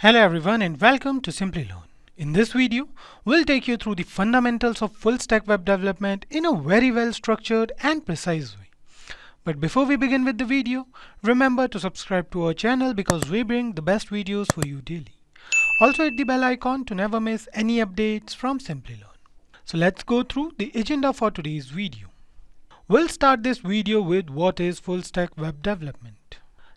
Hello everyone and welcome to Simplilearn. In this video, we'll take you through the fundamentals of full stack web development in a very well structured and precise way. But before we begin with the video, remember to subscribe to our channel because we bring the best videos for you daily. Also hit the bell icon to never miss any updates from Simplilearn. So let's go through the agenda for today's video. We'll start this video with what is full stack web development.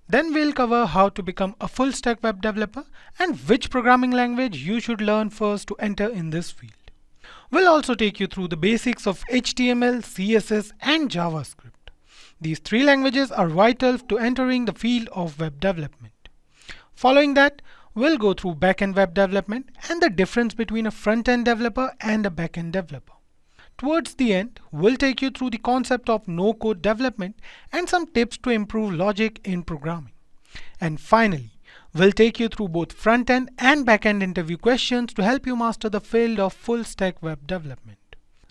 Then we'll cover how to become a full stack web developer and which programming language you should learn first to enter in this field. We'll also take you through the basics of HTML, CSS and JavaScript. These three languages are vital to entering the field of web development. Following that, we'll go through backend web development and the difference between a front-end developer and a backend developer. Towards the end, we'll take you through the concept of no-code development and some tips to improve logic in programming. And finally, we'll take you through both front-end and back-end interview questions to help you master the field of full-stack web development.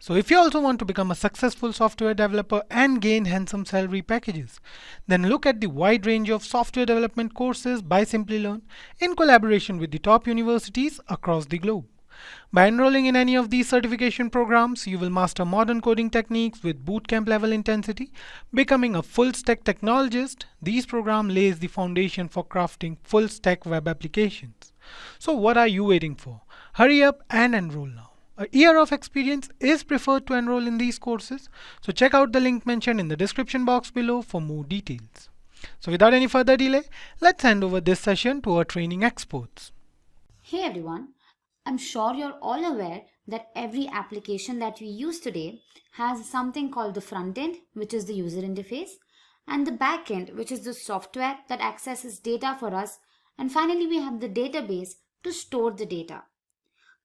So if you also want to become a successful software developer and gain handsome salary packages, then look at the wide range of software development courses by Simplilearn in collaboration with the top universities across the globe. By enrolling in any of these certification programs, you will master modern coding techniques with bootcamp level intensity. Becoming a full stack technologist, these programs lays the foundation for crafting full stack web applications. So what are you waiting for? Hurry up and enroll now. A year of experience is preferred to enroll in these courses, so check out the link mentioned in the description box below for more details. So without any further delay, let's hand over this session to our training experts. Hey everyone. I'm sure you're all aware that every application that we use today has something called the front end, which is the user interface, and the back end, which is the software that accesses data for us, and finally we have the database to store the data.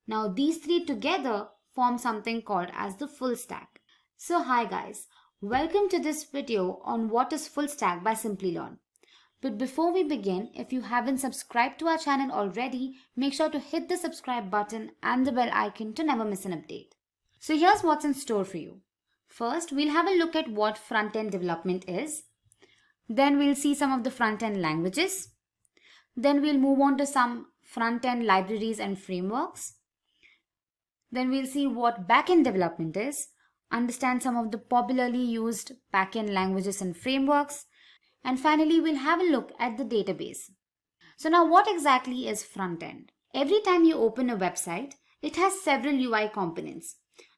Now these three together form something called as the full stack. So hi guys, welcome to this video on what is full stack by Simplilearn. But before we begin, if you haven't subscribed to our channel already, make sure to hit the subscribe button and the bell icon to never miss an update. So here's what's in store for you. First, we'll have a look at what front-end development is. Then we'll see some of the front-end languages. Then we'll move on to some front-end libraries and frameworks. Then we'll see what back-end development is, understand some of the popularly used back-end languages and frameworks. And finally, we'll have a look at the database. So now what exactly is front-end? Every time you open a website, it has several UI components.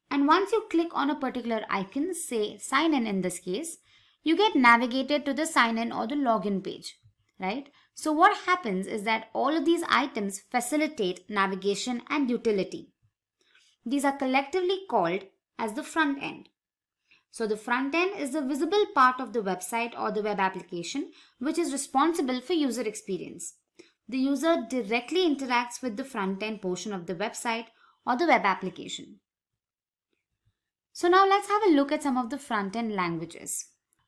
And once you click on a particular icon, say sign in this case, you get navigated to the sign in or the login page, right? So what happens is that all of these items facilitate navigation and utility. These are collectively called as the front end. So the front end is the visible part of the website or the web application which is responsible for user experience. The user directly interacts with the front end portion of the website or the web application. So now let's have a look at some of the front end languages.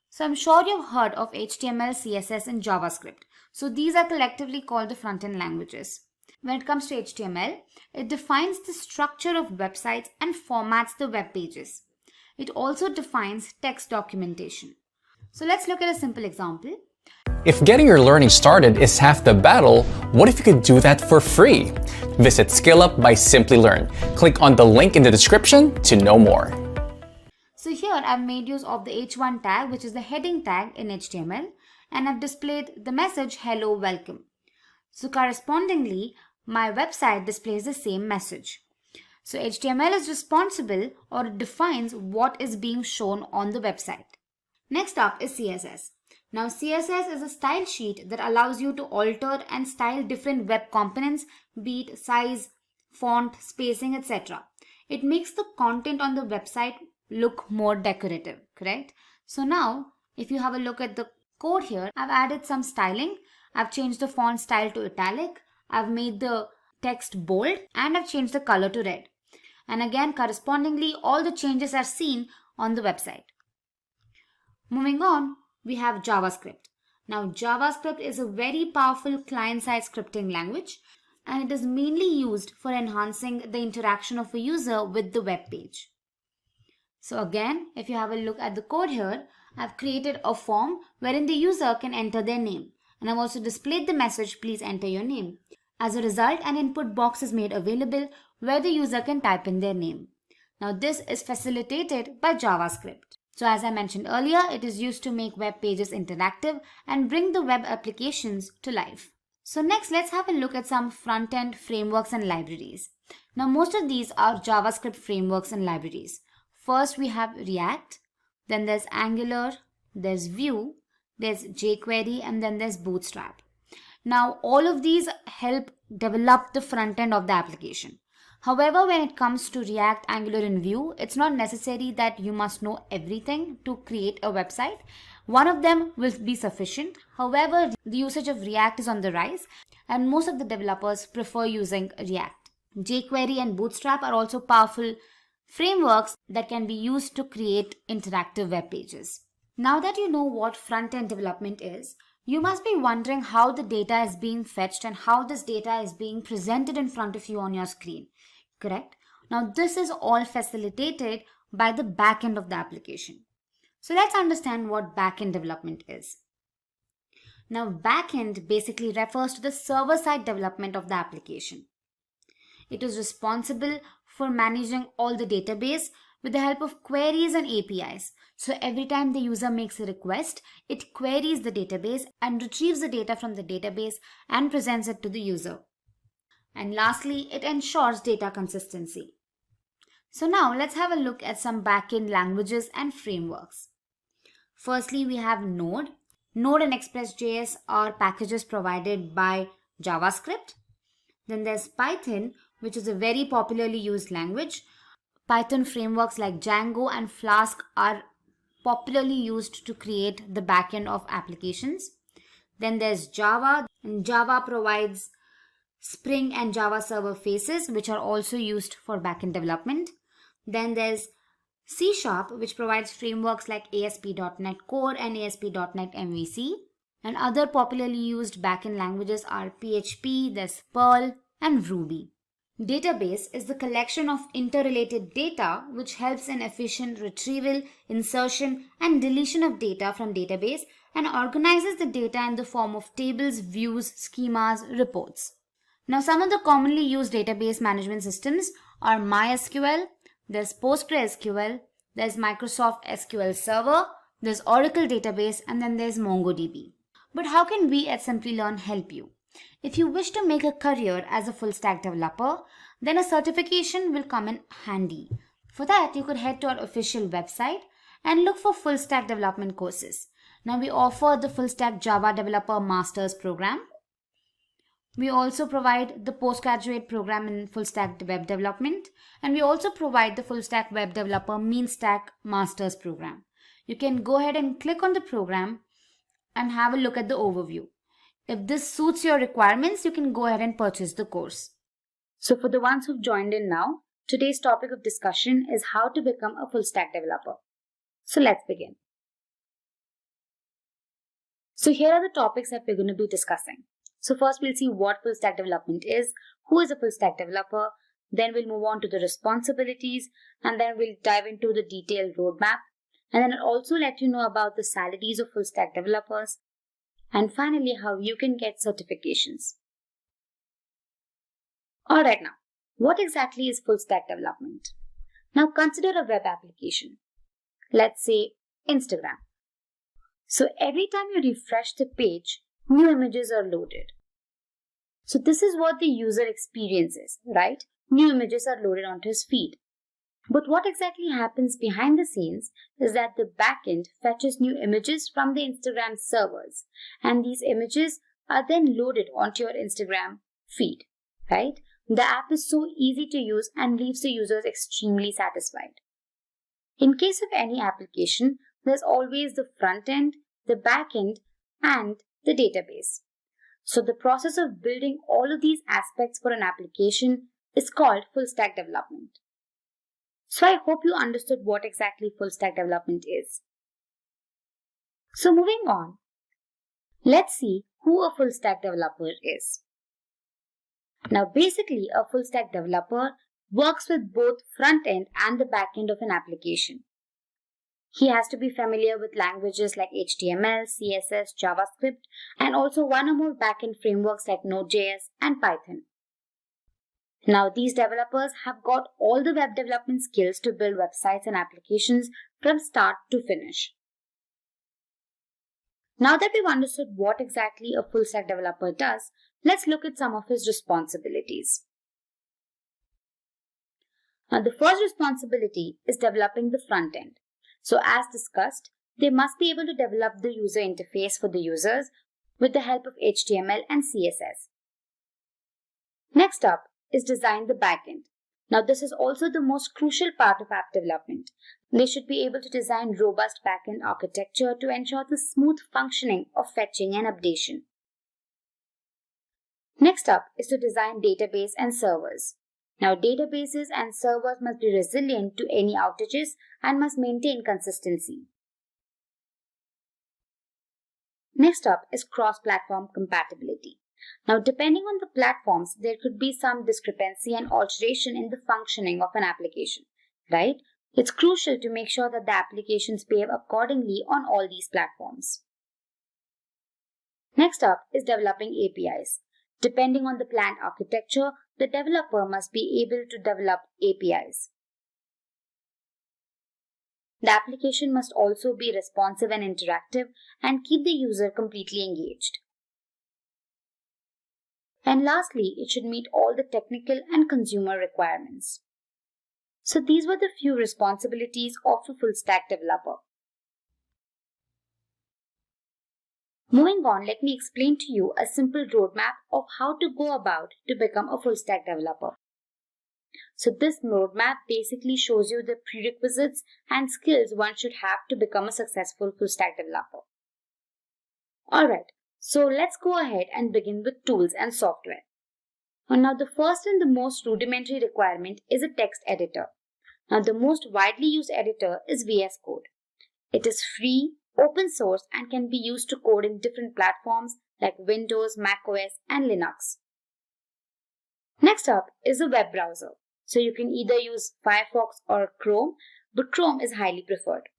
So I'm sure you've heard of HTML, CSS and JavaScript. So these are collectively called the front end languages. When it comes to HTML, it defines the structure of websites and formats the web pages. It also defines text documentation. So let's look at a simple example. If getting your learning started is half the battle, what if you could do that for free? Visit SkillUp by Simplilearn. Click on the link in the description to know more. So here I've made use of the h1 tag, which is the heading tag in HTML, and I've displayed the message hello welcome. So correspondingly, my website displays the same message. So HTML is responsible or defines what is being shown on the website. Next up is CSS. Now CSS is a style sheet that allows you to alter and style different web components, be it size, font, spacing, etc. It makes the content on the website look more decorative, correct? So now if you have a look at the code here, I've added some styling. I've changed the font style to italic. I've made the text bold and I've changed the color to red. And again, correspondingly, all the changes are seen on the website. Moving on, we have JavaScript. Now, JavaScript is a very powerful client-side scripting language, and it is mainly used for enhancing the interaction of a user with the web page. So again, if you have a look at the code here, I've created a form wherein the user can enter their name. And I've also displayed the message, please enter your name. As a result, an input box is made available where the user can type in their name. Now this is facilitated by JavaScript. So as I mentioned earlier, it is used to make web pages interactive and bring the web applications to life. So next, let's have a look at some front-end frameworks and libraries. Now most of these are JavaScript frameworks and libraries. First we have React, then there's Angular, there's Vue, there's jQuery, and then there's Bootstrap. Now all of these help develop the front end of the application. However, when it comes to React, Angular and Vue, it's not necessary that you must know everything to create a website. One of them will be sufficient. However, the usage of React is on the rise and most of the developers prefer using React. jQuery and Bootstrap are also powerful frameworks that can be used to create interactive web pages. Now that you know what front-end development is, you must be wondering how the data is being fetched and how this data is being presented in front of you on your screen. Correct? Now this is all facilitated by the backend of the application. So let's understand what backend development is. Now backend basically refers to the server-side development of the application. It is responsible for managing all the database with the help of queries and APIs. So every time the user makes a request, it queries the database and retrieves the data from the database and presents it to the user. And lastly, it ensures data consistency. So now let's have a look at some backend languages and frameworks. Firstly, we have Node. Node and Express.js are packages provided by JavaScript. Then there's Python, which is a very popularly used language. Python frameworks like Django and Flask are popularly used to create the backend of applications. Then there's Java, and Java provides Spring and Java Server Faces, which are also used for backend development. Then there's C#, which provides frameworks like ASP.NET Core and ASP.NET MVC. And other popularly used backend languages are PHP, there's Perl, and Ruby. Database is the collection of interrelated data which helps in efficient retrieval, insertion, and deletion of data from database and organizes the data in the form of tables, views, schemas, reports. Now some of the commonly used database management systems are MySQL, there's PostgreSQL, there's Microsoft SQL Server, there's Oracle Database, and then there's MongoDB. But how can we at Simplilearn help you? If you wish to make a career as a full stack developer, then a certification will come in handy. For that, you could head to our official website and look for full stack development courses. Now we offer the Full Stack Java Developer Masters program. We also provide the postgraduate program in Full Stack Web Development, and we also provide the Full Stack Web Developer Mean Stack Masters program. You can go ahead and click on the program and have a look at the overview. If this suits your requirements, you can go ahead and purchase the course. So for the ones who've joined in now, today's topic of discussion is how to become a full stack developer. So let's begin. So here are the topics that we're going to be discussing. So first we'll see what full stack development is, who is a full stack developer, then we'll move on to the responsibilities, and then we'll dive into the detailed roadmap, and then I'll also let you know about the salaries of full stack developers, and finally how you can get certifications. Alright, now, what exactly is full stack development? Now consider a web application. Let's say Instagram. So every time you refresh the page, new images are loaded. So this is what the user experiences, right? New images are loaded onto his feed. But what exactly happens behind the scenes is that the backend fetches new images from the Instagram servers, and these images are then loaded onto your Instagram feed, right? The app is so easy to use and leaves the users extremely satisfied. In case of any application, there's always the front end, the back end, and the database. So the process of building all of these aspects for an application is called full stack development. So I hope you understood what exactly full stack development is. So moving on, let's see who a full stack developer is. Now basically a full stack developer works with both front end and the back end of an application. He has to be familiar with languages like HTML, CSS, JavaScript, and also one or more backend frameworks like NodeJS and Python. Now, these developers have got all the web development skills to build websites and applications from start to finish. Now that we've understood what exactly a full stack developer does, let's look at some of his responsibilities. Now, the first responsibility is developing the front end. So as discussed, they must be able to develop the user interface for the users with the help of HTML and CSS. Next up is design the backend. Now this is also the most crucial part of app development. They should be able to design robust backend architecture to ensure the smooth functioning of fetching and updation. Next up is to design database and servers. Now, databases and servers must be resilient to any outages and must maintain consistency. Next up is cross-platform compatibility. Now, depending on the platforms, there could be some discrepancy and alteration in the functioning of an application, right? It's crucial to make sure that the applications behave accordingly on all these platforms. Next up is developing APIs. Depending on the planned architecture, the developer must be able to develop APIs. The application must also be responsive and interactive and keep the user completely engaged. And lastly, it should meet all the technical and consumer requirements. So these were the few responsibilities of a full stack developer. Moving on, let me explain to you a simple roadmap of how to go about to become a full stack developer. So this roadmap basically shows you the prerequisites and skills one should have to become a successful full stack developer. Alright, so let's go ahead and begin with tools and software. Now the first and the most rudimentary requirement is a text editor. Now the most widely used editor is VS Code. It is free, open source and can be used to code in different platforms like Windows, macOS and Linux. Next up is a web browser. So you can either use Firefox or Chrome, but Chrome is highly preferred.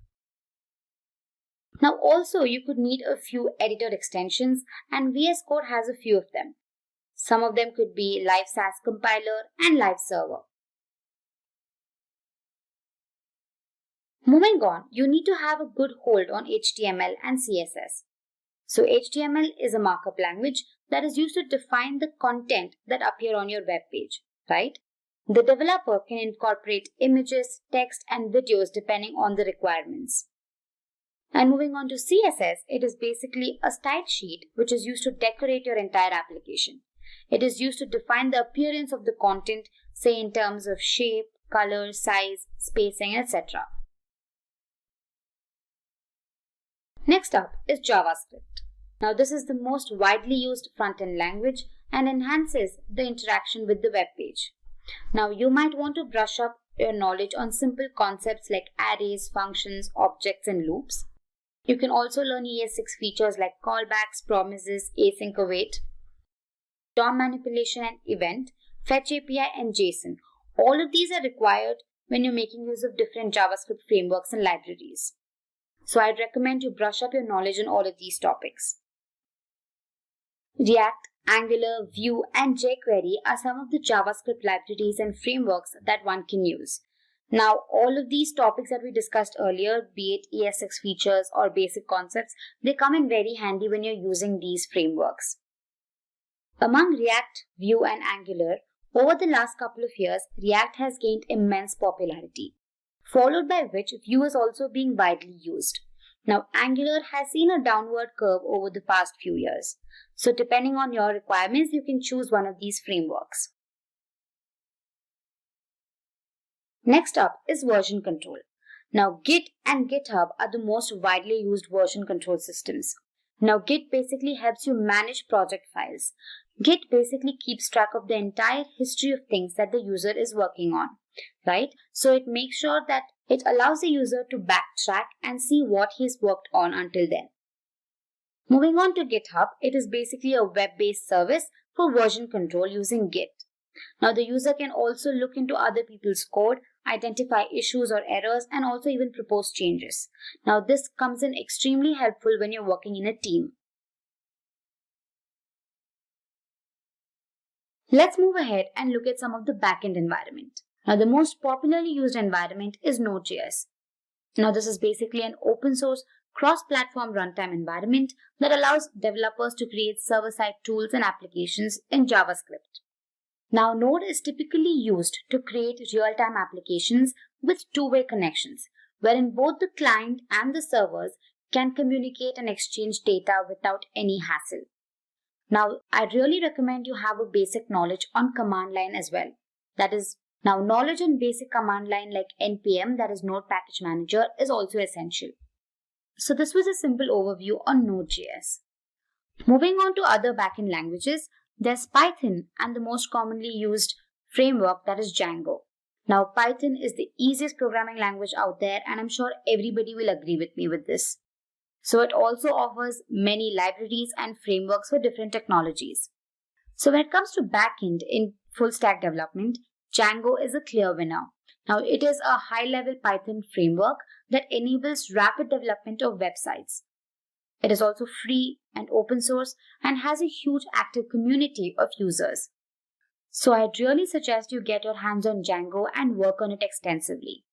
Now also you could need a few editor extensions and VS Code has a few of them. Some of them could be Live SAS Compiler and Live Server. Moving on, you need to have a good hold on HTML and CSS. So HTML is a markup language that is used to define the content that appear on your web page, right? The developer can incorporate images, text and videos depending on the requirements. And moving on to CSS, it is basically a style sheet which is used to decorate your entire application. It is used to define the appearance of the content, say in terms of shape, color, size, spacing, etc. Next up is JavaScript. Now this is the most widely used front-end language and enhances the interaction with the web page. Now you might want to brush up your knowledge on simple concepts like arrays, functions, objects and loops. You can also learn ES6 features like callbacks, promises, async await, DOM manipulation and event, fetch API and JSON. All of these are required when you're making use of different JavaScript frameworks and libraries. So I'd recommend you brush up your knowledge on all of these topics. React, Angular, Vue and jQuery are some of the JavaScript libraries and frameworks that one can use. Now, all of these topics that we discussed earlier, be it ES6 features or basic concepts, they come in very handy when you're using these frameworks. Among React, Vue and Angular, over the last couple of years, React has gained immense popularity, followed by which Vue is also being widely used. Now, Angular has seen a downward curve over the past few years. So depending on your requirements, you can choose one of these frameworks. Next up is version control. Now, Git and GitHub are the most widely used version control systems. Now, Git basically helps you manage project files. Git basically keeps track of the entire history of things that the user is working on, right? So it makes sure that it allows the user to backtrack and see what he's worked on until then. Moving on to GitHub, it is basically a web-based service for version control using Git. Now the user can also look into other people's code, identify issues or errors, and also even propose changes. Now, this comes in extremely helpful when you're working in a team. Let's move ahead and look at some of the backend environment. Now, the most popularly used environment is NodeJS. Now, this is basically an open source cross-platform runtime environment that allows developers to create server-side tools and applications in JavaScript. Now, Node is typically used to create real-time applications with two-way connections, wherein both the client and the servers can communicate and exchange data without any hassle. Now, I really recommend you have a basic knowledge on command line as well. That is, now knowledge on basic command line like npm, that is Node Package Manager, is also essential. So this was a simple overview on Node.js. Moving on to other backend languages, there's Python and the most commonly used framework, that is Django. Now, Python is the easiest programming language out there, and I'm sure everybody will agree with me with this. So it also offers many libraries and frameworks for different technologies. So when it comes to backend in full stack development, Django is a clear winner. Now, it is a high-level Python framework that enables rapid development of websites. It is also free and open source and has a huge active community of users. So I'd really suggest you get your hands on Django and work on it extensively.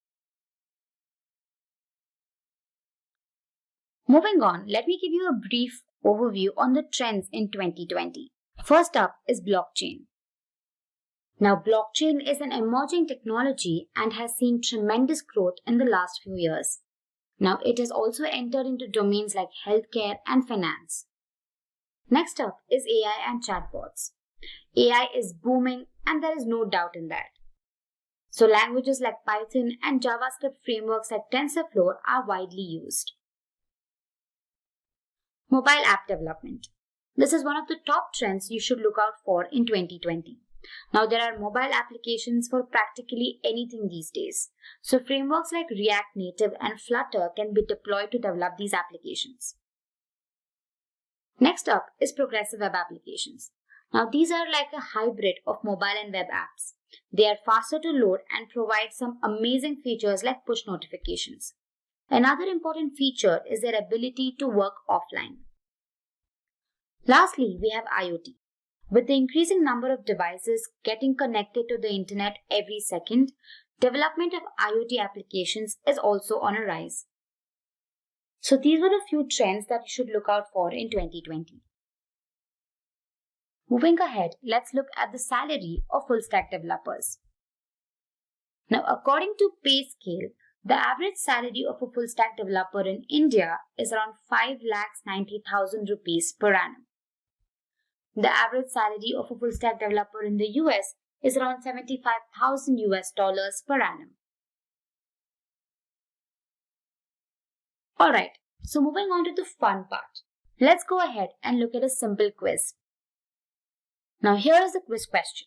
Moving on, let me give you a brief overview on the trends in 2020. First up is blockchain. Now, blockchain is an emerging technology and has seen tremendous growth in the last few years. Now, it has also entered into domains like healthcare and finance. Next up is AI and chatbots. AI is booming, and there is no doubt in that. So languages like Python and JavaScript frameworks like TensorFlow are widely used. Mobile app development. This is one of the top trends you should look out for in 2020. Now, there are mobile applications for practically anything these days. So frameworks like React Native and Flutter can be deployed to develop these applications. Next up is progressive web applications. Now, these are like a hybrid of mobile and web apps. They are faster to load and provide some amazing features like push notifications. Another important feature is their ability to work offline. Lastly, we have IoT. With the increasing number of devices getting connected to the internet every second, development of IoT applications is also on a rise. So these were a few trends that you should look out for in 2020. Moving ahead, let's look at the salary of full stack developers. Now, according to PayScale, the average salary of a full stack developer in India is around 5,90,000 rupees per annum. The average salary of a full stack developer in the US is around $75,000 per annum. Alright, so moving on to the fun part. Let's go ahead and look at a simple quiz. Now here is the quiz question.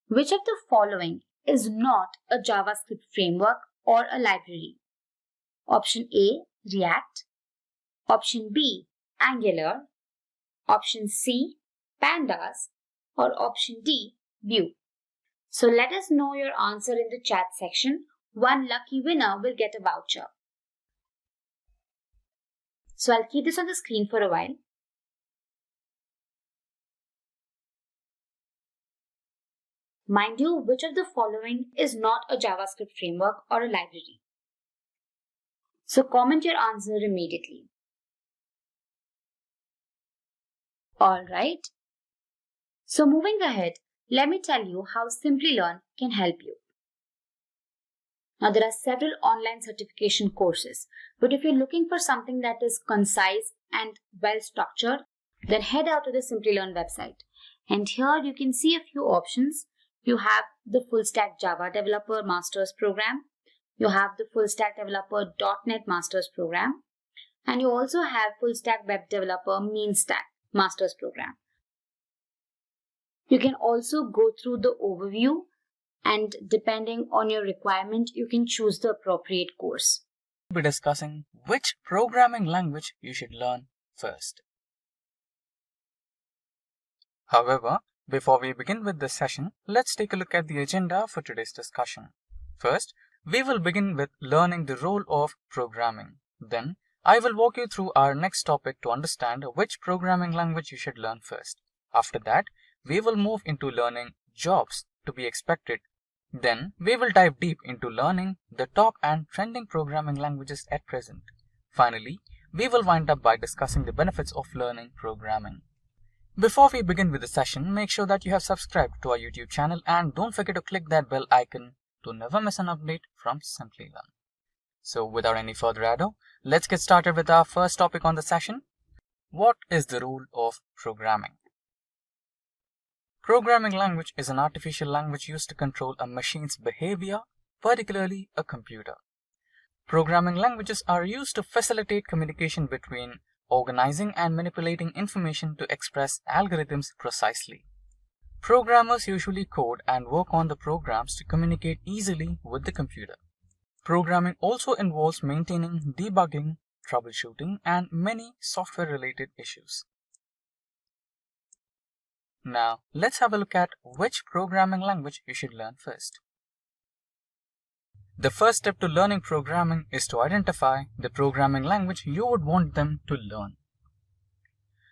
Which of the following is not a JavaScript framework or a library? Option A, React. Option B, Angular. Option C, Pandas. Or option D, Vue. So let us know your answer in the chat section. One lucky winner will get a voucher. So I'll keep this on the screen for a while. Mind you, which of the following is not a JavaScript framework or a library? So comment your answer immediately. Alright. So moving ahead, let me tell you how Simplilearn can help you. Now there are several online certification courses, but if you're looking for something that is concise and well structured, then head out to the Simplilearn website. And here you can see a few options. You have the Full Stack Java Developer Masters Program. You have the Full Stack Developer .NET Masters Program. And you also have Full Stack Web Developer Stack Masters Program. You can also go through the overview, and depending on your requirement, you can choose the appropriate course. We'll be discussing which programming language you should learn first. However, before we begin with this session, let's take a look at the agenda for today's discussion. First, we will begin with learning the role of programming. Then, I will walk you through our next topic to understand which programming language you should learn first. After that, we will move into learning jobs to be expected. Then, we will dive deep into learning the top and trending programming languages at present. Finally, we will wind up by discussing the benefits of learning programming. Before we begin with the session, make sure that you have subscribed to our YouTube channel and don't forget to click that bell icon to never miss an update from Simplilearn. So without any further ado, let's get started with our first topic on the session. What is the role of programming? Programming language is an artificial language used to control a machine's behavior, particularly a computer. Programming languages are used to facilitate communication between organizing and manipulating information to express algorithms precisely. Programmers usually code and work on the programs to communicate easily with the computer. Programming also involves maintaining, debugging, troubleshooting, and many software-related issues. Now, let's have a look at which programming language you should learn first. The first step to learning programming is to identify the programming language you would want them to learn.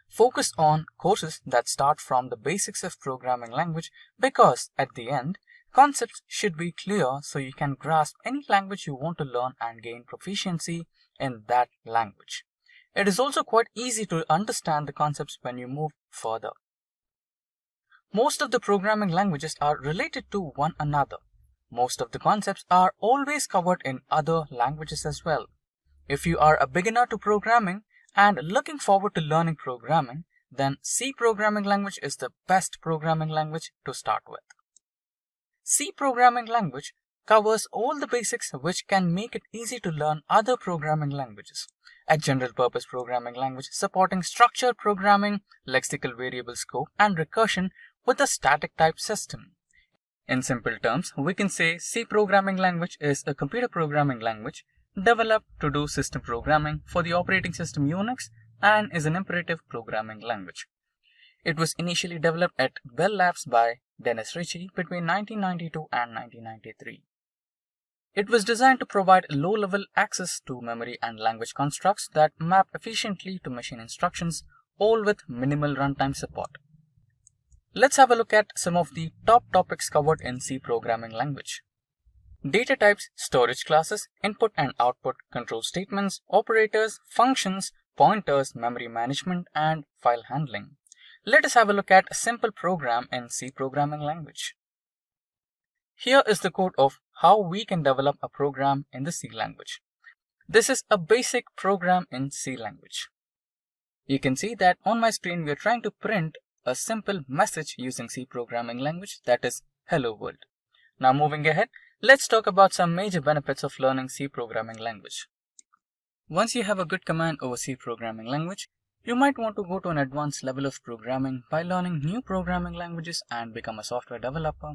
Focus on courses that start from the basics of programming language because, at the end, concepts should be clear so you can grasp any language you want to learn and gain proficiency in that language. It is also quite easy to understand the concepts when you move further. Most of the programming languages are related to one another. Most of the concepts are always covered in other languages as well. If you are a beginner to programming and looking forward to learning programming, then C programming language is the best programming language to start with. C programming language covers all the basics which can make it easy to learn other programming languages. A general purpose programming language supporting structured programming, lexical variable scope, and recursion with a static type system. In simple terms, we can say C programming language is a computer programming language developed to do system programming for the operating system Unix and is an imperative programming language. It was initially developed at Bell Labs by Dennis Ritchie between 1992 and 1993. It was designed to provide low-level access to memory and language constructs that map efficiently to machine instructions, all with minimal runtime support. Let's have a look at some of the top topics covered in C programming language. Data types, storage classes, input and output, control statements, operators, functions, pointers, memory management, and file handling. Let us have a look at a simple program in C programming language. Here is the code of how we can develop a program in the C language. This is a basic program in C language. You can see that on my screen we are trying to print a simple message using C programming language, that is Hello World. Now moving ahead, let's talk about some major benefits of learning C programming language. Once you have a good command over C programming language, you might want to go to an advanced level of programming by learning new programming languages and become a software developer.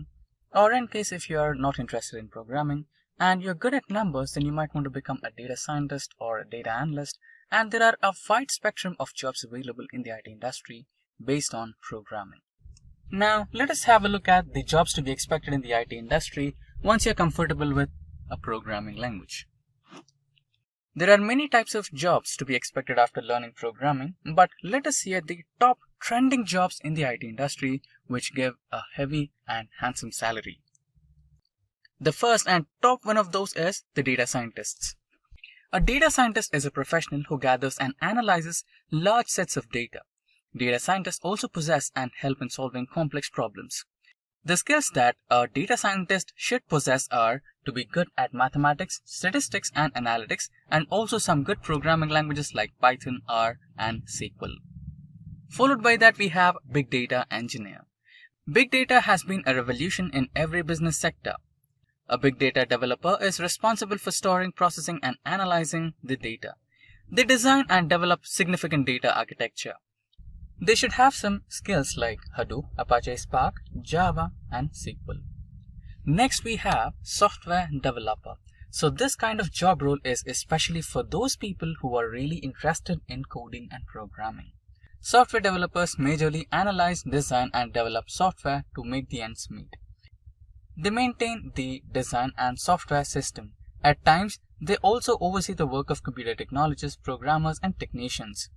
Or in case if you are not interested in programming and you're good at numbers, then you might want to become a data scientist or a data analyst, and there are a wide spectrum of jobs available in the IT industry based on programming. Now, let us have a look at the jobs to be expected in the IT industry once you're comfortable with a programming language. There are many types of jobs to be expected after learning programming, but let us see at the top trending jobs in the IT industry which give a heavy and handsome salary. The first and top one of those is the data scientists. A data scientist is a professional who gathers and analyzes large sets of data. Data scientists also possess and help in solving complex problems. The skills that a data scientist should possess are to be good at mathematics, statistics, and analytics, and also some good programming languages like Python, R, and SQL. Followed by that, we have Big Data Engineer. Big data has been a revolution in every business sector. A big data developer is responsible for storing, processing, and analyzing the data. They design and develop significant data architecture. They should have some skills like Hadoop, Apache Spark, Java, and SQL. Next, we have software developer. So this kind of job role is especially for those people who are really interested in coding and programming. Software developers majorly analyze, design, and develop software to make the ends meet. They maintain the design and software system. At times, they also oversee the work of computer technologists, programmers, and technicians.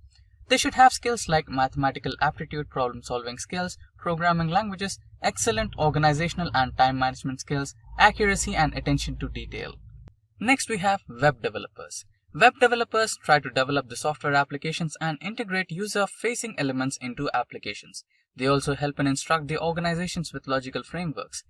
They should have skills like mathematical aptitude, problem-solving skills, programming languages, excellent organizational and time management skills, accuracy, and attention to detail. Next, we have web developers. Web developers try to develop the software applications and integrate user-facing elements into applications. They also help and instruct the organizations with logical frameworks.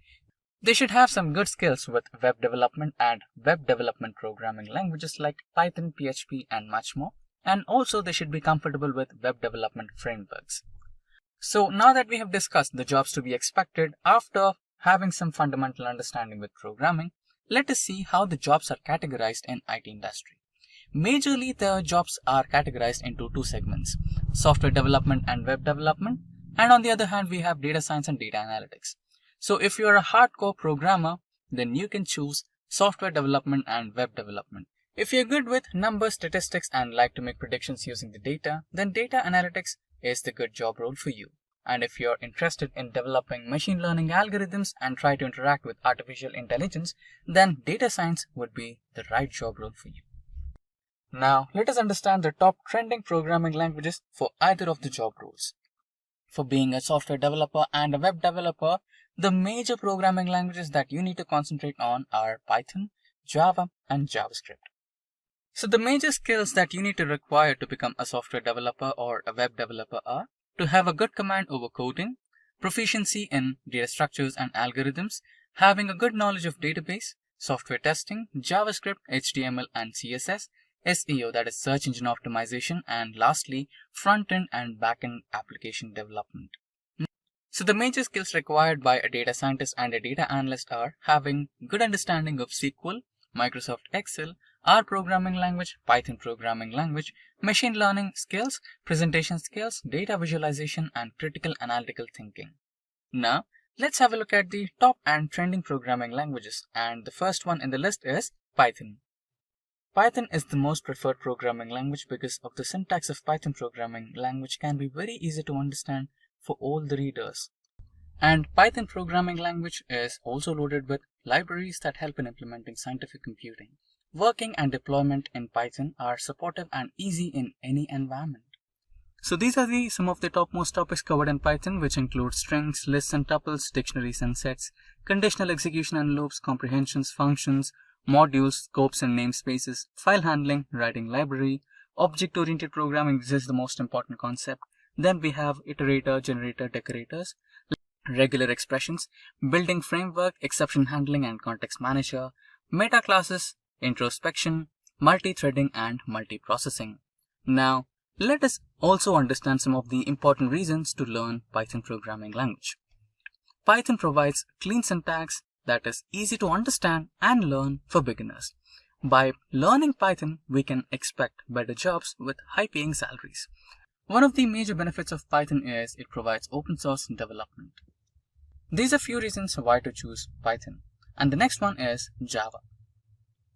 They should have some good skills with web development and web development programming languages like Python, PHP, and much more. And also they should be comfortable with web development frameworks. So now that we have discussed the jobs to be expected after having some fundamental understanding with programming, let us see how the jobs are categorized in IT industry. Majorly, the jobs are categorized into two segments: software development and web development. And on the other hand, we have data science and data analytics. So if you are a hardcore programmer, then you can choose software development and web development. If you're good with numbers, statistics, and like to make predictions using the data, then data analytics is the good job role for you. And if you're interested in developing machine learning algorithms and try to interact with artificial intelligence, then data science would be the right job role for you. Now, let us understand the top trending programming languages for either of the job roles. For being a software developer and a web developer, the major programming languages that you need to concentrate on are Python, Java, and JavaScript. So the major skills that you need to require to become a software developer or a web developer are to have a good command over coding, proficiency in data structures and algorithms, having a good knowledge of database, software testing, JavaScript, HTML, and CSS, SEO, that is search engine optimization, and lastly, front-end and back-end application development. So the major skills required by a data scientist and a data analyst are having good understanding of SQL, Microsoft Excel, R programming language, Python programming language, machine learning skills, presentation skills, data visualization, and critical analytical thinking. Now, let's have a look at the top and trending programming languages, and the first one in the list is Python. Python is the most preferred programming language because of the syntax of Python programming language can be very easy to understand for all the readers. And Python programming language is also loaded with libraries that help in implementing scientific computing. Working and deployment in Python are supportive and easy in any environment. So these are some of the topmost topics covered in Python, which include strings, lists and tuples, dictionaries and sets, conditional execution and loops, comprehensions, functions, modules, scopes and namespaces, file handling, writing library, object-oriented programming. This is the most important concept. Then we have iterator, generator, decorators, regular expressions, building framework, exception handling and context manager, meta classes, introspection, multi-threading and multiprocessing. Now, let us also understand some of the important reasons to learn Python programming language. Python provides clean syntax that is easy to understand and learn for beginners. By learning Python, we can expect better jobs with high-paying salaries. One of the major benefits of Python is it provides open source development. These are few reasons why to choose Python. And the next one is Java.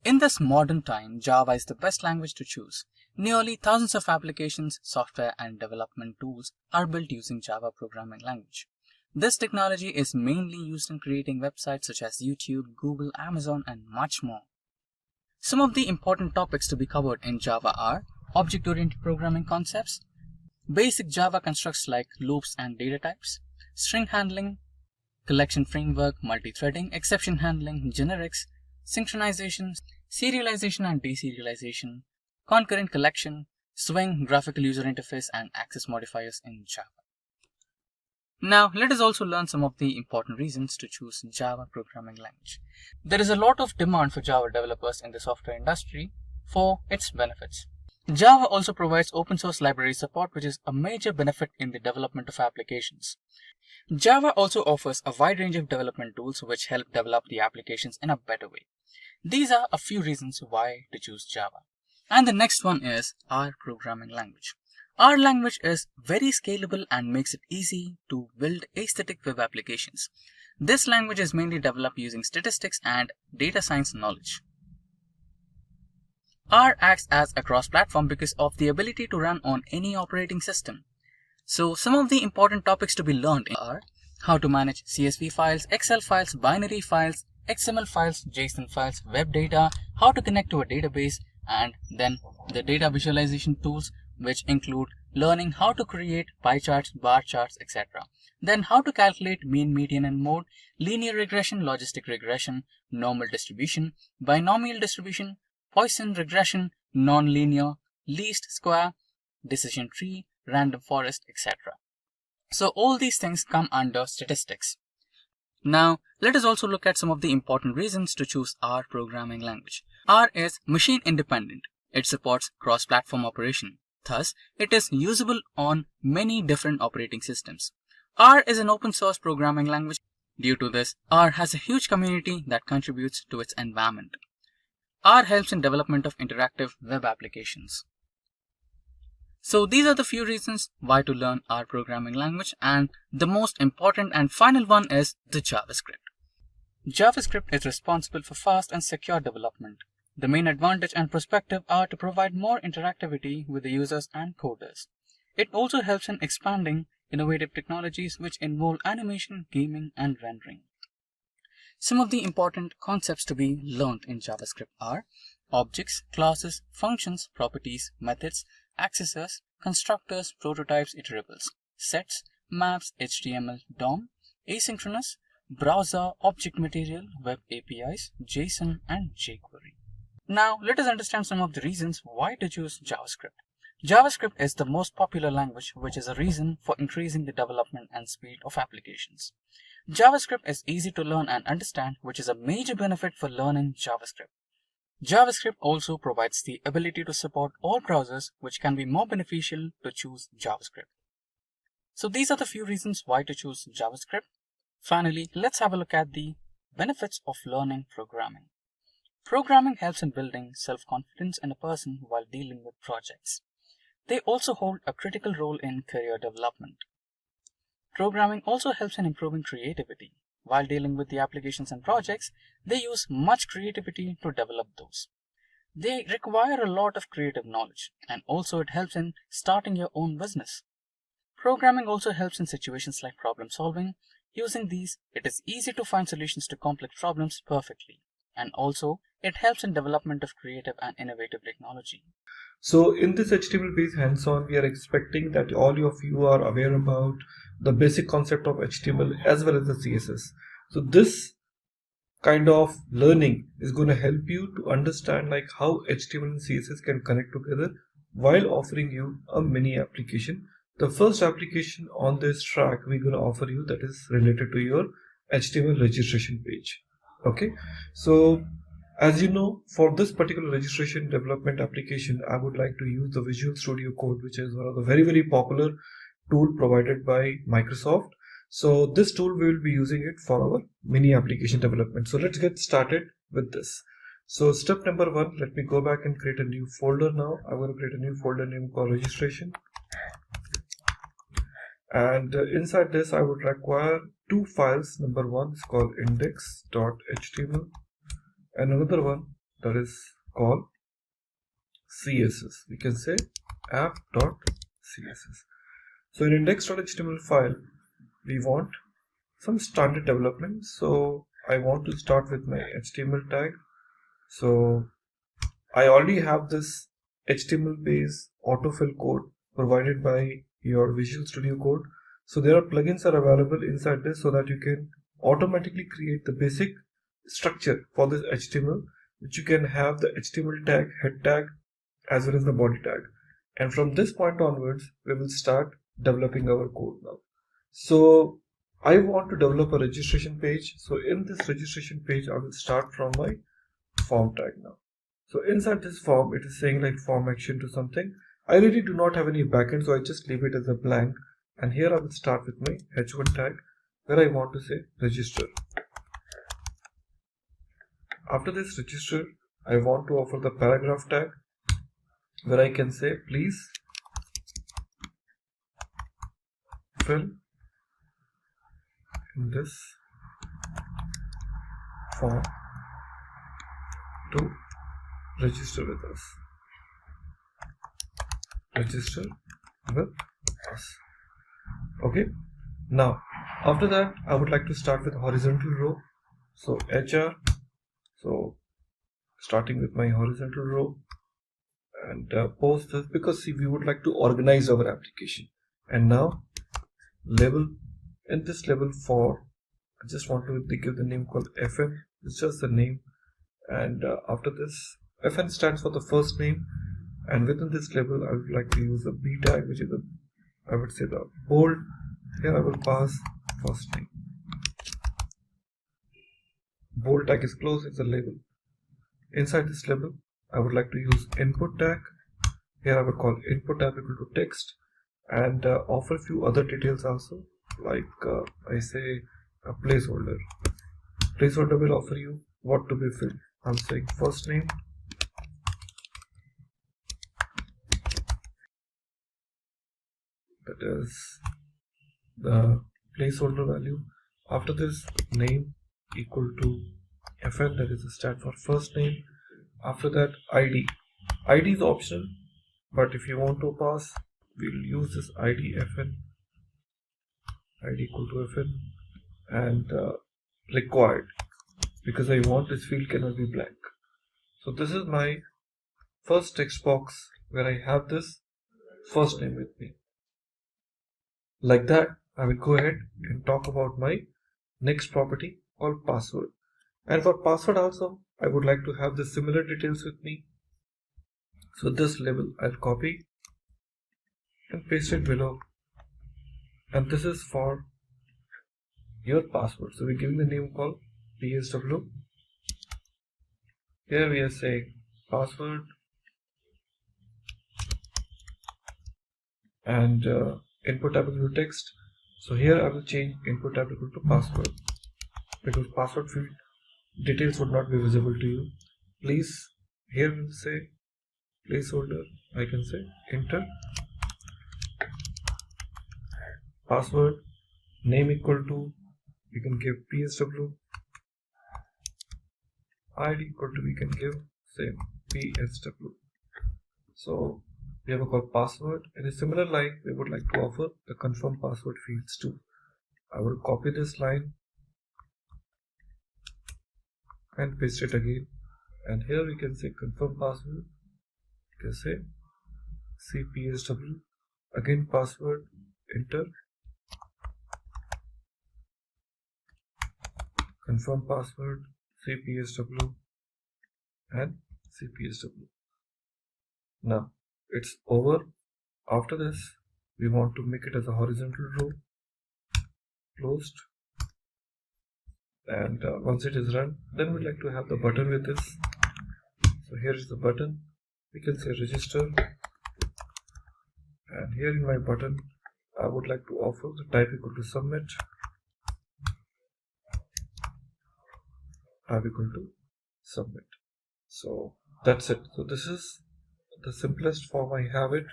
In this modern time, Java is the best language to choose. Nearly thousands of applications, software, and development tools are built using Java programming language. This technology is mainly used in creating websites such as YouTube, Google, Amazon, and much more. Some of the important topics to be covered in Java are object-oriented programming concepts, basic Java constructs like loops and data types, string handling, collection framework, multi-threading, exception handling, generics, synchronization, serialization and deserialization, concurrent collection, swing, graphical user interface, and access modifiers in Java. Now, let us also learn some of the important reasons to choose Java programming language. There is a lot of demand for Java developers in the software industry for its benefits. Java also provides open source library support, which is a major benefit in the development of applications. Java also offers a wide range of development tools which help develop the applications in a better way. These are a few reasons why to choose Java. And the next one is R programming language. R language is very scalable and makes it easy to build aesthetic web applications. This language is mainly developed using statistics and data science knowledge. R acts as a cross-platform because of the ability to run on any operating system. So some of the important topics to be learned are how to manage CSV files, Excel files, binary files, XML files, JSON files, web data, how to connect to a database, and then the data visualization tools, which include learning how to create pie charts, bar charts, etc. Then how to calculate mean, median, and mode, linear regression, logistic regression, normal distribution, binomial distribution, Poisson regression, nonlinear, least square, decision tree, random forest, etc. So all these things come under statistics. Now, let us also look at some of the important reasons to choose R programming language. R is machine independent. It supports cross-platform operation. Thus, it is usable on many different operating systems. R is an open source programming language. Due to this, R has a huge community that contributes to its environment. R helps in development of interactive web applications. So these are the few reasons why to learn R programming language, and the most important and final one is the JavaScript. JavaScript is responsible for fast and secure development. The main advantage and perspective are to provide more interactivity with the users and coders. It also helps in expanding innovative technologies which involve animation, gaming, and rendering. Some of the important concepts to be learned in JavaScript are objects, classes, functions, properties, methods, accessors, constructors, prototypes, iterables, sets, maps, HTML, DOM, asynchronous, browser, object material, web APIs, JSON, and jQuery. Now, let us understand some of the reasons why to choose JavaScript. JavaScript is the most popular language, which is a reason for increasing the development and speed of applications. JavaScript is easy to learn and understand, which is a major benefit for learning JavaScript. JavaScript also provides the ability to support all browsers, which can be more beneficial to choose JavaScript. So these are the few reasons why to choose JavaScript. Finally, let's have a look at the benefits of learning programming. Programming helps in building self-confidence in a person while dealing with projects. They also hold a critical role in career development. Programming also helps in improving creativity. While dealing with the applications and projects, they use much creativity to develop those. They require a lot of creative knowledge, and also it helps in starting your own business. Programming also helps in situations like problem solving. Using these, it is easy to find solutions to complex problems perfectly. And also, it helps in development of creative and innovative technology. So in this HTML-based hands-on, we are expecting that all of you are aware about the basic concept of HTML as well as the CSS. So this kind of learning is going to help you to understand like how HTML and CSS can connect together while offering you a mini application. The first application on this track we're going to offer you that is related to your HTML registration page. Okay, so as you know, for this particular registration development application, I would like to use the Visual Studio Code, which is one of the very popular tool provided by Microsoft. So this tool we will be using it for our mini application development. So let's get started with this. So step number one, let me go back and create a new folder now. I'm going to create a new folder name called registration. And inside this, I would require two files. Number one is called index.html and another one that is called CSS. We can say app.css. So in index.html file, we want some standard development. So I want to start with my HTML tag. So I already have this HTML based autofill code provided by your Visual Studio Code. So there are plugins are available inside this so that you can automatically create the basic structure for this HTML, which you can have the HTML tag, head tag, as well as the body tag. And from this point onwards, we will start developing our code now. So I want to develop a registration page. So in this registration page, I will start from my form tag now. So inside this form, it is saying like form action to something. I really do not have any backend, so I just leave it as a blank. And here I will start with my h1 tag where I want to say register. After this register, I want to offer the paragraph tag where I can say please fill in this form to register with us. Register with us. Okay, Now, after that, I would like to start with horizontal row. So HR, so starting with my horizontal row, and post this because see, we would like to organize our application. And now label, in this label for, I just want to give the name called FN. It's just the name, and after this, FN stands for the first name, and within this label I would like to use a B tag, which is I would say the bold. Here I will pass first name. Bold tag is closed, it's a label. Inside this label I would like to use input tag. Here I will call input tab equal to text, and offer a few other details also, like I say a placeholder. Placeholder will offer you what to be filled. I'm saying first name, that is the placeholder value. After this, name equal to FN, that is the stand for first name. After that, ID. ID is optional, but if you want to pass, we'll use this ID FN, ID equal to FN, and required, because I want this field cannot be blank. So this is my first text box where I have this first name with me. Like that, I will go ahead and talk about my next property called password. And for password also, I would like to have the similar details with me. So this label I'll copy and paste it below. And this is for your password. So we're giving the name called PSW. Here we are saying password, and input tab equal to text. So here I will change input tab equal to password, because password field details would not be visible to you. Please, here we'll say placeholder, I can say enter, password, name equal to, you can give PSW, ID equal to, we can give same PSW. So we have a called password. In a similar line, we would like to offer the confirm password fields too. I will copy this line and paste it again, and here we can say confirm password, you can say CPSW, again password, enter, confirm password, CPSW, and CPSW. Now it's over. After this, we want to make it as a horizontal row, closed, and once it is run, then we'd like to have the button with this. So here is the button, we can say register, and here in my button I would like to offer the type equal to submit, type equal to submit. So that's it. So this is the simplest form I have it.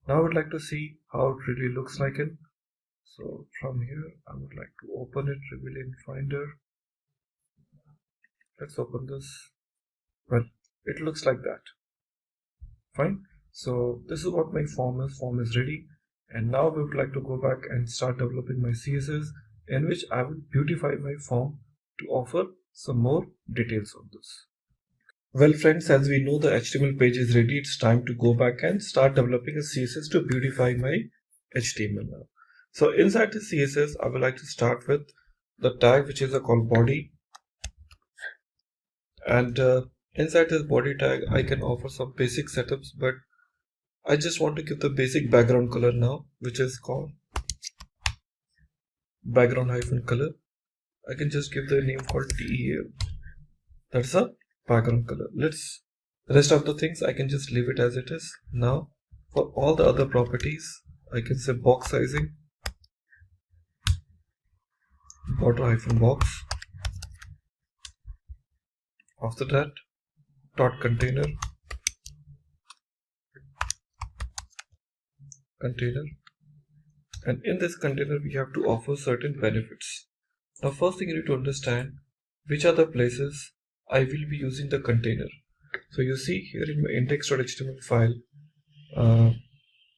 Now I would like to see how it really looks like it. So from here I would like to open it, reveal in Finder. Let's open this. Well, it looks like that. Fine. So this is what my form is. Form is ready, and now we would like to go back and start developing my CSS, in which I will beautify my form to offer some more details on this. Well friends, as we know the HTML page is ready, it's time to go back and start developing a CSS to beautify my HTML now. So inside the CSS, I would like to start with the tag which is called body, and inside this body tag I can offer some basic setups, but I just want to give the basic background color now, which is called background -color. I can just give the name called TEL. That's a background color. Rest of the things I can just leave it as it is. Now for all the other properties, I can say box sizing, border -box. After that, dot container, and in this container we have to offer certain benefits. Now first thing you need to understand which are the places I will be using the container. So you see here in my index.html file,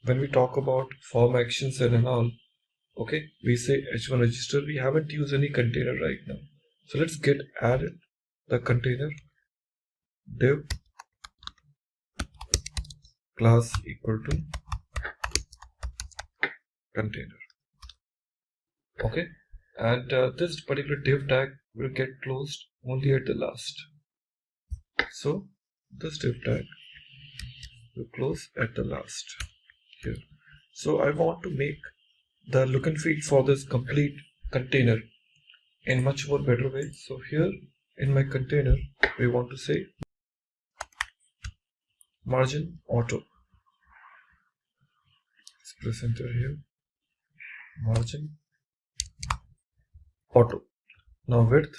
when we talk about form actions and all, Okay, we say h1 register. We haven't used any container right now. So let's get added the container div class equal to container. Okay, and this particular div tag will get closed only at the last. So this div tag will close at the last here. So I want to make the look and feel for this complete container in much more better way. So here in my container, we want to say margin auto. Let's press enter here. Margin auto. Now width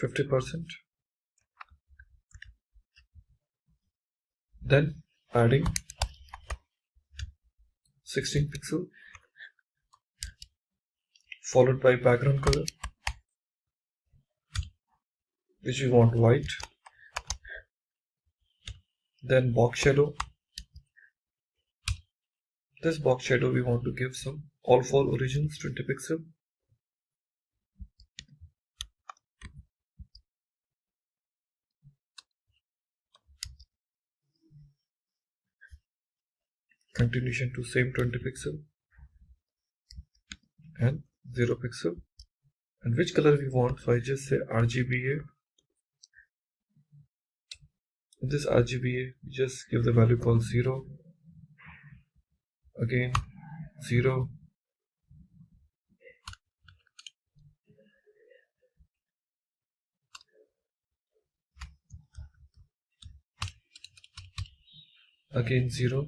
50%. Then adding 16 pixel followed by background color, which we want white. Then box shadow. This box shadow we want to give some all four origins 20 pixel. Continuation to same 20 pixel and 0 pixel. And which color we want, so I just say RGBA. In this RGBA, we just give the value called 0, again 0, again 0,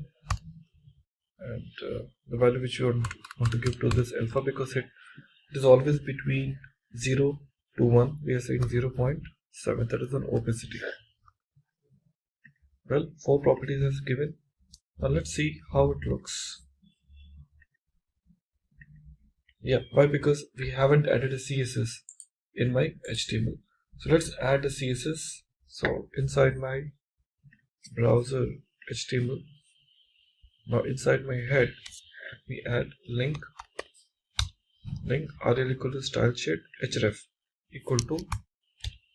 and the value which you want to give to this alpha, because it is always between 0 to 1, we are saying 0.7, that is an opacity. Well, 4 properties is given. Now let's see how it looks. Yeah, why? Because we haven't added a CSS in my HTML. So let's add a CSS. So inside my browser HTML, now inside my head, we add link rl equal to style sheet href equal to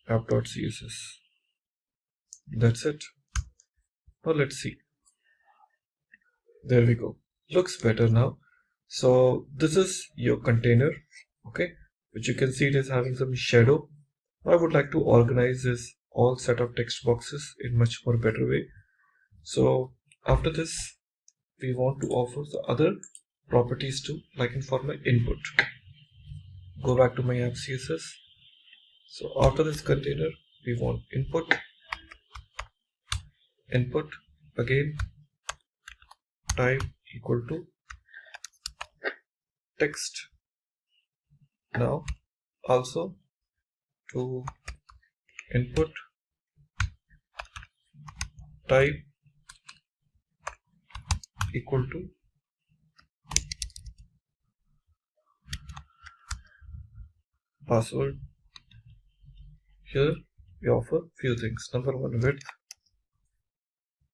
app.css. That's it. Now let's see. There we go. Looks better now. So this is your container, okay, which you can see it is having some shadow. I would like to organize this all set of text boxes in much more better way. So after this, we want to offer the other properties too, like in for my input. Go back to my app CSS. So after this container, we want input again type equal to text. Now also to input type equal to password. Here we offer few things. Number one, width,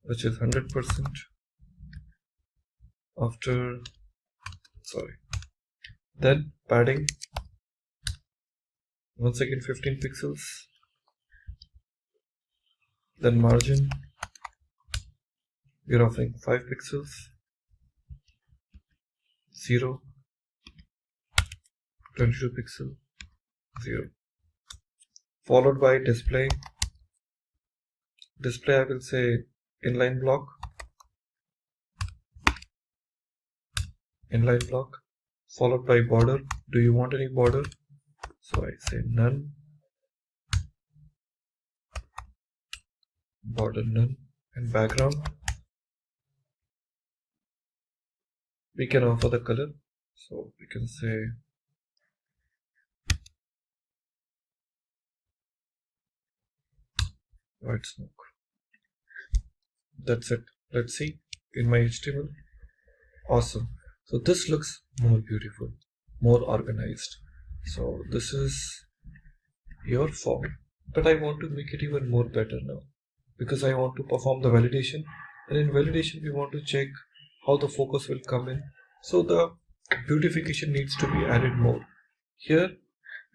which is 100%. Then padding, once again 15 pixels. Then margin, we are offering 5 pixels. 0, 22 pixel, 0. Followed by display. I will say inline block, followed by border. Do you want any border? So I say none, border none, and background. We can offer the color, so we can say white smoke. That's it. Let's see in my HTML. Awesome. So this looks more beautiful, more organized. So this is your form, but I want to make it even more better now, because I want to perform the validation, and in validation we want to check how the focus will come in So the beautification needs to be added more. Here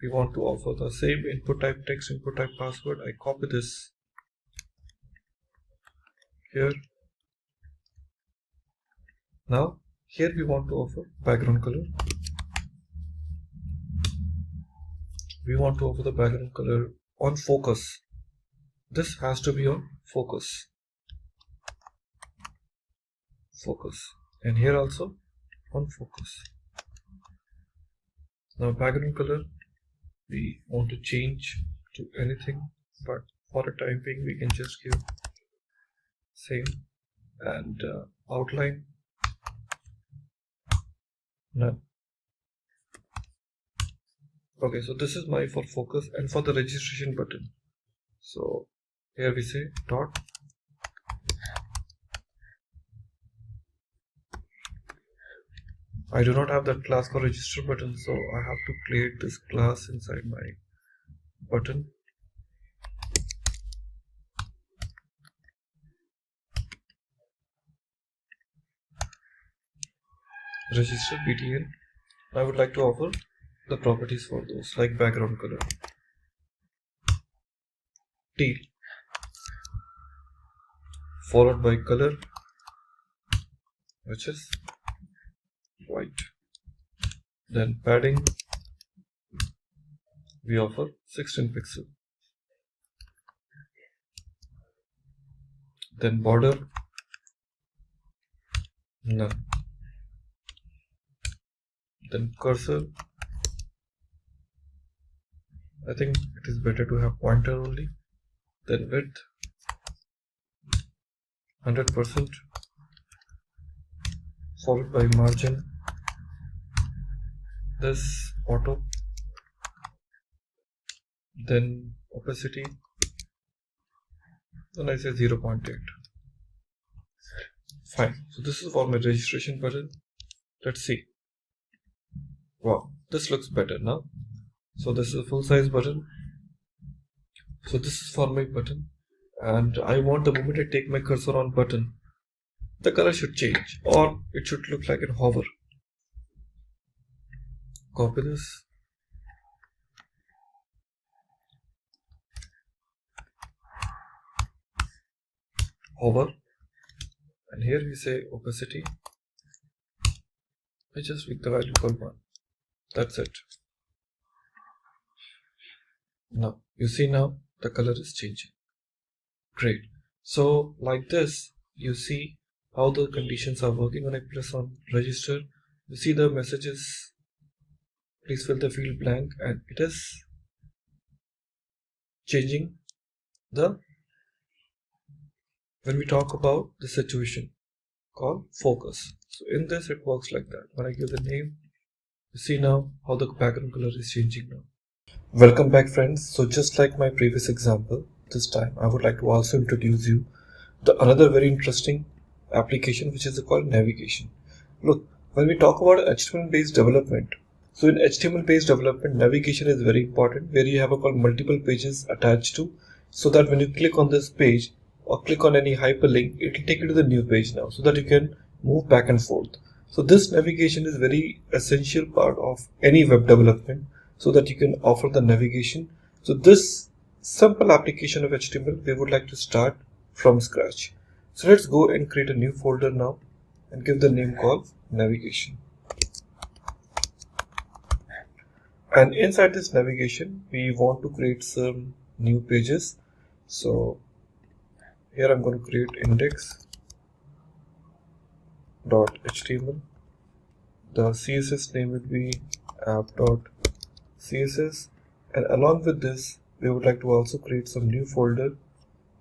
we want to offer the same input type text, input type password. I copy this here. Now here we want to offer background color. We want to offer the background color on focus. This has to be on focus. And here also on focus. Now background color we want to change to anything, but for a time being we can just give same, and outline none. Okay, so this is my for focus. And for the registration button, so here we say dot I do not have that class for register button, so I have to create this class inside my button. Register btn. I would like to offer the properties for those, like background color teal, followed by color which is white. Then padding we offer 16 pixel. Then border none. Then cursor, I think it is better to have pointer only. Then width 100%, followed by margin, this auto, then opacity, then I say 0.8. Fine. So this is for my registration button. Let's see. Wow, this looks better now. So this is a full size button. So this is for my button, and I want the moment I take my cursor on button, the color should change, or it should look like a hover. Copy this. Hover. And here we say opacity. I just make the value called 1. That's it. Now you see, now the color is changing. Great. So like this, you see how the conditions are working. When I press on register, you see the messages, please fill the field blank, and it is changing the, when we talk about the situation called focus. So in this it works like that. When I give the name, you see now how the background color is changing now. Welcome back, friends. So just like my previous example, this time I would like to also introduce you to another very interesting application, which is called navigation. Look, when we talk about HTML based development, so in HTML based development, navigation is very important, where you have multiple pages attached to, so that when you click on this page or click on any hyperlink, it will take you to the new page now, so that you can move back and forth. So this navigation is very essential part of any web development, so that you can offer the navigation. So this simple application of HTML, we would like to start from scratch. So let's go and create a new folder now and give the name called navigation. And inside this navigation, we want to create some new pages. So here I'm going to create index.html. The CSS name will be app.css, and along with this we would like to also create some new folder.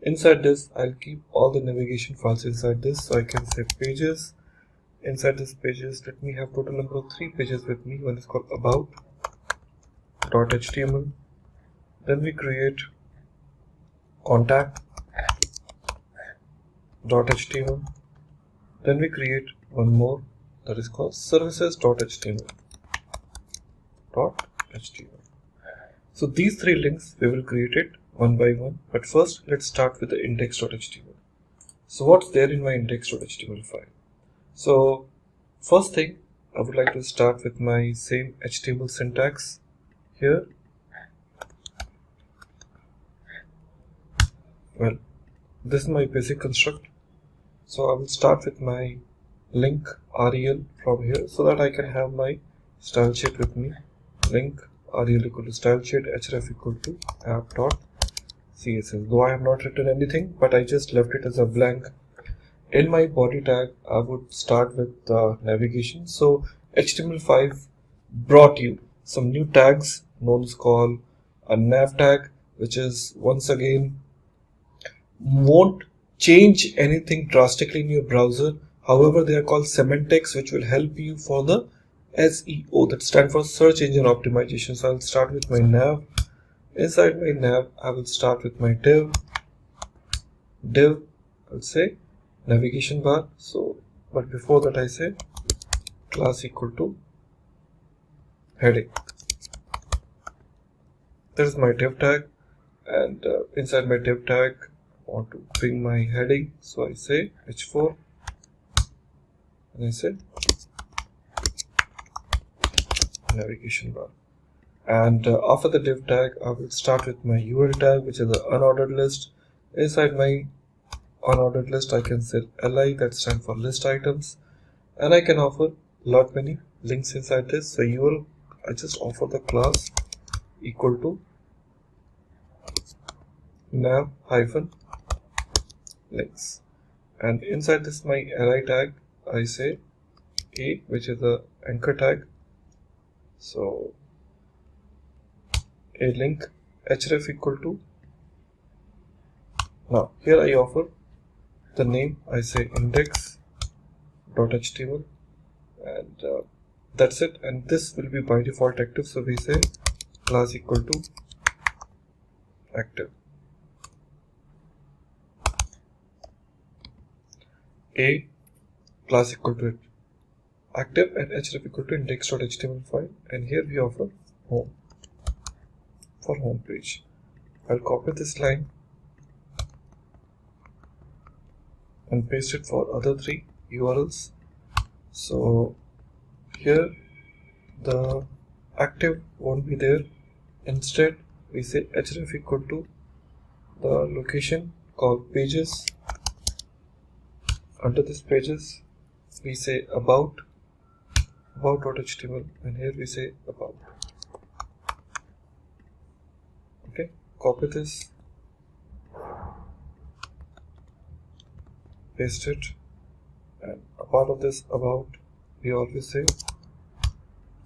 Inside this I'll keep all the navigation files inside this, so I can say pages. Inside this pages, let me have total number of 3 pages with me. One is called about.html. Then we create contact.html. Then we create one more, that is called services.html. So these 3 links we will create it one by one, but first let's start with the index.html. So what's there in my index.html file? So first thing, I would like to start with my same HTML syntax here. Well, this is my basic construct. So I will start with my link rel from here so that I can have my style sheet with me. Link rel equal to style sheet href equal to app.css. Though I have not written anything, but I just left it as a blank. In my body tag, I would start with navigation. So HTML5 brought you some new tags known as called a nav tag, which is once again won't change anything drastically in your browser. However, they are called semantics, which will help you for the SEO, that stands for search engine optimization. So I'll start with my nav. Inside my nav, I will start with my div. I'll say navigation bar. So, but before that I say class equal to heading. That is my div tag, and inside my div tag I want to bring my heading. So I say h4 and I say navigation bar. And after the div tag, I will start with my URL tag, which is an unordered list. Inside my unordered list, I can say li, that stands for list items, and I can offer lot many links inside this. So URL, I just offer the class equal to nav hyphen links, and inside this my li tag, I say a, which is the anchor tag. So a link href equal to, now here I offer the name, I say index.html, and that's it, and this will be by default active. So we say class equal to active. A class equal to active and href equal to index.html file, and here we offer home for home page. I'll copy this line and paste it for other three URLs. So here the active won't be there. Instead we say href equal to the location called pages. Under this pages we say about.html, and here we say about. Okay, copy this, paste it, and a part of this about we always say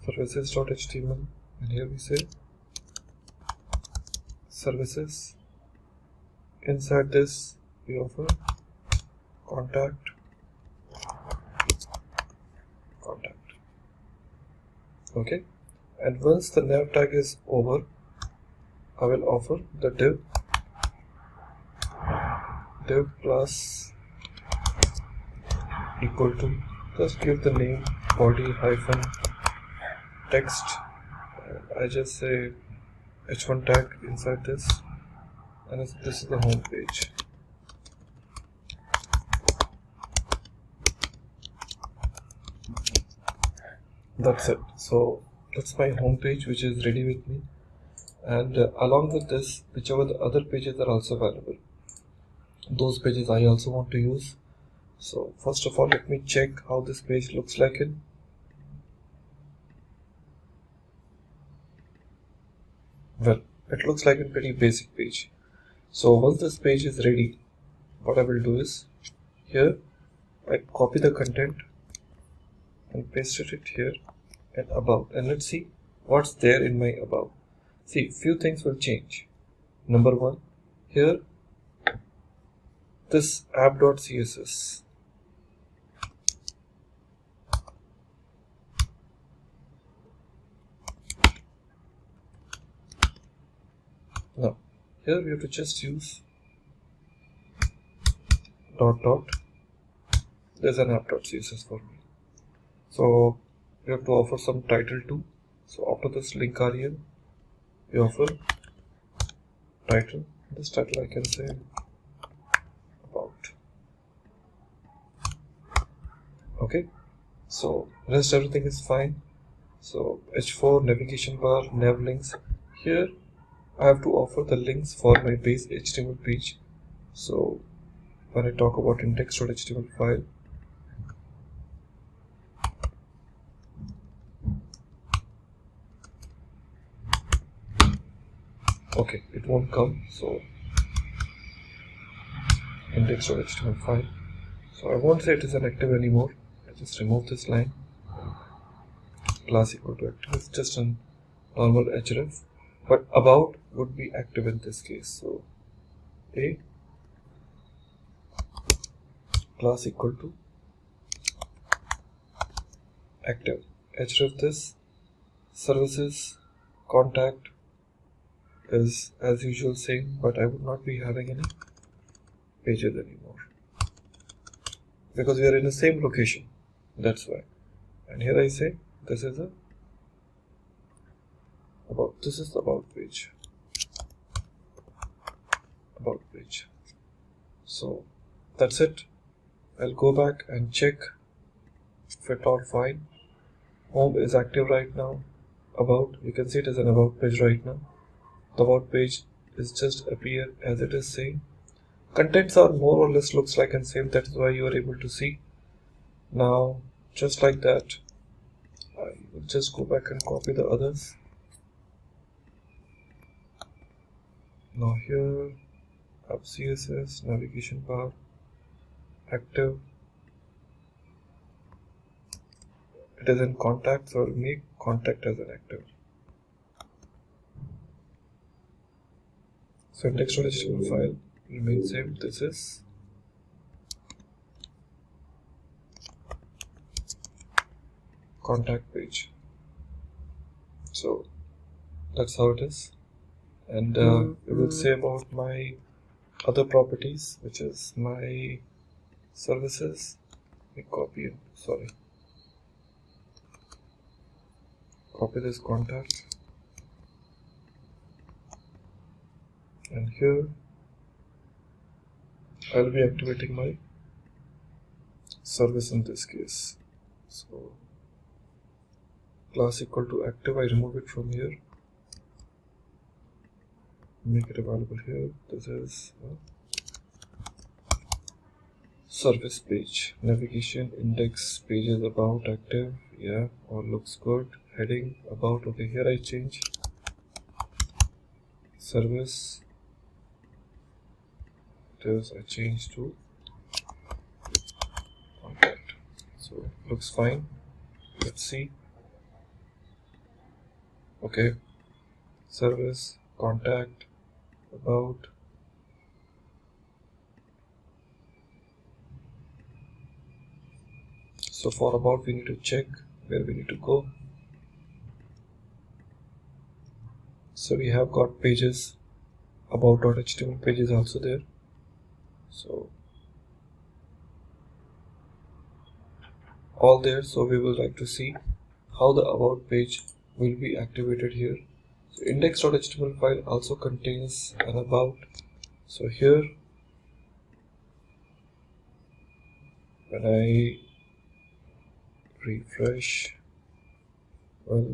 services.html, and here we say services. Inside this we offer contact. Okay, and once the nav tag is over, I will offer the div class equal to, just give the name body hyphen text. I just say h1 tag inside this, and this is the home page. That's it. So that's my home page, which is ready with me, and along with this, whichever the other pages are also available, those pages I also want to use. So first of all, let me check how this page looks like in. Well, it looks like a pretty basic page. So once this page is ready, what I will do is, here I copy the content and pasted it here and about, and let's see what's there in my about. See, few things will change. Number one, here this app.css, now here we have to just use dot. There's an app.css for me, so we have to offer some title too. So after this link rel, we offer title. This title I can say about. Okay, So rest everything is fine. So h4 navigation bar, nav links. Here I have to offer the links for my base HTML page. So when I talk about index.html file, okay, it won't come. So index.html file. So I won't say it is an active anymore. I just remove this line. Class equal to active is just a normal href, but about would be active in this case. So a class equal to active, href this, services contact is as usual same, but I would not be having any pages anymore because we are in the same location, that's why. And here I say this is a about, this is the about page, about page. So that's it. I'll go back and check if it all fine. Home is active right now. About, you can see it as an about page right now. The about page is just appear as it is saying. Contents are more or less looks like and same, that is why you are able to see. Now just like that, I will just go back and copy the others. Now here up CSS, navigation bar, active. It is in contact, so I will make contact as an active. So index.html file remains same. This is contact page. So that's how it is. And we will say about my other properties, which is my services. We copy it, sorry. Copy this contact. And here I will be activating my service in this case. So class equal to active, I remove it from here, make it available here. This is service page, navigation, index, pages, about, active. Yeah, all looks good. Heading, about. Okay, here I change service. This I change to contact. So looks fine. Let's see. Okay, service, contact, about. So for about we need to check where we need to go. So we have got pages, about.html pages also there. So all there. So we will like to see how the about page will be activated here. So index.html file also contains an about. So here when I refresh, well,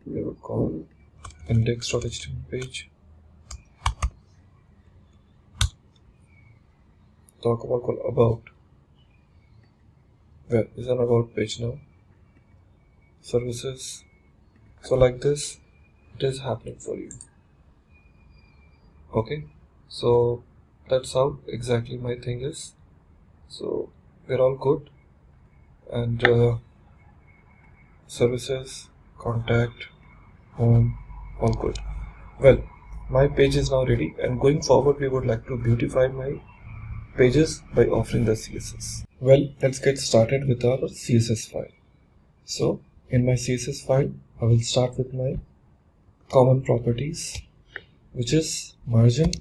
we will call index.html page. Talk about. Where is an about page now? Services. So like this, it is happening for you. Okay, so that's how exactly my thing is. So we're all good. And services, contact, home, all good. Well, my page is now ready, and going forward we would like to beautify my pages by offering the CSS. Well, let's get started with our CSS file. So in my CSS file, I will start with my common properties, which is margin.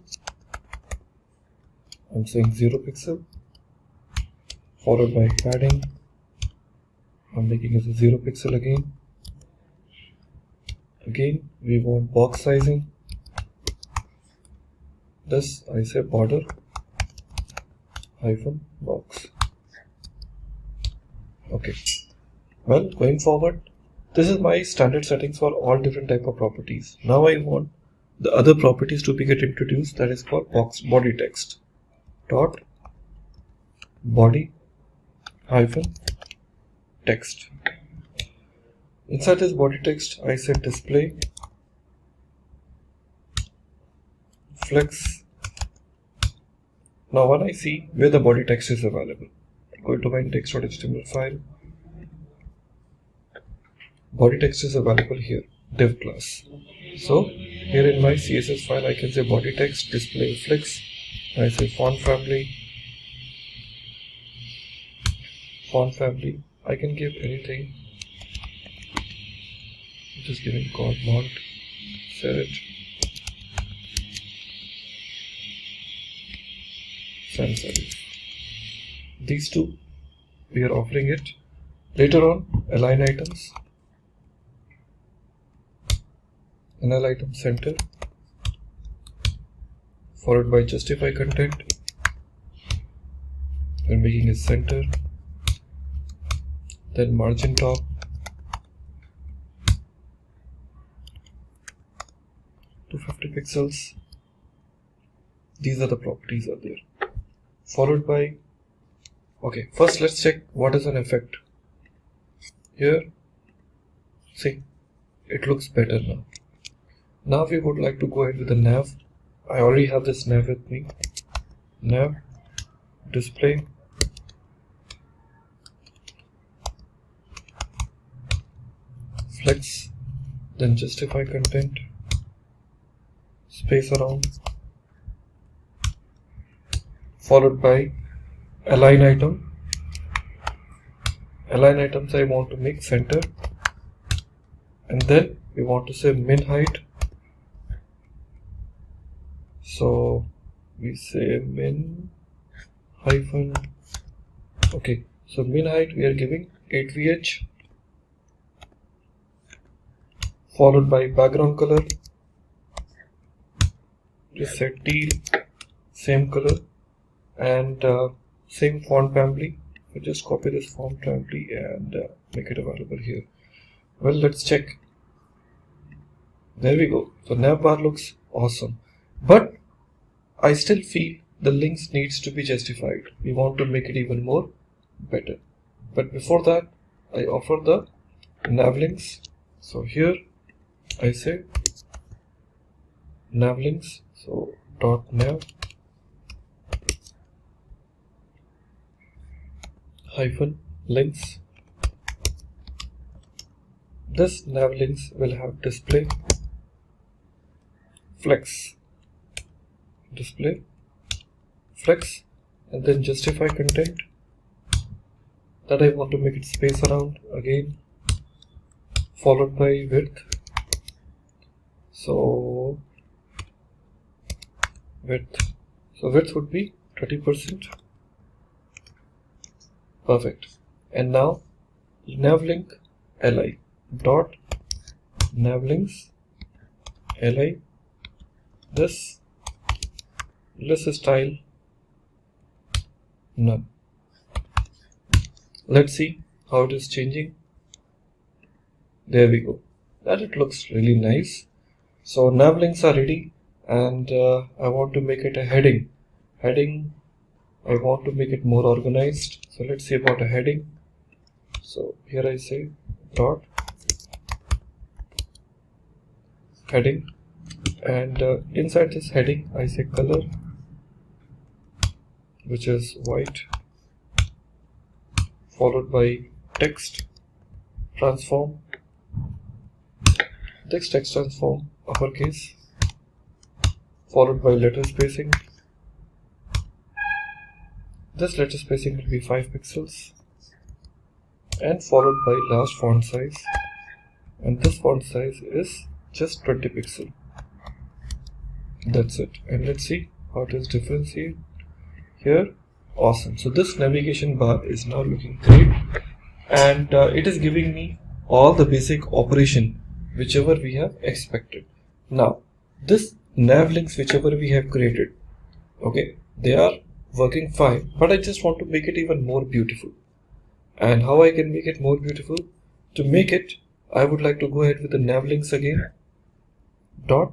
I'm saying 0 pixel, followed by padding. I'm making it a 0 pixel again. Again, we want box sizing. This I say border hyphen box. Okay, well, going forward, this is my standard settings for all different type of properties. Now I want the other properties to be get introduced, that is called body text dot body hyphen text. Inside this body text, I set display flex. Now when I see where the body text is available, go to my index.html file. Body text is available here, div class. So here in my CSS file, I can say body text display flex. I say font family. I can give anything. Just giving called mont serif sans serif. These two we are offering it. Later on, align items, NL item center, followed by justify content. We're making it center, then margin top, to 50 pixels. These are the properties are there. Followed by, okay, first let's check what is an effect. Here, see, it looks better now. Now we would like to go ahead with the nav. I already have this nav with me. Nav, display, flex, then justify content, space around, followed by align item. Align items I want to make center, and then we want to say min height. So we say min hyphen, okay, so min height we are giving 8vh, followed by background color, just set teal, same color, and same font family. We just copy this font family and make it available here. Well, let's check. There we go. So nav bar looks awesome, but I still feel the links needs to be justified. We want to make it even more better. But before that, I offer the nav links. So here I say nav links. So dot nav hyphen links. This nav links will have display flex, display flex, and then justify content that I want to make it space around again, followed by width. So width would be 30%. Perfect. And now navlink li dot navlinks li, this list style none. Let's see how it is changing. There we go. That it looks really nice. So nav links are ready, and I want to make it a heading. I want to make it more organized. So let's see about a heading. So here I say dot heading, and inside this heading I say color, which is white, followed by text transform, text transform uppercase, followed by letter spacing. This letter spacing will be 5 pixels, and followed by last font size, and this font size is just 20 pixels. That's it. And let's see how it is differentiated here. Awesome. So this navigation bar is now looking great, and it is giving me all the basic operation whichever we have expected. Now this nav links whichever we have created, okay, they are working fine, but I just want to make it even more beautiful. And how I can make it more beautiful? To make it, I would like to go ahead with the nav links again. Dot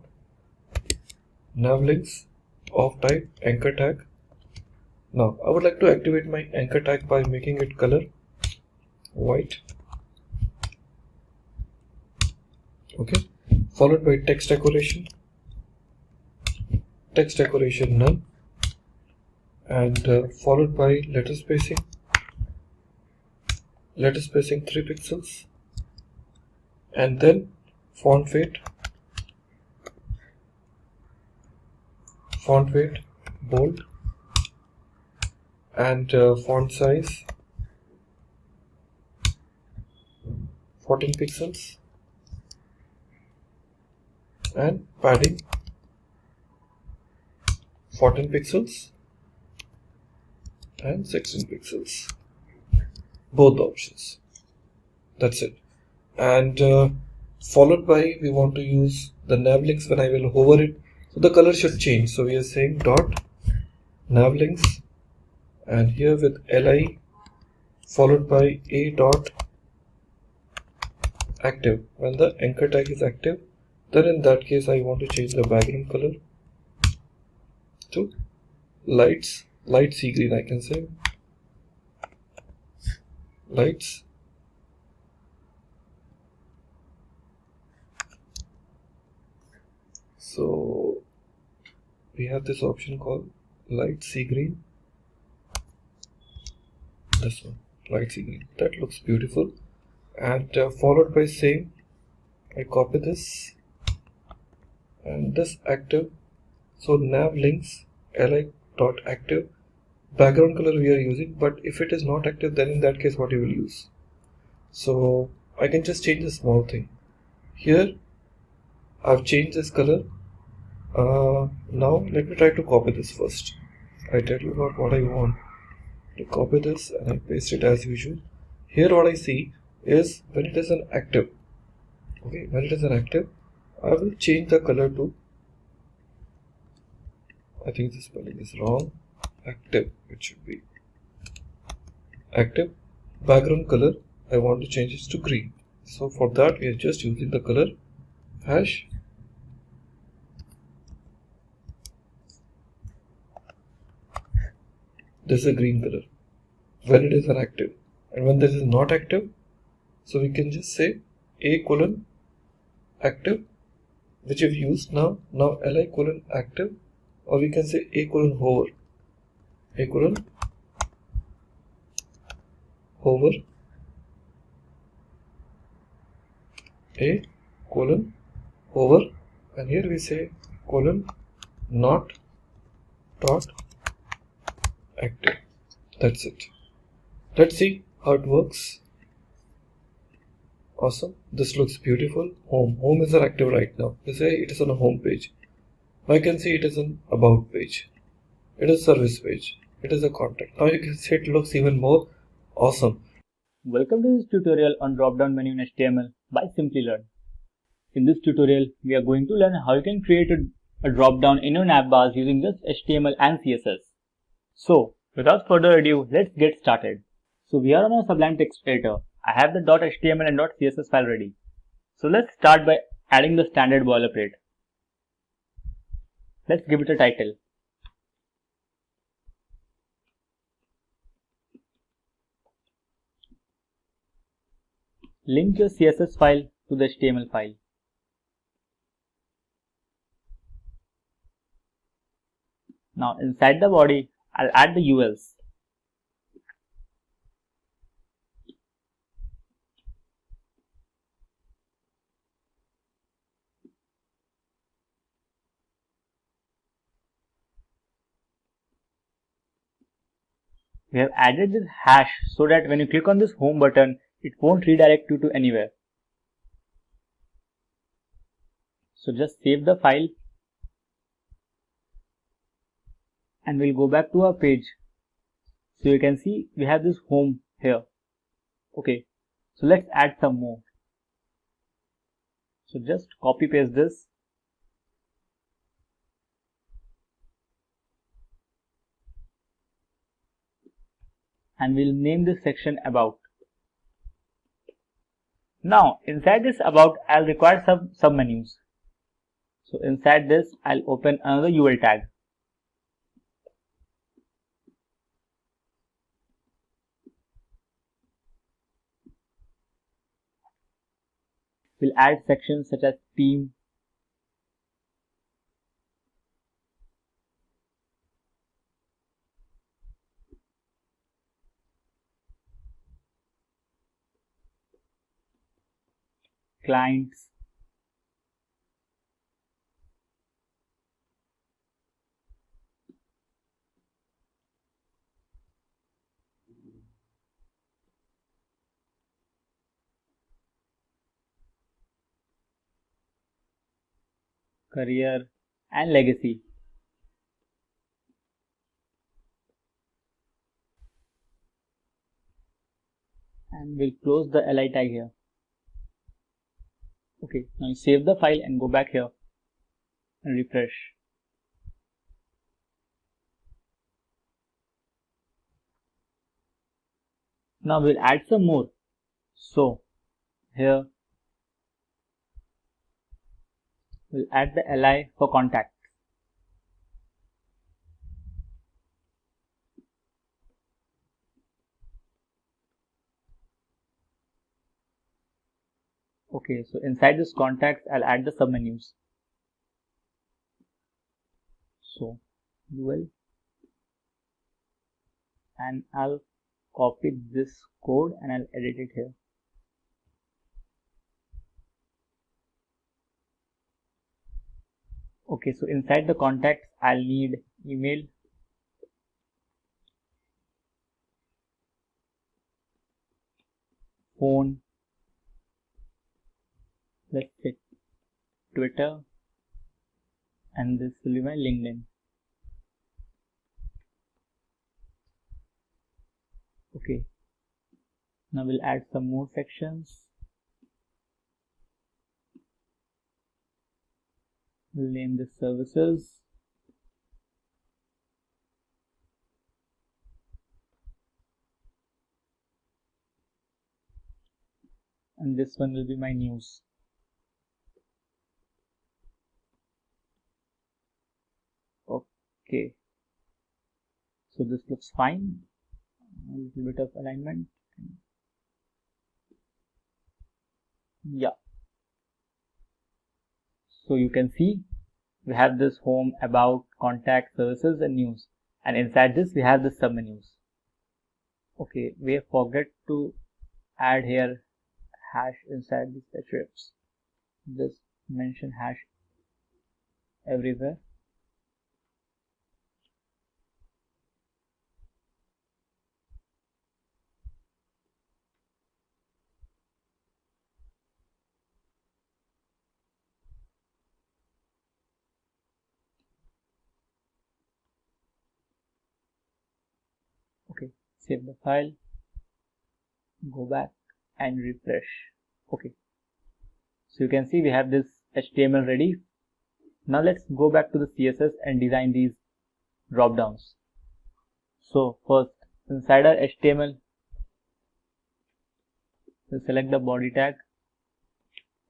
nav links of type anchor tag. Now I would like to activate my anchor tag by making it color white. Okay, followed by text decoration none, and followed by letter spacing 3 pixels, and then font weight bold, and font size 14 pixels, and padding 14 pixels and 16 pixels, both options. That's it. And followed by, we want to use the nav links. When I will hover it, so the color should change. So we are saying dot nav links, and here with li followed by a dot active. When the anchor tag is active, then in that case I want to change the background color to light sea green. I can say lights so we have this option called light sea green. This one, light sea green, that looks beautiful. And followed by same, I copy this and this active. So nav links li dot active, background color we are using, but if it is not active, then in that case what you will use. So I can just change a small thing here. I've changed this color. Now let me try to copy this first. I tell you what I want to copy this, and I paste it as usual. Here what I see is when it is an active. Okay, when it is an active, I will change the color to, I think the spelling is wrong, active, it should be active. Background color, I want to change it to green. So for that we are just using the color hash this is a green color when it is an active, and when this is not active, so we can just say a colon active, which we've used now li colon active, or we can say a colon hover a colon hover, and here we say colon not dot active. That's it. Let's see how it works. Awesome, this looks beautiful. Home is active right now. They say it is on a home page. I can see it is an about page, it is service page, it is a contact. Now you can see it looks even more awesome. Welcome to this tutorial on drop-down menu in HTML by Simplilearn. In this tutorial, we are going to learn how you can create a drop-down in your navbars using just HTML and CSS. So, without further ado, let's get started. So we are on our Sublime text editor. I have the .html and .css file ready. So let's start by adding the standard boilerplate. Let's give it a title. Link your CSS file to the HTML file. Now inside the body, I'll add the ULs. We have added this hash so that when you click on this home button, it won't redirect you to anywhere. So just save the file and we'll go back to our page. So you can see we have this home here. Okay, so let's add some more. So just copy paste this. And we'll name this section about. Now inside this about, I'll require some submenus. So inside this, I'll open another UL tag. We'll add sections such as theme, clients, career, and legacy. And we'll close the li tag here. Okay, now you save the file and go back here and refresh. Now we'll add some more. So here we'll add the li for contact. Okay, so inside this contacts, I'll add the submenus. So UL, and I'll copy this code and I'll edit it here. Okay, so inside the contacts, I'll need email, phone, let's say Twitter, and this will be my LinkedIn. Okay, now we'll add some more sections. We'll name this services. And this one will be my news. Okay, so this looks fine. A little bit of alignment. Yeah. So you can see we have this home, about, contact, services, and news. And inside this we have the submenus. Okay, we have forgot to add here hash inside these attributes. Just mention hash everywhere. Okay, save the file, go back and refresh. Okay, so you can see we have this HTML ready. Now let's go back to the CSS and design these drop downs. So first, inside our HTML, we'll select the body tag.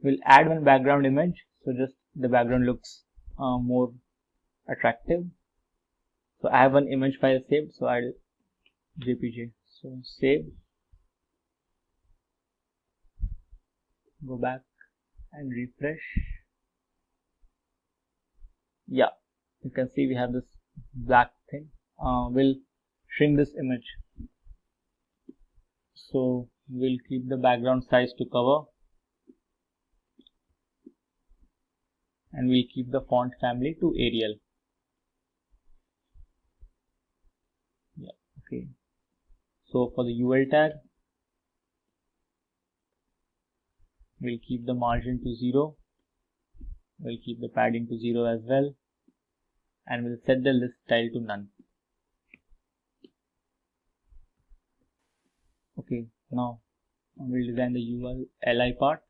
We'll add one background image, so just the background looks more attractive. So I have one image file saved, so I'll JPG. So save, go back and refresh. Yeah, you can see we have this black thing. We'll shrink this image. So we'll keep the background size to cover, and we'll keep the font family to Arial. Yeah, okay. So for the UL tag, we'll keep the margin to 0. We'll keep the padding to 0 as well. And we'll set the list style to none. Okay, now we'll design the UL li part.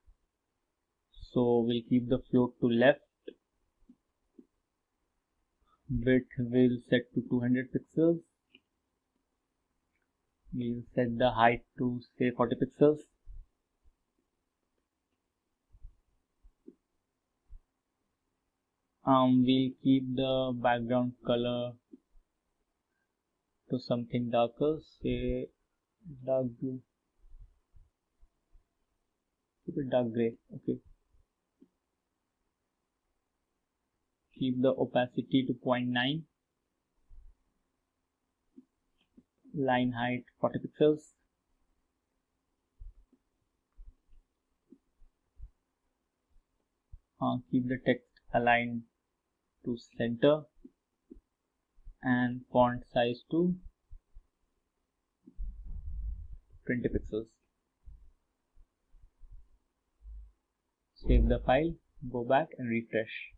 So we'll keep the float to left. Width will set to 200 pixels. We'll set the height to say 40 pixels. We'll keep the background color to something darker, say dark blue. Keep it dark gray. Okay. Keep the opacity to 0.9. Line height 40 pixels. Keep the text aligned to center and font size to 20 pixels. Save the file, go back and refresh.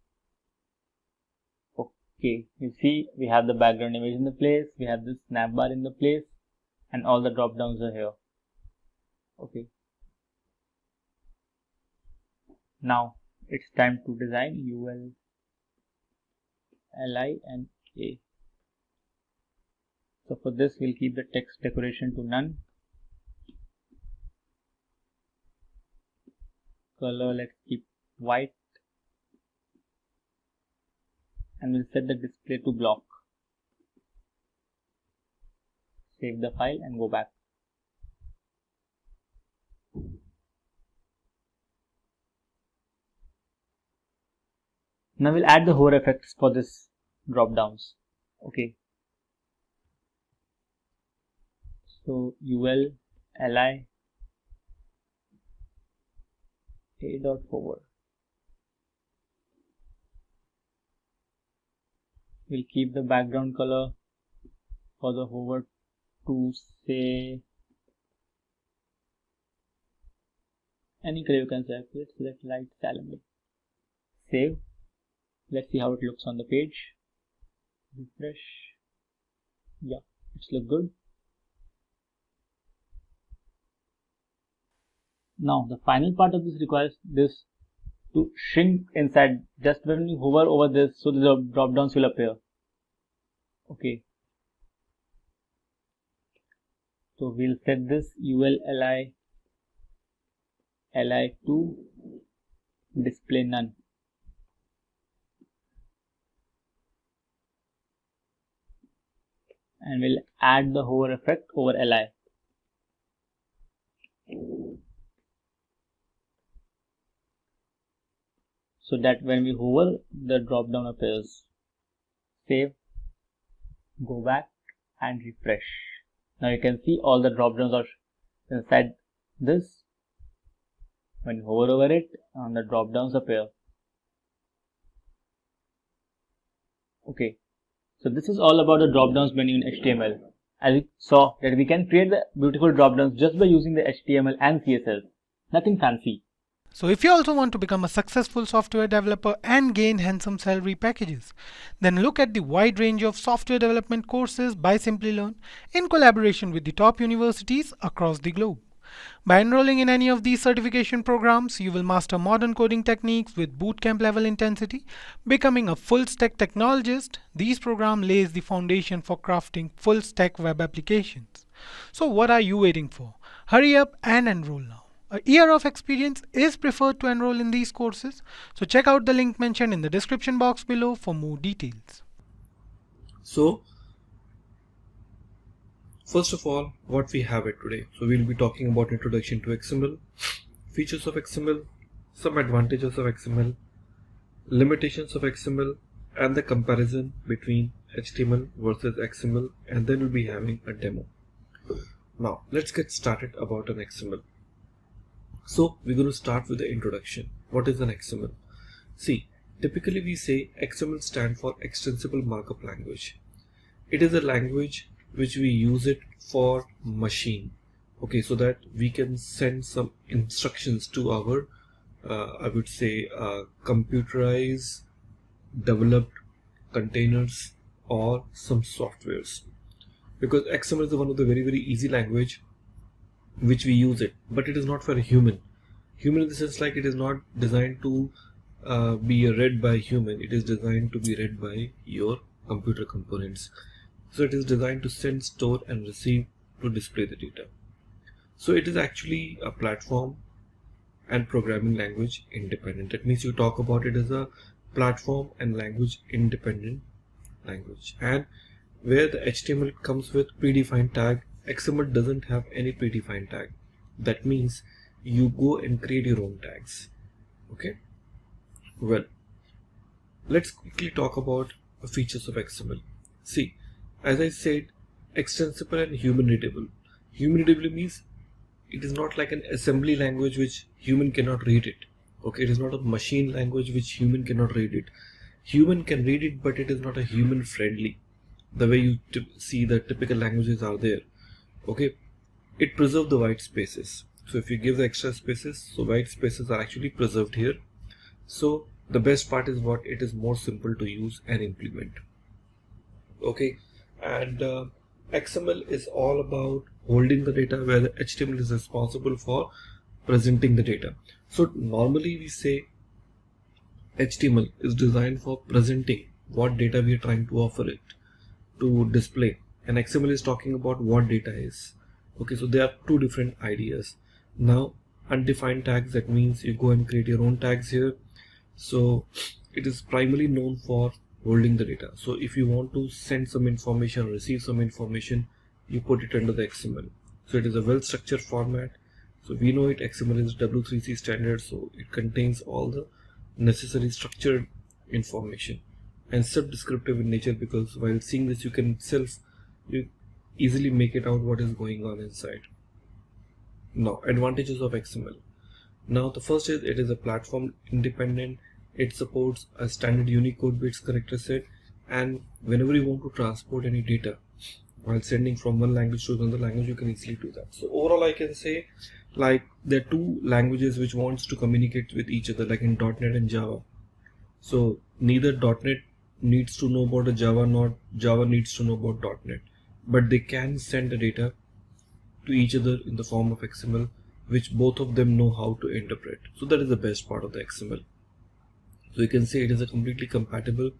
Okay, you see we have the background image in the place, we have this snap bar in the place, and all the drop downs are here. Okay. Now it's time to design UL, LI and A. So for this we'll keep the text decoration to none. Color let's keep white. And we'll set the display to block. Save the file and go back. Now we'll add the hover effects for this drop downs. Okay. So UL, LI, A.hover. We'll keep the background color for the hover to say any color you can select. Let's select light salmon. Save. Let's see how it looks on the page. Refresh. Yeah, it's look good. Now the final part of this requires this to shrink inside. Just when you hover over this, so the drop downs will appear. Okay. So we'll set this UL LI to display none. And we'll add the hover effect over LI. So that when we hover, the drop down appears. Save, go back and refresh. Now you can see all the drop downs are inside this. When you hover over it, the drop downs appear. Okay. So this is all about the drop downs menu in HTML. As you saw that we can create the beautiful drop downs just by using the HTML and CSS. Nothing fancy. So if you also want to become a successful software developer and gain handsome salary packages, then look at the wide range of software development courses by Simplilearn in collaboration with the top universities across the globe. By enrolling in any of these certification programs, you will master modern coding techniques with bootcamp level intensity. Becoming a full stack technologist, these programs lays the foundation for crafting full stack web applications. So what are you waiting for? Hurry up and enroll now. A year of experience is preferred to enroll in these courses, so check out the link mentioned in the description box below for more details. So first of all, what we have it today. So we'll be talking about introduction to XML, features of XML, some advantages of XML, limitations of XML, and the comparison between HTML versus XML, and then we'll be having a demo. Now let's get started about an XML. So we're going to start with the introduction. What is an XML? See, typically we say XML stands for Extensible Markup Language. It is a language which we use it for machine. Okay, so that we can send some instructions to our, I would say, computerized, developed containers or some softwares. Because XML is one of the very easy language which we use it, but it is not for a human in the sense like it is not designed to be read by human. It is designed to be read by your computer components. So it is designed to send, store and receive, to display the data. So it is actually a platform and programming language independent. That means you talk about it as a platform and language independent language, and where the HTML comes with predefined tag, XML doesn't have any predefined tag. That means you go and create your own tags. Okay, well, let's quickly talk about the features of XML. See, as I said, extensible and human readable. Human readable means it is not like an assembly language which human cannot read it. Okay, it is not a machine language which human cannot read it. Human can read it, but it is not a human friendly, the way you see the typical languages are there. Okay, it preserves the white spaces. So if you give the extra spaces, so white spaces are actually preserved here. So the best part is what it is more simple to use and implement. Okay, and XML is all about holding the data, where the HTML is responsible for presenting the data. So normally we say HTML is designed for presenting what data we are trying to offer it to display, and XML is talking about what data is. Okay, so there are two different ideas. Now, undefined tags, that means you go and create your own tags here. So it is primarily known for holding the data. So if you want to send some information or receive some information, you put it under the XML. So it is a well structured format. So we know it, XML is W3C standard, so it contains all the necessary structured information and sub-descriptive in nature, because while seeing this you easily make it out what is going on inside. Now, advantages of XML. Now the first is it is a platform independent. It supports a standard Unicode bits character set, and whenever you want to transport any data while sending from one language to another language, you can easily do that. So overall I can say, like, there are two languages which wants to communicate with each other, like in .NET and Java. So neither .NET needs to know about the Java, nor Java needs to know about .NET, but they can send the data to each other in the form of XML, which both of them know how to interpret. So that is the best part of the XML. So you can say it is a completely compatible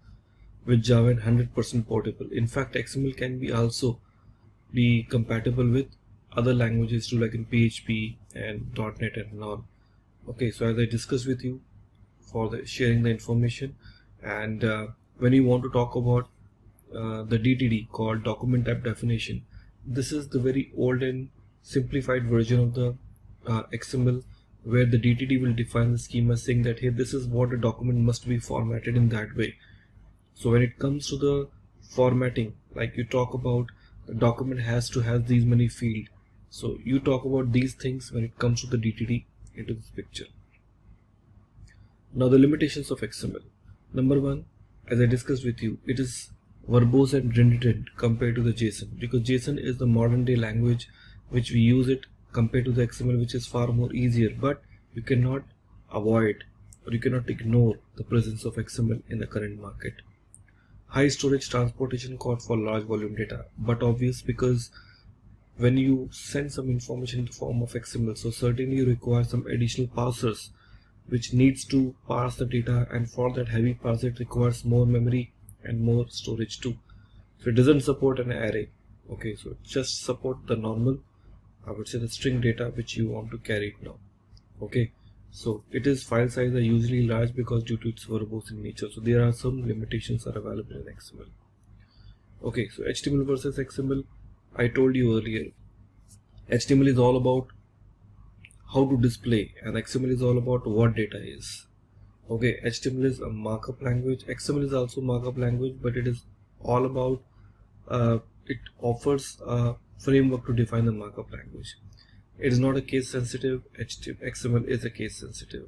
with Java and 100% portable. In fact, XML can be also be compatible with other languages too, like in PHP and .NET and all. Okay, so as I discussed with you for the sharing the information, and when you want to talk about the DTD called document type definition, this is the very old and simplified version of the XML, where the DTD will define the schema saying that, hey, this is what a document must be formatted in that way. So when it comes to the formatting, like you talk about the document has to have these many fields. So you talk about these things when it comes to the DTD into this picture. Now the limitations of XML. Number one, as I discussed with you, it is verbose and redundant compared to the JSON, because JSON is the modern day language which we use it compared to the XML, which is far more easier, but you cannot avoid or you cannot ignore the presence of XML in the current market. High storage transportation cost for large volume data, but obvious, because when you send some information in the form of XML, so certainly you require some additional parsers which needs to parse the data, and for that heavy parser it requires more memory and more storage too. So it doesn't support an array. Okay, so it just support the normal, I would say, the string data which you want to carry it now. Okay, so it is file size are usually large because due to its verbose in nature. So there are some limitations are available in XML. Okay, so HTML versus XML. I told you earlier, HTML is all about how to display, and XML is all about what data is. Okay, HTML is a markup language. XML is also markup language, but it is all about it offers a framework to define the markup language. It is not a case sensitive. XML is a case sensitive.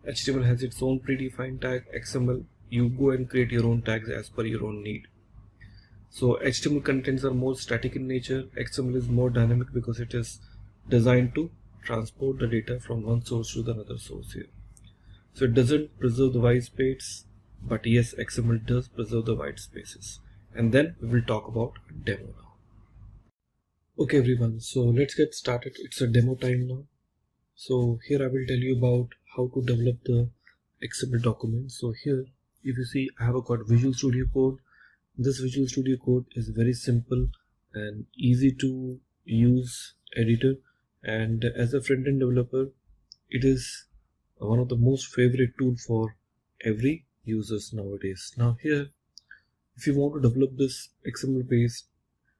HTML has its own predefined tag. XML, you go and create your own tags as per your own need. So HTML contents are more static in nature. XML is more dynamic because it is designed to transport the data from one source to the another source here. So it doesn't preserve the white space, but yes, XML does preserve the white spaces. And then we will talk about demo now. Okay everyone, so let's get started. It's a demo time now. So here I will tell you about how to develop the XML document. So here, if you see, I have got Visual Studio Code. This Visual Studio Code is very simple and easy to use editor, and as a front-end developer, it is one of the most favorite tool for every users nowadays. Now here, if you want to develop this XML based,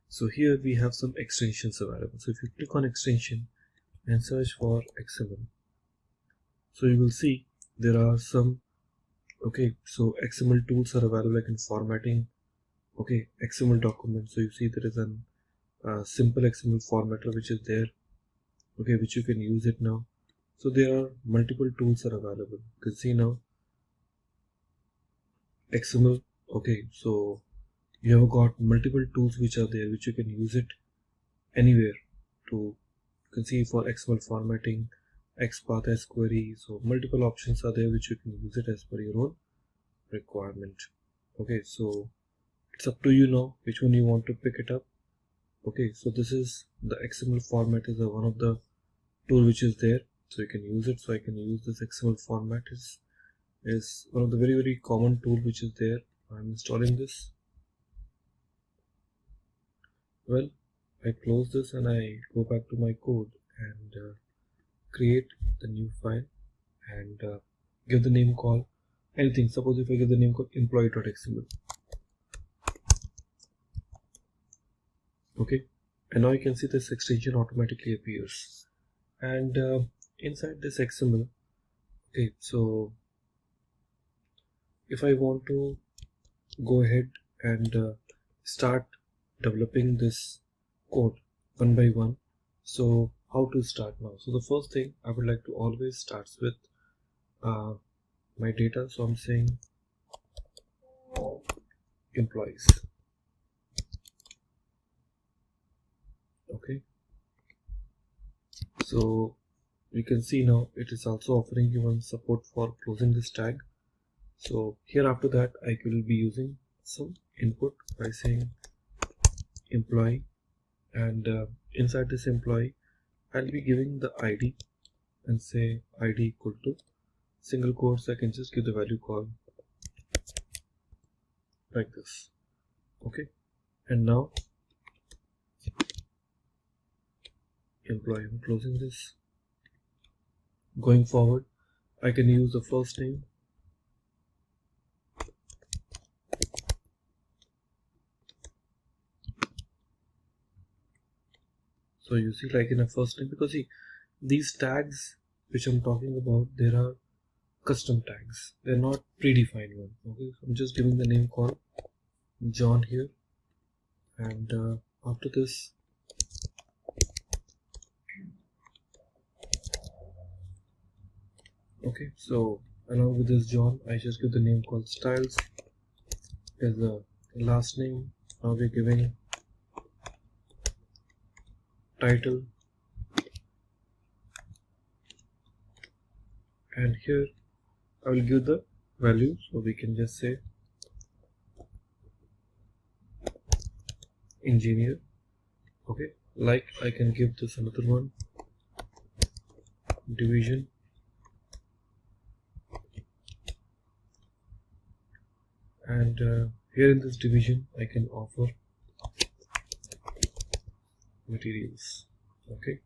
so here we have some extensions available. So if you click on extension and search for XML, so you will see there are some, okay, so XML tools are available like in formatting, okay, XML documents. So you see there is an simple XML formatter which is there, okay, which you can use it now. So there are multiple tools are available. You can see now XML, okay, so you have got multiple tools which are there which you can use it anywhere to, you can see for XML formatting, XPath, SQuery, so multiple options are there which you can use it as per your own requirement. Okay, so it's up to you now which one you want to pick it up. Okay, so this is the XML format is one of the tool which is there, so you can use it. So I can use this XML format is one of the very common tool which is there. I'm installing this. Well, I close this and I go back to my code and create the new file and give the name called anything. Suppose if I give the name called employee.xml. Okay, and now you can see this extension automatically appears, and inside this XML, okay, so if I want to go ahead and start developing this code one by one, so how to start now? So the first thing I would like to always start with my data. So I'm saying employees. Okay, so you can see now it is also offering you one support for closing this tag. So here after that I will be using some input by saying employee, and inside this employee I'll be giving the ID and say ID equal to single quotes. I can just give the value called like this. Okay, and now employee, I'm closing this. Going forward I can use the first name, so you see like in a first name, because see these tags which I'm talking about, there are custom tags, they're not predefined one. Okay, so I'm just giving the name called John here, and after this okay, so along with this John I just give the name called styles as the last name. Now we're giving title, and here I will give the value, so we can just say engineer. Okay, like I can give this another one, division, and here in this division I can offer materials. Okay,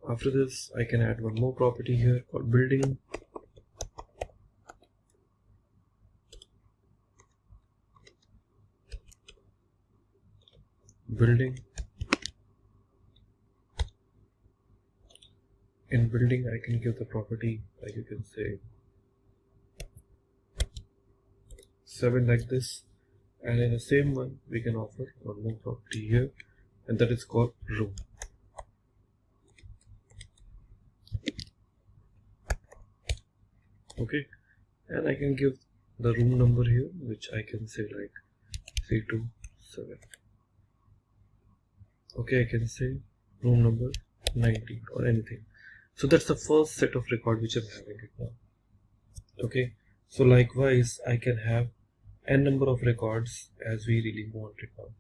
after this I can add one more property here called building, in building I can give the property, like you can say 7 like this, and in the same one we can offer one more property here, and that is called room. Okay, and I can give the room number here, which I can say like 327. Okay, I can say room number 90 or anything. So that's the first set of record which I'm having it now. Okay, so likewise I can have n number of records as we really want it now.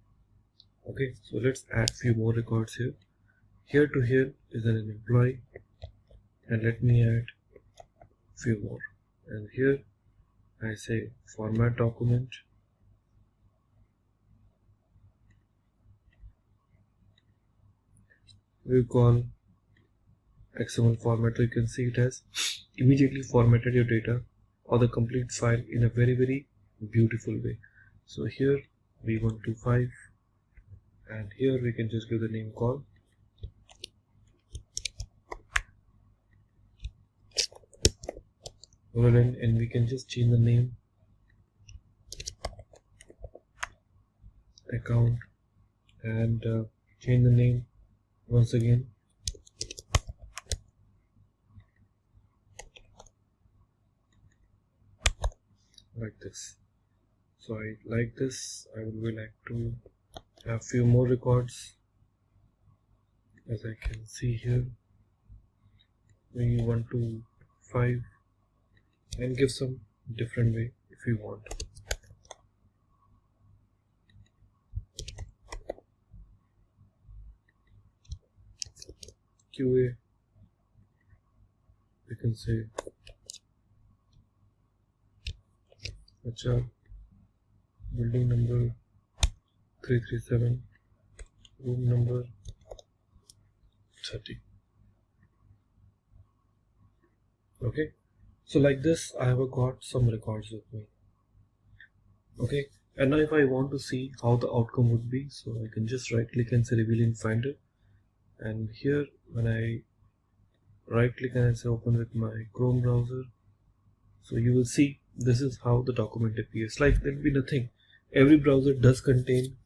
Okay, so let's add few more records here. Here to here is an employee, and let me add few more, and here I say format document, we call XML format. So you can see it has immediately formatted your data or the complete file in a very beautiful way. So here v125, and here we can just give the name call and we can just change the name account and change the name once again like this. So I like this. I would like to have few more records, as I can see here, maybe 1 to 5, and give some different way if you want. QA, you can say HR, building number 337, room number 30. Okay, so like this I have got some records with me. Okay, and now if I want to see how the outcome would be, so I can just right click and say reveal in Finder, and here when I right click and I say open with my Chrome browser, so you will see this is how the document appears. Like there will be nothing. Every browser does contain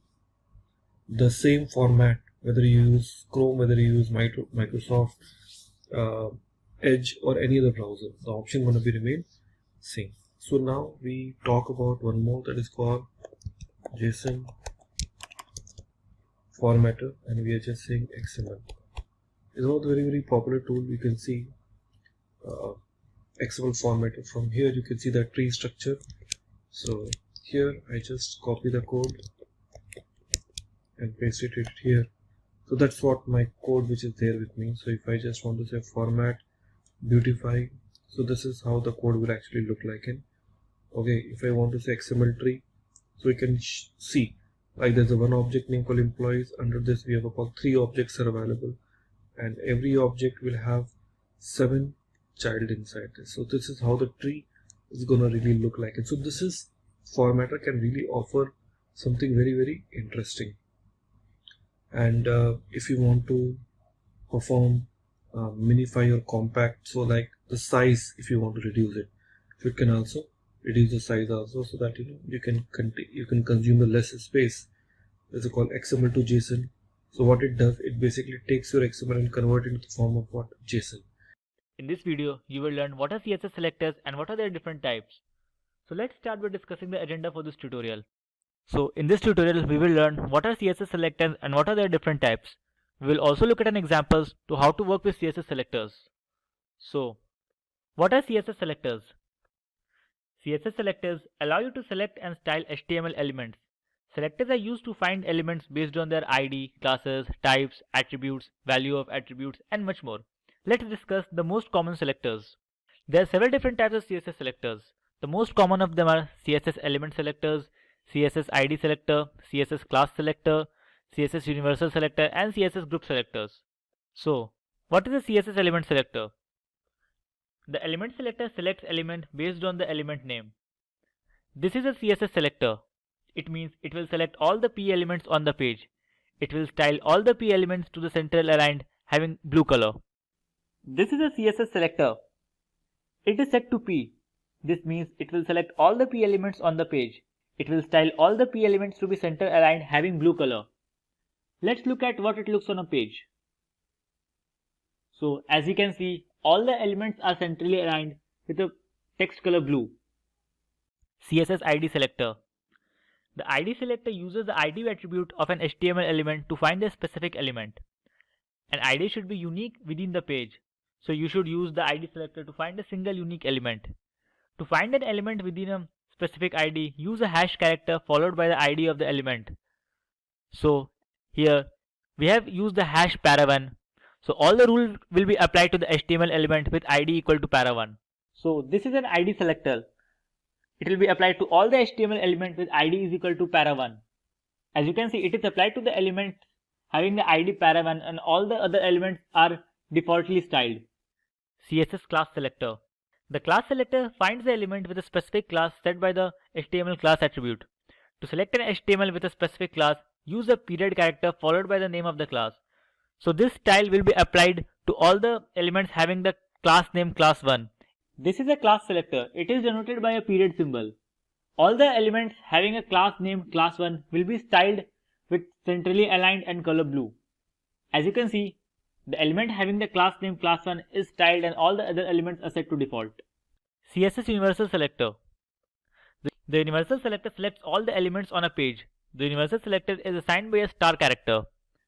the same format, whether you use Chrome, whether you use Microsoft Edge or any other browser. The option going to be remain same. So now we talk about one more, that is called JSON formatter, and we are just saying XML. It's one of the very popular tool. You can see XML formatter. From here you can see the tree structure. So here I just copy the code and paste it here. So that's what my code which is there with me. So if I just want to say format beautify, so this is how the code will actually look like. In okay, if I want to say XML tree, so you can see like there's a one object name called employees. Under this we have about 3 objects are available, and every object will have 7 child inside this. So this is how the tree is gonna really look like. And so this is formatter can really offer something very interesting. And if you want to perform minify or compact, so like the size, if you want to reduce it, so it can also reduce the size also, so that you can consume the less space. This is called XML to JSON. So what it does, it basically takes your XML and convert it into the form of what? JSON. In this video, you will learn what are CSS selectors and what are their different types. So let's start by discussing the agenda for this tutorial. So in this tutorial, we will learn what are CSS selectors and what are their different types. We will also look at an examples to how to work with CSS selectors. So, what are CSS selectors? CSS selectors allow you to select and style HTML elements. Selectors are used to find elements based on their ID, classes, types, attributes, value of attributes, and much more. Let's discuss the most common selectors. There are several different types of CSS selectors. The most common of them are CSS element selectors, CSS ID selector, CSS class selector, CSS universal selector, and CSS group selectors. So, what is a CSS element selector? The element selector selects element based on the element name. This is a CSS selector. It means it will select all the P elements on the page. It will style all the P elements to the central aligned having blue color. This is a CSS selector. It is set to P. This means it will select all the P elements on the page. It will style all the P elements to be center aligned having blue color. Let's look at what it looks on a page. So as you can see, all the elements are centrally aligned with a text color blue. CSS ID selector. The ID selector uses the ID attribute of an HTML element to find a specific element. An ID should be unique within the page. So you should use the ID selector to find a single unique element. To find an element within a specific ID, use a hash character followed by the ID of the element. So here we have used the hash para1. So all the rules will be applied to the HTML element with ID equal to para1. So this is an ID selector. It will be applied to all the HTML element with ID is equal to para1. As you can see, it is applied to the element having the ID para1 and all the other elements are defaultly styled. CSS class selector. The class selector finds the element with a specific class set by the HTML class attribute. To select an HTML with a specific class, use a period character followed by the name of the class. So this style will be applied to all the elements having the class name class1. This is a class selector. It is denoted by a period symbol. All the elements having a class name class1 will be styled with centrally aligned and color blue. As you can see, the element having the class name class1 is styled and all the other elements are set to default. CSS Universal Selector. The Universal Selector selects all the elements on a page. The Universal Selector is assigned by a star character.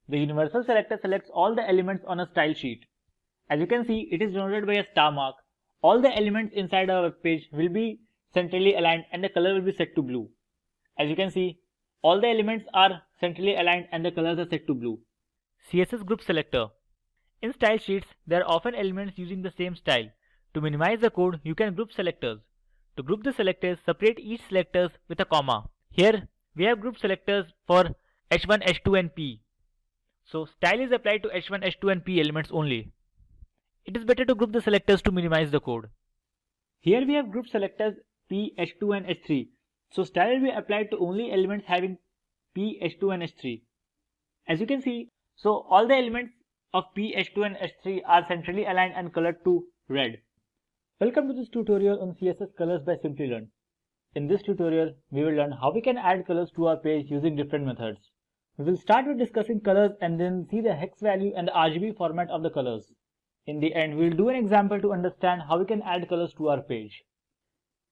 The Universal Selector selects all the elements on a style sheet. As you can see, it is denoted by a star mark. All the elements inside our web page will be centrally aligned and the color will be set to blue. As you can see, all the elements are centrally aligned and the colors are set to blue. CSS Group Selector. In style sheets, there are often elements using the same style. To minimize the code, you can group selectors. To group the selectors, separate each selectors with a comma. Here, we have group selectors for H1, H2 and P. So, style is applied to H1, H2 and P elements only. It is better to group the selectors to minimize the code. Here we have group selectors P, H2 and H3. So, style will be applied to only elements having P, H2 and H3. As you can see, so all the elements of P, H2 and H3 are centrally aligned and colored to red. Welcome to this tutorial on CSS colors by Simplilearn. In this tutorial, we will learn how we can add colors to our page using different methods. We will start with discussing colors and then see the hex value and the RGB format of the colors. In the end, we will do an example to understand how we can add colors to our page.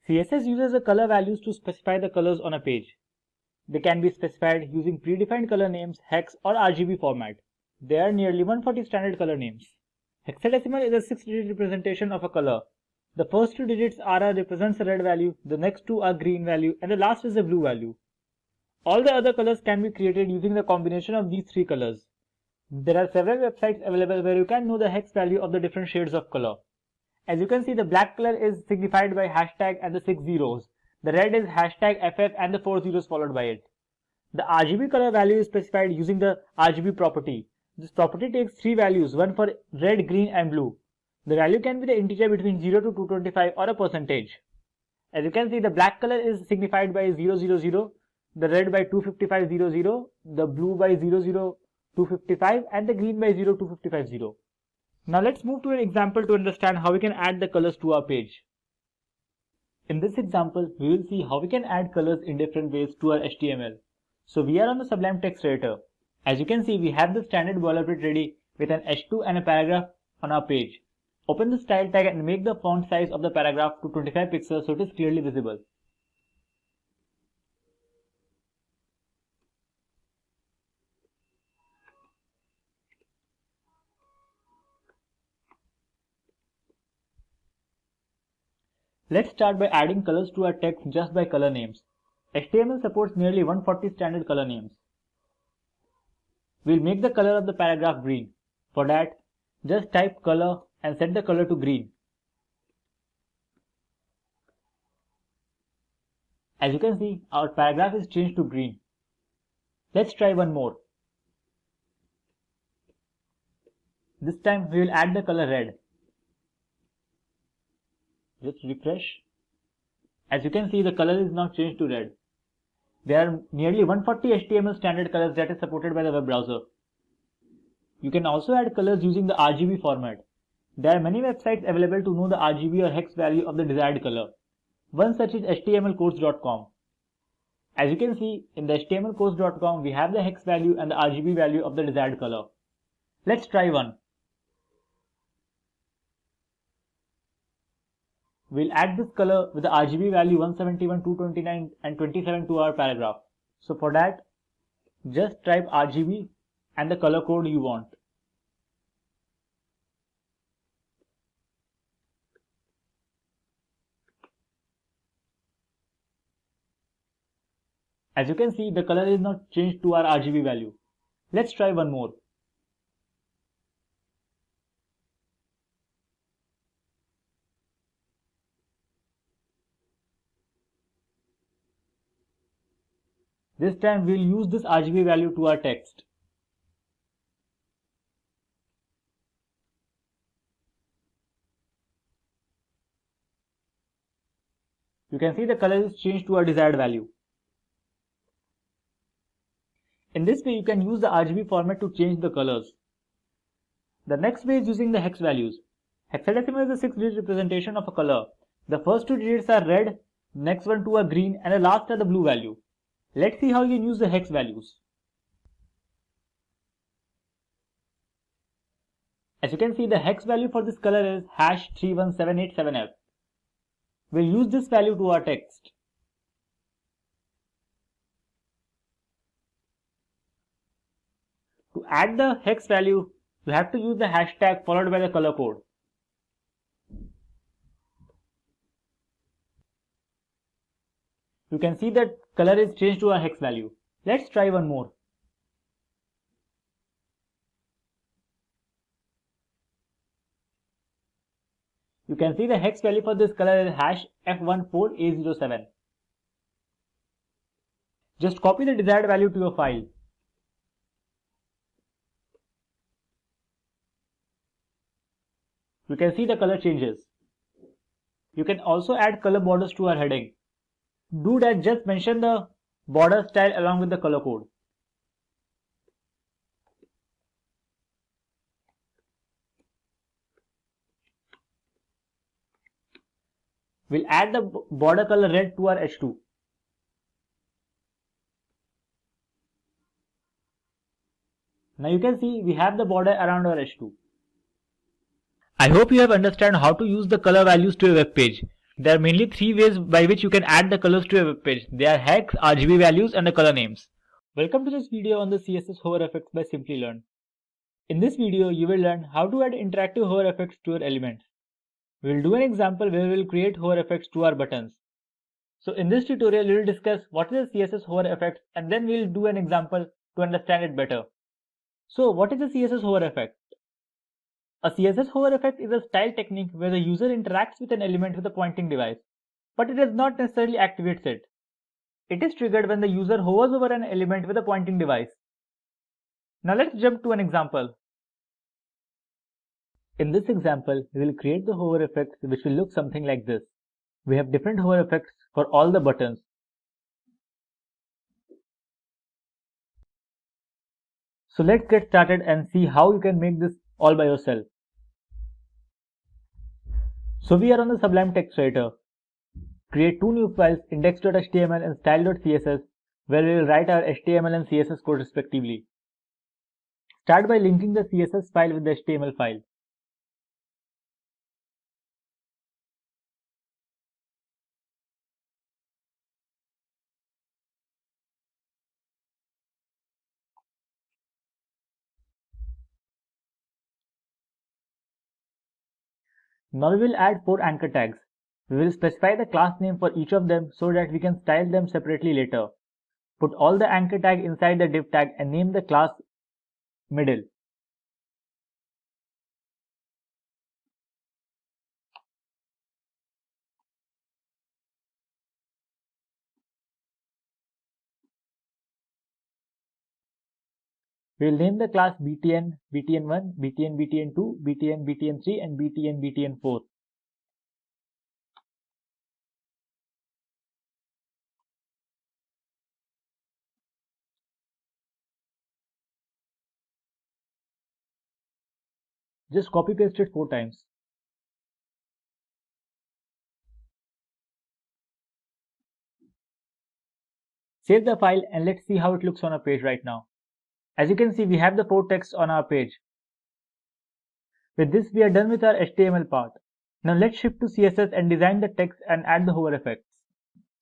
CSS uses the color values to specify the colors on a page. They can be specified using predefined color names, hex or RGB format. There are nearly 140 standard color names. Hexadecimal is a 6-digit representation of a color. The first 2 digits represents a red value, the next 2 are green value, and the last is a blue value. All the other colors can be created using the combination of these 3 colors. There are several websites available where you can know the hex value of the different shades of color. As you can see, the black color is signified by hashtag and the 6 zeros. The red is hashtag FF and the 4 zeros followed by it. The RGB color value is specified using the RGB property. This property takes 3 values, one for red, green and blue. The value can be the integer between 0 to 225 or a percentage. As you can see, the black color is signified by 000, the red by 25500, the blue by 00255 and the green by 02550. Now let's move to an example to understand how we can add the colors to our page. In this example, we will see how we can add colors in different ways to our HTML. So we are on the Sublime Text Editor. As you can see, we have the standard boilerplate ready with an H2 and a paragraph on our page. Open the style tag and make the font size of the paragraph to 25 pixels so it is clearly visible. Let's start by adding colors to our text just by color names. HTML supports nearly 140 standard color names. We'll make the color of the paragraph green. For that, just type color and set the color to green. As you can see, our paragraph is changed to green. Let's try one more. This time we will add the color red. Just refresh. As you can see, the color is now changed to red. There are nearly 140 HTML standard colors that is supported by the web browser. You can also add colors using the RGB format. There are many websites available to know the RGB or hex value of the desired color. One such is htmlcodes.com. As you can see, in the htmlcodes.com we have the hex value and the RGB value of the desired color. Let's try one. We'll add this color with the RGB value 171, 229 and 27 to our paragraph. So for that, just type RGB and the color code you want. As you can see, the color is now changed to our RGB value. Let's try one more. This time we'll use this RGB value to our text. You can see the color is changed to a desired value. In this way, you can use the RGB format to change the colors. The next way is using the hex values. Hexadecimal is a 6-digit representation of a color. The first 2 digits are red, next one 2 are green, and the last are the blue value. Let's see how you can use the hex values. As you can see, the hex value for this color is #31787F. We'll use this value to our text. To add the hex value, we have to use the hashtag followed by the color code. You can see that color is changed to our hex value. Let's try one more. You can see the hex value for this color is #F14A07. Just copy the desired value to your file. You can see the color changes. You can also add color borders to our heading. To do that, just mention the border style along with the color code. We'll add the border color red to our H2. Now you can see we have the border around our H2. I hope you have understood how to use the color values to a web page. There are mainly 3 ways by which you can add the colors to a web page. They are hex, RGB values, and the color names. Welcome to this video on the CSS hover effects by Simplilearn. In this video, you will learn how to add interactive hover effects to your elements. We will do an example where we will create hover effects to our buttons. So in this tutorial, we will discuss what is a CSS hover effect, and then we will do an example to understand it better. So what is a CSS hover effect? A CSS hover effect is a style technique where the user interacts with an element with a pointing device, but it does not necessarily activate it. It is triggered when the user hovers over an element with a pointing device. Now let's jump to an example. In this example, we will create the hover effects which will look something like this. We have different hover effects for all the buttons. So let's get started and see how you can make this all by yourself. So we are on the Sublime text editor. Create 2 new files, index.html and style.css, where we will write our HTML and CSS code respectively. Start by linking the CSS file with the HTML file. Now we will add 4 anchor tags. We will specify the class name for each of them so that we can style them separately later. Put all the anchor tag inside the div tag and name the class middle. We will name the class btn, btn1, btn, btn2, btn, btn3 and btn, btn4. Just copy paste it 4 times. Save the file and let's see how it looks on our page right now. As you can see, we have the 4 texts on our page. With this, we are done with our HTML part. Now let's shift to CSS and design the text and add the hover effects.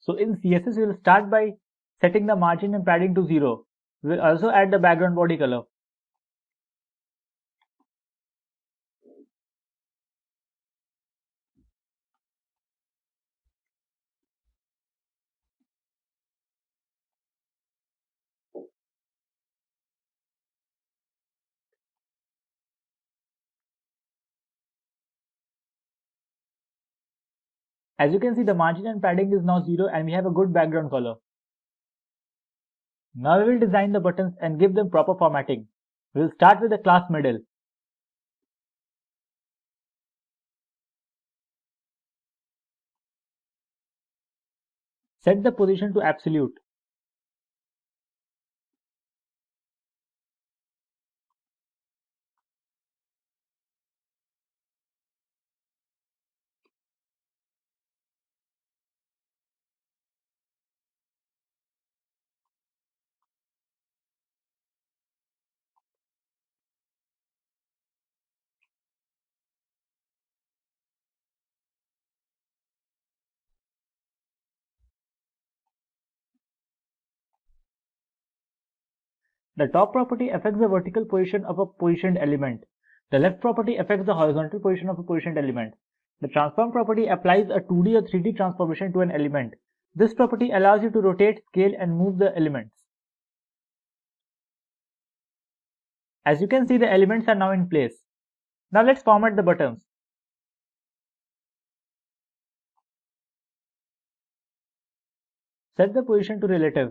So in CSS, we will start by setting the margin and padding to 0. We will also add the background body color. As you can see, the margin and padding is now 0 and we have a good background color. Now we will design the buttons and give them proper formatting. We will start with the class middle. Set the position to absolute. The top property affects the vertical position of a positioned element. The left property affects the horizontal position of a positioned element. The transform property applies a 2D or 3D transformation to an element. This property allows you to rotate, scale, and move the elements. As you can see, the elements are now in place. Now let's format the buttons. Set the position to relative.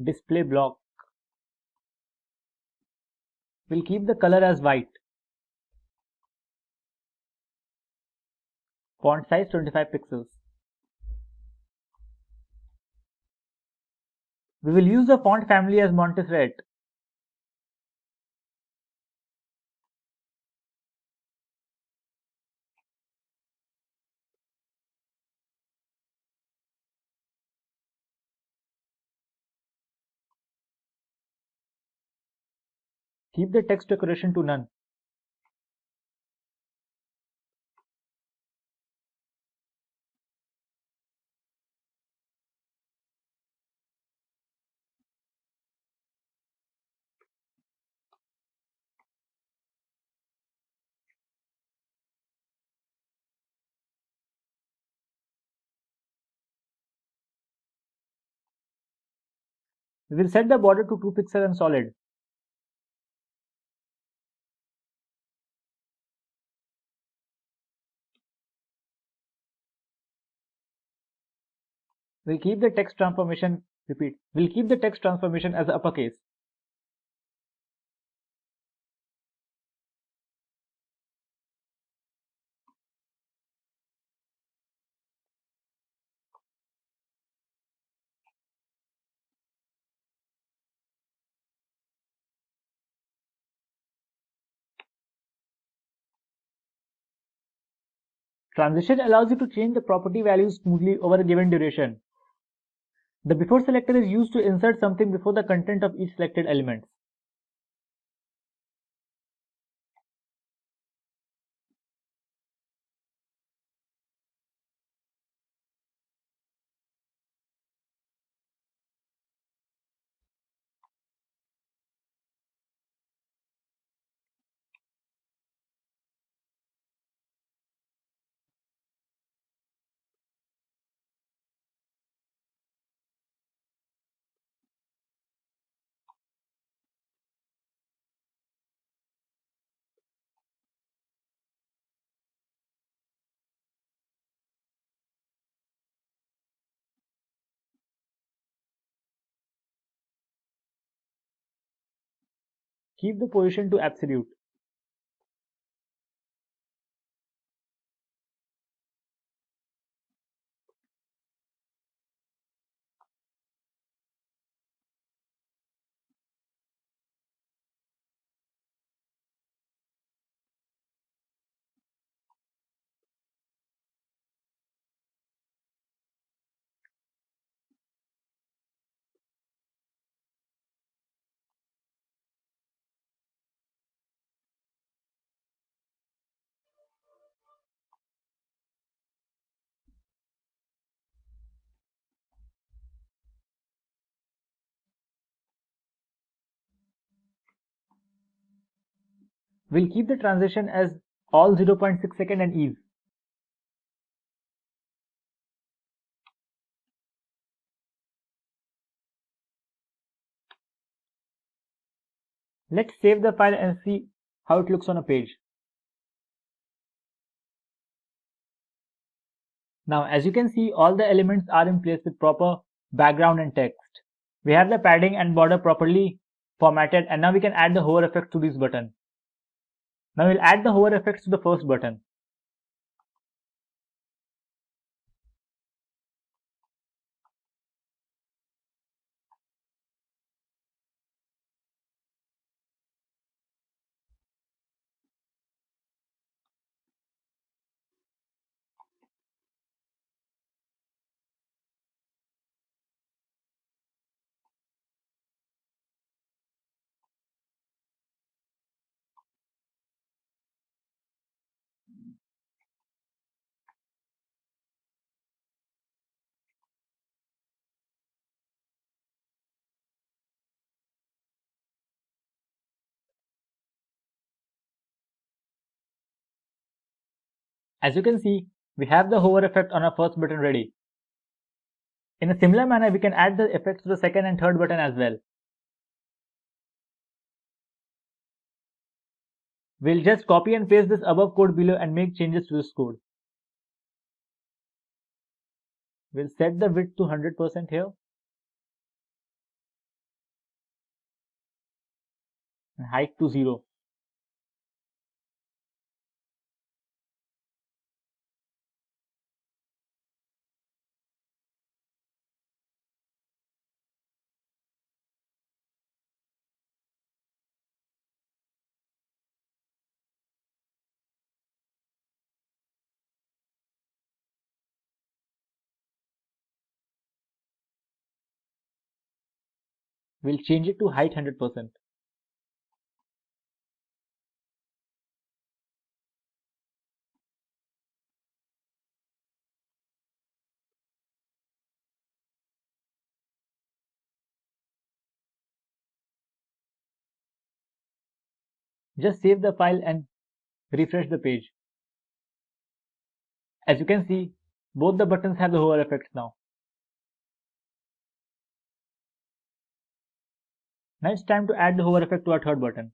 Display block. We'll keep the color as white. Font size 25 pixels. We will use the font family as Montserrat. Keep the text decoration to none. We will set the border to 2 pixels and solid. We'll keep the text transformation as uppercase. Transition allows you to change the property values smoothly over a given duration. The before selector is used to insert something before the content of each selected element. Keep the position to absolute. We'll keep the transition as all 0.6 second and ease. Let's save the file and see how it looks on a page. Now, as you can see, all the elements are in place with proper background and text. We have the padding and border properly formatted, and now we can add the hover effects to this button. Now we'll add the hover effects to the first button. As you can see, we have the hover effect on our first button ready. In a similar manner, we can add the effects to the second and third button as well. We'll just copy and paste this above code below and make changes to this code. We'll set the width to 100% here and height to 0. We'll change it to height 100%. Just save the file and refresh the page. As you can see, both the buttons have the hover effects now. Now it's time to add the hover effect to our third button.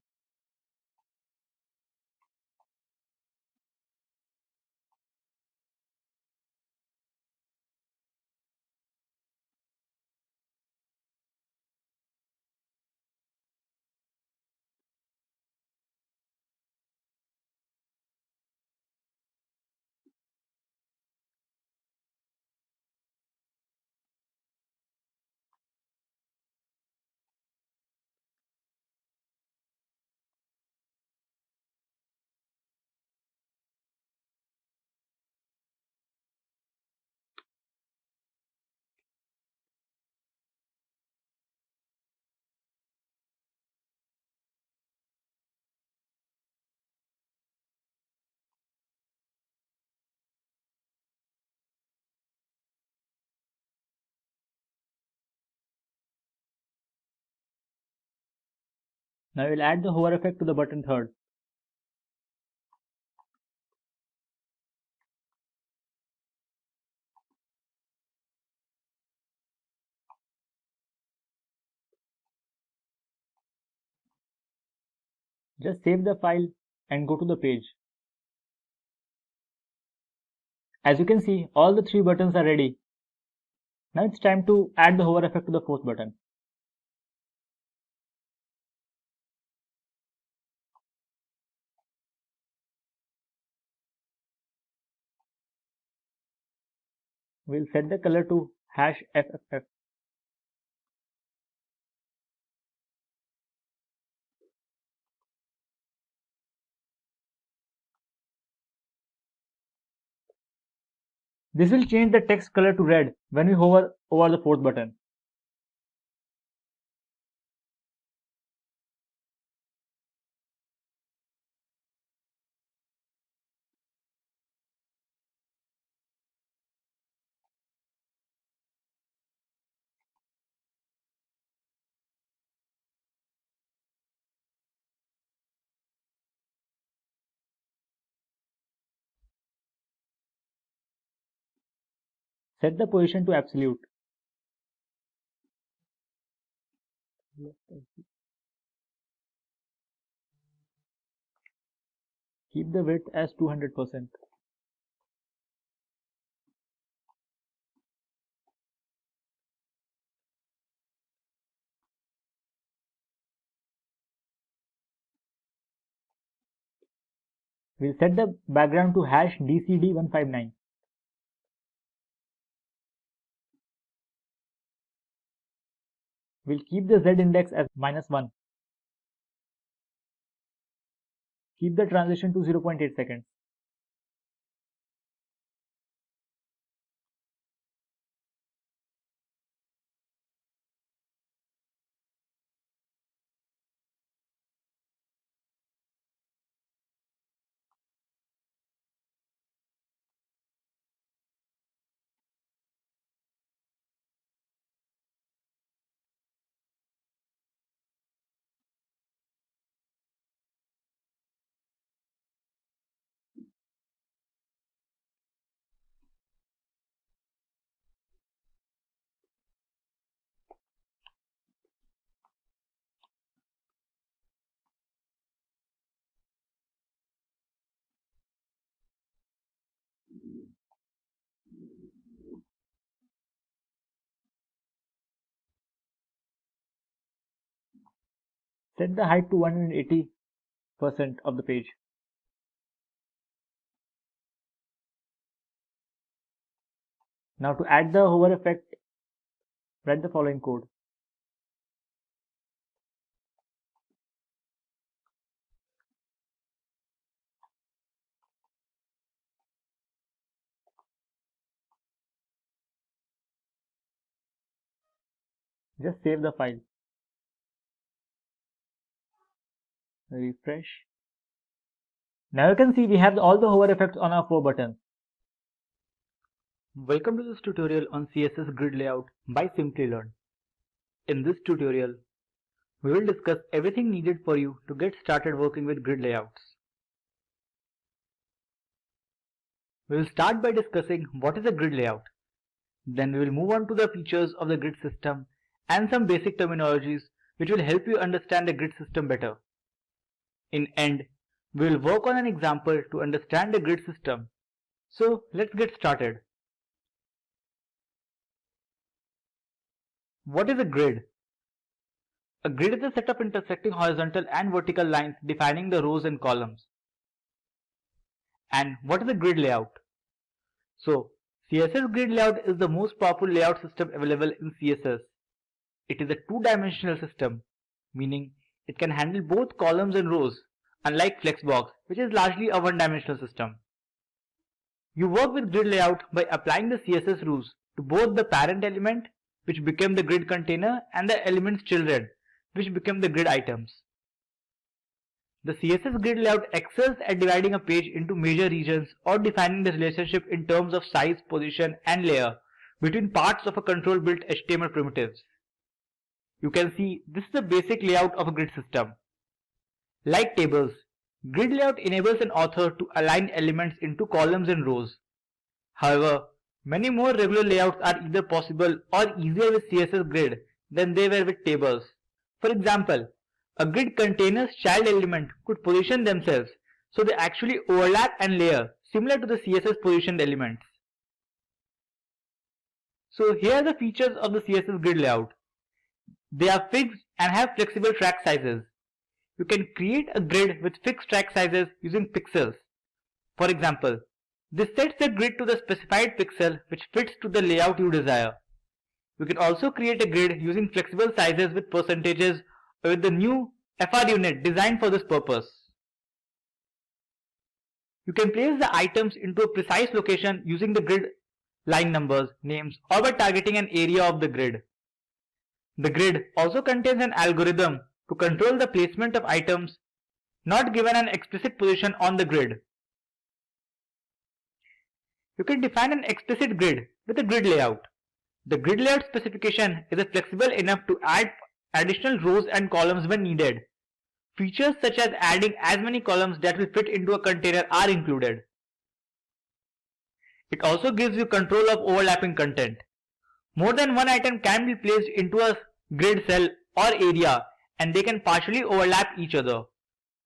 Now we'll add the hover effect to the button third. Just save the file and go to the page. As you can see, all the three buttons are ready. Now it's time to add the hover effect to the fourth button. We'll set the color to #FFF. This will change the text color to red when we hover over the fourth button. Set the position to absolute. Keep the width as 200%. We'll set the background to #DCD159. We'll keep the Z index as -1. Keep the transition to 0.8 seconds. Set the height to 180% of the page. Now to add the hover effect, write the following code. Just save the file. Refresh. Now you can see we have all the hover effects on our 4 buttons. Welcome to this tutorial on CSS grid layout by Simplilearn. In this tutorial, we will discuss everything needed for you to get started working with grid layouts. We will start by discussing what is a grid layout. Then we will move on to the features of the grid system and some basic terminologies which will help you understand the grid system better. In end, we will work on an example to understand the grid system. So let's get started. What is a grid? A grid is a set of intersecting horizontal and vertical lines defining the rows and columns. And what is a grid layout? So, CSS grid layout is the most powerful layout system available in CSS. It is a two-dimensional system, meaning it can handle both columns and rows, unlike flexbox, which is largely a one-dimensional system. You work with grid layout by applying the CSS rules to both the parent element, which became the grid container, and the element's children, which become the grid items. The CSS grid layout excels at dividing a page into major regions or defining the relationship in terms of size, position, and layer between parts of a control-built HTML primitives. You can see this is the basic layout of a grid system. Like tables, grid layout enables an author to align elements into columns and rows. However, many more regular layouts are either possible or easier with CSS grid than they were with tables. For example, a grid container's child element could position themselves so they actually overlap and layer, similar to the CSS positioned elements. So here are the features of the CSS grid layout. They are fixed and have flexible track sizes. You can create a grid with fixed track sizes using pixels. For example, this sets the grid to the specified pixel which fits to the layout you desire. You can also create a grid using flexible sizes with percentages or with the new FR unit designed for this purpose. You can place the items into a precise location using the grid line numbers, names, or by targeting an area of the grid. The grid also contains an algorithm to control the placement of items not given an explicit position on the grid. You can define an explicit grid with a grid layout. The grid layout specification is flexible enough to add additional rows and columns when needed. Features such as adding as many columns that will fit into a container are included. It also gives you control of overlapping content. More than one item can be placed into a grid cell or area and they can partially overlap each other.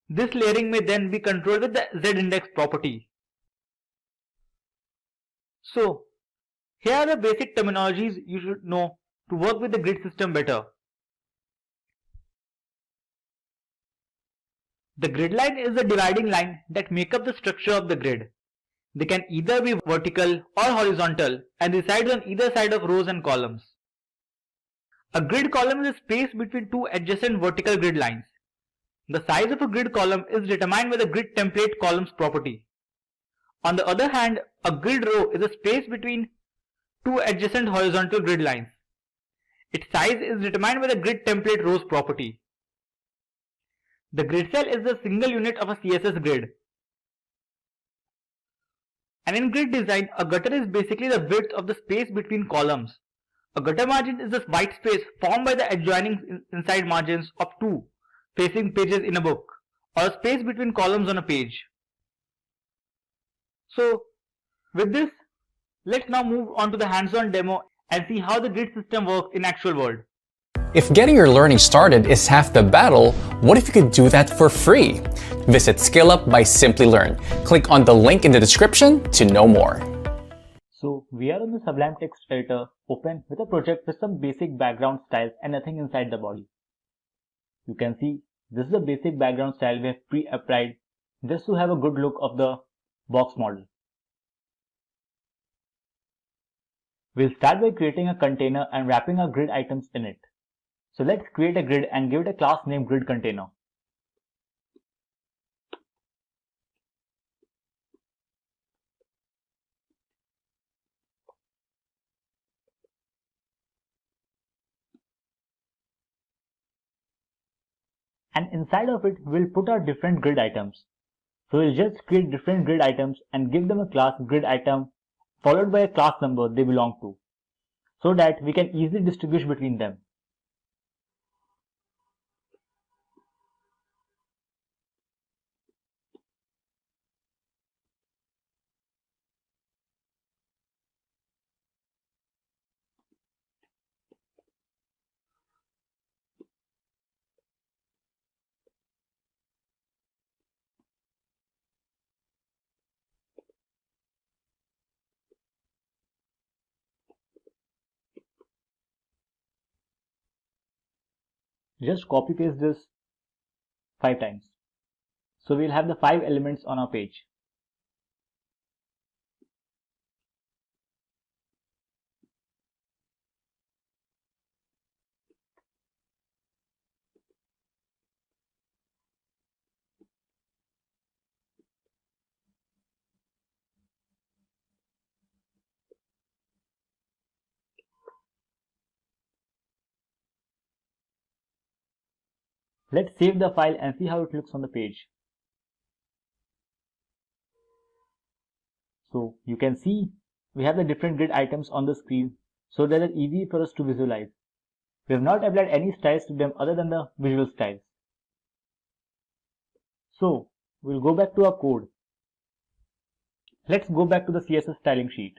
This layering may then be controlled with the z-index property. So, here are the basic terminologies you should know to work with the grid system better. The grid line is the dividing line that make up the structure of the grid. They can either be vertical or horizontal and reside on either side of rows and columns. A grid column is a space between two adjacent vertical grid lines. The size of a grid column is determined by the grid template columns property. On the other hand, a grid row is a space between two adjacent horizontal grid lines. Its size is determined by the grid template rows property. The grid cell is the single unit of a CSS grid. And in grid design, a gutter is basically the width of the space between columns. A gutter margin is the white space formed by the adjoining inside margins of two facing pages in a book, or a space between columns on a page. So, with this, let's now move on to the hands-on demo and see how the grid system works in actual world. If getting your learning started is half the battle, what if you could do that for free? Visit SkillUp by Simplilearn. Click on the link in the description to know more. So we are on the Sublime Text Editor open with a project with some basic background styles and nothing inside the body. You can see This is the basic background style we have pre-applied just to have a good look of the box model. We'll start by creating a container and wrapping our grid items in it. So let's create a grid and give it a class named grid container. And inside of it, we'll put our different grid items. So we'll just create different grid items and give them a class grid item followed by a class number they belong to, so that we can easily distinguish between them. Just copy paste this 5 times. So we'll have the 5 elements on our page. Let's save the file and see how it looks on the page. So you can see we have the different grid items on the screen, so that it's easy for us to visualize. We have not applied any styles to them other than the visual styles. So we'll go back to our code. Let's go back to the CSS styling sheet.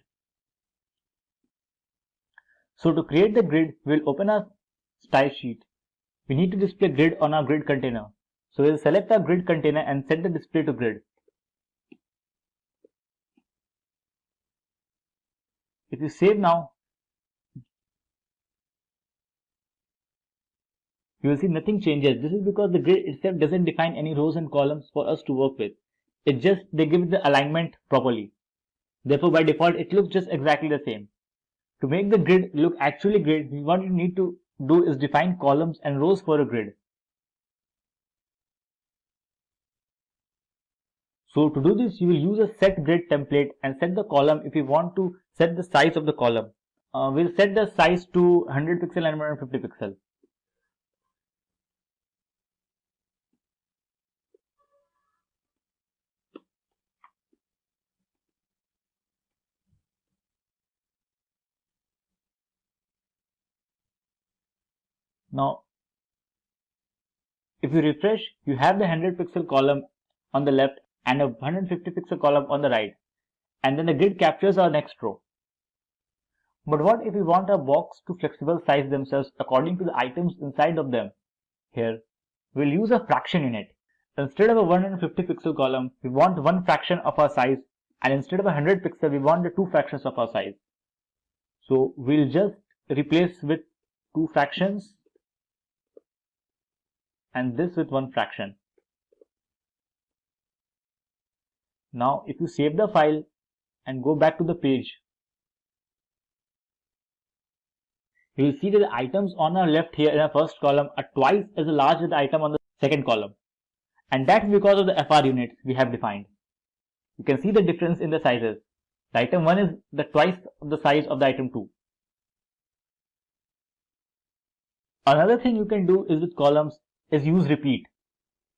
So to create the grid, we'll open our style sheet. We need to display grid on our grid container. So we'll select our grid container and set the display to grid. If you save now, you will see nothing changes. This is because the grid itself doesn't define any rows and columns for us to work with. It just, they give the alignment properly. Therefore, by default, it looks just exactly the same. To make the grid look actually grid, what you need to do is define columns and rows for a grid. So to do this, you will use a set grid template and set the column if you want to set the size of the column. We'll set the size to 100 pixel and 150 pixel. Now, if you refresh, you have the 100 pixel column on the left and a 150 pixel column on the right, and then the grid captures our next row. But what if we want our box to flexible size themselves according to the items inside of them? Here, we'll use a fraction in it. Instead of a 150 pixel column, we want one fraction of our size, and instead of a 100 pixel, we want the 2 fractions of our size. So we'll just replace with 2 fractions and this with 1 fraction. Now if you save the file and go back to the page, you will see that the items on our left here in our first column are twice as large as the item on the second column. And that's because of the FR units we have defined. You can see the difference in the sizes. The item 1 is the twice of the size of the item 2. Another thing you can do is with columns is use repeat.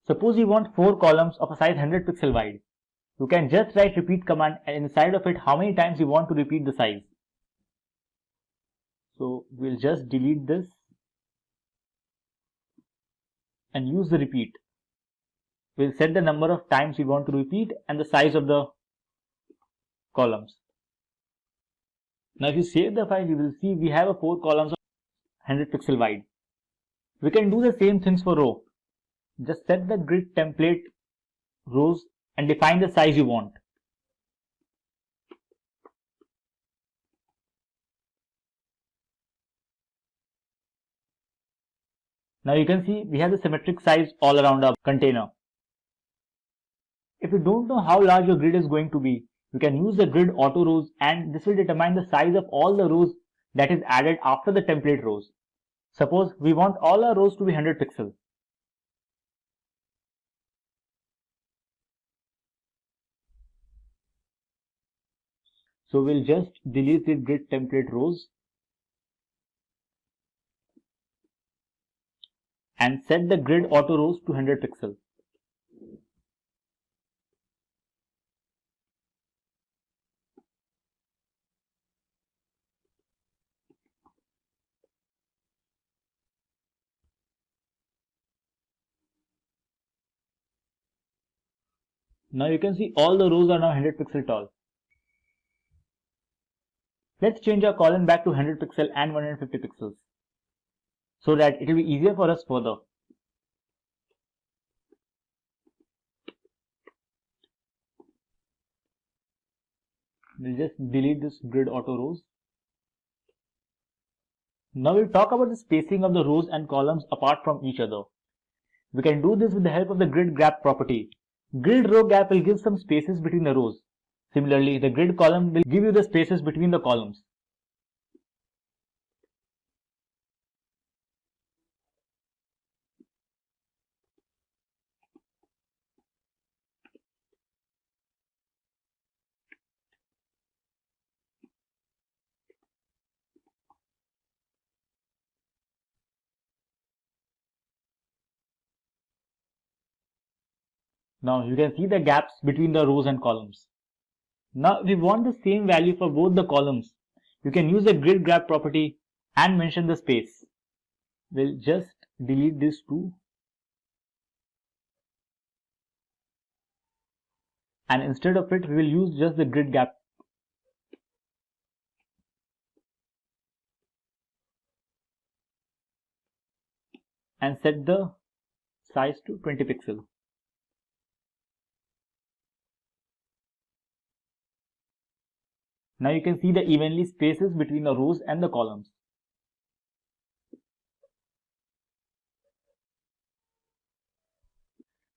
Suppose you want 4 columns of a size 100 pixel wide. You can just write repeat command and inside of it how many times you want to repeat the size. So we'll just delete this and use the repeat. We'll set the number of times we want to repeat and the size of the columns. Now if you save the file, you will see we have a 4 columns of 100 pixel wide. We can do the same things for row. Just set the grid template rows and define the size you want. Now you can see we have the symmetric size all around our container. If you don't know how large your grid is going to be, you can use the grid auto rows, and this will determine the size of all the rows that is added after the template rows. Suppose we want all our rows to be 100 pixels. So we'll just delete the grid template rows and set the grid auto rows to 100 pixels. Now you can see all the rows are now 100 pixel tall. Let's change our column back to 100 pixel and 150 pixels so that it will be easier for us further. We'll just delete this grid auto rows. Now we'll talk about the spacing of the rows and columns apart from each other. We can do this with the help of the grid gap property. Grid row gap will give some spaces between the rows. Similarly, the grid column will give you the spaces between the columns. Now you can see the gaps between the rows and columns. Now if we want the same value for both the columns, you can use the grid gap property and mention the space. We'll just delete this too. And instead of it, we will use just the grid gap. And set the size to 20 pixels. Now you can see the evenly spaces between the rows and the columns.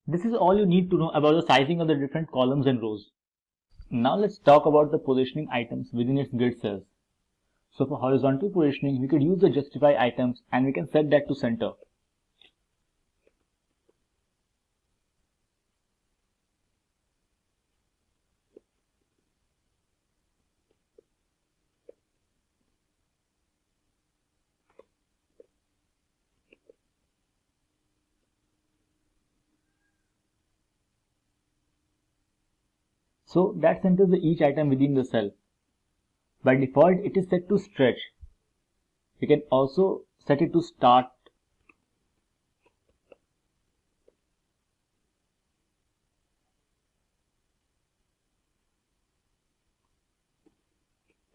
This is all you need to know about the sizing of the different columns and rows. Now let's talk about the positioning items within its grid cells. So for horizontal positioning, we could use the justify items and we can set that to center. So that centers each item within the cell. By default, it is set to stretch. You can also set it to start.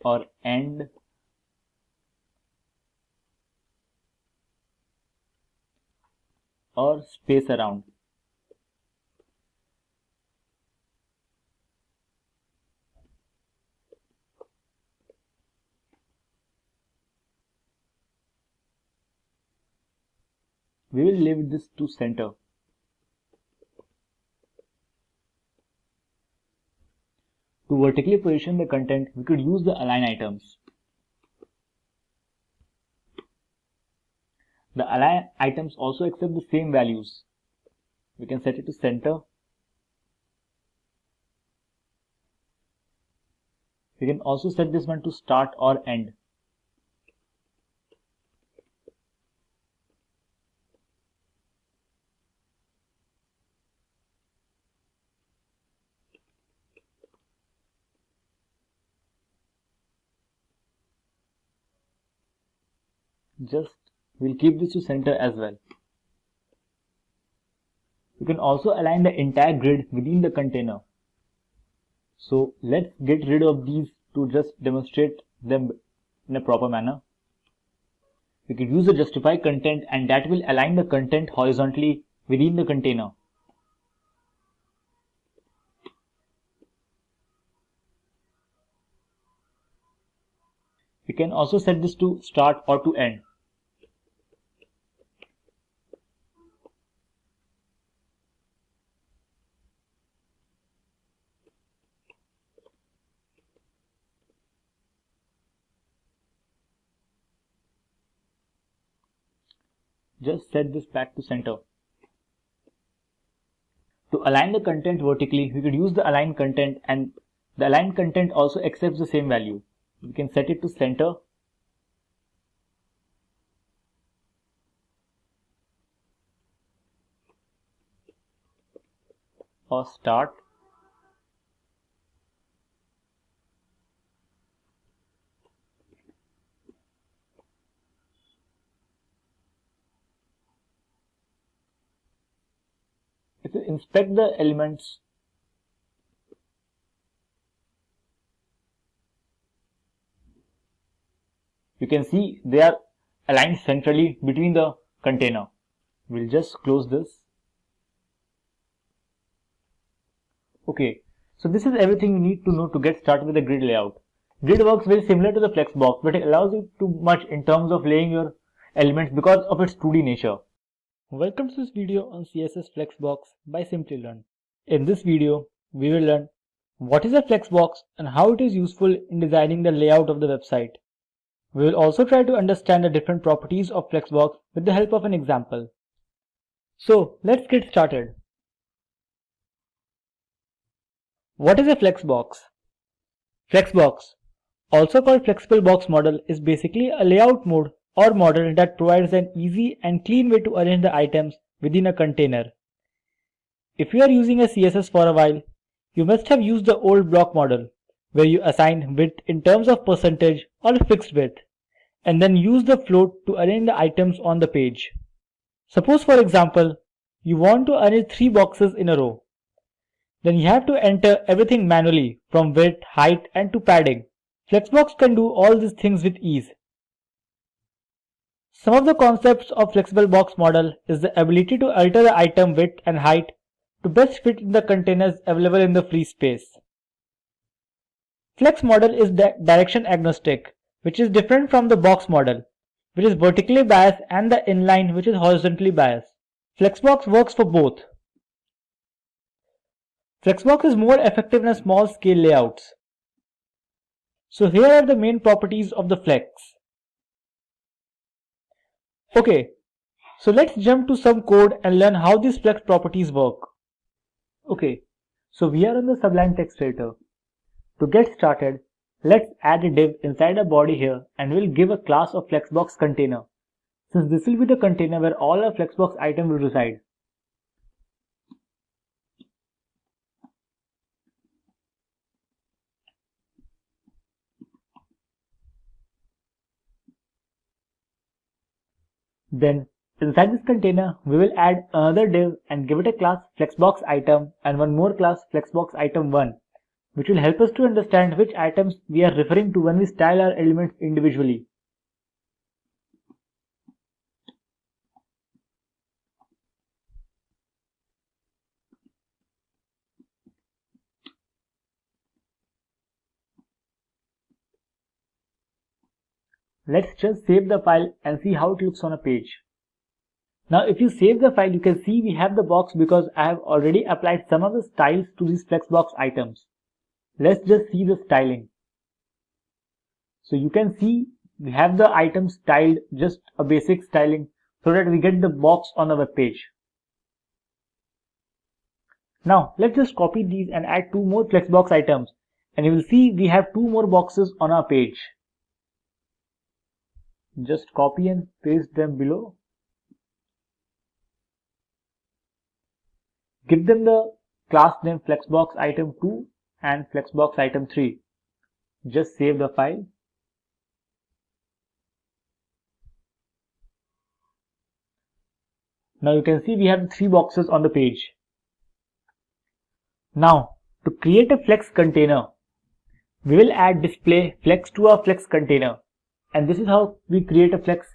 Or end. Or space around. We will leave this to center. To vertically position the content, we could use the align items. The align items also accept the same values. We can set it to center. We can also set this one to start or end. We'll keep this to center as well. You can also align the entire grid within the container. So let's get rid of these to just demonstrate them in a proper manner. We could use the justify content and that will align the content horizontally within the container. We can also set this to start or to end. Just set this back to center. To align the content vertically, we could use the align content, and the align content also accepts the same value. We can set it to center. Or start. If you inspect the elements, you can see they are aligned centrally between the container. We'll just close this. Okay, so this is everything you need to know to get started with the grid layout. Grid works very similar to the flexbox, but it allows you too much in terms of laying your elements because of its 2D nature. Welcome to this video on CSS Flexbox by Simplilearn. In this video, we will learn what is a flexbox and how it is useful in designing the layout of the website. We will also try to understand the different properties of flexbox with the help of an example. So let's get started. What is a flexbox? Flexbox, also called flexible box model, is basically a layout mode or model that provides an easy and clean way to arrange the items within a container. If you are using a CSS for a while, you must have used the old block model, where you assign width in terms of percentage or fixed width, and then use the float to arrange the items on the page. Suppose, for example, you want to arrange 3 boxes in a row. Then you have to enter everything manually, from width, height, and to padding. Flexbox can do all these things with ease. Some of the concepts of flexible box model is the ability to alter the item width and height to best fit in the containers available in the free space. Flex model is direction agnostic, which is different from the box model, which is vertically biased, and the inline, which is horizontally biased. Flexbox works for both. Flexbox is more effective in small scale layouts. So here are the main properties of the flex. Okay, so let's jump to some code and learn how these flex properties work. Okay, so we are on the Sublime text editor. To get started, let's add a div inside a body here, and we'll give a class of flexbox container, since this will be the container where all our flexbox items will reside. Then inside this container, we will add another div and give it a class flexbox item and one more class flexbox item 1, which will help us to understand which items we are referring to when we style our elements individually. Let's just save the file and see how it looks on a page. Now if you save the file, you can see we have the box because I have already applied some of the styles to these flexbox items. Let's just see the styling. So you can see we have the items styled, just a basic styling, so that we get the box on the web page. Now let's just copy these and add 2 more flexbox items, and you will see we have 2 more boxes on our page. Just copy and paste them below. Give them the class name flexbox item 2 and flexbox item 3. Just save the file. Now you can see we have 3 boxes on the page. Now to create a flex container, we will add display flex to our flex container. And this is how we create a flex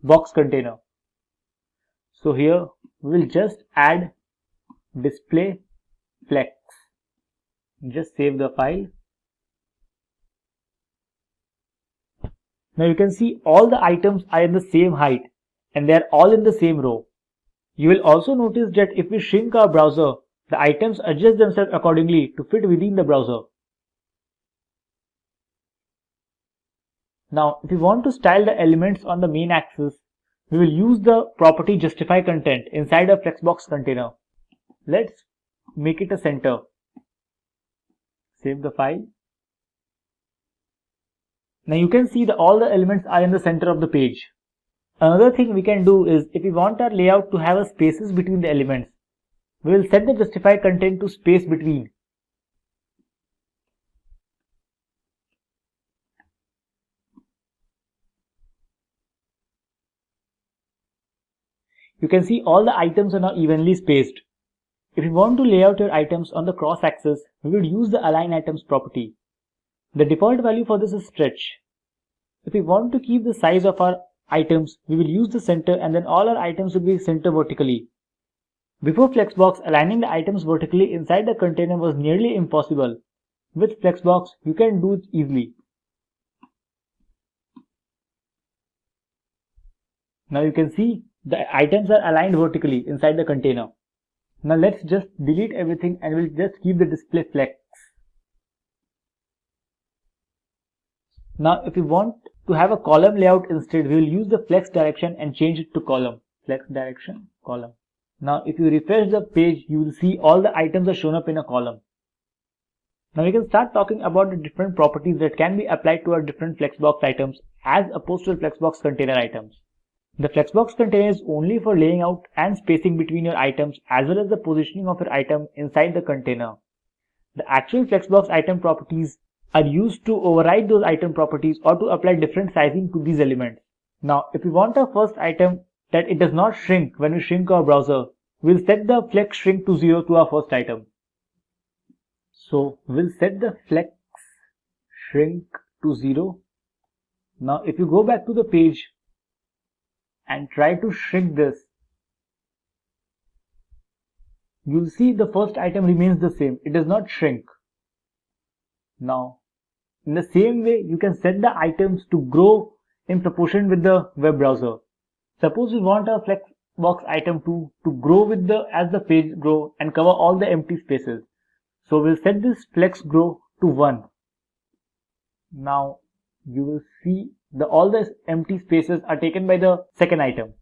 box container. So here we will just add display flex. Just save the file. Now you can see all the items are in the same height and they are all in the same row. You will also notice that if we shrink our browser, the items adjust themselves accordingly to fit within the browser. Now, if you want to style the elements on the main axis, we will use the property justify content inside a flexbox container. Let's make it a center. Save the file. Now you can see that all the elements are in the center of the page. Another thing we can do is, if we want our layout to have a spaces between the elements, we will set the justify content to space between. You can see all the items are now evenly spaced. If you want to lay out your items on the cross axis, we will use the align items property. The default value for this is stretch. If we want to keep the size of our items, we will use the center, and then all our items will be center vertically. Before Flexbox, aligning the items vertically inside the container was nearly impossible. With Flexbox, you can do it easily. Now you can see the items are aligned vertically inside the container. Now let's just delete everything and we'll just keep the display flex. Now if we want to have a column layout instead, we will use the flex direction and change it to column. Flex direction, column. Now if you refresh the page, you will see all the items are shown up in a column. Now we can start talking about the different properties that can be applied to our different Flexbox items as opposed to Flexbox container items. The Flexbox container is only for laying out and spacing between your items as well as the positioning of your item inside the container. The actual Flexbox item properties are used to override those item properties or to apply different sizing to these elements. Now, if we want our first item that it does not shrink when we shrink our browser, we'll set the flex shrink to 0 to our first item. So, we'll set the flex shrink to 0. Now, if you go back to the page and try to shrink this, you'll see the first item remains the same. It does not shrink. Now, in the same way, you can set the items to grow in proportion with the web browser. Suppose we want our Flexbox item to grow with as the page grow and cover all the empty spaces. So we'll set this flex grow to 1. Now you will see all the empty spaces are taken by the second item.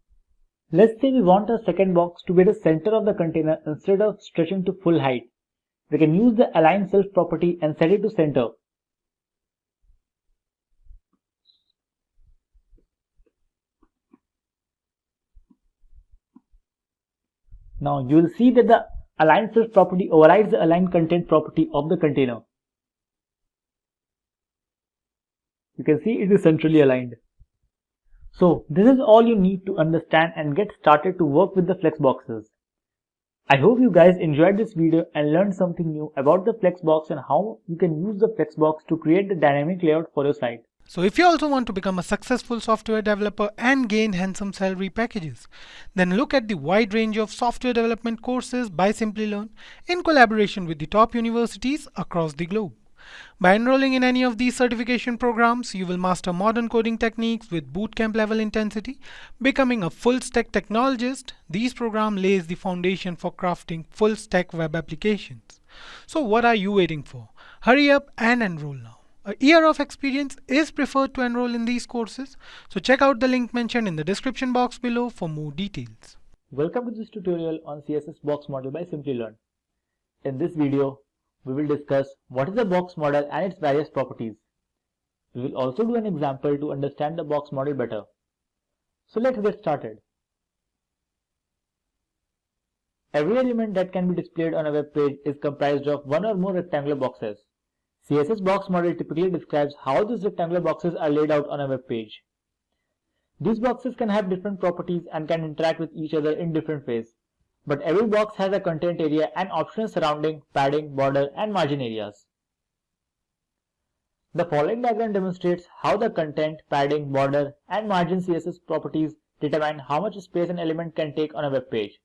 Let's say we want our second box to be at the center of the container instead of stretching to full height. We can use the align self property and set it to center. Now you will see that the align self property overrides the align content property of the container. You can see it is centrally aligned. So this is all you need to understand and get started to work with the Flexboxes. I hope you guys enjoyed this video and learned something new about the Flexbox and how you can use the Flexbox to create the dynamic layout for your site. So if you also want to become a successful software developer and gain handsome salary packages, then look at the wide range of software development courses by Simplilearn in collaboration with the top universities across the globe. By enrolling in any of these certification programs, you will master modern coding techniques with bootcamp level intensity, becoming a full stack technologist. These programs lays the foundation for crafting full stack web applications. So what are you waiting for? Hurry up and enroll now. A year of experience is preferred to enroll in these courses, so check out the link mentioned in the description box below for more details. Welcome to this tutorial on CSS box model by Simplilearn. In this video, we will discuss what is a box model and its various properties. We will also do an example to understand the box model better. So let's get started. Every element that can be displayed on a web page is comprised of one or more rectangular boxes. CSS box model typically describes how these rectangular boxes are laid out on a web page. These boxes can have different properties and can interact with each other in different ways. But every box has a content area and optional surrounding, padding, border, and margin areas. The following diagram demonstrates how the content, padding, border, and margin CSS properties determine how much space an element can take on a web page.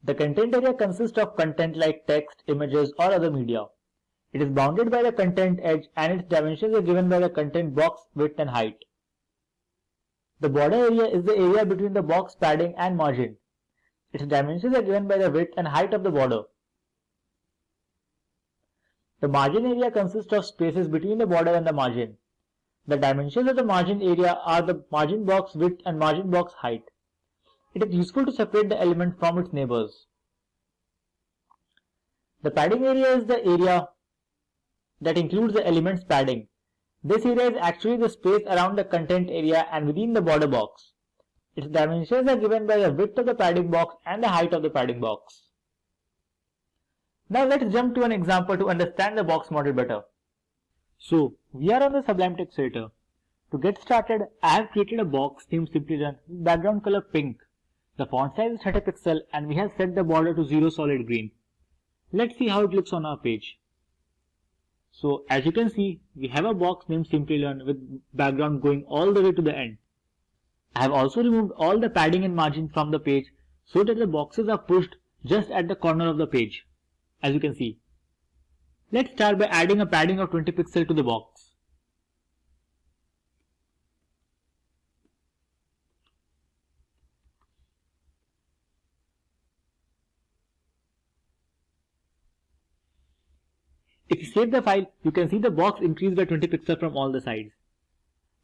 The content area consists of content like text, images, or other media. It is bounded by the content edge and its dimensions are given by the content box width and height. The border area is the area between the box padding and margin. Its dimensions are given by the width and height of the border. The margin area consists of spaces between the border and the margin. The dimensions of the margin area are the margin box width and margin box height. It is useful to separate the element from its neighbors. The padding area is the area that includes the element's padding. This area is actually the space around the content area and within the border box. Its dimensions are given by the width of the padding box and the height of the padding box. Now let's jump to an example to understand the box model better. So we are on the Sublime Text Editor. To get started, I have created a box named Simplilearn with background color pink. The font size is 30 pixels and we have set the border to 0 solid green. Let's see how it looks on our page. So as you can see, we have a box named Simplilearn with background going all the way to the end. I have also removed all the padding and margin from the page so that the boxes are pushed just at the corner of the page, as you can see. Let's start by adding a padding of 20 pixels to the box. If you save the file, you can see the box increased by 20 pixels from all the sides.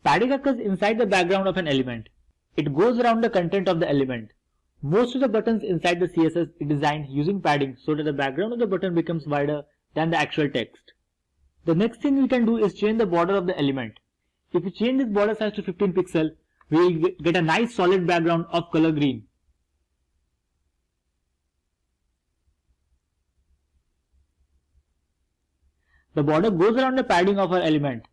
Padding occurs inside the background of an element. It goes around the content of the element. Most of the buttons inside the CSS is designed using padding so that the background of the button becomes wider than the actual text. The next thing we can do is change the border of the element. If we change this border size to 15 pixels, we will get a nice solid background of color green. The border goes around the padding of our element.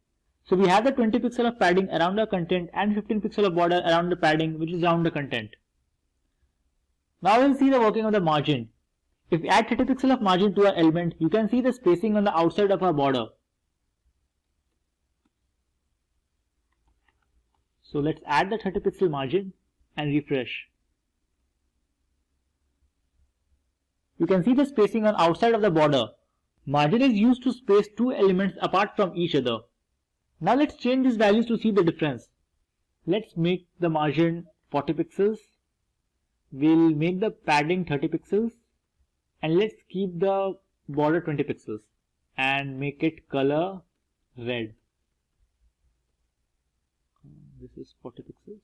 So we have the 20 pixels of padding around our content and 15 pixels of border around the padding which is around the content. Now we'll see the working of the margin. If we add 30 pixels of margin to our element, you can see the spacing on the outside of our border. So let's add the 30 pixel margin and refresh. You can see the spacing on outside of the border. Margin is used to space two elements apart from each other. Now let's change these values to see the difference. Let's make the margin 40 pixels. We'll make the padding 30 pixels. And let's keep the border 20 pixels and make it color red. This is 40 pixels.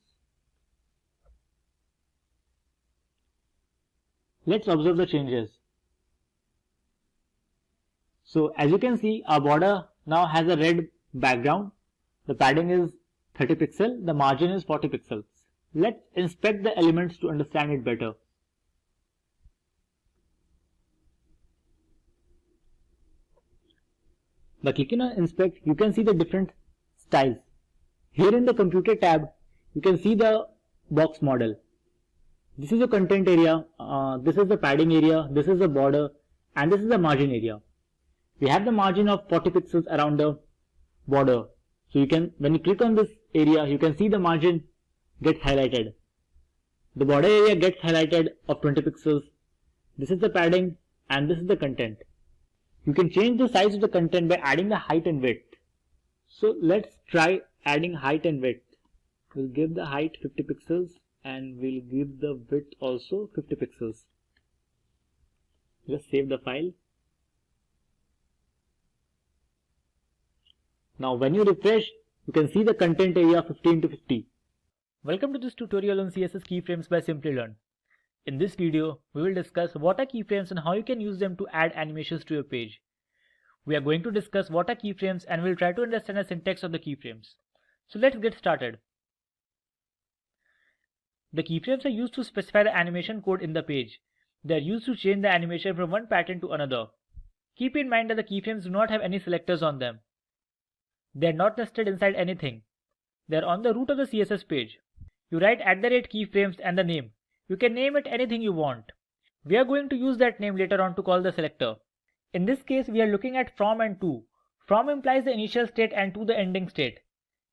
Let's observe the changes. So as you can see, our border now has a red background. The padding is 30 pixels. The margin is 40 pixels. Let's inspect the elements to understand it better. By clicking on inspect, you can see the different styles. Here in the computer tab, you can see the box model. This is the content area, this is the padding area, this is the border, and this is the margin area. We have the margin of 40 pixels around the border. So you can, when you click on this area, you can see the margin gets highlighted. The border area gets highlighted of 20 pixels. This is the padding and this is the content. You can change the size of the content by adding the height and width. So let's try adding height and width. We'll give the height 50 pixels and we'll give the width also 50 pixels. Just save the file. Now when you refresh, you can see the content area 15 to 50. Welcome to this tutorial on CSS keyframes by Simplilearn. In this video, we will discuss what are keyframes and how you can use them to add animations to your page. We are going to discuss what are keyframes and we'll try to understand the syntax of the keyframes. So let's get started. The keyframes are used to specify the animation code in the page. They are used to change the animation from one pattern to another. Keep in mind that the keyframes do not have any selectors on them. They are not nested inside anything. They are on the root of the CSS page. You write @keyframes and the name. You can name it anything you want. We are going to use that name later on to call the selector. In this case, we are looking at from and to. From implies the initial state and to the ending state.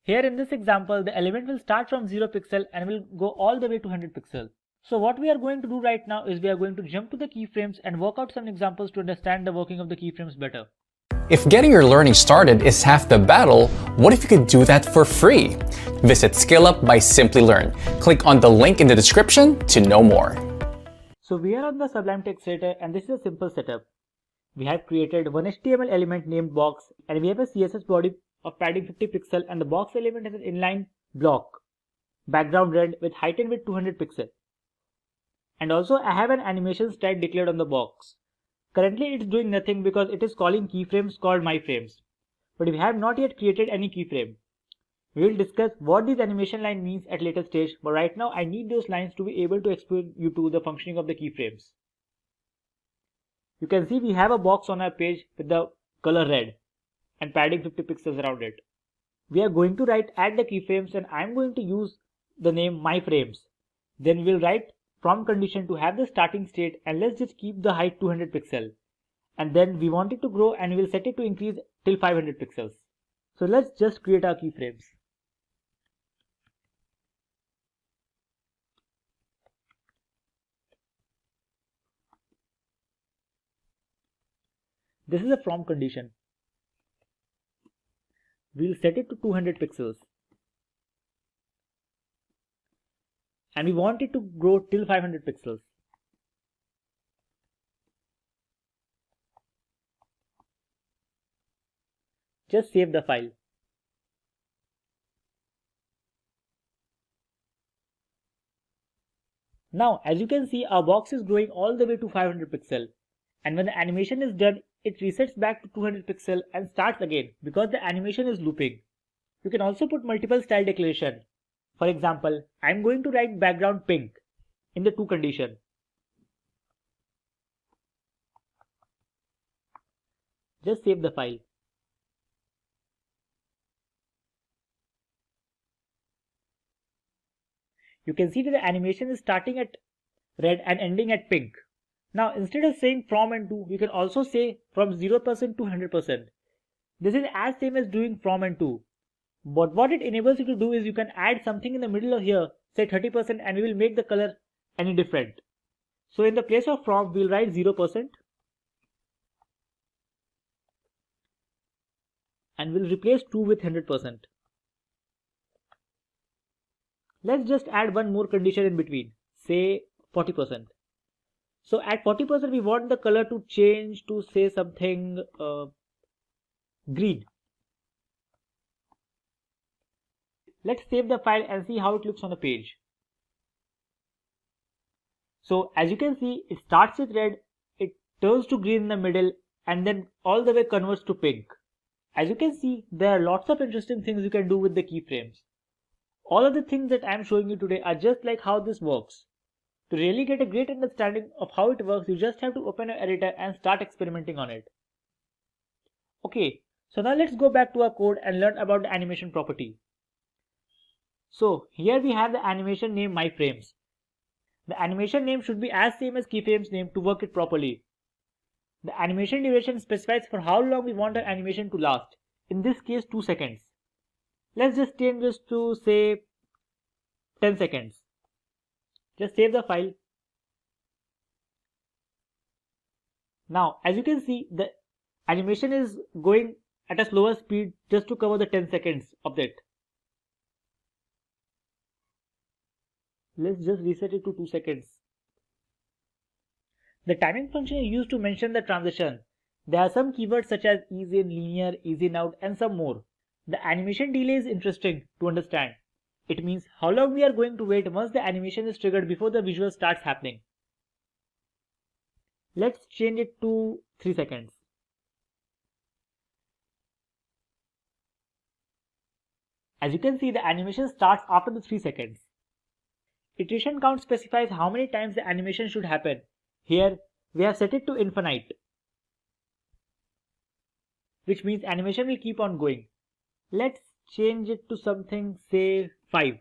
Here in this example, the element will start from 0 pixel and will go all the way to 100 pixel. So what we are going to do right now is we are going to jump to the keyframes and work out some examples to understand the working of the keyframes better. If getting your learning started is half the battle, what if you could do that for free? Visit SkillUp by Simplilearn. Click on the link in the description to know more. So we are on the Sublime Text Editor and this is a simple setup. We have created one HTML element named box and we have a CSS body of padding 50 pixel and the box element has an inline block, background red with height and width 200 pixel. And also I have an animation style declared on the box. Currently it's doing nothing because it is calling keyframes called myFrames. But we have not yet created any keyframe. We will discuss what this animation line means at later stage, but right now I need those lines to be able to explain you to the functioning of the keyframes. You can see we have a box on our page with the color red and padding 50 pixels around it. We are going to write add the keyframes and I am going to use the name myFrames. Then we will write from condition to have the starting state and let's just keep the height 200 pixel. And then we want it to grow and we will set it to increase till 500 pixels. So let's just create our keyframes. This is a from condition. We'll set it to 200 pixels. And we want it to grow till 500 pixels. Just save the file. Now, as you can see, our box is growing all the way to 500 pixel. And when the animation is done, it resets back to 200 pixel and starts again because the animation is looping. You can also put multiple style declaration. For example, I am going to write background pink in the to condition. Just save the file. You can see that the animation is starting at red and ending at pink. Now instead of saying from and to, you can also say from 0% to 100%. This is as same as doing from and to. But what it enables you to do is you can add something in the middle of here, say 30%, and we will make the color any different. So in the place of from, we will write 0% and we'll replace to with 100%. Let's just add one more condition in between, say 40%. So at 40% we want the color to change to say something green. Let's save the file and see how it looks on the page. So as you can see, it starts with red, it turns to green in the middle and then all the way converts to pink. As you can see, there are lots of interesting things you can do with the keyframes. All of the things that I am showing you today are just like how this works. To really get a great understanding of how it works, you just have to open your editor and start experimenting on it. Okay, so now let's go back to our code and learn about the animation property. So here we have the animation name myFrames. The animation name should be as same as keyframes name to work it properly. The animation duration specifies for how long we want our animation to last. In this case 2 seconds. Let's just change this to say 10 seconds. Just save the file. Now as you can see, the animation is going at a slower speed just to cover the 10 seconds of it. Let's just reset it to 2 seconds. The timing function is used to mention the transition. There are some keywords such as ease in, linear, ease in out and some more. The animation delay is interesting to understand. It means how long we are going to wait once the animation is triggered before the visual starts happening. Let's change it to 3 seconds. As you can see, the animation starts after the 3 seconds. Iteration count specifies how many times the animation should happen. Here we have set it to infinite, which means animation will keep on going. Let's change it to something, say 5.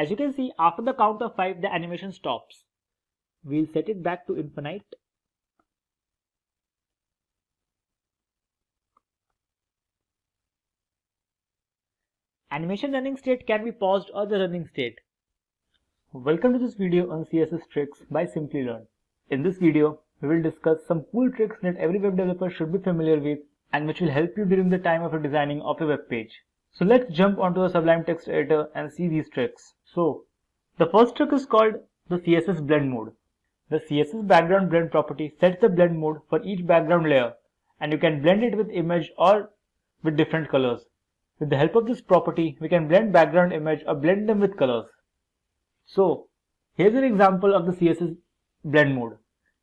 As you can see, after the count of 5, the animation stops. We'll set it back to infinite. Animation running state can be paused or the running state. Welcome to this video on CSS tricks by Simplilearn. In this video, we will discuss some cool tricks that every web developer should be familiar with and which will help you during the time of a designing of a web page. So let's jump onto a Sublime text editor and see these tricks. So the first trick is called the CSS blend mode. The CSS background blend property sets the blend mode for each background layer, and you can blend it with image or with different colors. With the help of this property, we can blend background image or blend them with colors. So here's an example of the CSS blend mode.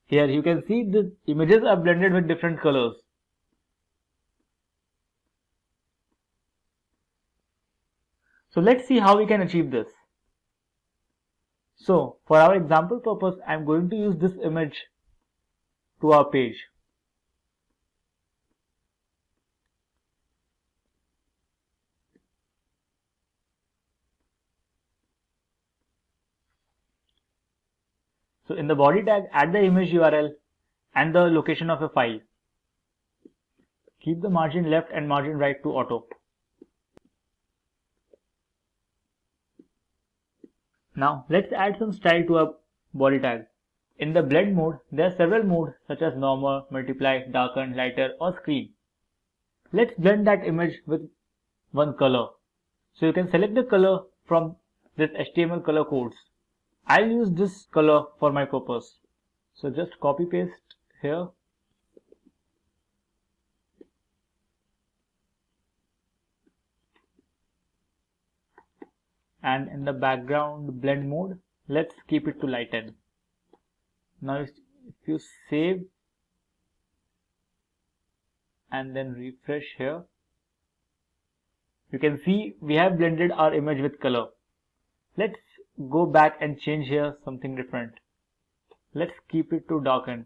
Here you can see the images are blended with different colors. So let's see how we can achieve this. So for our example purpose, I'm going to use this image to our page. So in the body tag, add the image URL and the location of a file. Keep the margin left and margin right to auto. Now let's add some style to our body tag. In the blend mode, there are several modes such as normal, multiply, darken, lighter or screen. Let's blend that image with one color. So you can select the color from this HTML color codes. I'll use this color for my purpose. So just copy paste here. And in the background blend mode, let's keep it to lighten. Now if you save and then refresh here, you can see we have blended our image with color. Let's go back and change here something different. Let's keep it to darken.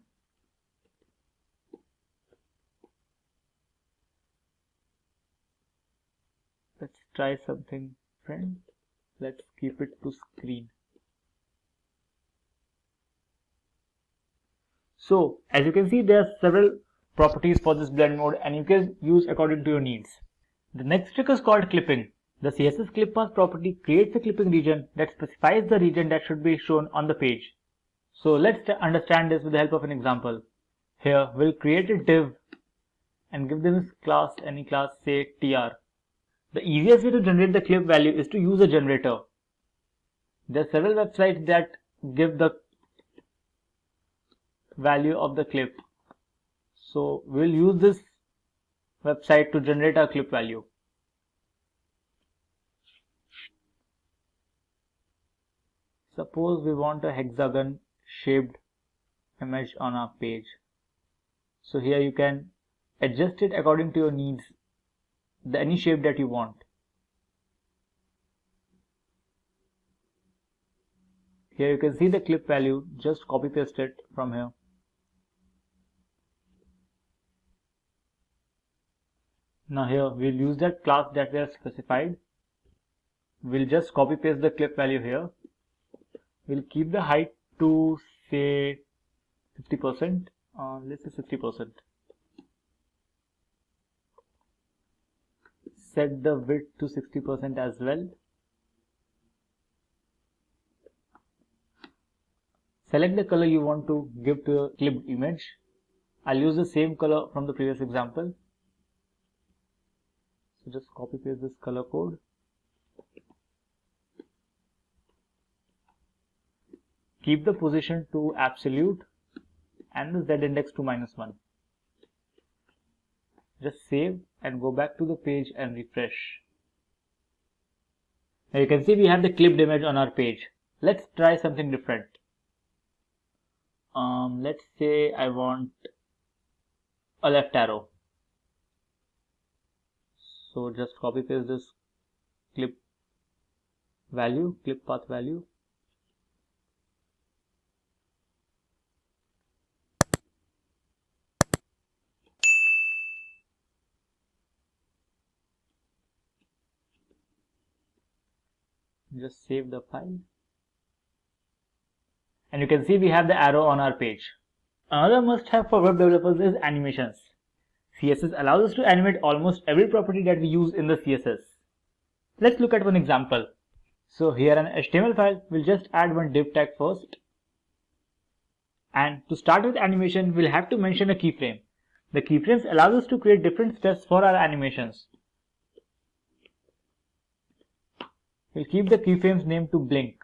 Let's try something different. Let's keep it to screen. So as you can see, there are several properties for this blend mode and you can use according to your needs. The next trick is called clipping. The CSS clip path property creates a clipping region that specifies the region that should be shown on the page. So let's understand this with the help of an example. Here we'll create a div and give this class, any class, say tr. The easiest way to generate the clip value is to use a generator. There are several websites that give the value of the clip. So we'll use this website to generate our clip value. Suppose we want a hexagon shaped image on our page. So here you can adjust it according to your needs, any shape that you want. Here you can see the clip value, just copy paste it from here. Now here we'll use that class that we have specified. We'll just copy paste the clip value here. We'll keep the height to say 50%, let's say 60%. Set the width to 60% as well. Select the color you want to give to your clipped image. I'll use the same color from the previous example. So just copy paste this color code. Keep the position to absolute and the Z index to -1. Just save and go back to the page and refresh. Now you can see we have the clipped image on our page. Let's try something different. Let's say I want a left arrow. So just copy paste this clip path value. Just save the file. And you can see we have the arrow on our page. Another must-have for web developers is animations. CSS allows us to animate almost every property that we use in the CSS. Let's look at one example. So here an HTML file, we'll just add one div tag first. And to start with animation, we'll have to mention a keyframe. The keyframes allows us to create different steps for our animations. We'll keep the keyframes name to blink.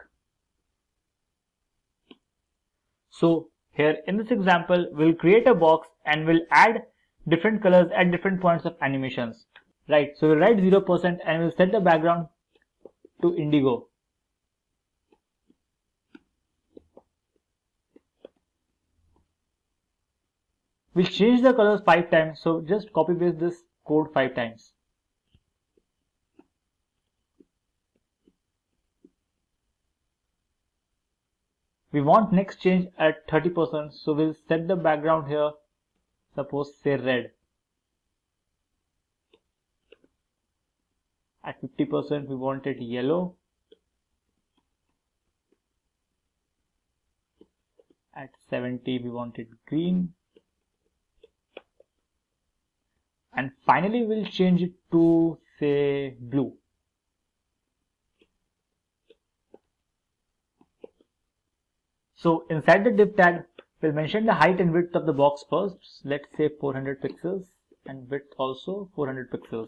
So here in this example, we'll create a box and we'll add different colors at different points of animations. Right, so we'll write 0% and we'll set the background to indigo. We'll change the colors 5 times, so just copy paste this code 5 times. We want next change at 30%, so we'll set the background here, suppose say red. At 50% we want it yellow. At 70 we want it green. And finally we'll change it to say blue. So inside the div tag, we'll mention the height and width of the box first. Let's say 400 pixels and width also 400 pixels.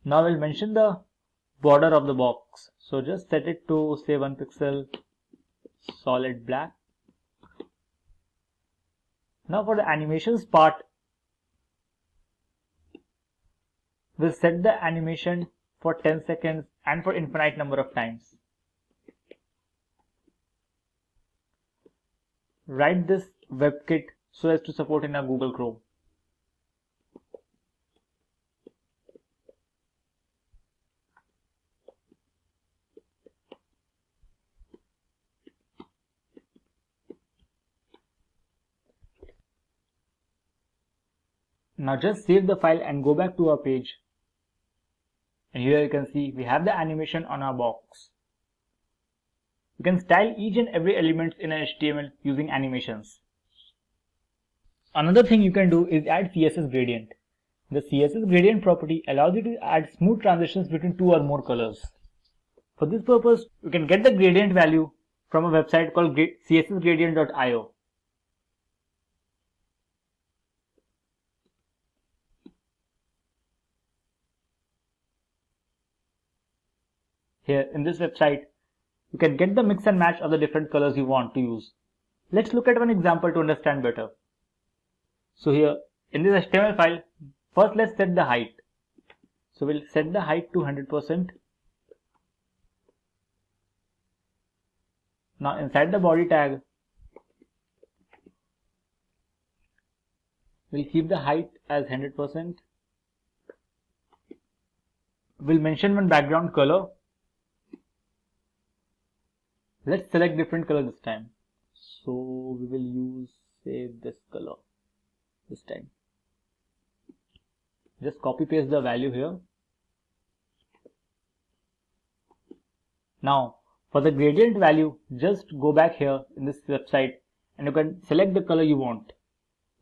Now we'll mention the border of the box. So just set it to say 1 pixel, solid black. Now for the animations part, we'll set the animation for 10 seconds and for infinite number of times. Write this WebKit so as to support in our Google Chrome. Now just save the file and go back to our page. And here you can see we have the animation on our box. You can style each and every element in an HTML using animations. Another thing you can do is add CSS gradient. The CSS gradient property allows you to add smooth transitions between two or more colors. For this purpose, you can get the gradient value from a website called cssgradient.io. Here in this website, you can get the mix and match of the different colors you want to use. Let's look at one example to understand better. So here in this HTML file, first let's set the height. So we'll set the height to 100%. Now inside the body tag, we'll keep the height as 100%. We'll mention one background color. Let's select different color this time. So we will use say this color this time. Just copy paste the value here. Now for the gradient value, just go back here in this website and you can select the color you want.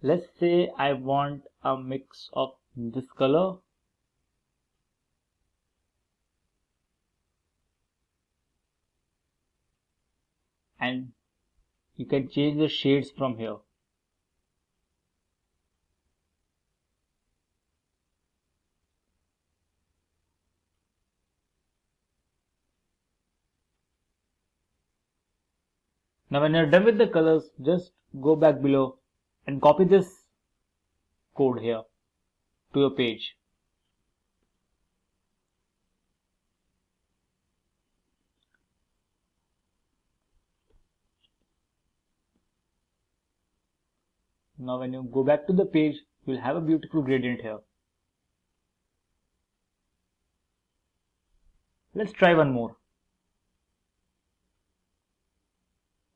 Let's say I want a mix of this color and you can change the shades from here. Now when you're done with the colors, just go back below and copy this code here to your page. Now when you go back to the page, you'll have a beautiful gradient here. Let's try one more.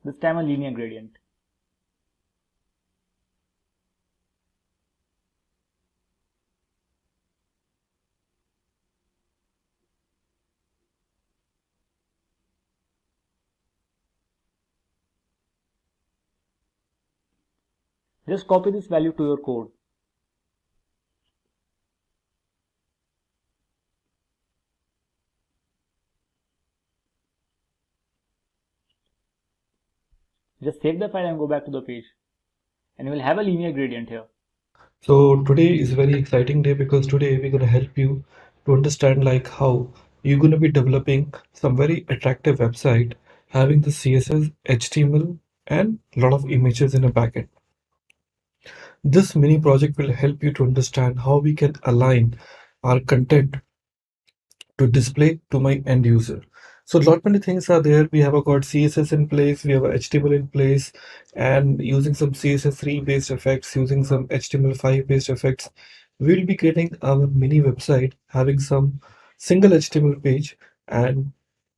This time a linear gradient. Just copy this value to your code. Just save the file and go back to the page. and we'll have a linear gradient here. So today is a very exciting day because today we're going to help you to understand like how you're going to be developing some very attractive website having the CSS, HTML and a lot of images in a backend. This mini project will help you to understand how we can align our content to display to my end user. So lot many things are there. We have got CSS in place, we have a HTML in place, and using some CSS3 based effects, using some HTML5 based effects, we'll be getting our mini website having some single HTML page and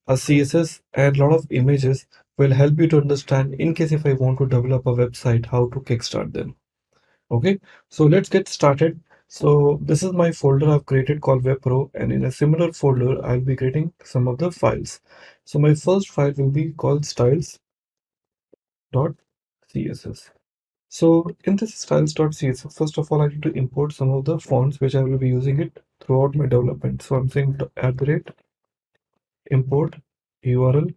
a CSS and a lot of images will help you to understand in case if I want to develop a website, how to kickstart them. Okay, so let's get started. So this is my folder I've created called WebPro, and in a similar folder I'll be creating some of the files. So my first file will be called styles.css. So in this styles.css, first of all I need to import some of the fonts which I will be using it throughout my development. So I'm saying import URL,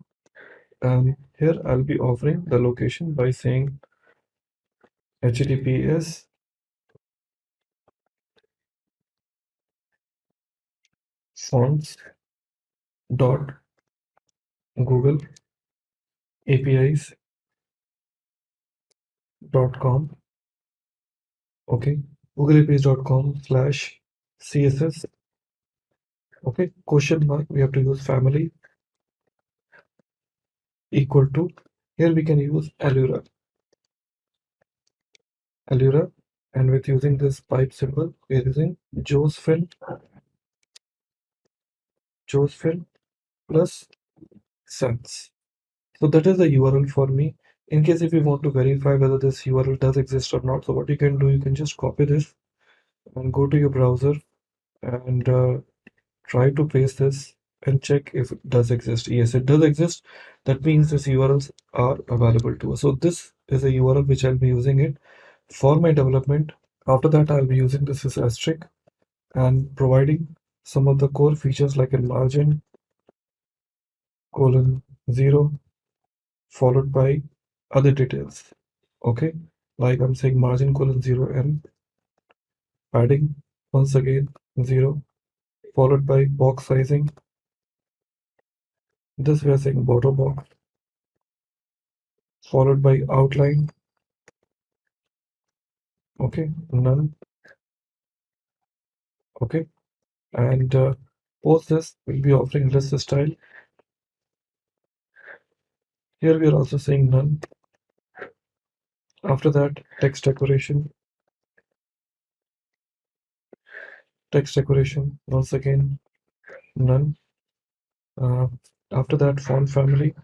and here I'll be offering the location by saying https fonts dot google apis.com. Okay, googleapis.com/css. Okay, question mark, we have to use family equal to, here we can use allura, and with using this pipe symbol we are using josephine plus sans. So that is the URL for me. In case if you want to verify whether this URL does exist or not, so what you can do, you can just copy this and go to your browser and try to paste this and check if it does exist. Yes, it does exist. That means these URLs are available to us. So this is a URL which I'll be using it for my development. After that, I'll be using this as asterisk and providing some of the core features like a margin colon 0 followed by other details. Okay, like I'm saying margin colon 0 and padding once again 0 followed by box sizing. This we are saying border box followed by outline. Okay, none. Okay, and post this will be offering list style. Here we are also saying none. After that, text decoration once again none. uh, After that, font family,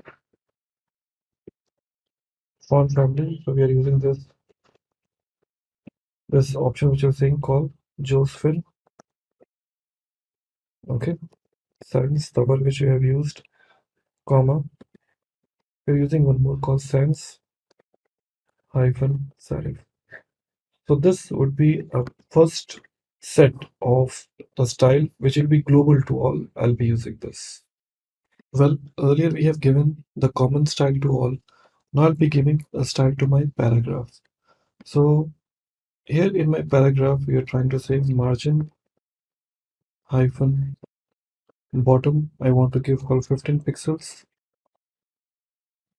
so we are using this option which is saying called Josephine. Okay, sans, the one which we have used, comma, we're using one more called sans hyphen serif. So this would be a first set of the style which will be global to all. I'll be using this. Well, earlier we have given the common style to all. Now I'll be giving a style to my paragraph. So here in my paragraph, we are trying to say margin hyphen bottom. I want to give all 15 pixels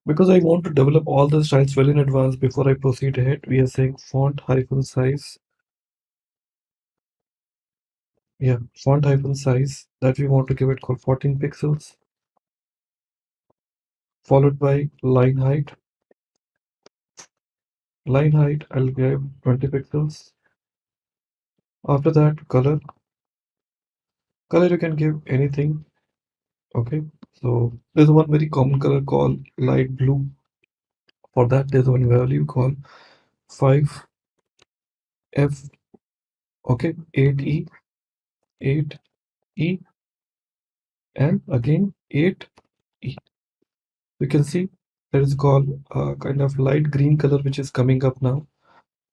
because I want to develop all the styles well in advance before I proceed ahead. We are saying font hyphen size. Yeah, font hyphen size that we want to give it called 14 pixels. Followed by line height. Line height, I'll give 20 pixels. After that, color. Color you can give anything. Okay, so there's one very common color called light blue. For that, there's one value called 5F. Okay, 8E, 8E, and again 8E. You can see that is called a kind of light green color which is coming up now.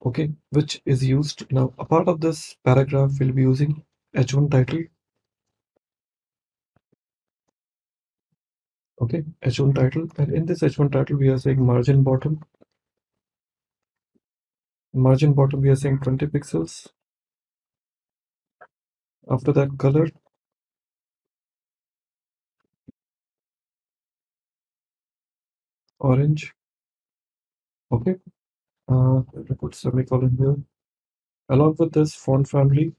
Okay, which is used now. A part of this paragraph will be using H1 title. Okay, H1 title, and in this H1 title we are saying margin bottom Margin bottom we are saying 20 pixels. After that, color, orange. Okay, let me put semicolon here. Along with this font family,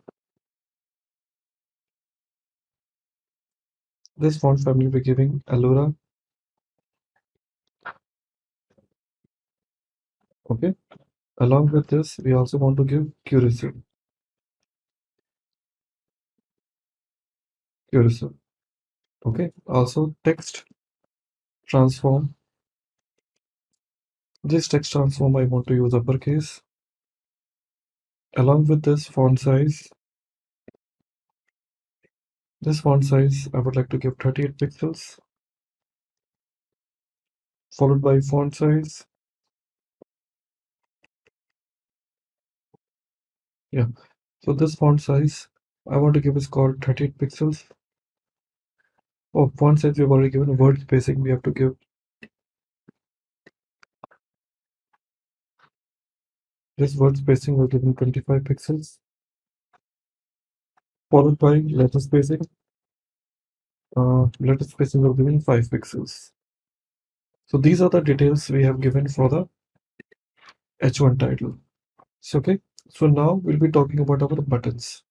we're giving Allura. Okay, along with this we also want to give Cursive. Okay, also text transform. This text transform I want to use uppercase. Along with this font size, I would like to give 38 pixels, followed by font size. Yeah, so this font size I want to give is called 38 pixels. Oh, font size we've already given. Word spacing we have to give. This word spacing was given 25 pixels, followed by letter spacing. Letter spacing was given 5 pixels. So these are the details we have given for the H1 title. So, okay, so now we'll be talking about our buttons.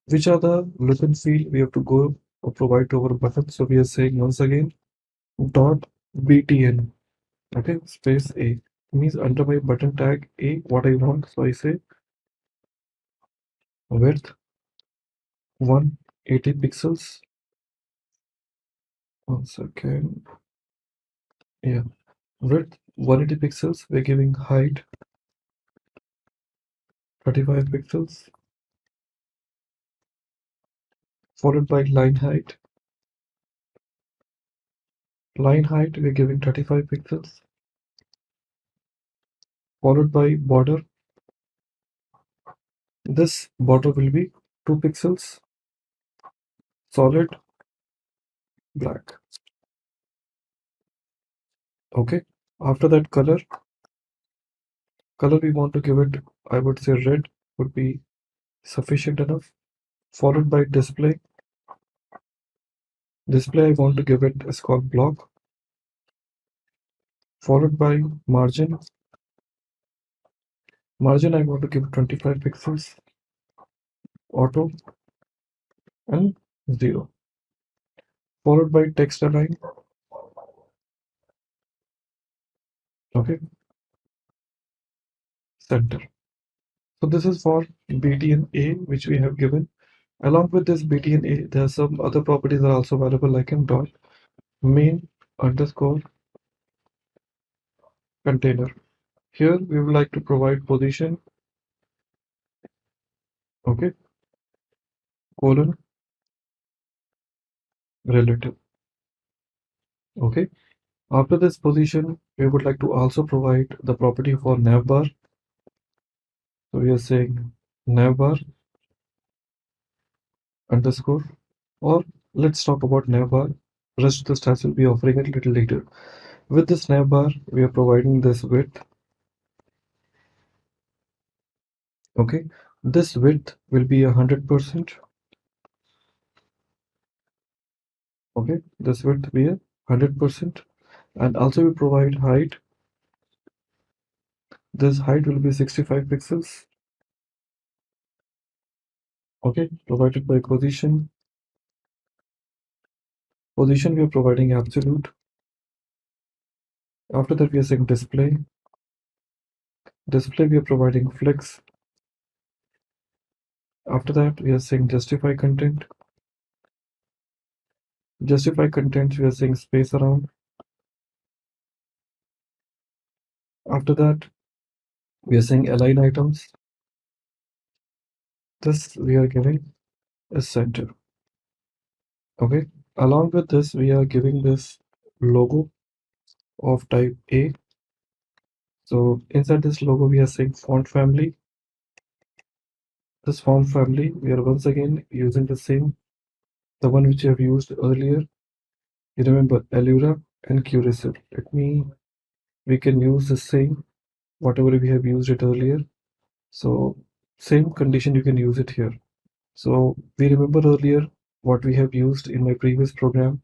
Which are the look and feel we have to go or provide to our button. So we are saying once again dot btn, okay, space a means under my button tag a what I want. So I say width 180 pixels. 1 second. Yeah, width 180 pixels. We're giving height 35 pixels, followed by line height. Line height we're giving 35 pixels, followed by border. This border will be 2 pixels, solid black. Okay, after that color we want to give it, I would say red would be sufficient enough, followed by display. I want to give it is called block, followed by margin. I want to give 25 pixels, auto and 0, followed by text align. Okay, center. So this is for btn a which we have given. Along with this btn a, there are some other properties are also available, like in dot main underscore container. Here we would like to provide position, okay, colon relative. Okay, after this position we would like to also provide the property for navbar. So we are saying navbar underscore, or let's talk about navbar. Rest of the stats will be offering it a little later. With this navbar we are providing this width. Okay, this width will be 100%. Okay, this width will be 100%, and also we provide height. This height will be 65 pixels. Okay, provided by position. We are providing absolute. After that we are saying display. We are providing flex. After that we are saying justify content. We are saying space around. After that we are saying align items. This we are giving is center. Okay, along with this we are giving this logo of type A. So inside this logo we are saying font family. This font family we are once again using the one which we have used earlier. You remember Allura and Cursive. We can use the same whatever we have used it earlier. So same condition you can use it here. So we remember earlier what we have used in my previous program.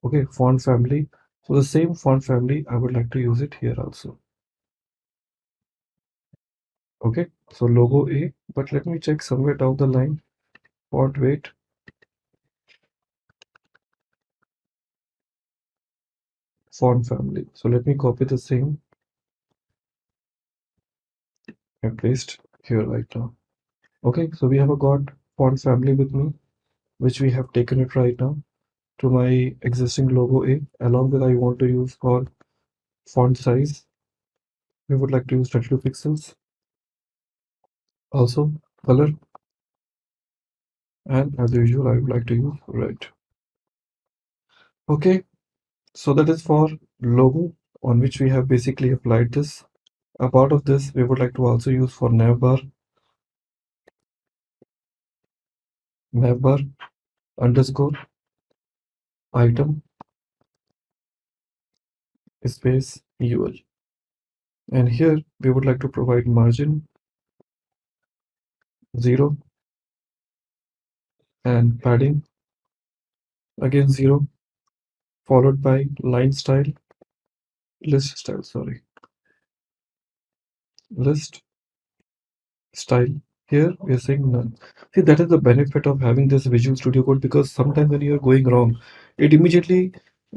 Okay, font family. So the same font family, I would like to use it here also. Okay, so logo A, but let me check somewhere down the line. Font weight. Font family. So let me copy the same and paste here right now. Okay, so we have got font family with me, which we have taken it right now to my existing logo A. Along with I want to use for font size. We would like to use 32 pixels. Also color, and as usual I would like to use red. Okay, so that is for logo on which we have basically applied this. A part of this we would like to also use for navbar underscore item space ul, and here we would like to provide margin 0 and padding again 0, followed by line style list style, sorry, list style. Here we are saying none. See, that is the benefit of having this Visual Studio Code, because sometimes when you're going wrong, it immediately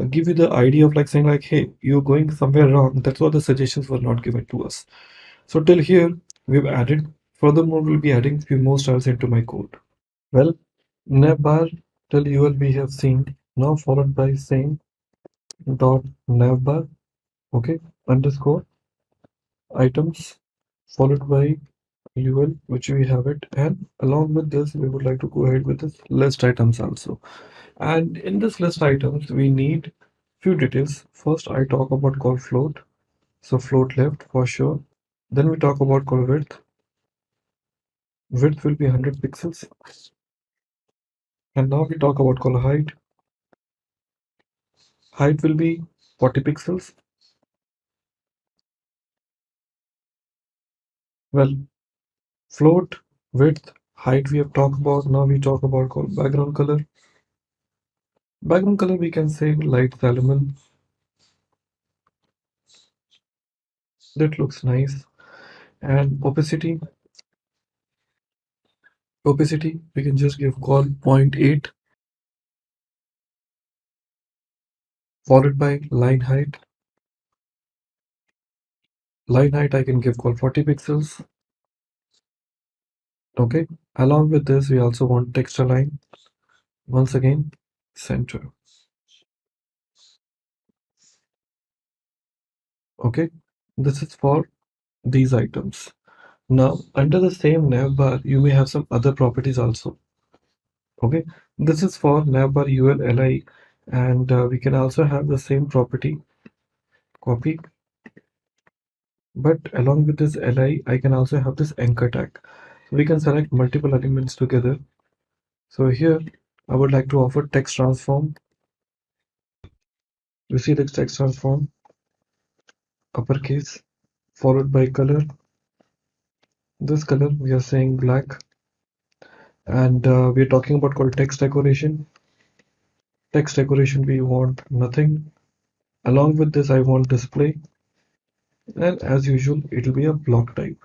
give you the idea of like saying like, hey, you're going somewhere wrong. That's why the suggestions were not given to us. So till here we've added. Furthermore, we'll be adding few more styles into my code. Well, navbar till ul we have seen, now followed by same dot navbar, okay, underscore items, followed by ul, which we have it, and along with this we would like to go ahead with this list items also. And in this list items we need few details. First I talk about call float, so float left for sure. Then we talk about call width. Width will be 100 pixels. And now we talk about call height. Height will be 40 pixels. Well, float, width, height we have talked about. Now we talk about call background color. Background color we can say light salmon. That looks nice. And opacity we can just give call 0.8, followed by line height. Line height I can give call 40 pixels. Okay, along with this we also want text align, once again center. Okay, this is for these items. Now under the same navbar you may have some other properties also. Okay, this is for navbar ul li, and we can also have the same property, copy, but along with this li I can also have this anchor tag, so we can select multiple elements together. So here I would like to offer text transform. You see the text transform, uppercase, followed by color. This color we are saying black, and we are talking about called text decoration. Text decoration we want nothing. Along with this I want display, and as usual it will be a block type.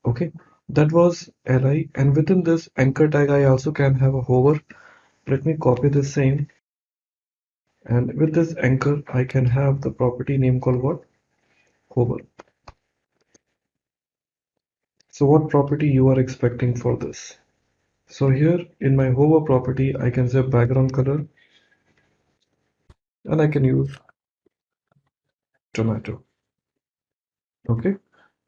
Okay, that was li, and within this anchor tag I also can have a hover. Let me copy the same, and with this anchor I can have the property name called what? Hover. So what property you are expecting for this? So here in my hover property I can say background color, and I can use tomato. Okay,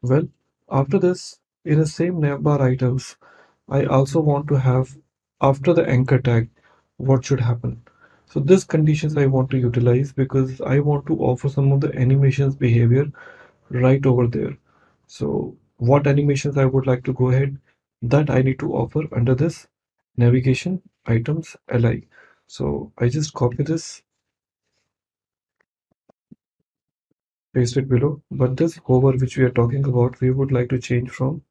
well, after this, in the same navbar items I also want to have, after the anchor tag, what should happen. So this conditions I want to utilize because I want to offer some of the animations behavior right over there. So what animations I would like to go ahead, that I need to offer under this navigation items li. So I just copy this, paste it below, but this hover which we are talking about we would like to change from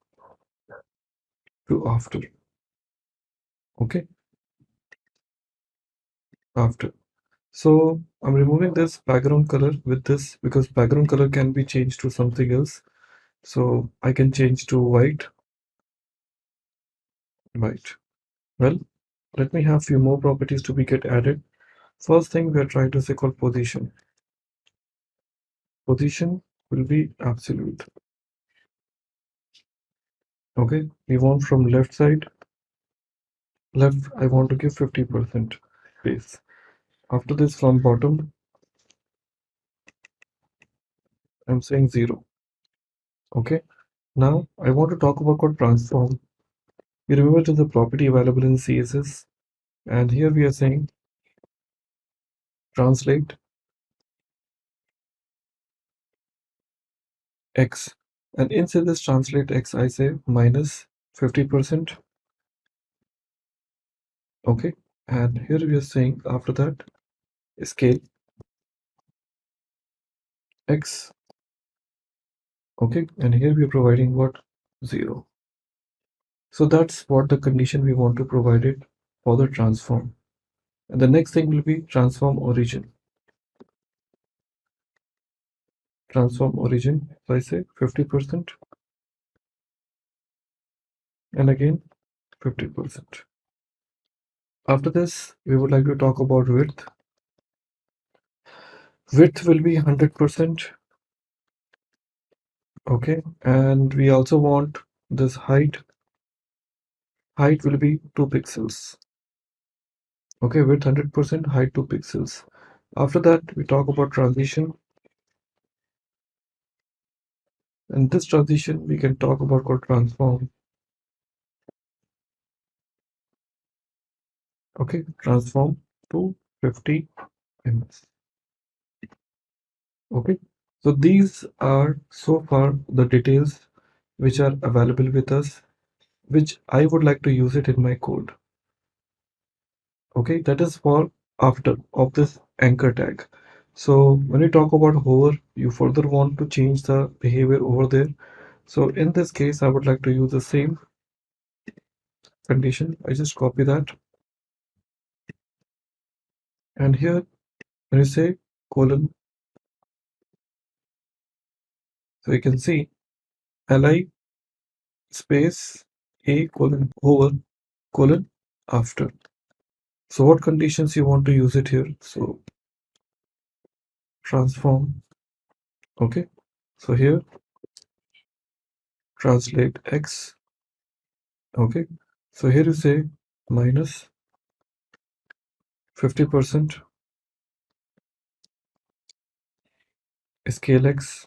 to after. Okay, after. So I'm removing this background color with this because background color can be changed to something else. So I can change to white. Well, let me have few more properties to be get added. First thing we are trying to say called position. Position will be absolute. Okay, we want from left side. Left, I want to give 50% space. After this, from bottom, I'm saying 0. Okay, now I want to talk about called transform. You remember it is a property available in CSS, and here we are saying translate x, and inside this translate x I say minus 50%. Okay, and here we are saying after that scale x. Okay, and here we are providing what? 0. So that's what the condition we want to provide it for the transform. And the next thing will be transform origin. Transform origin, so I say 50%, and again 50%. After this, we would like to talk about width. Width will be 100%. Okay, and we also want this height. Height will be 2 pixels. Okay, width 100%, height 2 pixels. After that, we talk about transition. And this transition, we can talk about called transform. Okay, transform to 50 ms. Okay, so these are so far the details which are available with us, which I would like to use it in my code. Okay, that is for after of this anchor tag. So when you talk about hover, you further want to change the behavior over there. So in this case, I would like to use the same condition. I just copy that, and here when you say colon, so you can see li space a colon hover colon after. So what conditions you want to use it here? So transform. Okay, so here translate x. Okay, so here you say minus 50% scale x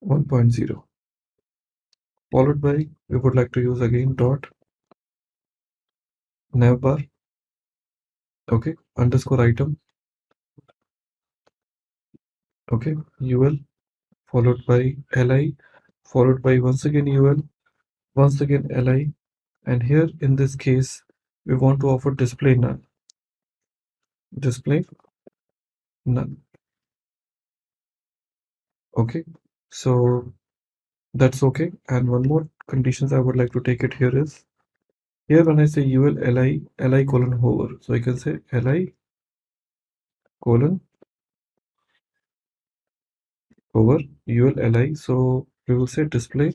1.0, followed by we would like to use again dot navbar. Okay, underscore item. Okay, ul followed by li, followed by once again ul, once again li, and here in this case we want to offer display none. Display none. Okay, so that's okay. And one more conditions I would like to take it here is here when I say ul li colon hover, so I can say li colon hover ul li, so we will say display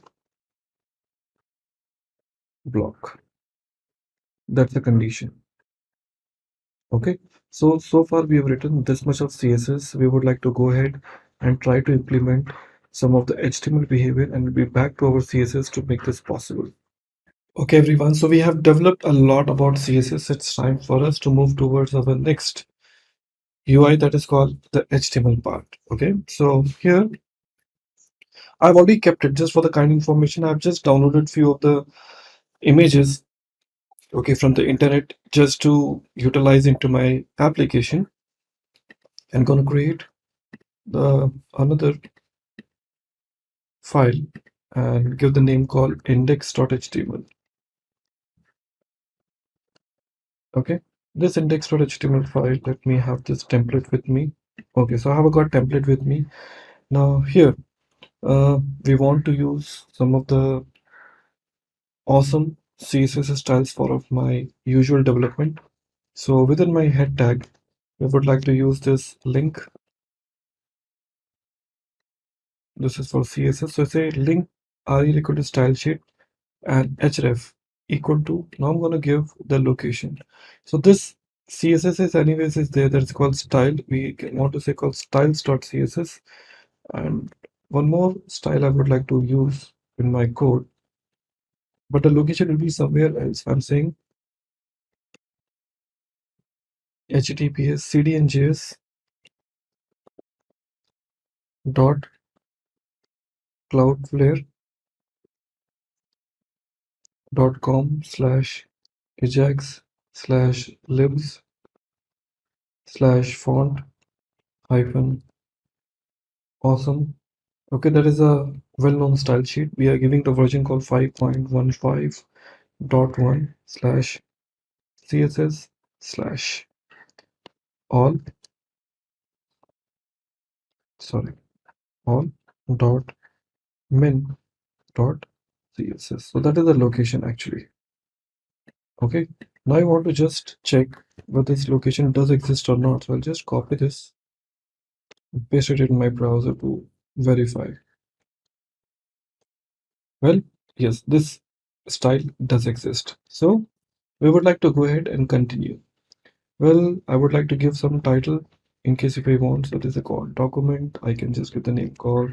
block. That's the condition. Okay, so far we have written this much of CSS. We would like to go ahead and try to implement some of the HTML behavior and we'll be back to our CSS to make this possible. Okay everyone, so we have developed a lot about CSS. It's time for us to move towards our next UI, that is called the HTML part. Okay, so here I've already kept it just for the kind information. I've just downloaded few of the images, okay, from the internet just to utilize into my application. I'm gonna create the another file and give the name called index.html. Okay, this index.html file, let me have this template with me. Okay, so I have got template with me. Now here we want to use some of the awesome CSS styles for my usual development. So within my head tag, we would like to use this link. This is for CSS. So say link rel equal to style sheet and href equal to, now I'm going to give the location. So this CSS is anyways is there, that's called style. We want to say called styles.css, and one more style I would like to use in my code, but the location will be somewhere else. I'm saying https cdnjs dot cloudflare dot com slash ajax slash libs slash font hyphen awesome. Okay, that is a well-known style sheet. We are giving the version called 5.15.1 slash css slash all all dot min dot css. So that is the location actually. Okay, now I want to just check whether this location does exist or not. So I'll just copy this and paste it in my browser to verify. Well, yes, this style does exist. So we would like to go ahead and continue. Well, I would like to give some title in case if I want. So this is called document. I can just give the name called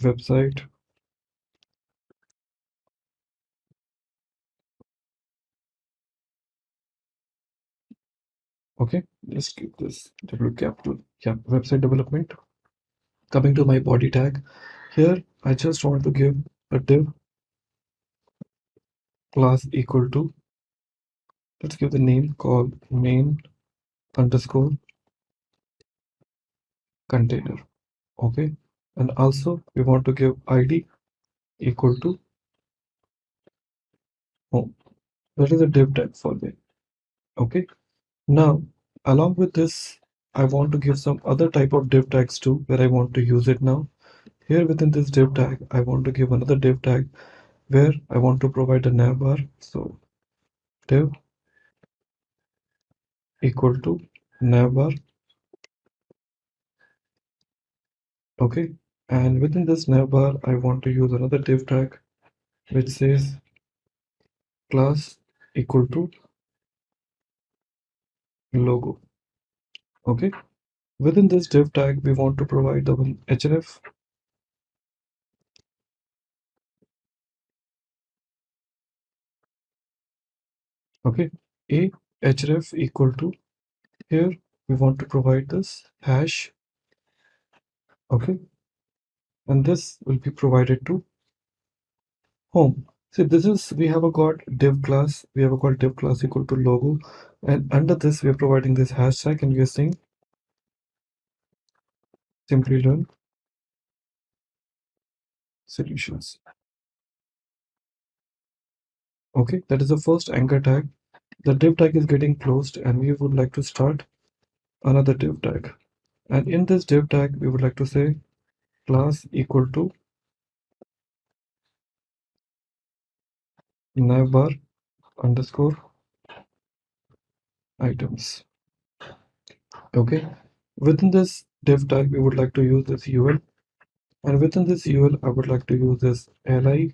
website. Okay, let's give this W capital. Yeah, website development. Coming to my body tag. Here, I just want to give a div class equal to, let's give the name called main underscore container. Okay, and also we want to give id equal to home. That is a div tag for me. Okay, now along with this, I want to give some other type of div tags too, where I want to use it now. Here within this div tag, I want to give another div tag where I want to provide a navbar. So div equal to navbar. Okay, and within this navbar, I want to use another div tag which says class equal to logo. Okay, within this div tag, we want to provide the one href. Okay, a href equal to, here we want to provide this hash. Okay, and this will be provided to home. So this is, we have a got div class, we have a called div class equal to logo, and under this we are providing this hashtag, and we are saying Simplilearn solutions. Okay, that is the first anchor tag. The div tag is getting closed, and we would like to start another div tag, and in this div tag we would like to say class equal to navbar underscore items. Okay, within this div tag we would like to use this ul, and within this ul I would like to use this li.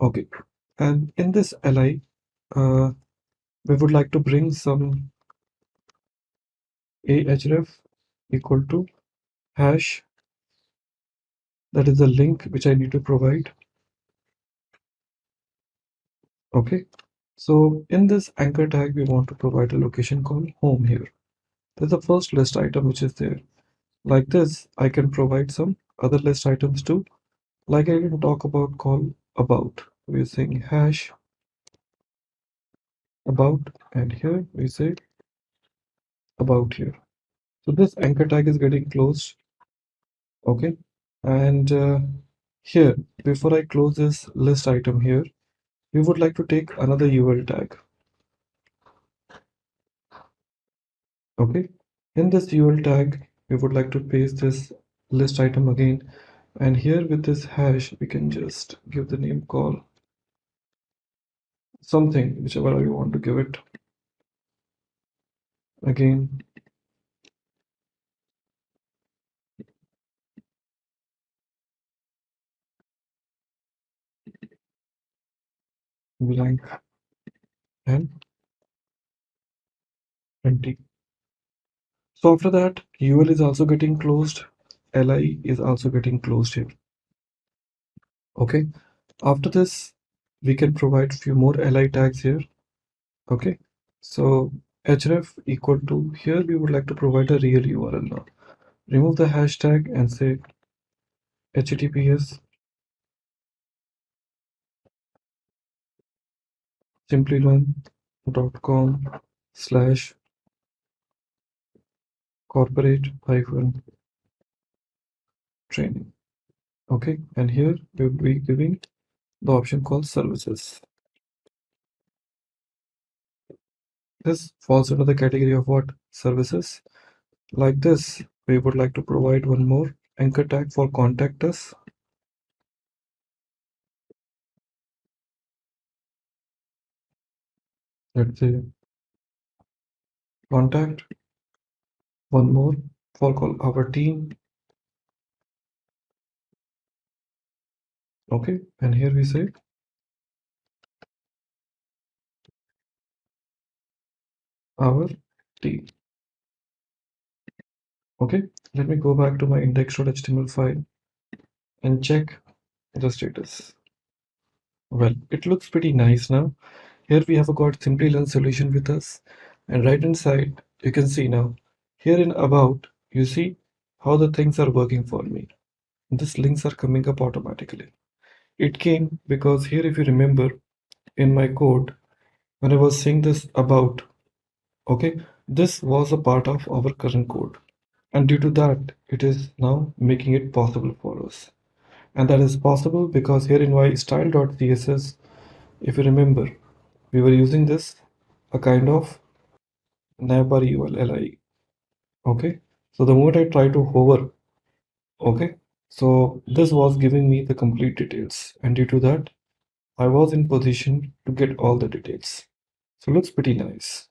Okay, and in this li we would like to bring some ahref equal to hash, that is the link which I need to provide. Okay, so in this anchor tag we want to provide a location called home. Here there's the first list item which is there. Like this I can provide some other list items too, like I can talk about call about. We're saying hash about, and here we say about here. So this anchor tag is getting closed. Okay, and here before I close this list item here, we would like to take another ul tag. Okay, in this ul tag we would like to paste this list item again, And here with this hash, we can just give the name call something, whichever you want to give it. Again, blank and empty. So after that, UL is also getting closed. Li is also getting closed here. Okay. After this, we can provide few more li tags here. Okay. So href equal to, here we would like to provide a real URL now. Remove the hashtag and say https simplylearn.com/corporate-training. Okay, and here we will be giving the option called services. This falls under the category of what? Services. Like this, we would like to provide one more anchor tag for contact us. Let's say contact. One more for call our team. Okay, and here we say our team. Okay, let me go back to my index.html file and check the status. Well, it looks pretty nice now. Here we have got Simplilearn solution with us, and right inside you can see now here in about you see how the things are working for me. These links are coming up automatically. It came because here, if you remember in my code, when I was saying this about, okay, this was a part of our current code, and due to that it is now making it possible for us. And that is possible because here in my style.css, if you remember, we were using this a kind of navbar ul li. Okay, so the moment I try to hover, okay, so this was giving me the complete details, and due to that I was in position to get all the details. So looks pretty nice.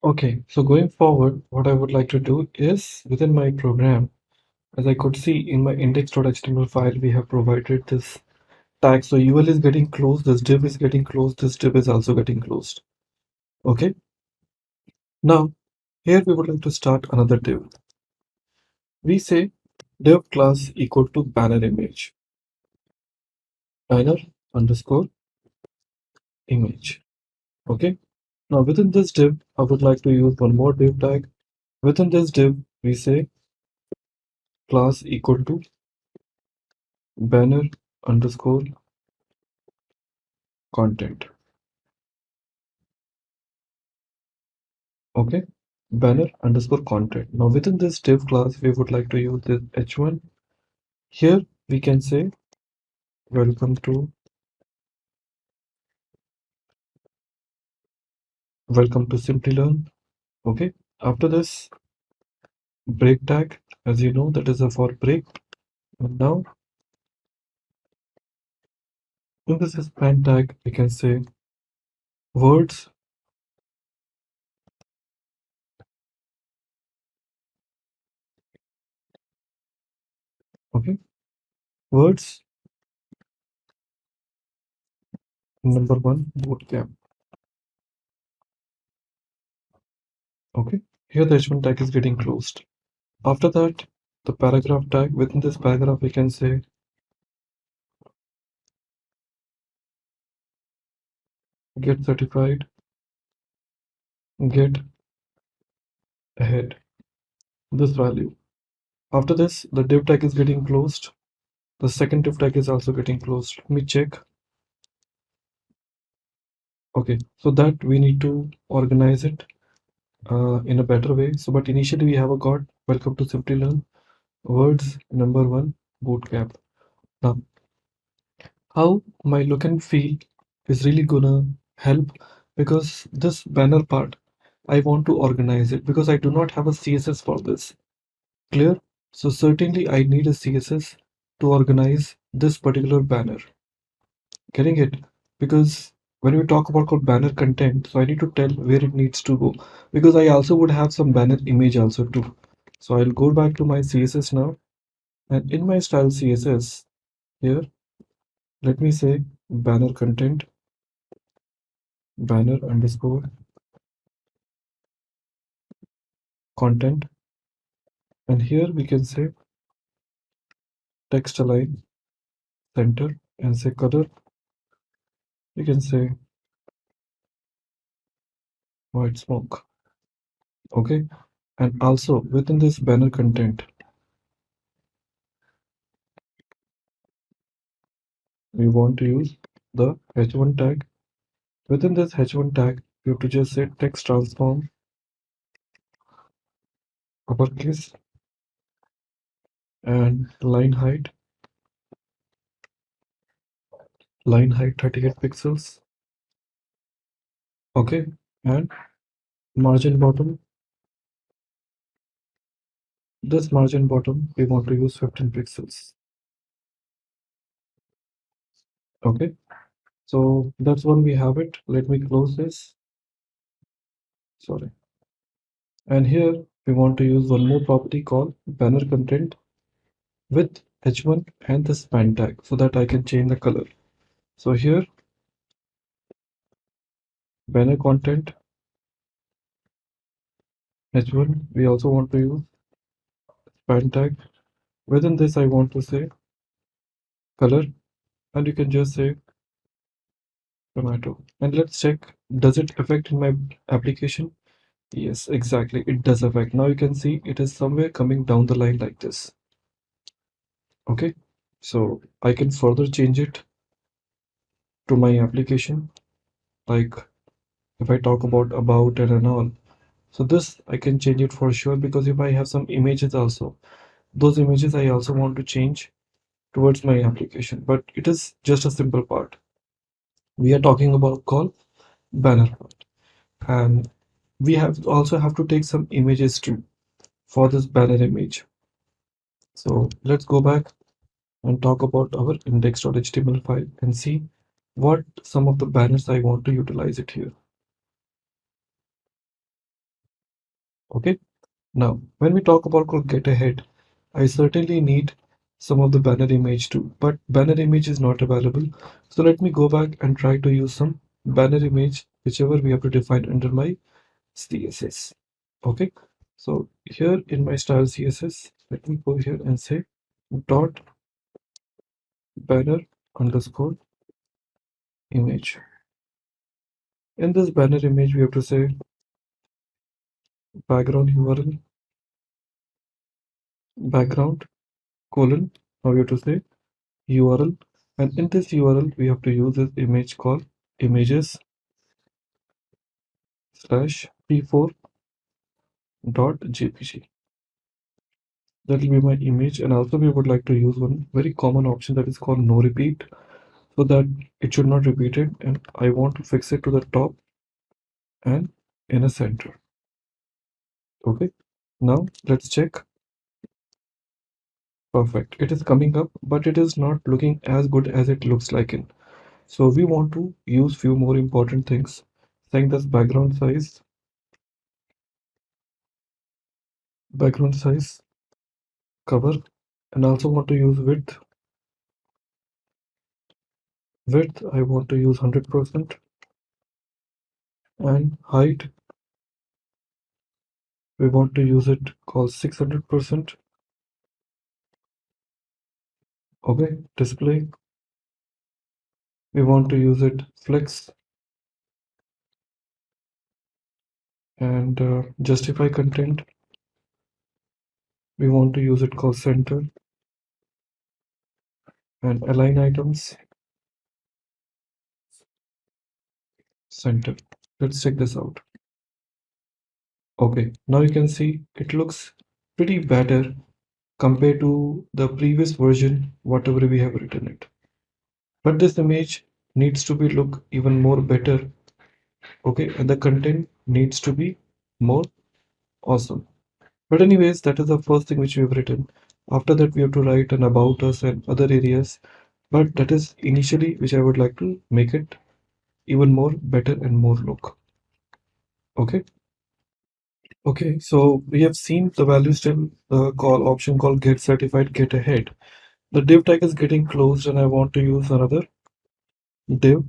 Okay, so going forward, what I would like to do is within my program, as I could see in my index.html file, we have provided this tag. So UL is getting closed, this div is getting closed, this div is also getting closed. Okay. Now, here we would like to start another div. We say div class equal to banner image. Banner underscore image. Okay. Now within this div, I would like to use one more div tag. Within this div, we say class equal to banner underscore content. Okay, banner underscore content. Now within this div class, we would like to use this h1. Here we can say welcome to Simplilearn. Okay, after this break tag, as you know, that is a for break. And now in this span tag, we can say words. Okay, words number 1 bootcamp. Okay, here the h1 tag is getting closed. After that, the paragraph tag, within this paragraph we can say get certified, get ahead, this value. After this, the div tag is getting closed. The second div tag is also getting closed. Let me check. Okay, so that we need to organize it in a better way. So, but initially we have a got welcome to Simplilearn words number 1 bootcamp. Now, how my look and feel is really gonna help, because this banner part I want to organize it because I do not have a CSS for this. Clear? So certainly I need a CSS to organize this particular banner. Getting it? Because when we talk about called banner content, so I need to tell where it needs to go, because I also would have some banner image also too. So I'll go back to my CSS now, and in my style CSS here, let me say banner content, banner underscore content, and here we can say text align center and say color. You can say white smoke. Okay, and also within this banner content, we want to use the h1 tag. Within this h1 tag, you have to just say text transform uppercase and line height 38 pixels. Okay, and margin bottom, this margin bottom we want to use 15 pixels. Okay, so that's one we have it. Let me close this. Sorry. And here we want to use one more property called banner content with h1 and the span tag, so that I can change the color. So here banner content h1, we also want to use span tag. Within this I want to say color, and you can just say tomato. And let's check, does it affect in my application? Yes, exactly, it does affect. Now you can see it is somewhere coming down the line like this. Okay, so I can further change it to my application, like if I talk about and all. So this I can change it for sure, because if I have some images also, those images I also want to change towards my application, but it is just a simple part. We are talking about called banner part, and we also have to take some images too for this banner image. So let's go back and talk about our index.html file and see what some of the banners I want to utilize it here. Okay, now when we talk about called get ahead, I certainly need some of the banner image too, but banner image is not available. So let me go back and try to use some banner image, whichever we have to define under my CSS. Okay, so here in my style CSS, let me go here and say dot banner underscore image. In this banner image, we have to say background URL, background colon. Now we have to say URL, and in this URL, we have to use this image called images slash p4.jpg. That will be my image, and also we would like to use one very common option that is called no repeat, so that it should not repeat it, and I want to fix it to the top and in a center. Okay, now let's check. Perfect, it is coming up, but it is not looking as good as it looks like in. So we want to use few more important things, saying this background size cover, and also want to use width I want to use 100%, and height we want to use it called 600%. Okay, display we want to use it flex, and justify content we want to use it called center, and align items center. Let's check this out. Okay, now you can see it looks pretty better compared to the previous version, whatever we have written it. But this image needs to be look even more better. Okay, and the content needs to be more awesome. But anyways, that is the first thing which we have written. After that, we have to write an about us and other areas, but that is initially which I would like to make it even more better and more look. Okay, so we have seen the values till the call option called get certified get ahead. The div tag is getting closed and I want to use another div,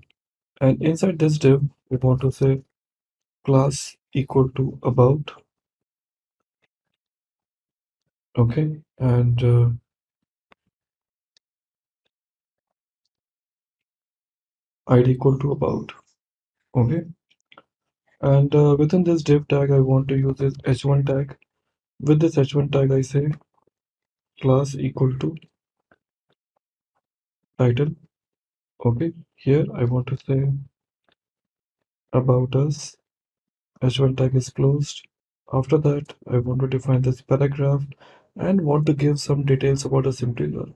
and inside this div we want to say class equal to about. Okay, and id equal to about. Okay, and within this div tag I want to use this h1 tag. With this h1 tag I say class equal to title. Okay, here I want to say about us. H1 tag is closed. After that, I want to define this paragraph and want to give some details about a Simplilearn.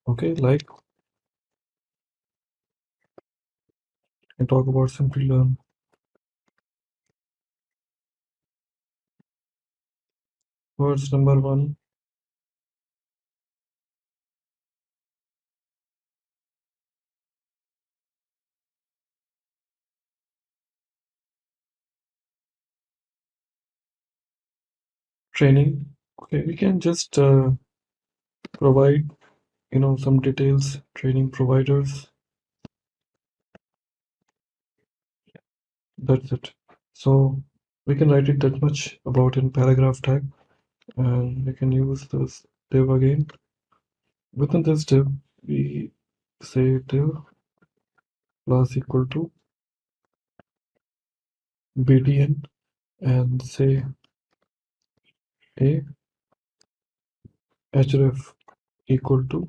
Okay, like I talk about Simplilearn. Words number 1. Training. Okay, we can just provide some details. Training providers. That's it. So we can write it that much about in paragraph tag, and we can use this div again. Within this div, we say div class equal to btn and say a href equal to,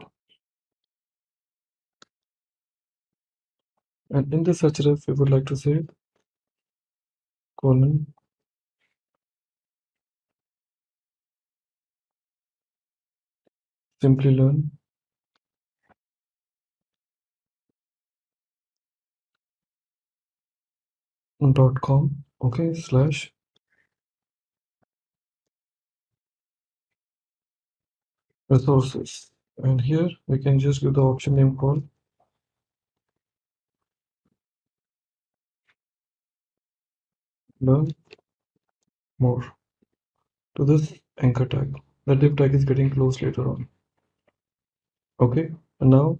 and in this href we would like to say colon simplylearn.com, okay, slash resources, and here we can just give the option name called learn more to this anchor tag. The div tag is getting closed later on. Okay, and now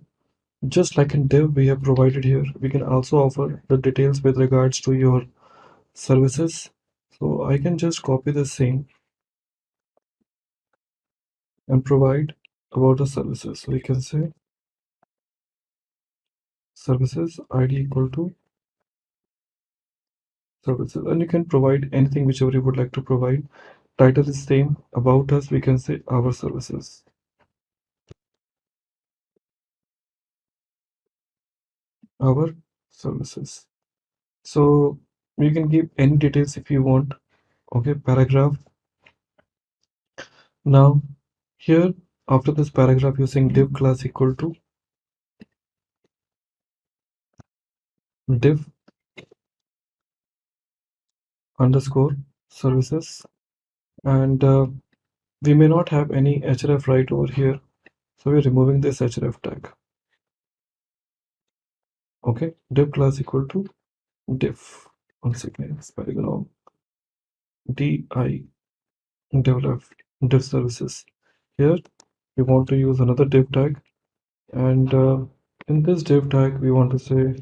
just like in div we have provided here, we can also offer the details with regards to your services. So I can just copy the same and provide about the services. So we can say services id equal to services, and you can provide anything whichever you would like to provide. Title is same. About us, we can say our services. Our services. So you can give any details if you want. Okay, paragraph. Now here after this paragraph using div class equal to div underscore services, and we may not have any href right over here, so we're removing this href tag. Okay, div class equal to div, once again spelling wrong, di develop div services. Here we want to use another div tag, and in this div tag we want to say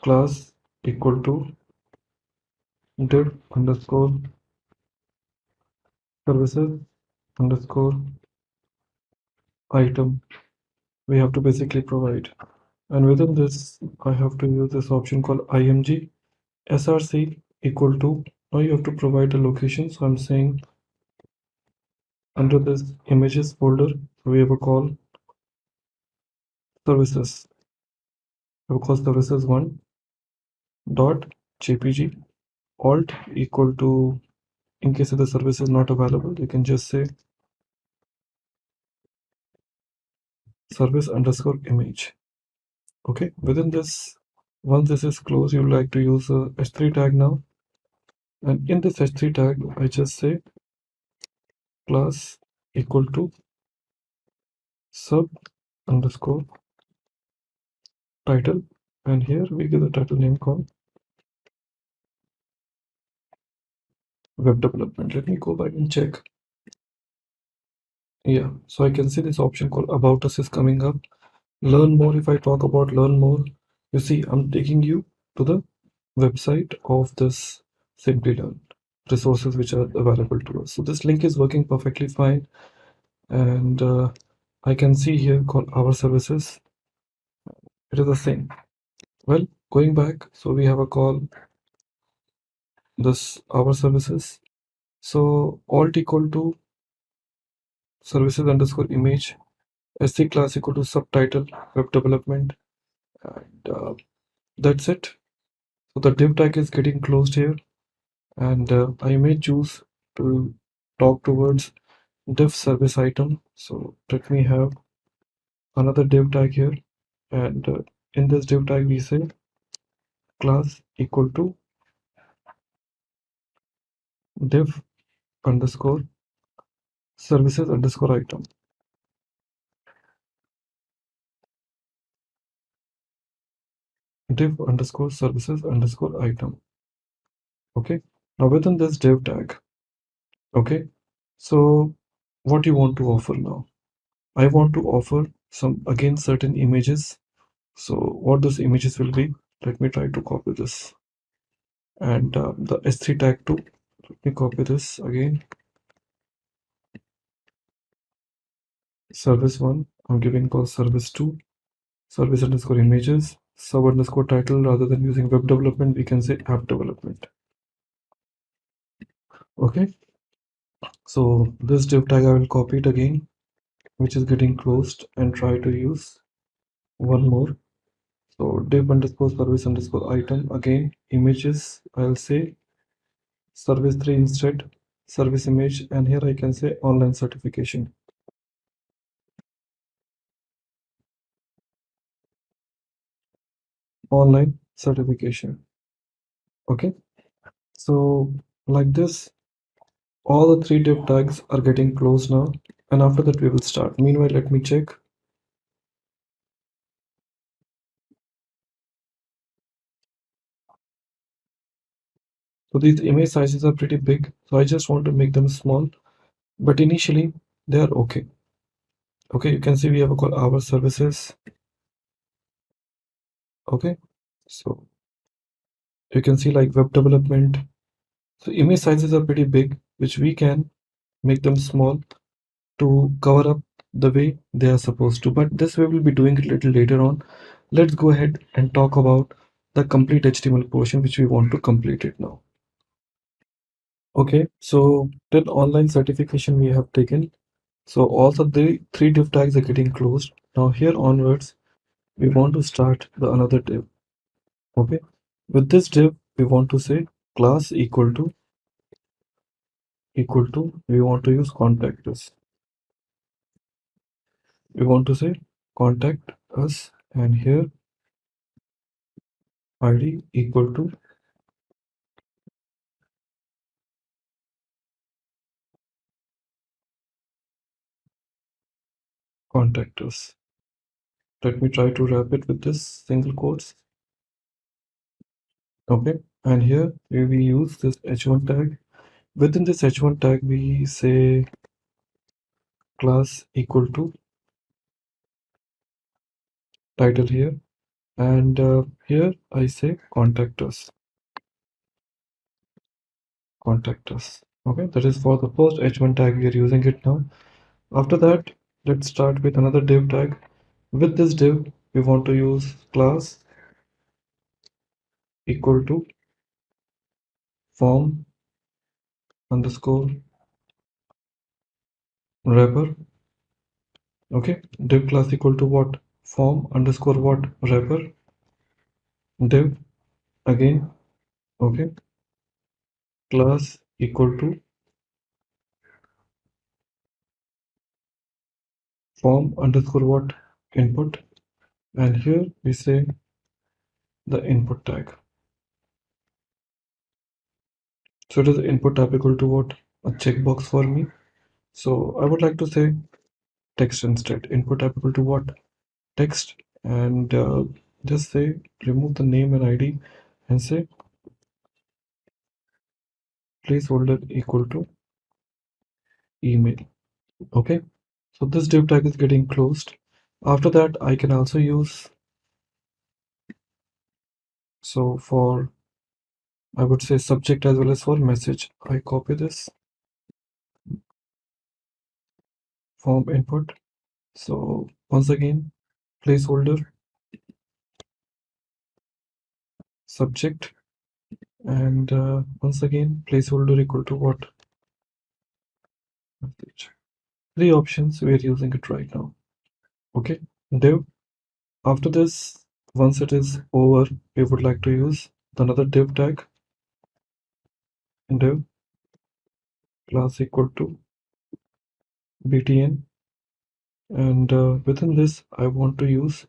class equal to div underscore services underscore item. We have to basically provide, and within this I have to use this option called img src equal to, now you have to provide the location, so I'm saying under this images folder we have a call services, we have a call services 1 dot jpg alt equal to, in case if the service is not available you can just say service underscore image. Okay, within this, once this is closed, you would like to use a h3 tag now, and in this h3 tag I just say class equal to sub underscore title, and here we give the title name called web development. Let me go back and check. Yeah, so I can see this option called about us is coming up. Learn more. If I talk about learn more, you see I'm taking you to the website of this Simplilearn, resources which are available to us. So this link is working perfectly fine, and I can see here called our services. It is the same. Well, going back, so we have a call this our services. So alt equal to services underscore image, sc class equal to subtitle web development, and that's it. So the div tag is getting closed here, and I may choose to talk towards div service item. So let me have another div tag here, and in this div tag we say class equal to div underscore services underscore item. Div underscore services underscore item. Okay, now within this div tag, okay, so what you want to offer now? I want to offer some again certain images. So what those images will be, let me try to copy this, and the s3 tag too. Let me copy this again. Service 1 I'm giving called service 2 service underscore images sub underscore title. Rather than using web development, we can say app development. Okay, so this div tag I will copy it again, which is getting closed, and try to use one more. So div underscore service underscore item, again images I'll say service 3 instead, service image, and here I can say online certification. Online certification. Okay, so like this, all the 3 div tags are getting closed now, and after that we will start. Meanwhile, let me check. So these image sizes are pretty big, so I just want to make them small, but initially they are okay. Okay, you can see we have got our services. Okay, so you can see like web development. So image sizes are pretty big, which we can make them small to cover up the way they are supposed to, but this we will be doing it a little later on. Let's go ahead and talk about the complete HTML portion which we want to complete it now. Okay, so till online certification we have taken. So also the 3 div tags are getting closed. Now here onwards, we want to start the another div. Okay, with this div, we want to say class equal to we want to use contact us. We want to say contact us, and here ID equal to contact us. Let me try to wrap it with this single quotes. Okay, and here we use this h1 tag. Within this h1 tag, we say class equal to title here, and here I say contact us. Contact us. Okay, that is for the first h1 tag. We are using it now. After that, let's start with another div tag. With this div, we want to use class equal to form underscore wrapper. Okay, div class equal to what? Form underscore what? Wrapper. Div again. Okay, class equal to form underscore what? Input, and here we say the input tag. So it is input tab equal to what? A checkbox for me. So I would like to say text instead. Input type equal to what? Text, and just say remove the name and ID and say placeholder equal to email. Okay, so this div tag is getting closed. After that, I can also use, so for, I would say subject as well as for message, I copy this form input. So once again, placeholder subject, and once again placeholder equal to what? Message. Three options, we are using it right now. Okay, div. After this, once it is over, we would like to use another div tag, div class equal to btn, and within this I want to use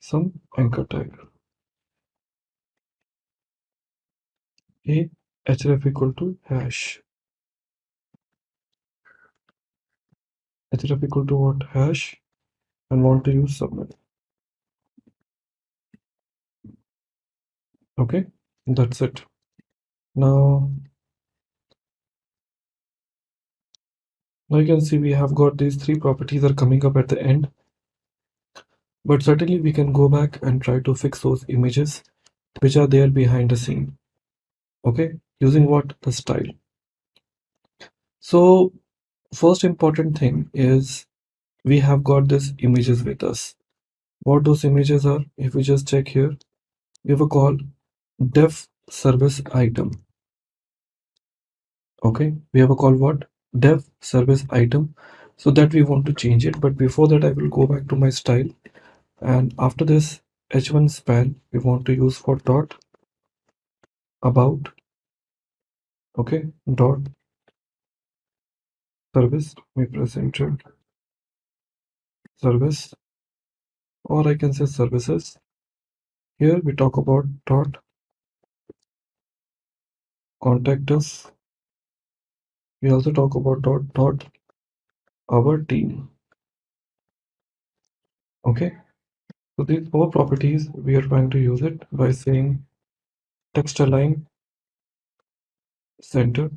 some anchor tag, a href equal to hash, href equal to what? Hash, and want to use submit. Okay, that's it. Now you can see we have got these three properties are coming up at the end, but certainly we can go back and try to fix those images which are there behind the scene. Okay, using what? The style. So first important thing is we have got these images with us. What those images are, if we just check here, we have a call dev service item. Okay, we have a call what? Dev service item. So that we want to change it, but before that I will go back to my style, and after this h1 span we want to use for dot about. Okay, dot service, we press enter, service, or I can say services. Here we talk about dot contact us. We also talk about dot our team. Okay, so these four properties we are trying to use it by saying text align center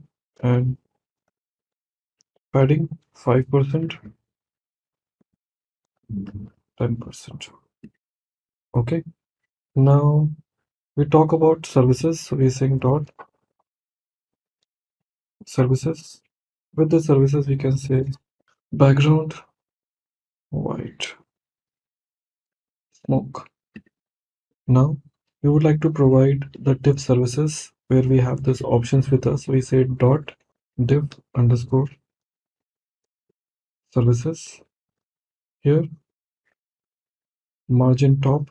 and padding 5%, 10%. Okay, now we talk about services, so we're saying dot services. With the services we can say background white smoke. Now we would like to provide the div services where we have these options with us. We say dot div underscore services. Here margin top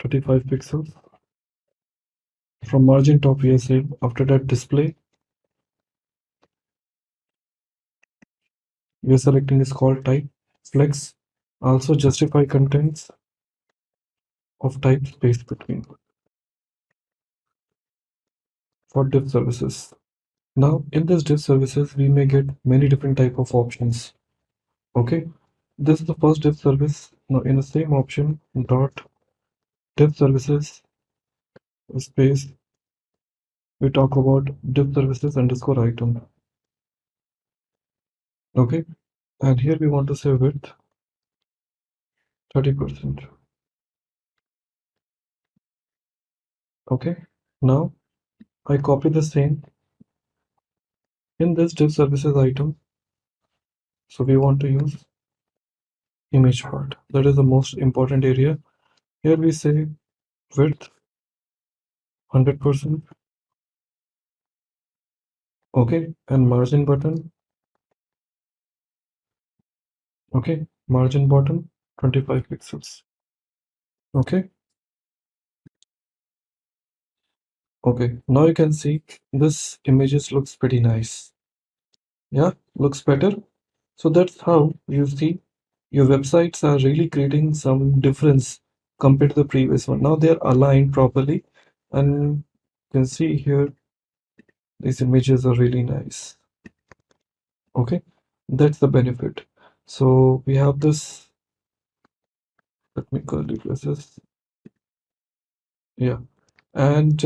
35 pixels. From margin top we are saying after that display we are selecting is called type flex, also justify contents of type space between for div services. Now in this div services we may get many different type of options. Okay, this is the first div service. Now in the same option dot div services space we talk about div services underscore item. Okay, and here we want to say width 30%. Okay, now I copy the same in this div services item. So we want to use image part, that is the most important area. Here we say width 100%. Okay, and margin button. Okay, margin bottom 25 pixels. Okay, okay, now you can see this images looks pretty nice. Yeah, looks better. So that's how you see your websites are really creating some difference compared to the previous one. Now they're aligned properly, and you can see here these images are really nice. Okay, that's the benefit. So we have this, let me replace this. Yeah. And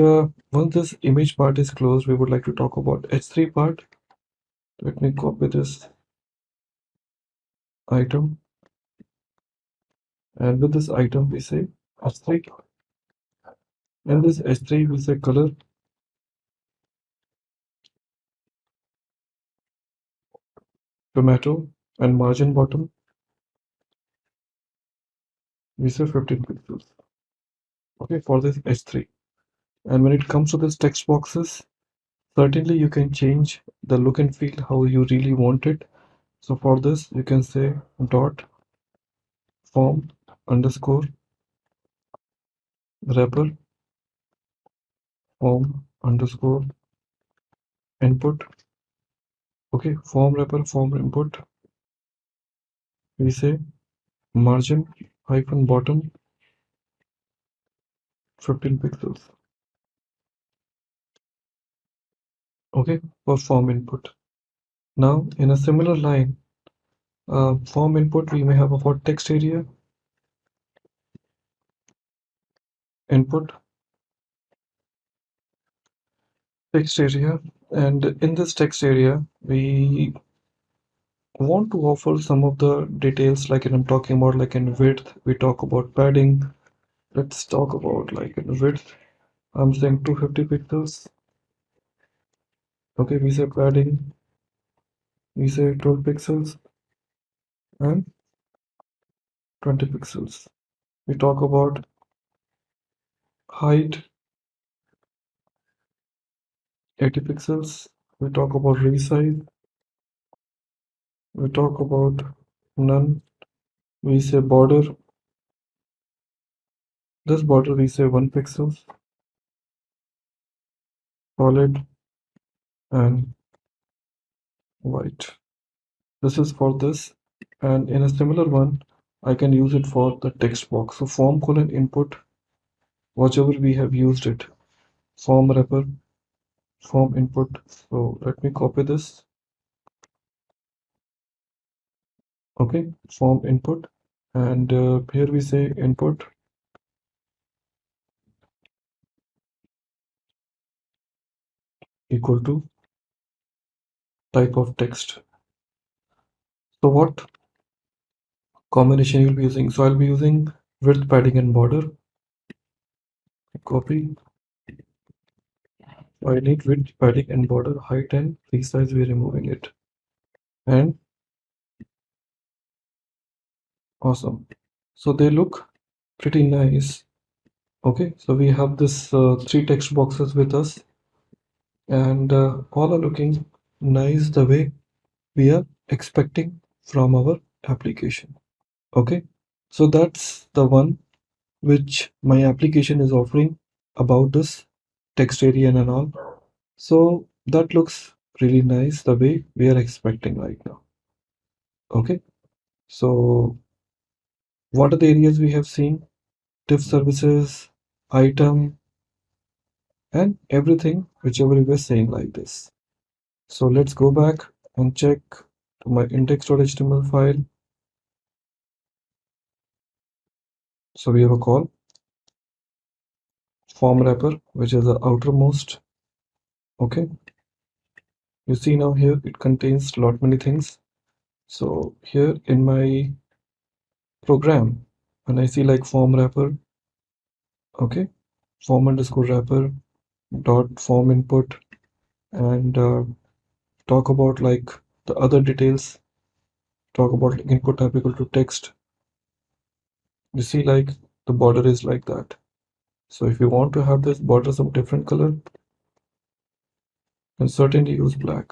once this image part is closed, we would like to talk about H3 part. Let me copy this item. And with this item, we say H3. And this H3, we say color. Tomato. And margin bottom, we say 15 pixels. Okay, for this H3. And when it comes to this text boxes, certainly you can change the look and feel how you really want it. So for this, you can say dot form underscore wrapper form underscore input. Okay, form wrapper form input. We say margin hyphen bottom 15 pixels. Okay, for form input. Now in a similar line, form input we may have a for text area input text area, and in this text area we want to offer some of the details, like I'm talking about, like in width we talk about padding. Let's talk about like in width, I'm saying 250 pixels. Okay, we say padding, we say 12 pixels and 20 pixels. We talk about height 80 pixels. We talk about resize. We talk about none. We say border. This border we say 1 pixel. Solid and white. This is for this. And in a similar one, I can use it for the text box. So form colon input, whatever we have used it. Form wrapper, form input. So let me copy this. Okay, form input. And here we say input equal to type of text. So what combination you'll be using? So I'll be using width, padding and border. Copy. So I need width, padding and border, height and resize, we're removing it. And awesome. So they look pretty nice. Okay, so we have this 3 text boxes with us, and all are looking nice the way we are expecting from our application. Okay, so that's the one which my application is offering about this text area and all. So that looks really nice the way we are expecting right now. Okay, so what are the areas we have seen? Diff services, item, and everything whichever we were saying like this. So let's go back and check to my index.html file. So we have a call form wrapper, which is the outermost. Okay, you see now here it contains lot many things. So here in my program, when I see like form wrapper, okay, form underscore wrapper dot form input, and talk about like the other details, talk about like input type equal to text. You see like the border is like that. So if you want to have this border some different color, then certainly use black.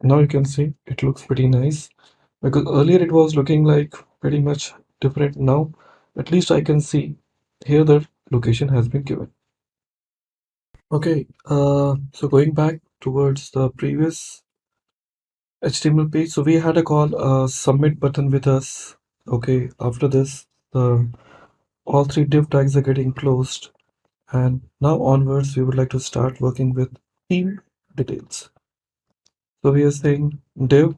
Now you can see it looks pretty nice, because earlier it was looking like pretty much different. Now at least I can see here that location has been given. Okay, so going back towards the previous HTML page, so we had a call submit button with us. Okay, after this all 3 div tags are getting closed, and now onwards we would like to start working with theme details. So we are saying div,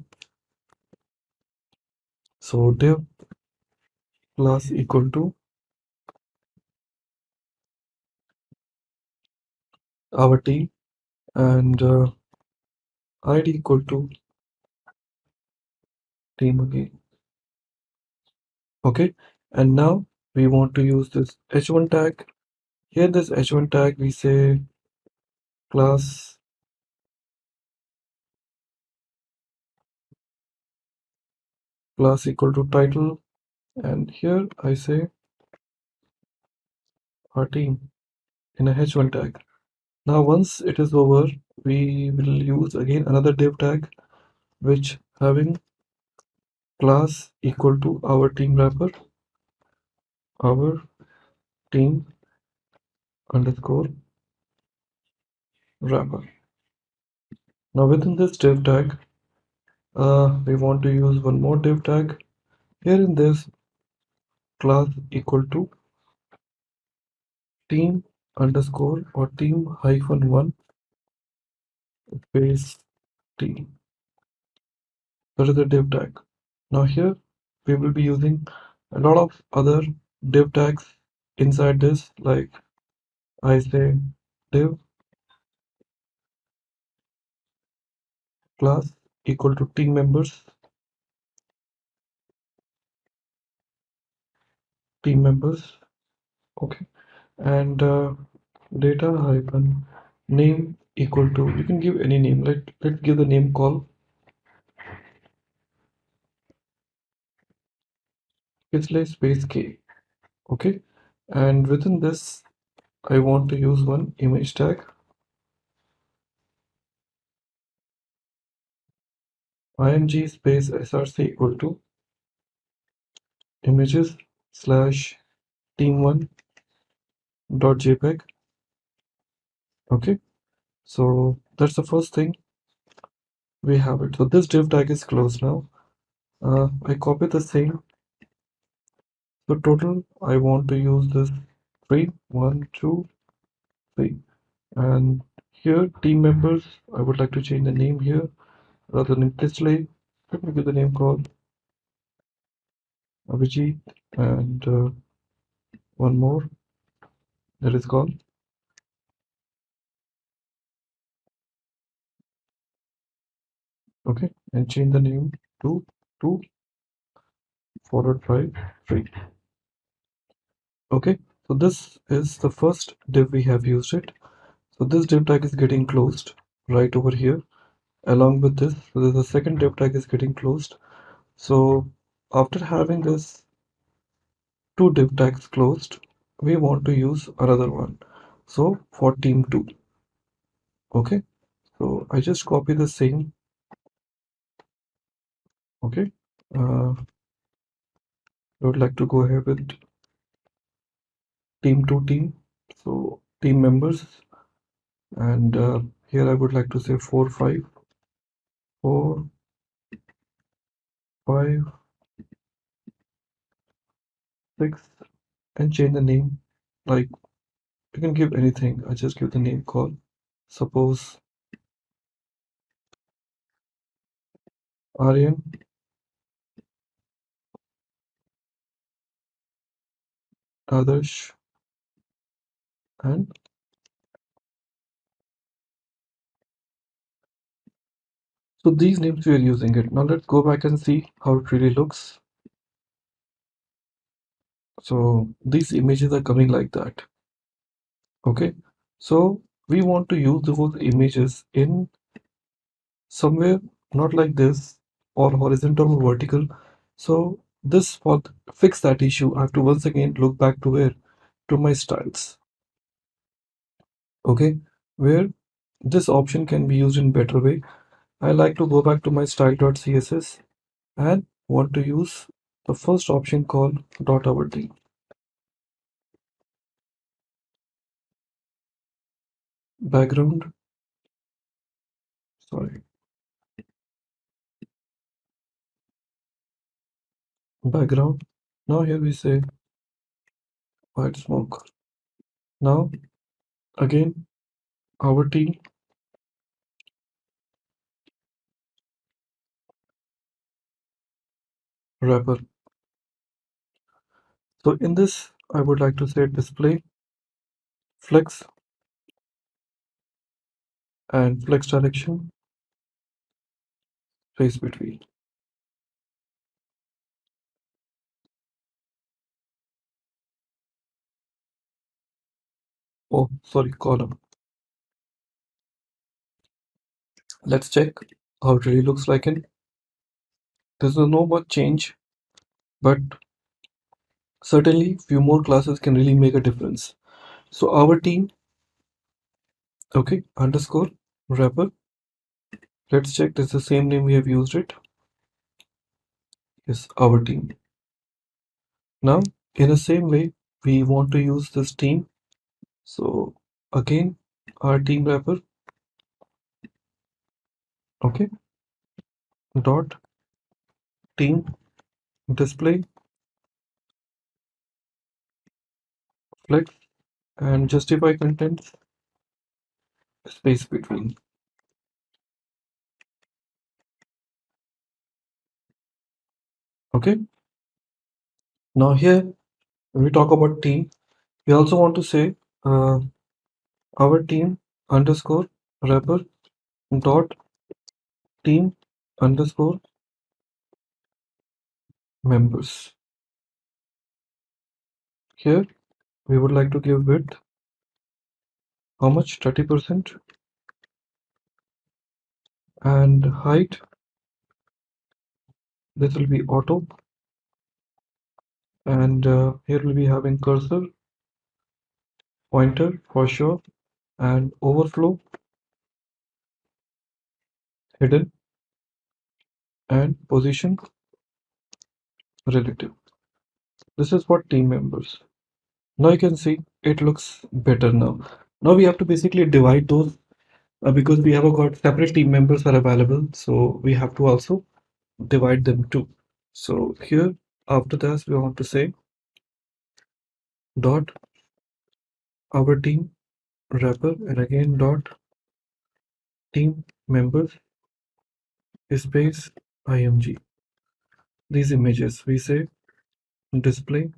so div class equal to our team, and id equal to team again. Okay, and now we want to use this h1 tag. Here this h1 tag we say class equal to title, and here I say our team in a h1 tag. Now once it is over, we will use again another div tag which having class equal to our team wrapper, our team underscore wrapper. Now within this div tag, we want to use one more div tag. Here in this class equal to team underscore or team hyphen one space team. That is the div tag. Now here we will be using a lot of other div tags inside this, like I say div class equal to team members, okay, and data hyphen name equal to, you can give any name. Let's give the name call Kisley space k, okay, and within this I want to use one image tag, img space src equal to images slash team1 dot jpeg. Okay, so that's the first thing. We have it. So this div tag is closed now. I copy the same. So total I want to use this 3 1 2 3, and here team members I would like to change the name here rather than Kisley. Let me give the name called Abhijit, and one more that is called, okay, and change the name to 2 followed by 3. Okay, so this is the first div we have used it. So this div tag is getting closed right over here along with this. So the second div tag is getting closed. So after having this two div tags closed, we want to use another one. So for team2, okay, so I just copy the same, okay. I would like to go ahead with team2 team, so team members, and here I would like to say 4 5 4 5 6, and change the name. Like, you can give anything. I just give the name call, suppose Aryan, Adarsh, and so these names we are using it. Now let's go back and see how it really looks. So these images are coming like that. Okay, so we want to use those images in somewhere not like this, or horizontal or vertical. So this, for fix that issue, I have to once again look back to where, to my styles, okay, where this option can be used in better way. I like to go back to my style.css and want to use the first option called .awt. Background, sorry, background. Now here we say white smoke. Now again our team wrapper. So in this, I would like to say display flex and flex direction space between. Oh, sorry, column. Let's check how it really looks like in. There's no much change, but certainly few more classes can really make a difference. So our team, okay, underscore wrapper. Let's check this is the same name we have used it. Yes, our team. Now, in the same way, we want to use this team. So again, our team wrapper, okay, dot team display flex and justify contents space between. Okay. Now here, when we talk about team, we also want to say our team underscore wrapper dot team underscore members. Here we would like to give width how much, 30%, and height, this will be auto, and here we'll be having cursor, pointer for sure, and overflow hidden, and position relative. This is for team members. Now you can see it looks better now. Now we have to basically divide those because we have got separate team members are available, so we have to also divide them too. So here after this we want to say dot our team wrapper and again dot team members space img. These images we say display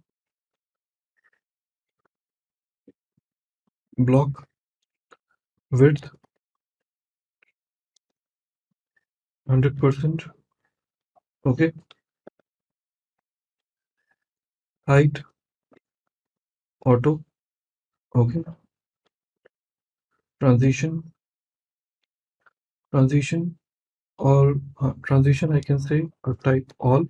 block width 100%, okay, height auto, okay, transition or transition I can say or type all,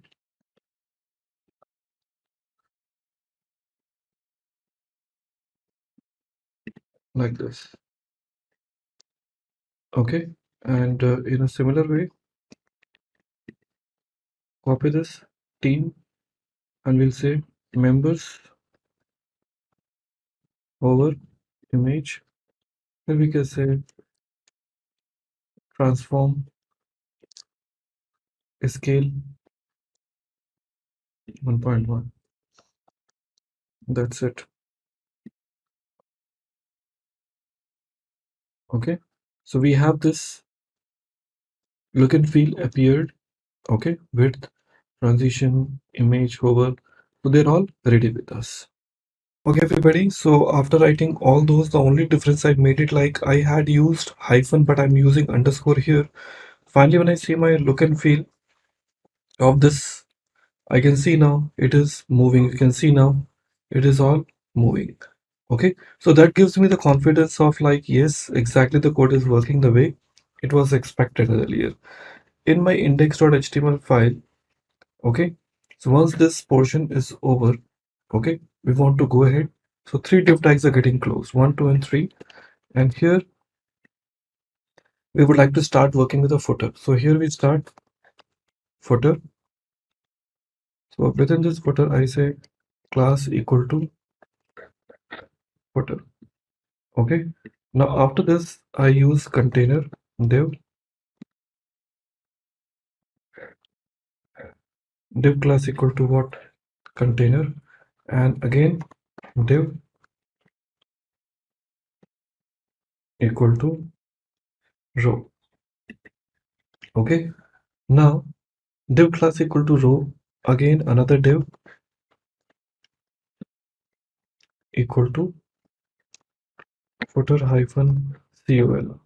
like this, okay, and in a similar way copy this team and we'll say members over image. Then we can say transform scale 1.1. That's it. Okay, so we have this look and feel appeared, okay, width, transition, image, hover, so they're all ready with us. Okay everybody, so after writing all those, the only difference I made it like I had used hyphen but I'm using underscore here. Finally when I see my look and feel of this, I can see now it is moving. You can see now it is all moving. Okay, so that gives me the confidence of like, yes, exactly the code is working the way it was expected earlier. In my index.html file, okay, so once this portion is over, okay, we want to go ahead. So 3 div tags are getting closed, 1, 2, and 3. And here we would like to start working with a footer. So here we start footer. So within this footer, I say class equal to footer. Okay, now after this I use container div class equal to what, container, and again div equal to row. Okay, now div class equal to row, again another div equal to footer hyphen col,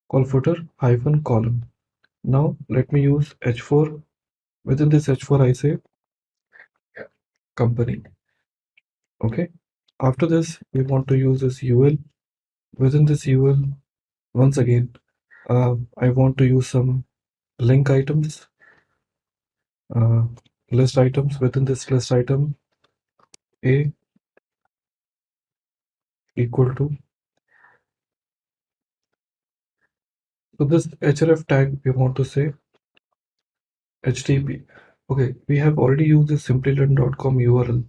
call footer hyphen column. Now let me use h4. Within this h4 I say company. Okay, after this we want to use this ul. Within this ul, once again I want to use some link items, list items. Within this list item, a equal to, so this href tag we want to say http. Okay, we have already used the simplilearn.com URL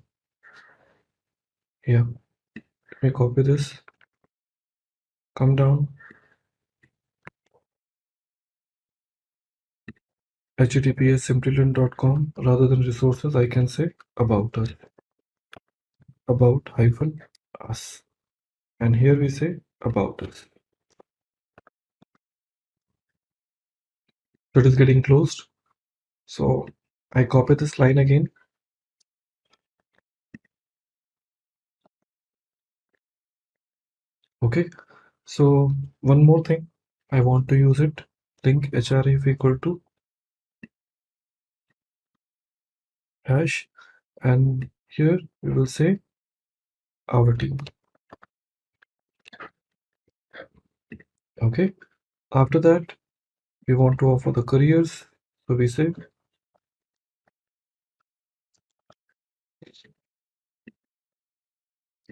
here. Let me copy this, come down, https simplilearn.com. Rather than resources I can say about us, about hyphen us, and here we say about us. So it is getting closed. So I copy this line again. Okay, so one more thing, I want to use it, link href equal to hash, and here we will say our team. Okay, after that we want to offer the careers, so we say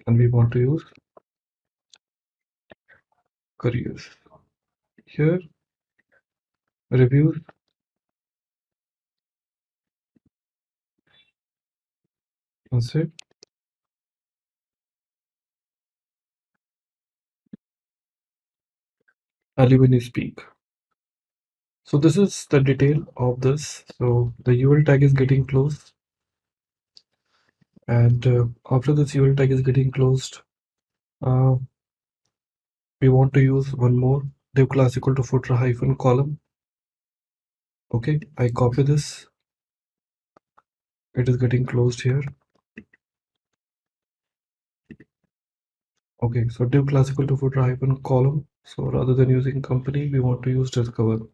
and we want to use careers. Here reviews, and say Ali when you speak. So this is the detail of this. So the UL tag is getting closed, and after this UL tag is getting closed, we want to use one more div class equal to footer hyphen column. Okay, I copy this, it is getting closed here. Okay, so div class equal to footer hyphen column. So rather than using company, we want to use discover,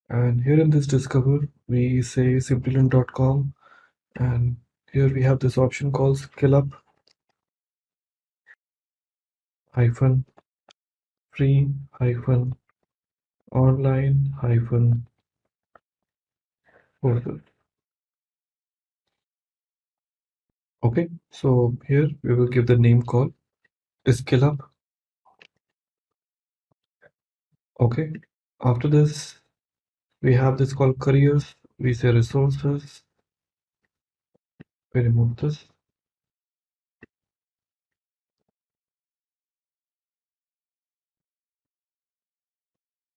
and here in this discover we say simplilearn.com, and here we have this option called skill up hyphen free hyphen online hyphen courses. Okay, so here we will give the name called skill up. Okay, after this we have this called careers, we say resources, we remove this,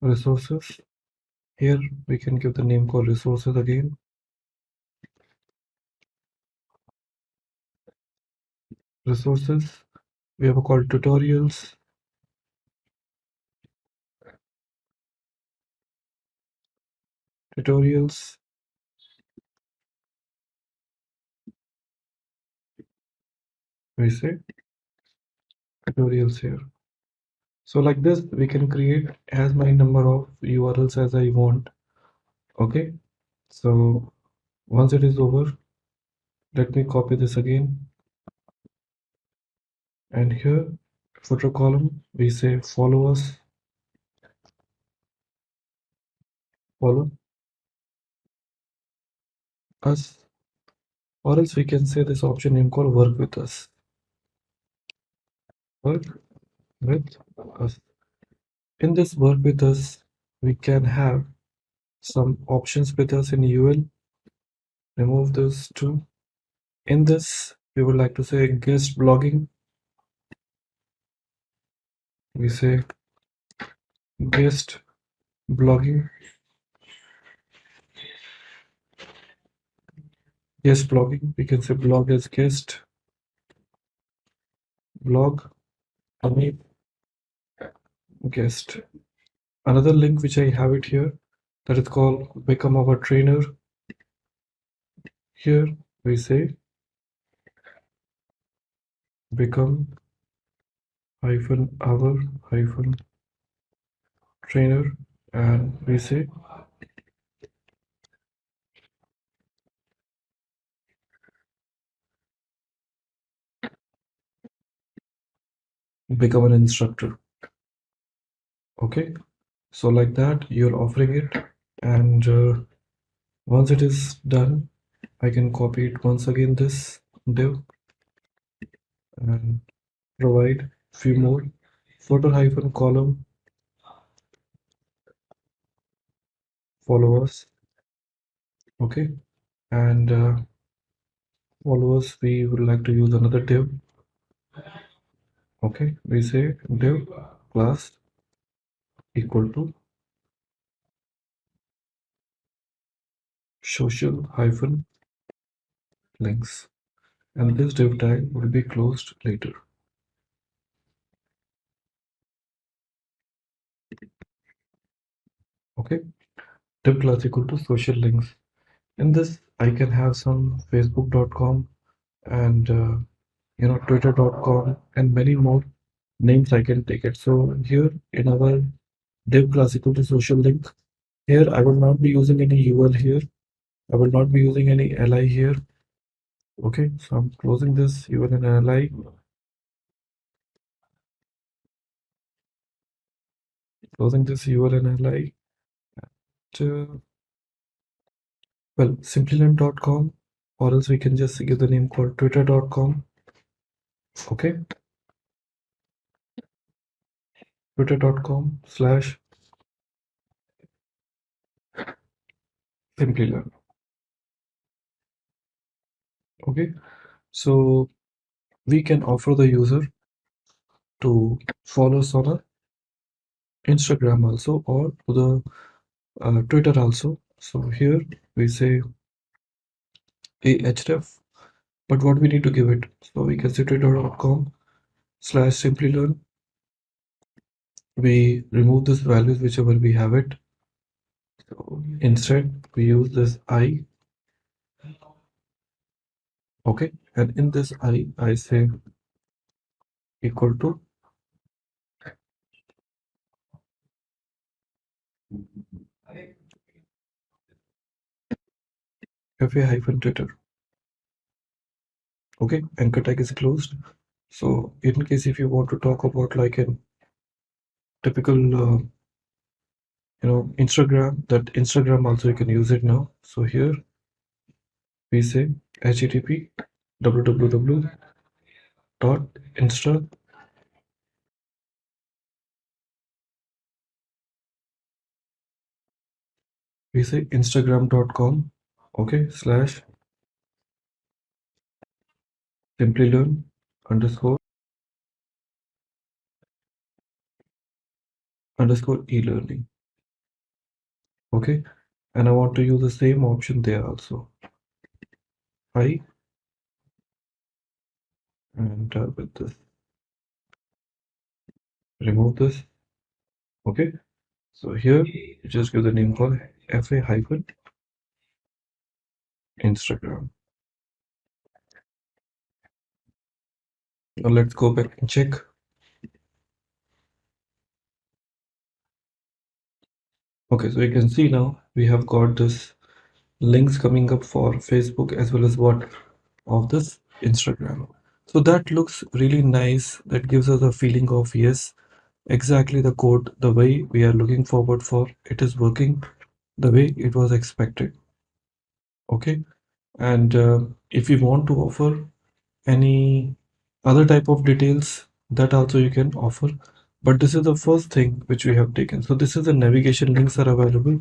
resources. Here we can give the name called resources again. Resources, we have a called tutorials, we say tutorials here. So like this we can create as many number of URLs as I want. Okay, so once it is over, let me copy this again, and here footer column we say follow us, or else we can say this option name called work with us, work with us. In this work with us we can have some options with us in UL, remove this too. In this we would like to say guest blogging, we say guest blogging, we can say blog as guest, blog guest. Another link which I have it here, that is called become our trainer. Here we say become our trainer, and we say become an instructor. Okay, so like that you're offering it, and once it is done, I can copy it once again, this div, and provide few more footer hyphen column followers. Okay, and followers, we would like to use another div. Okay, we say div class equal to social hyphen links, and this div tag will be closed later. Okay, div class equal to social links. In this, I can have some facebook.com and twitter.com and many more names I can take it. So here in our div class equal to social link, here I will not be using any UL here. I will not be using any li here. Okay, so I'm closing this UL and li. Closing this UL and li. Well, Simplilearn.com, or else we can just give the name called twitter.com. Okay, twitter.com/Simplilearn. Okay, so we can offer the user to follow us on Instagram also, or to the Twitter also. So here we say ahref, but what we need to give it, so we can say twitter.com/Simplilearn. We remove this values whichever we have it. So instead we use this I. Okay, and in this I say equal to fa-Twitter. Okay, anchor tag is closed. So in case if you want to talk about like a typical Instagram, that Instagram also you can use it now. So here we say http www.insta we say instagram.com, okay, /Simplilearn _ e-learning. Okay, and I want to use the same option there also. I and with this remove this. Okay, so here you just give the name called fa-Instagram. Now let's go back and check. Okay, so you can see now we have got this links coming up for Facebook as well as what of this Instagram. So that looks really nice. That gives us a feeling of yes, exactly the code, the way we are looking forward for, it is working the way it was expected. Okay, and if you want to offer any other type of details, that also you can offer, but this is the first thing which we have taken. So this is the navigation links are available.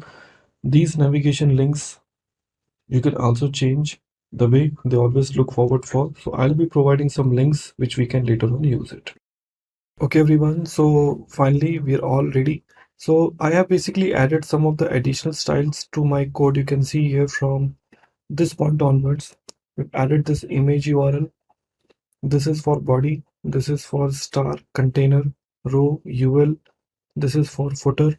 These navigation links you can also change the way they always look forward for. So I'll be providing some links which we can later on use it. Okay everyone, so finally we're all ready. So I have basically added some of the additional styles to my code. You can see here from this point onwards, we've added this image URL. This is for body, this is for star, container, row, UL, this is for footer,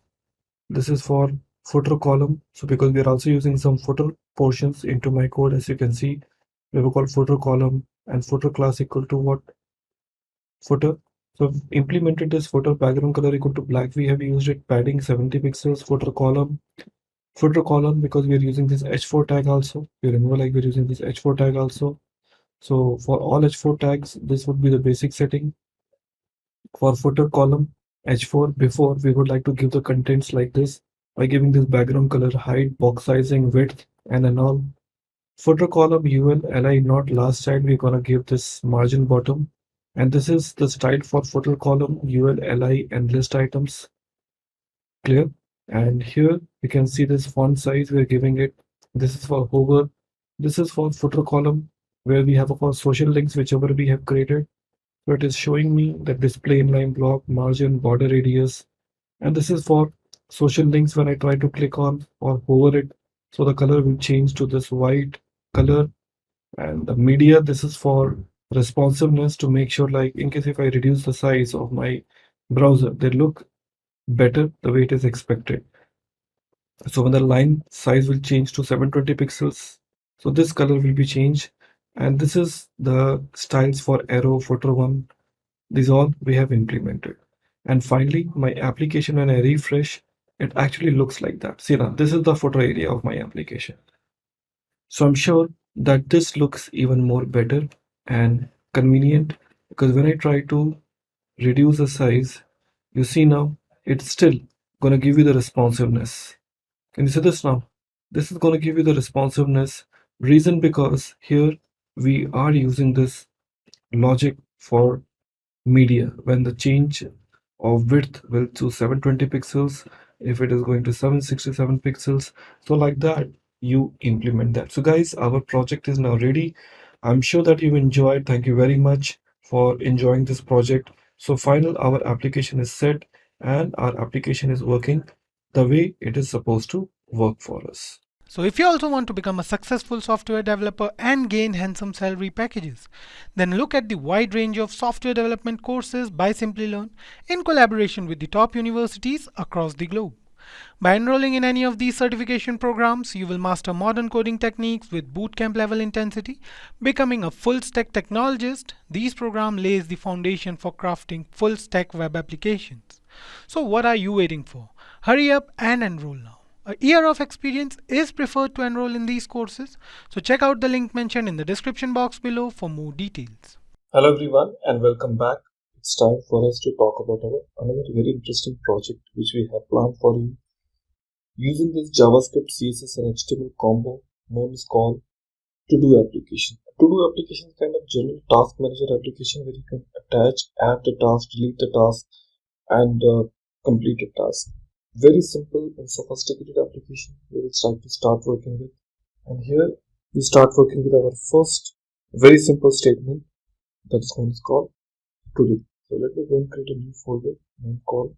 this is for footer column. So because we are also using some footer portions into my code, as you can see, we have a called footer column and footer class equal to what? Footer. So I've implemented this footer background color equal to black. We have used it padding 70 pixels, footer column because we are using this h4 tag also. You remember, like, we're using this h4 tag also. So for all h4 tags, this would be the basic setting. For footer column h4, before we would like to give the contents like this by giving this background color, height, box sizing, width, and all. Footer column ul li not last child, we're gonna give this margin bottom, and this is the style for footer column ul li and list items. Clear? And here you can see this font size we're giving it. This is for hover. This is for footer column where we have our social links whichever we have created. So it is showing me the display inline block, margin, border radius, and this is for social links when I try to click on or hover it. So the color will change to this white color. And the media, this is for responsiveness, to make sure, like, in case if I reduce the size of my browser, they look better the way it is expected. So when the line size will change to 720 pixels, so this color will be changed. And this is the styles for arrow, footer one. These all we have implemented. And finally, my application, when I refresh, it actually looks like that. See now, this is the footer area of my application. So I'm sure that this looks even more better and convenient, because when I try to reduce the size, you see now it's still going to give you the responsiveness. Can you see this now? This is going to give you the responsiveness. Reason because here we are using this logic for media. When the change of width will to 720 pixels, if it is going to 767 pixels, so like that you implement that. So guys, our project is now ready. I'm sure that you enjoyed. Thank you very much for enjoying this project. So final, our application is set and our application is working the way it is supposed to work for us. So if you also want to become a successful software developer and gain handsome salary packages, then look at the wide range of software development courses by Simplilearn in collaboration with the top universities across the globe. By enrolling in any of these certification programs, you will master modern coding techniques with bootcamp level intensity, becoming a full stack technologist. These programs lays the foundation for crafting full stack web applications. So what are you waiting for? Hurry up and enroll now. A year of experience is preferred to enroll in these courses, so check out the link mentioned in the description box below for more details. Hello everyone and welcome back. It's time for us to talk about our another very interesting project which we have planned for you. Using this JavaScript, CSS and HTML combo known as called to-do application. To-do application is kind of general task manager application where you can attach, add the task, delete the task, and complete a task. Very simple and sophisticated application we will start working with. And here we start working with our first very simple statement that is known as called to-do. So let me go and create a new folder named called,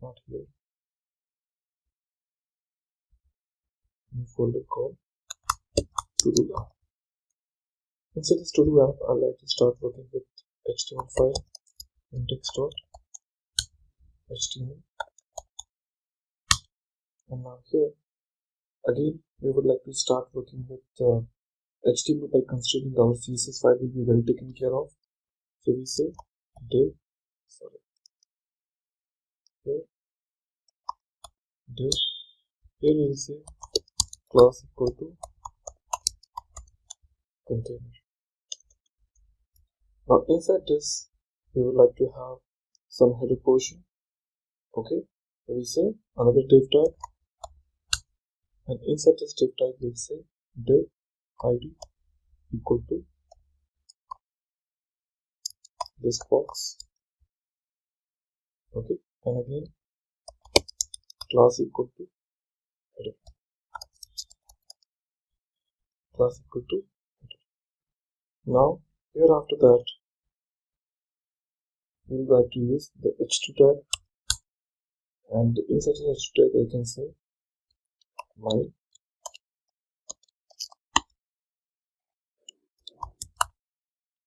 not here, new folder called to-do app. Inside this to-do app, I like to start working with HTML file, index.html. And now here, again, we would like to start working with HTML by considering our CSS file will be well taken care of. So we say div, here we will say class equal to container. Now inside this, we would like to have some header portion. Okay, so we say another div tag, and inside this div tag we'll say div id equal to this box. Okay, and again class equal to header. Class equal to header. Now here after that we would like to use the h2 tag, and inside the h2 tag I can say my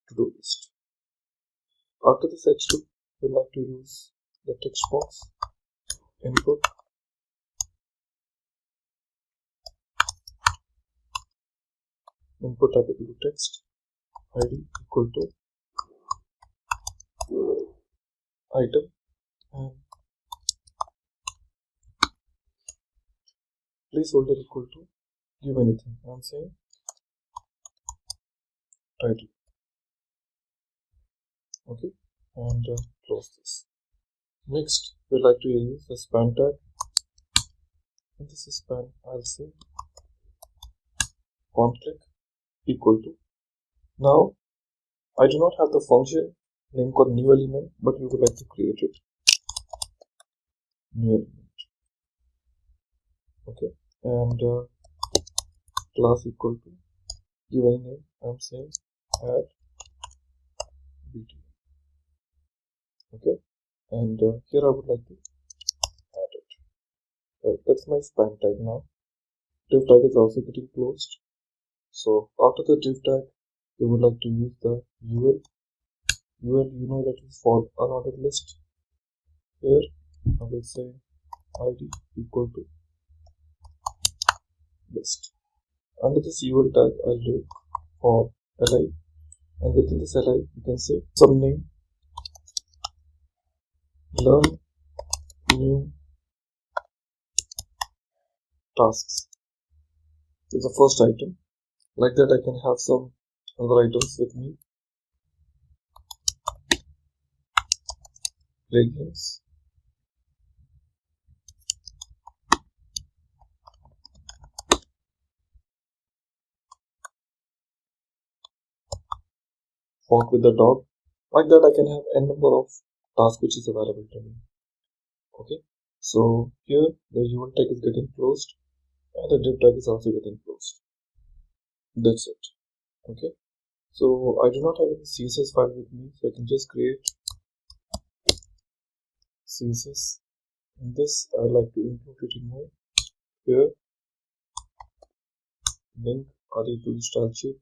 to-do list. After this h2 we like to use the text box input input type equal to text, id equal to item, and placeholder equal to give anything. I'm saying title. Okay, and close this. Next, we like to use the span tag. In this span, I'll say onClick equal to. Now, I do not have the function name called new element, but we would like to create it. New element. Okay, and class equal to give any name. I'm saying add BT. Okay, and here I would like to add it. That's my span tag now. Div tag is also getting closed. So after the div tag, we would like to use the UL. UL, you know, that is for unordered list. Here I will say id equal to list. Under this UL tag, I'll look for li, and within this li, you can say some name. Learn new tasks is the first item. Like that, I can have some other items with me. Play games. Walk with the dog. Like that, I can have n number of tasks which is available to me. Okay, so here the UL tag is getting closed and the div tag is also getting closed. That's it. Okay, so I do not have any CSS file with me, so I can just create CSS. In this, I like to include it in my here link array to style sheet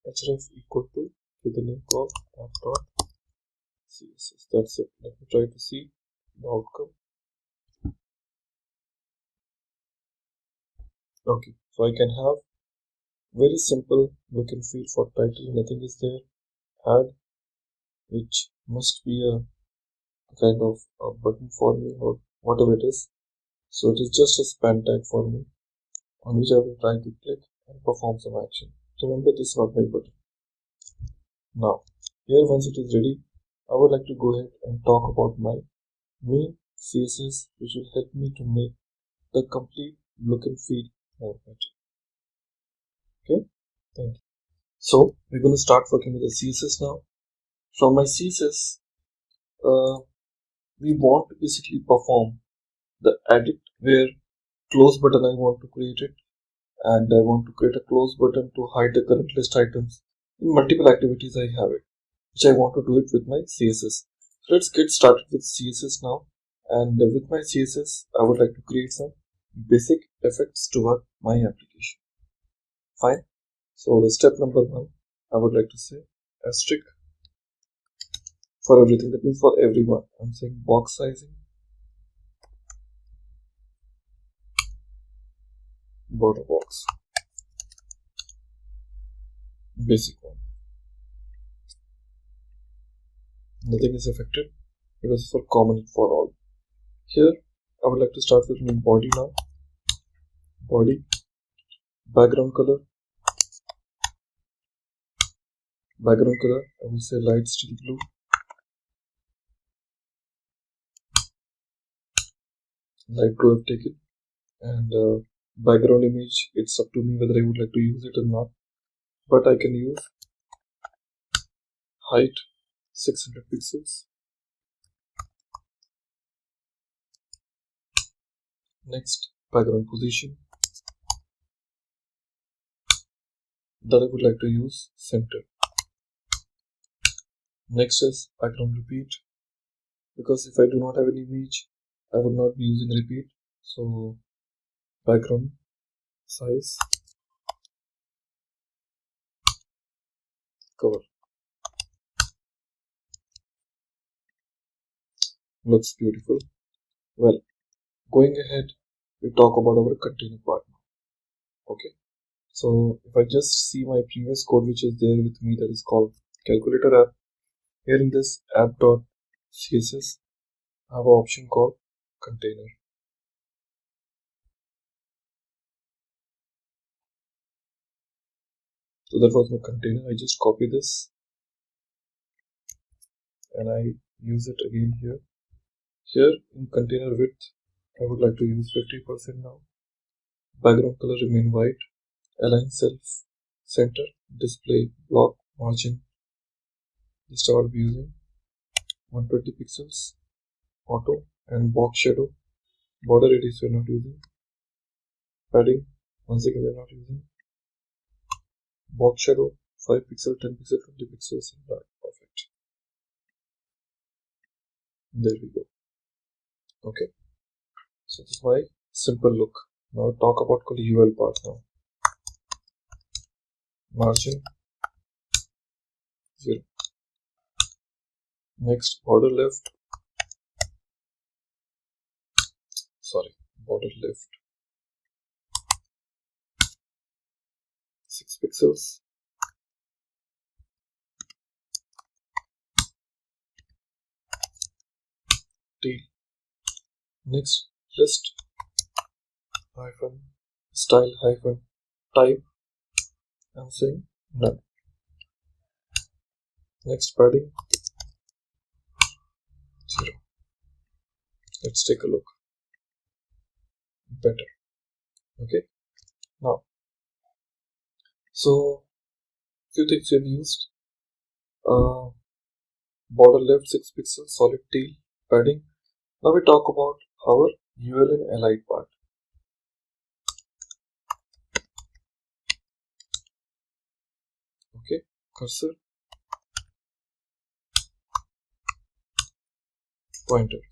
href equal to with the link of app.css. That's it. Let me try to see the outcome. Okay, so I can have very simple look and feel for title. Nothing is there. Add, which must be a kind of a button for me or whatever it is. So it is just a span tag for me on which I will try to click and perform some action. Remember, this is not my button. Now, here once it is ready, I would like to go ahead and talk about my main CSS, which will help me to make the complete look and feel more better. Okay, thank you. So we're going to start working with the CSS now. From my CSS, we want to basically perform the edit where close button I want to create it, and I want to create a close button to hide the current list items. In multiple activities I have it, which I want to do it with my CSS. So let's get started with CSS now, and with my CSS I would like to create some basic effects to work my application. Fine. So the step number 1, I would like to say asterisk for everything. That means for everyone. I'm saying box sizing, border box, basic one. Nothing is affected because it's for common for all. Here I would like to start with my body now. Body, background color. Background color, I will say light steel blue. Light blue I've taken. And background image, it's up to me whether I would like to use it or not. But I can use height 600 pixels. Next, background position. That I would like to use center. Next is background repeat, because if I do not have an image, I would not be using repeat. So background size, cover. Looks beautiful. Well, going ahead, we talk about our container part now. Okay, So if I just see my previous code which is there with me, that is called calculator app, here in this app.css I have an option called container. So that was my container. I just copy this and I use it again here. Here in container width, I would like to use 50% now. Background color remain white. Align self, center, display, block, margin. Just start using 120 pixels, auto, and box shadow. Border radius we are not using. Padding, once again we are not using. Box shadow, 5 pixel, 10 pixel, 20 pixels, and that. Perfect. There we go. Okay. So this is my simple look. Now talk about the UL part now. Margin 0. Next border left. Border left 6 pixels. Tail. Next list hyphen style hyphen type. I'm saying none. Next padding 0. Let's take a look. Better. Okay. Now, so few things we've used. Border left 6 pixels, solid tail, padding. Now we talk about our UL and allied part. Okay, cursor, pointer.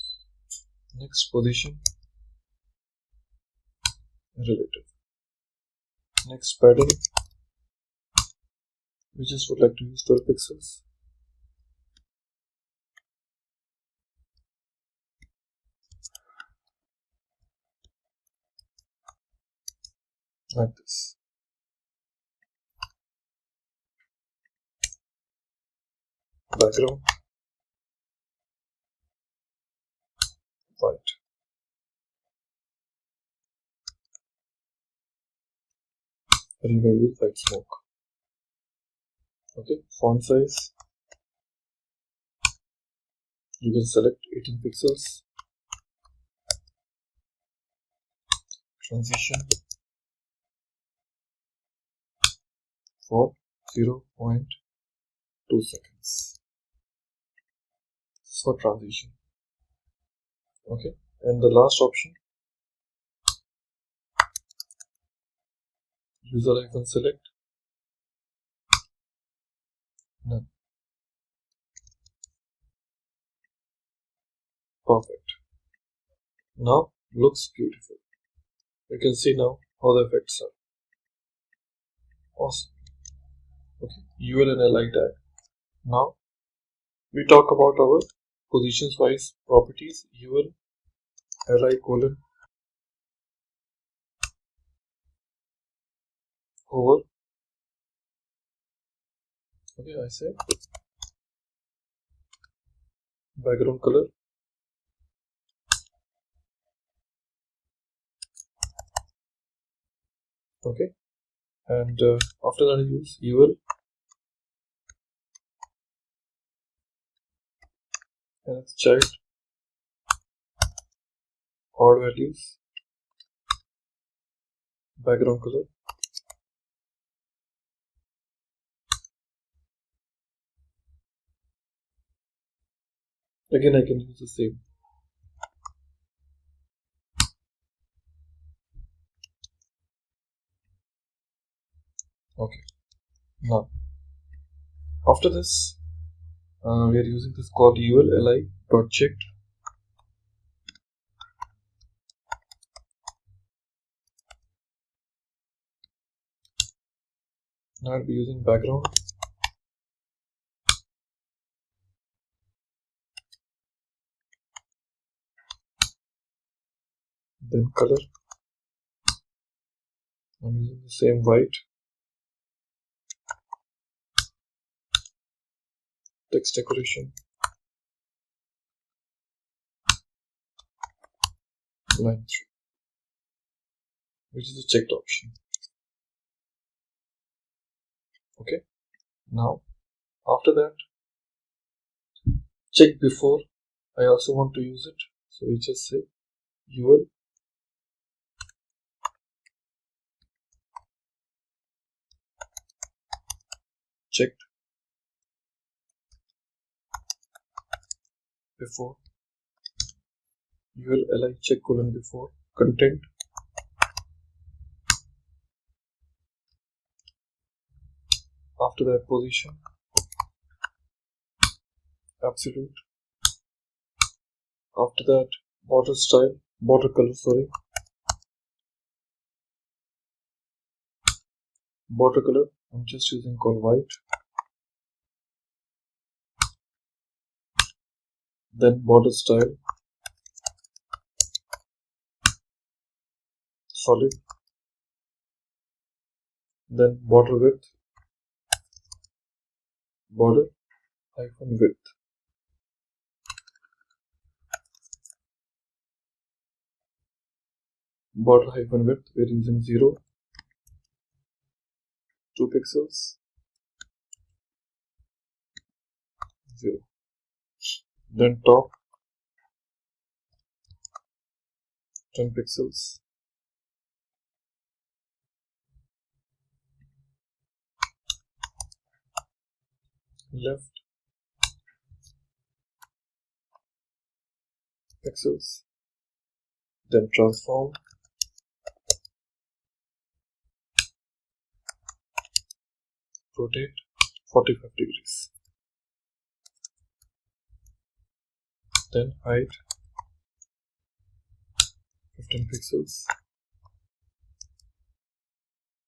Next position, relative. Next padding, we just would like to use 12 pixels. Like this. Background white. Remain with white smoke. Okay, font size. You can select 18 pixels. Transition for 0.2 seconds. This is for transition. Okay, and the last option, user icon select, none. Perfect. Now looks beautiful. You can see now how the effects are. Awesome. Okay, UL and LI tag. Now we talk about our positions wise properties. UL LI colon over. Okay, I say background color. Okay, and after that I use UL and its child odd values, background color, again I can use the same. Okay, now after this we are using this called UL li dot checked. Now I'll be using background, then color. I'm using the same white. text decoration, line 3, which is the checked option. Okay, now after that, check before. I also want to use it, so we just say UL checked before, UL li check colon before, content after that position, absolute, after that border style, border color, border color, I'm just using called white, then border style, solid, then border width, border hyphen width. Border hyphen width, we're using 0, 2 pixels, 0. Then top, 10 pixels, left, pixels, then transform, rotate 45 degrees, then height 15 pixels,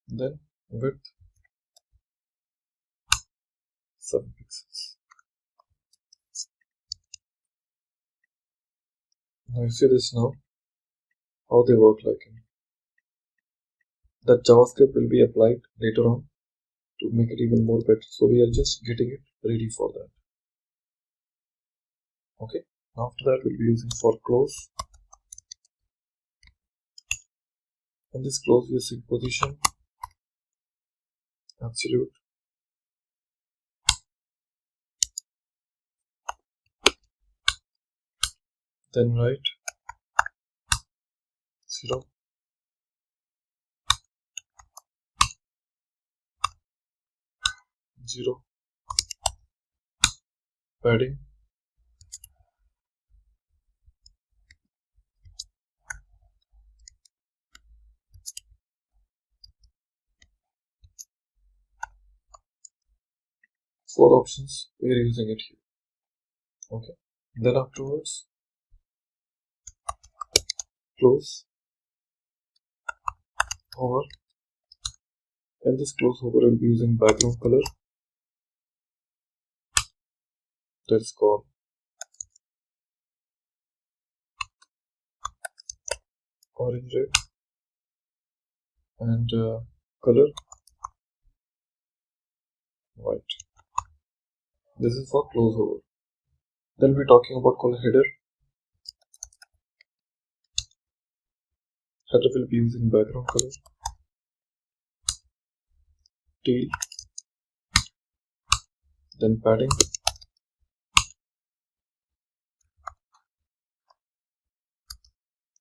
then width 7 pixels. Now you see this now, how they work like in. That JavaScript will be applied later on to make it even more better. So we are just getting it ready for that. Okay, after that we'll be using for close. In this close we are seeing position, absolute, then right, 0, zero, padding, four options, we are using it here. Okay, then afterwards, close, hover. In this close hover, we'll be using background color. That's called orange red, and color white. This is for close hover. Then we're talking about called header. Header will be using background color, teal, then padding,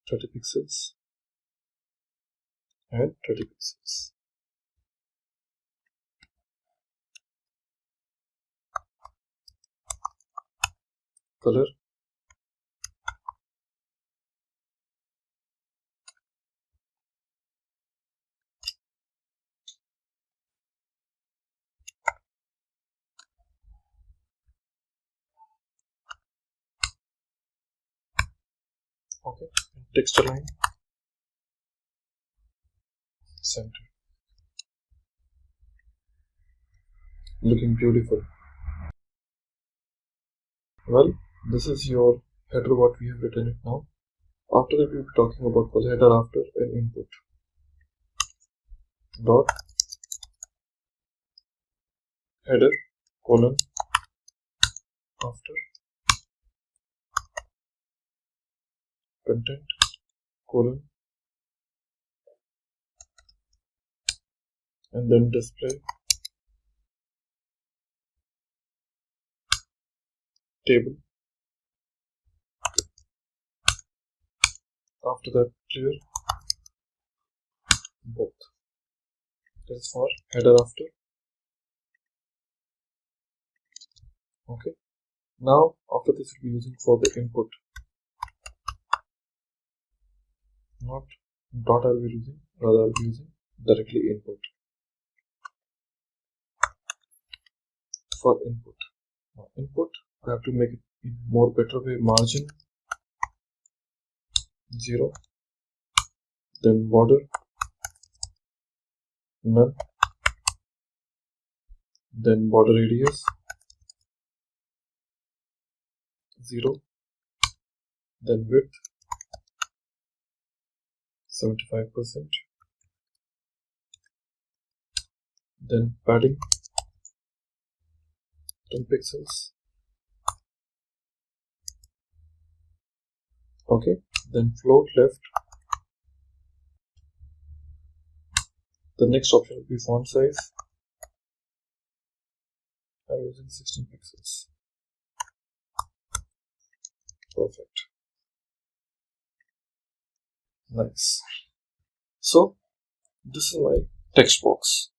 30 pixels and 30 pixels. Color, okay, text align, center, looking beautiful. Well, this is your header what we have written it now. After that we'll be talking about the header after an input. Dot header colon after content colon and then display table. After that, clear both. That is for header after. Okay. Now, after this, we'll be using for the input. Not dot I'll be using, rather I'll be using directly input. For input. Now, input, I have to make it in more better way. Margin 0, then border none, then border radius 0, then width 75%, then padding 10 pixels. Okay, then float left. The next option will be font size. I'm using 16 pixels. Perfect. Nice. So, this is my text box.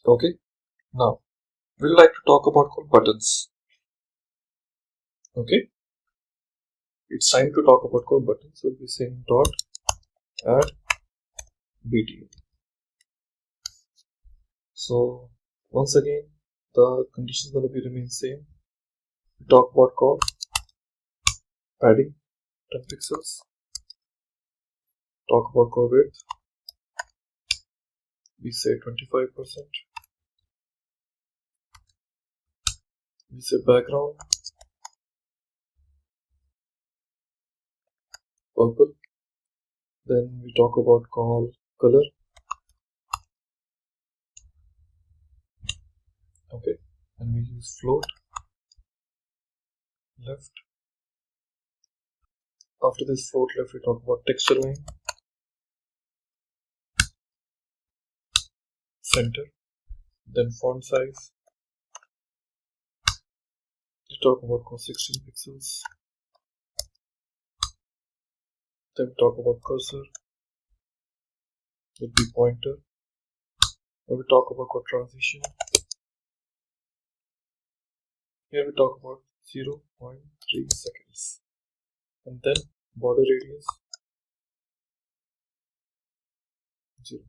Okay, now we'd like to talk about buttons. Okay, it's time to talk about code buttons. We'll be saying dot add btn. So once again, the condition is going to be remain same. We talk about call padding 10 pixels. Talk about call width. We say 25%. We say background purple. Then we talk about call color. Okay, and we use float left. After this float left, we talk about texture line, center, then font size. We talk about 16 pixels. Then we talk about cursor, would be pointer. Then we talk about transition. Here we talk about 0.3 seconds. And then border radius 0.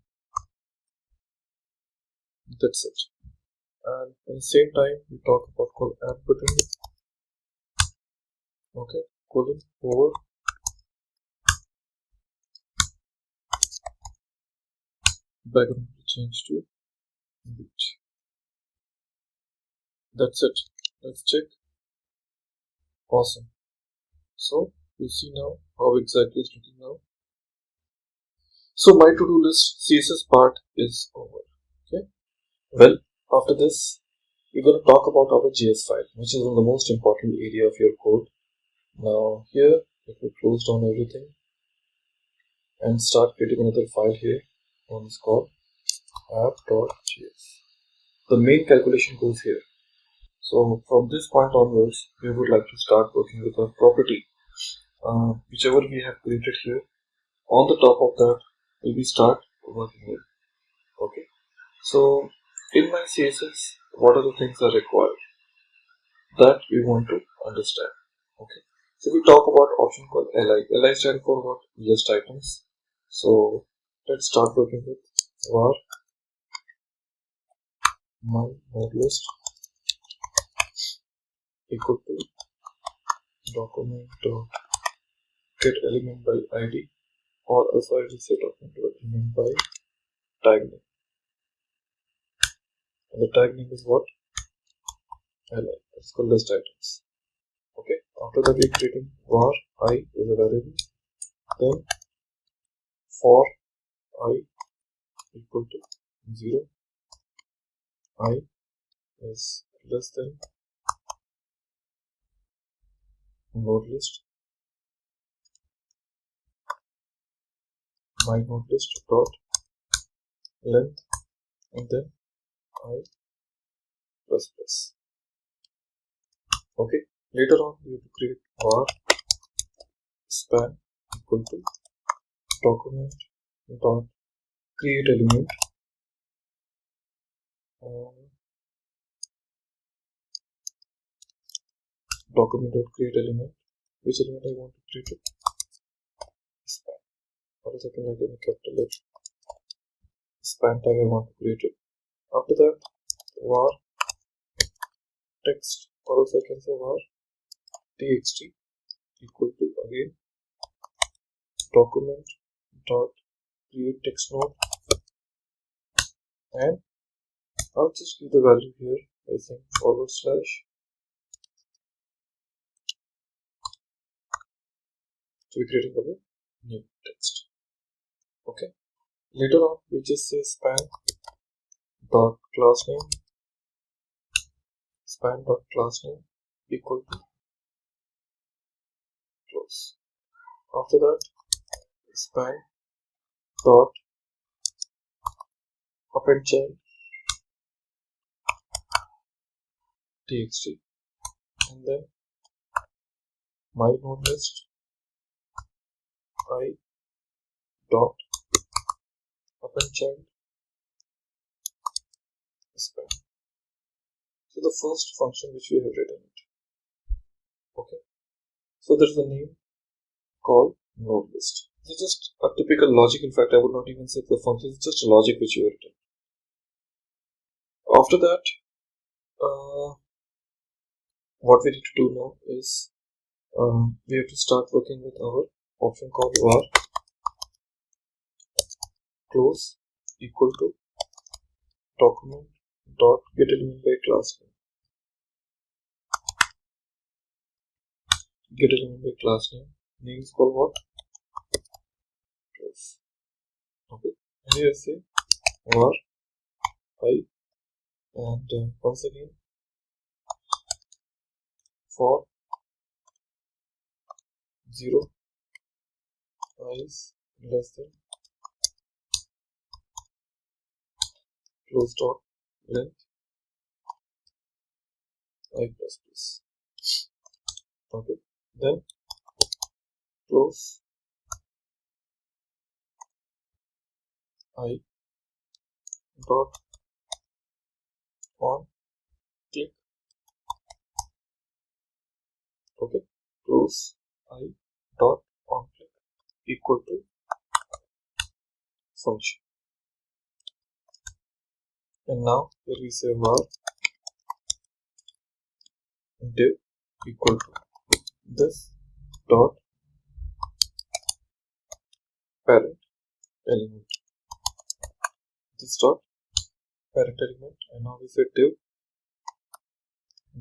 That's it. And at the same time, we talk about call add button. Okay, colon over background will change to which. That's it. Let's check. Awesome. So you see now how exactly it's looking now. So my to-do list CSS part is over. Okay. Well, after this, we're going to talk about our JS file, which is the most important area of your code. Now here, if we close down everything and start creating another file here, one is called app.js. The main calculation goes here. So from this point onwards, we would like to start working with a property, whichever we have created here. On the top of that, we start working with. Okay. So in my CSS, what are the things that are required? That we want to understand. Okay. So we talk about option called li. Li stands for what? List items. So let's start working with var my node list equal to document dot get element by id, or also I will say document dot element by tag name. And the tag name is what? Li. That's called list items. Okay. After that, we are creating var I is a variable. Then for I equal to 0, I is less than node list, my node list dot length, and then I plus plus. Okay, later on we have to create var span equal to document dot create element, document dot create element, which element I want to create it, span, or else I can write in a capital H, span tag I want to create it. After that var text, or else I can say var txt equal to again document dot create text node, and I'll just give the value here by saying forward slash to be creating a new text. Okay, later on we just say span dot class name, span dot class name equal to close. After that span dot append child txt, and then my node list I dot append child span. So the first function which we have written it. Okay, so there is a name called node list. This is just a typical logic. In fact, I would not even say the function, it's just a logic which you have written. After that, what we need to do now is we have to start working with our option called var close equal to document dot get element by class name. Get element by class name. Name is called what? Close. Okay. And here say var I, and once again for 0 I is less than close dot length I plus plus. Okay, then close I dot on click. Okay, close I dot on click equal to function. And now here we say var div equal to this dot parent element, this dot parent element, and now we say div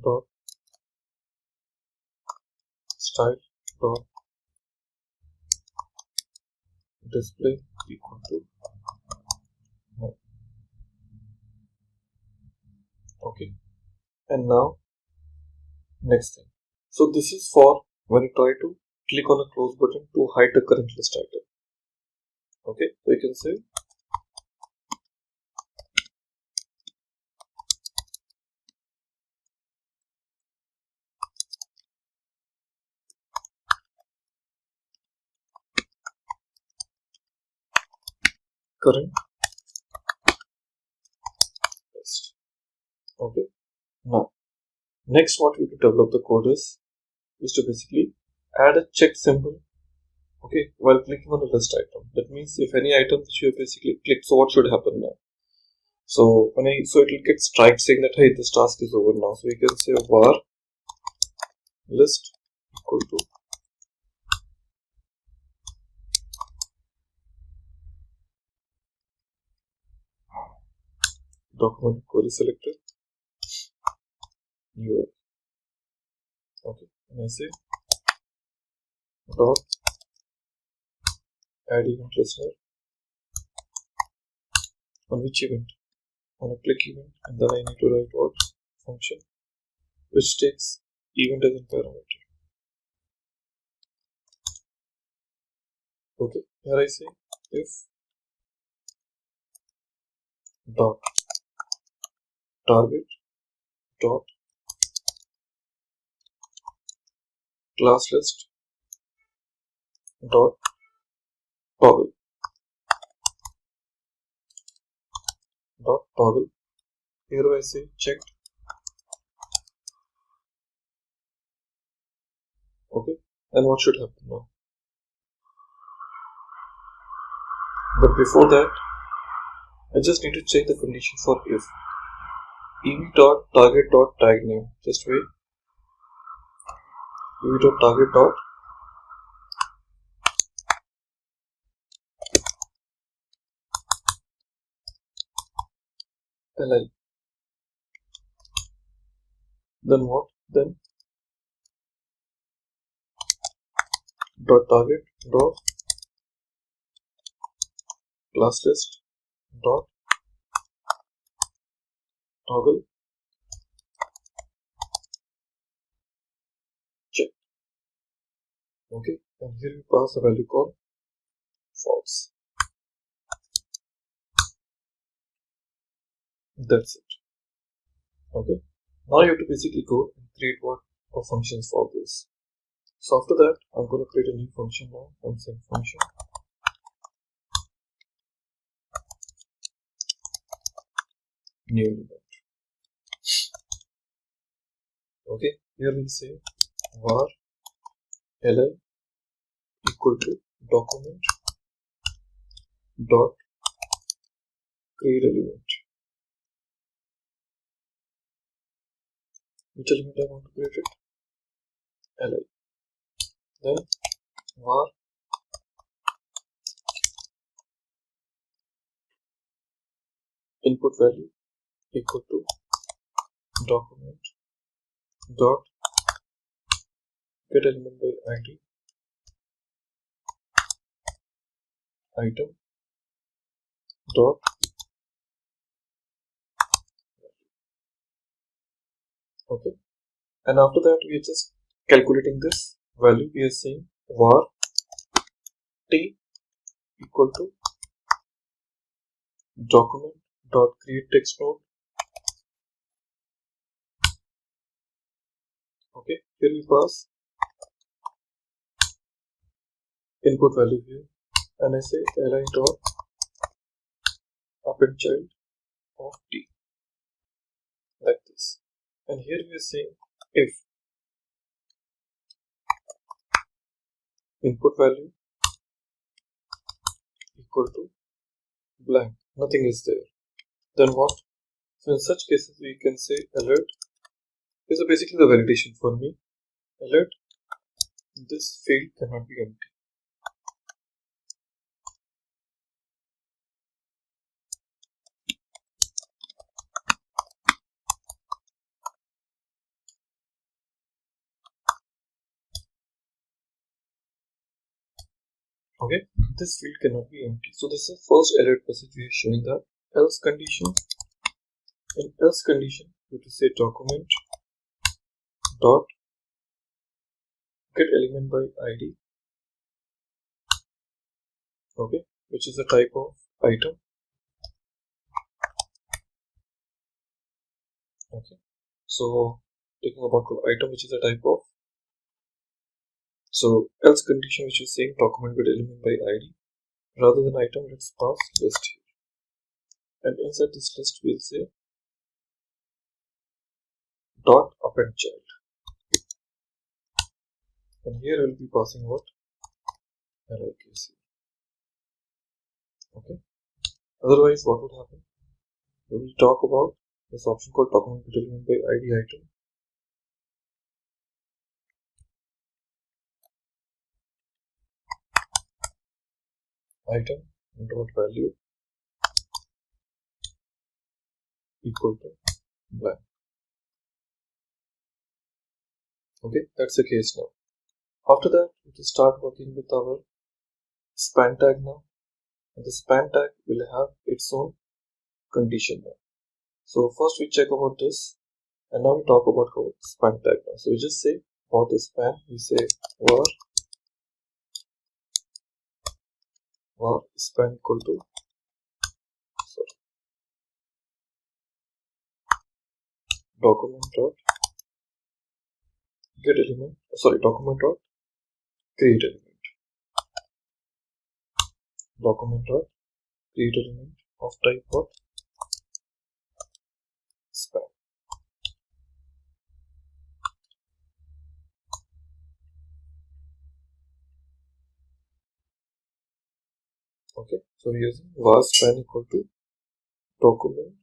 dot style dot display equal to no. Okay, and now next thing. So this is for when you try to click on a close button to hide the current list item. Okay, so you can say current list. Okay, now next what we to develop the code is to basically add a check symbol, okay, while clicking on a list item. That means if any item which you have basically clicked, so what should happen now? So it will get striped saying that hey, this task is over now. So we can say var list equal to document query selector URL. Okay, and I say dot add event listener. On which event? On a click event, and then I need to write what function which takes event as a parameter. Okay, here I say if dot target dot class list dot toggle dot toggle. Here I say checked. Okay, and what should happen now? But before that, I just need to check the condition for if ev.target.tag name. Just wait. ev.target. Li. Then what? Then dot target dot class list dot toggle check. Okay, and here we pass a value called false. That's it. Okay, now you have to basically go and create what a functions for this. So after that, I'm going to create a new function now. I'm saying function new element. Okay, here we say var li equal to document dot create element. Which element I want to create it? Li. Then var input value equal to document dot get element by id item dot okay, and after that we are just calculating this value. We are saying var t equal to document dot create text node. Okay, here we pass input value here, and I say li dot append child of t, like this. And here we are saying if input value equal to blank, nothing is there, then what? So in such cases we can say alert. This is basically the validation for me. Alert, this field cannot be empty. Okay, this field cannot be empty. So this is the first alert message we are showing that else condition. In else condition, we have to say document dot get element by id. Okay, which is a type of item. Okay, so taking about item, which is a type of. So else condition, which is saying document with element by id, rather than item, let's pass list here, and inside this list we'll say dot append child, and here we'll be passing what LIKC. Okay, otherwise what would happen? We will talk about this option called document with element by id item. Item dot value equal to blank. Okay, that's the case now. After that, we will start working with our span tag now, and the span tag will have its own condition now. So first we check about this, and now we talk about our span tag now. So we just say for the span, we say var var span equal to document dot get element, document dot create element, document dot create element of type what span. Okay, so we are using var span equal to document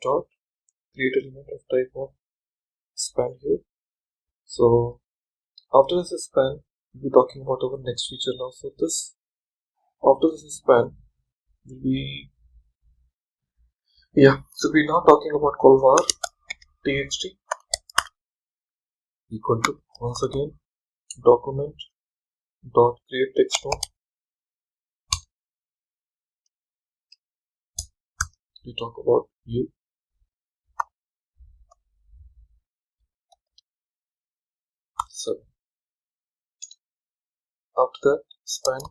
dot create element of type what span here. So after this span, we'll be talking about our next feature now. So this after this span will be so we're now talking about call var txt equal to once again document dot create text node. We talk about view. So after that span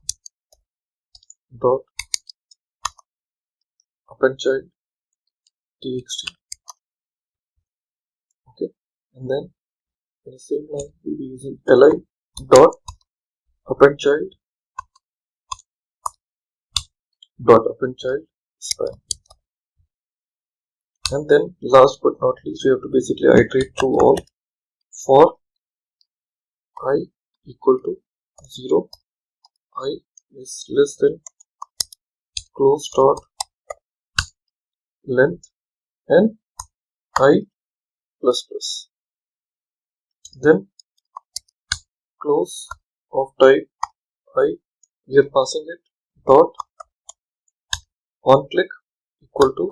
dot append child txt. Okay, and then in the same line we'll be using li dot append child span. And then last but not least, we have to basically iterate through all for I equal to 0, I is less than close dot length and I plus plus. Then close of type I, we are passing it dot on click equal to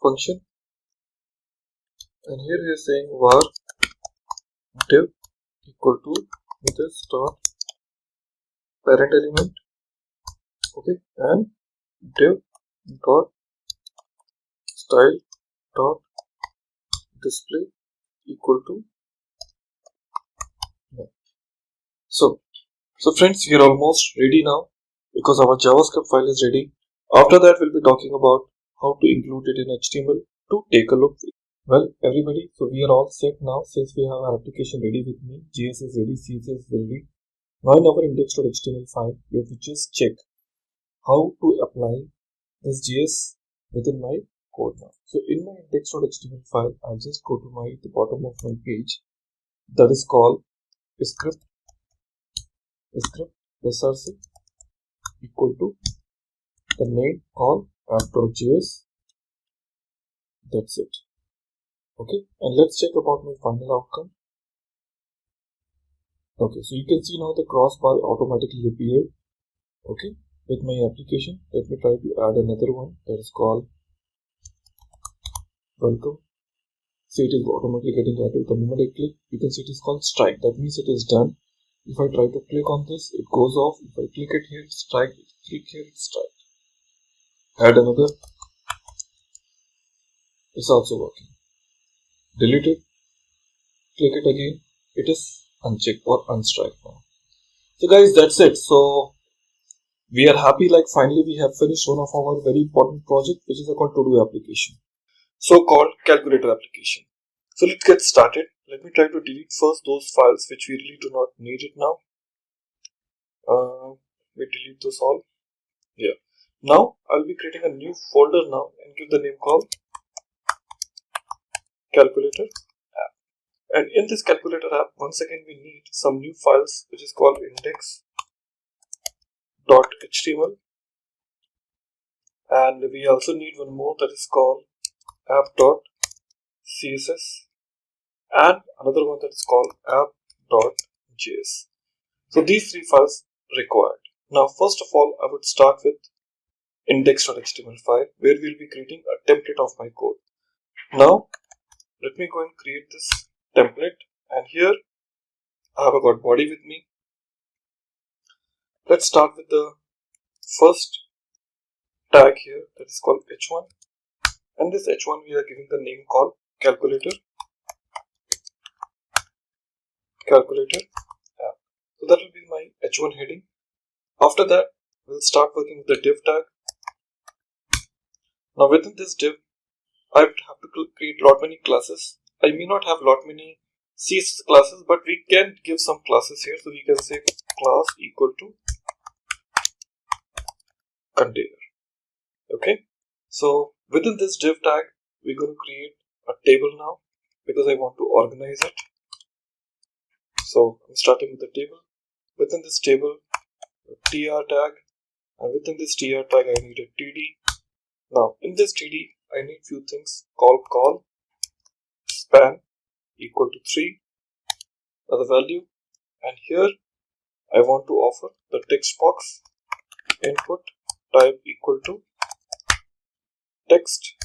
function, and here we are saying var div equal to this dot parent element, okay, and div dot style dot display equal to none. So friends, we are almost ready now because our JavaScript file is ready. After that, we'll be talking about how to include it in HTML to take a look. Well, everybody, so we are all set now since we have our application ready with me. JS is ready, CSS is ready. Now in our index.html file, we have to just check how to apply this JS within my code now. So in my index.html file, I'll just go to the bottom of my page that is called script src equal to the name called app.js. That's it. Okay, and let's check about my final outcome. Okay, so you can see now the crossbar automatically appeared. Okay, with my application, let me try to add another one that is called welcome. See, it is automatically getting added. The moment I click, you can see it is called strike. That means it is done. If I try to click on this, it goes off. If I click it here, it's strike. Click here, it's strike. Add another. It's also working. Delete it. Click it again. It is unchecked or unstrike now. So guys, that's it. So we are happy, like finally we have finished one of our very important project, which is a called to do application. So called calculator application. So let's get started. Let me try to delete first those files which we really do not need it now. We delete those all. Yeah. Now I'll be creating a new folder now and give the name called calculator app. And in this calculator app, once again we need some new files which is called index.html, and we also need one more that is called app.css, and another one that is called app.js. So these three files required. Now first of all, I would start with index.html file where we'll be creating a template of my code. Now let me go and create this template, and here I have got body with me. Let's start with the first tag here that is called h1, and this h1 we are giving the name called calculator app. So that will be my h1 heading. After that, we'll start working with the div tag. Now within this div, I have to create lot many classes. I may not have lot many CSS classes, but we can give some classes here. So we can say class equal to container. Okay. So within this div tag, we're going to create a table now because I want to organize it. So I'm starting with the table. Within this table, a tr tag, and within this tr tag, I need a td. Now in this td, I need few things. Call span equal to 3 as a value, and here I want to offer the text box input type equal to text.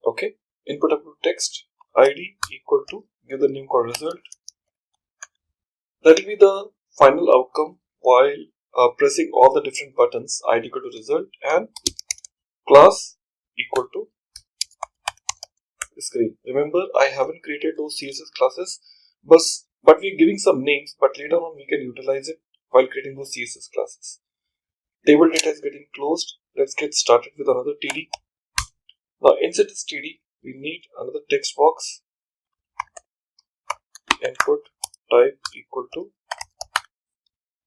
Okay, input equal to text, id equal to, give the name called result. That will be the final outcome while pressing all the different buttons. Id equal to result and class equal to screen. Remember, I haven't created those CSS classes, but we're giving some names, but later on we can utilize it while creating those CSS classes. Table data is getting closed. Let's get started with another TD. Now inside this TD, we need another text box. Input type equal to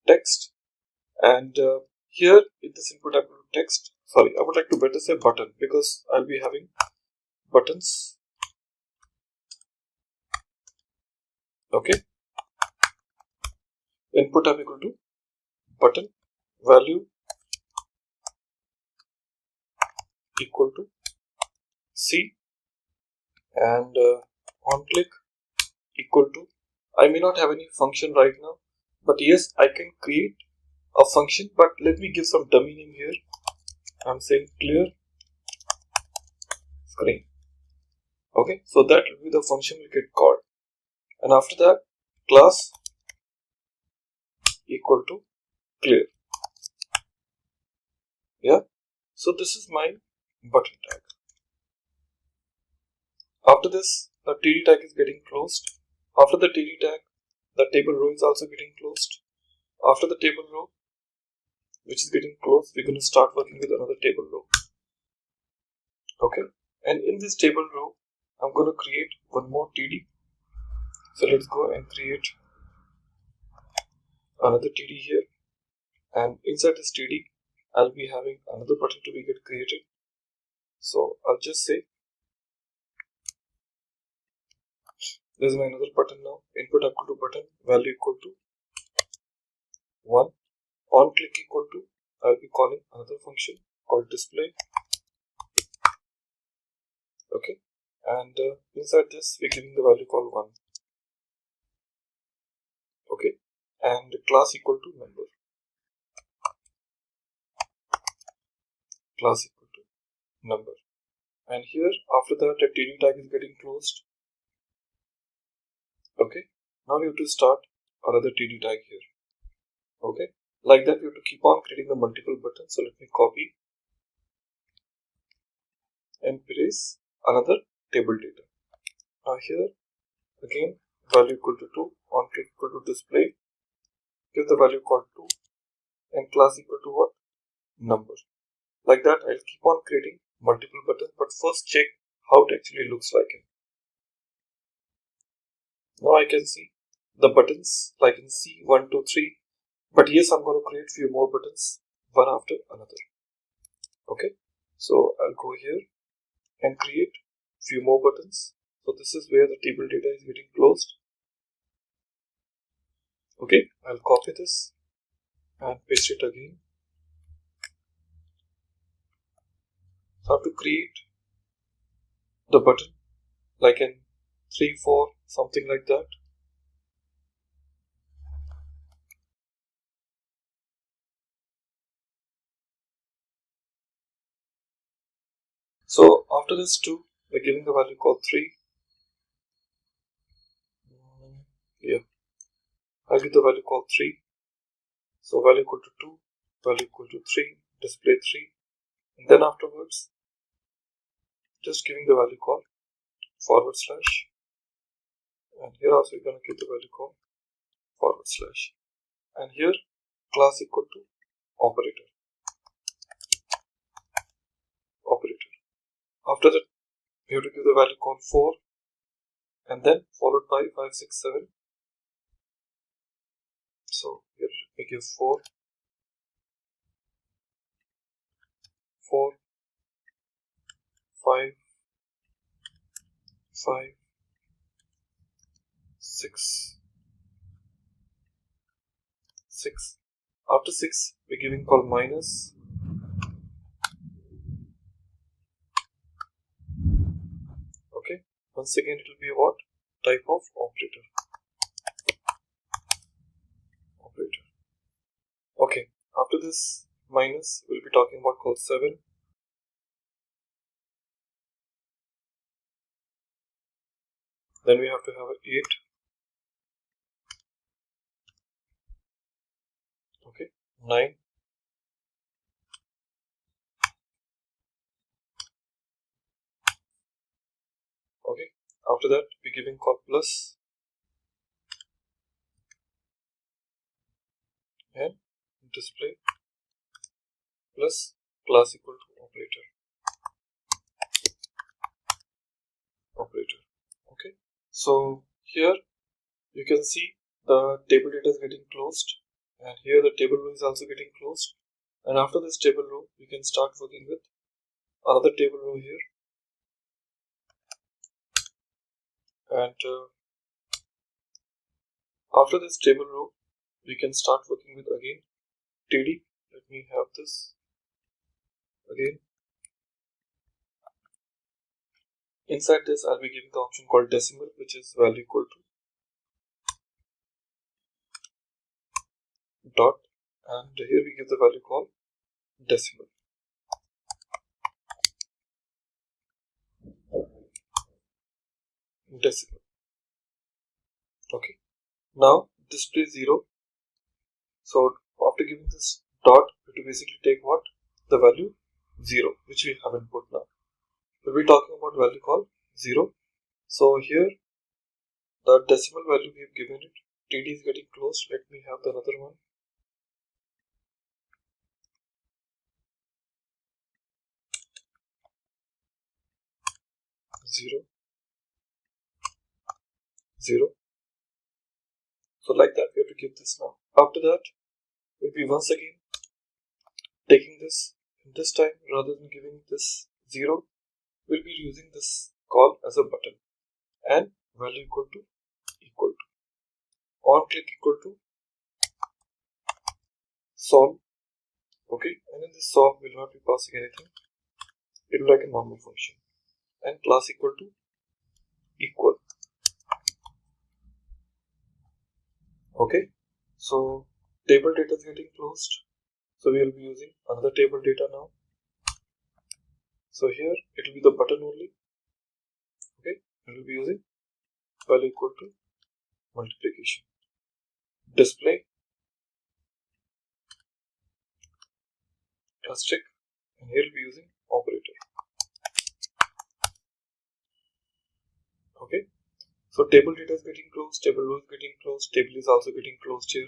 text, and here in this input type equal to text, sorry, I would like to better say button because I'll be having buttons. Okay, input type equal to button, value equal to C, and on click equal to, I may not have any function right now, but yes, I can create a function, but let me give some dummy name here. I'm saying clear screen. Okay, so that will be the function will get called, and after that class equal to clear. Yeah, so this is my button tag. After this, the TD tag is getting closed. After the TD tag, the table row is also getting closed. After the table row, which is getting closed, we're going to start working with another table row. Okay, and in this table row, I'm going to create one more TD. So let's go and create another TD here, and inside this TD, I'll be having another button to be get created. So I'll just say this is my another button now. Input equal to button, value equal to 1. On click equal to, I'll be calling another function called display. Okay, and inside this we're giving the value called 1. Okay, and class equal to number. Class equal to number. And here after that the TD tag is getting closed. Okay, now we have to start another TD tag here. Okay, like that we have to keep on creating the multiple buttons. So let me copy and paste another table data. Now here again value equal to 2, on click equal to display, give the value called 2, and class equal to what? Number. Like that I'll keep on creating multiple buttons, but first check how it actually looks like it. Now I can see the buttons like in C 1, 2, 3, but yes, I'm going to create few more buttons one after another. Okay, so I'll go here and create few more buttons. So this is where the table data is getting closed. Okay, I'll copy this and paste it again. So I have to create the button like in 3, 4, something like that. So after this 2, we're giving the value called 3. Yeah, I'll give the value called 3. So value equal to 2, value equal to 3, display 3, and then afterwards just giving the value called forward slash, and here also we're going to give the value called forward slash, and here class equal to operator. After that, we have to give the value called 4 and then followed by 5, 6, 7. So here we give 4, 5, 6. After 6, we're giving call minus. Okay, once again it will be what type of operator. Okay, after this minus, we'll be talking about call 7. Then we have to have 8. Okay, 9. Okay, after that we're giving call plus and display plus class equal to operator. Okay, so here you can see the table data is getting closed, and here the table row is also getting closed. And after this table row, you can start working with another table row here. And after this table row, we can start working with again TD. Let me have this again. Inside this, I'll be giving the option called decimal, which is value equal to dot, and here we give the value called decimal. Okay, now display 0. So after giving this dot, it will basically take what? The value 0, which we haven't put now. We'll be talking about value called 0. So here the decimal value we have given it, TD is getting closed. Let me have the another one. Zero. So like that we have to give this now. After that we'll be once again taking this, and this time rather than giving this 0, we'll be using this call as a button and value equal to on click equal to solve. Okay, and in this solve will not be passing anything. It will be like a normal function, and class equal to equal. Okay, so table data is getting closed, so we will be using another table data now. So here it will be the button only. Okay, we will be using value equal to multiplication. Display asterisk, and here we'll be using operator. Okay, so table data is getting closed, table row is getting closed, table is also getting closed here.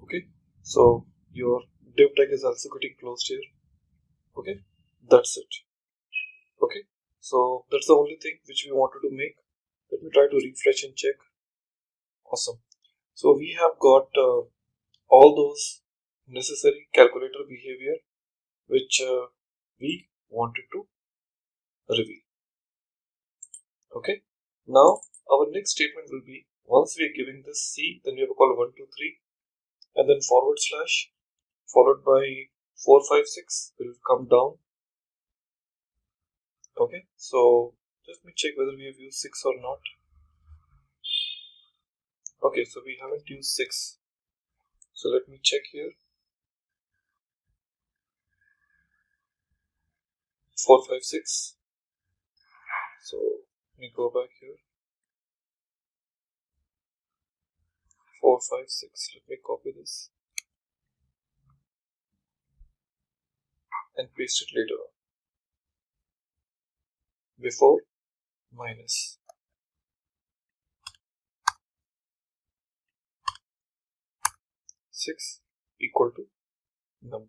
Okay, so your div tag is also getting closed here. Okay, that's it. Okay, so that's the only thing which we wanted to make. Let me try to refresh and check. Awesome. So we have got all those necessary calculator behavior which we wanted to reveal. Okay, now our next statement will be, once we are giving this C, then we have to call 1, 2, 3 and then forward slash followed by 4, 5, 6 will come down. Okay, so let me check whether we have used 6 or not. Okay, so we haven't used 6. So let me check here. 4, 5, 6. So let me go back here. 4, 5, 6. Let me copy this and paste it later on. Before minus. Six equal to number.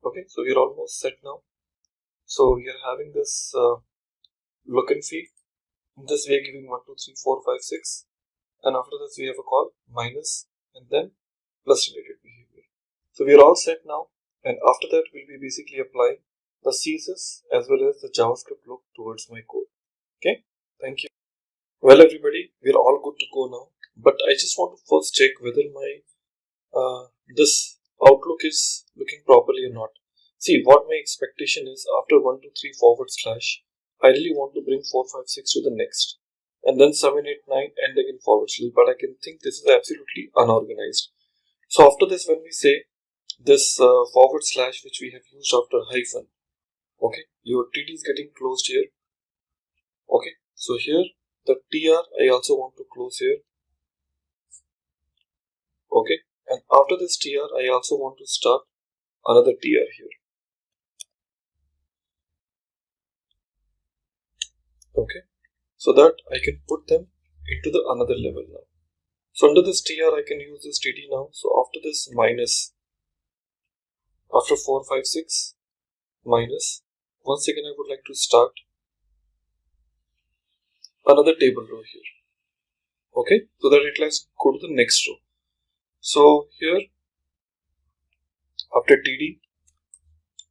Okay, so we're almost set now. So we are having this look and feel. In this we are giving 1, 2, 3, 4, 5, 6, and after this we have a call minus and then plus related behavior. So we are all set now, and after that we'll be basically applying the CSS as well as the JavaScript look towards my code. Okay, thank you. Well everybody, we're all good to go now, but I just want to first check whether my this outlook is looking properly or not. See, what my expectation is, after 1, 2, 3 forward slash, I really want to bring 4, 5, 6 to the next, and then 7, 8, 9 and again forward slash, but I can think this is absolutely unorganized. So after this, when we say this forward slash which we have used after hyphen, okay, your TD is getting closed here. Okay, so here the TR I also want to close here. Okay, and after this TR I also want to start another TR here. Okay, so that I can put them into the another level now. So under this TR I can use this TD now. So after this minus, after 4, 5, 6 minus, once again I would like to start another table row here. Okay, so that it let's go to the next row. So here after TD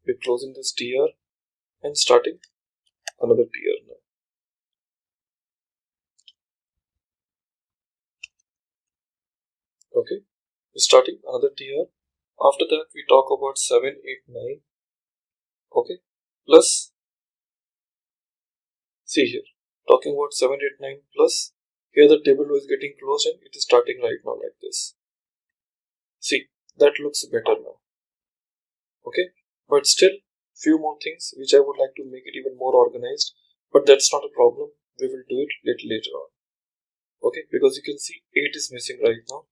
we're closing this TR and starting another TR now. Okay, we're starting another TR. After that we talk about 7, 8, 9. Okay, plus, see here, talking about 7, 8, 9 plus, here the table row is getting closed and it is starting right now like this. See, that looks better now. Okay, but still few more things which I would like to make it even more organized, but that's not a problem. We will do it later on. Okay, because you can see 8 is missing right now.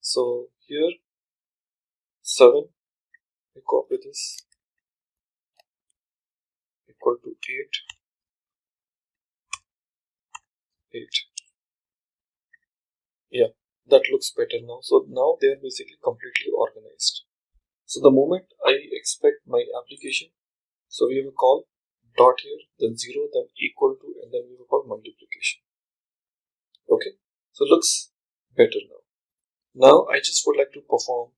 So here 7, we copy this, equal to 8. Yeah, that looks better now. So now they are basically completely organized. So the moment I expect my application, so we have a call dot here, then 0, then equal to, and then we have a call multiplication. Okay, so it looks better now. Now I just would like to perform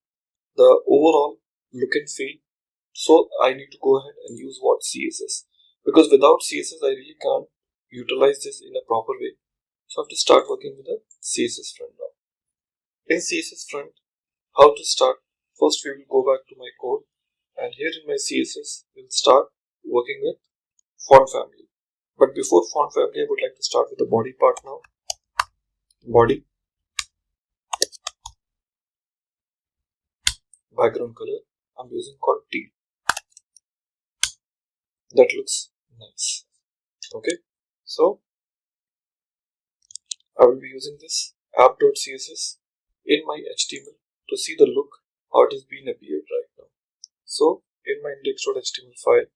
the overall look and feel. So I need to go ahead and use what CSS, because without CSS I really can't utilize this in a proper way. So I have to start working with the CSS front now. In CSS front, how to start? First we will go back to my code, and here in my CSS we'll start working with font family. But before font family I would like to start with the body part now. Body, background color I'm using called teal. That looks nice. Okay, so I will be using this app.css in my HTML to see the look how it is being appeared right now. So in my index.html file,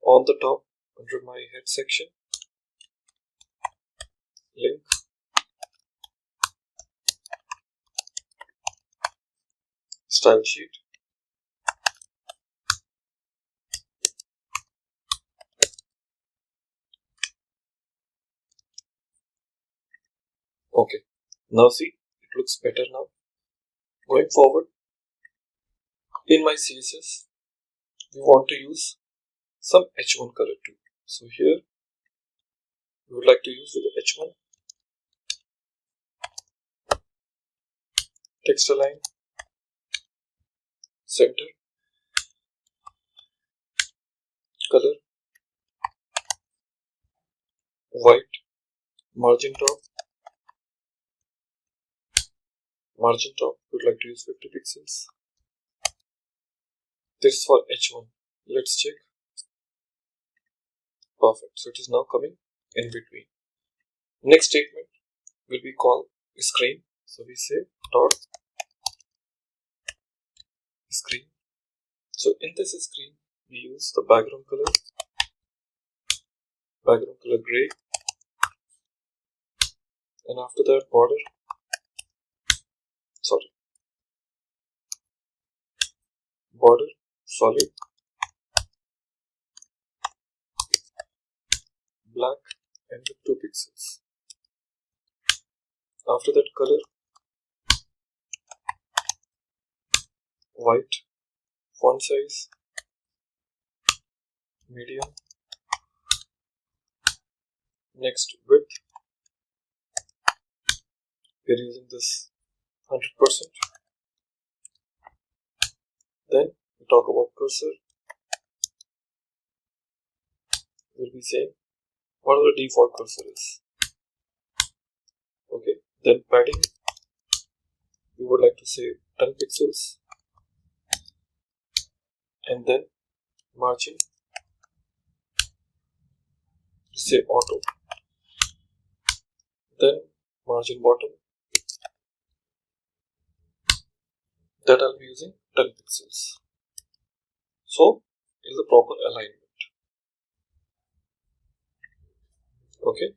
on the top under my head section, link, style sheet, okay, now see, it looks better now. Going forward, in my CSS, we want to use some H1 color too. So here, we would like to use with the H1, text align, center, color, white, margin top, we would like to use 50 pixels. This is for H1. Let's check. Perfect. So it is now coming in between. Next statement will be called screen. So we say dot screen. So in this screen we use the background color gray, and after that border, border solid, black and with 2 pixels. After that, color white, font size medium. Next, width, we are using this 100%. Then we talk about cursor. We'll be saying what the default cursor is. Okay. Then padding, we would like to say 10 pixels. And then margin, say auto. Then margin bottom, that I'll be using 10 pixels. So it is the proper alignment. Okay.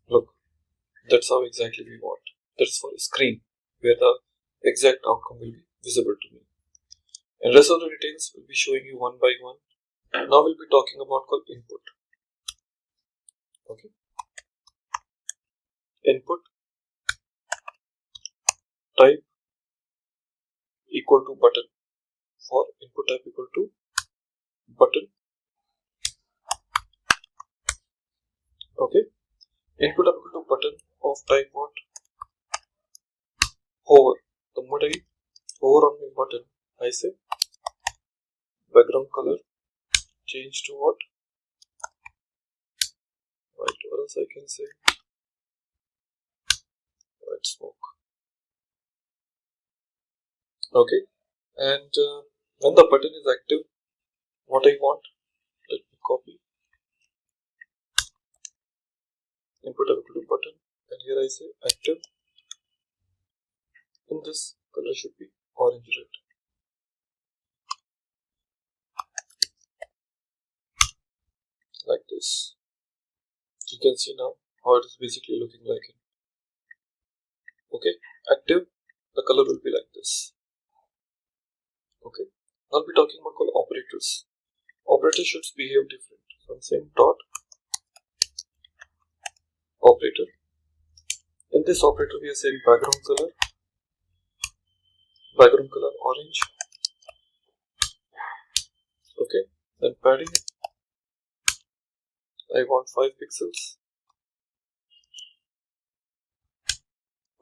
Look, that's how exactly we want. That's for a screen where the exact outcome will be visible to me. And rest of the details will be showing you one by one. Now we'll be talking about called input. Okay. Input type equal to button. For input type equal to button. Okay. Input type equal to button of type what? Hover. The moment I hover on my button, I say background color change to what? White, or else I can say white smoke. Okay. And when the button is active, what I want, let me copy input equal to button, and here I say active. In this, color should be orange red. Like this. You can see now how it is basically looking like it. Okay, active, the color will be like this. Okay, now we'll be talking about called operators. Operators should behave different. So I'm saying dot operator. In this operator, we are saying background color orange. Okay, then padding, I want 5 pixels.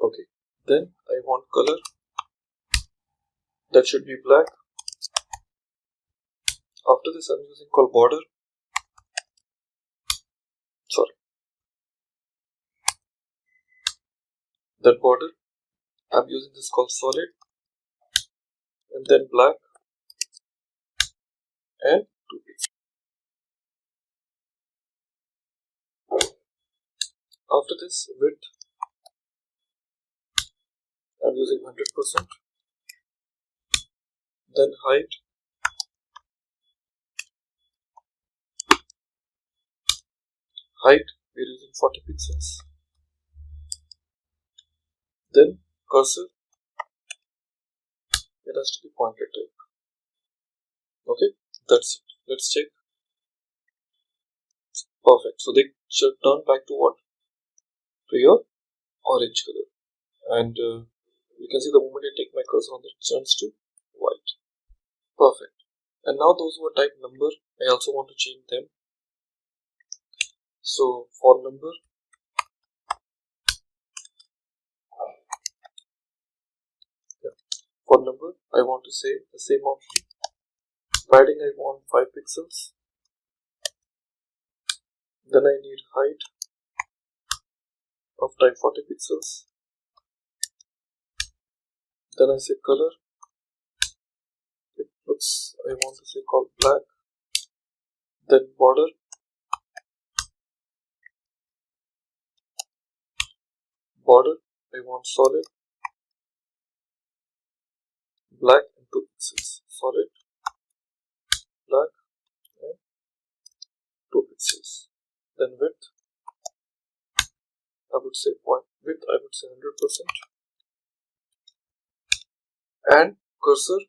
Okay, then I want color, that should be black. After this, I'm using called border. That border, I'm using this called solid, and then black and 2 pixels. After this, width, I'm using 100%. Then height, we're using 40 pixels. Then cursor, it has to be pointer type. Okay, that's it. Let's check. Perfect. So they should turn back to what? To your orange color. And you can see the moment I take my cursor on it, turns to white. Perfect. And now those who are type number, I also want to change them. So for number, I want to say the same option. Padding, I want 5 pixels. Then I need height of type 40 pixels. Then I say color. It looks, I want to say called black. Then border. I want solid. Black and 2 pixels. Solid, black and 2 pixels. Then width, I would say 100%. And cursor,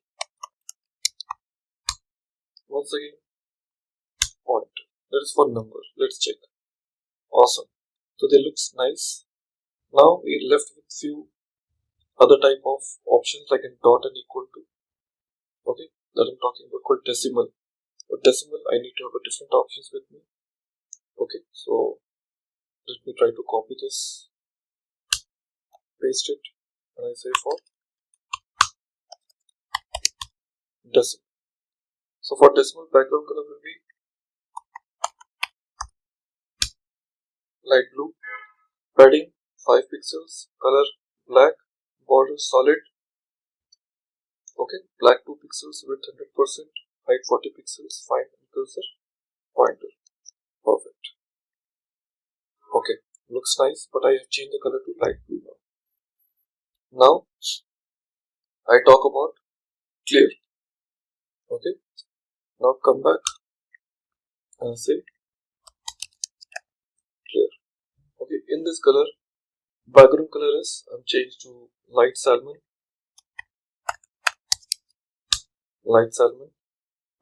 once again pointer. That is for number. Let's check. Awesome. So they looks nice. Now we're left with few other type of options like a dot and equal to. Okay, that I'm talking about called decimal. For decimal, I need to have a different options with me. Okay, so let me try to copy this, paste it, and I say for decimal. So for decimal, background color will be light blue, padding 5 pixels, color black, border solid. Okay, black 2 pixels, width 100%, height 40 pixels, fine, and cursor pointer. Perfect. Okay, looks nice, but I have changed the color to light blue now. Now I talk about clear. Okay, now come back and say clear. Okay, in this color, background color is I'm changed to light salmon. Light salmon,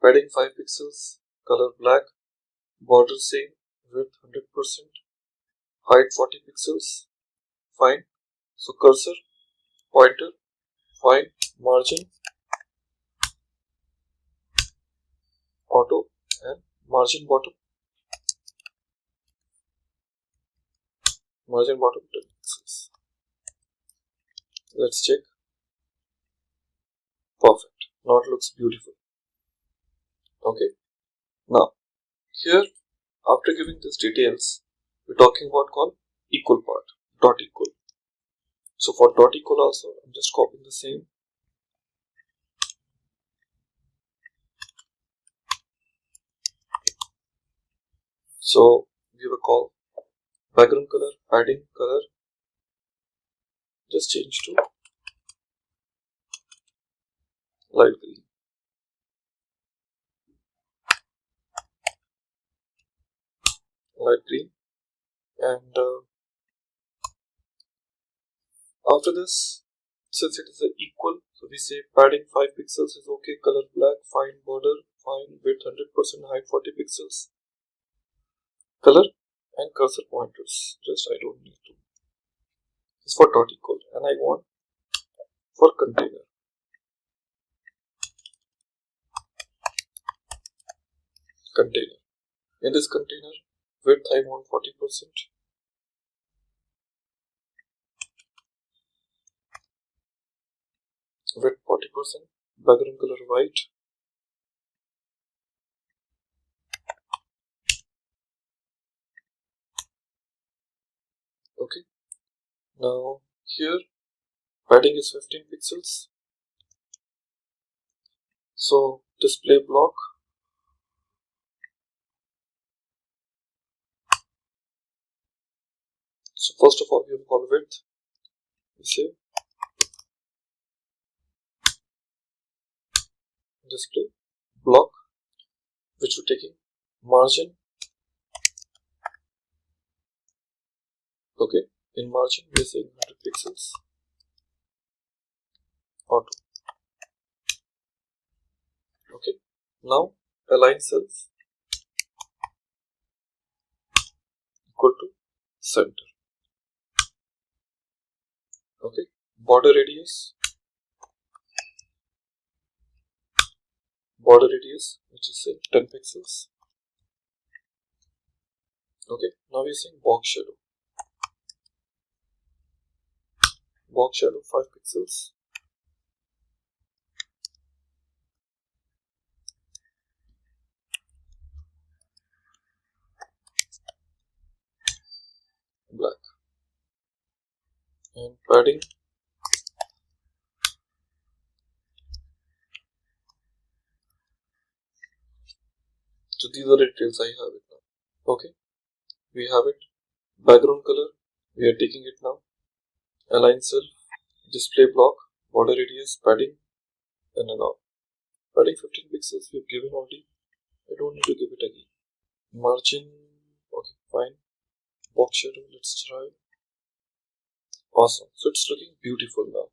padding 5 pixels, color black, border same, width 100%, height 40 pixels, fine. So cursor, pointer, fine, margin, auto, and margin bottom 10 pixels. Let's check. Perfect. Now it looks beautiful. Okay. Now here, after giving these details, we're talking about called equal part, dot equal. So for dot equal also, I'm just copying the same. So we have a call background color, padding color, just change to light green. Light green, and after this, since it is an equal, so we say padding 5 pixels is okay, color black, fine, border fine, width 100%, height 40 pixels, color and cursor pointers. Just I don't need to. This is for dot equal, and I want for container. Container. In this container, width I want 40%. Width 40%. Background color white. Okay. Now here padding is 15 pixels. So display block. So first of all we have call width. We say display block, which we're taking margin. Okay, in margin we are saying 100 pixels. Auto. Okay, now align self equal to center. Okay, border radius. Border radius, which is say 10 pixels. Okay, now we are saying box shadow. Box shadow 5 pixels. Black. And padding. So these are the details I have it now. Okay, we have it. Background color, we are taking it now. Align self, display block, border radius, padding, and now. Padding 15 pixels we have given already. I don't need to give it again. Margin, okay, fine. Box shadow, let's try. Awesome. So it's looking beautiful now.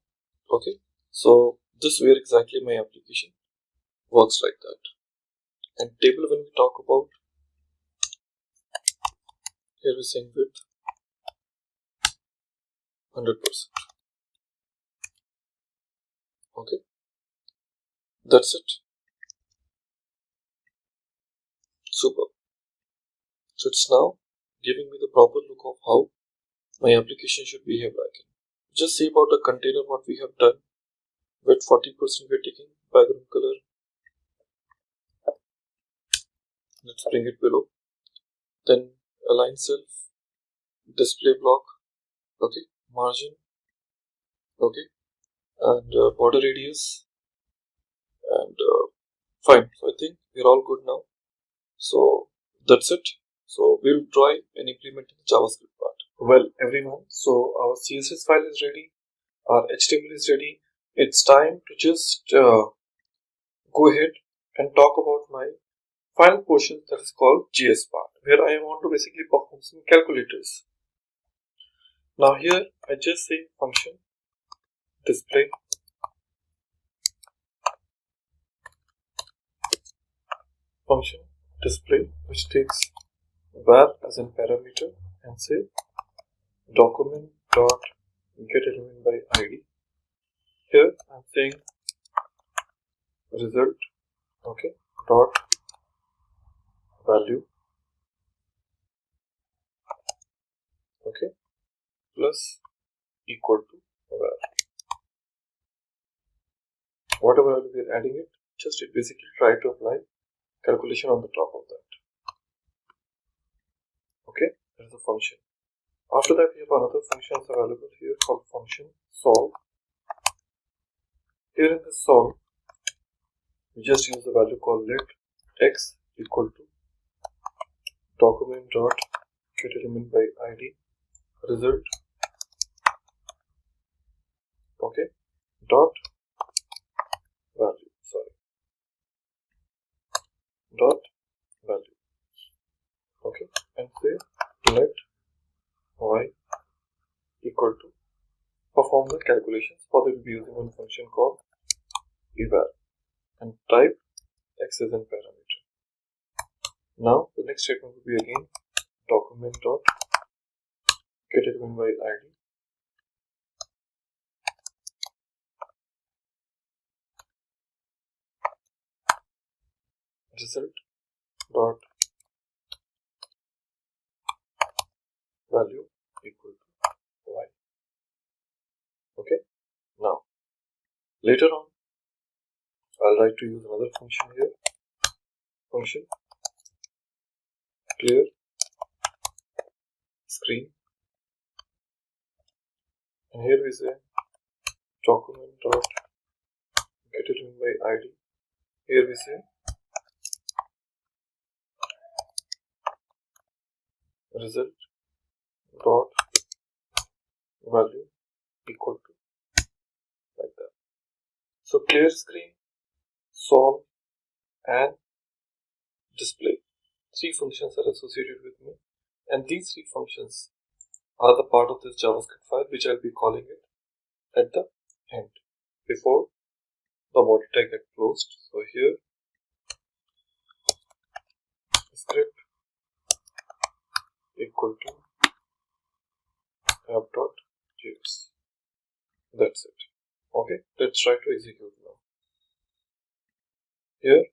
Okay, so this where exactly my application works like that. And table, when we talk about, here we're saying width 100%. Okay, that's it. Super. So it's now giving me the proper look of how my application should behave like. Just see about the container what we have done. With 40% we're taking background color. Let's bring it below. Then align self, display block, okay, margin, okay, and border radius, and fine. So I think we're all good now. So that's it. So we'll try and implement the JavaScript part. Well, everyone, so our CSS file is ready, our HTML is ready. It's time to just go ahead and talk about my final portion, that is called JS part, where I want to basically perform some calculators. Now here I just say function display which takes var as a parameter and say document dot get element by id. Here I'm saying result, okay, dot value, okay, plus equal to var. Whatever value we are adding it, just it basically try to apply calculation on the top of that. Okay, that is the function. After that we have another functions available here called function solve. Here in the solve, we just use the value called let x equal to document dot get element by id result, okay, dot value, dot value, okay, and say let y equal to perform the calculations. For that we'll be using one function called eval and type x as a parameter. Now the next statement will be again document dot get element by id result dot value equal to y. Okay, now later on I'll like to use another function here, function clear screen, and here we say document dot get element by id. Here we say result dot value equal to, like that. So clear screen, solve, and display, three functions are associated with me, and these three functions are the part of this JavaScript file which I'll be calling it at the end before the body tag get closed. So here script equal to app.js. That's it. Okay, let's try to execute now. Here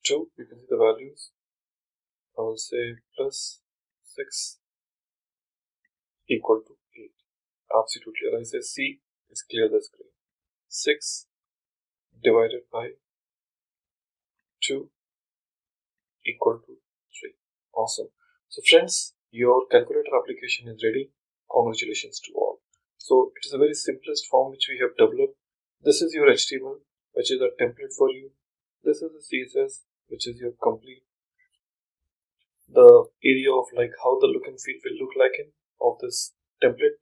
2, you can see the values. I will say plus 6 equal to 8. Absolutely. And I say C is clear the screen. 6 divided by 2 equal to 3. Awesome. So friends, your calculator application is ready. Congratulations to all. So it is a very simplest form which we have developed. This is your HTML, which is a template for you. This is the CSS, which is your complete the area of like how the look and feel will look like in of this template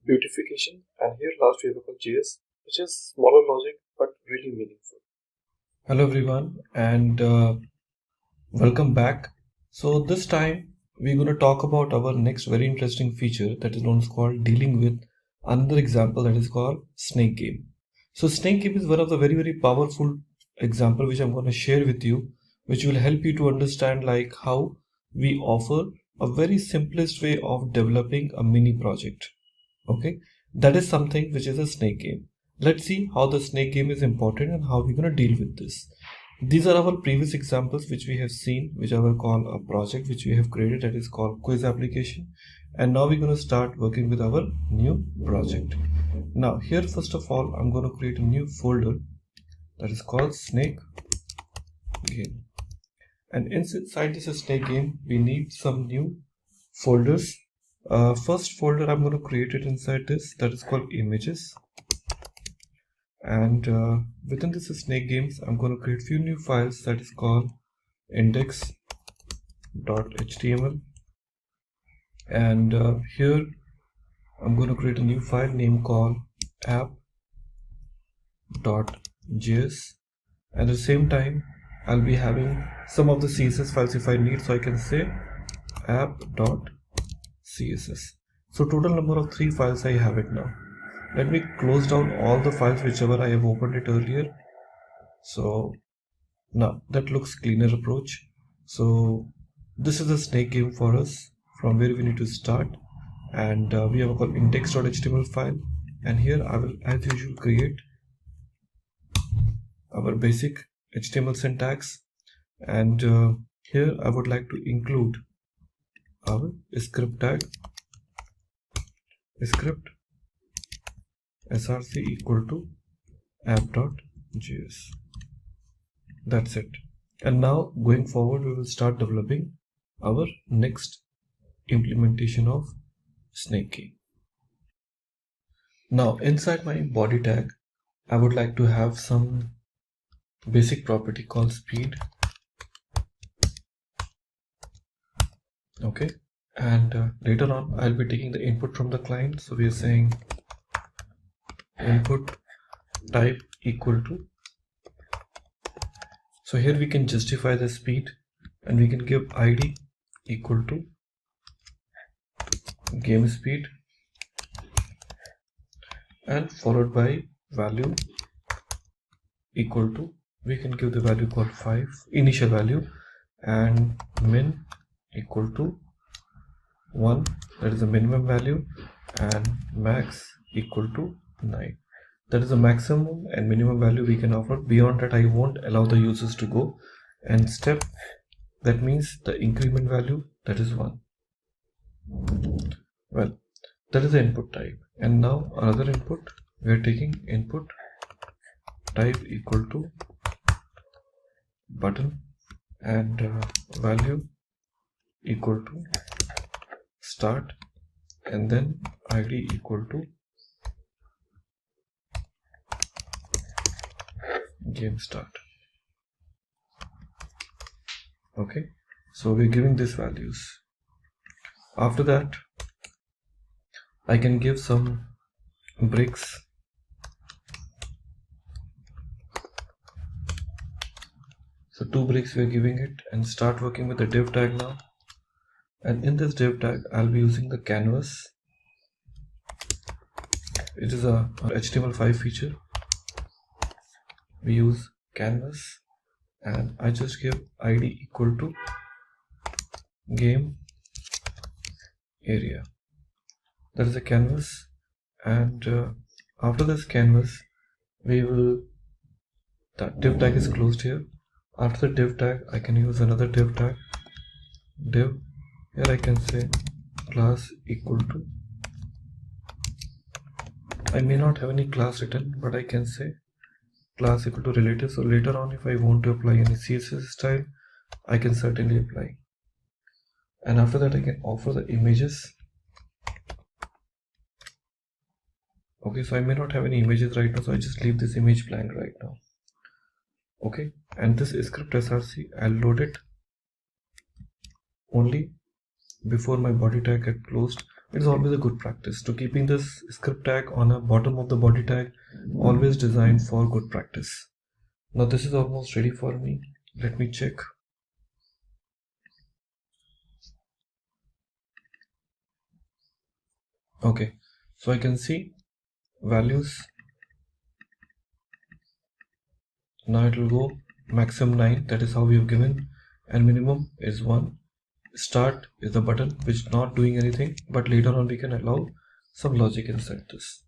beautification. And here last we have got JS, which is smaller logic but really meaningful. Hello everyone, and welcome back. So this time we're going to talk about our next very interesting feature that is known as called dealing with another example that is called snake game. So snake game is one of the very powerful example which I'm going to share with you, which will help you to understand like how we offer a very simplest way of developing a mini project. Okay, that is something which is a snake game. Let's see how the snake game is important and how we're going to deal with this. These are our previous examples which we have seen, which I will call a project which we have created, that is called quiz application. And now we're going to start working with our new project. Now here, first of all, I'm going to create a new folder that is called snake game. And inside this snake game, we need some new folders. First folder I'm going to create it inside this, that is called images. And within this snake games, I'm going to create few new files that is called index.html. And here I'm going to create a new file name called app.js. At the same time, I'll be having some of the CSS files if I need, so I can say app.css. So total number of 3 files I have it now. Let me close down all the files whichever I have opened it earlier. So now that looks cleaner approach. So this is a snake game for us from where we need to start. And we have called index.html file, and here I will as usual create our basic HTML syntax, and here I would like to include our script tag, script src equal to app.js. That's it. And now going forward, we will start developing our next implementation of snake game. Now inside my body tag, I would like to have some basic property called speed. Okay, and later on I'll be taking the input from the client. So we are saying input type equal to. So here we can justify the speed, and we can give id equal to game speed, and followed by value equal to, we can give the value called 5 initial value, and min equal to 1, that is the minimum value, and max equal to 9. That is the maximum and minimum value we can offer. Beyond that, I won't allow the users to go. And step, that means the increment value, that is 1. Well, that is the input type. And now another input, we are taking input type equal to button, and value equal to start, and then id equal to game start. Okay, so we're giving these values. After that, I can give some bricks. So 2 bricks we're giving it, and start working with the div tag now. And in this div tag, I'll be using the canvas. It is a HTML5 feature. We use canvas, and I just give id equal to game area. That is a canvas, and after this canvas, we will, the div tag is closed here. After the div tag, I can use another div tag, div. Here I can say class equal to, I may not have any class written, but I can say class equal to relative. So later on, if I want to apply any CSS style, I can certainly apply. And after that, I can offer the images. Okay, so I may not have any images right now, so I just leave this image blank right now. Okay, and this script src, I'll load it only before my body tag get closed. It is always a good practice to keeping this script tag on the bottom of the body tag, always designed for good practice. Now this is almost ready for me. Let me check. Okay, so I can see values Now it will go maximum 9, that is how we have given, and minimum is 1. Start is the button which is not doing anything, but later on we can allow some logic inside this.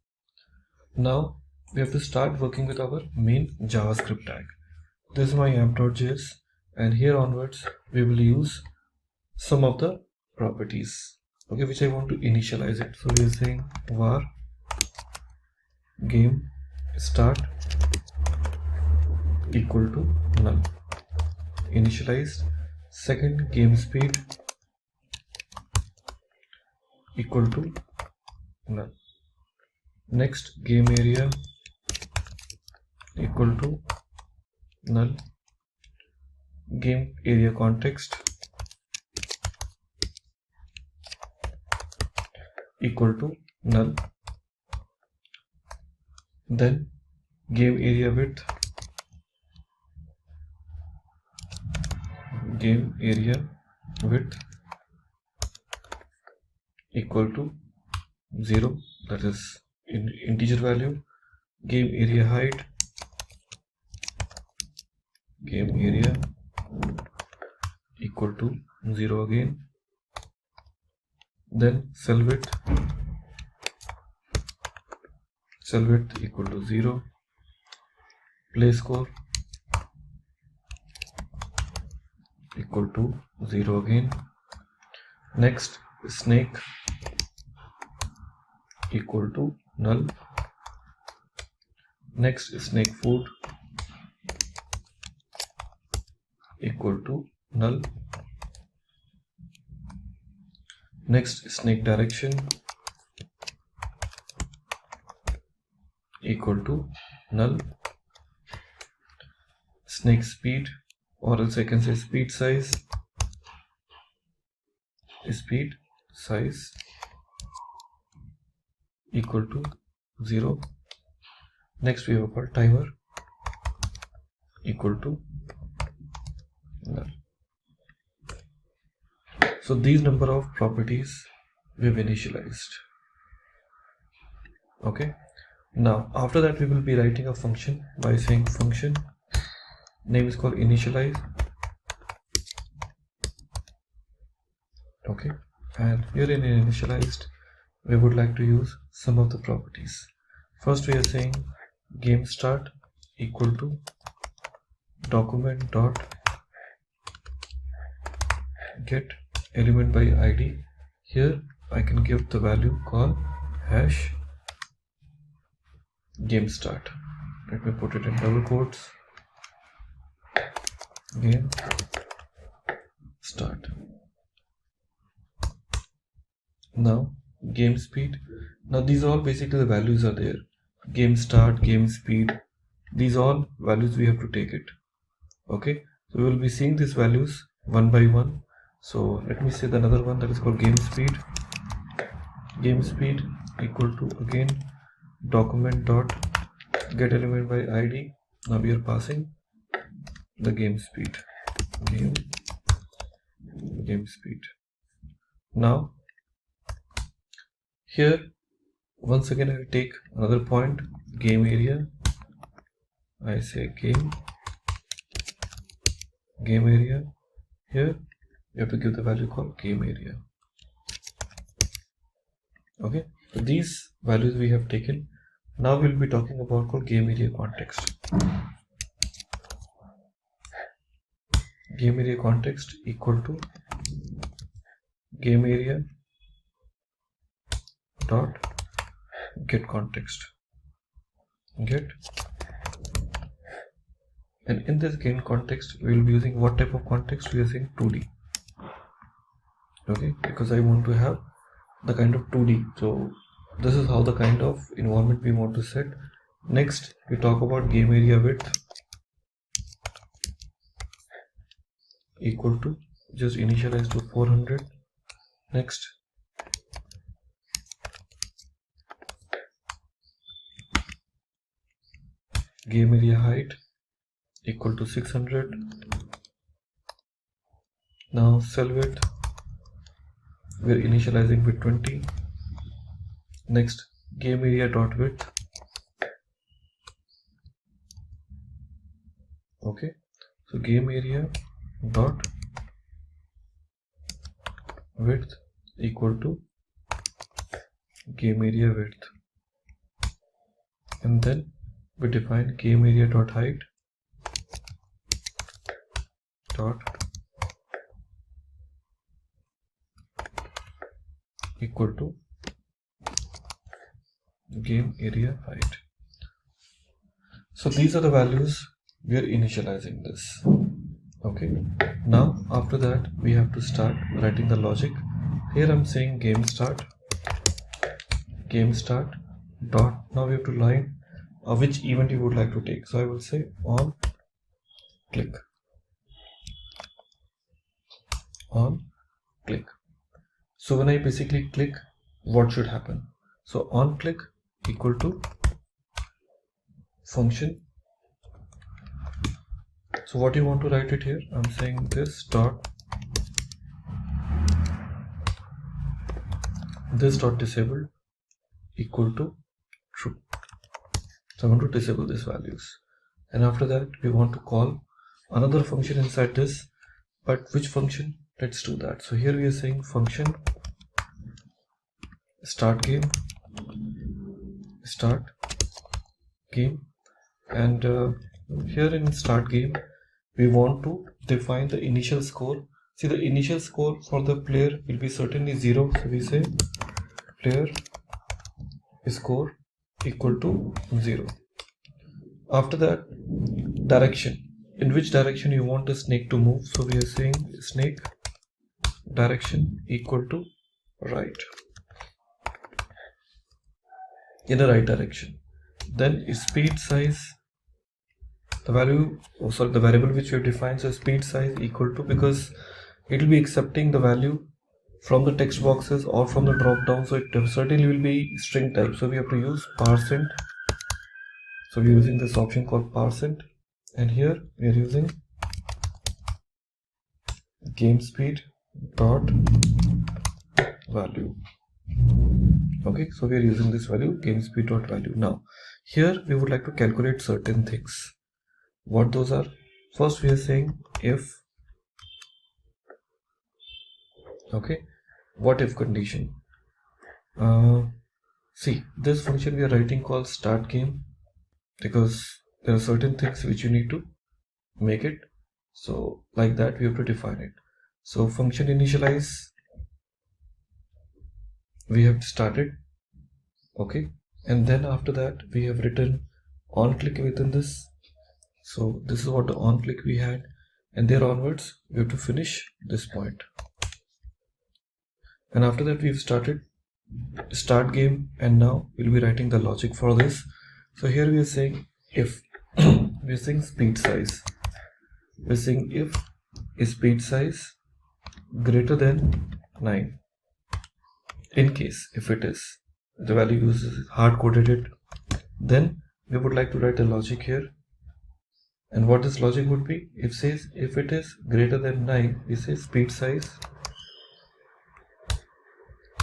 Now we have to start working with our main JavaScript tag. This is my app.js, and here onwards we will use some of the properties, okay, which I want to initialize it. So we are saying var game start equal to null, initialized. Second, game speed equal to null. Next, game area equal to null. Game area context equal to null. Then game area width equal to 0, that is integer value. Game area height equal to 0 again. Then cell width equal to 0. Play score equal to 0 again. Next, snake equal to null. Next, snake food equal to null. Next, snake direction equal to null. Snake speed, or else I can say speed size equal to 0. Next we have a timer equal to null. So these number of properties we have initialized. Okay, now after that we will be writing a function by saying function name is called initialize. Okay, and here in initialized we would like to use some of the properties. First we are saying game start equal to document dot get element by id. Here I can give the value called hash game start. Let me put it in double quotes, game start. Now game speed, now these all basically the values are there. Game start, game speed, these all values we have to take it. Okay, so we will be seeing these values one by one. So let me say the another one, that is called game speed. Game speed equal to again document dot get element by id. Now we are passing the game speed, game speed. Now here once again I will take another point, game area. I say game area. Here you have to give the value called game area. Okay, so these values we have taken. Now we'll be talking about called game area context. Game area context equal to game area dot get context, get, and in this game context we will be using what type of context? We are saying 2D. Okay, because I want to have the kind of 2D, so this is how the kind of environment we want to set. Next we talk about game area width equal to, just initialize to 400. Next game area height equal to 600. Now cell width we are initializing with 20. Next game area dot width Okay, so game area dot width equal to game area width, and then we define game area dot height dot equal to game area height. So these are the values we are initializing this. Okay, now after that we have to start writing the logic. Here I'm saying game start dot, now we have to line which event you would like to take. So I will say on click. So when I basically click, what should happen? So on click equal to function. So what you want to write it here, I'm saying this dot disabled equal to true. So I want to disable these values, and after that we want to call another function inside this. But which function? Let's do that. So here we are saying function start game, and here in start game we want to define the initial score. See, the initial score for the player will be certainly 0, so we say player score equal to 0. After that, direction, in which direction you want the snake to move. So we are saying snake direction equal to right, in the right direction. Then speed size, the variable which we have defined, so speed size equal to, because it will be accepting the value from the text boxes or from the drop down, so it certainly will be string type, so we have to use %. So we are using this option called %, and here we are using game speed dot value. Okay, so we are using this value game speed dot value. Now here we would like to calculate certain things. What those are? First we are saying if, okay, what if condition. See, this function we are writing called start game, because there are certain things which you need to make it. So like that we have to define it. So function initialize, we have started, okay, and then after that we have written on click within this. So this is what the on click we had, and there onwards we have to finish this point. And after that we've started start game, and now we'll be writing the logic for this. So here we are saying if we're saying speed size, we're saying if is speed size greater than 9. In case if it is, the value uses hard coded it, then we would like to write a logic here. And what this logic would be, it says if it is greater than 9, we say speed size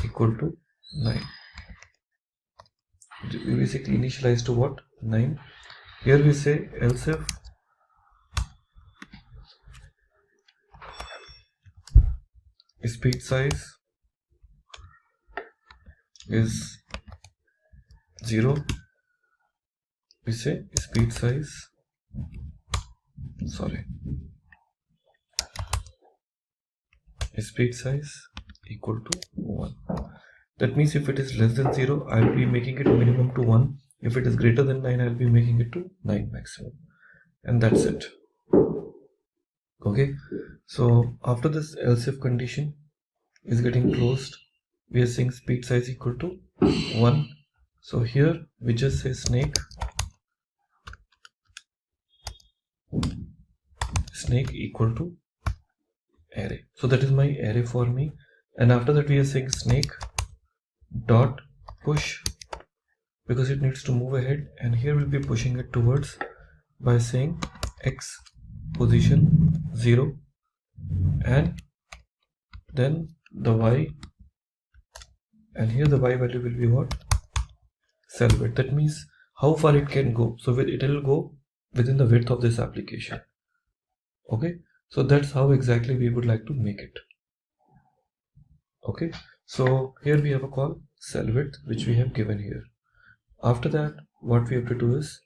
equal to 9. We basically initialize to what? 9. Here we say else if speed size is 0, we say speed size, speed size equal to 1. That means if it is less than 0, I will be making it minimum to 1. If it is greater than 9, I will be making it to 9 maximum. And that's it. Okay. So after this else if condition is getting closed, we are saying speed size equal to 1. So here we just say snake equal to array. So that is my array for me. And after that we are saying snake dot push, because it needs to move ahead, and here we'll be pushing it towards by saying x position 0, and then the y, and here the y value will be what? Cell width. That means how far it can go. So it will go within the width of this application. Okay, so that's how exactly we would like to make it. Okay, so here we have a call cellWidth, which we have given here. After that, what we have to do is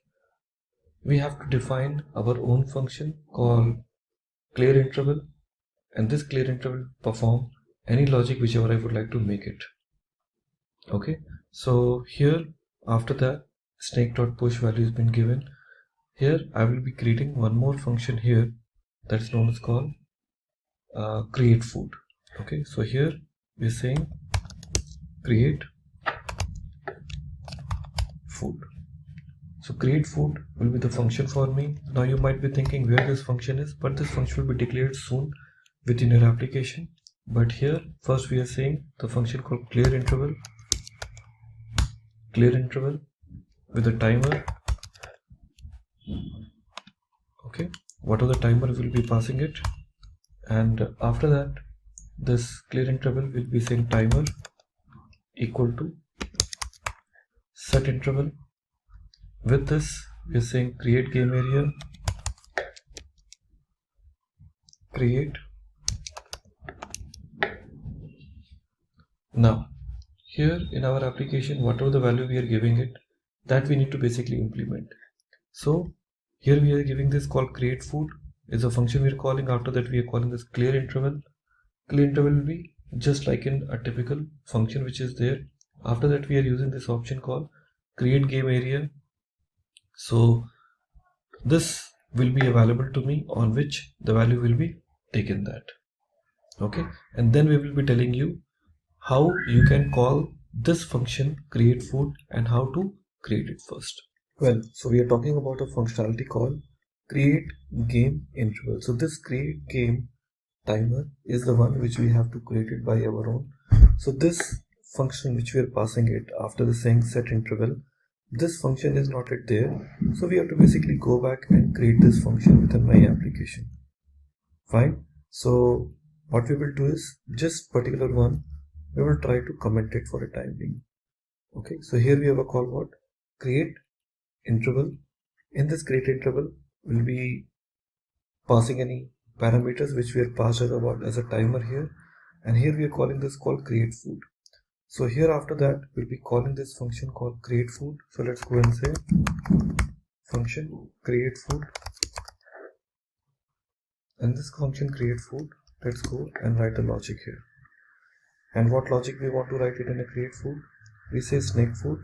we have to define our own function called clear interval, and this clear interval perform any logic whichever I would like to make it. Okay, so here after that snake.push value has been given. Here I will be creating one more function here that's known as called create food. Okay, so here we're saying create food. So create food will be the function for me. Now you might be thinking where this function is, but this function will be declared soon within your application. But here first we are saying the function called clear interval with a timer. Okay, whatever the timer will be passing it, and after that this clear interval will be saying timer equal to set interval. With this we are saying create game area, create. Now here in our application, whatever the value we are giving it, that we need to basically implement. So here we are giving this called create food is a function we are calling. After that we are calling this clear interval. Clear interval will be just like in a typical function which is there. After that we are using this option called create game area. So this will be available to me on which the value will be taken that. Okay, and then we will be telling you how you can call this function create food and how to create it first. Well, so we are talking about a functionality called create game interval. So this create game timer is the one which we have to create it by our own. So this function which we are passing it after the saying set interval, this function is not yet there. So we have to basically go back and create this function within my application. Fine. So what we will do is just particular one, we will try to comment it for a time being. Okay, so here we have a call what? Create interval. In this create interval, we'll be passing any parameters which we are passed as a timer here, and here we are calling this called create food. So here after that we'll be calling this function called create food. So let's go and say function create food, and this function create food, let's go and write the logic here. And what logic we want to write it in a create food? We say snake food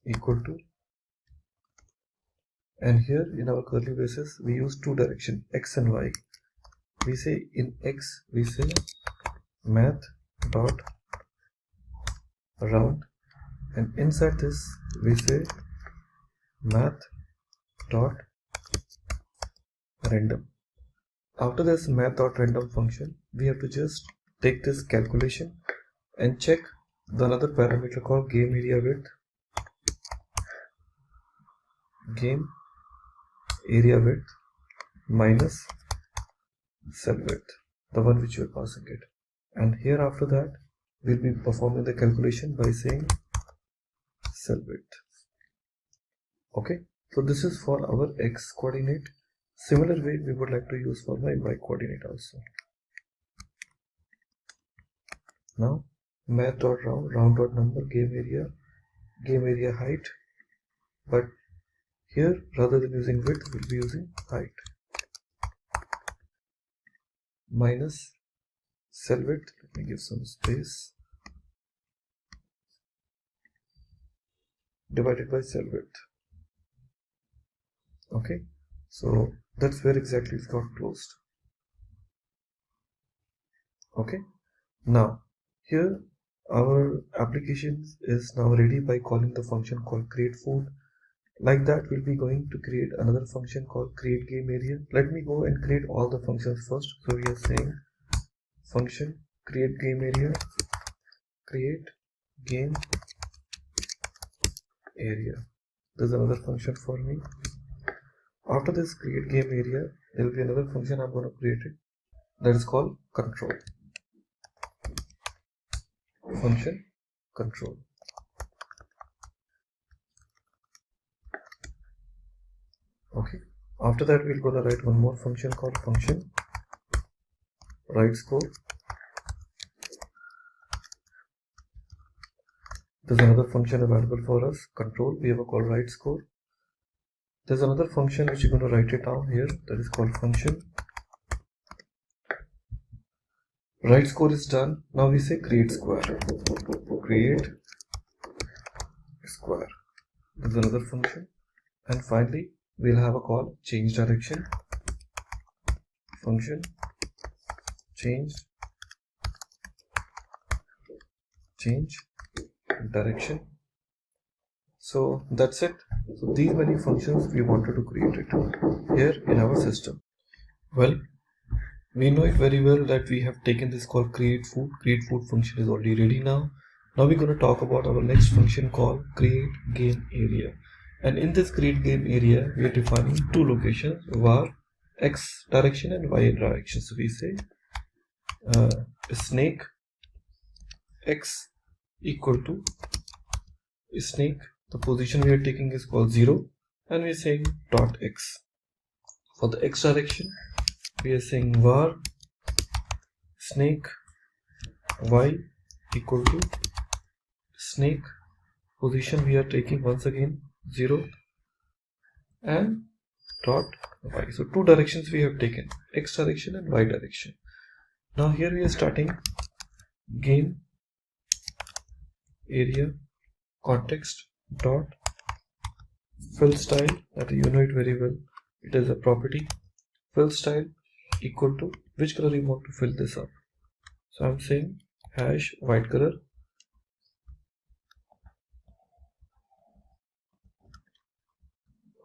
equal to, and here in our curly braces we use two direction x and y. We say in x we say math dot round, and inside this we say math dot random. After this math.random function, we have to just take this calculation and check the another parameter called game area width, minus cell width, the one which you are passing it. And here after that, we'll be performing the calculation by saying cell width. Okay, so this is for our x coordinate. Similar way we would like to use for my y coordinate also. Now math.round.number, game area height, but here rather than using width we'll be using height, minus cell width, let me give some space, divided by cell width. Okay, so that's where exactly it got closed. Okay, now here our application is now ready by calling the function called create food. Like that we'll be going to create another function called create game area. Let me go and create all the functions first. So we are saying function create game area, create game area. There's another function for me. After this create game area, there will be another function I'm going to create it, that is called control. Function control. Okay, after that we're gonna write one more function called function write score. There's another function available for us, control, we have a called write score. There's another function which you're going to write it down here, that is called function write score is done. Now we say create square. Create square. There's another function. And finally we'll have a call change direction. Function change direction. So that's it. So these many functions we wanted to create it here in our system. Well, we know it very well that we have taken this called create food. Create food function is already ready now. Now we're going to talk about our next function called create game area. And in this create game area, we are defining two locations, var x direction and y direction. So we say snake x equal to snake, the position we are taking is called 0, and we are saying dot x. For the x direction we are saying var snake y equal to snake, position we are taking once again 0, and dot y. So two directions we have taken, x direction and y direction. Now here we are starting game area context dot fill style, that you know it very well, it is a property. Fill style equal to which color you want to fill this up. So I'm saying hash white color.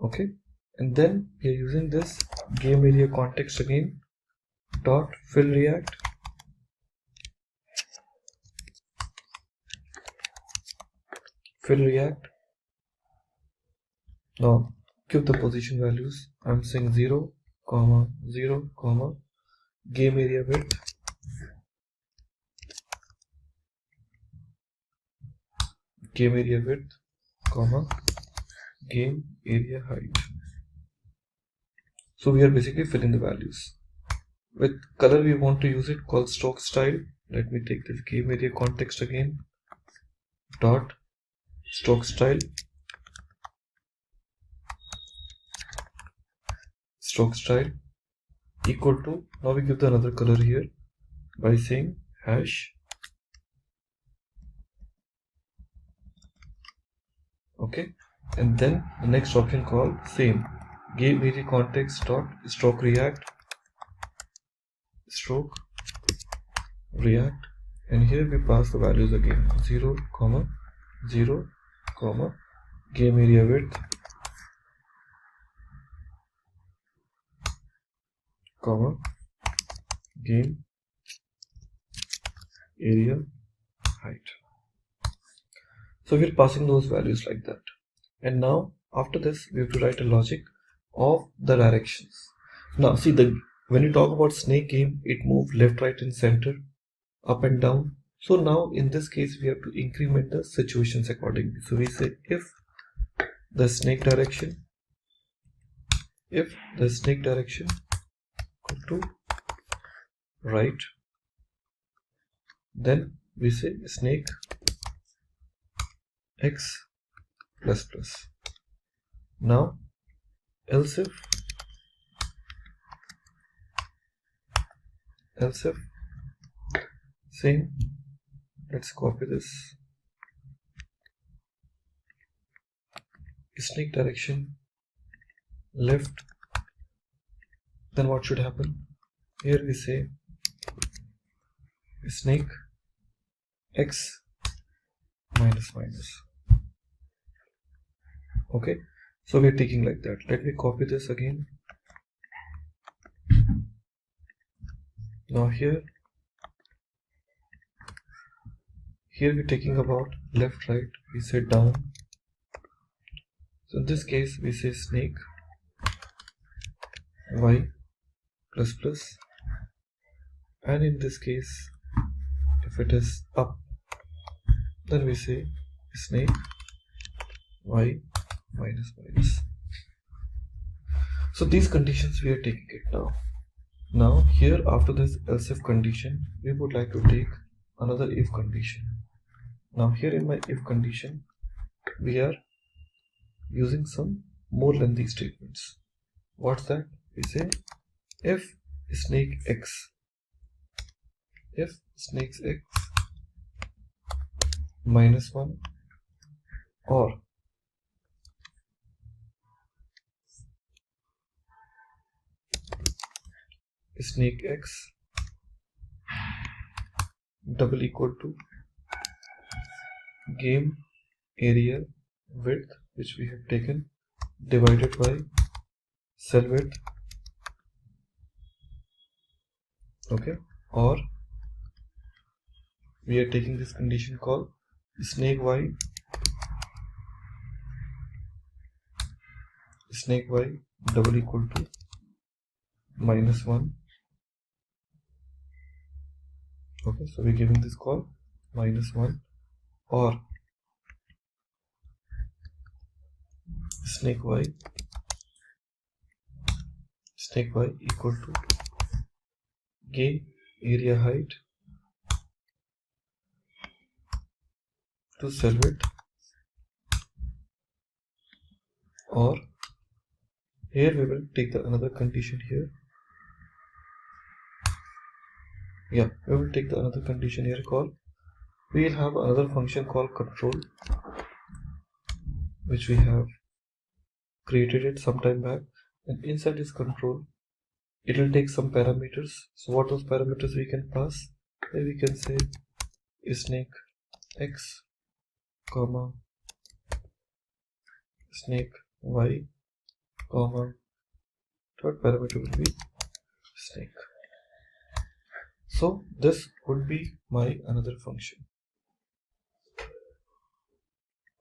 Okay, and then we are using this game area context again dot fill react. Fill react. Now give the position values. I'm saying 0, 0, game area width, game area width, game area height. So we are basically filling the values. With color we want to use it called stroke style. Let me take this game area context again dot stroke style. Stroke style equal to, now we give the another color here by saying hash. Okay, and then the next option called same game area context dot stroke react, and here we pass the values again 0, 0, game area width, game area height. So we're passing those values like that. And now after this we have to write a logic of the directions. Now see, when you talk about snake game, it moves left, right and center, up and down. So now in this case we have to increment the situations accordingly. So we say if the snake direction equal to right, then we say snake x plus plus. Now else if same, let's copy this, snake direction left, then what should happen? Here we say snake x minus. Okay, so we're taking like that. Let me copy this again. Now here we're taking about left, right, we say down. So in this case we say snake y plus plus, and in this case if it is up, then we say snake y minus. So these conditions we are taking it now. Now here after this else if condition, we would like to take another if condition. Now here in my if condition, we are using some more lengthy statements. What's that? We say if snake x, if snakes x -1 or snake x double equal to game area width, which we have taken, divided by cell width, okay, or we are taking this condition called snake y double equal to -1. Okay, so we're giving this call -1 or snake y equal to gain area height to cell width, or here we will take the another condition here. Yeah, we will take the another condition here called, we will have another function called control, which we have created it some time back, and inside this control it will take some parameters. So what those parameters we can pass? Here we can say snake x comma snake y comma third parameter will be snake. So this would be my another function.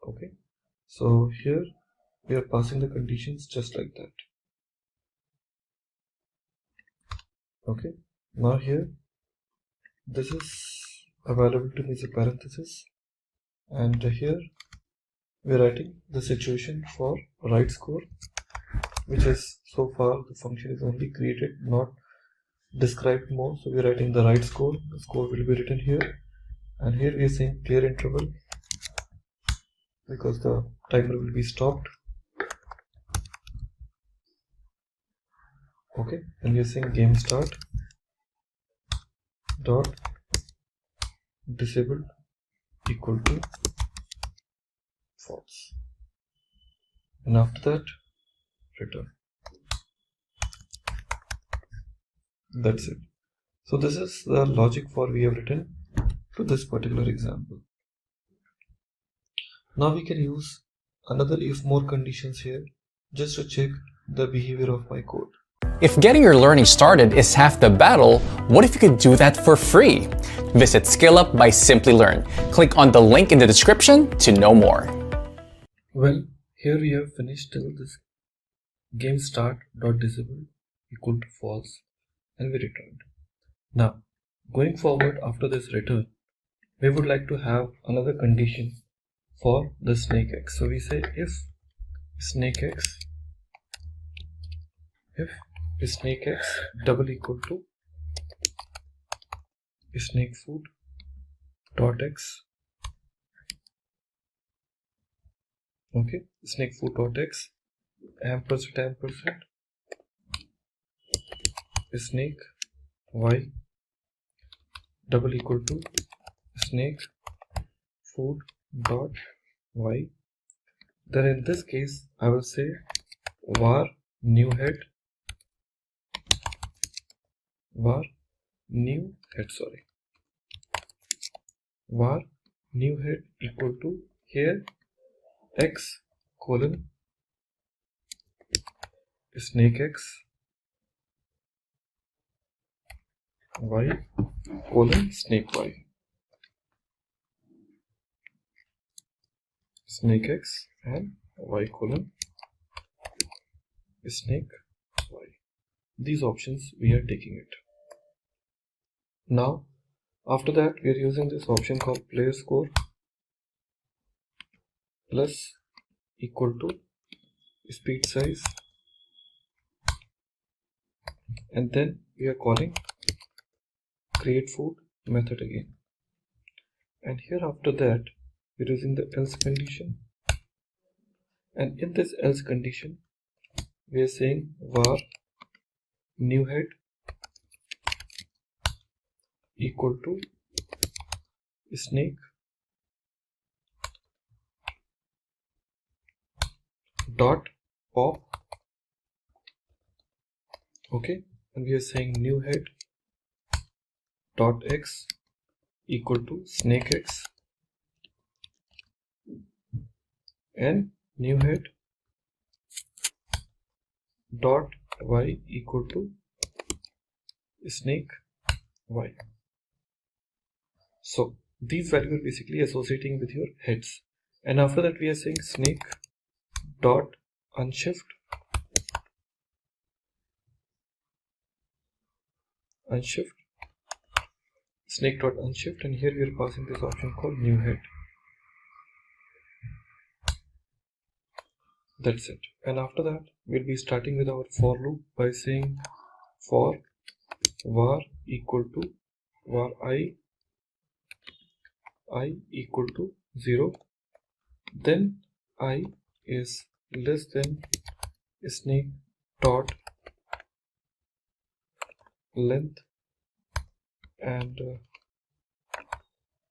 Okay, so here we are passing the conditions just like that. Okay, now here this is available to me as a parenthesis, and here we are writing the situation for write score, which is so far the function is only created, not described more. So we are writing the write score. The score will be written here, and here we are saying clear interval because the timer will be stopped. Okay, and we are saying game start dot disabled equal to false, and after that return. That's it. So this is the logic for we have written to this particular example. Now we can use another if more conditions here just to check the behavior of my code. If getting your learning started is half the battle, what if you could do that for free? Visit SkillUp by Simplilearn. Click on the link in the description to know more. Well, here we have finished till this game start dot disable equal to false, and we returned. Now going forward after this return, we would like to have another condition for the snake x. So we say if snake x double equal to snake food dot x, okay, snake food dot x ampersand snake y double equal to snake food dot y. Then in this case I will say var new head var new head equal to here x colon snake x y colon snake y, snake x and y colon snake y. These options we are taking it. Now after that we are using this option called player score plus equal to speed size and then we are calling create food method again, and here after that we're using the else condition, and in this else condition we are saying var new head equal to snake dot pop. Okay, and we are saying new head dot x equal to snake x, and new head dot y equal to snake y. So these values are basically associating with your heads, and after that we are saying snake dot unshift snake dot unshift, and here we are passing this option called new head. That's it. And after that we'll be starting with our for loop by saying for var equal to var I equal to 0, then I is less than snake dot length and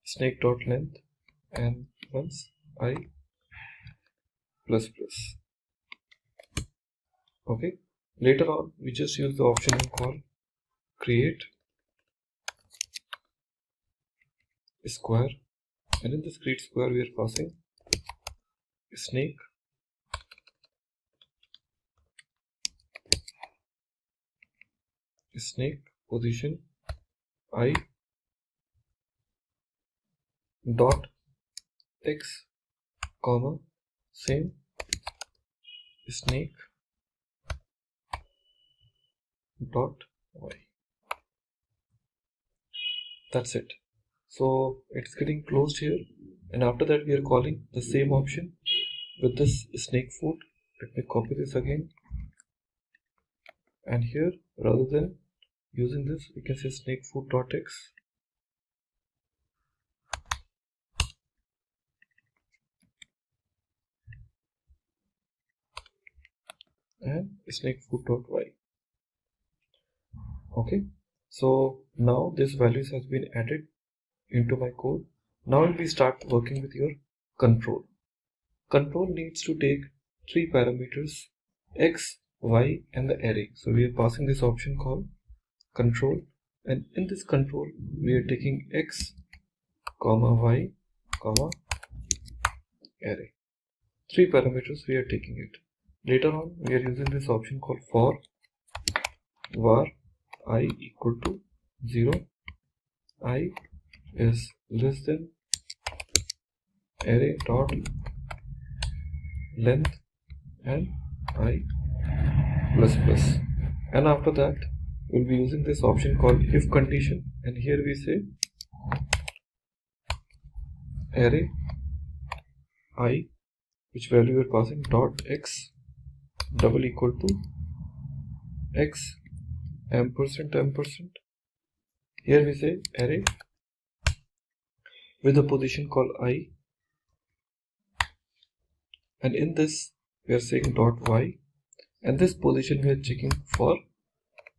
snake dot length, and once I plus plus. Okay, later on we just use the option called create square, and in this create square we are passing snake position I dot x comma same snake dot y. That's it. So it's getting closed here, and after that we are calling the same option with this snake food. Let me copy this again, and here rather than using this we can say snake food dot x and snake food dot y. Okay, so now this values has been added into my code. Now we start working with your control. Control needs to take 3 parameters, x, y and the array. So we are passing this option called control, and in this control we are taking x comma y comma array. 3 parameters we are taking it. Later on we are using this option called for var I equal to 0, I is less than array dot length and I plus plus, and after that we'll be using this option called if condition, and here we say array I, which value we are passing, dot x double equal to x ampersand. Here we say array with a position called I, and in this we are saying dot y, and this position we are checking for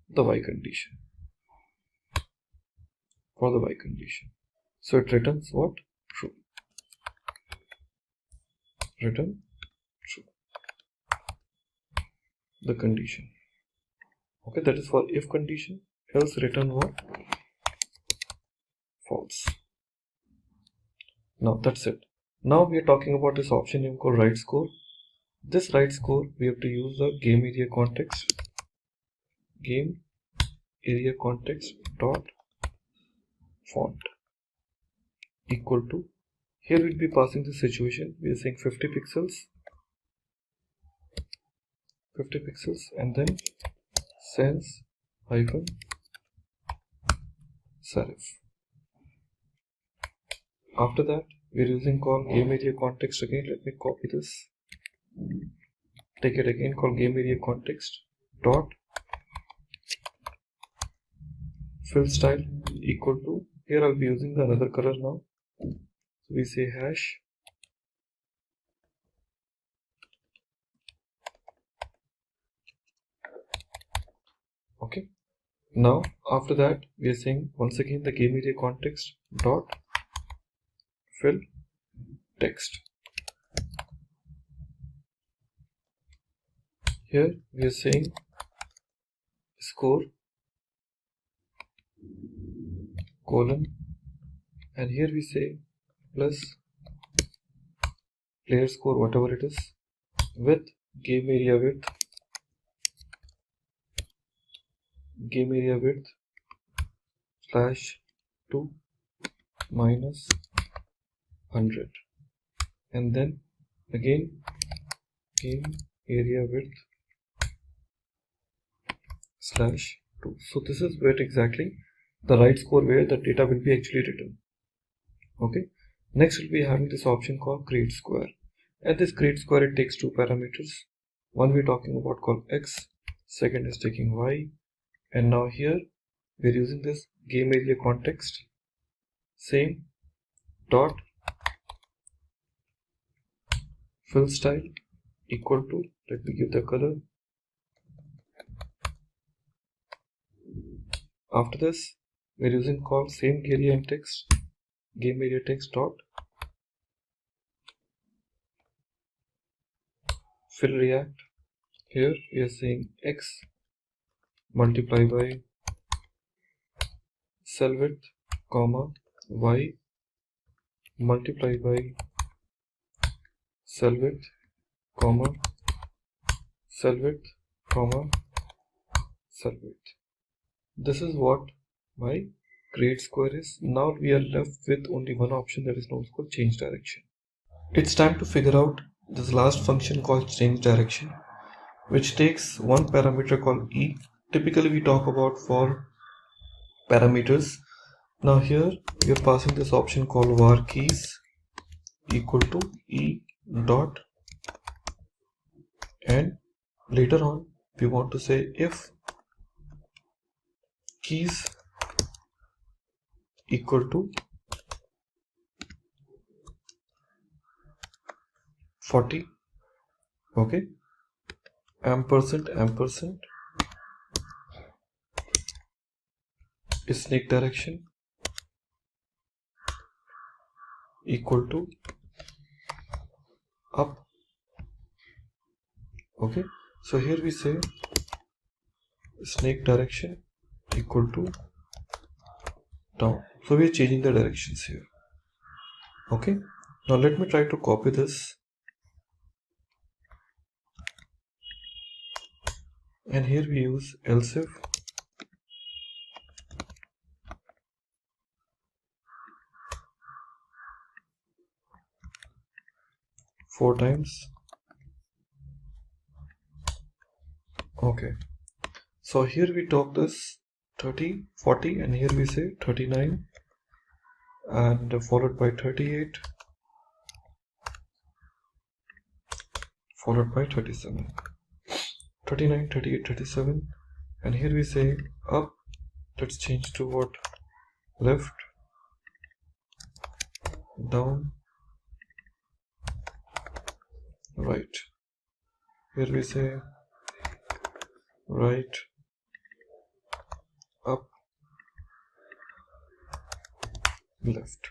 the y condition. So it returns what? True. Return true. The condition. Okay, that is for if condition. Else return what? False. Now that's it. Now we are talking about this option name called write score. This write score we have to use the game area context. Game area context dot font equal to, here we'll be passing the situation. We are saying 50 pixels, and then sans hyphen serif. After that we are using call game area context again. Let me copy this, take it again, call game area context dot fill style equal to, here I'll be using the another color now. So we say hash okay. Now after that we are saying once again the game area context dot fill text. Here we are saying score colon, and here we say plus player score whatever it is with game area width /2 minus 100, and then again game area width /2. So this is where exactly the right score where the data will be actually written. Okay, next we'll be having this option called create square, and this create square it takes two parameters. One we're talking about called x, second is taking y, and now here we're using this game area context same dot fill style equal to, let me give the color. After this we're using called same area and text game area text dot fill react. Here we are saying x multiply by cell width comma y multiply by cell width comma cell width comma cell width. This is what my create square is. Now we are left with only one option, that is known as change direction. It's time to figure out this last function called change direction, which takes one parameter called e. Typically we talk about for parameters. Now here we are passing this option called var keys equal to e dot, and later on we want to say if keys equal to 40, okay, ampersand snake direction equal to up. Okay, so here we say snake direction equal to down. So we are changing the directions here. Okay, now let me try to copy this, and here we use else if four times. Okay, so here we talk this 30, 40, and here we say 39, and followed by 38, followed by 37, 39, 38, 37, and here we say up. Let's change to what? Left, down, right. Here we say right, up, left.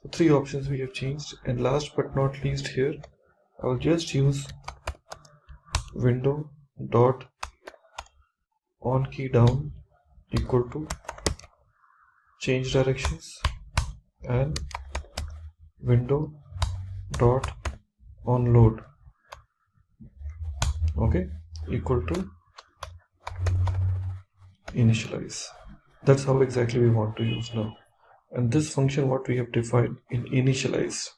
So three options we have changed, and last but not least here I will just use window dot on key down equal to change directions, and window dot on load, okay, equal to initialize. That's how exactly we want to use now. And this function what we have defined in initialize.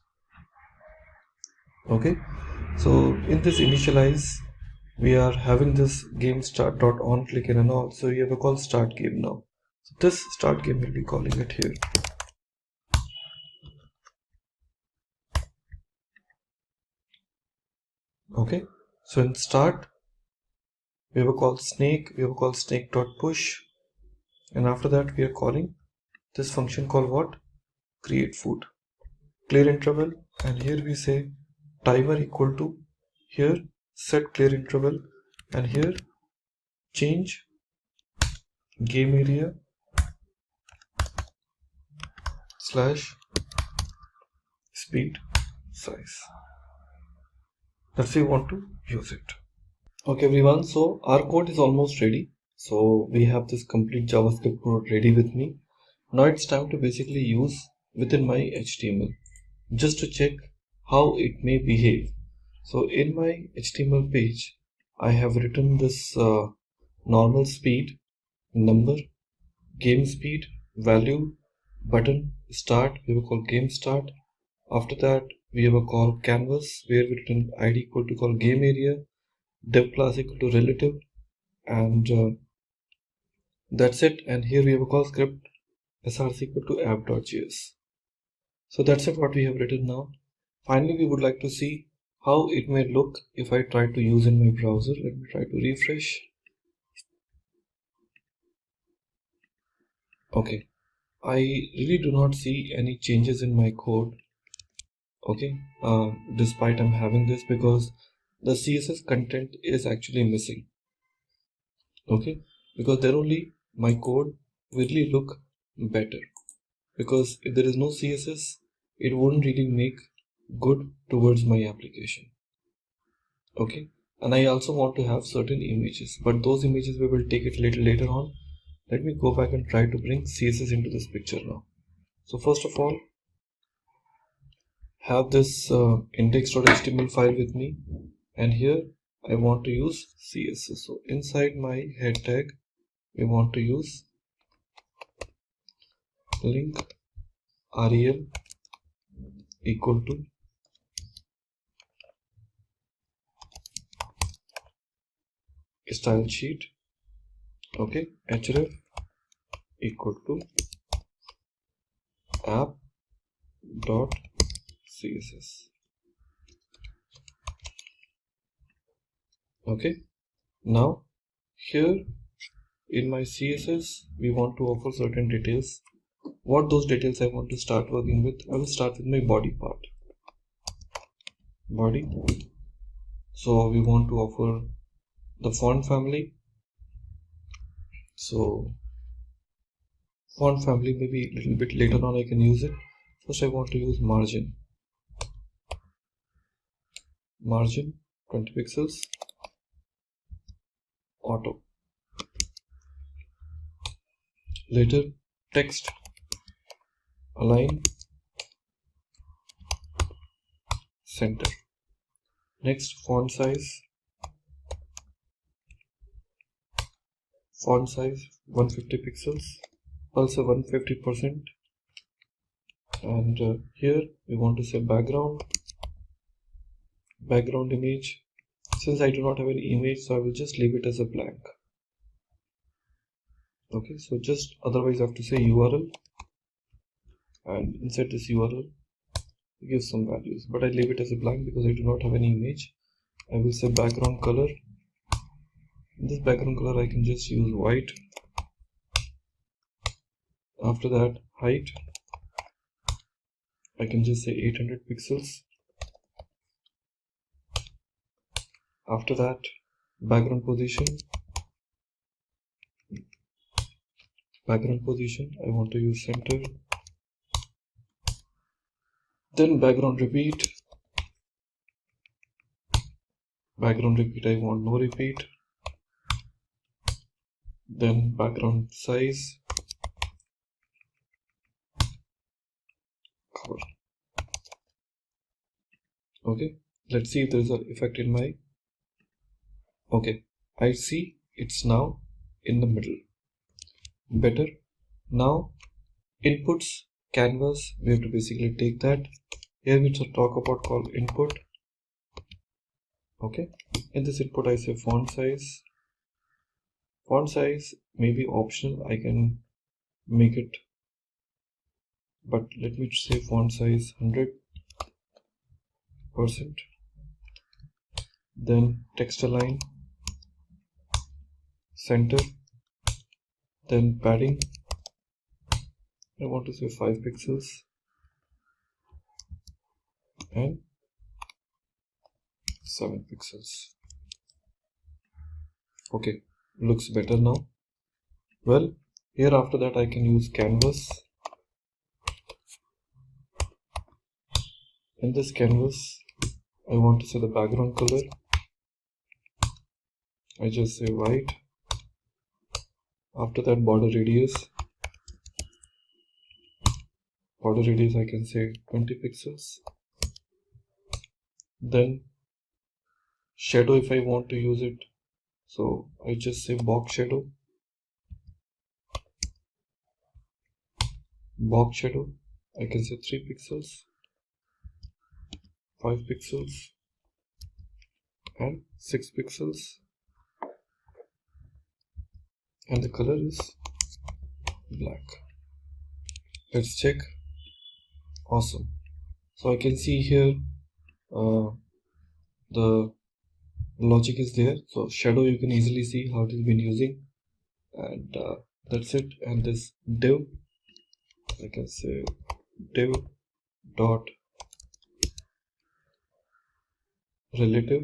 Okay, so in this initialize we are having this game start dot on click in and all, so we have a call start game now. So this start game will be calling it here. Okay, so in start we have a call snake, we have a call snake dot push, and after that we are calling this function called what? Create food. Clear interval, and here we say timer equal to, here set clear interval, and here change game area / speed size. Let's say we want to use it. Okay everyone, so our code is almost ready. So we have this complete JavaScript code ready with me. Now it's time to basically use within my HTML just to check how it may behave. So in my HTML page, I have written this normal speed, number, game speed, value, button, start, we will call game start. After that, we have a call canvas where we written id equal to call game area, dev class equal to relative, and that's it. And here we have a call script src equal to app.js. So that's it what we have written now. Finally, we would like to see how it may look if I try to use in my browser. Let me try to refresh. Okay, I really do not see any changes in my code. Okay, despite I'm having this, because the CSS content is actually missing. Okay, because there only my code will really look better, because if there is no CSS, it won't really make good towards my application. Okay, and I also want to have certain images, but those images we will take it later on. Let me go back and try to bring CSS into this picture now. So first of all, have this index.html file with me, and here I want to use CSS. So inside my head tag, we want to use link rel equal to style sheet. Okay, href equal to app.css. Okay, now here in my CSS we want to offer certain details. What those details I want to start working with? I will start with my body part. Body. So we want to offer the font family. So font family, maybe a little bit later on I can use it. First I want to use margin. Margin 20 pixels. Auto. Later text align center. Next font size 150 pixels, also 150%, and here we want to say background image. Since I do not have any image, so I will just leave it as a blank. Okay, so just otherwise I have to say URL, and inside this URL give some values, but I leave it as a blank because I do not have any image. I will say background color. In this background color I can just use white. After that height I can just say 800 pixels. After that background position I want to use center. Then background repeat I want no repeat. Then background size cover. Okay, let's see if there is an effect in my. Okay, I see it's now in the middle. Better. Now inputs canvas, we have to basically take that. Here we talk about called input. Okay, in this input I say font size. Font size may be optional, I can make it, but let me say font size 100%. Then text align center. Then padding, I want to say 5 pixels and 7 pixels. Okay, looks better now. Well, here after that I can use canvas. In this canvas, I want to say the background color. I just say white. After that, border radius. Border radius I can say 20 pixels. Then shadow if I want to use it. So I just say box shadow. Box shadow, I can say 3 pixels, 5 pixels and 6 pixels, and the color is black. Let's check. Awesome. So I can see here the logic is there. So shadow, you can easily see how it has been using, and that's it. And this div, I can say div dot relative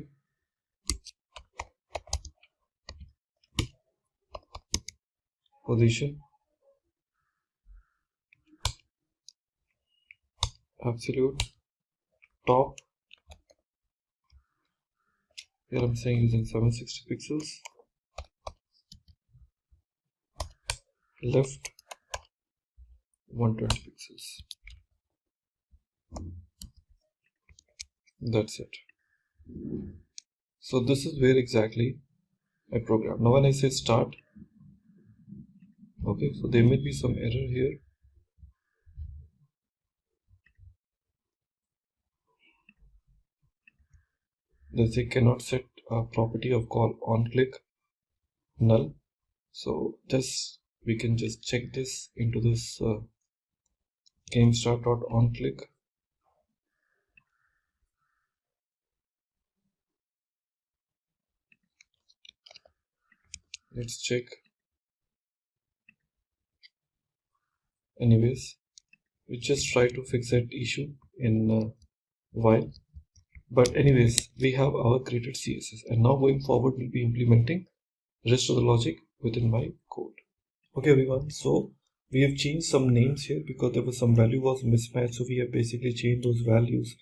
position absolute top. Here I'm saying using 760 pixels. Left 120 pixels. That's it. So this is where exactly I program. Now when I say start, okay, so there may be some error here. They say cannot set a property of call on click null. So this we can just check this into this game start dot on click. Let's check. Anyways, we just try to fix that issue in while. But anyways, we have our created CSS, and now going forward we'll be implementing rest of the logic within my code. Okay everyone, so we have changed some names here because there was some value was mismatched, so we have basically changed those values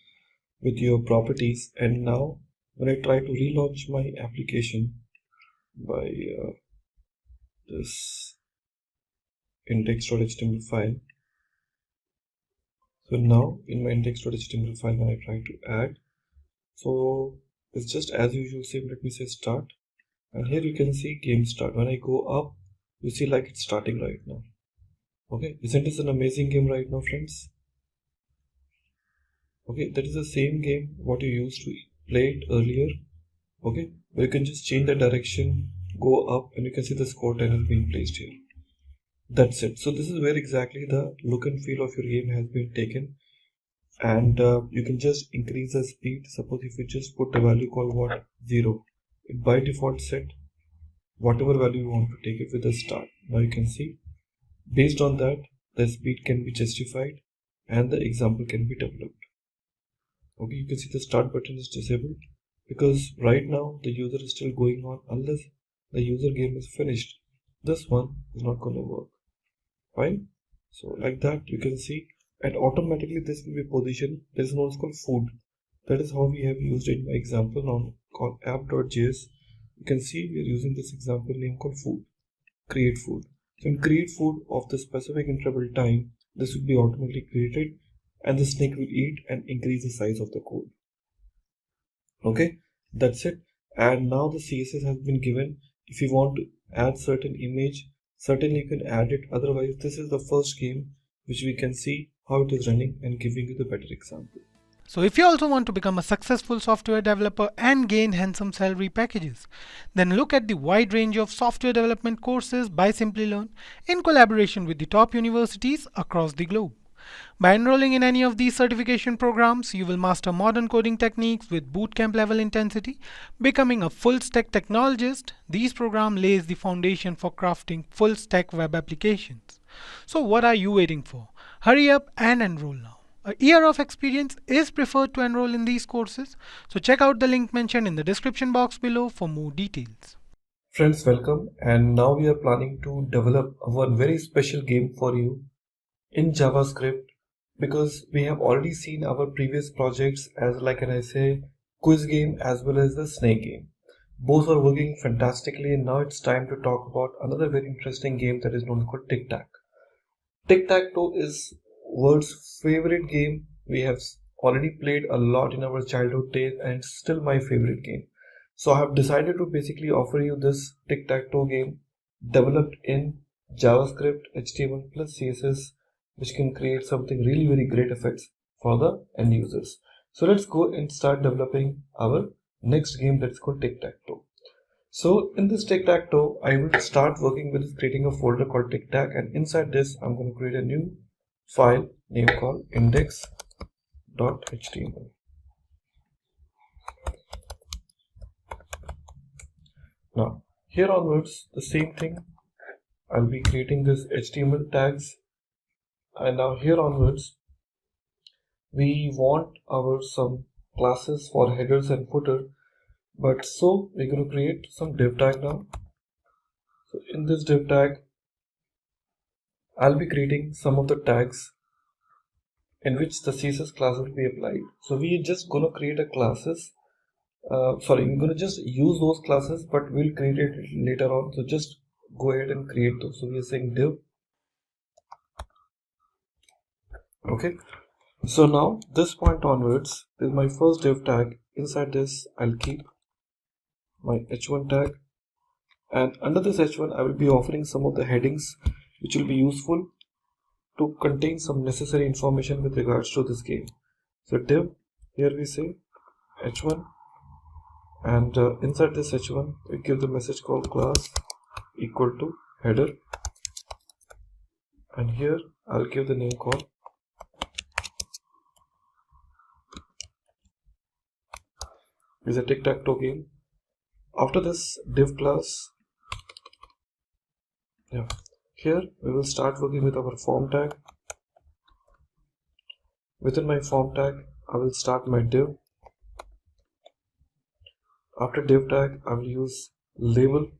with your properties. And now when I try to relaunch my application by this index.html file, so now in my index.html file when I try to add, so it's just as usual, same. Let me say start, and here you can see game start. When I go up, you see like it's starting right now. Okay, isn't this an amazing game right now, friends? Okay, that is the same game what you used to play it earlier. Okay, but you can just change the direction, go up, and you can see the score title being placed here. That's it. So this is where exactly the look and feel of your game has been taken. And you can just increase the speed. Suppose if you just put a value called what 0, it by default set whatever value you want to take it with the start. Now you can see based on that the speed can be justified and the example can be developed. Okay, you can see the start button is disabled because right now the user is still going on unless the user game is finished. This one is not going to work. Fine. So like that you can see, and automatically this will be positioned. There is one called food. That is how we have used it in my example now called app.js. You can see we are using this example name called food. Create food. So in create food of the specific interval time, this will be automatically created and the snake will eat and increase the size of the code. Okay, that's it. And now the CSS has been given. If you want to add certain image, certainly you can add it. Otherwise, this is the first game which we can see how it is running and giving you the better example. So if you also want to become a successful software developer and gain handsome salary packages, then look at the wide range of software development courses by Simplilearn in collaboration with the top universities across the globe. By enrolling in any of these certification programs, you will master modern coding techniques with bootcamp level intensity. Becoming a full stack technologist, these programs lays the foundation for crafting full stack web applications. So what are you waiting for? Hurry up and enroll now. A year of experience is preferred to enroll in these courses, so check out the link mentioned in the description box below for more details. Friends, welcome, and now we are planning to develop one very special game for you in JavaScript, because we have already seen our previous projects as, like can I say, quiz game as well as the snake game. Both are working fantastically, and now it's time to talk about another very interesting game that is known called Tic-tac. Tic-tac-toe is world's favorite game. We have already played a lot in our childhood days, and it's still my favorite game. So I have decided to basically offer you this tic-tac-toe game developed in JavaScript, HTML plus CSS, which can create something really very great effects for the end users. So let's go and start developing our next game that's called tic-tac-toe. So in this tic-tac-toe, I will start working with creating a folder called tic-tac, and inside this I'm going to create a new file name called index.html. Now here onwards, the same thing, I'll be creating this HTML tags, and now here onwards we want our some classes for headers and footer, but so we're going to create some div tag now. So in this div tag I'll be creating some of the tags in which the CSS class will be applied. So we're just going to create a classes. We're going to just use those classes, but we'll create it later on. So just go ahead and create those. So we are saying div. Okay. So now this point onwards is my first div tag. Inside this I'll keep my h1 tag, and under this h1 I will be offering some of the headings which will be useful to contain some necessary information with regards to this game. So div, here we say h1, and inside this h1 we give the message called class equal to header, and here I'll give the name called is a tic-tac-toe game. After this div class, here we will start working with our form tag. Within my form tag I will start my div. After div tag I will use label.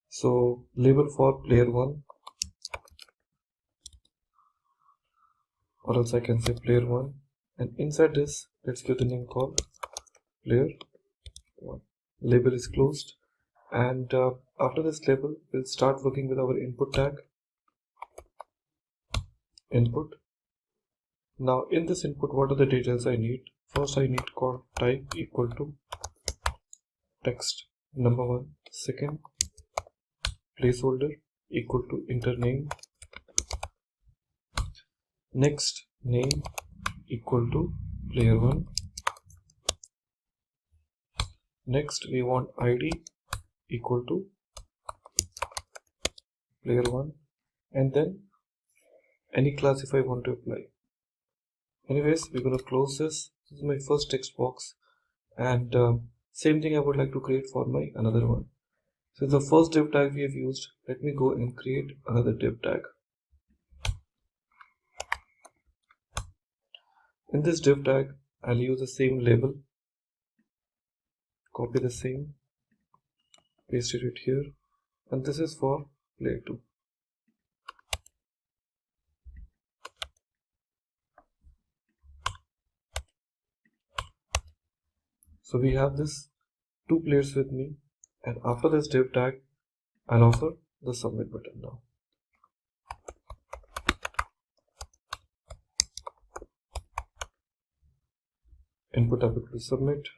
So label for player 1, or else I can say player 1, and inside this let's give the name called player 1. Label is closed, and after this label we'll start working with our input tag, input. Now in this input, what are the details I need? First I need called type equal to text number 1. Second, placeholder equal to enter name. Next, name equal to player 1. Next we want id equal to player 1, and then any class if I want to apply. Anyways, we're going to close this. This is my first text box, and same thing I would like to create for my another one. So the first div tag we have used, let me go and create another div tag. In this div tag I'll use the same label, copy the same, paste it here, and this is for player 2. So we have this 2 players with me, and after this div tag I'll offer the submit button now. Input ability to submit.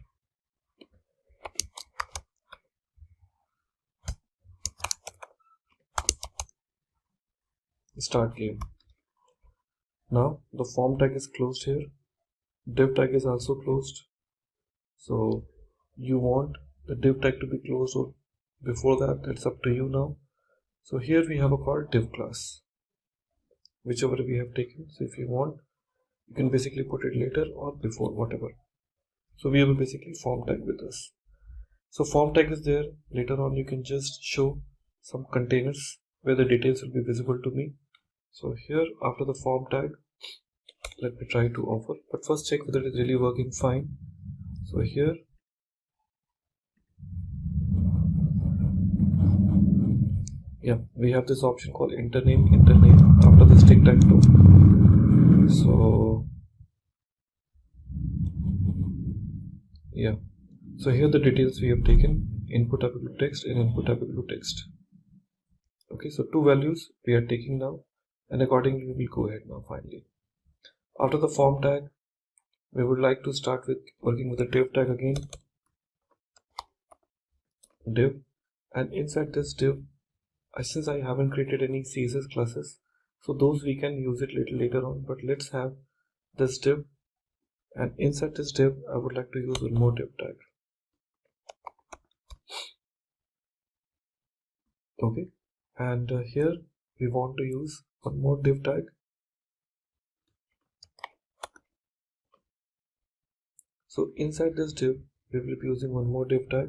Start game. Now the form tag is closed here, div tag is also closed. So you want the div tag to be closed, or before that, that's up to you now. So here we have a called div class, whichever we have taken. So if you want, you can basically put it later or before, whatever. So we have a basically form tag with us. So form tag is there. Later on you can just show some containers where the details will be visible to me. So here after the form tag, let me try to offer, but first check whether it is really working fine. So here we have this option called enter name after this tic-tac-toe. So here the details we have taken, input applicable text and input applicable text. Okay, so two values we are taking now, and accordingly we will go ahead now finally. After the form tag, we would like to start with working with the div tag again. Div, and inside this div, since I haven't created any CSS classes, so those we can use it little later on, but let's have this div, and inside this div I would like to use one more div tag. Okay, and here we want to use one more div tag. So inside this div we will be using one more div tag.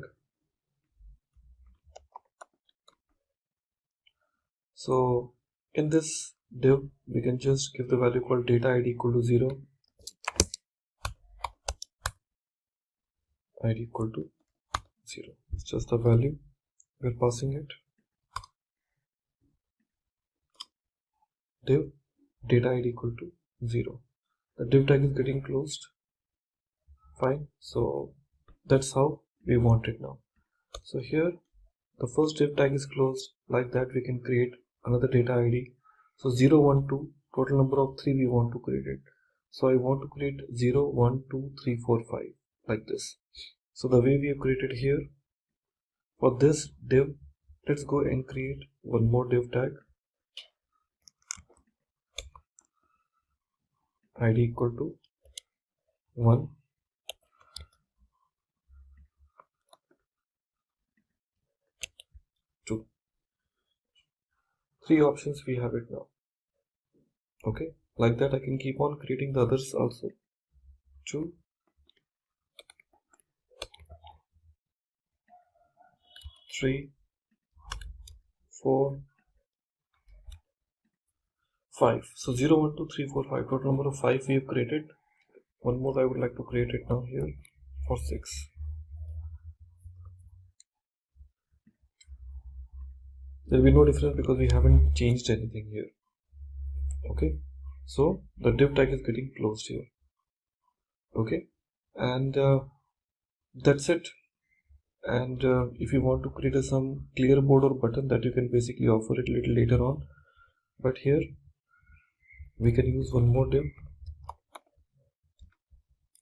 So in this div we can just give the value called data id equal to 0, id equal to 0. It's just the value we're passing it. Div data id equal to 0. The div tag is getting closed. Fine, so that's how we want it now. So here the first div tag is closed. Like that we can create another data id. So 0, 1, 2, total number of 3 we want to create it. So I want to create 0, 1, 2, 3, 4, 5 like this. So the way we have created here, for this div, let's go and create one more div tag, id equal to 1, 2. 3 options we have it now. Okay, like that I can keep on creating the others also. 2, 3, 4, 5. So 0, 1, 2, 3, 4, 5. Total number of 5 we have created. One more I would like to create it now here for 6. There will be no difference because we haven't changed anything here. Okay, so the div tag is getting closed here. Okay, and that's it. And if you want to create some clear board or button, that you can basically offer it a little later on, but here we can use one more div,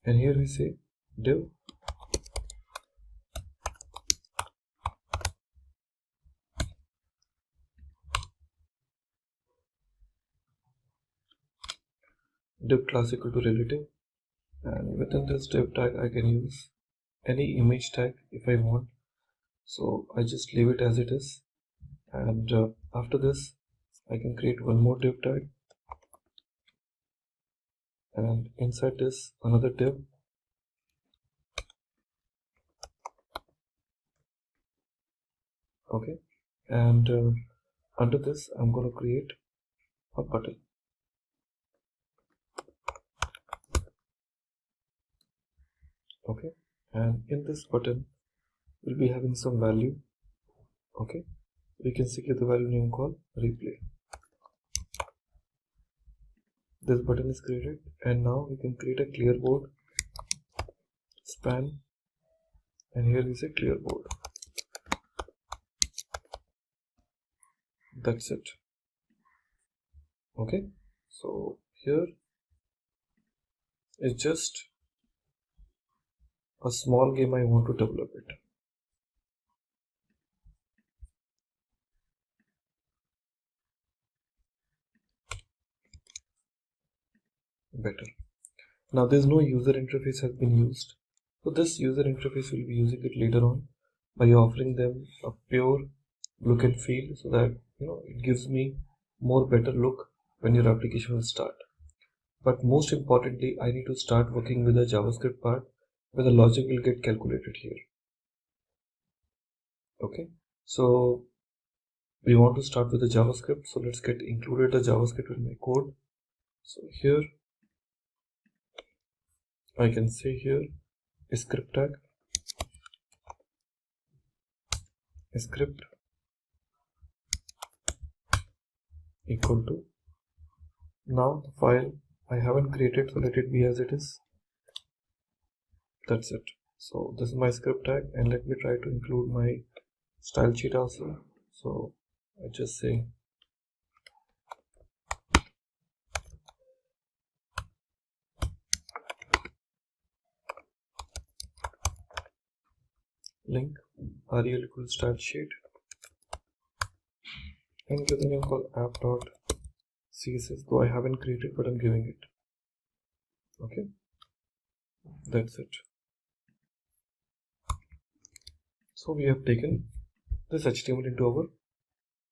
and here we say div class equal to relative, and within this div tag I can use any image tag if I want. So I just leave it as it is, and after this I can create one more div tag, and inside this another div, okay, and under this I'm going to create a button. Okay, and in this button we'll be having some value. Okay, we can give the value name called replay. This button is created, and now we can create a clear board span, and here is a clear board. That's it. Okay, so here is just a small game I want to develop it. Better. Now there's no user interface has been used, so this user interface will be using it later on, by offering them a pure look and feel, so that it gives me more better look when your application will start. But most importantly, I need to start working with the JavaScript part where the logic will get calculated here. Okay, so we want to start with the JavaScript, so let's get included the JavaScript in my code. So here I can say here a script tag, a script equal to, now the file I haven't created, so let it be as it is. That's it. So this is my script tag, and let me try to include my style sheet also. So I just say link rel equals style sheet, and give the name called app.css, though I haven't created, but I'm giving it. Okay, that's it. So we have taken this HTML into our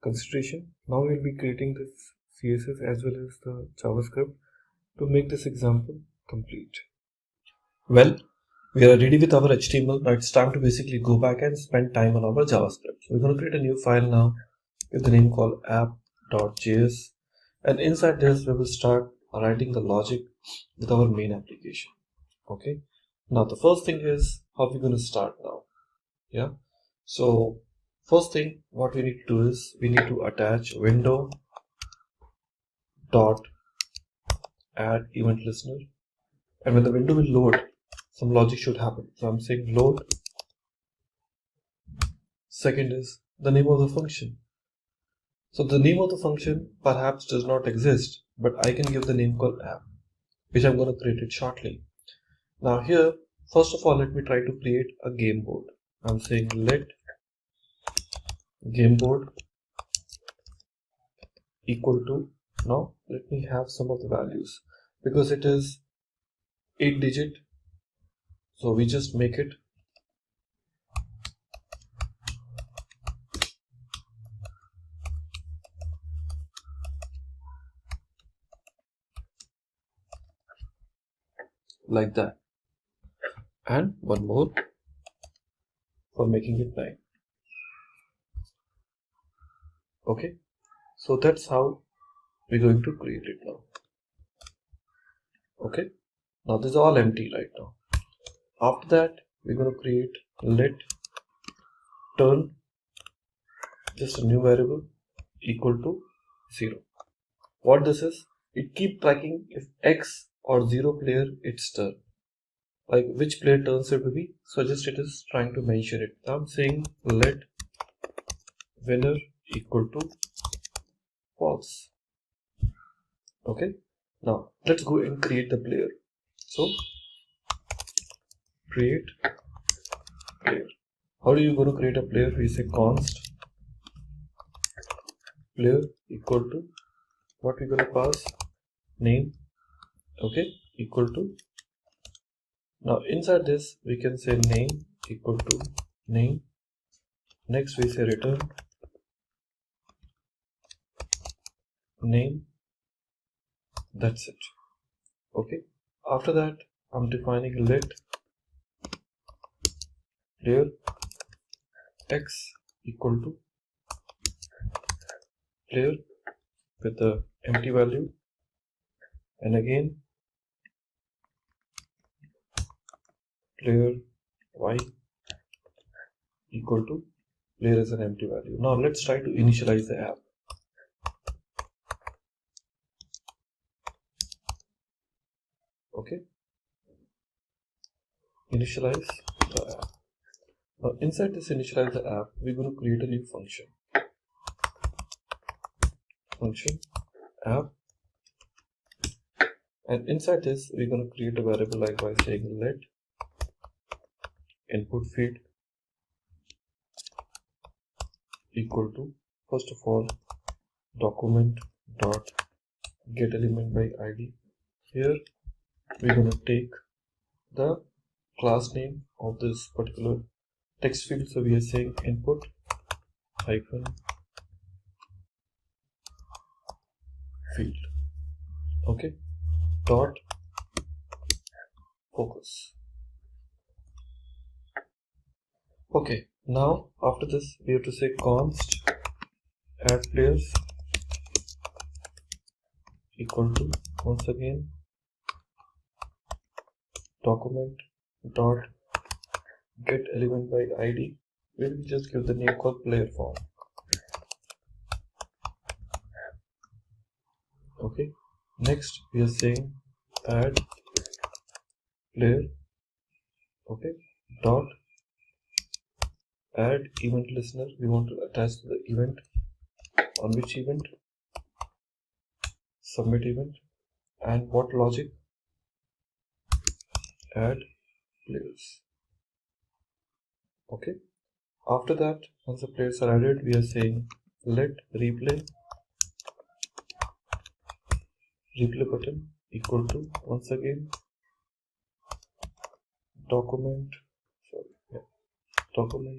consideration. Now we'll be creating this CSS as well as the JavaScript to make this example complete. Well, we are ready with our HTML. Now it's time to basically go back and spend time on our JavaScript. So we're going to create a new file now with the name called app.js, and inside this we will start writing the logic with our main application. Okay, now the first thing is how we're going to start now. Yeah, so first thing what we need to do is we need to attach window dot add event listener, and when the window will load, some logic should happen. So I'm saying load. Second is the name of the function. So the name of the function perhaps does not exist, but I can give the name called app, which I'm going to create it shortly. Now here, first of all, let me try to create a game board. I'm saying let game board equal to, now let me have some of the values, because it is 8-digit, so we just make it like that, and one more for making it 9. Okay, so that's how we're going to create it now. Okay, now this is all empty right now. After that, we're going to create let turn, just a new variable, equal to 0. What this is, it keep tracking if X or 0 player its turn, like which player turns it to be. So just it is trying to mention it. I'm saying let winner equal to false. Okay, now let's go and create the player. So create player. How are you going to create a player? We say const player equal to, what we're going to pass, name. Okay, equal to, now inside this we can say name equal to name. Next we say return name. That's it. Okay, after that I'm defining let player x equal to player with the empty value, and again player y equal to player as an empty value. Now let's try to initialize the app. Okay, initialize the app. Now inside this initialize the app, we're going to create a new function app, and inside this we're going to create a variable like by saying let input feed equal to, first of all, document dot get element by id. Here we're going to take the class name of this particular text field, so we are saying input hyphen field. Okay, dot focus. Okay, now after this we have to say const add players equal to, once again, document dot get element by id. We will just give the name called player form. Okay, next we are saying add player, okay, dot add event listener. We want to attach the event. On which event? Submit event. And what logic? Add players. Okay, after that, once the players are added, we are saying let replay button equal to, once again, document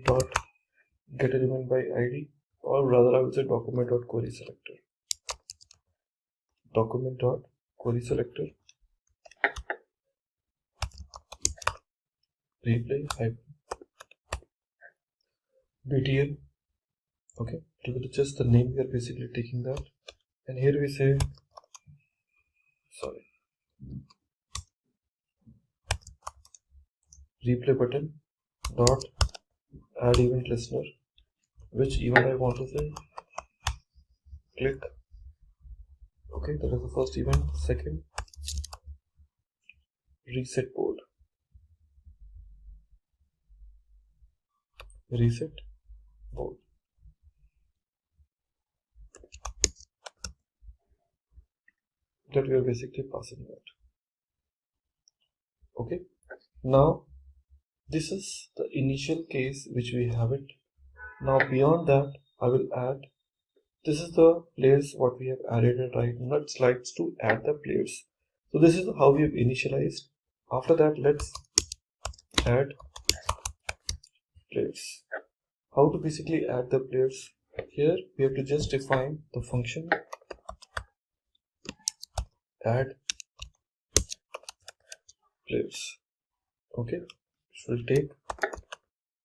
dot get element by id, or rather I will say document dot query selector. Document dot query selector replay hyphen btn. Okay, it is just the name, we are basically taking that, and here we say replay button dot add event listener. Which event I want to say? Click. Okay, that is the first event. Second, reset board. Reset board. That we are basically passing that. Okay, now this is the initial case which we have it. Now beyond that, I will add, this is the players what we have added, and right now it slides to add the players. So this is how we have initialized. After that, let's add players. How to basically add the players? Here we have to just define the function add players. Okay, which will take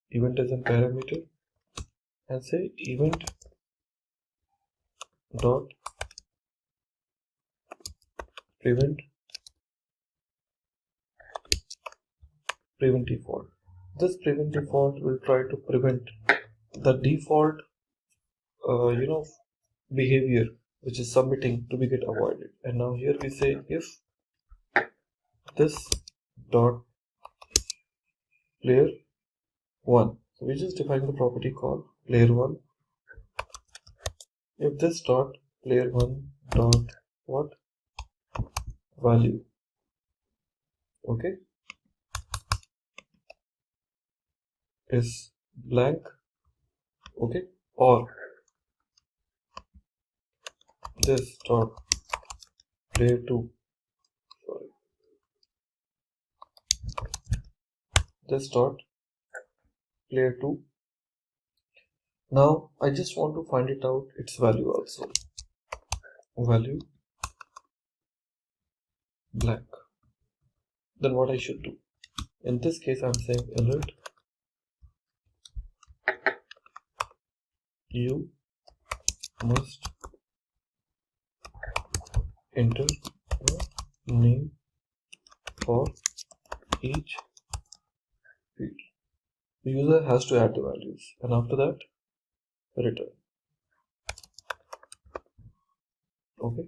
event as a parameter and say event dot prevent default. This prevent default will try to prevent the default behavior which is submitting to be get avoided. And now here we say if this dot player 1, so we just define the property called player 1. If this dot player 1 dot what value, okay, is blank, okay, or this dot player 2, this dot player 2. Now I just want to find it out its value also. Value blank. Then what I should do? In this case I'm saying alert, you must enter the name for each field. The user has to add the values, and after that return. Okay,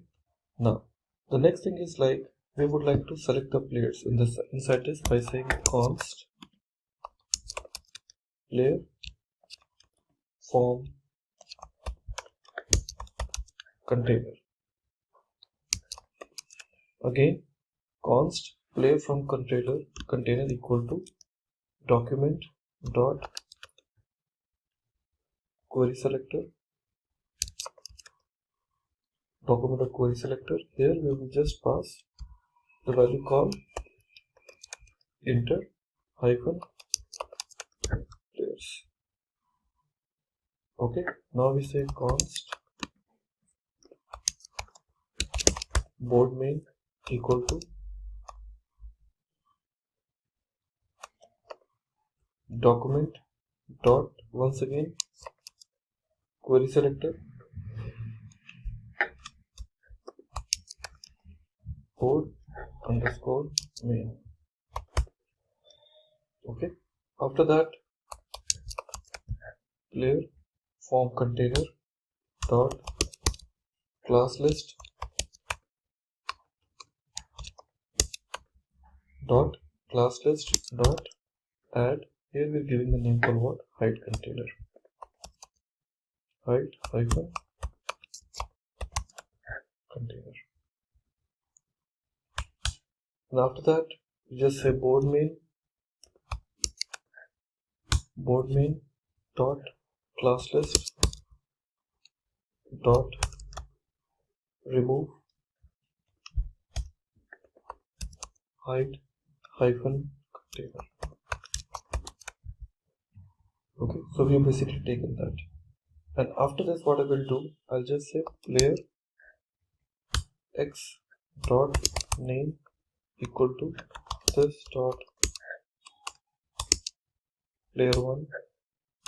now the next thing is like we would like to select the players in this inside this by saying const player form container. Again, const player from container equal to document dot query selector. Document dot query selector. Here we will just pass the value called enter hyphen players. Okay, now we say const board main equal to document dot once again query selector board underscore main. Okay, after that player form container dot class list dot class list dot add. Here we're giving the name called what? Height container. Height hyphen container. And after that you just say board main dot class list dot remove height hyphen container. Okay, so we have basically taken that, and after this what I will do, I'll just say player x dot name equal to this dot player1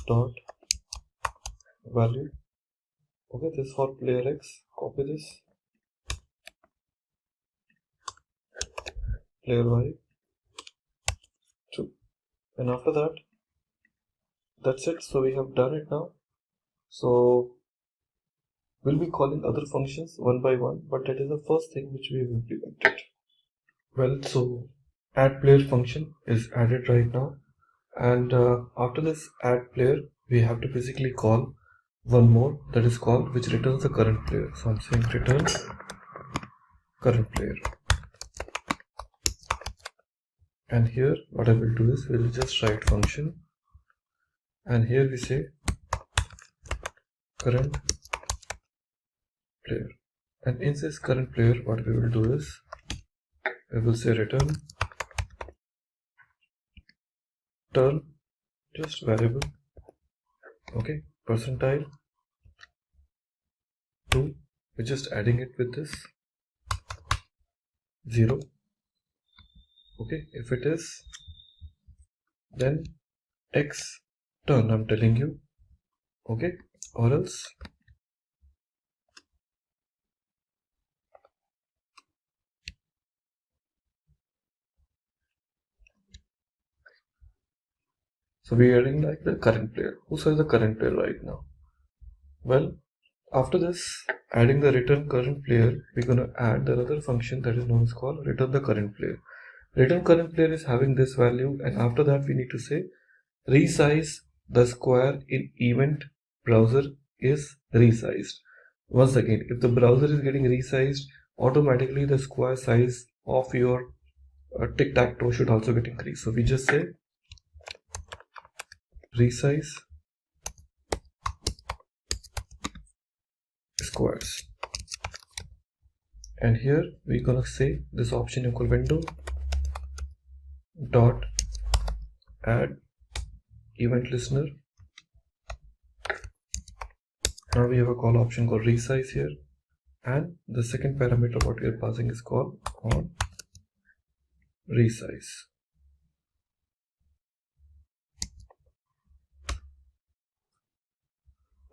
dot value. Okay, this for player x, copy this, player y 2, and after that that's it. So we have done it now. So we'll be calling other functions one by one, but that is the first thing which we have implemented. Well, so add player function is added right now, and after this add player we have to basically call one more, that is called, which returns the current player. So I'm saying return current player, and here what I will do is we'll just write function, and here we say current player, and in this current player what we will do is we will say return turn just variable, okay, percentile 2, we're just adding it with this 0. Okay, if it is, then x turn, I'm telling you, okay, or else so we are adding like the current player. Who says the current player right now? Well, after this adding the return current player, we're going to add the other function that is known as called return the current player. Return current player is having this value, and after that we need to say resize the square in event browser is resized. Once again, if the browser is getting resized, automatically the square size of your tic-tac-toe should also get increased. So we just say resize squares, and here we're gonna say this option equal window dot add event listener. Now we have a call option called resize here, and the second parameter what we are passing is called on resize.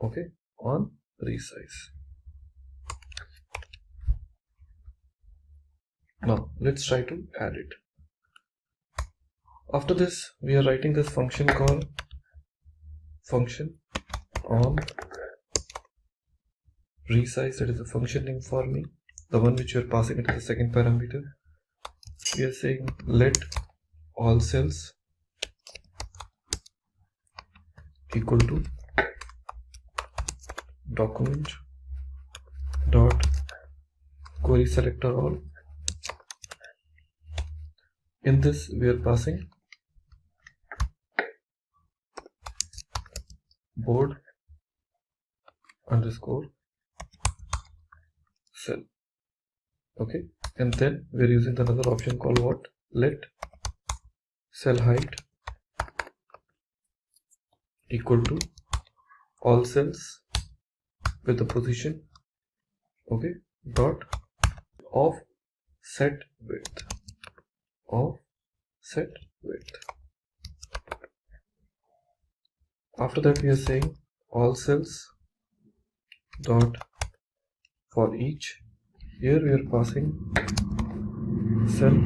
Okay, on resize. Now let's try to add it. After this we are writing this function called function on resize. That is the function name for me, the one which you are passing into the second parameter. We are saying let all cells equal to document dot query selector all. In this we are passing board underscore cell. Okay, and then we are using another option called what? Let cell height equal to all cells with the position, okay, dot offset width. After that we are saying all cells dot for each. Here we are passing cell,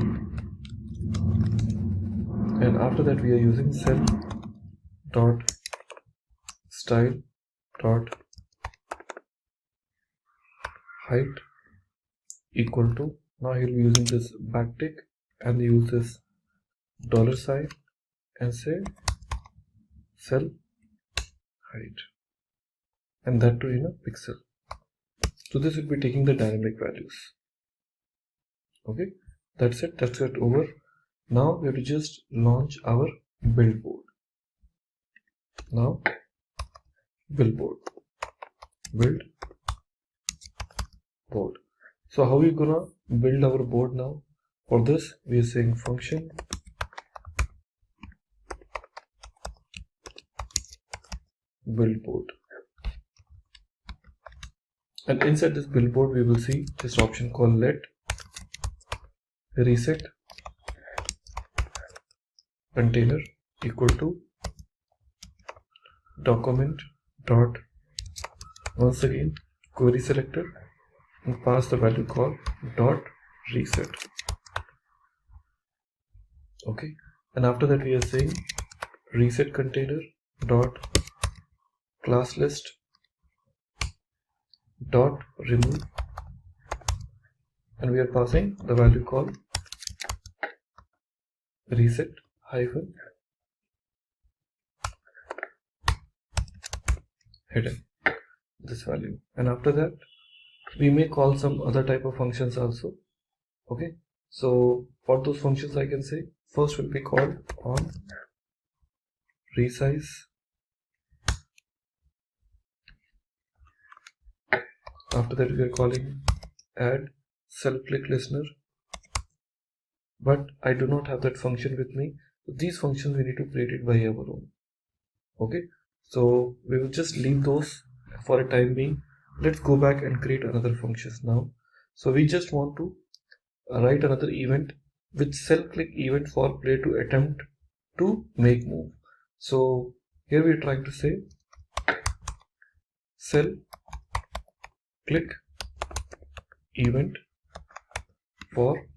and after that we are using cell dot style dot height equal to, now he'll be using this backtick and use this dollar sign and say cell height, and that too in a pixel. So this will be taking the dynamic values. Okay, that's it over. Now we have to just launch our build board. Now build board. So how are we gonna build our board now? For this we are saying function build board, and inside this build board we will see this option called let reset container equal to document dot, once again query selector, and pass the value called dot reset. Okay, and after that we are saying reset container dot class list dot remove, and we are passing the value called reset hyphen hidden, this value. And after that we may call some other type of functions also. Okay, so for those functions I can say first will be called on resize, after that we are calling add cell click listener, but I do not have that function with me. So these functions we need to create it by our own. Okay, so we will just leave those for a time being. Let's go back and create another functions now. So we just want to write another event with cell click event for player to attempt to make move. So here we are trying to say cell click event for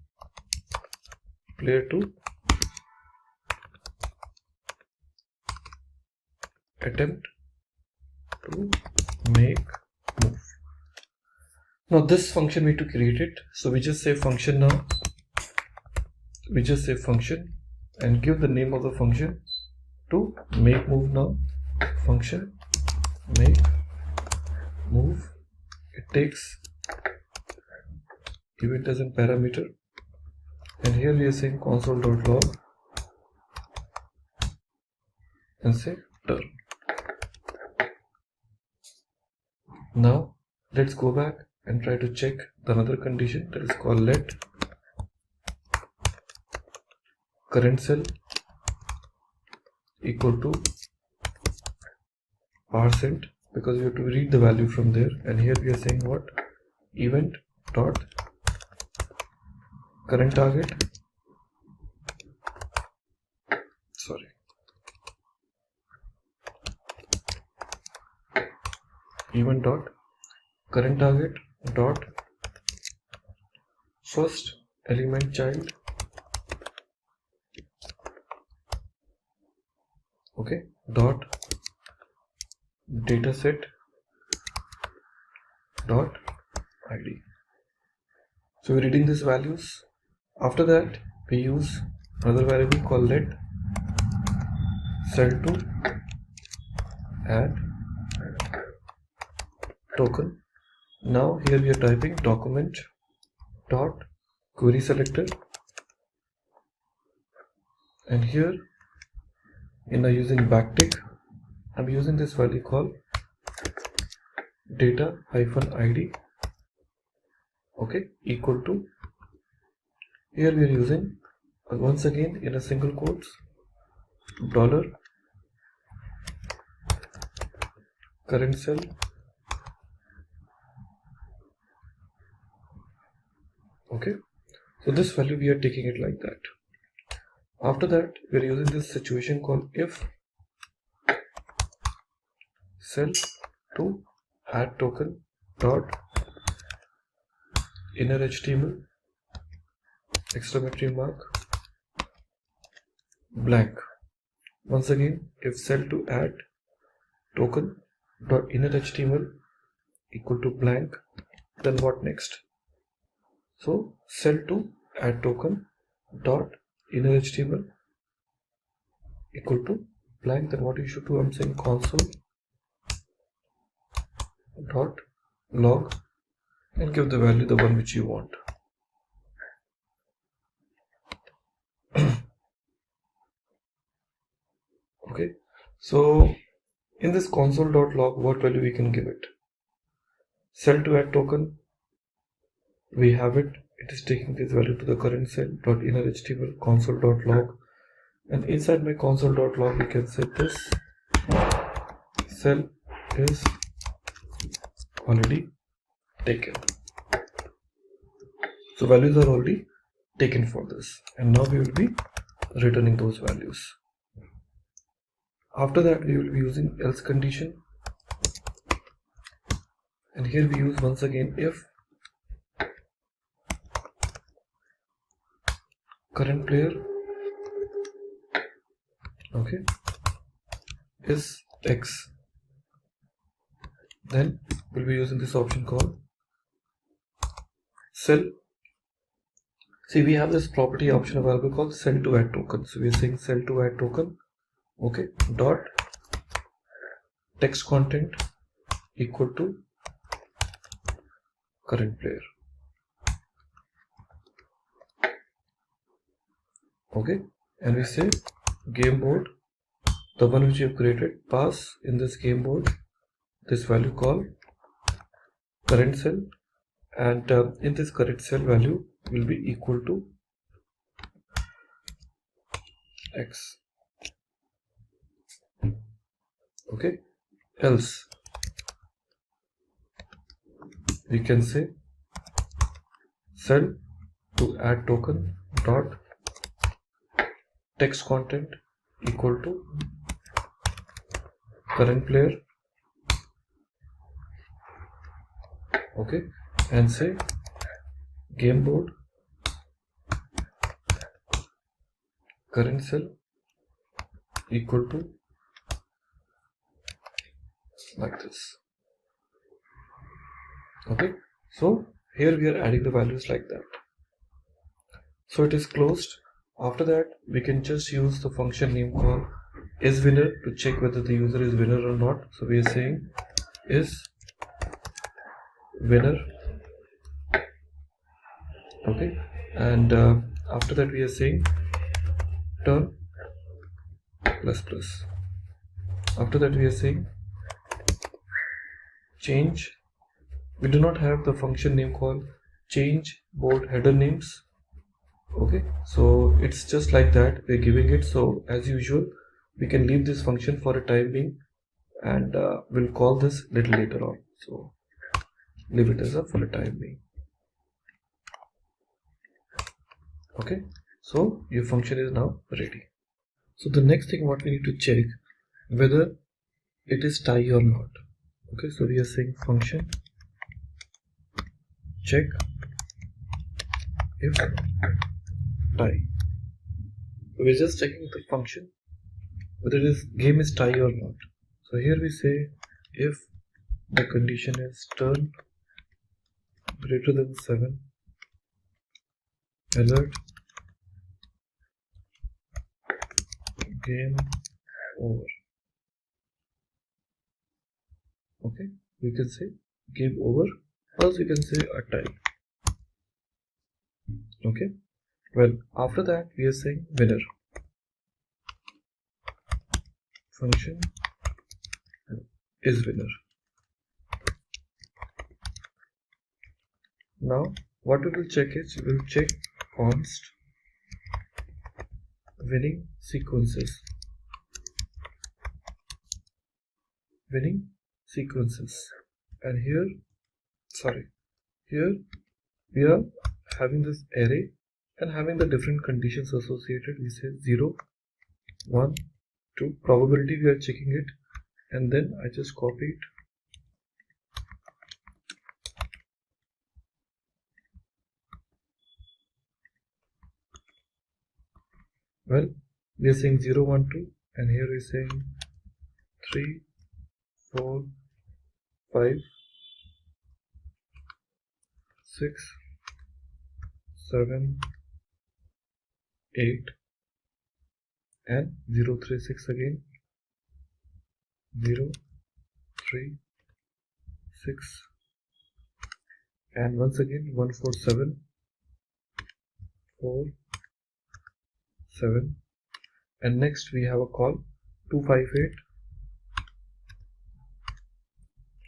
player to attempt to make move. Now this function we need to create it, so we just say function now. We just say function and give the name of the function to make move now. Function make move. It takes event as a parameter, and here we are saying console.log and say turn. Now let's go back and try to check the another condition, that is called let current cell equal to %, because we have to read the value from there, and here we are saying what, event dot current target, event dot current target dot first element child, okay, dot dataset dot id. So we're reading these values. After that we use another variable called let cell to add token. Now here we are typing document dot query selector, and here in using backtick I'm using this value called data hyphen id, okay, equal to, here we are using once again in a single quotes dollar current cell. Okay, so this value we are taking it like that. After that, we are using this situation called if cell to add token dot inner HTML exclamatory mark blank. Once again, if cell to add token dot inner HTML equal to blank, then what next? So cell to add token dot inner HTML equal to blank, then what you should do? I'm saying console dot log and give the value the one which you want. Okay, so in this console.log, what value we can give it? Cell to add token, we have it. It is taking this value to the current cell dot inner HTML console.log, and inside my console.log we can set this cell is already taken. So values are already taken for this, and now we will be returning those values. After that, we will be using else condition, and here we use once again if current player, okay, is X, then we'll be using this option called cell. See, we have this property option available called cell to add token. So we are saying cell to add token, okay, dot text content equal to current player. Okay, and we say game board, the one which you have created, pass in this game board this value called current cell, and in this current cell value will be equal to X. Okay, else we can say cell to add token dot text content equal to current player, okay, and say game board current cell equal to like this. Okay, so here we are adding the values like that. So it is closed. After that, we can just use the function name called isWinner to check whether the user is winner or not. So we are saying is winner, okay, and after that we are saying turn plus plus. After that we are saying change. We do not have the function name called change board header names. Okay, so it's just like that we're giving it. So as usual, we can leave this function for a time being, and we'll call this little later on. So leave it as a for a time being. Okay, so your function is now ready. So the next thing what we need to check whether it is tie or not. Okay, so we are saying function check if tie. We're just checking the function whether this game is tie or not. So here we say if the condition is turn greater than 7, alert, game over. Okay, we can say game over, or else we can say a tie. Okay, well, after that we are saying winner. Function is winner. Now what we will check is we will check const winning sequences. Winning sequences, and here we are having this array and having the different conditions associated. We say 0, 1, 2, probability we are checking it, and then I just copy it. Well, we are saying 0, 1, 2, and here we are saying 3, 4, 5, 6, 7, 8, and 0, 3, 6 again. 0, 3, 6, and once again 1, 4, 7, 4, 7, and next we have a call 258,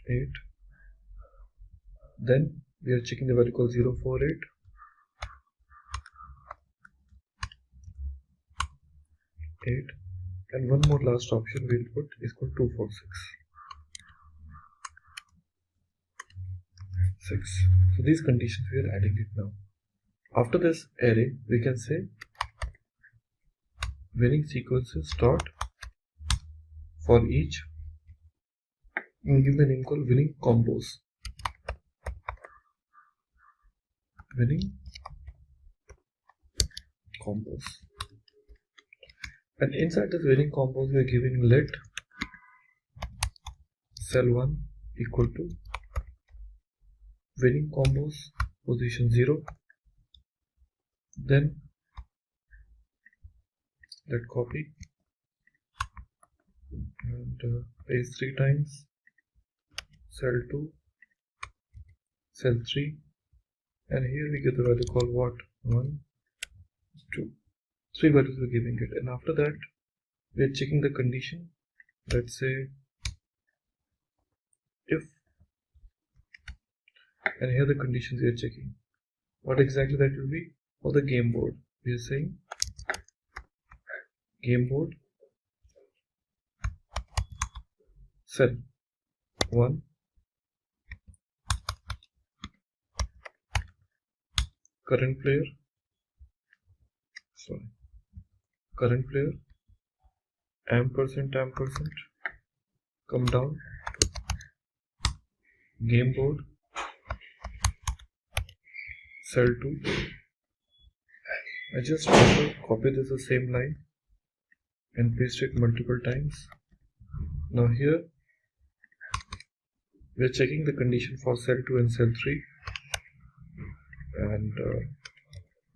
8. Then we are checking the value called 048, 8, and one more last option we'll put is called 246, 6. So these conditions we are adding it now. After this array, we can say winning sequences dot for each, and give the name called winning combos. Winning combos. And inside this winning combos, we are giving let cell1 equal to winning combos position 0. Then let copy and paste 3 times cell 2, cell 3, and here we get the value called what? 1, 2. 3 values we're giving it, and after that we are checking the condition. Let's say if, and here the conditions we are checking. What exactly that will be? For the game board, we are saying game board cell 1, current player ampersand come down, game board cell 2. I just want to copy this the same line and paste it multiple times. Now here we are checking the condition for cell 2 and cell 3 and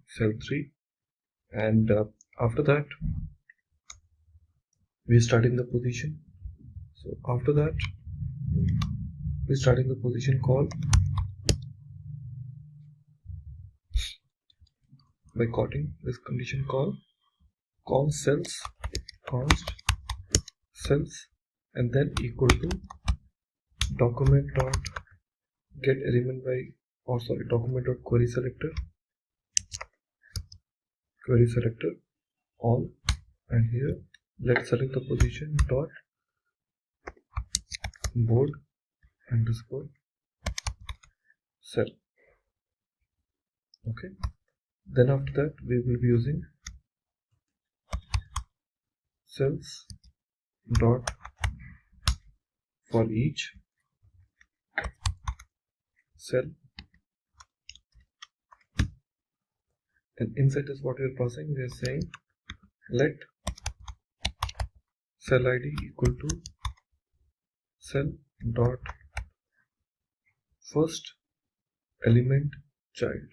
cell 3, and after that we are starting the position. So after that we are starting the position call by calling this condition call const cells, and then equal to document dot get element by, or sorry, document dot query selector all, and here let's select the position dot board underscore cell. Okay, then after that we will be using cells dot for each cell, and inside is what we are passing. We are saying let cell id equal to cell dot first element child.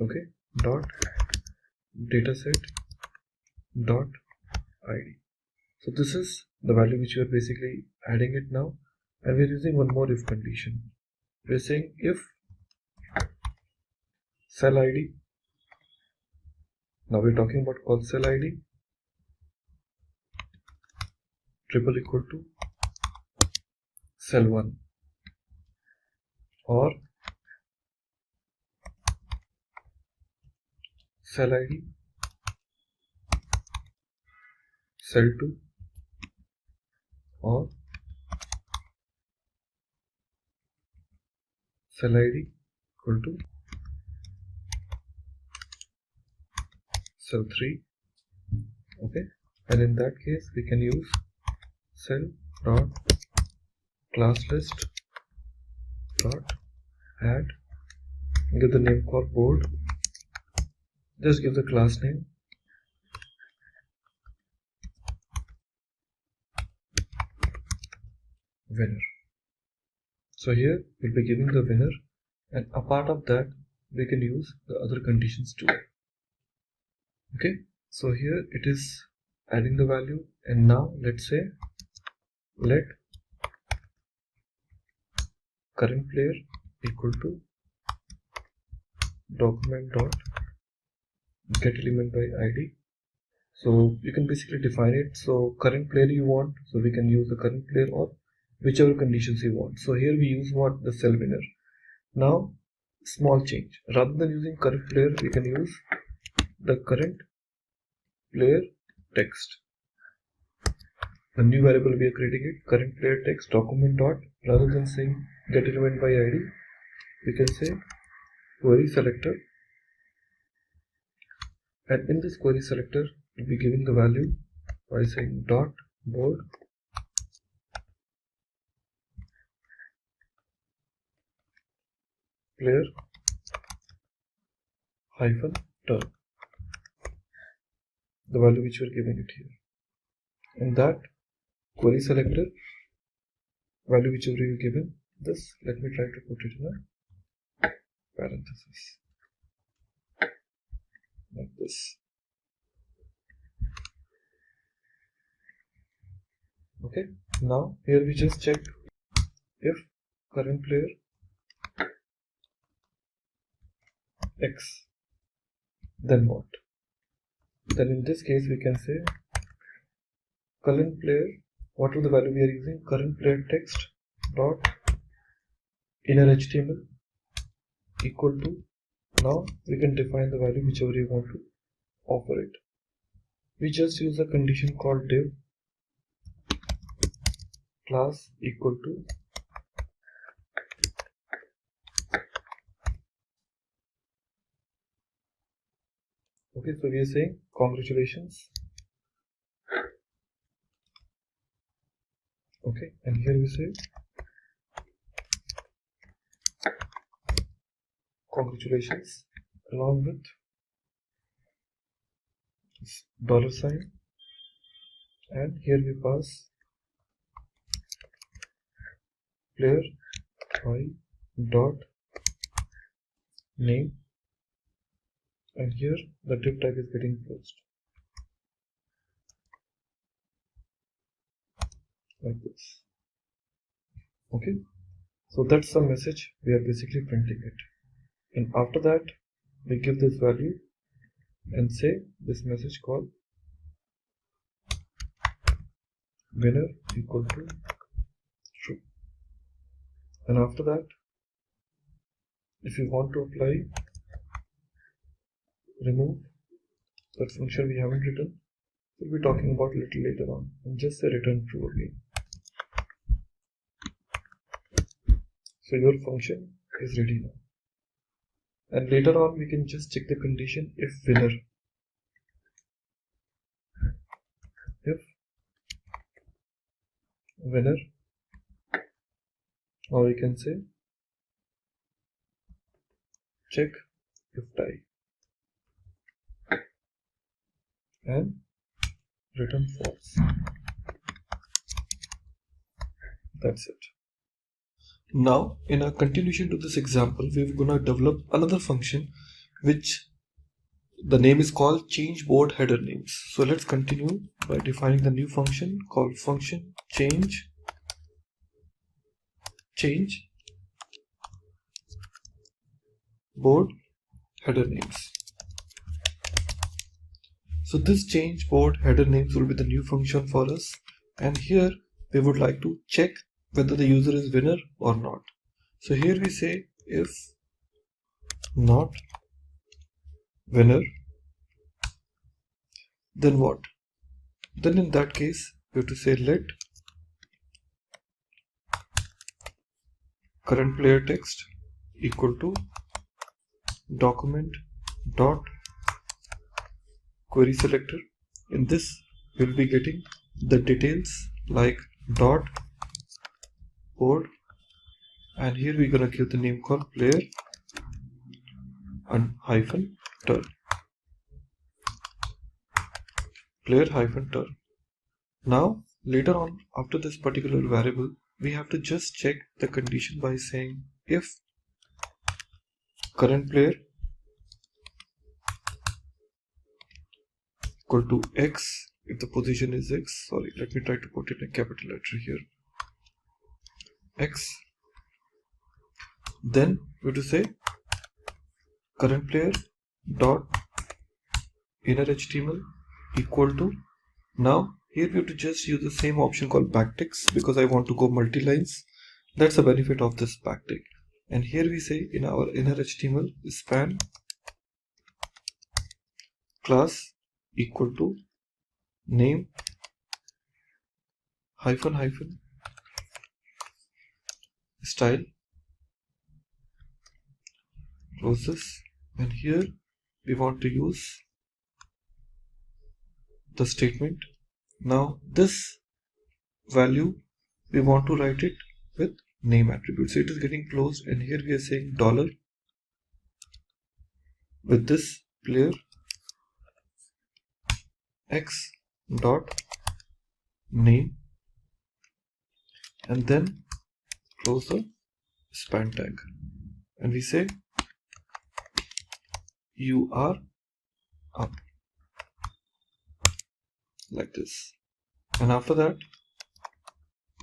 Okay, dot dataset dot id. So this is the value which we are basically adding it now, and we are using one more if condition. We are saying if cell id, now we are talking about call cell id triple equal to cell 1, or cell id cell 2, or cell ID equal to cell 3. Okay, and in that case we can use cell dot class list dot add, give the name called board, just give the class name winner. So here we'll be giving the winner, and a part of that we can use the other conditions too. Okay, so here it is adding the value, and now let's say let current player equal to document dot get element by id. So you can basically define it. So current player you want, so we can use the current player or whichever conditions you want. So here we use what, the cell winner. Now small change, rather than using current player we can use the current player text. The new variable we are creating it, current player text document dot, rather than saying get element by id we can say query selector, and in this query selector we'll be giving the value by saying dot board player hyphen turn, the value which we're giving it here. In that query selector value whichever you given this, let me try to put it in a parenthesis like this. Okay, now here we just check if current player x, then what? Then in this case we can say current player, whatever the value we are using, current player text dot inner HTML equal to, now we can define the value whichever you want to offer it. We just use a condition called div class equal to okay, so we are saying congratulations. Okay, and here we say congratulations along with this $, and here we pass player by dot name, and here the div tag is getting closed like this. Okay, so that's the message we are basically printing it, and after that we give this value and say this message called winner equal to true, and after that if you want to apply remove that function we haven't written, we'll be talking about a little later on, and just say return true again. So your function is ready now, and later on we can just check the condition if winner, or we can say check if tie and return false. That's it. Now in a continuation to this example, we're gonna develop another function which the name is called change board header names. So let's continue by defining the new function called function change board header names. So this change board header names will be the new function for us, and here we would like to check whether the user is winner or not. So here we say if not winner, then what? Then in that case we have to say let current player text equal to document dot query selector. In this we'll be getting the details like dot board, and here we're gonna give the name called player and hyphen turn. Player hyphen turn. Now later on, after this particular variable, we have to just check the condition by saying if current player equal to x, if the position is x, sorry, let me try to put it in a capital letter here, x, then we have to say current player dot inner HTML equal to, now here we have to just use the same option called backticks because I want to go multi-lines. That's the benefit of this backtick. And here we say in our inner HTML span class equal to name hyphen hyphen style, close this, and here we want to use the statement. Now this value we want to write it with name attribute, so it is getting closed, and here we are saying dollar with this player x dot name, and then close the span tag, and we say you are up, like this. And after that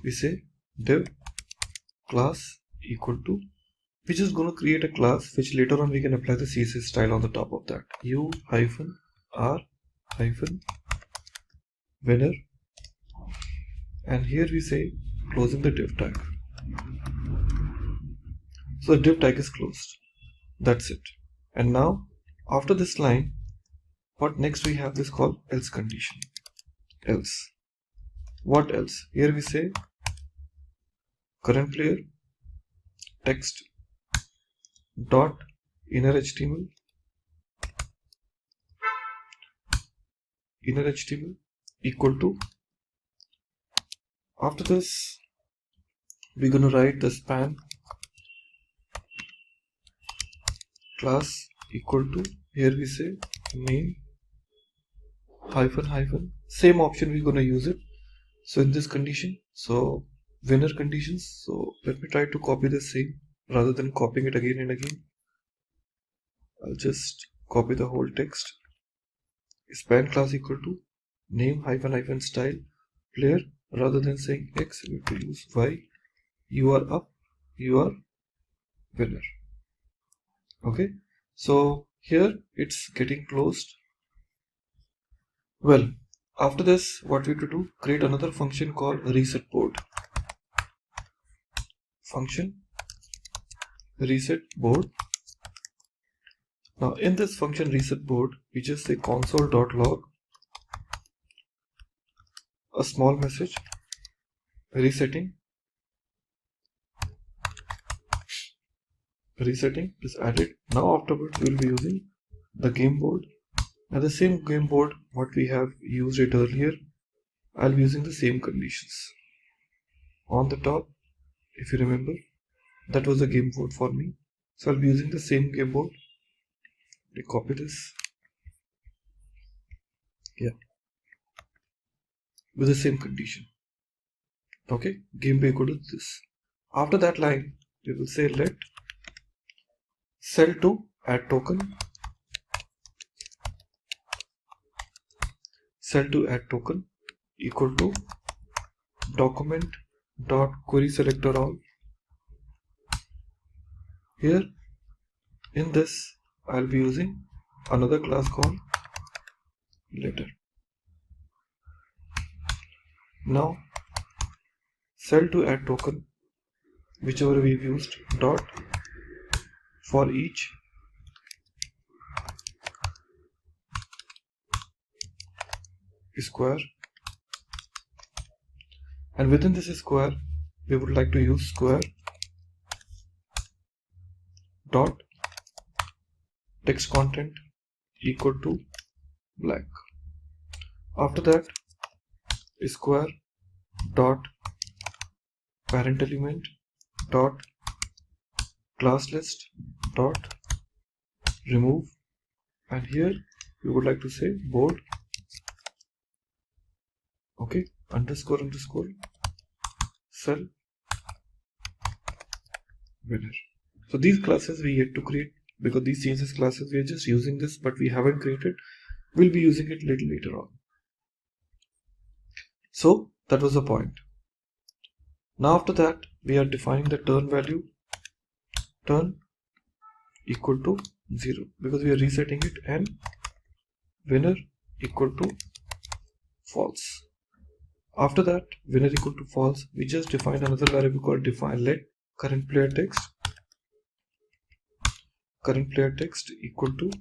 we say div class equal to, which is going to create a class which later on we can apply the CSS style on the top of that, u hyphen r hyphen winner, and here we say closing the div tag. So the div tag is closed. That's it. And now after this line, what next we have this called else condition. Else. What else? Here we say current player text dot inner HTML equal to, after this we're going to write the span class equal to, here we say name hyphen hyphen, same option we're going to use it. So in this condition, so winner conditions, so let me try to copy the same rather than copying it again and again. I'll just copy the whole text. Span class equal to name hyphen hyphen style player, rather than saying x we have to use y, you are up, you are winner. Okay, so here it's getting closed. Well, after this what we have to do, create another function called reset board. Function reset board. Now in this function reset board we just say console.log a small message resetting is added. Now afterwards we will be using the game board, and the same game board what we have used it earlier, I'll be using the same conditions. On the top, if you remember, that was the game board for me, so I'll be using the same game board. We copy this, yeah, with the same condition. Okay, game board equal to this. After that line we will say let cell to add token, cell to add token equal to document dot query selector all. Here in this I'll be using another class called letter. Now cell to add token, whichever we've used, dot for each square, and within this square we would like to use square dot text content equal to blank. After that, square dot parent element dot class list dot remove, and here we would like to say board, okay, underscore cell winner. So these classes we yet to create, because these CSS classes we are just using this, but we haven't created. We'll be using it little later on. So that was the point. Now after that, we are defining the turn value, turn equal to 0, because we are resetting it, and winner equal to false. After that, winner equal to false, we just define another variable called define let current player text equal to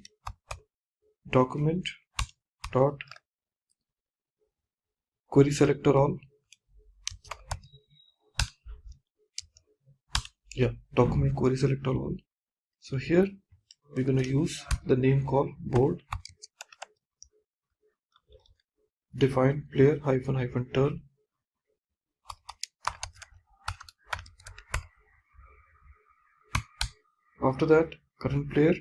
document dot query selector all. Document query selector all. So here we're going to use the name called board define player hyphen turn. After that, current player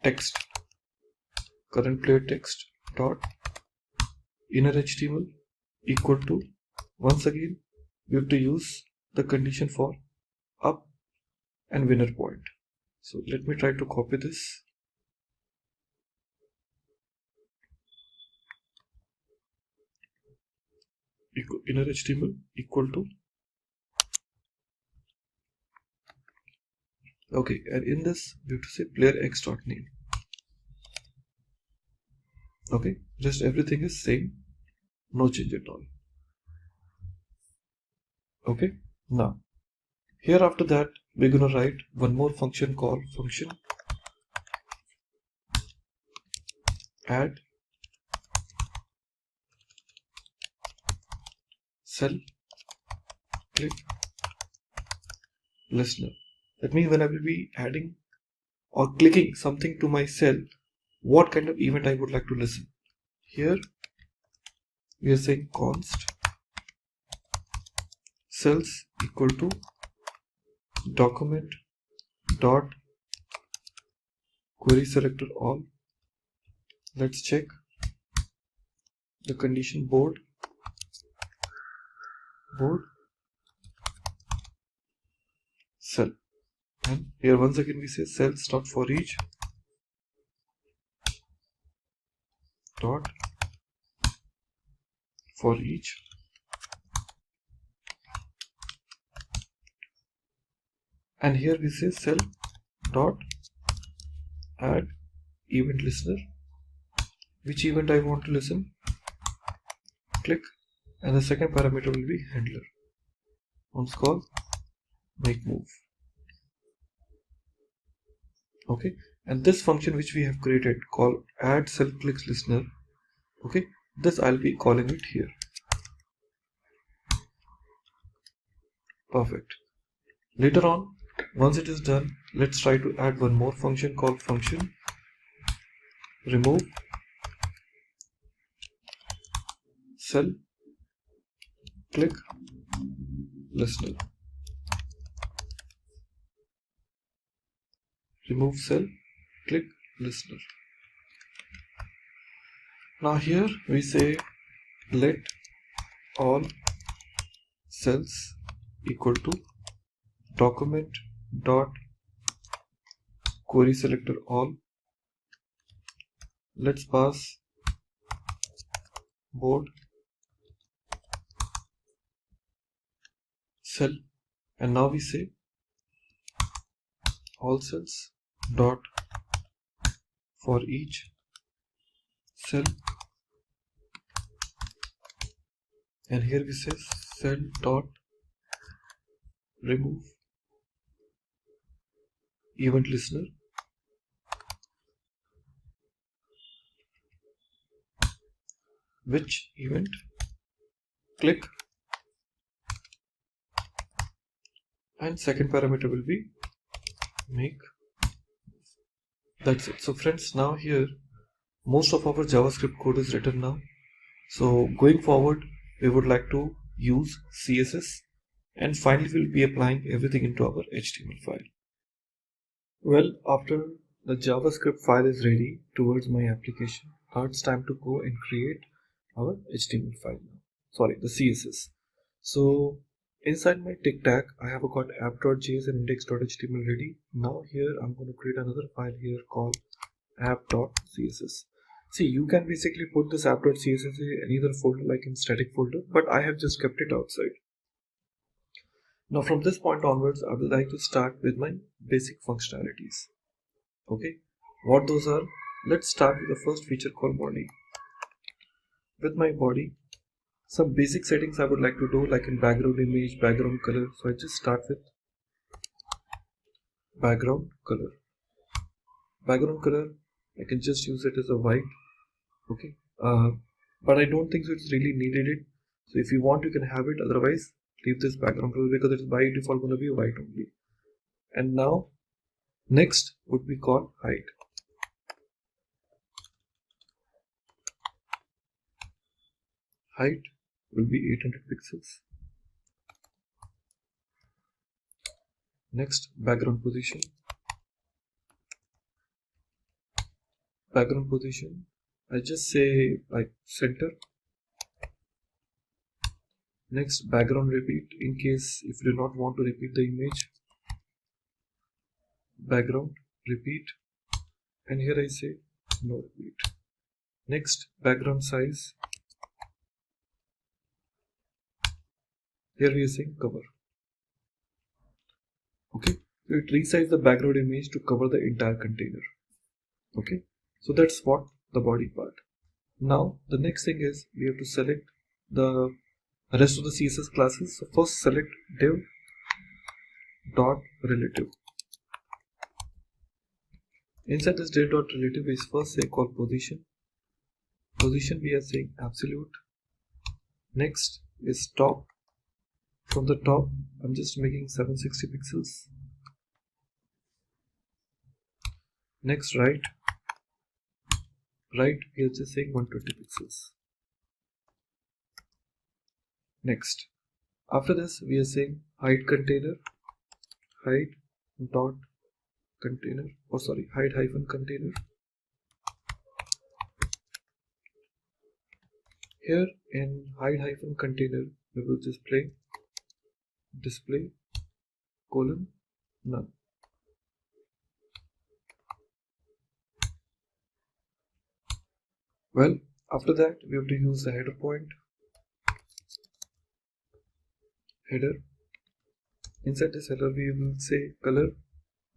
text dot inner HTML equal to, once again we have to use the condition for up and winner point. So let me try to copy this. Inner HTML equal to, okay, and in this we have to say player x dot name. Okay, just everything is same, no change at all. Okay, now here after that we're gonna write one more function called function add cell click listener. That means when I will be adding or clicking something to my cell, what kind of event I would like to listen. Here we are saying const cells equal to document dot query selector all. Let's check the condition board cell, and here once again we say cells dot for each dot for each, and here we say cell dot add event listener, which event I want to listen, click, and the second parameter will be handler. Once call make move. Okay, and this function which we have created called add cell clicks listener, okay, this I'll be calling it here. Perfect. Later on, once it is done, let's try to add one more function called function remove cell click listener. Remove cell click listener. Now here we say let all cells equal to document dot query selector all. Let's pass board cell, and now we say all cells dot for each cell, and here we say cell dot remove event listener, which event click and second parameter will be make. That's it. So friends, now here most of our JavaScript code is written now. So going forward, we would like to use CSS, and finally we'll be applying everything into our HTML file. Well, after the JavaScript file is ready towards my application, now it's time to go and create our HTML file now. Sorry, the CSS. So inside my tic-tac, I have got app.js and index.html ready. Now here I'm going to create another file here called app.css. See, you can basically put this app.css in any other folder like in static folder, but I have just kept it outside. Now from this point onwards, I would like to start with my basic functionalities. Okay, what those are? Let's start with the first feature called body. With my body, some basic settings I would like to do, like in background image, background color. So I just start with background color. Background color, I can just use it as a white. Okay, but I don't think so it's really needed it. So if you want, you can have it. Otherwise, leave this background color because it's by default going to be white only. And now, next would be called height. Height will be 800 pixels. Next, background position. Background position, I just say like center. Next, background repeat, in case if you do not want to repeat the image. Background repeat, and here I say no repeat. Next, background size. Here we are saying cover. Okay, so it resizes the background image to cover the entire container. Okay, so that's what the body part. Now the next thing is we have to select the rest of the CSS classes. So first select div dot relative. Inside this div dot relative is first say called position. Position we are saying absolute. Next is top. From the top I'm just making 760 pixels. Next right. Right we are just saying 120 pixels. Next, after this we are saying height container, height dot container, or sorry, height hyphen container. Here in height hyphen container we will just display colon none. Well, after that we have to use the header point. Header. Inside this header we will say color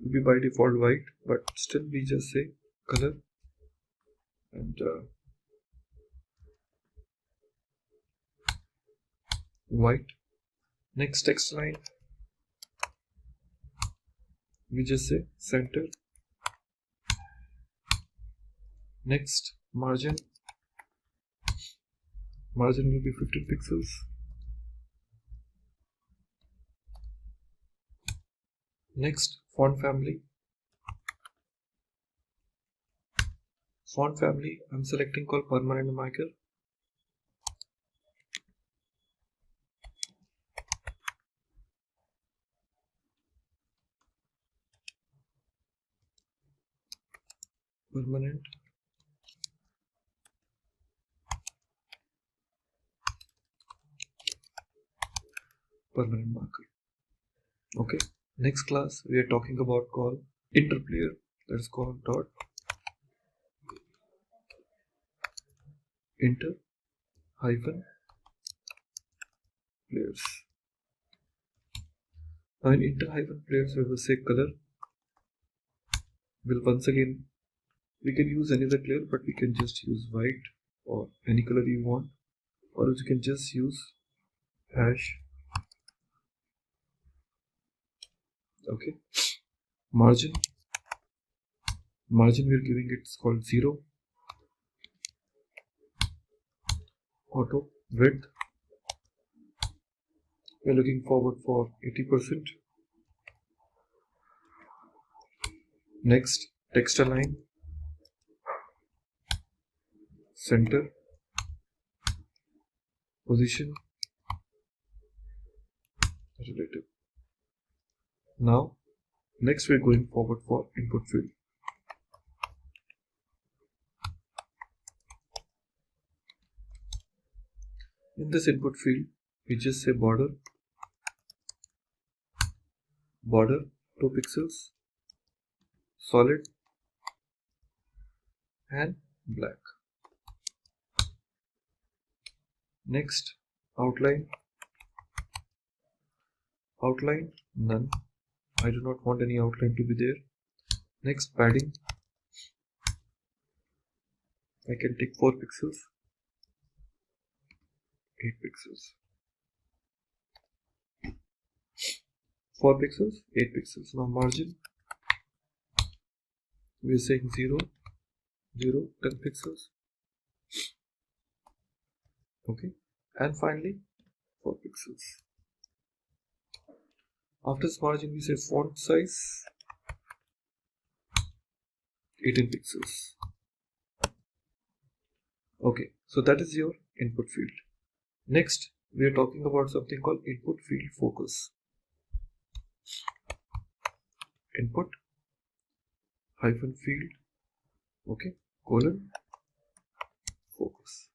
will be by default white, but still we just say color and white. Next text line we just say center. Next margin will be 15 pixels. Next, font family. Font family I'm selecting called permanent marker. Permanent marker. Okay. Next class we are talking about called interplayer. That is called dot inter hyphen players. Now in inter hyphen players we will say color. Will once again we can use any other color, but we can just use white or any color you want, or else you can just use hash. Okay. Margin we are giving it's called 0. Auto width we are looking forward for 80%. Next, text align, center, position, relative. Now, next we're going forward for input field. In this input field, we just say border 2 pixels, solid and black. Next, outline none. I do not want any outline to be there. Next, padding, I can take 4 pixels, 8 pixels, 4 pixels, 8 pixels. Now margin, we are saying 0, 0, 10 pixels. Okay, and finally 4 pixels. After this margin, we say font size 18 pixels. Okay, so that is your input field. Next, we are talking about something called input field focus. Input hyphen field, okay, colon focus.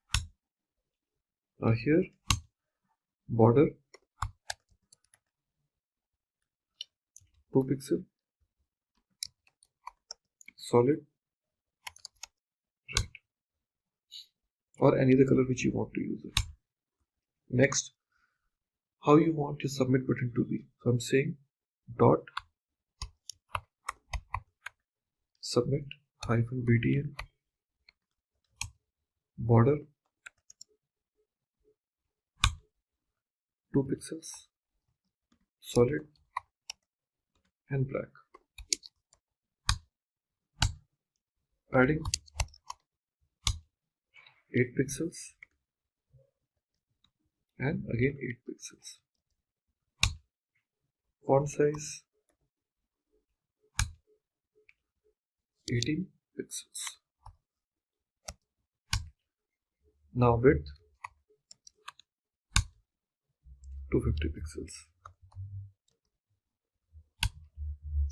Now here, border 2 pixel, solid, red, or any other color which you want to use it. Next, how you want your submit button to be. So I'm saying dot submit hyphen btn, border 2 pixels, solid and black, padding 8 pixels and again 8 pixels, font size 18 pixels. Now width 250 pixels,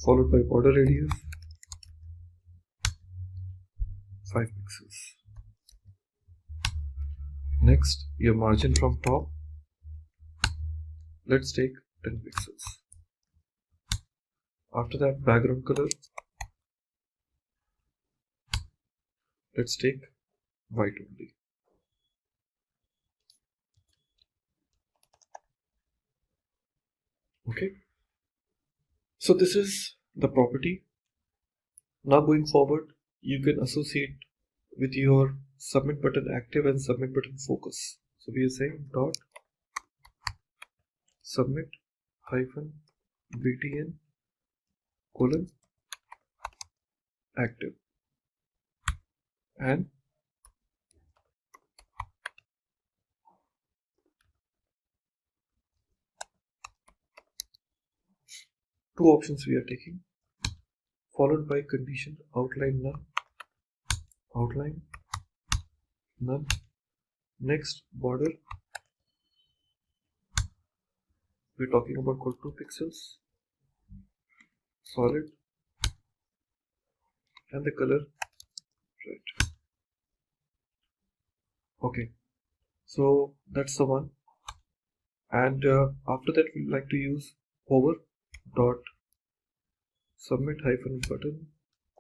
followed by border radius 5 pixels. Next, your margin from top, let's take 10 pixels. After that, background color, let's take white only. Okay, so this is the property. Now going forward, you can associate with your submit button active and submit button focus. So we are saying dot submit hyphen btn colon active and two options we are taking, followed by condition outline none. Next, border, we're talking about called 2 pixels, solid and the color red. Okay, so that's the one. And after that, we like to use hover dot submit hyphen button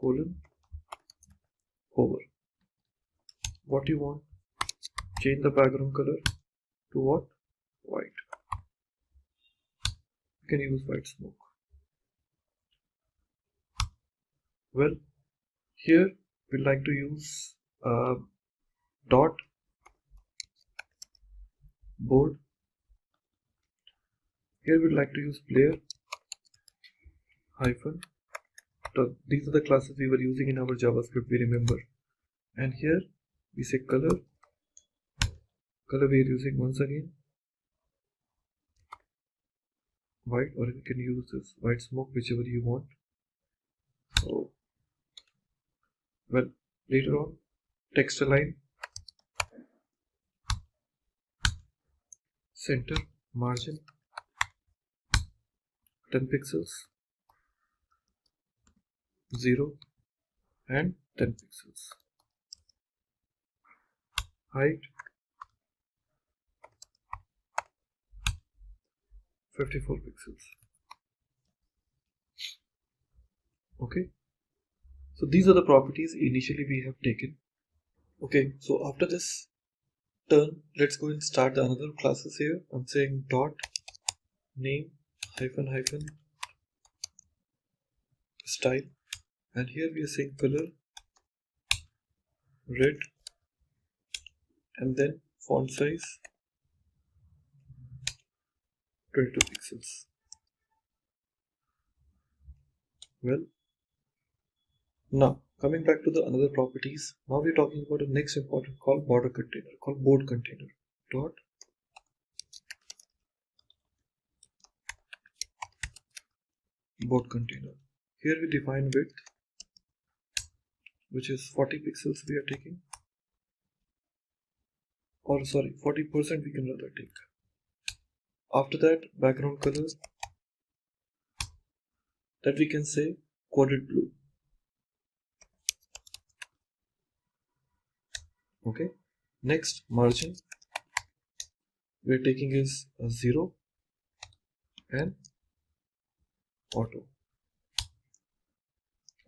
colon hover. What you want? Change the background color to what? White. You can use white smoke. Well, here we like to use dot board. Here we'd like to use player hyphen. These are the classes we were using in our JavaScript, we remember. And here we say color we are using once again white, or you can use this white smoke, whichever you want. So Well, later on, text align, center, margin, 10 pixels, 0 and 10 pixels. Height 54 pixels. Okay, so these are the properties initially we have taken. Okay, so after this turn, let's go and start the another classes here. I'm saying dot name hyphen hyphen style, and here we are saying color red, and then font size 22 pixels. Well, now coming back to the another properties, now we're talking about the next important called border container, called board container. Dot board container. Here we define width, which is 40 pixels we are taking, or sorry, 40% we can rather take. After that, background color, that we can say quadrat blue. Okay, next margin we are taking is a 0 and auto.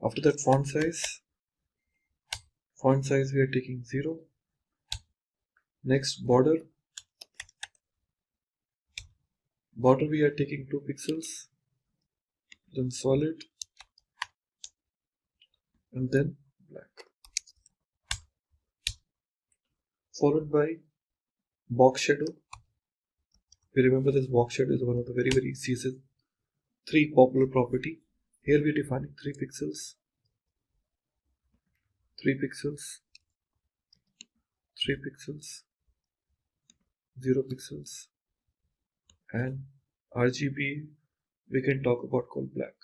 After that, font size we are taking 0. Next, border we are taking 2 pixels, then solid, and then black, followed by box shadow. We remember this box shadow is one of the very CSS3 popular property. Here we are defining 3 pixels, 3 pixels, 3 pixels, 0 pixels, and RGB we can talk about called black.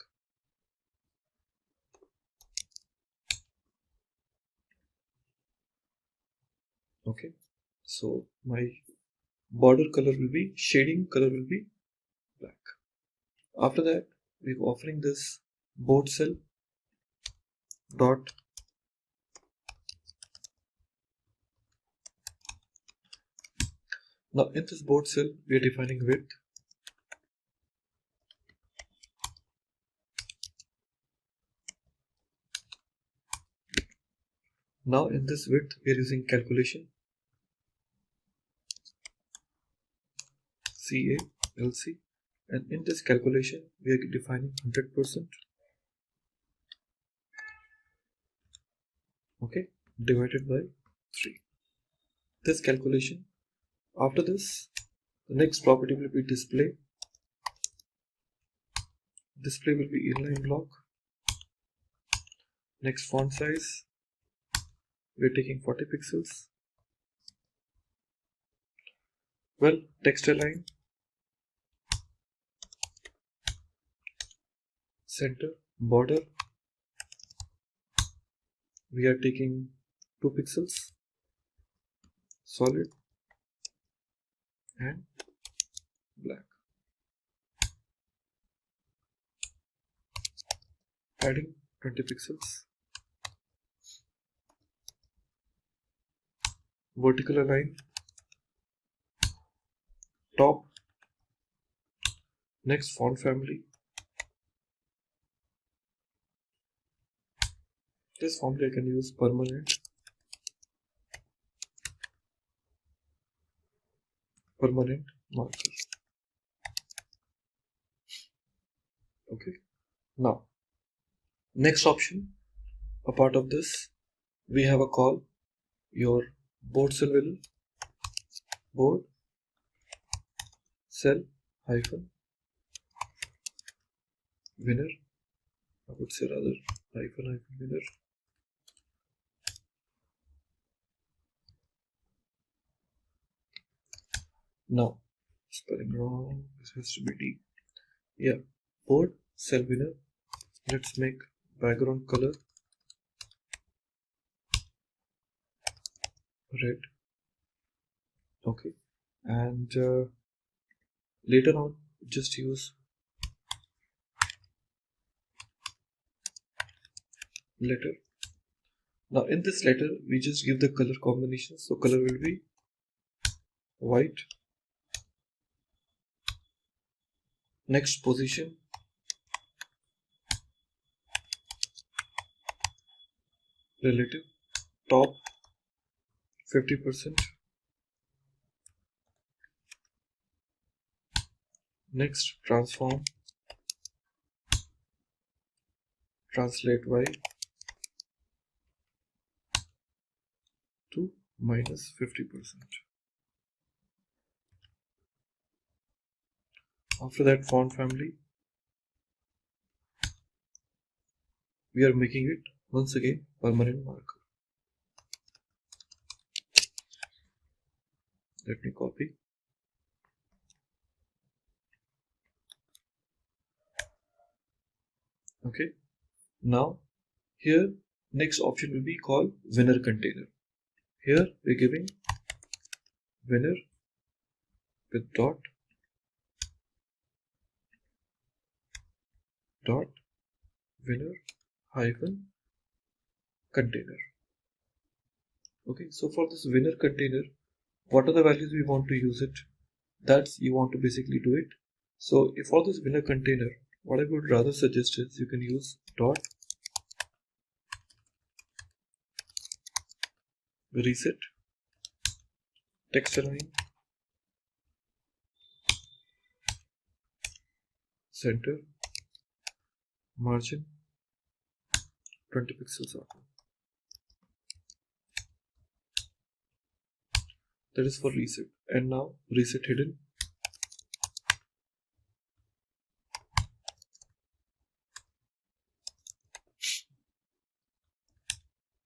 Okay, so my border color will be, shading color will be black. After that, we're offering this board cell dot now in this board cell we are defining width, now in this width we are using calculation CALC, and in this calculation we are defining 100%, okay, divided by 3. This calculation. After this, the next property will be display. Display will be inline block. Next, font size, we are taking 40 pixels. Well, text align, center, border, we are taking 2 pixels, solid, and black. Adding 20 pixels. Vertical align, top. Next, font family. This family I can use permanent markers. Okay, now next option, a part of this we have a call your board cell will board cell hyphen winner, I would say rather hyphen winner. Now, spelling wrong, this has to be D. Yeah, board cell winner. Let's make background color red. Okay, and later on just use letter. Now in this letter we just give the color combination, so color will be white. Next position, relative, top 50%. Next transform, translate y to minus 50%. After that, font family, we are making it once again permanent marker. Let me copy. Okay, now here next option will be called winner container. Here we're giving winner with dot winner hyphen container. Okay, so for this winner container, what are the values we want to use it? That's you want to basically do it. So if for this winner container, what I would rather suggest is you can use dot reset text align center margin 20 pixels up. That is for reset. And now reset hidden.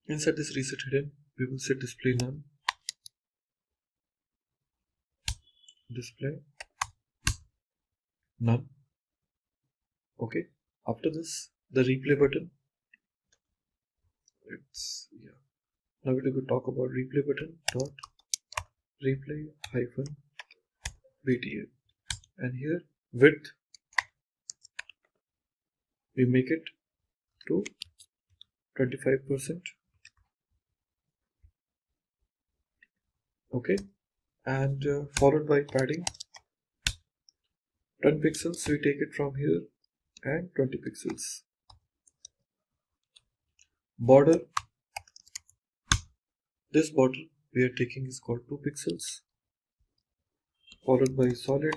Inside this reset hidden, we will set display none, display none. Okay, after this, the replay button. Now we will talk about replay button dot replay hyphen btn, and here width we make it to 25%. Okay, and followed by padding 10 pixels. We take it from here and 20 pixels. Border, this border we are taking is called 2 pixels, followed by solid.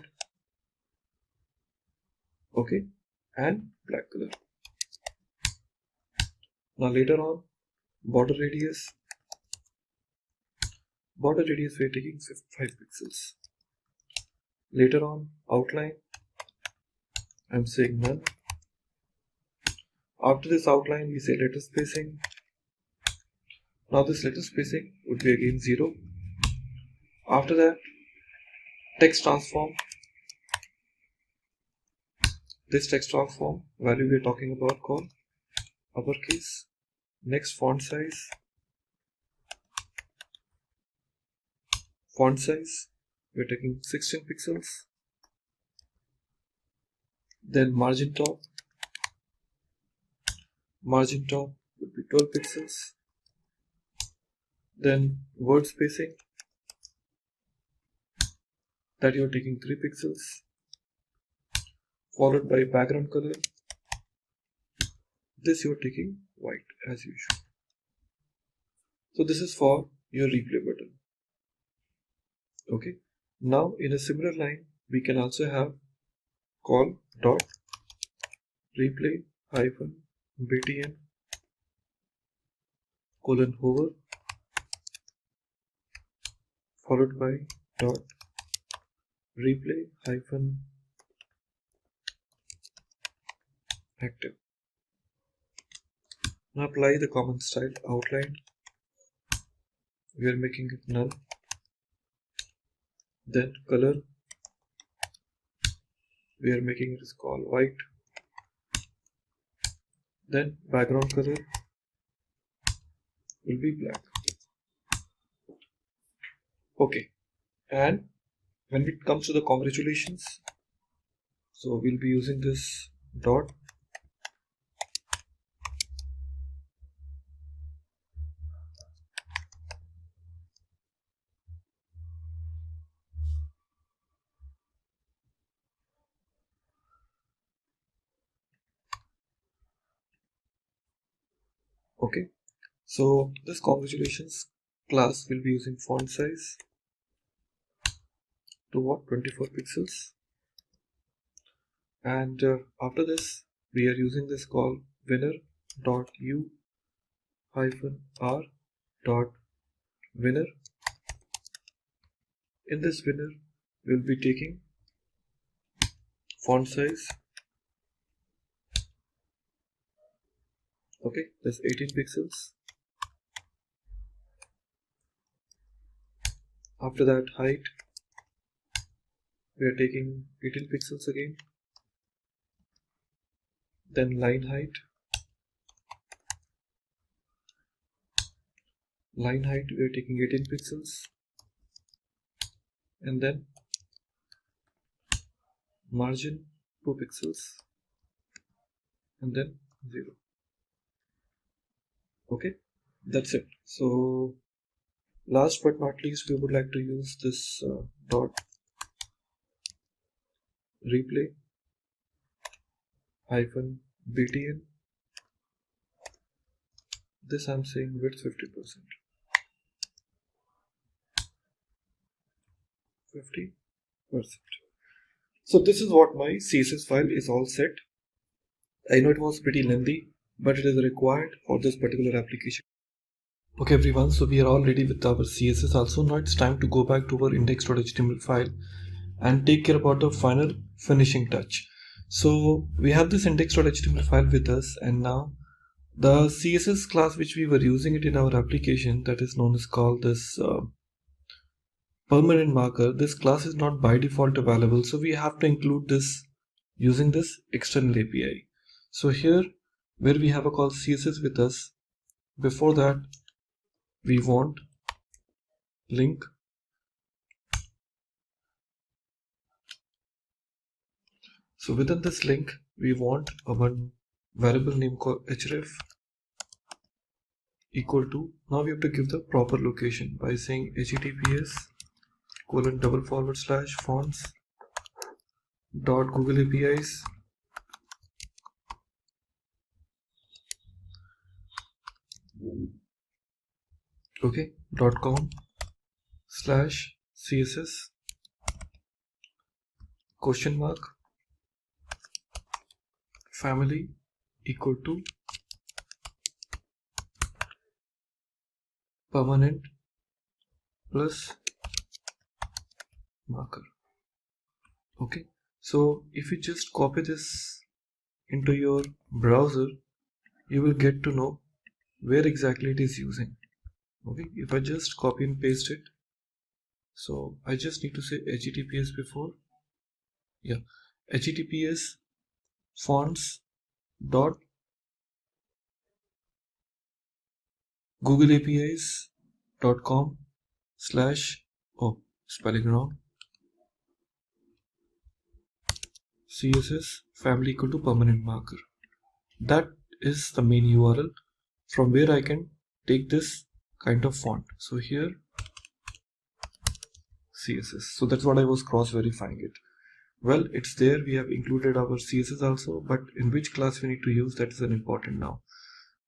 Okay, and black color. Now later on, border radius we are taking 5 pixels. Later on, outline, I'm saying none. After this outline, we say letter spacing. Now this letter spacing would be again 0. After that, text transform. This text transform value we are talking about called uppercase. Next, font size. Font size, we are taking 16 pixels. Then margin top. Margin top would be 12 pixels. Then word spacing, that you are taking 3 pixels, followed by background color. This you are taking white as usual. So this is for your replay button. Okay, now in a similar line we can also have call dot replay hyphen btn colon hover followed by dot replay hyphen active. Now apply the common style outline. We are making it null. Then color, we are making it is called white. Then background color will be black. Okay, and when it comes to the congratulations, so we'll be using this dot. Okay, so this congratulations class will be using font size to what, 24 pixels, and after this we are using this call winner dot u hyphen r dot winner. In this winner we'll be taking font size, okay, that's 18 pixels. After that, height, we are taking 18 pixels again. Then line height, we are taking 18 pixels. And then margin, 2 pixels. And then 0. Okay, that's it. So last but not least, we would like to use this dot replay hyphen btn. This I'm saying width 50%. 50%. So this is what my CSS file is all set. I know it was pretty lengthy, but it is required for this particular application. Okay everyone, so we are all ready with our CSS also. Now it's time to go back to our index.html file and take care about the final finishing touch. So we have this index.html file with us, and now the CSS class which we were using it in our application, that is known as called this permanent marker. This class is not by default available, so we have to include this using this external API. So here where we have a call CSS with us, before that we want link. So within this link we want a one variable name called href equal to, now we have to give the proper location by saying https://fonts dot google apis okay .com/css question mark family equal to permanent plus marker. Okay, so if you just copy this into your browser, you will get to know where exactly it is using. Okay, if I just copy and paste it, so I just need to say https before, yeah, https fonts dot google apis.com/ oh, spelling wrong, css family equal to permanent marker. That is the main URL from where I can take this kind of font. So here CSS, so that's what I was cross verifying it. Well, it's there, we have included our CSS also, but in which class we need to use, that is an important now.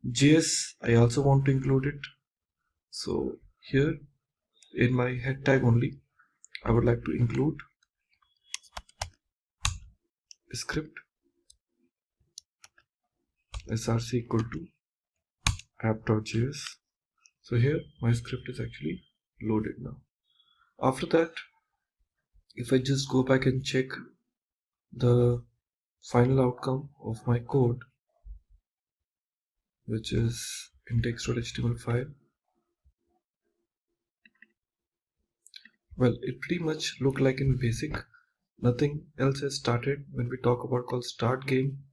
JS, I also want to include it. So here in my head tag only, I would like to include script src equal to app.js. So here my script is actually loaded now. After that, if I just go back and check the final outcome of my code, which is index.html file, well, it pretty much look like in basic. Nothing else has started when we talk about called start game.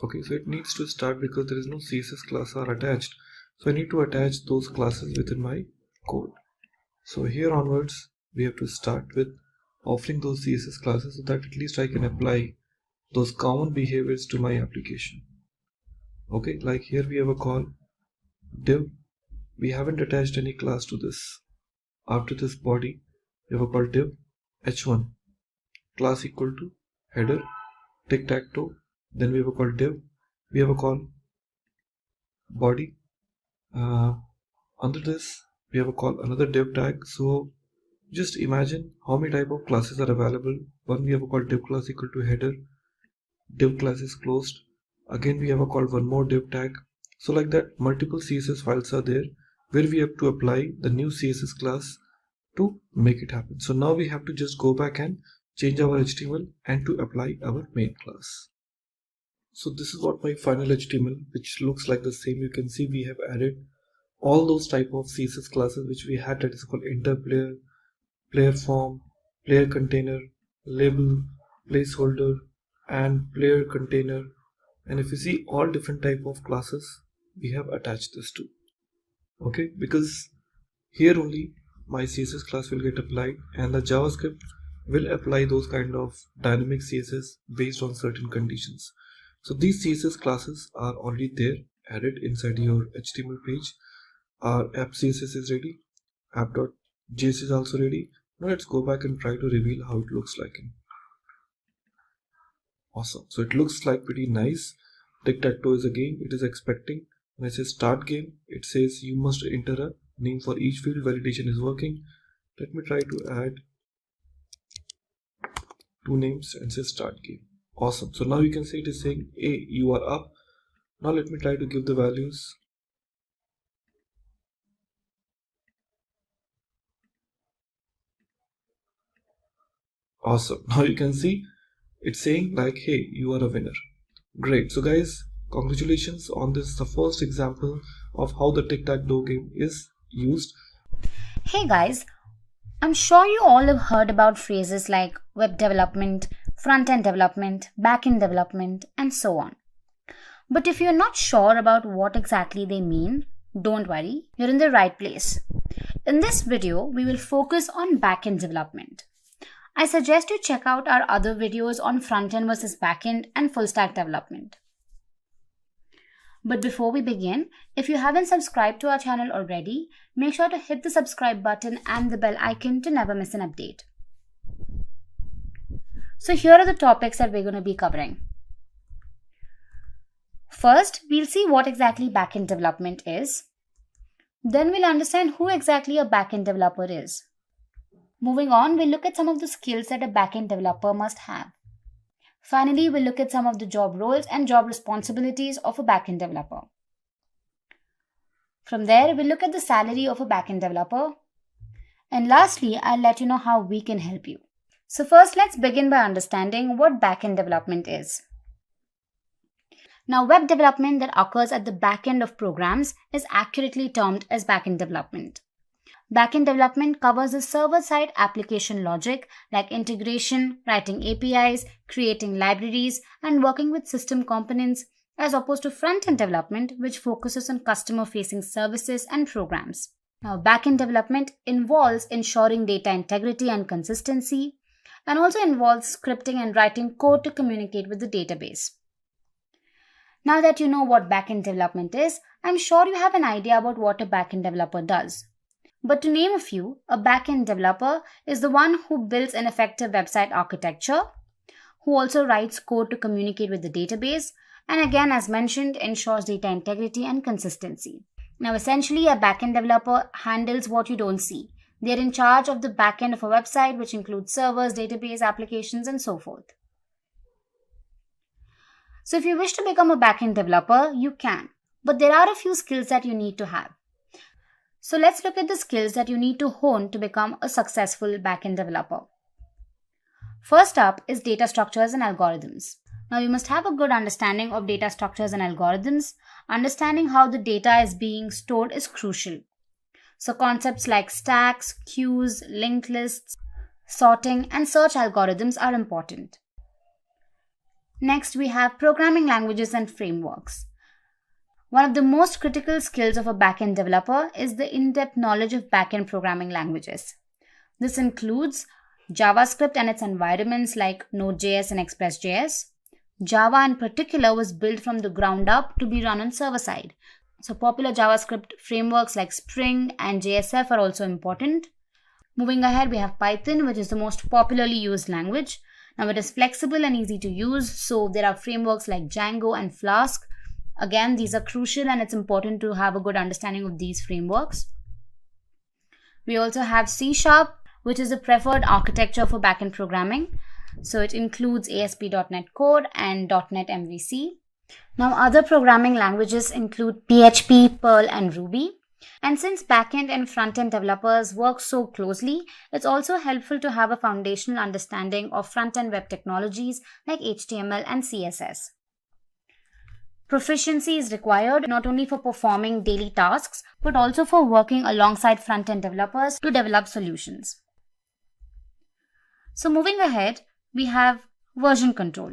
Okay, so it needs to start because there is no CSS class are attached. So I need to attach those classes within my code. So here onwards, we have to start with offering those CSS classes so that at least I can apply those common behaviors to my application. Okay, like here we have a call div. We haven't attached any class to this. After this body, we have a call div h1 class equal to header tic-tac-toe. Then we have a call div. We have a call body. Under this, we have a call another div tag. So just imagine how many type of classes are available. One, we have a call div class equal to header. Div class is closed. Again, we have a call one more div tag. So like that, multiple CSS files are there where we have to apply the new CSS class to make it happen. So now we have to just go back and change our HTML and to apply our main class. So this is what my final HTML, which looks like the same. You can see we have added all those type of CSS classes which we had, that is called enter player, player form, player container, label, placeholder, and player container. And if you see all different type of classes, we have attached this to. Okay, because here only my CSS class will get applied, and the JavaScript will apply those kind of dynamic CSS based on certain conditions. So these CSS classes are already there, added inside your HTML page. Our app CSS is ready, app.js is also ready. Now let's go back and try to reveal how it looks like. Awesome. So it looks like pretty nice. Tic-tac-toe is a game. It is expecting. When I say start game, it says you must enter a name for each field. Validation is working. Let me try to add 2 names and say start game. Awesome. So now you can see it is saying, hey, you are up. Now let me try to give the values. Awesome. Now you can see it's saying like, hey, you are a winner. Great. So guys, congratulations on this, the first example of how the tic-tac-toe game is used. Hey guys, I'm sure you all have heard about phrases like web development, front-end development, back-end development, and so on. But if you're not sure about what exactly they mean, don't worry, you're in the right place. In this video, we will focus on back-end development. I suggest you check out our other videos on front-end versus back-end and full-stack development. But before we begin, if you haven't subscribed to our channel already, make sure to hit the subscribe button and the bell icon to never miss an update. So here are the topics that we're going to be covering. First, we'll see what exactly back-end development is. Then we'll understand who exactly a back-end developer is. Moving on, we'll look at some of the skills that a back-end developer must have. Finally, we'll look at some of the job roles and job responsibilities of a back-end developer. From there, we'll look at the salary of a back-end developer. And lastly, I'll let you know how we can help you. So first, let's begin by understanding what back-end development is. Now, web development that occurs at the back end of programs is accurately termed as back-end development. Back-end development covers the server-side application logic like integration, writing APIs, creating libraries, and working with system components, as opposed to front-end development, which focuses on customer-facing services and programs. Now, back-end development involves ensuring data integrity and consistency, and also involves scripting and writing code to communicate with the database. Now that you know what back-end development is, I'm sure you have an idea about what a back-end developer does. But to name a few, a back-end developer is the one who builds an effective website architecture, who also writes code to communicate with the database, and again, as mentioned, ensures data integrity and consistency. Now, essentially, a back-end developer handles what you don't see. They're in charge of the back-end of a website, which includes servers, database, applications, and so forth. So if you wish to become a back-end developer, you can. But there are a few skills that you need to have. So let's look at the skills that you need to hone to become a successful back-end developer. First up is data structures and algorithms. Now you must have a good understanding of data structures and algorithms. Understanding how the data is being stored is crucial. So concepts like stacks, queues, linked lists, sorting, and search algorithms are important. Next, we have programming languages and frameworks. One of the most critical skills of a backend developer is the in-depth knowledge of backend programming languages. This includes JavaScript and its environments like NodeJS and Express.js. Java in particular was built from the ground up to be run on server side. So popular JavaScript frameworks like Spring and JSF are also important. Moving ahead, we have Python, which is the most popularly used language. Now it is flexible and easy to use, so there are frameworks like Django and Flask. Again, these are crucial and it's important to have a good understanding of these frameworks. We also have C#, which is the preferred architecture for backend programming. So it includes ASP.NET Core and .NET MVC. Now other programming languages include PHP, Perl and Ruby. And since backend and front-end developers work so closely, it's also helpful to have a foundational understanding of front-end web technologies like HTML and CSS. Proficiency is required not only for performing daily tasks, but also for working alongside front-end developers to develop solutions. So moving ahead, we have version control.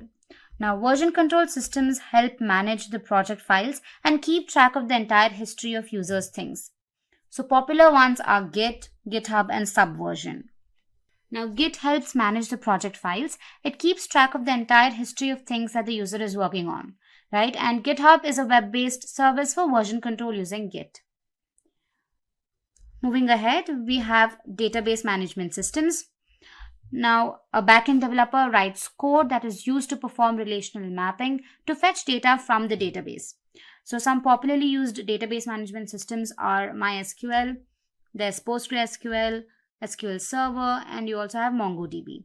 Now, version control systems help manage the project files and keep track of the entire history of users' things. So popular ones are Git, GitHub, and Subversion. Now, Git helps manage the project files. It keeps track of the entire history of things that the user is working on, right? And GitHub is a web-based service for version control using Git. Moving ahead, we have database management systems. Now, a backend developer writes code that is used to perform relational mapping to fetch data from the database. So some popularly used database management systems are MySQL, there's PostgreSQL, SQL Server, and you also have MongoDB.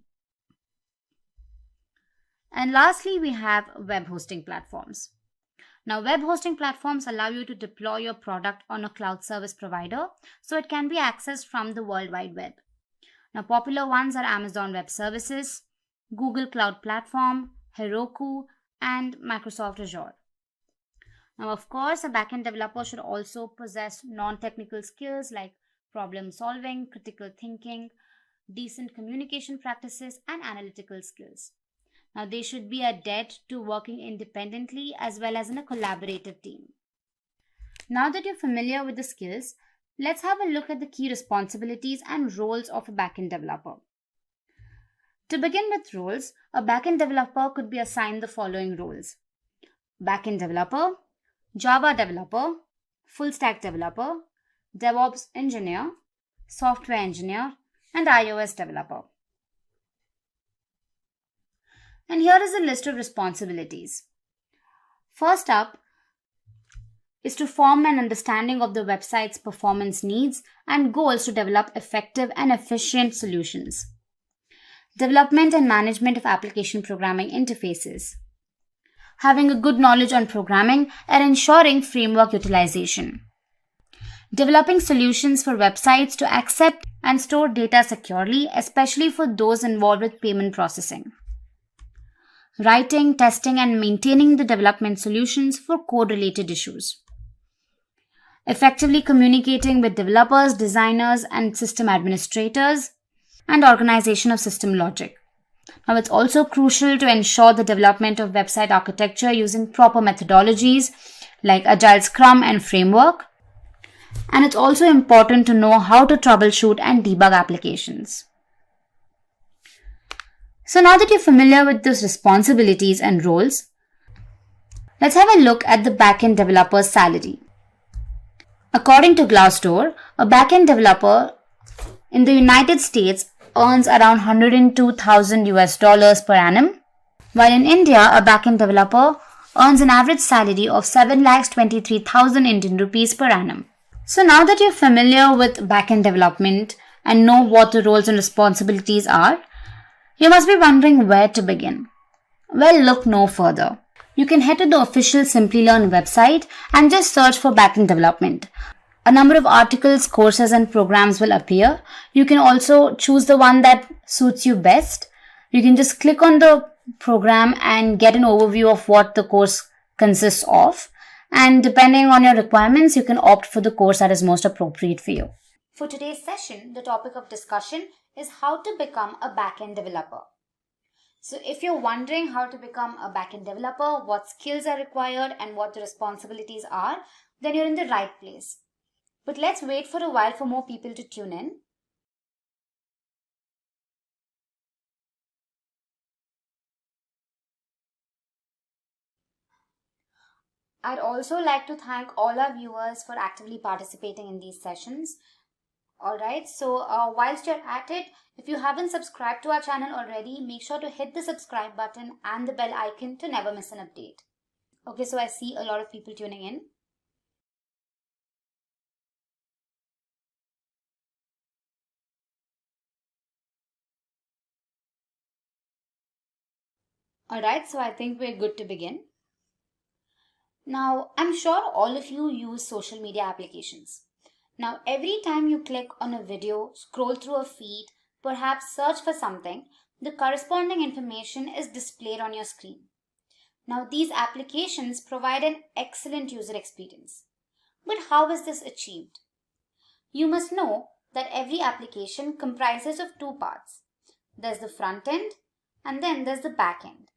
And lastly, we have web hosting platforms. Now, web hosting platforms allow you to deploy your product on a cloud service provider, so it can be accessed from the World Wide Web. Now, popular ones are Amazon Web Services, Google Cloud Platform, Heroku, and Microsoft Azure. Now, of course, a backend developer should also possess non-technical skills like problem solving, critical thinking, decent communication practices, and analytical skills. Now, they should be adept to working independently as well as in a collaborative team. Now that you're familiar with the skills, let's have a look at the key responsibilities and roles of a backend developer. To begin with roles, a backend developer could be assigned the following roles: backend developer, Java developer, Fullstack developer, DevOps engineer, software engineer, and iOS developer. And here is a list of responsibilities. First up is to form an understanding of the website's performance needs and goals to develop effective and efficient solutions. Development and management of application programming interfaces. Having a good knowledge on programming and ensuring framework utilization. Developing solutions for websites to accept and store data securely, especially for those involved with payment processing. Writing, testing, and maintaining the development solutions for code-related issues. Effectively communicating with developers, designers, and system administrators, and organization of system logic. Now, it's also crucial to ensure the development of website architecture using proper methodologies like Agile, Scrum, and Framework. And it's also important to know how to troubleshoot and debug applications. So now that you're familiar with those responsibilities and roles, let's have a look at the backend developer's salary. According to Glassdoor, a backend developer in the United States earns around $102,000 per annum, while in India, a backend developer earns an average salary of 7,23,000 Indian rupees per annum. So now that you're familiar with backend development and know what the roles and responsibilities are, you must be wondering where to begin. Well, look no further. You can head to the official Simplilearn website and just search for backend development. A number of articles, courses, and programs will appear. You can also choose the one that suits you best. You can just click on the program and get an overview of what the course consists of. And depending on your requirements, you can opt for the course that is most appropriate for you. For today's session, the topic of discussion is how to become a backend developer. So if you're wondering how to become a backend developer, what skills are required and what the responsibilities are, then you're in the right place. But let's wait for a while for more people to tune in. I'd also like to thank all our viewers for actively participating in these sessions. Alright, so whilst you're at it, if you haven't subscribed to our channel already, make sure to hit the subscribe button and the bell icon to never miss an update. Okay, so I see a lot of people tuning in. Alright, so I think we're good to begin. Now, I'm sure all of you use social media applications. Now, every time you click on a video, scroll through a feed, perhaps search for something, the corresponding information is displayed on your screen. Now, these applications provide an excellent user experience. But how is this achieved? You must know that every application comprises of two parts. There's the front end and then there's the back end.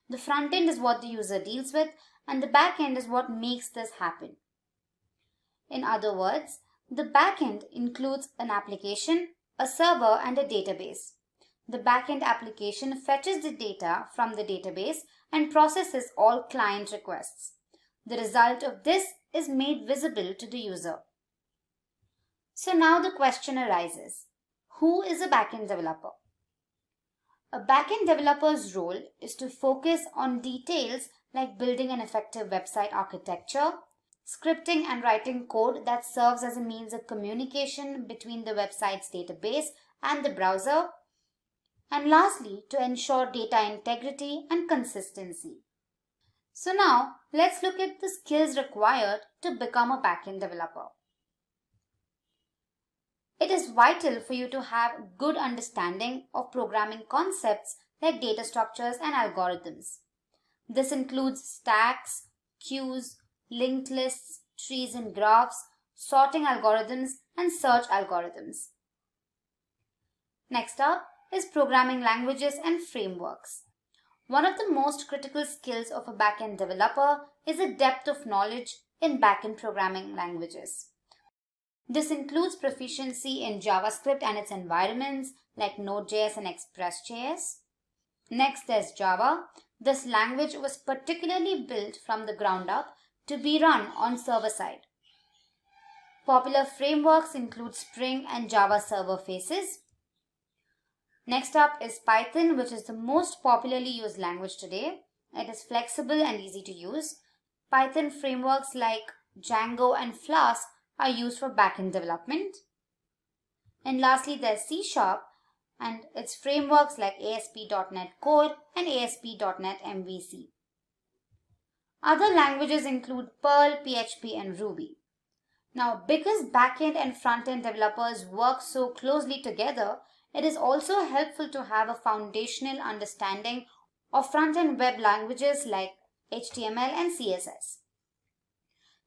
The front end is what the user deals with and the back end is what makes this happen. In other words, the back end includes an application, a server and a database. The back-end application fetches the data from the database and processes all client requests. The result of this is made visible to the user. So now the question arises, who is a back-end developer? A back-end developer's role is to focus on details like building an effective website architecture, scripting and writing code that serves as a means of communication between the website's database and the browser, and lastly, to ensure data integrity and consistency. So now, let's look at the skills required to become a backend developer. It is vital for you to have good understanding of programming concepts like data structures and algorithms. This includes stacks, queues, linked lists, trees and graphs, sorting algorithms, and search algorithms. Next up is programming languages and frameworks. One of the most critical skills of a backend developer is a depth of knowledge in backend programming languages. This includes proficiency in JavaScript and its environments like NodeJS and Express.js. Next, there's Java. This language was particularly built from the ground up to be run on server side. Popular frameworks include Spring and Java Server Faces. Next up is Python, which is the most popularly used language today. It is flexible and easy to use. Python frameworks like Django and Flask are used for backend development. And lastly, there's C# and its frameworks like ASP.NET Core and ASP.NET MVC. Other languages include Perl, PHP, and Ruby. Now, because backend and frontend developers work so closely together, it is also helpful to have a foundational understanding of front-end web languages like HTML and CSS.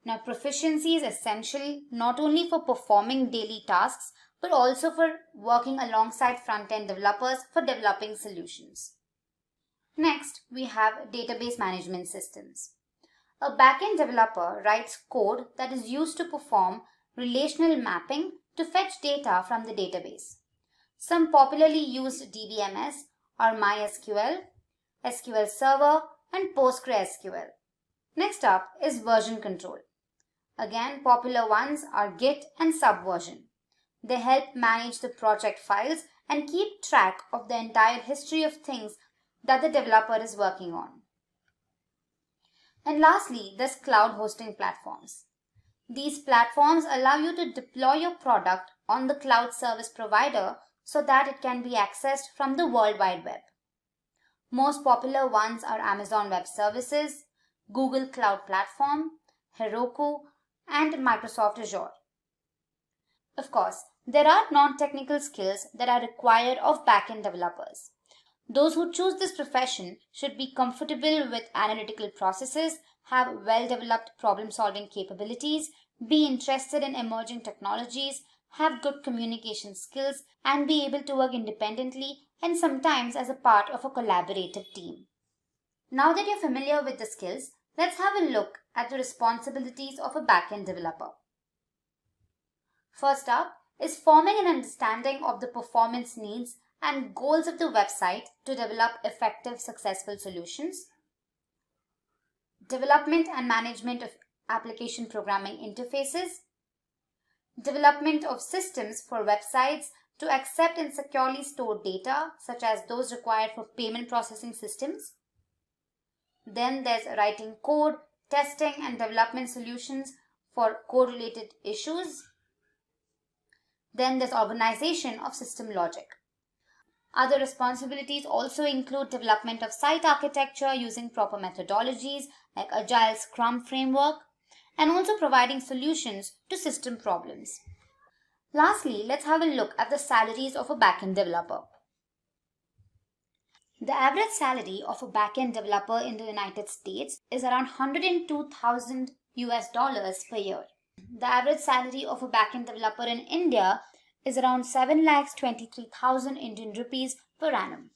Now, proficiency is essential not only for performing daily tasks, but also for working alongside front-end developers for developing solutions. Next, we have database management systems. A backend developer writes code that is used to perform relational mapping to fetch data from the database. Some popularly used DBMS are MySQL, SQL Server, and PostgreSQL. Next up is version control. Again, popular ones are Git and Subversion. They help manage the project files and keep track of the entire history of things that the developer is working on. And lastly, there's cloud hosting platforms. These platforms allow you to deploy your product on the cloud service provider so that it can be accessed from the World Wide Web. Most popular ones are Amazon Web Services, Google Cloud Platform, Heroku, and Microsoft Azure. Of course, there are non-technical skills that are required of backend developers. Those who choose this profession should be comfortable with analytical processes, have well-developed problem-solving capabilities, be interested in emerging technologies, have good communication skills, and be able to work independently and sometimes as a part of a collaborative team. Now that you're familiar with the skills, let's have a look at the responsibilities of a backend developer. First up is forming an understanding of the performance needs and goals of the website to develop effective, successful solutions. Development and management of application programming interfaces. Development of systems for websites to accept and securely store data, such as those required for payment processing systems. Then there's writing code, testing and development solutions for code-related issues. Then there's organization of system logic. Other responsibilities also include development of site architecture using proper methodologies like Agile Scrum framework, and also providing solutions to system problems. Lastly, let's have a look at the salaries of a backend developer. The average salary of a backend developer in the United States is around $102,000 per year. The average salary of a backend developer in India is around 7,23,000 Indian rupees per annum.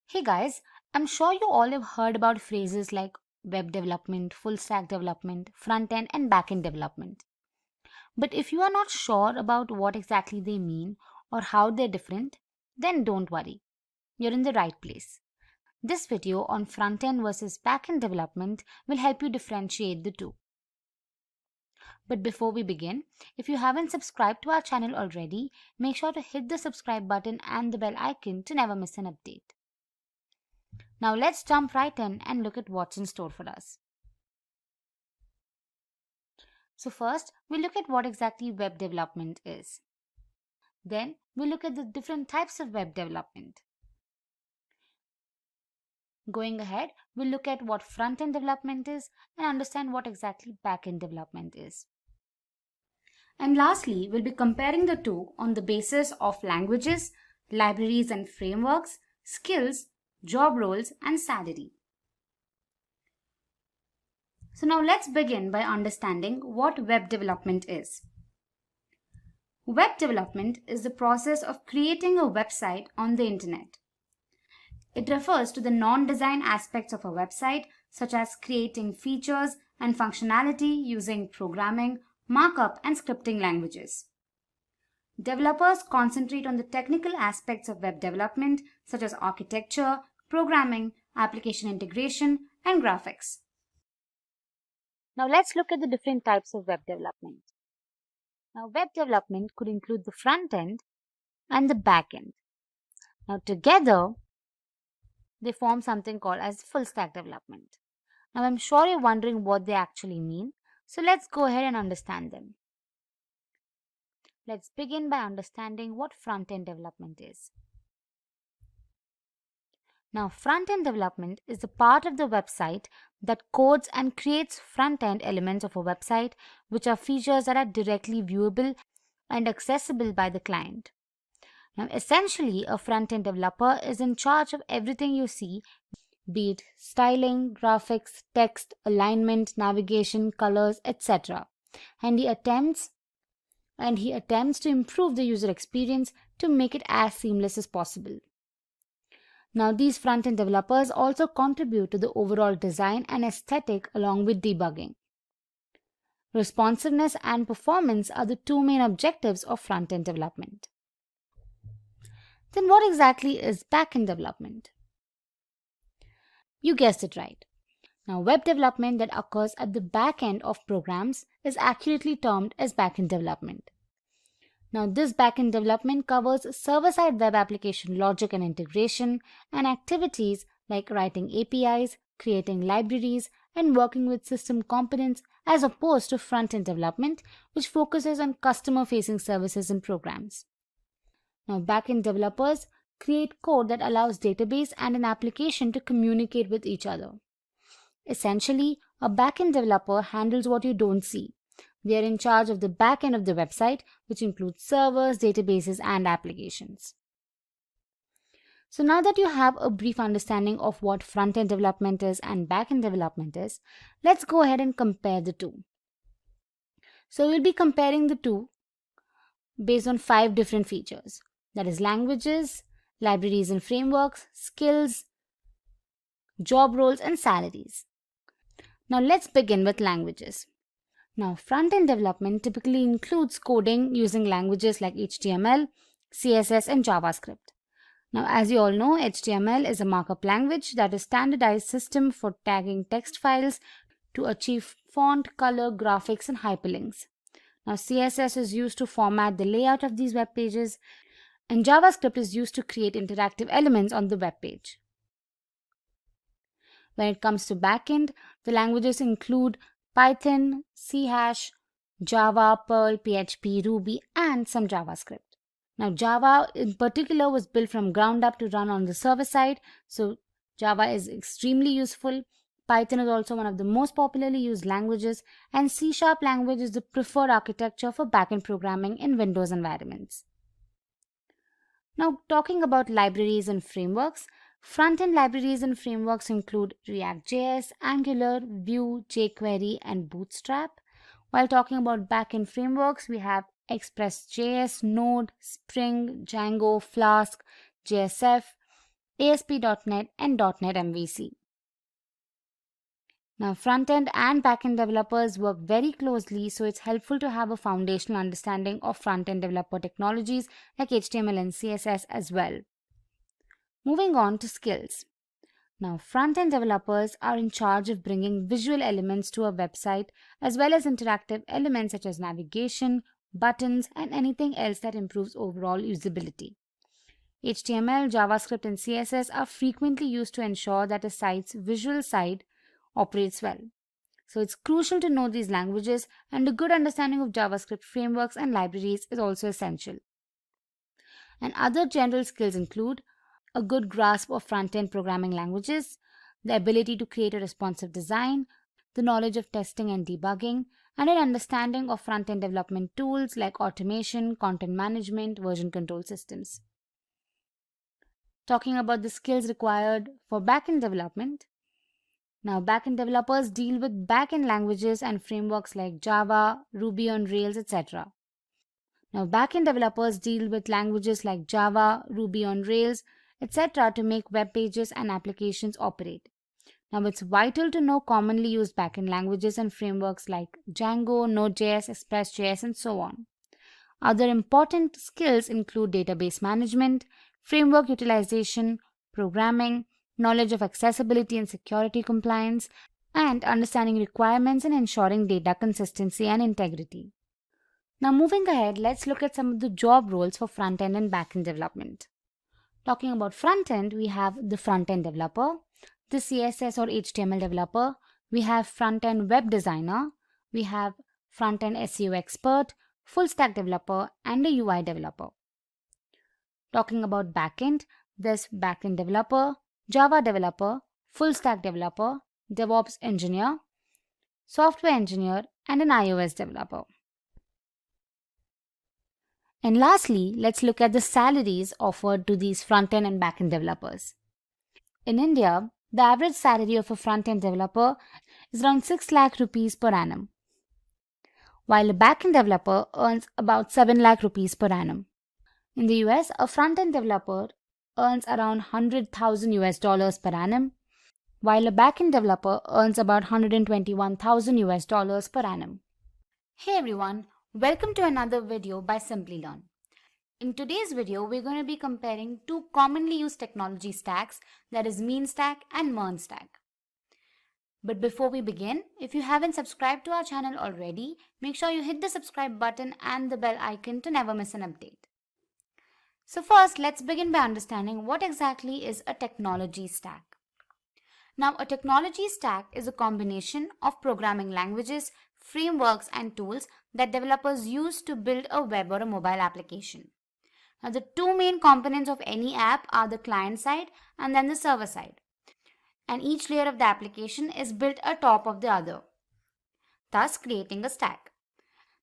Hey guys, I'm sure you all have heard about phrases like web development, full stack development, front-end and back-end development. But if you are not sure about what exactly they mean or how they're different, then don't worry. You're in the right place. This video on front-end versus back-end development will help you differentiate the two. But before we begin, if you haven't subscribed to our channel already, make sure to hit the subscribe button and the bell icon to never miss an update. Now let's jump right in and look at what's in store for us. So first, we'll look at what exactly web development is. Then, we'll look at the different types of web development. Going ahead, we'll look at what front-end development is and understand what exactly back-end development is. And lastly, we'll be comparing the two on the basis of languages, libraries and frameworks, skills, job roles, and salary. So now let's begin by understanding what web development is. Web development is the process of creating a website on the internet. It refers to the non-design aspects of a website, such as creating features and functionality using programming, markup, and scripting languages. Developers concentrate on the technical aspects of web development, such as architecture, programming, application integration, and graphics. Now let's look at the different types of web development. Now web development could include the front end and the back end. Now together, they form something called as full stack development. Now I'm sure you're wondering what they actually mean, so let's go ahead and understand them. Let's begin by understanding what front-end development is. Now, front-end development is the part of the website that codes and creates front-end elements of a website, which are features that are directly viewable and accessible by the client. Now, essentially, a front-end developer is in charge of everything you see, be it styling, graphics, text, alignment, navigation, colors, etc. And he attempts to improve the user experience to make it as seamless as possible. Now, these front-end developers also contribute to the overall design and aesthetic along with debugging. Responsiveness and performance are the two main objectives of front-end development. Then what exactly is back-end development? You guessed it right. Now, web development that occurs at the back end of programs is accurately termed as back-end development. Now, this back-end development covers server-side web application logic and integration and activities like writing APIs, creating libraries, and working with system components as opposed to front-end development, which focuses on customer-facing services and programs. Now, back-end developers create code that allows database and an application to communicate with each other. Essentially, a back-end developer handles what you don't see. They are in charge of the back end of the website, which includes servers, databases, and applications. So now that you have a brief understanding of what front-end development is and back-end development is, let's go ahead and compare the two. So we'll be comparing the two based on 5 different features. That is languages, libraries and frameworks, skills, job roles, and salaries. Now let's begin with languages. Now, front-end development typically includes coding using languages like HTML, CSS, and JavaScript. Now, as you all know, HTML is a markup language that is a standardized system for tagging text files to achieve font, color, graphics, and hyperlinks. Now, CSS is used to format the layout of these web pages, and JavaScript is used to create interactive elements on the web page. When it comes to backend, the languages include Python, C#, Java, Perl, PHP, Ruby, and some JavaScript. Now, Java in particular was built from ground up to run on the server side, so Java is extremely useful. Python is also one of the most popularly used languages, and C# language is the preferred architecture for backend programming in Windows environments. Now, talking about libraries and frameworks, front-end libraries and frameworks include React.js, Angular, Vue, jQuery, and Bootstrap. While talking about backend frameworks, we have Express.js, Node, Spring, Django, Flask, JSF, ASP.NET, and .NET MVC. Now, front-end and back-end developers work very closely, so it's helpful to have a foundational understanding of front-end developer technologies like HTML and CSS as well. Moving on to skills. Now, front-end developers are in charge of bringing visual elements to a website as well as interactive elements such as navigation, buttons, and anything else that improves overall usability. HTML, JavaScript, and CSS are frequently used to ensure that a site's visual side operates well. So it's crucial to know these languages, and a good understanding of JavaScript frameworks and libraries is also essential. And other general skills include a good grasp of front-end programming languages, the ability to create a responsive design, the knowledge of testing and debugging, and an understanding of front-end development tools like automation, content management, version control systems. Talking about the skills required for backend development. Now, backend developers deal with backend languages and frameworks like Java, Ruby on Rails, etc. Now, backend developers deal with languages like Java, Ruby on Rails, etc. to make web pages and applications operate. Now, it's vital to know commonly used backend languages and frameworks like Django, NodeJS, Express.js, and so on. Other important skills include database management, framework utilization, programming, knowledge of accessibility and security compliance, and understanding requirements and ensuring data consistency and integrity. Now, moving ahead, let's look at some of the job roles for front-end and back-end development. Talking about front-end, we have the front-end developer, the CSS or HTML developer, we have front-end web designer, we have front-end SEO expert, full-stack developer, and a UI developer. Talking about back-end, there's back-end developer, Java developer, full-stack developer, DevOps engineer, software engineer, and an iOS developer. And lastly, let's look at the salaries offered to these front-end and back-end developers. In India, the average salary of a front-end developer is around 6 lakh rupees per annum, while a back-end developer earns about 7 lakh rupees per annum. In the US, a front-end developer earns around $100,000 per annum, while a back-end developer earns about $121,000 per annum. Hey everyone, welcome to another video by Simplilearn. In today's video, we're going to be comparing two commonly used technology stacks, that is MERN stack and MERN stack. But before we begin, if you haven't subscribed to our channel already, make sure you hit the subscribe button and the bell icon to never miss an update. So first, let's begin by understanding what exactly is a technology stack. Now, a technology stack is a combination of programming languages, frameworks, and tools that developers use to build a web or a mobile application. Now, the two main components of any app are the client side and then the server side. And each layer of the application is built atop of the other, thus creating a stack.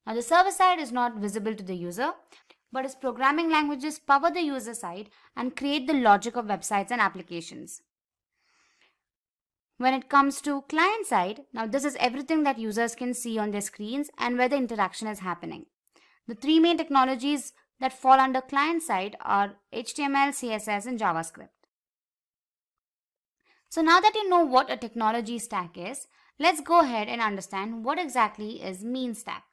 Now, the server side is not visible to the user, but its programming languages power the user side and create the logic of websites and applications. When it comes to client side, now this is everything that users can see on their screens and where the interaction is happening. The three main technologies that fall under client side are HTML, CSS, and JavaScript. So now that you know what a technology stack is, let's go ahead and understand what exactly is mean stack.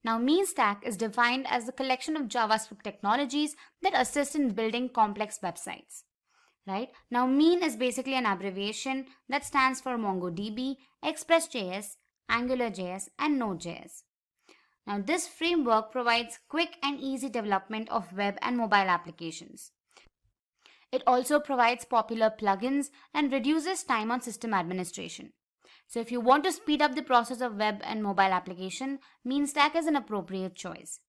Now, mean stack is defined as the collection of JavaScript technologies that assist in building complex websites. Right? Now, mean is basically an abbreviation that stands for MongoDB, Express.js, AngularJS, and NodeJS. Now, this framework provides quick and easy development of web and mobile applications. It also provides popular plugins and reduces time on system administration. So if you want to speed up the process of web and mobile application, mean stack is an appropriate choice.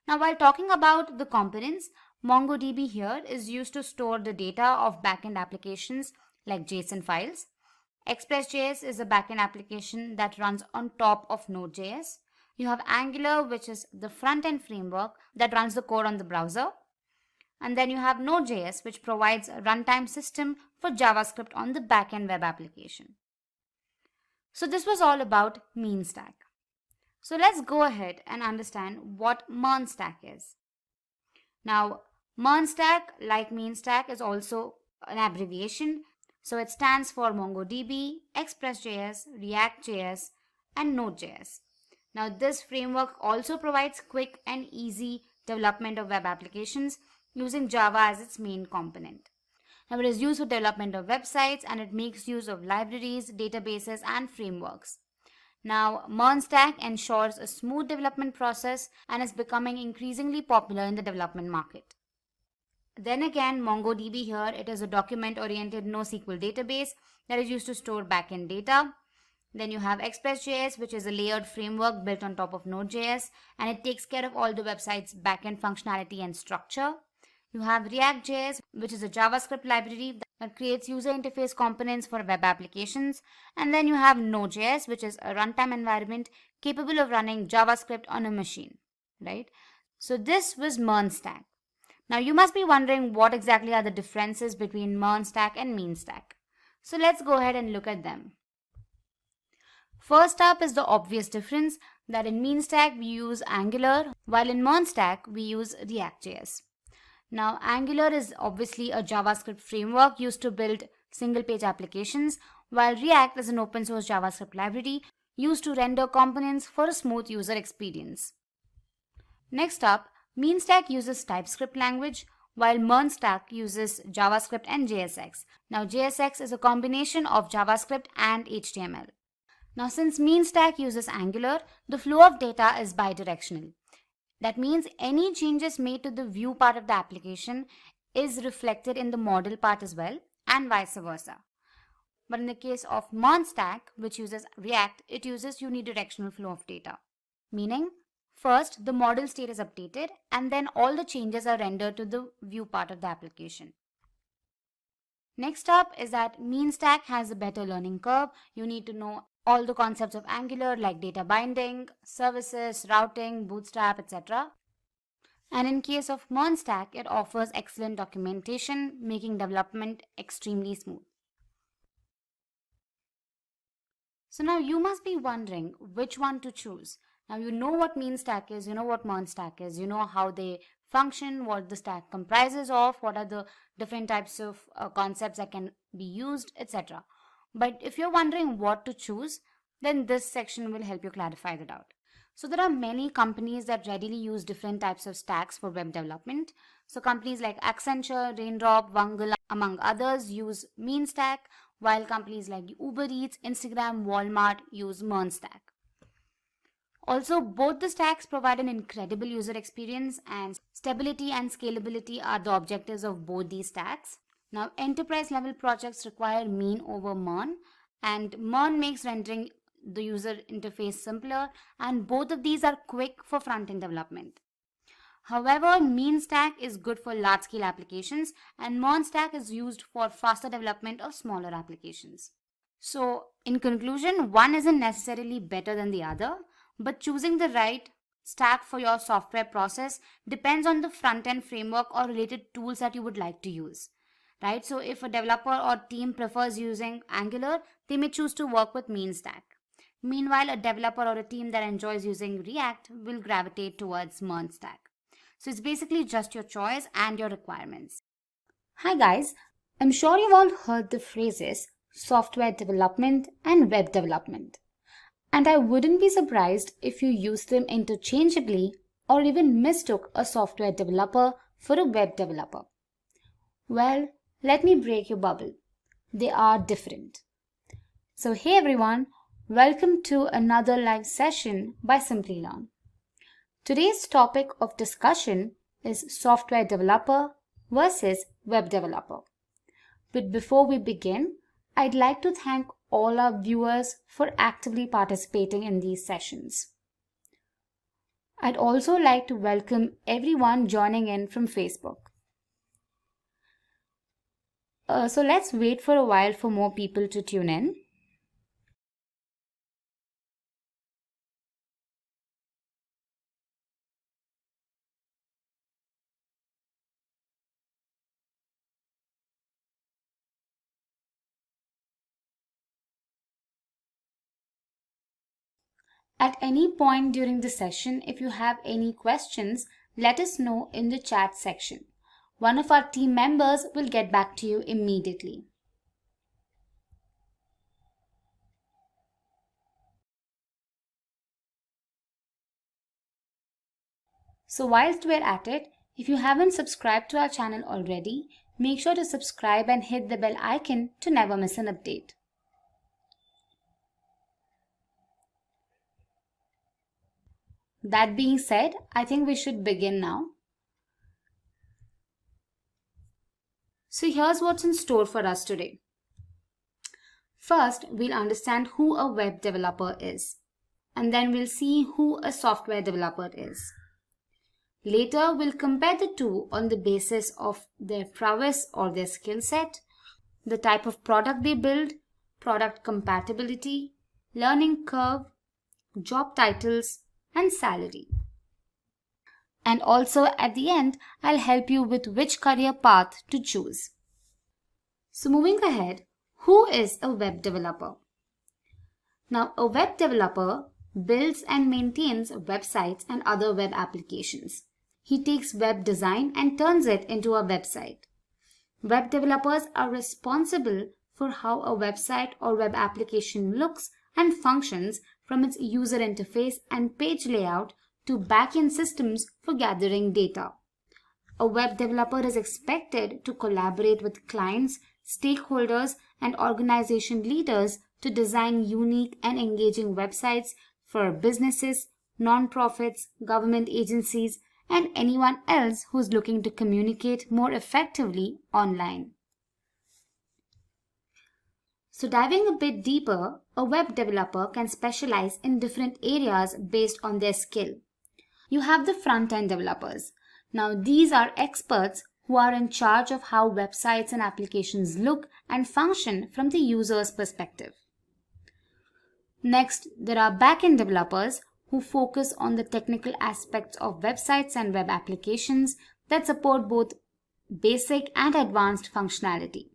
Now, while talking about the components, MongoDB here is used to store the data of backend applications like JSON files. Express.js is a backend application that runs on top of Node.js. You have Angular, which is the front-end framework that runs the code on the browser. And then you have Node.js, which provides a runtime system for JavaScript on the backend web application. So this was all about mean stack. So let's go ahead and understand what MERN stack is. Now, MERN stack, like mean stack, is also an abbreviation. So it stands for MongoDB, Express.js, React.js, and Node.js. Now, this framework also provides quick and easy development of web applications using Java as its main component. Now, it is used for development of websites, and it makes use of libraries, databases, and frameworks. Now, MERN stack ensures a smooth development process and is becoming increasingly popular in the development market. Then again, MongoDB here, it is a document-oriented NoSQL database that is used to store backend data. Then you have Express.js, which is a layered framework built on top of Node.js, and it takes care of all the website's backend functionality and structure. You have React.js, which is a JavaScript library that creates user interface components for web applications. And then you have Node.js, which is a runtime environment capable of running JavaScript on a machine, right? So this was MERN stack. Now you must be wondering what exactly are the differences between MERN stack and mean stack. So let's go ahead and look at them. First up is the obvious difference that in mean stack we use Angular, while in MERN stack we use React.js. Now, Angular is obviously a JavaScript framework used to build single-page applications, while React is an open-source JavaScript library used to render components for a smooth user experience. Next up, mean stack uses TypeScript language, while MERN stack uses JavaScript and JSX. Now, JSX is a combination of JavaScript and HTML. Now, since mean stack uses Angular, the flow of data is bidirectional. That means any changes made to the view part of the application is reflected in the model part as well, and vice versa. But in the case of MERN stack, which uses React, it uses unidirectional flow of data. Meaning, first the model state is updated and then all the changes are rendered to the view part of the application. Next up is that mean stack has a better learning curve. You need to know all the concepts of Angular like data binding, services, routing, bootstrap, etc. And in case of MERN stack, it offers excellent documentation, making development extremely smooth. So now you must be wondering which one to choose. Now you know what mean stack is, you know what MERN stack is, you know how they function, what the stack comprises of, what are the different types of concepts that can be used, etc. But if you're wondering what to choose, then this section will help you clarify the doubt. So there are many companies that readily use different types of stacks for web development. So companies like Accenture, Raindrop, Wungle, among others use mean stack, while companies like Uber Eats, Instagram, Walmart use MERN stack. Also, both the stacks provide an incredible user experience, and stability and scalability are the objectives of both these stacks. Now, enterprise level projects require mean over MERN, and MERN makes rendering the user interface simpler, and both of these are quick for front-end development. However, mean stack is good for large-scale applications, and MERN stack is used for faster development of smaller applications. So, in conclusion, one isn't necessarily better than the other, but choosing the right stack for your software process depends on the front-end framework or related tools that you would like to use. Right? So if a developer or team prefers using Angular, they may choose to work with mean stack. Meanwhile, a developer or a team that enjoys using React will gravitate towards MERN stack. So it's basically just your choice and your requirements. Hi guys, I'm sure you've all heard the phrases software development and web development. And I wouldn't be surprised if you use them interchangeably or even mistook a software developer for a web developer. Well, let me break your bubble. They are different. So hey everyone, welcome to another live session by Simplilearn. Today's topic of discussion is software developer versus web developer. But before we begin, I'd like to thank all our viewers for actively participating in these sessions. I'd also like to welcome everyone joining in from Facebook. So let's wait for a while for more people to tune in. At any point during the session, if you have any questions, let us know in the chat section. One of our team members will get back to you immediately. So whilst we're at it, if you haven't subscribed to our channel already, make sure to subscribe and hit the bell icon to never miss an update. That being said, I think we should begin now. So here's what's in store for us today. First, we'll understand who a web developer is, and then we'll see who a software developer is. Later, we'll compare the two on the basis of their prowess or their skill set, the type of product they build, product compatibility, learning curve, job titles, and salary. And also at the end, I'll help you with which career path to choose. So moving ahead, who is a web developer? Now, a web developer builds and maintains websites and other web applications. He takes web design and turns it into a website. Web developers are responsible for how a website or web application looks and functions, from its user interface and page layout to backend systems for gathering data. A web developer is expected to collaborate with clients, stakeholders, and organization leaders to design unique and engaging websites for businesses, non-profits, government agencies, and anyone else who's looking to communicate more effectively online. So diving a bit deeper, a web developer can specialize in different areas based on their skill. You have the front-end developers. Now these are experts who are in charge of how websites and applications look and function from the user's perspective. Next, there are backend developers who focus on the technical aspects of websites and web applications that support both basic and advanced functionality.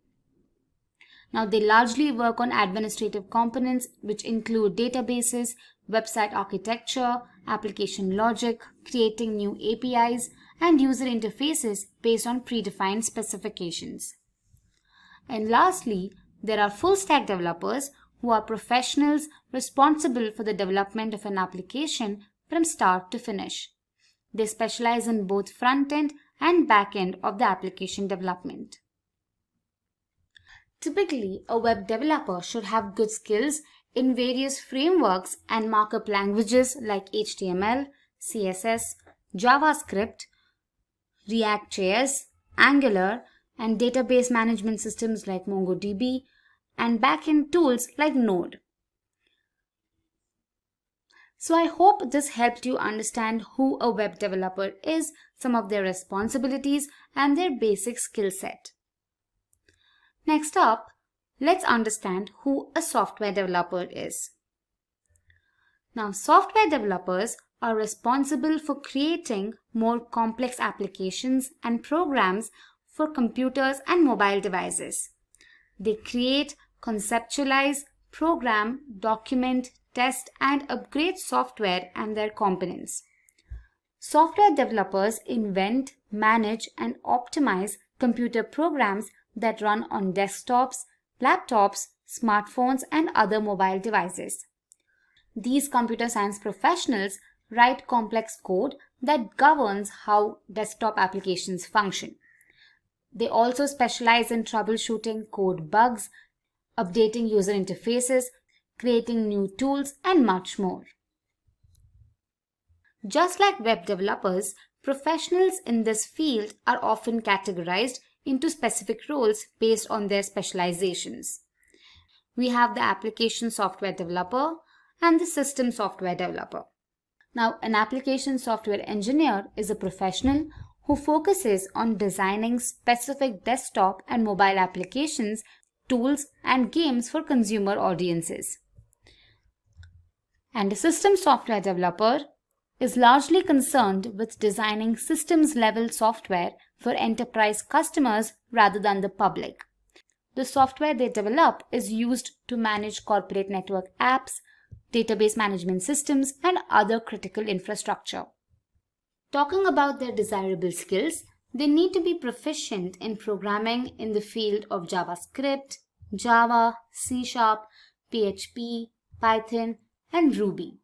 Now, they largely work on administrative components, which include databases, website architecture, application logic, creating new APIs, and user interfaces based on predefined specifications. And lastly, there are full-stack developers who are professionals responsible for the development of an application from start to finish. They specialize in both front-end and back-end of the application development. Typically, a web developer should have good skills in various frameworks and markup languages like HTML, CSS, JavaScript, React.js, Angular, and database management systems like MongoDB, and backend tools like Node. So I hope this helped you understand who a web developer is, some of their responsibilities, and their basic skill set. Next up, let's understand who a software developer is. Now, software developers are responsible for creating more complex applications and programs for computers and mobile devices. They create, conceptualize, program, document, test, and upgrade software and their components. Software developers invent, manage, and optimize computer programs that run on desktops, laptops, smartphones, and other mobile devices. These computer science professionals write complex code that governs how desktop applications function. They also specialize in troubleshooting code bugs, updating user interfaces, creating new tools, and much more. Just like web developers, professionals in this field are often categorized into specific roles based on their specializations. We have the application software developer and the system software developer. Now, an application software engineer is a professional who focuses on designing specific desktop and mobile applications, tools, and games for consumer audiences. And a system software developer is largely concerned with designing systems-level software for enterprise customers rather than the public. The software they develop is used to manage corporate network apps, database management systems, and other critical infrastructure. Talking about their desirable skills, they need to be proficient in programming in the field of JavaScript, Java, C#, PHP, Python, and Ruby.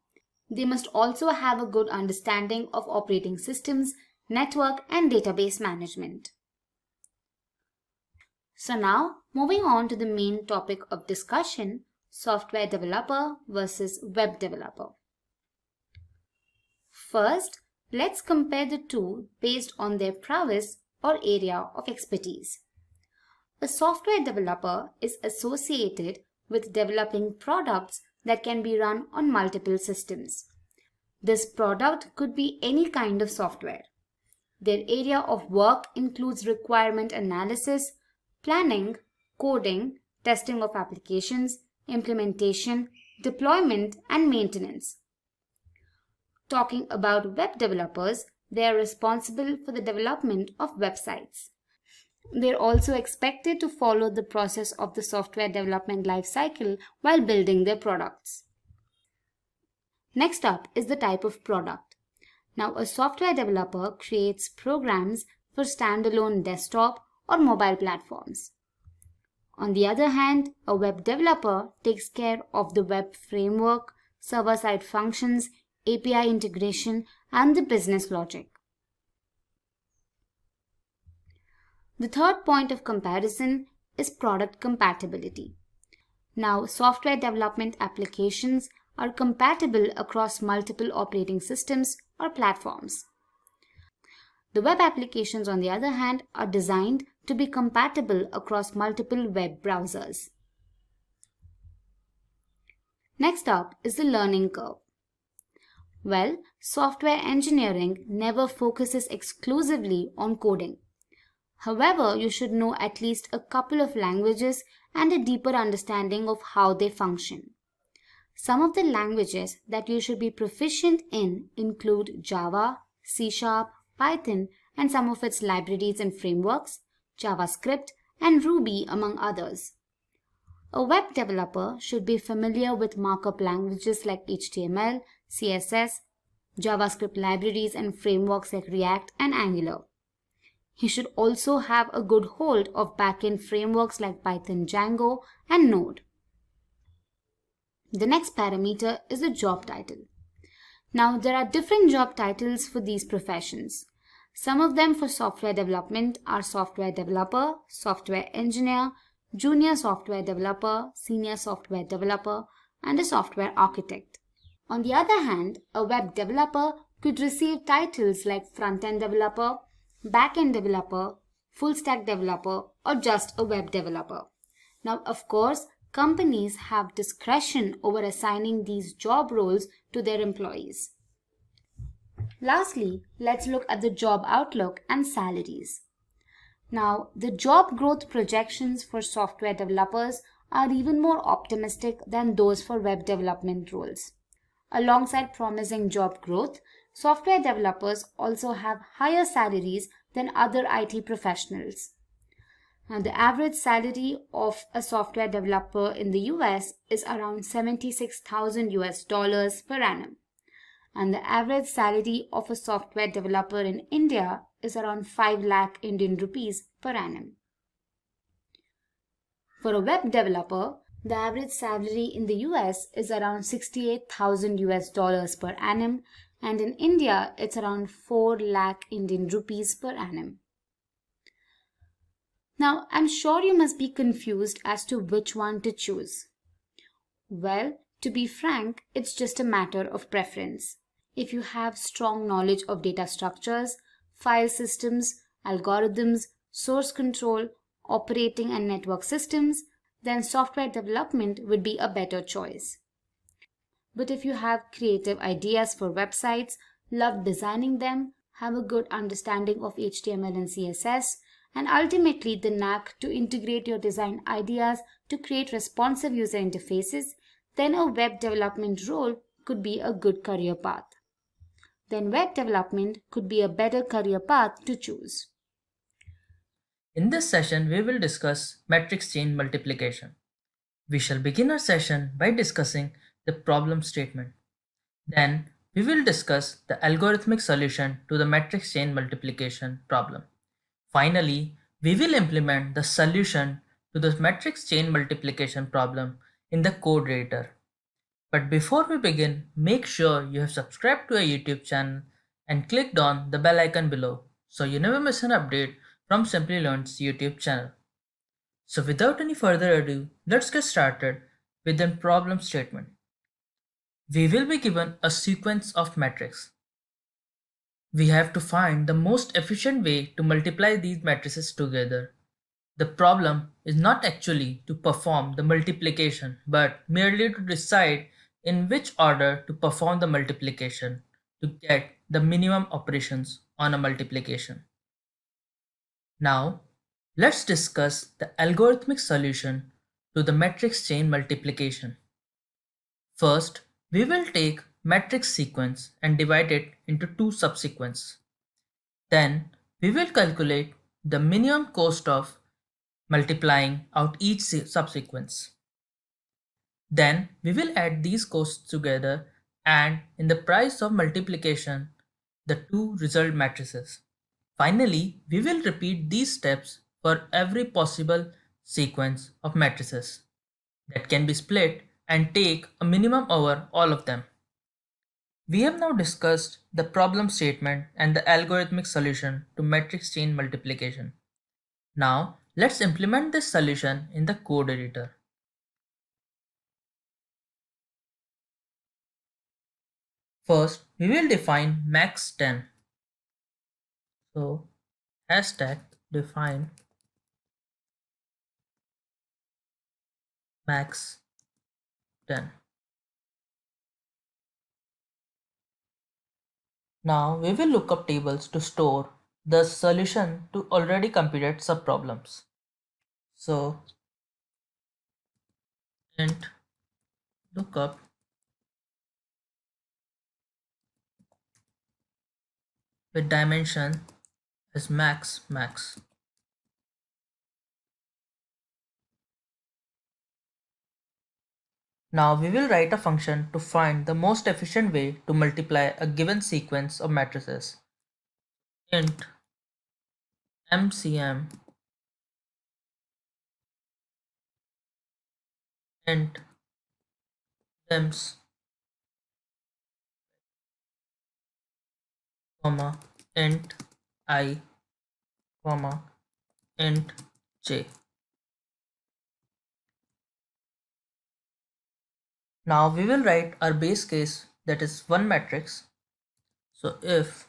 They must also have a good understanding of operating systems, network, and database management. So now, moving on to the main topic of discussion, software developer versus web developer. First, let's compare the two based on their prowess or area of expertise. A software developer is associated with developing products that can be run on multiple systems. This product could be any kind of software. Their area of work includes requirement analysis, planning, coding, testing of applications, implementation, deployment, and maintenance. Talking about web developers, they are responsible for the development of websites. They are also expected to follow the process of the software development lifecycle while building their products. Next up is the type of product. Now, a software developer creates programs for standalone desktop or mobile platforms. On the other hand, a web developer takes care of the web framework, server-side functions, API integration, and the business logic. The third point of comparison is product compatibility. Now, software development applications are compatible across multiple operating systems or platforms. The web applications, on the other hand, are designed to be compatible across multiple web browsers. Next up is the learning curve. Well, software engineering never focuses exclusively on coding. However, you should know at least a couple of languages and a deeper understanding of how they function. Some of the languages that you should be proficient in include Java, C#, Python, and some of its libraries and frameworks, JavaScript, and Ruby, among others. A web developer should be familiar with markup languages like HTML, CSS, JavaScript libraries and frameworks like React and Angular. He should also have a good hold of backend frameworks like Python, Django, and Node. The next parameter is the job title. Now, there are different job titles for these professions. Some of them for software development are software developer, software engineer, junior software developer, senior software developer, and a software architect. On the other hand, a web developer could receive titles like front-end developer, back-end developer, full-stack developer, or just a web developer. Now, of course, companies have discretion over assigning these job roles to their employees. Lastly, let's look at the job outlook and salaries. Now, the job growth projections for software developers are even more optimistic than those for web development roles. Alongside promising job growth, software developers also have higher salaries than other IT professionals. Now, the average salary of a software developer in the US is around 76,000 US dollars per annum. And the average salary of a software developer in India is around 5 lakh Indian rupees per annum. For a web developer, the average salary in the US is around 68,000 US dollars per annum, and in India it's around 4 lakh Indian rupees per annum. Now, I'm sure you must be confused as to which one to choose. Well, to be frank, it's just a matter of preference. If you have strong knowledge of data structures, file systems, algorithms, source control, operating and network systems, then software development would be a better choice. But if you have creative ideas for websites, love designing them, have a good understanding of HTML and CSS, and ultimately the knack to integrate your design ideas to create responsive user interfaces, then a web development role could be a good career path. Then web development could be a better career path to choose. In this session, we will discuss matrix chain multiplication. We shall begin our session by discussing the problem statement. Then, we will discuss the algorithmic solution to the matrix chain multiplication problem. Finally, we will implement the solution to the matrix chain multiplication problem in the code editor. But before we begin, make sure you have subscribed to our YouTube channel and clicked on the bell icon below so you never miss an update from Simplilearn's YouTube channel. So without any further ado, let's get started with the problem statement. We will be given a sequence of matrices. We have to find the most efficient way to multiply these matrices together. The problem is not actually to perform the multiplication, but merely to decide in which order to perform the multiplication to get the minimum operations on a multiplication. Now, let's discuss the algorithmic solution to the matrix chain multiplication. First, we will take matrix sequence and divide it into two subsequences. Then, we will calculate the minimum cost of multiplying out each subsequence. Then we will add these costs together and in the price of multiplication the two result matrices. Finally, we will repeat these steps for every possible sequence of matrices that can be split and take a minimum over all of them. We have now discussed the problem statement and the algorithmic solution to matrix chain multiplication. Now, let's implement this solution in the code editor. First, we will define max 10. So, hashtag define max 10. Now, we will look up tables to store the solution to already computed subproblems. So, int lookup with dimension as max. Now we will write a function to find the most efficient way to multiply a given sequence of matrices. Int MCM int dims comma int I comma int j. Now we will write our base case, that is one matrix. So if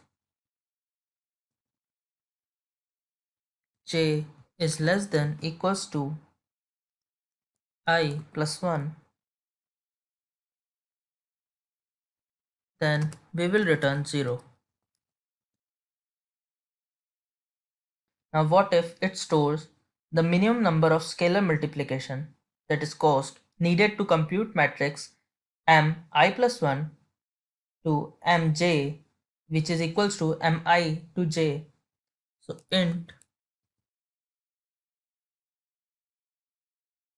j is less than equals to I plus 1, then we will return 0. Now what if it stores the minimum number of scalar multiplication, that is cost, needed to compute matrix mi plus 1 to mj, which is equals to mi to j. So int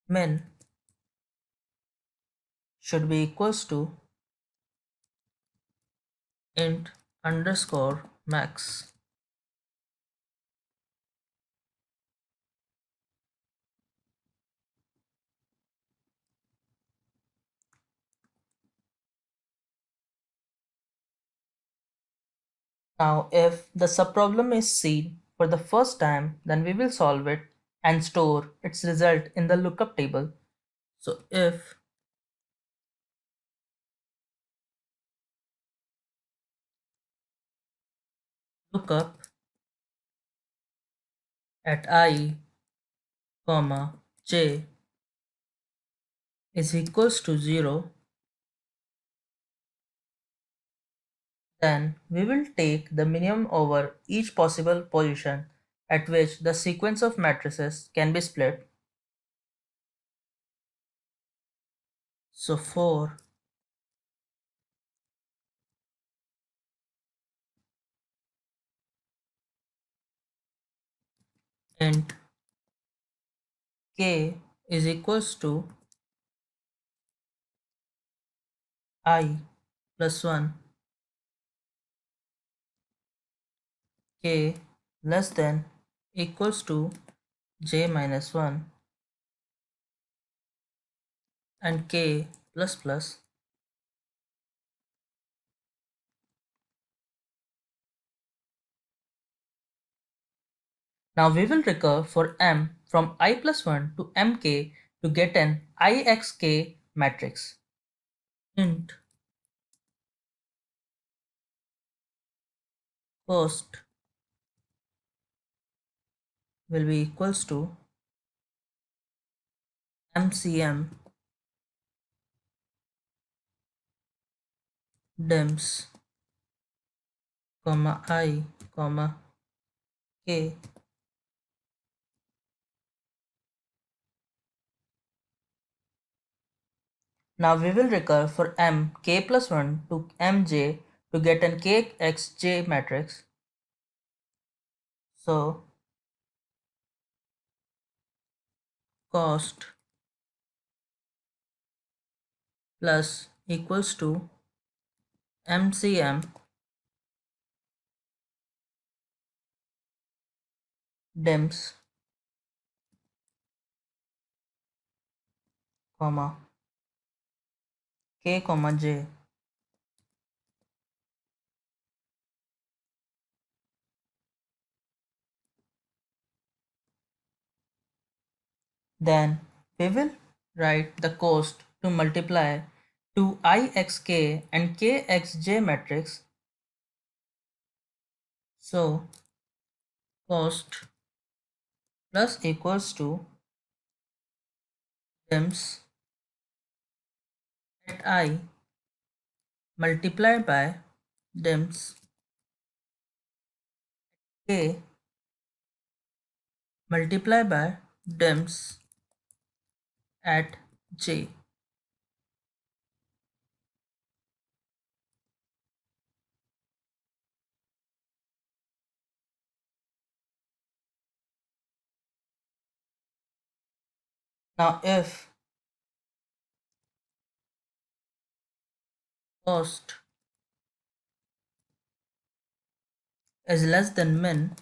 min should be equals to int underscore max. Now if the subproblem is seen for the first time, then we will solve it and store its result in the lookup table. So if lookup at I, comma j is equals to 0, then we will take the minimum over each possible position at which the sequence of matrices can be split. So for int k is equals to I plus 1, k less than equals to j minus 1, and k plus plus. Now we will recur for m from I plus 1 to mk to get an ixk matrix. Int cost will be equals to mcm dims comma I comma k. Now we will recur for m k plus 1 to mj to get an kxj matrix. So cost plus equals to mcm dims comma k comma j. Then we will write the cost to multiply to ixk and kxj matrix. So cost plus equals to dims at I multiplied by dims k multiplied by dims at j. Now if cost is less than min,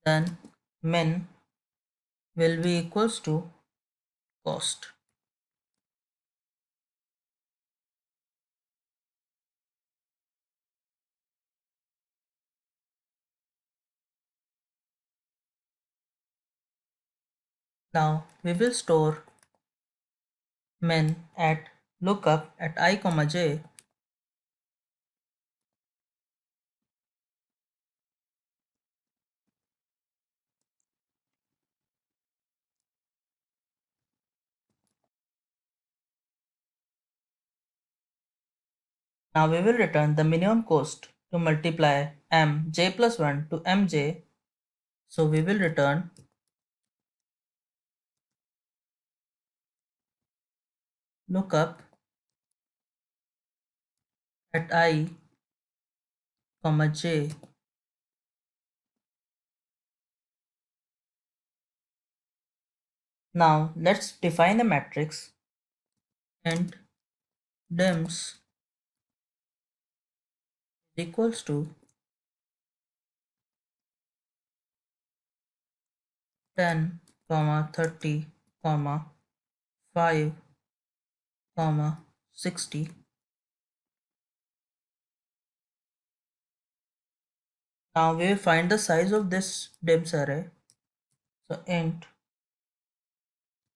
then min will be equals to cost. Now we will store min at lookup at I comma j. Now we will return the minimum cost to multiply mj plus 1 to mj. So we will return lookup at I comma j Now let's define a matrix. Int dims equals to 10, 30, 5, 60. Now we will find the size of this dims array. So int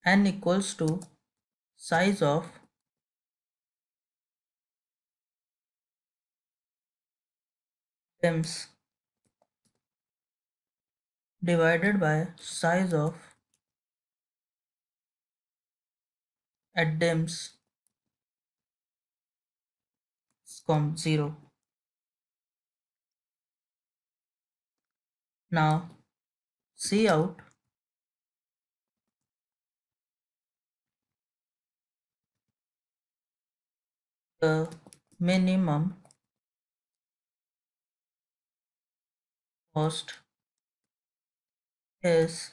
n equals to size of dims divided by size of at dims 0. Now see out the minimum cost is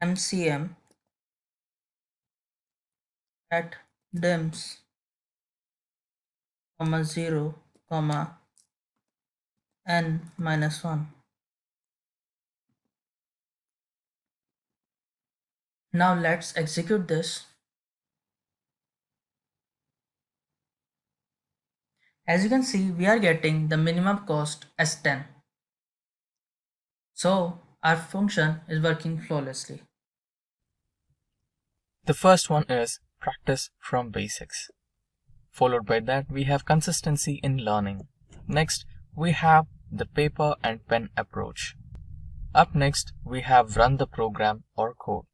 MCM at dims 0, n minus 1. Now let's execute this. As you can see, we are getting the minimum cost as 10. So our function is working flawlessly. The first one is practice from basics. Followed by that, we have consistency in learning. Next, we have the paper and pen approach. Up next, we have run the program or code.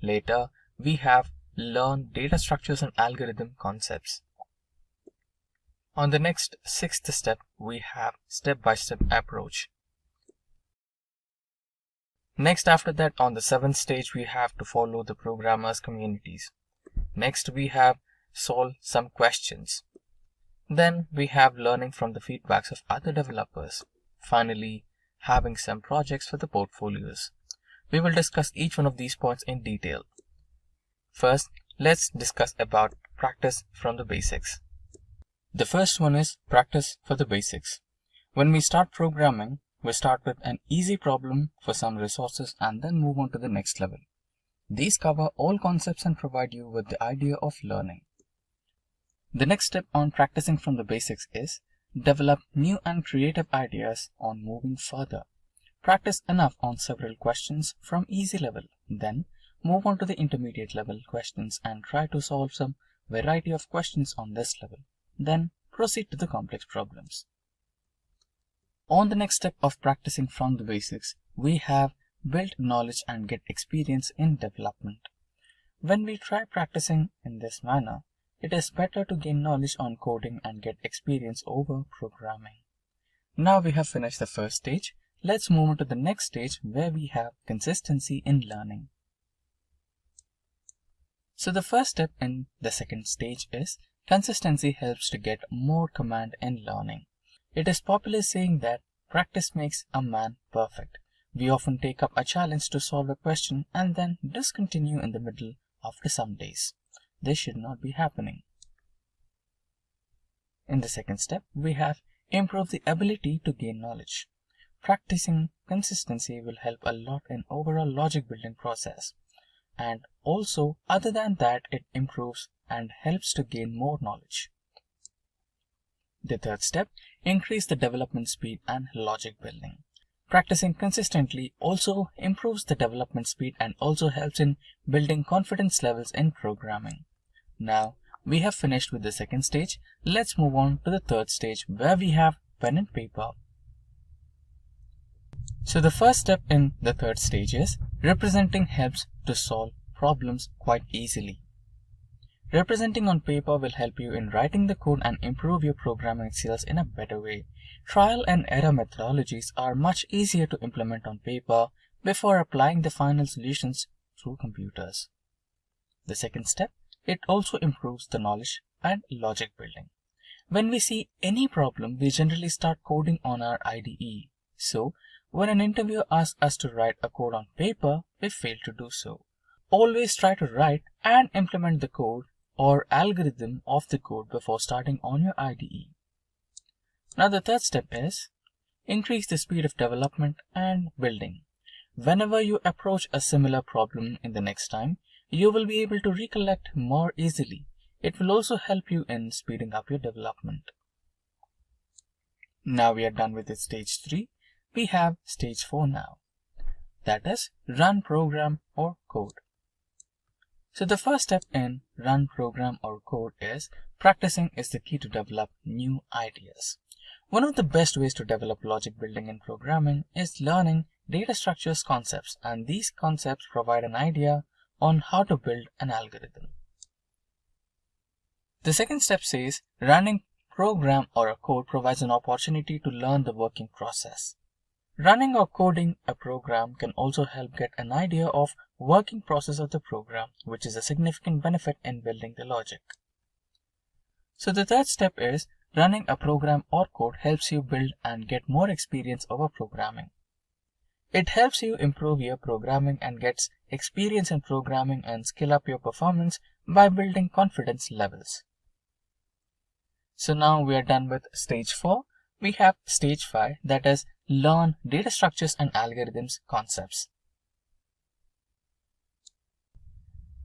Later, we have learn data structures and algorithm concepts. On the next, sixth step, we have step-by-step approach. Next, after that, on the seventh stage, we have to follow the programmers' communities. Next, we have solve some questions. Then we have learning from the feedbacks of other developers. Finally, having some projects for the portfolios. We will discuss each one of these points in detail. First, let's discuss about practice from the basics. The first one is practice for the basics. When we start programming, we start with an easy problem for some resources and then move on to the next level. These cover all concepts and provide you with the idea of learning. The next step on practicing from the basics is develop new and creative ideas on moving further. Practice enough on several questions from easy level. Then move on to the intermediate level questions and try to solve some variety of questions on this level. Then proceed to the complex problems. On the next step of practicing from the basics, we have build knowledge and get experience in development. When we try practicing in this manner, it is better to gain knowledge on coding and get experience over programming. Now we have finished the first stage. Let's move on to the next stage where we have consistency in learning. So the first step in the second stage is consistency helps to get more command in learning. It is popular saying that practice makes a man perfect. We often take up a challenge to solve a question and then discontinue in the middle after some days. This should not be happening. In the second step, we have improve the ability to gain knowledge. Practicing consistency will help a lot in overall logic building process. And also, other than that, it improves and helps to gain more knowledge. The third step, increase the development speed and logic building. Practicing consistently also improves the development speed and also helps in building confidence levels in programming. Now, we have finished with the second stage. Let's move on to the third stage where we have pen and paper. So the first step in the third stage is representing helps to solve problems quite easily. Representing on paper will help you in writing the code and improve your programming skills in a better way. Trial and error methodologies are much easier to implement on paper before applying the final solutions through computers. The second step, it also improves the knowledge and logic building. When we see any problem, we generally start coding on our IDE. So, when an interviewer asks us to write a code on paper, we fail to do so. Always try to write and implement the code or algorithm of the code before starting on your IDE. Now the third step is increase the speed of development and building. Whenever you approach a similar problem in the next time, you will be able to recollect more easily. It will also help you in speeding up your development. Now we are done with the stage 3. We have stage 4 now. That is run program or code. So the first step in run program or code is practicing is the key to develop new ideas. One of the best ways to develop logic building in programming is learning data structures concepts, and these concepts provide an idea on how to build an algorithm. The second step says running program or a code provides an opportunity to learn the working process. Running or coding a program can also help get an idea of working process of the program, which is a significant benefit in building the logic. So the third step is running a program or code helps you build and get more experience over programming. It helps you improve your programming and gets experience in programming and skill up your performance by building confidence levels. So now we are done with stage 4. We have stage 5, that is learn data structures and algorithms concepts.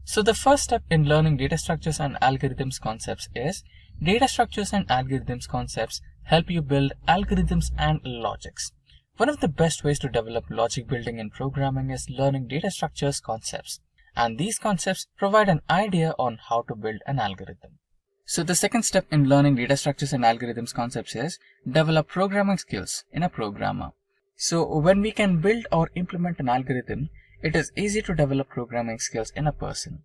So the first step in learning data structures and algorithms concepts is data structures and algorithms concepts help you build algorithms and logics. One of the best ways to develop logic building in programming is learning data structures concepts, and these concepts provide an idea on how to build an algorithm. So the second step in learning data structures and algorithms concepts is develop programming skills in a programmer. So when we can build or implement an algorithm, it is easy to develop programming skills in a person.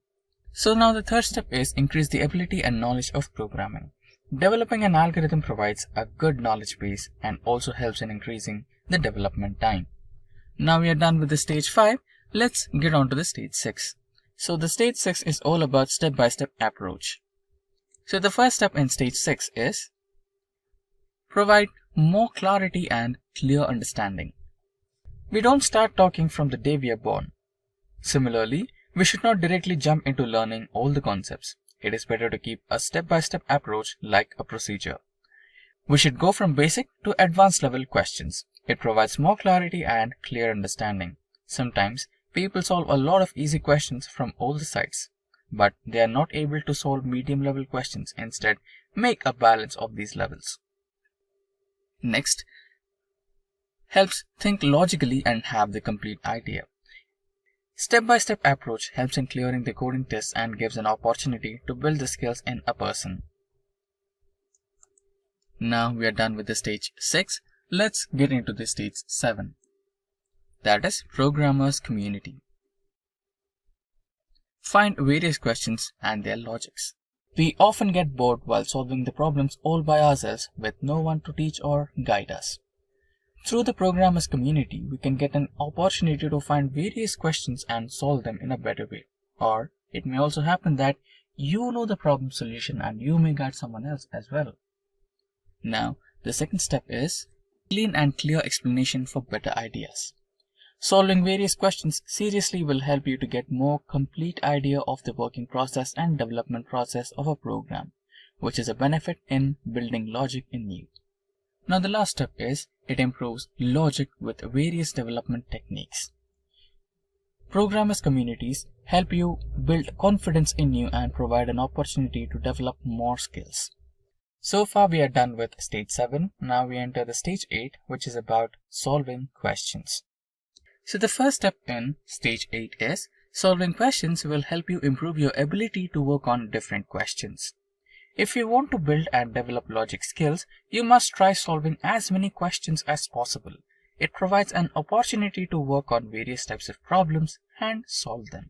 So now the third step is increase the ability and knowledge of programming. Developing an algorithm provides a good knowledge base and also helps in increasing the development time. Now we are done with the stage 5. Let's get on to the stage 6. So the stage 6 is all about step-by-step approach. So the first step in stage 6 is provide more clarity and clear understanding. We don't start talking from the day we are born. Similarly, we should not directly jump into learning all the concepts. It is better to keep a step-by-step approach like a procedure. We should go from basic to advanced level questions. It provides more clarity and clear understanding. Sometimes people solve a lot of easy questions from all the sides, but they are not able to solve medium level questions. Instead, make a balance of these levels. Next, helps think logically and have the complete idea. Step-by-step approach helps in clearing the coding tests and gives an opportunity to build the skills in a person. Now we are done with the stage 6. Let's get into the stage 7. That is programmers community. Find various questions and their logics. We often get bored while solving the problems all by ourselves with no one to teach or guide us. Through the programmers community, we can get an opportunity to find various questions and solve them in a better way. Or it may also happen that you know the problem solution and you may guide someone else as well. Now, the second step is clean and clear explanation for better ideas. Solving various questions seriously will help you to get more complete idea of the working process and development process of a program, which is a benefit in building logic in you. Now the last step is it improves logic with various development techniques. Programmers communities help you build confidence in you and provide an opportunity to develop more skills. So far we are done with stage 7. Now we enter the stage 8, which is about solving questions. So the first step in stage 8 is solving questions will help you improve your ability to work on different questions. If you want to build and develop logic skills, you must try solving as many questions as possible. It provides an opportunity to work on various types of problems and solve them.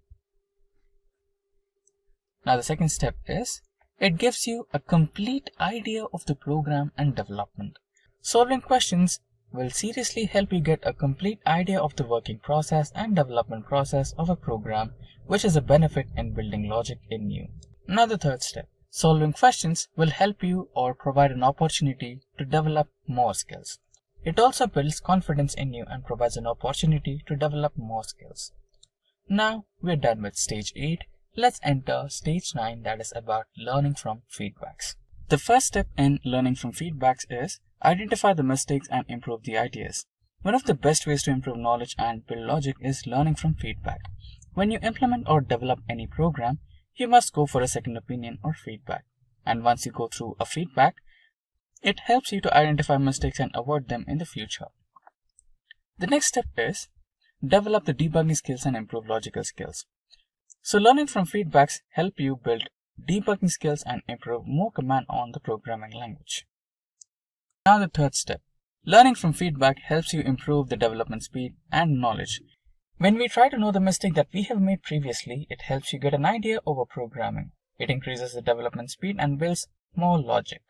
Now the second step is it gives you a complete idea of the program and development. Solving questions will seriously help you get a complete idea of the working process and development process of a program, which is a benefit in building logic in you. Now the third step. Solving questions will help you or provide an opportunity to develop more skills. It also builds confidence in you and provides an opportunity to develop more skills. Now we're done with stage 8. Let's enter stage 9, that is about learning from feedbacks. The first step in learning from feedbacks is identify the mistakes and improve the ideas. One of the best ways to improve knowledge and build logic is learning from feedback. When you implement or develop any program, you must go for a second opinion or feedback. And once you go through a feedback, it helps you to identify mistakes and avoid them in the future. The next step is develop the debugging skills and improve logical skills. So learning from feedbacks help you build debugging skills and improve more command on the programming language. Now the third step. Learning from feedback helps you improve the development speed and knowledge. When we try to know the mistake that we have made previously, it helps you get an idea over programming. It increases the development speed and builds more logic.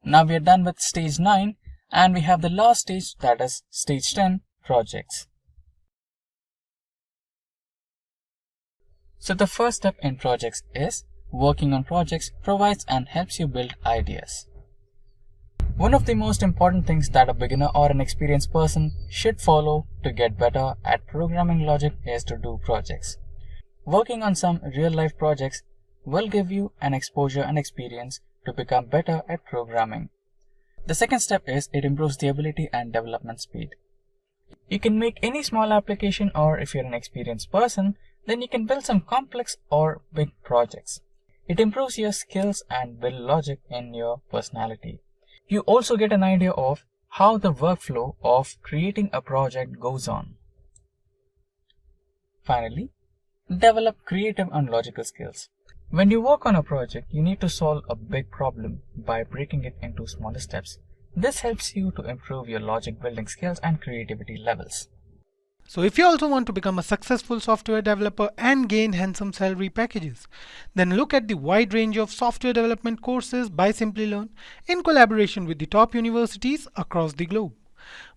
Now we are done with stage 9 and we have the last stage, that is stage 10, projects. So the first step in projects is working on projects provides and helps you build ideas. One of the most important things that a beginner or an experienced person should follow to get better at programming logic is to do projects. Working on some real-life projects will give you an exposure and experience to become better at programming. The second step is it improves the ability and development speed. You can make any small application, or if you're an experienced person, then you can build some complex or big projects. It improves your skills and build logic in your personality. You also get an idea of how the workflow of creating a project goes on. Finally, develop creative and logical skills. When you work on a project, you need to solve a big problem by breaking it into smaller steps. This helps you to improve your logic building skills and creativity levels. So if you also want to become a successful software developer and gain handsome salary packages, then look at the wide range of software development courses by Simplilearn in collaboration with the top universities across the globe.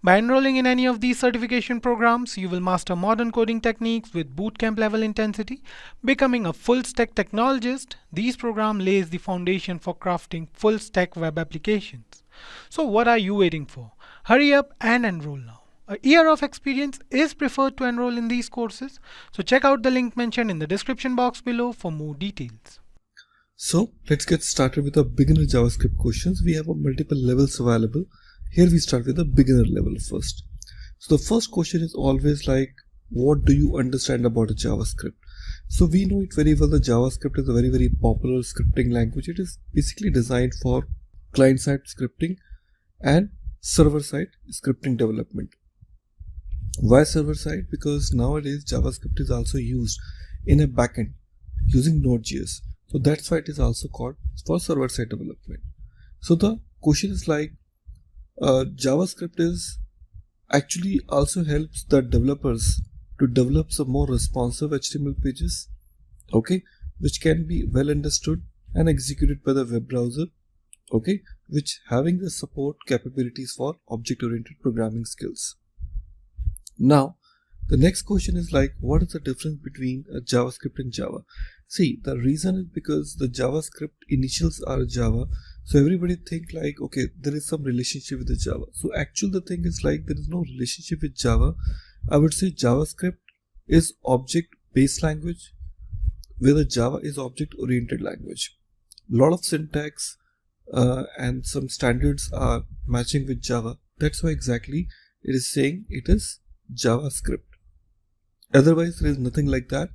By enrolling in any of these certification programs, you will master modern coding techniques with bootcamp level intensity, becoming a full stack technologist. These programs lays the foundation for crafting full stack web applications. So what are you waiting for? Hurry up and enroll now. A year of experience is preferred to enroll in these courses, so check out the link mentioned in the description box below for more details. So let's get started with the beginner JavaScript questions. We have multiple levels available. Here we start with the beginner level first. So the first question is always like, what do you understand about a JavaScript? So we know it very well. The JavaScript is a very popular scripting language. It is basically designed for client-side scripting and server-side scripting development. Why server-side? Because nowadays JavaScript is also used in a backend using NodeJS. So that's why it is also called for server-side development. So the question is like, JavaScript is actually also helps the developers to develop some more responsive HTML pages, okay, which can be well understood and executed by the web browser, okay, which having the support capabilities for object-oriented programming skills. Now, the next question is like, what is the difference between a JavaScript and Java? See, the reason is because the JavaScript initials are Java. So everybody think like, okay, there is some relationship with the Java. So actually the thing is like, there is no relationship with Java. I would say JavaScript is object-based language, where the Java is object-oriented language. A lot of syntax and some standards are matching with Java. That's why exactly it is saying it is JavaScript. Otherwise, there is nothing like that.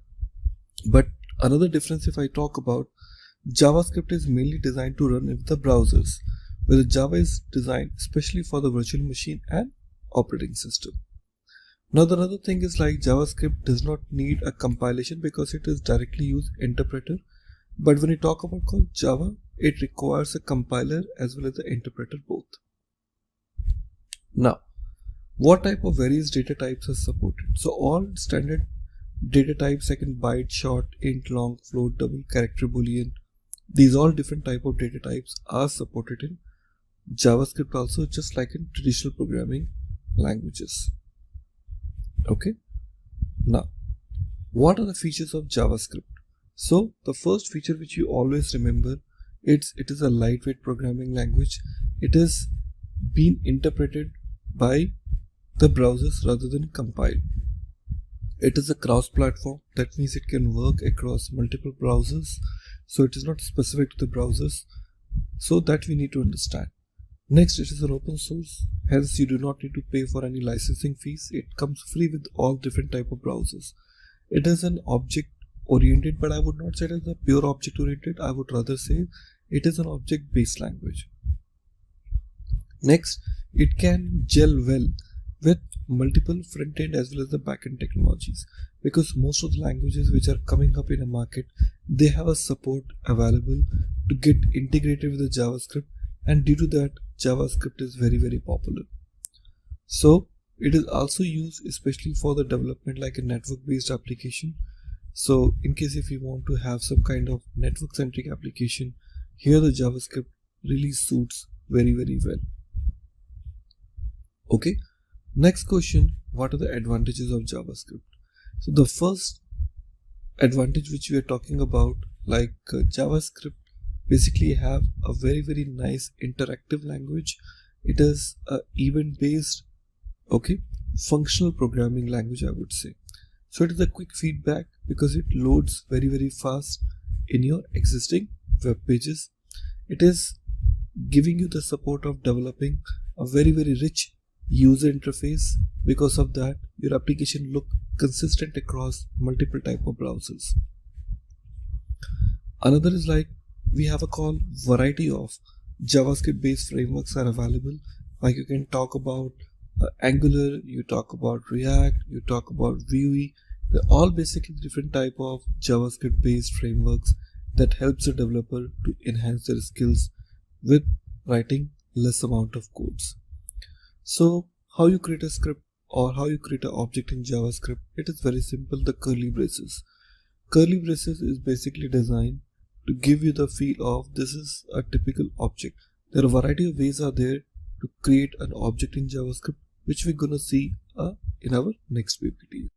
But another difference, if I talk about, JavaScript is mainly designed to run in the browsers, where the Java is designed especially for the virtual machine and operating system. Now the other thing is like, JavaScript does not need a compilation because it is directly used interpreter. But when you talk about Java, it requires a compiler as well as the interpreter both. Now, what type of various data types are supported? So all standard data types like in byte, short, int, long, float, double, character, boolean, these all different type of data types are supported in JavaScript also, just like in traditional programming languages. Okay. Now, what are the features of JavaScript? So the first feature which you always remember It is a lightweight programming language. It is being interpreted by the browsers rather than compiled. It is a cross-platform. That means it can work across multiple browsers. So it is not specific to the browsers. So that we need to understand. Next, it is an open source. Hence, you do not need to pay for any licensing fees. It comes free with all different type of browsers. It is an object-oriented, but I would not say it is a pure object-oriented. I would rather say it is an object-based language. Next, it can gel well with multiple front-end as well as the back-end technologies, because most of the languages which are coming up in a market, they have a support available to get integrated with the JavaScript, and due to that, JavaScript is very, very popular. So it is also used especially for the development like a network-based application. So in case if you want to have some kind of network-centric application, here the JavaScript really suits very, very well. Okay. Next question, what are the advantages of JavaScript? So the first advantage which we are talking about, like JavaScript basically have a very, very nice interactive language. It is a event based, okay, functional programming language, I would say. So it is a quick feedback because it loads very, very fast in your existing web pages. It is giving you the support of developing a very, very rich user interface. Because of that, your application look consistent across multiple type of browsers. Another is like we have a call variety of JavaScript based frameworks are available. Like you can talk about Angular, you talk about React, you talk about Vue. They're all basically different type of JavaScript based frameworks that helps the developer to enhance their skills with writing less amount of codes. So how you create a script or how you create an object in JavaScript, it is very simple. The curly braces. Curly braces is basically designed to give you the feel of this is a typical object. There are a variety of ways are there to create an object in JavaScript, which we're gonna see in our next PPT.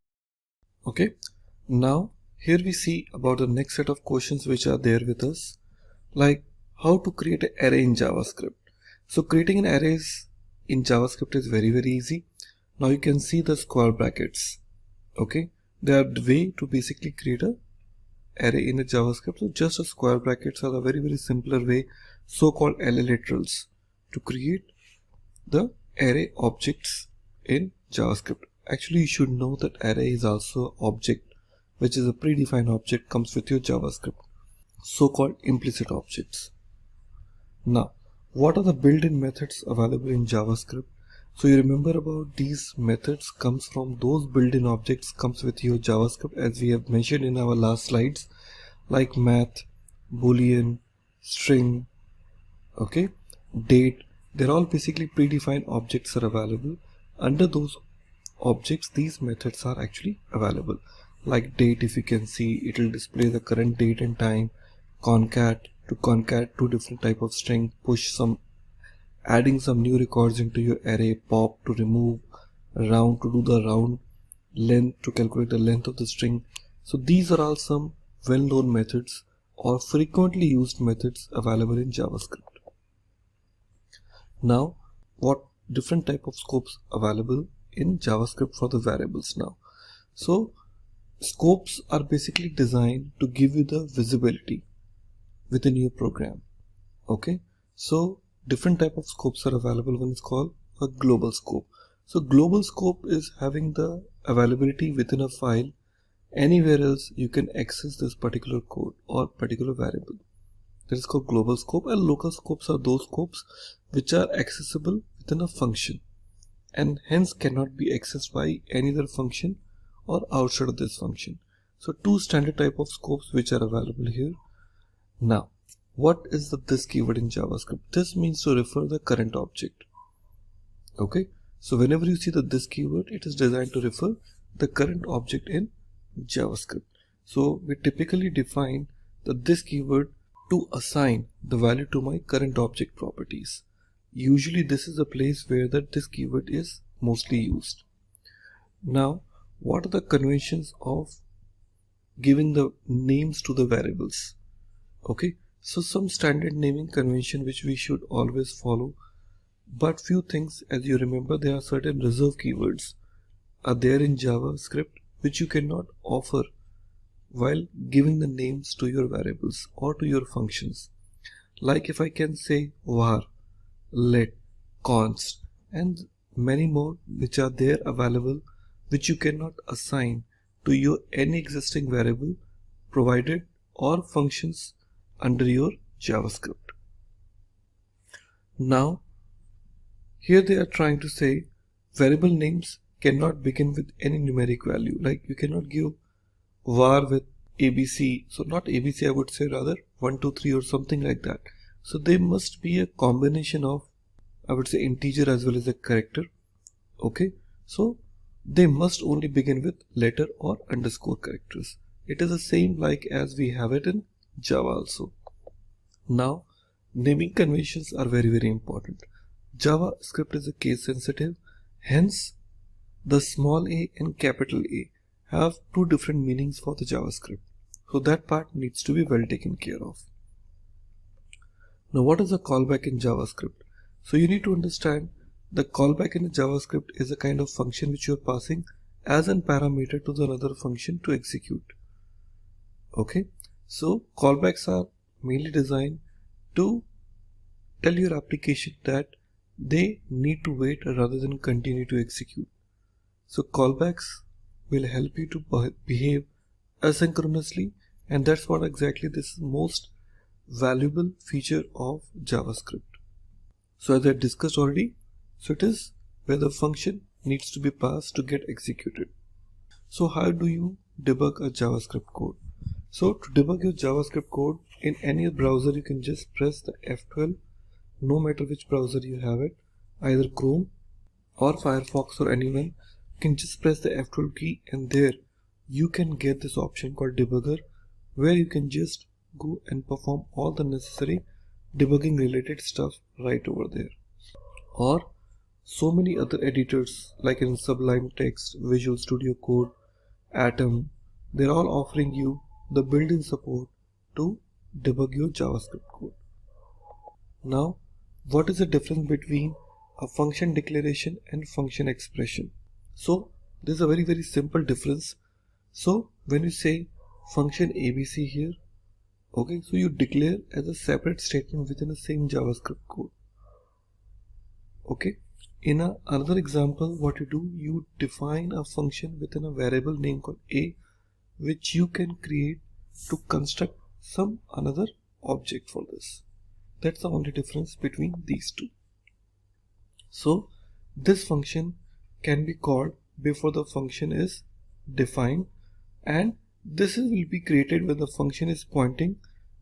Okay, now here we see about the next set of questions which are there with us, like how to create an array in JavaScript. So creating an array in JavaScript is very, very easy. Now you can see the square brackets. Okay, they are the way to basically create a array in a JavaScript. So just a square brackets are a very, very simpler way, so-called literals, to create the array objects in JavaScript. Actually, you should know that array is also object, which is a predefined object comes with your JavaScript, so-called implicit objects. Now, what are the built-in methods available in JavaScript? So you remember about these methods comes from those built-in objects comes with your JavaScript, as we have mentioned in our last slides, like math, boolean, string, okay, date. They're all basically predefined objects are available. Under those objects, these methods are actually available. Like date, if you can see, it will display the current date and time. Concat, to concat two different type of string. Push, some adding some new records into your array. Pop, to remove. Round, to do the round. Length, to calculate the length of the string. So these are all some well-known methods or frequently used methods available in JavaScript. Now, what different type of scopes available in JavaScript for the variables now? So scopes are basically designed to give you the visibility within your program. Okay, so different type of scopes are available. One is called a global scope. So global scope is having the availability within a file. Anywhere else you can access this particular code or particular variable. That is called global scope. And local scopes are those scopes which are accessible within a function and hence cannot be accessed by any other function or outside of this function. So two standard type of scopes which are available here. Now, what is this keyword in JavaScript? This means to refer the current object. Okay, so whenever you see this keyword, it is designed to refer the current object in JavaScript. So we typically define this keyword to assign the value to my current object properties. Usually this is a place where this keyword is mostly used. Now, what are the conventions of giving the names to the variables? Okay, So some standard naming convention which we should always follow, but few things, as you remember, there are certain reserve keywords are there in JavaScript which you cannot offer while giving the names to your variables or to your functions. Like if I can say var, let, const, and many more which are there available, which you cannot assign to your any existing variable provided or functions under your JavaScript. Now here they are trying to say variable names cannot begin with any numeric value, like you cannot give var with ABC, so not ABC, I would say rather 1 2 3 or something like that. So they must be a combination of, I would say, integer as well as a character. Okay, so they must only begin with letter or underscore characters. It is the same like as we have it in Java also. Now naming conventions are very important. JavaScript is a case sensitive, hence the small a and capital A have two different meanings for the JavaScript. So that part needs to be well taken care of. Now what is a callback in JavaScript? So you need to understand the callback in JavaScript is a kind of function which you are passing as a parameter to the another function to execute. Okay, so callbacks are mainly designed to tell your application that they need to wait rather than continue to execute. So callbacks will help you to behave asynchronously, and that's what exactly this most valuable feature of JavaScript. So as I discussed already, so it is where the function needs to be passed to get executed. So how do you debug a JavaScript code? So to debug your JavaScript code in any browser, you can just press the F12, no matter which browser you have it, either Chrome or Firefox or anyone, you can just press the F12 key, and there you can get this option called debugger, where you can just go and perform all the necessary debugging related stuff right over there. Or so many other editors like in Sublime Text, Visual Studio Code, Atom, they're all offering you the built-in support to debug your JavaScript code. Now, what is the difference between a function declaration and function expression? So there's a very simple difference. So when you say function ABC here, okay, so you declare as a separate statement within the same JavaScript code. Okay, in another example, what you do, you define a function within a variable name called A, which you can create to construct some another object for this. That's the only difference between these two. So this function can be called before the function is defined, and this will be created when the function is pointing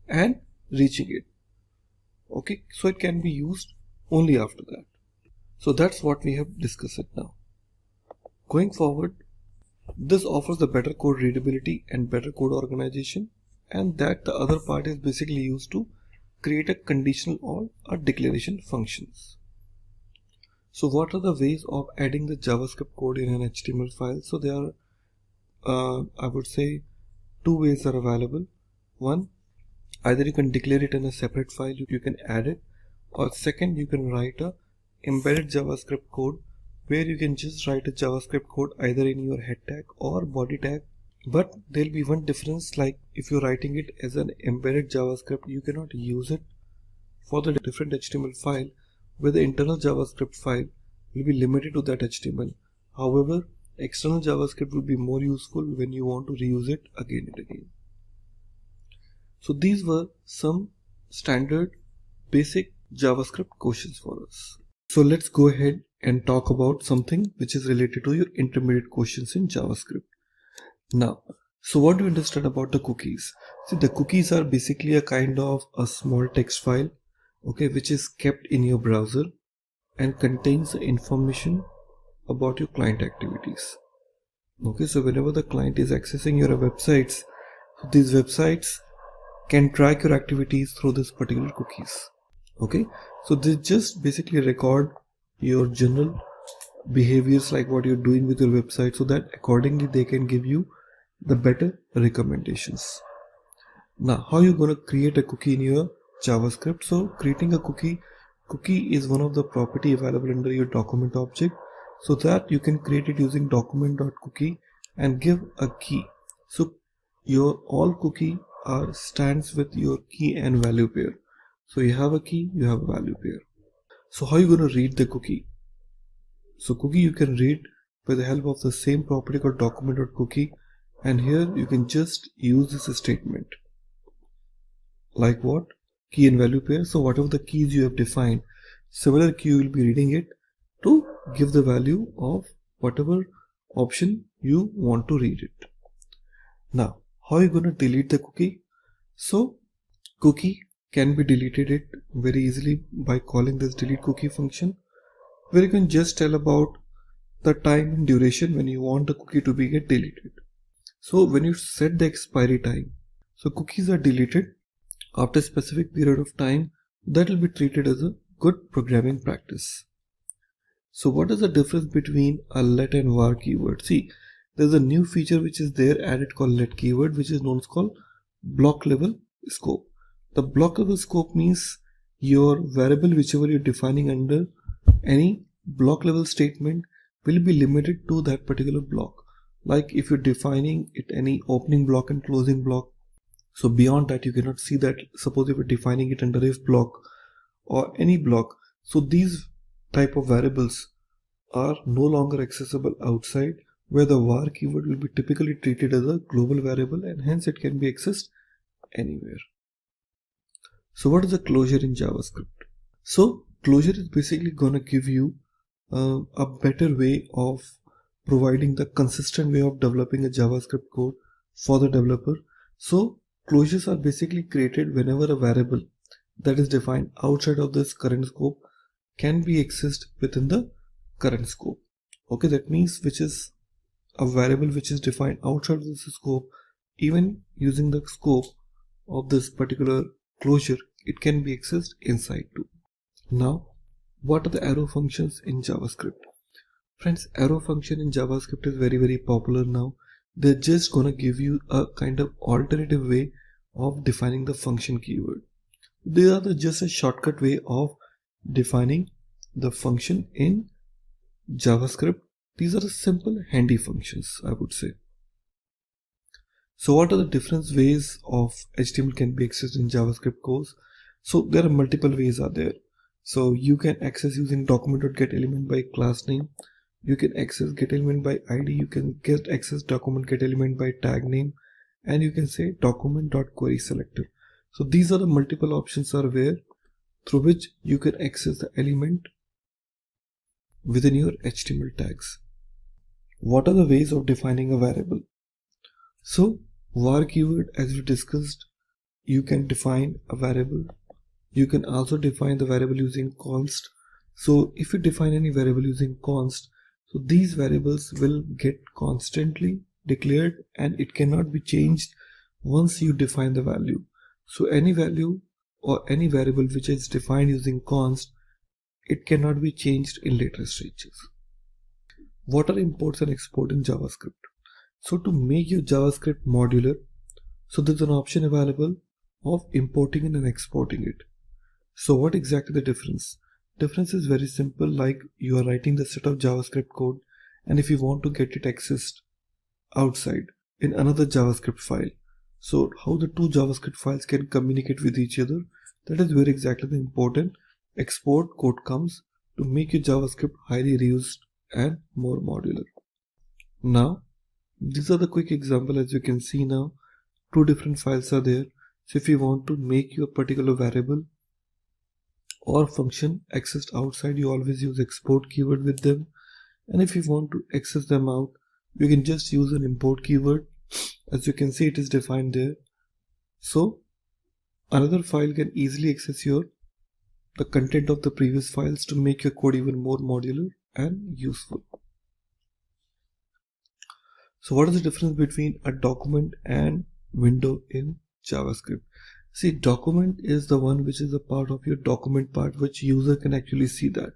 and reaching it. Okay, so it can be used only after that. So that's what we have discussed now. Going forward, this offers the better code readability and better code organization, and that the other part is basically used to create a conditional or a declaration functions. So what are the ways of adding the JavaScript code in an HTML file? So there are, I would say, two ways are available. One, either you can declare it in a separate file, you can add it, or second, you can write a embedded JavaScript code where you can just write a JavaScript code either in your head tag or body tag. But there'll be one difference, like if you're writing it as an embedded JavaScript, you cannot use it for the different HTML file, where the internal JavaScript file will be limited to that HTML. However, external JavaScript will be more useful when you want to reuse it again and again. So these were some standard basic JavaScript questions for us. So let's go ahead and talk about something which is related to your intermediate questions in JavaScript. Now, so what do you understand about the cookies? See, the cookies are basically a kind of a small text file, okay, which is kept in your browser and contains the information about your client activities. Okay, so whenever the client is accessing your websites, these websites can track your activities through this particular cookies. Okay, so they just basically record your general behaviors, like what you're doing with your website, so that accordingly they can give you the better recommendations. Now, how you going to create a cookie in your JavaScript? So creating a cookie is one of the property available under your document object, so that you can create it using document.cookie and give a key. So your all cookie stands with your key and value pair. So you have a key, you have a value pair. So how you going to read the cookie? So cookie you can read by the help of the same property called document.cookie, and here you can just use this statement. Like what? Key and value pair. So whatever the keys you have defined, similar key you will be reading it to give the value of whatever option you want to read it. Now, how are you going to delete the cookie? So cookie can be deleted it very easily by calling this delete cookie function, where you can just tell about the time and duration when you want the cookie to be get deleted. So when you set the expiry time, so cookies are deleted after a specific period of time, that will be treated as a good programming practice. So what is the difference between a let and var keyword? See, there's a new feature which is there added called let keyword, which is known as called block level scope. The block level scope means your variable whichever you're defining under any block level statement will be limited to that particular block. Like if you're defining it any opening block and closing block, so beyond that you cannot see that. Suppose if you're defining it under if block or any block, so these type of variables are no longer accessible outside, where the var keyword will be typically treated as a global variable and hence it can be accessed anywhere. So what is the closure in JavaScript? So closure is basically gonna give you a better way of providing the consistent way of developing a JavaScript code for the developer. So closures are basically created whenever a variable that is defined outside of this current scope can be accessed within the current scope. Okay, that means which is a variable which is defined outside of this scope, even using the scope of this particular closure, it can be accessed inside too. Now, what are the arrow functions in JavaScript? Friends, arrow function in JavaScript is very popular now. They're just gonna give you a kind of alternative way of defining the function keyword. They are just a shortcut way of defining the function in JavaScript. These are the simple handy functions, I would say. So what are the different ways of HTML can be accessed in JavaScript codes? So there are multiple ways are there. So you can access using document.getElement by class name. You can access getElement by ID. You can get access document getElement by tag name, and you can say document.querySelector. So these are the multiple options are there through which you can access the element within your HTML tags. What are the ways of defining a variable? So var keyword, as we discussed, you can define a variable. You can also define the variable using const. So if you define any variable using const, so these variables will get constantly declared and it cannot be changed once you define the value. So any value or any variable which is defined using const, it cannot be changed in later stages. What are imports and exports in JavaScript? So to make your JavaScript modular, so there's an option available of importing it and exporting it. So what exactly the difference? Difference is very simple, like you are writing the set of JavaScript code, and if you want to get it accessed outside in another JavaScript file, so how the two JavaScript files can communicate with each other, that is where exactly the important export code comes to make your JavaScript highly reused and more modular. Now, these are the quick example. As you can see now, two different files are there. So if you want to make your particular variable or function accessed outside, you always use export keyword with them, and if you want to access them out, you can just use an import keyword. As you can see, it is defined there. So another file can easily access the content of the previous files to make your code even more modular and useful. So what is the difference between a document and window in JavaScript? See, document is the one which is a part of your document part, which user can actually see that.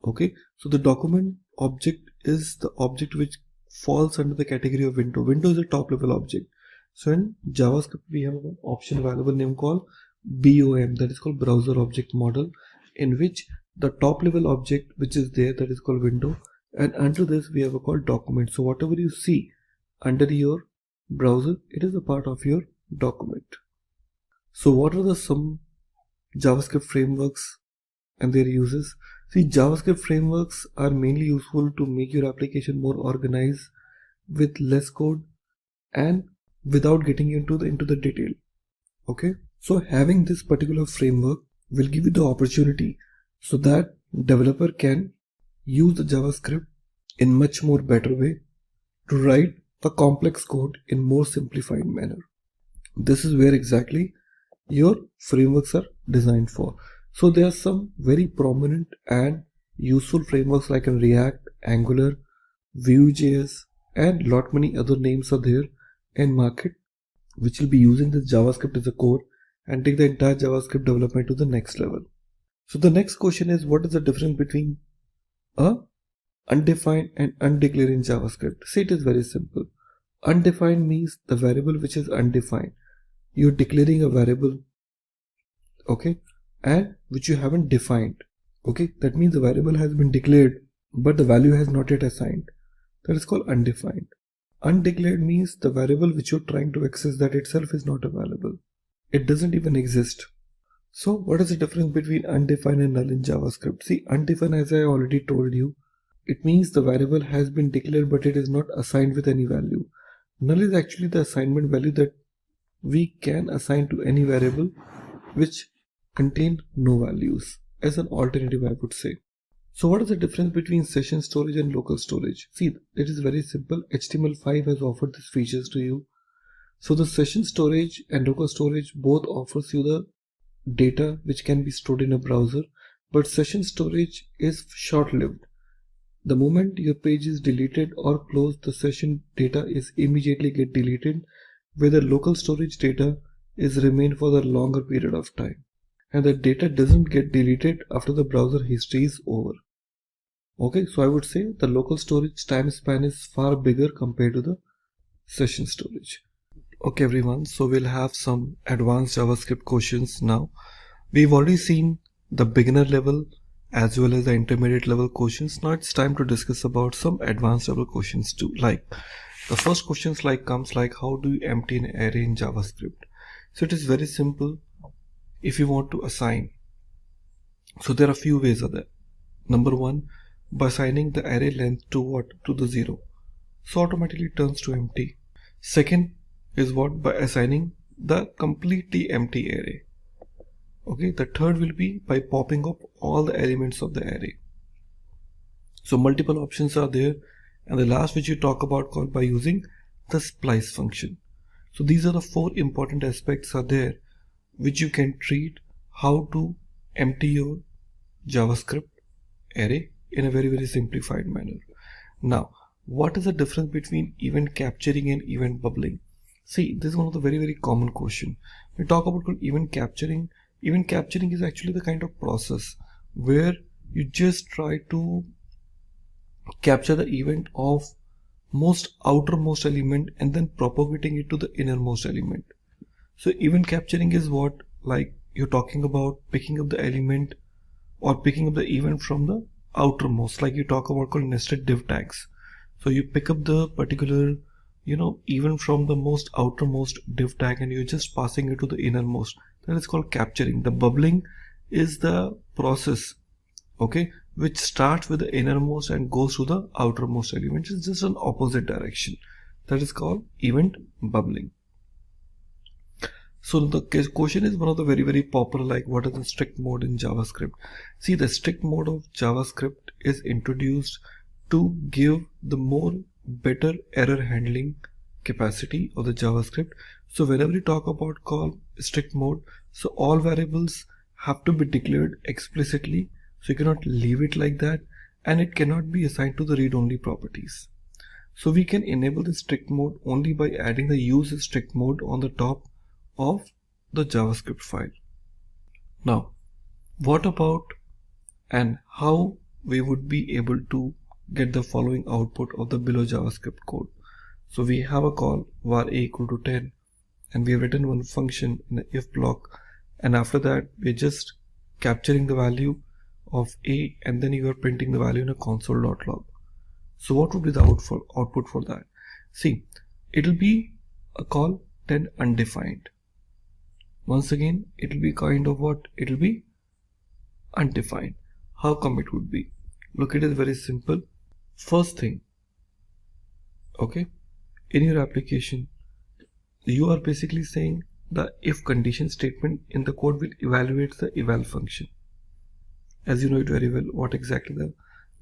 Okay, so the document object is the object which falls under the category of window. Window is a top level object. So in JavaScript, we have an option variable name called BOM, that is called browser object model, in which the top level object which is there, that is called window, and under this we have a called document. So whatever you see under your browser, it is a part of your document. So what are the some JavaScript frameworks and their uses? See, JavaScript frameworks are mainly useful to make your application more organized with less code and without getting into the detail. Okay, so having this particular framework will give you the opportunity so that developer can use the JavaScript in much more better way to write the complex code in more simplified manner. This is where exactly your frameworks are designed for. So there are some very prominent and useful frameworks like in React, Angular, Vue.js, and lot many other names are there in market, which will be using this JavaScript as a core and take the entire JavaScript development to the next level. So the next question is, what is the difference between a undefined and undeclared in JavaScript? See, it is very simple. Undefined means the variable which is undefined. You're declaring a variable, okay, and which you haven't defined. Okay, that means the variable has been declared but the value has not yet assigned. That is called undefined. Undeclared means the variable which you're trying to access, that itself is not available. It doesn't even exist. So what is the difference between undefined and null in JavaScript? See, undefined, as I already told you, it means the variable has been declared but it is not assigned with any value. Null is actually the assignment value that we can assign to any variable which contain no values, as an alternative I would say. So what is the difference between session storage and local storage? See, it is very simple. HTML5 has offered these features to you. So the session storage and local storage both offers you the data which can be stored in a browser, but session storage is short-lived. The moment your page is deleted or closed, the session data is immediately get deleted, where the local storage data is remained for the longer period of time, and the data doesn't get deleted after the browser history is over. Okay, so I would say the local storage time span is far bigger compared to the session storage. Okay everyone, so we'll have some advanced JavaScript questions now. We've already seen the beginner level as well as the intermediate level questions. Now it's time to discuss about some advanced level questions too. Like the first questions comes like how do you empty an array in JavaScript? So it is very simple. If you want to assign, so there are a few ways of that. Number one, by assigning the array length to what? To the 0. So automatically it turns to empty. Second is what? By assigning the completely empty array. Okay, the third will be by popping up all the elements of the array. So multiple options are there, and the last which you talk about called by using the splice function. So these are the 4 important aspects are there which you can treat how to empty your JavaScript array in a very simplified manner. Now, what is the difference between event capturing and event bubbling? See, this is one of the very common question. We talk about event capturing. Event capturing is actually the kind of process where you just try to capture the event of outermost element and then propagating it to the innermost element. So event capturing is what, like you're talking about picking up the element or picking up the event from the outermost, like you talk about called nested div tags. So you pick up the particular event from the most outermost div tag and you're just passing it to the innermost. That is called capturing. The bubbling is the process, okay, which starts with the innermost and goes to the outermost element. It's just an opposite direction. That is called event bubbling. So the question is one of the very popular, like what is the strict mode in JavaScript? See, the strict mode of JavaScript is introduced to give the better error handling capacity of the JavaScript. So whenever you talk about call strict mode, so all variables have to be declared explicitly. So you cannot leave it like that, and it cannot be assigned to the read-only properties. So we can enable the strict mode only by adding the use strict mode on the top of the JavaScript file. Now, what about and how we would be able to get the following output of the below JavaScript code? So we have a call var a equal to 10 and we have written one function in the if block, and after that we're just capturing the value of a, and then you are printing the value in a console.log. So what would be the output for that? See, it'll be a call 10 undefined. Once again, it'll be kind of what? It'll be undefined. How come it would be? Look, it is very simple. First thing, okay, in your application, you are basically saying the if condition statement in the code will evaluate the eval function. As you know it very well what exactly the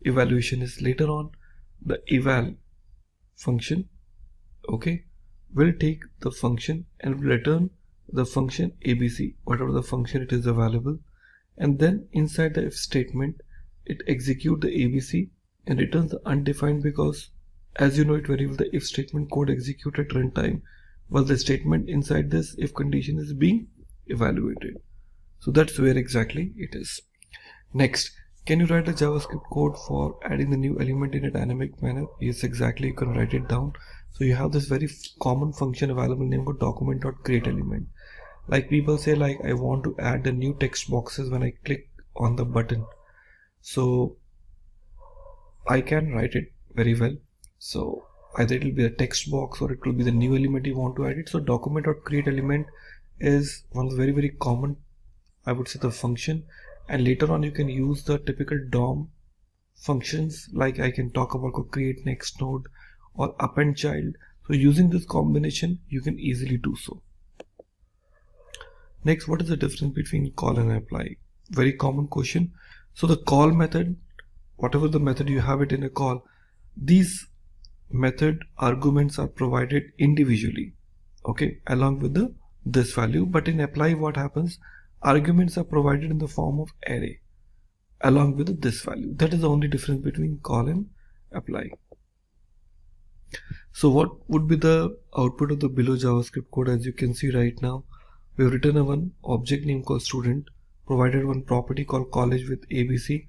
evaluation is. Later on, the eval function, okay, will take the function and will return the function abc, whatever the function it is available, and then inside the if statement it executes the abc and returns the undefined, because as you know it very well, the if statement code executes at runtime while the statement inside this if condition is being evaluated. So that's where exactly it is. Next, can you write a JavaScript code for adding the new element in a dynamic manner? Yes, exactly, you can write it down. So you have this very common function available named called document.createElement. Like people say, like, I want to add the new text boxes when I click on the button. So I can write it very well. So either it will be a text box or it will be the new element you want to add it. So document.createElement is one of the very common, I would say, the function. And later on you can use the typical DOM functions, like I can talk about create next node or append child. So using this combination you can easily do so. Next, what is the difference between call and apply? Very common question. So the call method, whatever the method you have it in a call, these method arguments are provided individually, okay, along with this value. But in apply what happens, arguments are provided in the form of array along with this value. That is the only difference between call and apply. So what would be the output of the below JavaScript code? As you can see right now, we have written one object name called student, provided one property called college with abc.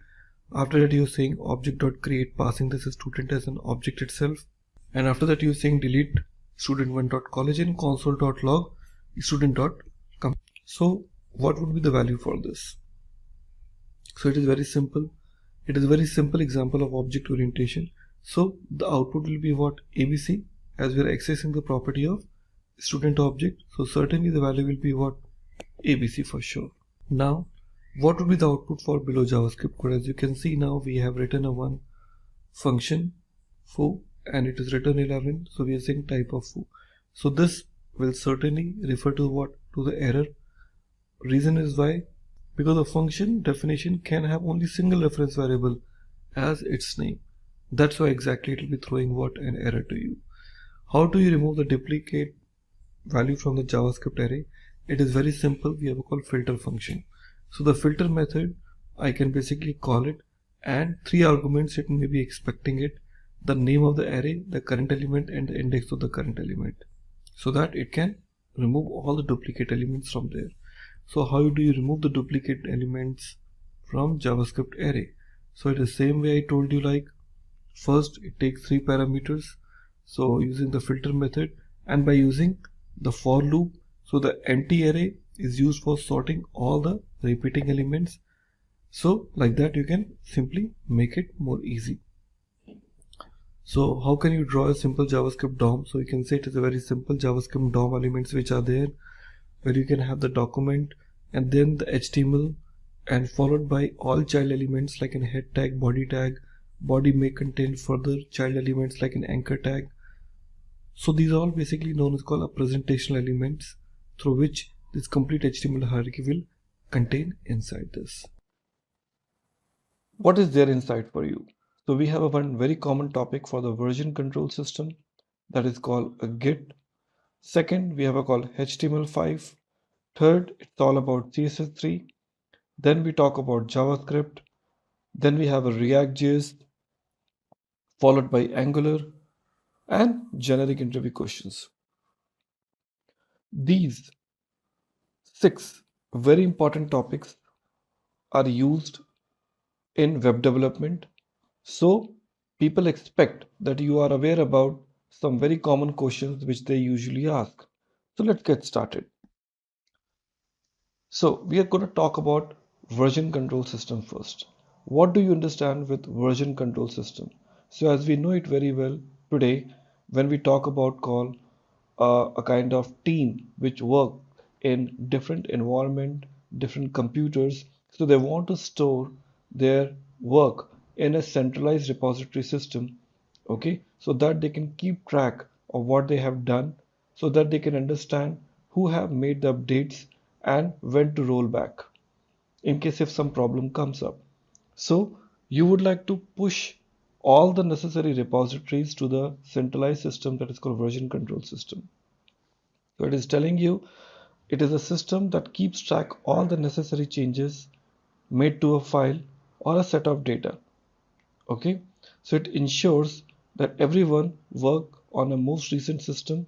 After that you're saying object.create, passing this student as an object itself, and after that you're saying delete student1.college and console.log student.come. So what would be the value for this? So it is very simple. It is a very simple example of object orientation. So the output will be what? abc, as we are accessing the property of student object. So certainly the value will be what? abc for sure. Now what would be the output for below JavaScript code? As you can see, now we have written a one function foo and it is written 11. So we are saying type of foo. So this will certainly refer to what? To the error. Reason is why? Because the function definition can have only single reference variable as its name. That's why exactly it will be throwing what? An error to you. How do you remove the duplicate value from the JavaScript array? It is very simple. We have a called filter function. So the filter method, I can basically call it, and three arguments it may be expecting it: the name of the array, the current element, and the index of the current element, so that it can remove all the duplicate elements from there. So how do you remove the duplicate elements from JavaScript array? So it is the same way I told you, like first it takes three parameters. So using the filter method and by using the for loop, so the empty array is used for sorting all the repeating elements. So like that you can simply make it more easy. So how can you draw a simple JavaScript DOM? So you can say it is a very simple JavaScript DOM elements which are there, where you can have the document and then the HTML and followed by all child elements like an head tag, body may contain further child elements like an anchor tag. So these are all basically known as called a presentational elements through which this complete HTML hierarchy will contain inside this. What is there inside for you? So we have a one very common topic for the version control system, that is called a Git. Second, we have a called HTML5. Third, it's all about CSS3. Then we talk about JavaScript. Then we have a React.js, followed by Angular and generic interview questions. These 6 very important topics are used in web development. So people expect that you are aware about some very common questions which they usually ask. So let's get started. So we are going to talk about version control system first. What do you understand with version control system? So as we know it very well today, when we talk about call a kind of team which work in different environment, different computers, so they want to store their work in a centralized repository system, okay, so that they can keep track of what they have done, so that they can understand who have made the updates and when to roll back in case if some problem comes up. So you would like to push all the necessary repositories to the centralized system that is called version control system. So it is telling you it is a system that keeps track all the necessary changes made to a file or a set of data. Okay, so it ensures that everyone work on a most recent system,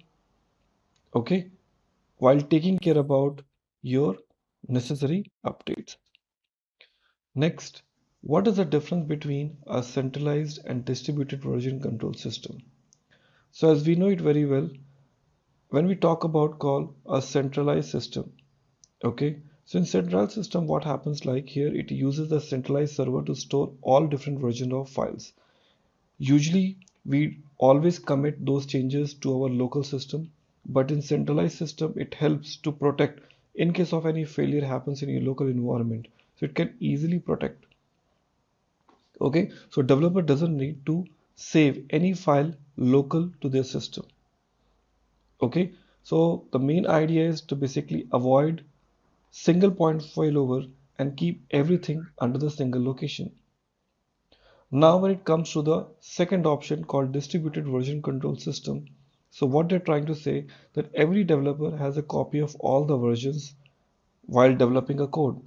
okay, while taking care about your necessary updates. Next, what is the difference between a centralized and distributed version control system? So as we know it very well, when we talk about call a centralized system, okay, so in centralized system, what happens like here, it uses the centralized server to store all different versions of files. Usually we always commit those changes to our local system, but in centralized system, it helps to protect in case of any failure happens in your local environment. So it can easily protect. Okay, so developer doesn't need to save any file local to their system. Okay, so the main idea is to basically avoid single point failover and keep everything under the single location. Now when it comes to the second option called distributed version control system, so what they're trying to say that every developer has a copy of all the versions while developing a code.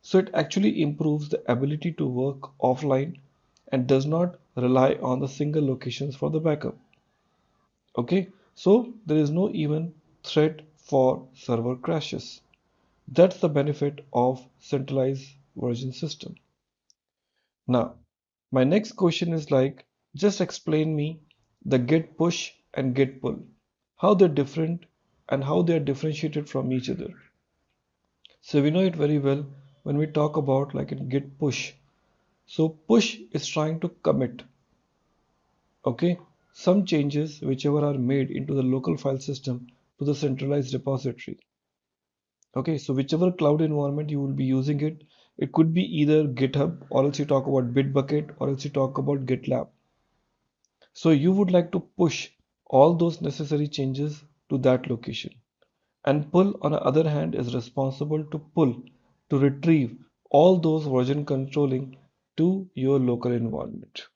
So it actually improves the ability to work offline and does not rely on the single locations for the backup. Okay, so there is no even threat for server crashes. That's the benefit of centralized version system. Now, my next question is like, just explain me the git push and git pull, how they're different and how they are differentiated from each other. So we know it very well when we talk about like in git push. So push is trying to commit, okay, some changes whichever are made into the local file system to the centralized repository. Okay, so whichever cloud environment you will be using it, it could be either GitHub or else you talk about Bitbucket or else you talk about GitLab. So you would like to push all those necessary changes to that location. And pull on the other hand is responsible to pull to retrieve all those version controlling to your local environment.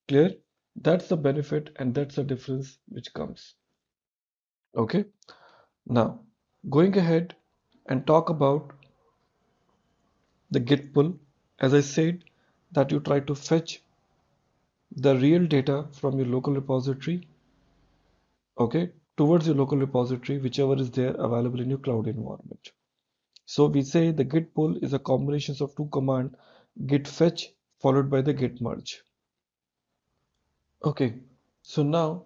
Clear? That's the benefit and that's the difference which comes. Okay. Now going ahead and talk about the git pull. As I said that you try to fetch the real data from your local repository, okay, towards your local repository, whichever is there available in your cloud environment. So we say the git pull is a combination of two commands, git fetch followed by the git merge. Okay, so now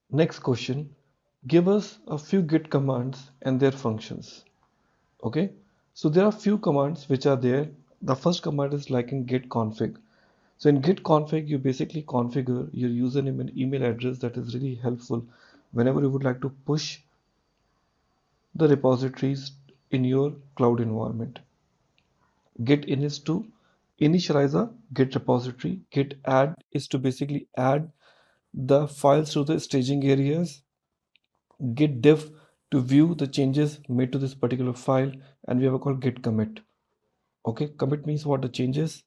next question, give us a few git commands and their functions. Okay, so there are few commands which are there. The first command is like in git config. So in git config, you basically configure your username and email address. That is really helpful whenever you would like to push the repositories in your cloud environment. Git in is to initialize a git repository. Git add is to basically add the files to the staging areas. Git diff to view the changes made to this particular file, and we have a called git commit. Okay, commit means what the changes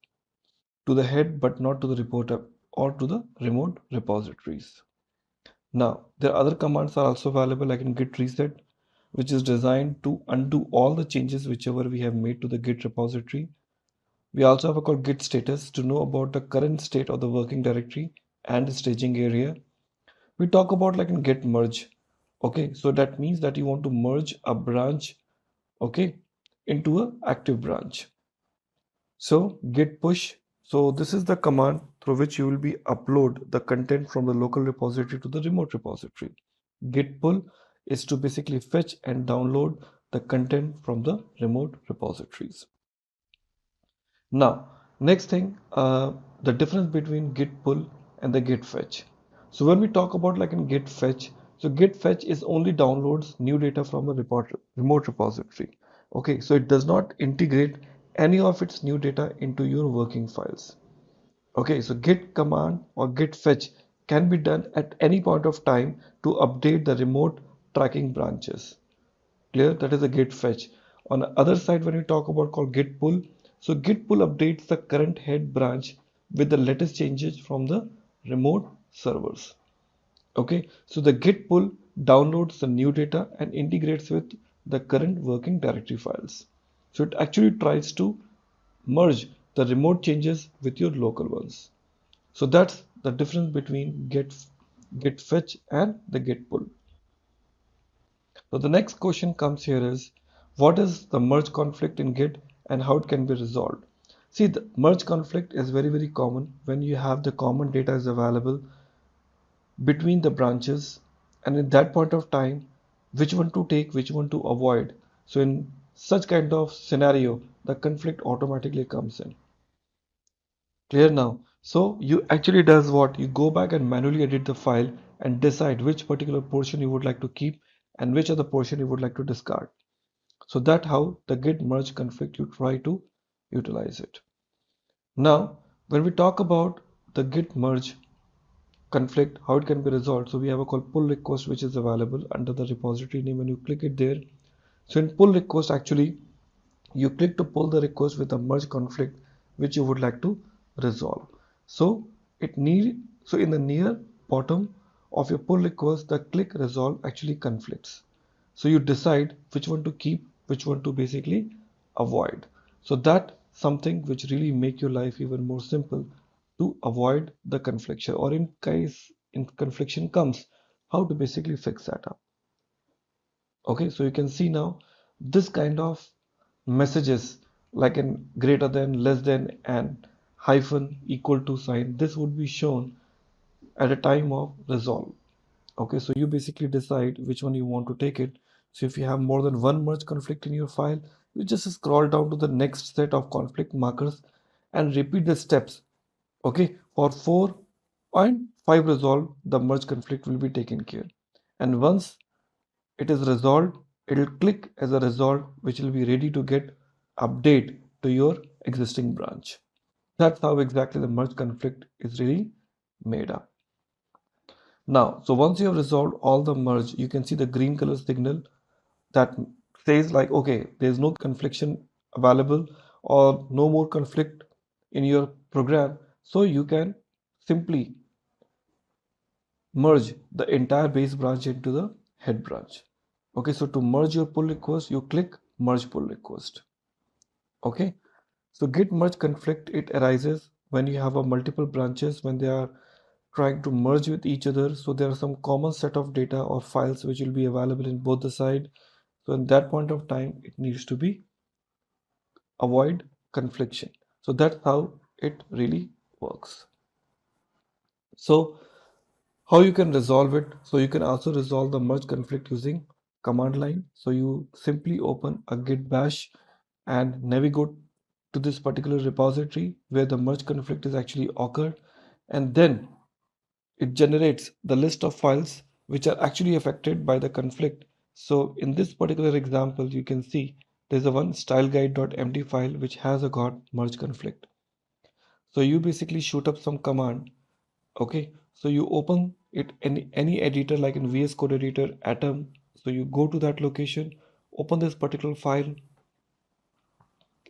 to the head but not to the reporter or to the remote repositories. Now, there are other commands are also available like in git reset, which is designed to undo all the changes whichever we have made to the git repository. We also have a called git status to know about the current state of the working directory and the staging area. We talk about like in git merge. Okay, so that means that you want to merge a branch, okay, into a active branch. So git push. So this is the command through which you will be upload the content from the local repository to the remote repository. Git pull is to basically fetch and download the content from the remote repositories. Now, next thing, the difference between git pull and the git fetch. So when we talk about like in git fetch, so git fetch is only downloads new data from a remote repository. Okay, so it does not integrate any of its new data into your working files. Okay, so git command or git fetch can be done at any point of time to update the remote tracking branches. Clear? That is a git fetch. On the other side, when we talk about called git pull, so git pull updates the current head branch with the latest changes from the remote servers. Okay, so the git pull downloads the new data and integrates with the current working directory files. So it actually tries to merge the remote changes with your local ones. So that's the difference between git fetch and the git pull. So the next question comes here is, what is the merge conflict in Git and how it can be resolved? See, the merge conflict is very common when you have the common data is available between the branches, and in that point of time, which one to take, which one to avoid. So in such kind of scenario, the conflict automatically comes in. Clear now? So you actually does what? You go back and manually edit the file and decide which particular portion you would like to keep and which other portion you would like to discard. So that's how the git merge conflict you try to utilize it. Now, when we talk about the git merge conflict, how it can be resolved. So we have a called pull request which is available under the repository name and you click it there. So in pull request, actually, you click to pull the request with a merge conflict which you would like to resolve. So in the near bottom of your pull request, the click resolve actually conflicts. So you decide which one to keep, which one to basically avoid. So that something which really make your life even more simple to avoid the confliction, or in case in confliction comes, how to basically fix that up. Okay, so you can see now this kind of messages like in greater than, less than, and hyphen, equal to sign, this would be shown at a time of resolve. Okay, so you basically decide which one you want to take it. So if you have more than one merge conflict in your file, you just scroll down to the next set of conflict markers and repeat the steps. Okay, for 4 and 5 resolve, the merge conflict will be taken care. And once it is resolved, it will click as a result, which will be ready to get update to your existing branch. That's how exactly the merge conflict is really made up. Now, so once you have resolved all the merge, you can see the green color signal that says like, okay, there's no confliction available or no more conflict in your program. So you can simply merge the entire base branch into the head branch. Okay, so to merge your pull request, you click merge pull request. Okay, so git merge conflict, it arises when you have a multiple branches, when they are trying to merge with each other. So there are some common set of data or files which will be available in both the side. So in that point of time, it needs to be avoid confliction. So that's how it really works. So how you can resolve it? So you can also resolve the merge conflict using command line. So you simply open a git bash and navigate to this particular repository where the merge conflict is actually occurred, and then it generates the list of files which are actually affected by the conflict. So in this particular example, you can see there's a one styleguide.md file which has a got merge conflict. So you basically shoot up some command. Okay, so you open it in any editor like in VS Code editor, Atom. So you go to that location, open this particular file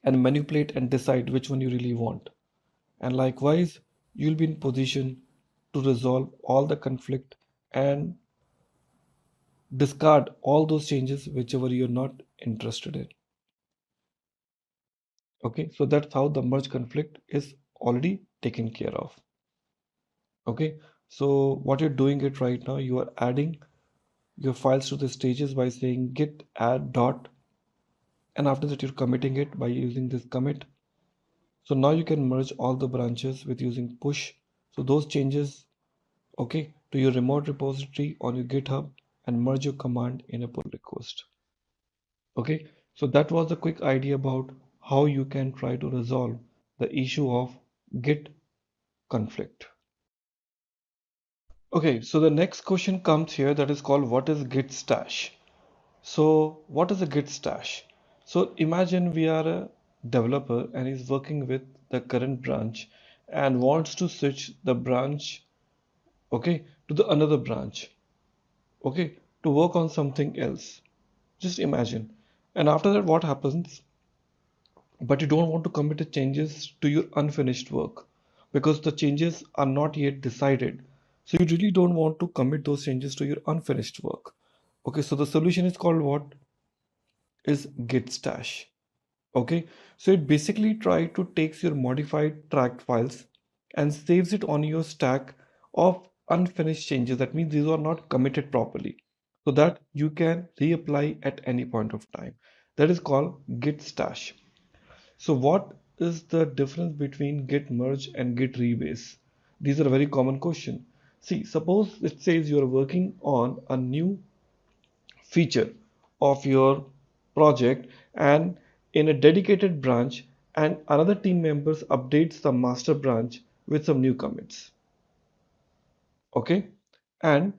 and manipulate and decide which one you really want. And likewise, you'll be in position to resolve all the conflict and discard all those changes whichever you're not interested in. Okay, so that's how the merge conflict is already taken care of. Okay, so what you're doing it right now, you are adding your files to the stages by saying git add dot, and after that you're committing it by using this commit. So now you can merge all the branches with using push. So those changes, okay, to your remote repository on your GitHub, and merge your command in a pull request. Okay, so that was a quick idea about how you can try to resolve the issue of Git conflict. Okay, so the next question comes here, that is called what is Git stash? So what is a Git stash? So imagine we are a developer and is working with the current branch and wants to switch the branch, okay, to the another branch, okay, to work on something else. Just imagine. And after that, what happens? But you don't want to commit the changes to your unfinished work because the changes are not yet decided. So you really don't want to commit those changes to your unfinished work. Okay, so the solution is called what? Is Git stash. Okay, so it basically tries to takes your modified tracked files and saves it on your stack of unfinished changes. That means these are not committed properly, so that you can reapply at any point of time. That is called Git stash. So what is the difference between Git merge and Git rebase? These are a very common question. See, suppose it says you are working on a new feature of your project and in a dedicated branch, and another team members updates the master branch with some new commits. Okay, and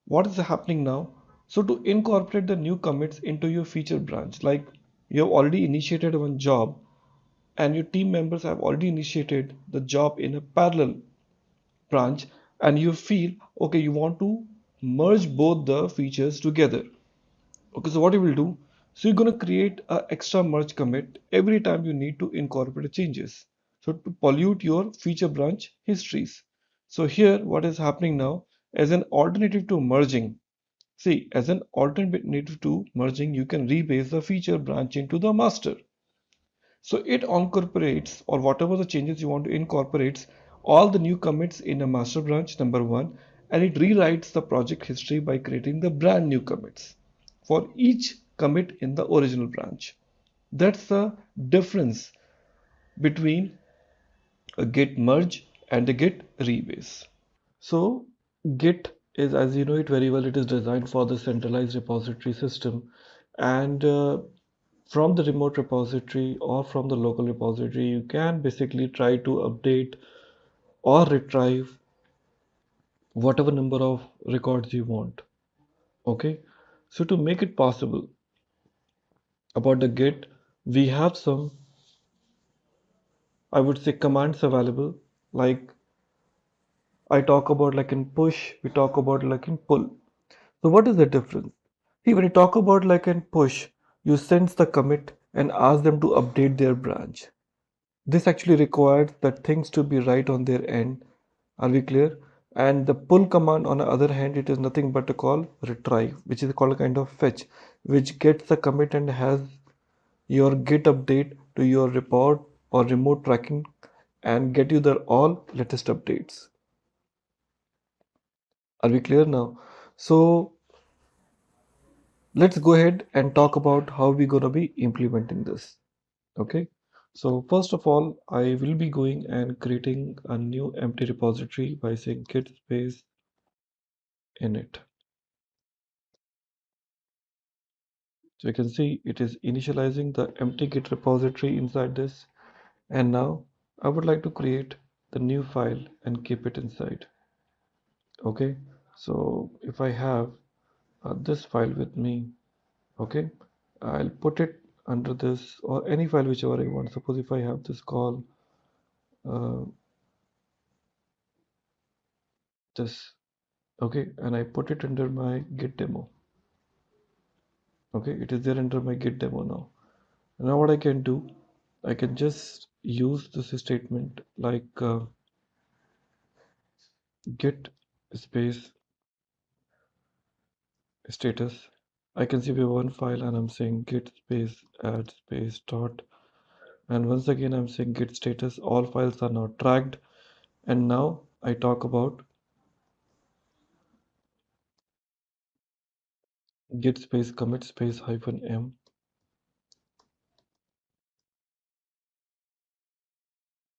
what is happening now? So to incorporate the new commits into your feature branch, like you have already initiated one job and your team members have already initiated the job in a parallel branch, and you feel okay, you want to merge both the features together. Okay, so what you will do? So you're going to create an extra merge commit every time you need to incorporate changes. So to pollute your feature branch histories. So here, what is happening now as an alternative to merging? See, as an alternative to merging, you can rebase the feature branch into the master. So it incorporates, or whatever the changes you want to incorporates, all the new commits in a master branch, number one, and it rewrites the project history by creating the brand new commits for each commit in the original branch. That's the difference between a git merge and a git rebase. So git is, as you know it very well, it is designed for the centralized repository system, and from the remote repository or from the local repository, you can basically try to update or retrieve whatever number of records you want. Okay, so to make it possible about the git, we have some, I would say, commands available. Like I talk about like in push, we talk about like in pull. So what is the difference? See, when you talk about like in push, you send the commit and ask them to update their branch. This actually requires that things to be right on their end. Are we clear? And the pull command, on the other hand, it is nothing but a call retrieve, which is called a kind of fetch, which gets the commit and has your git update to your report or remote tracking and get you the all latest updates. Are we clear now? So let's go ahead and talk about how we're going to be implementing this. Okay, so first of all, I will be going and creating a new empty repository by saying git space init. So you can see it is initializing the empty git repository inside this, and now I would like to create the new file and keep it inside. Okay, so if I have this file with me, okay, I'll put it under this or any file whichever I want. Suppose if I have this call uh, this, okay, and I put it under my git demo. Okay, it is there under my git demo now. Now what I can do, I can just use this statement like git space status. I can see we have one file and I'm saying git space add space dot, and once again I'm saying git status. All files are now tracked, and now I talk about git space commit space -m.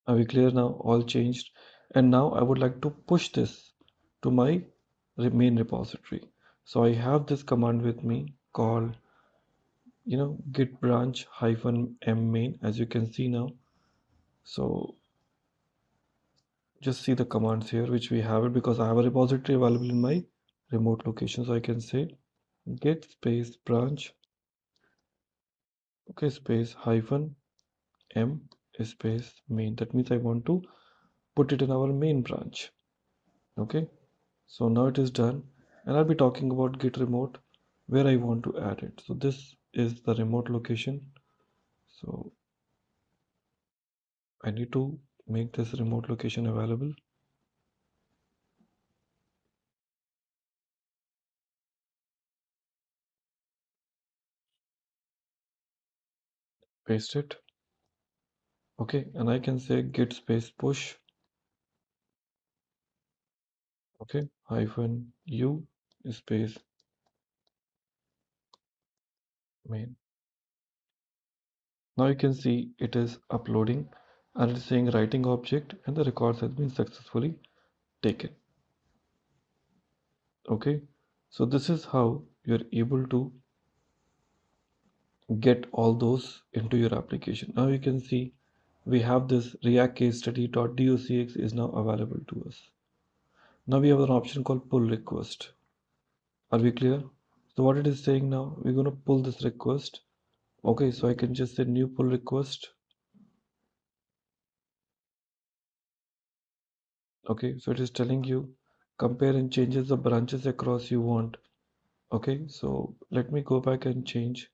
Are we clear now? All changed, and now I would like to push this to my main repository. So I have this command with me called git branch -m main, as you can see now. So just see the commands here which we have it, because I have a repository available in my remote location. So I can say git space branch, okay, space -m space main. That means I want to put it in our main branch. Okay, so now it is done, and I'll be talking about git remote where I want to add it. So this is the remote location. So I need to make this remote location available. Paste it. Okay, and I can say git space push, okay, -u space main. Now you can see it is uploading and it's saying writing object and the records has been successfully taken. Okay, so this is how you're able to get all those into your application. Now you can see we have this React case study.docx is now available to us. Now we have an option called pull request. Are we clear? So what it is saying now, we're going to pull this request. Okay, so I can just say new pull request. Okay, so it is telling you compare and changes the branches across you want. Okay, so let me go back and change.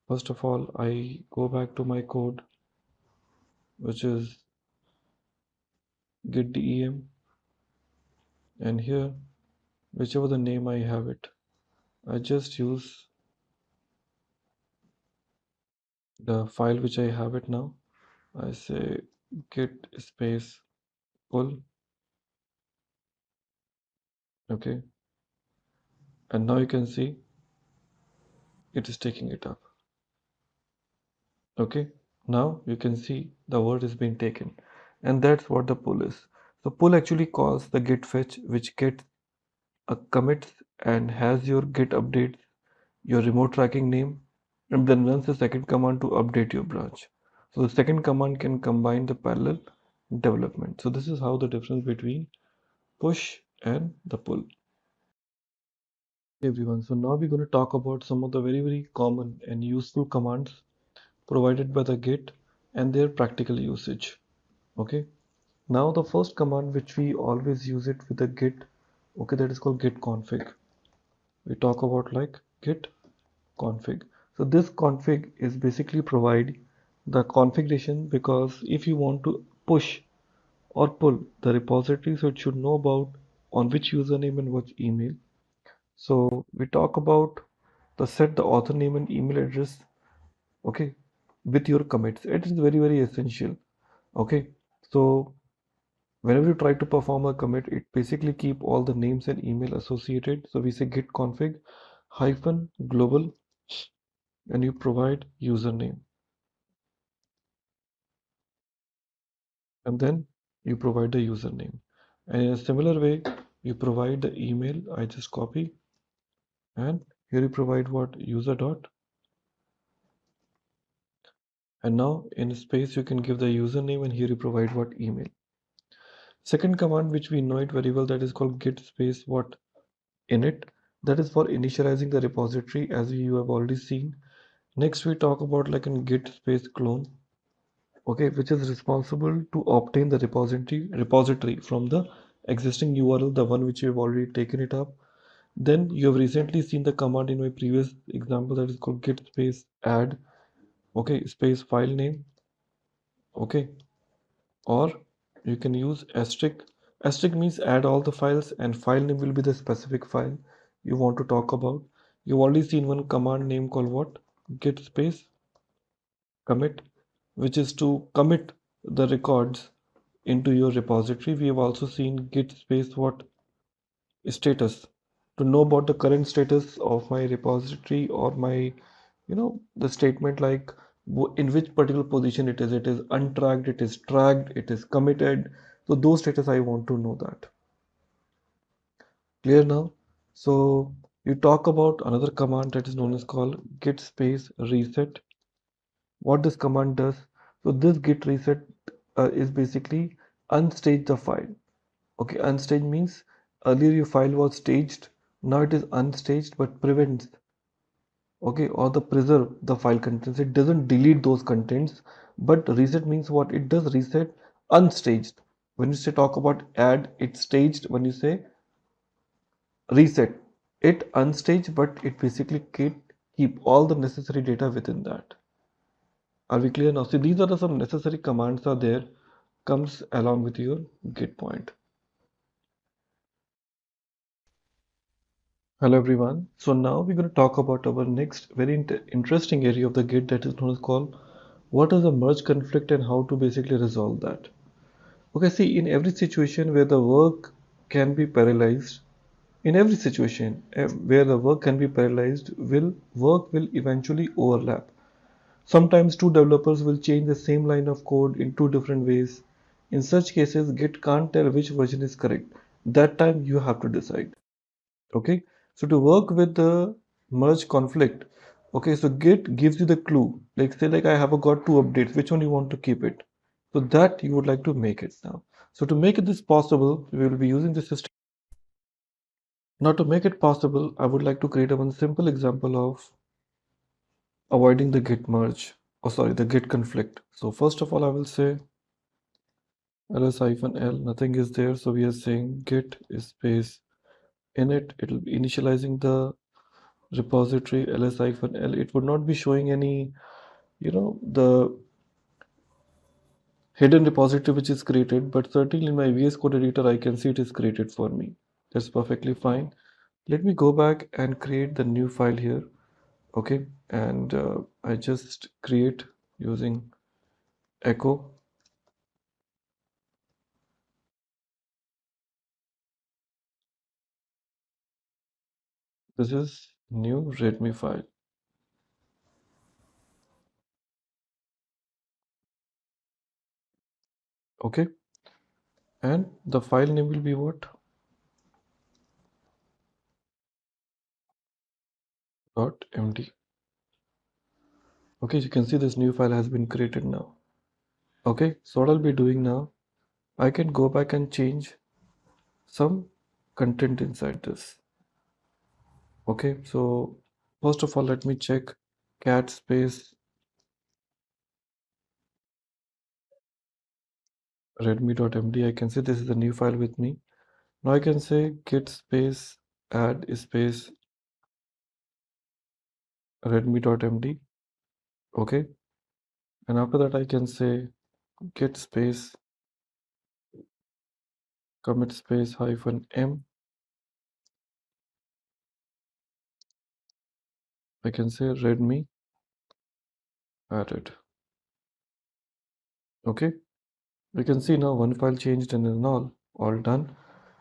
First of all, I go back to my code, which is git dem, and here, whichever the name I have it, I just use the file which I have it now. I say git space pull. Okay, and now you can see it is taking it up. Okay, now you can see the word is being taken, and that's what the pull is. So pull actually calls the git fetch, which gets a commit and has your git updates, your remote tracking name, and then runs the second command to update your branch. So the second command can combine the parallel development. So this is how the difference between push and the pull. Hey everyone, so now we're going to talk about some of the very common and useful commands provided by the Git and their practical usage. Okay, now the first command which we always use it with the Git, okay, that is called git config. We talk about like git config. So this config is basically provide the configuration, because if you want to push or pull the repository, so it should know about on which username and which email. So we talk about the set the author name and email address, okay, with your commits. It is very essential. Okay, so whenever you try to perform a commit, it basically keep all the names and email associated. So we say git config hyphen global, and you provide username, and then you provide the username, and in a similar way you provide the email. I just copy, and here you provide what user dot, and now in space you can give the username, and here you provide what email. Second command which we know it very well, that is called git space what init. That is for initializing the repository, as you have already seen. Next we talk about like in git space clone, okay, which is responsible to obtain the repository from the existing URL, the one which you have already taken it up. Then you have recently seen the command in my previous example, that is called git space add, okay, space file name, okay, or you can use asterisk. Asterisk means add all the files, and file name will be the specific file you want to talk about. You've already seen one command name called what, git space commit, which is to commit the records into your repository. We have also seen git space what status, to know about the current status of my repository, or my the statement like in which particular position it is. It is untracked, it is tracked, it is committed. So those status I want to know that. Clear now? So you talk about another command that is known as called git space reset. What this command does, so this git reset is basically unstage the file. Okay, unstage means earlier your file was staged, now it is unstaged but prevents, okay, or the preserve the file contents. It doesn't delete those contents, but reset means what it does, reset unstaged. When you say talk about add, it's staged. When you say reset, it unstaged, but it basically keep all the necessary data within that. Are we clear now? So these are some necessary commands are there, comes along with your git point. Hello everyone. So now we're going to talk about our next very interesting area of the git that is known as called what is a merge conflict and how to basically resolve that. Okay, see, in every situation where the work can be parallelized, in every situation where the work can be parallelized, work will eventually overlap. Sometimes two developers will change the same line of code in two different ways. In such cases, Git can't tell which version is correct. That time you have to decide. Okay, so to work with the merge conflict, okay, so Git gives you the clue. Like say like I have got two updates, which one you want to keep it? So that you would like to make it now. So to make it this possible, we will be using the system. Now to make it possible, I would like to create a one simple example of avoiding the git merge, or sorry, the git conflict. So first of all, I will say ls-l, nothing is there. So we are saying git space init. It will be initializing the repository ls-l. It would not be showing any, the hidden repository which is created, but certainly in my VS Code editor, I can see it is created for me. That's perfectly fine. Let me go back and create the new file here. Okay, and I just create using echo. This is new readme file. Okay, and the file name will be what? .md. Okay, you can see this new file has been created now. Okay, so what I'll be doing now, I can go back and change some content inside this. Okay, so first of all, let me check cat space readme.md. I can see this is a new file with me. Now I can say git space add space readme.md. Okay, and after that I can say git space commit space -m. I can say readme added. Okay, we can see now one file changed and is all done.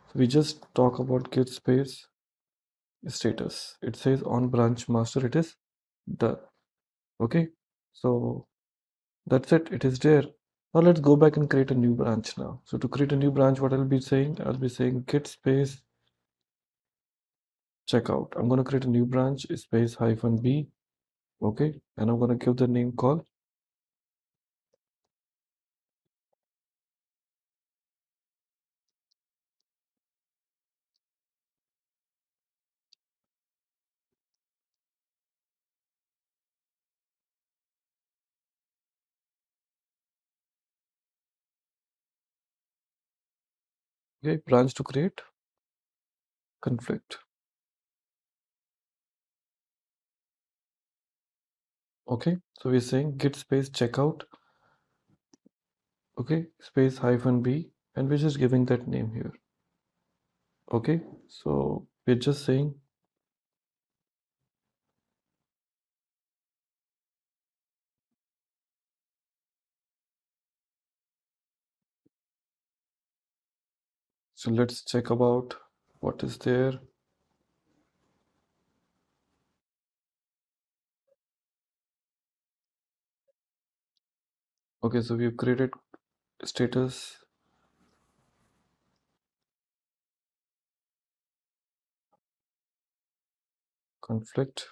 So we just talk about git space status. It says on branch master, it is done. Okay, so that's it, it is there. Now let's go back and create a new branch now. So to create a new branch, what I'll be saying git space checkout. I'm going to create a new branch space -b. Okay, and I'm going to give the name call okay branch to create conflict. Okay, so we're saying git space checkout, okay, space -b, and we're just giving that name here. Okay, so we're just saying so let's check about what is there. Okay, so we've created status conflict,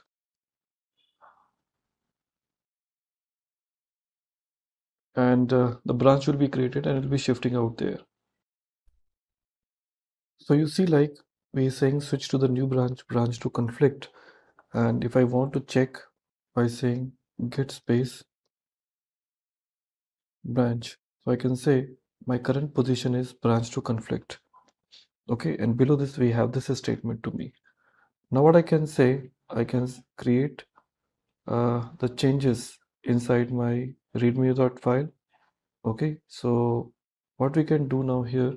and the branch will be created and it will be shifting out there. So you see, like we're saying switch to the new branch to conflict, and if I want to check by saying git space branch, so I can say my current position is branch to conflict. Okay, and below this we have this statement to me. Now what I can say, I can create the changes inside my readme.file. Okay, so what we can do now here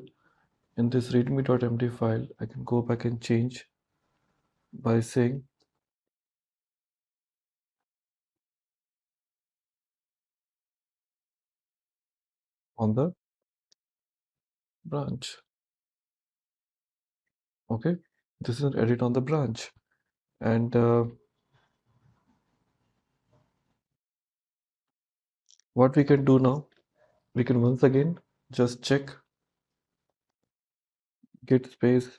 in this readme.md file, I can go back and change by saying on the branch. Okay, this is an edit on the branch, and what we can do now, we can once again just check git space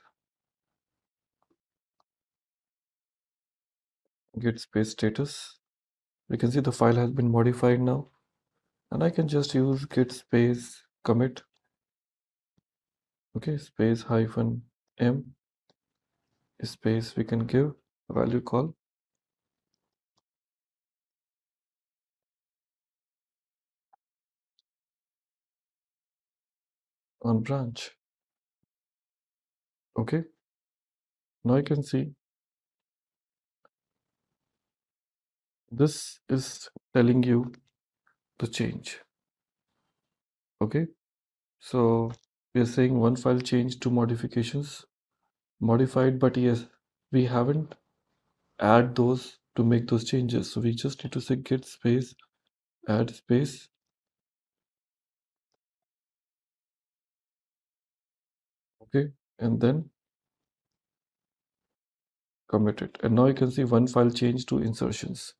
status. We can see the file has been modified now, and I can just use git space commit, okay, space hyphen m space, we can give a value call on branch. Okay, now you can see this is telling you the change. Okay, so we are saying one file change, two modifications modified, but yes, we haven't add those to make those changes, so we just need to say git space add space, okay, and then commit it. And now you can see one file change, two insertions.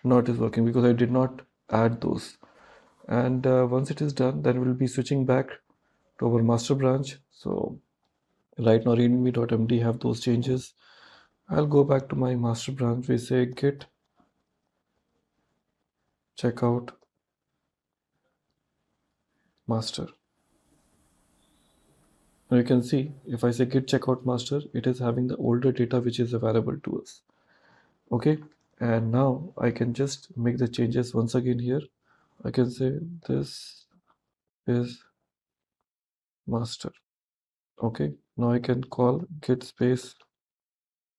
Now it is working because I did not add those. And once it is done, then we'll be switching back to our master branch. So right now readme.md have those changes. I'll go back to my master branch. We say git checkout master. Now you can see if I say git checkout master, it is having the older data which is available to us. Okay, and now I can just make the changes once again here. I can say this is master. Okay, now I can call git space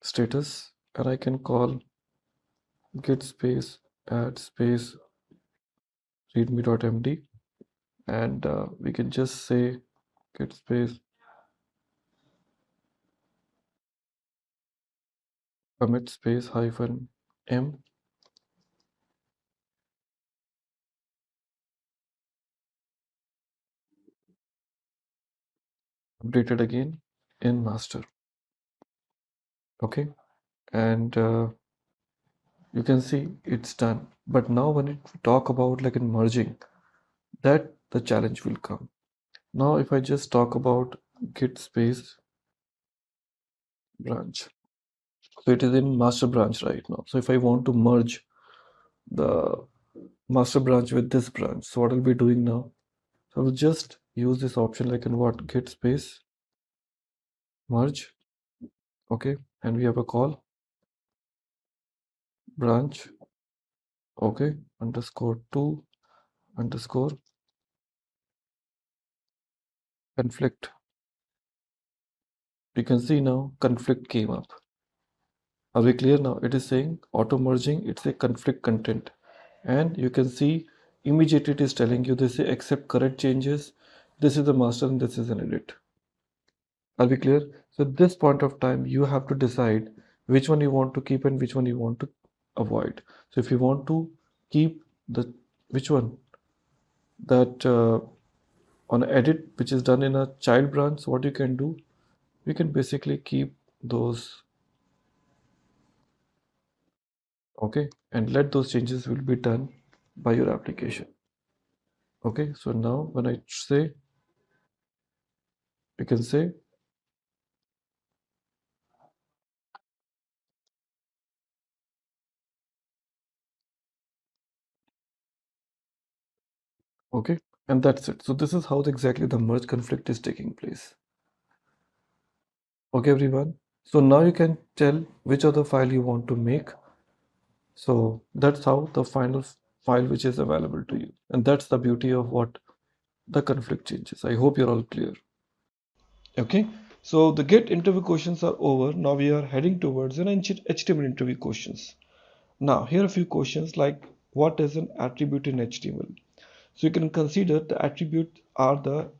status, and I can call git space add space readme.md, and we can just say git space commit space hyphen m updated again in master. Okay, and you can see it's done. But now when we talk about like in merging, that the challenge will come. Now if I just talk about git space branch, so it is in master branch right now. So if I want to merge the master branch with this branch, so what I'll be doing now, so I will just use this option like in what git space merge. Okay, and we have a call branch, okay, underscore to underscore conflict. You can see now conflict came up. Are we clear now? It is saying auto merging, it's a conflict content, and you can see immediately it is telling you this is accept current changes, this is the master and this is an edit. Are we clear? So at this point of time you have to decide which one you want to keep and which one you want to avoid. So if you want to keep the which one that on edit which is done in a child branch, so what you can do, you can basically keep those, okay, and let those changes will be done by your application. Okay, so now when I say, you can say Okay, and that's it. So this is how exactly the merge conflict is taking place. Okay, everyone. So now you can tell which other file you want to make. So that's how the final file which is available to you. And that's the beauty of what the conflict changes. I hope you're all clear. Okay, so the Git interview questions are over. Now we are heading towards an HTML interview questions. Now here are a few questions like what is an attribute in HTML? So you can consider the attributes are the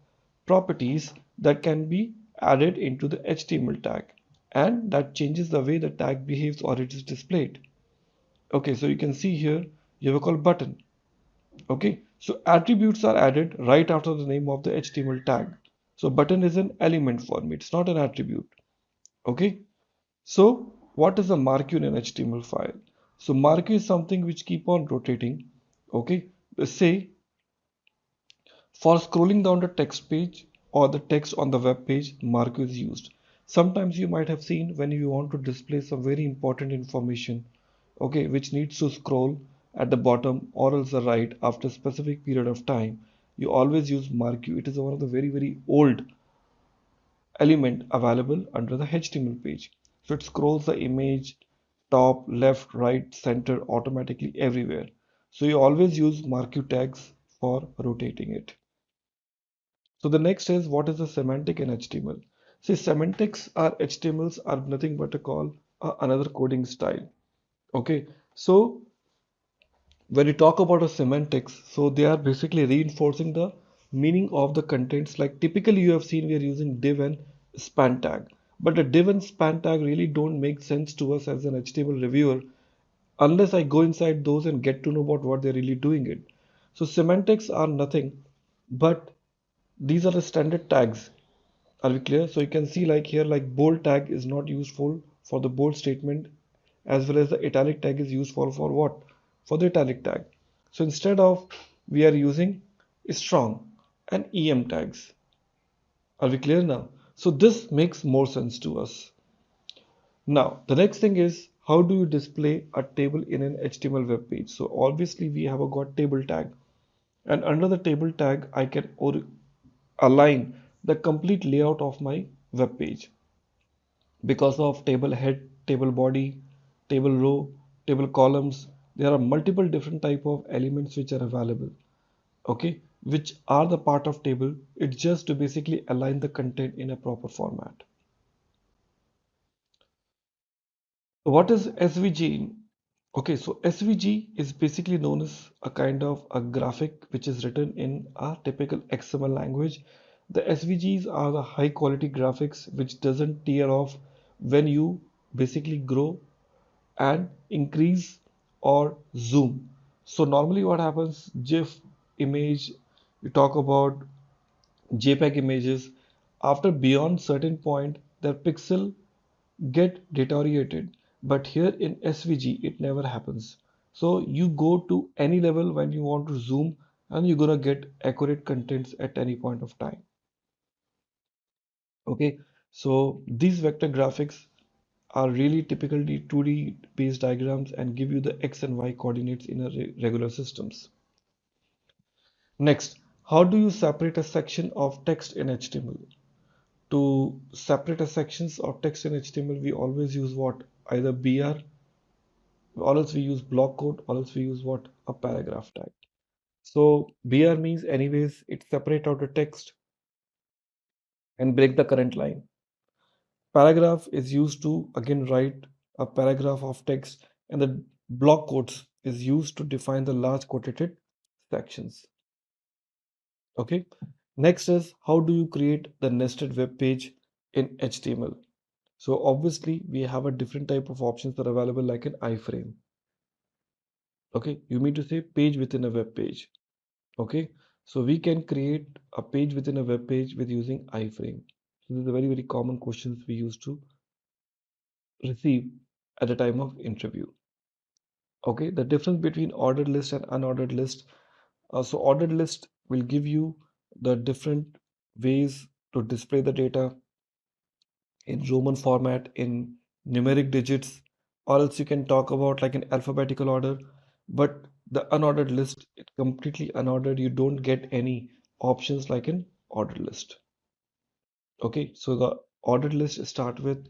properties that can be added into the HTML tag and that changes the way the tag behaves or it is displayed. Okay, so you can see here you have a call button. Okay, so attributes are added right after the name of the HTML tag. So button is an element for me, it's not an attribute. Okay, so what is a marquee in an HTML file? So marquee is something which keep on rotating. Okay, say for scrolling down the text page or the text on the web page, marquee is used. Sometimes you might have seen when you want to display some very important information, okay, which needs to scroll at the bottom or else the right after a specific period of time, you always use marquee. It is one of the very old element available under the HTML page. So it scrolls the image top, left, right, center automatically everywhere. So you always use marquee tags for rotating it. So the next is what is the semantic in HTML? See, semantics are HTMLs are nothing but a call another coding style. Okay, so when you talk about a semantics, so they are basically reinforcing the meaning of the contents. Like typically you have seen we are using div and span tag, but the div and span tag really don't make sense to us as an HTML reviewer unless I go inside those and get to know about what they're really doing it. So semantics are nothing but these are the standard tags. Are we clear? So you can see like here, like bold tag is not useful for the bold statement, as well as the italic tag is useful for what? For the italic tag. So instead of we are using strong and em tags. Are we clear now? So this makes more sense to us. Now the next thing is how do you display a table in an HTML web page? So obviously we have a got table tag, and under the table tag I can align the complete layout of my web page because of table head, table body, table row, table columns. There are multiple different type of elements which are available, okay, which are the part of table. It's just to basically align the content in a proper format. What is SVG? Okay, so SVG is basically known as a kind of a graphic which is written in a typical XML language. The SVGs are the high quality graphics which doesn't tear off when you basically grow and increase or zoom. So normally what happens, GIF image, you talk about JPEG images, after beyond certain point, their pixel get deteriorated, but here in SVG it never happens. So you go to any level when you want to zoom and you're gonna get accurate contents at any point of time. Okay, so these vector graphics are really typically 2D based diagrams and give you the X and Y coordinates in a regular systems. Next, how do you separate a section of text in HTML? To separate a sections of text in HTML, we always use what? Either BR, or else we use block code, or else we use what? A paragraph tag. So BR means anyways, it separate out the text and break the current line. Paragraph is used to again write a paragraph of text, and the block quotes is used to define the large quoted sections. Okay. Next is how do you create the nested web page in HTML? So obviously we have a different type of options that are available like an iframe. Okay, you mean to say page within a web page. Okay, so we can create a page within a web page with using iframe. So this is a very common questions we used to receive at the time of interview. Okay, the difference between ordered list and unordered list. So ordered list will give you the different ways to display the data in Roman format, in numeric digits, or else you can talk about like an alphabetical order. But the unordered list, it's completely unordered. You don't get any options like an ordered list. Okay, so the ordered list start with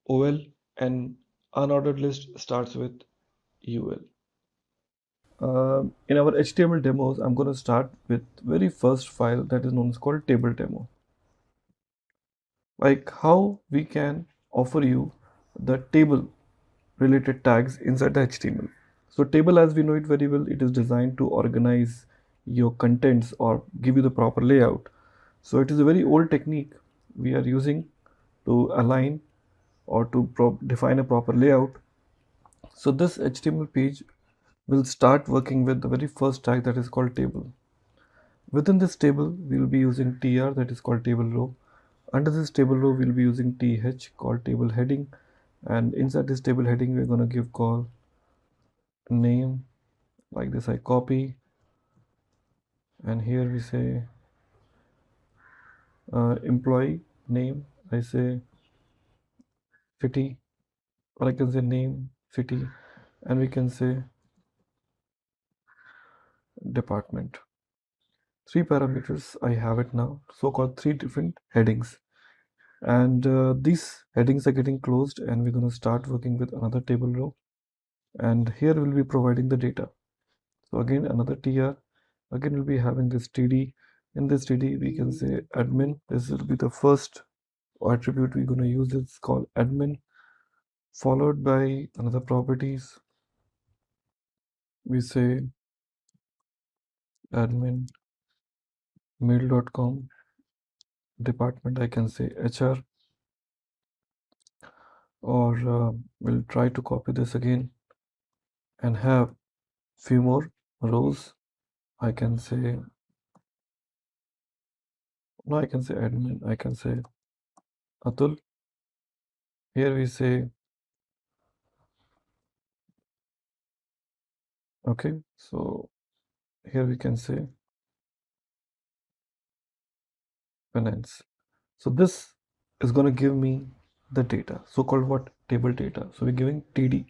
OL and unordered list starts with UL. In our HTML demos, I'm going to start with very first file that is known as called table demo. Like how we can offer you the table related tags inside the HTML. So table, as we know it very well, it is designed to organize your contents or give you the proper layout. So it is a very old technique we are using to align or to define a proper layout. So this HTML page will start working with the very first tag that is called table. Within this table, we will be using tr, that is called table row. Under this table row, we'll be using th called table heading, and inside this table heading, we're going to give call name. Like this, I copy, and here we say employee name. I say city, or I can say name city, and we can say department. 3 parameters I have it now, so called 3 different headings, and these headings are getting closed, and we're going to start working with another table row, and here we'll be providing the data. So again, another tr, again we'll be having this td. In this td, we can say admin. This will be the first attribute we're going to use. It's called admin, followed by another properties. We say admin mail.com, department I can say HR, or we'll try to copy this again and have few more rows. I can say, no, I can say admin, I can say Atul. Here we say, okay, so here we can say finance. So this is going to give me the data, so-called what? Table data. So we're giving TD.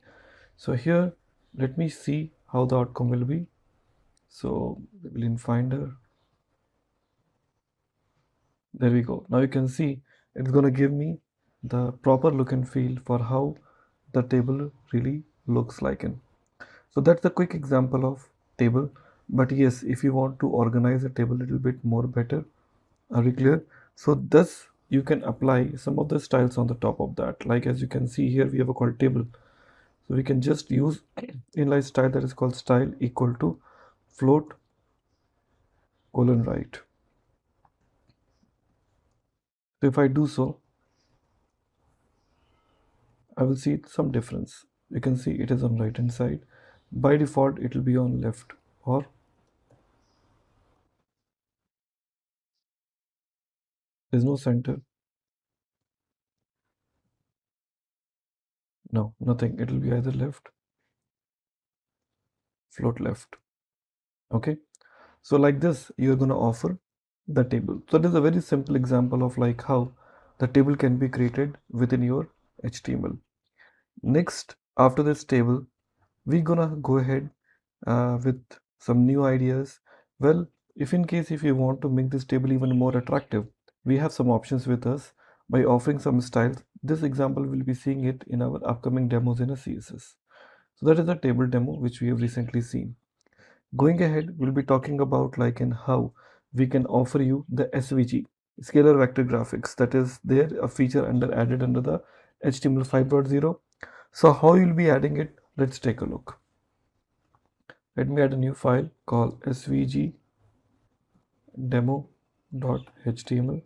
So here, let me see how the outcome will be. So we will in Finder. There we go. Now you can see it's going to give me the proper look and feel for how the table really looks like in. So that's a quick example of table. But yes, if you want to organize a table a little bit more better, are we clear? So thus you can apply some of the styles on the top of that. Like as you can see here, we have a called table. So we can just use inline style that is called style equal to float colon right. So if I do so, I will see some difference. You can see it is on right hand side. By default, it will be on left, or there's no center. No, nothing. It will be either left, float left. Okay. So like this, you're going to offer the table. So this is a very simple example of like how the table can be created within your HTML. Next, after this table, we're gonna go ahead with some new ideas. Well, if you want to make this table even more attractive, we have some options with us by offering some styles. This example, we'll be seeing it in our upcoming demos in a CSS. So that is the table demo which we have recently seen. Going ahead, we'll be talking about like in how we can offer you the SVG, scalar vector graphics, that is there a feature added under the HTML 5.0. So how you'll be adding it, let's take a look. Let me add a new file called svg demo.html.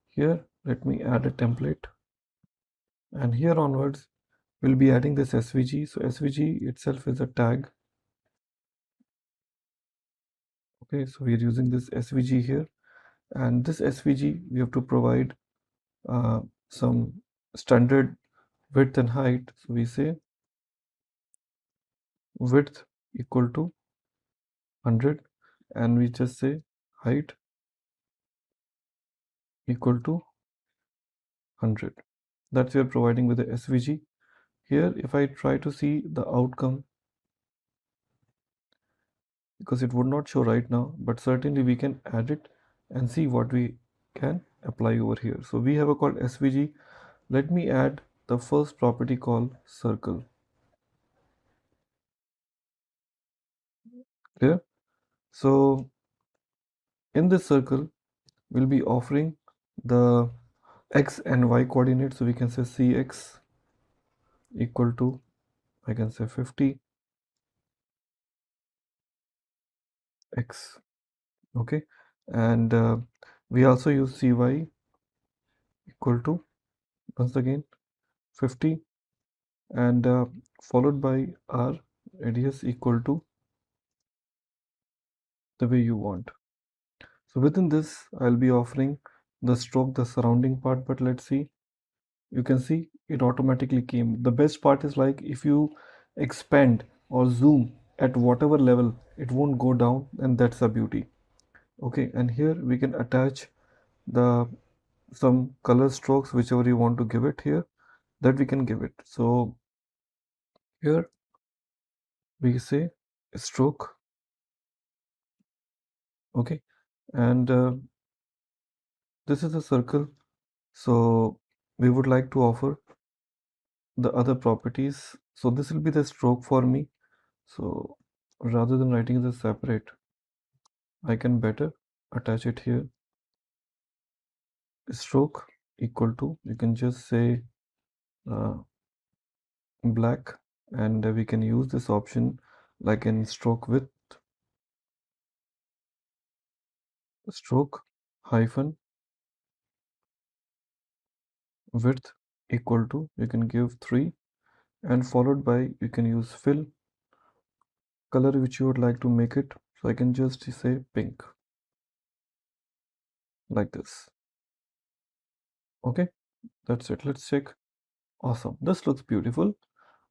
Here let me add a template, and here onwards we'll be adding this svg. So svg itself is a tag. Okay, so we are using this svg here, and this svg we have to provide some standard width and height. So we say width equal to 100, and we just say height equal to 100. That's we are providing with the svg. Here if I try to see the outcome, because it would not show right now, but certainly we can add it and see what we can apply over here. So we have a called SVG. Let me add the first property called circle. Clear? So in this circle, we'll be offering the x and y coordinates. So we can say cx equal to, I can say 50 x. Okay, and we also use cy equal to, once again, 50, and followed by our radius equal to the way you want. So within this, I'll be offering the stroke, the surrounding part, but let's see. You can see it automatically came. The best part is, like, if you expand or zoom at whatever level, it won't go down, and that's the beauty. Okay, and here we can attach the some color strokes, whichever you want to give it here, that we can give it. So here we say stroke. Okay, and this is a circle, so we would like to offer the other properties. So this will be the stroke for me. So rather than writing this separate, I can better attach it here. Stroke equal to, you can just say black, and we can use this option like in stroke width, stroke hyphen width equal to, you can give 3, and followed by, you can use fill color which you would like to make it. So I can just say pink, like this. Okay, that's it. Let's check. Awesome, this looks beautiful.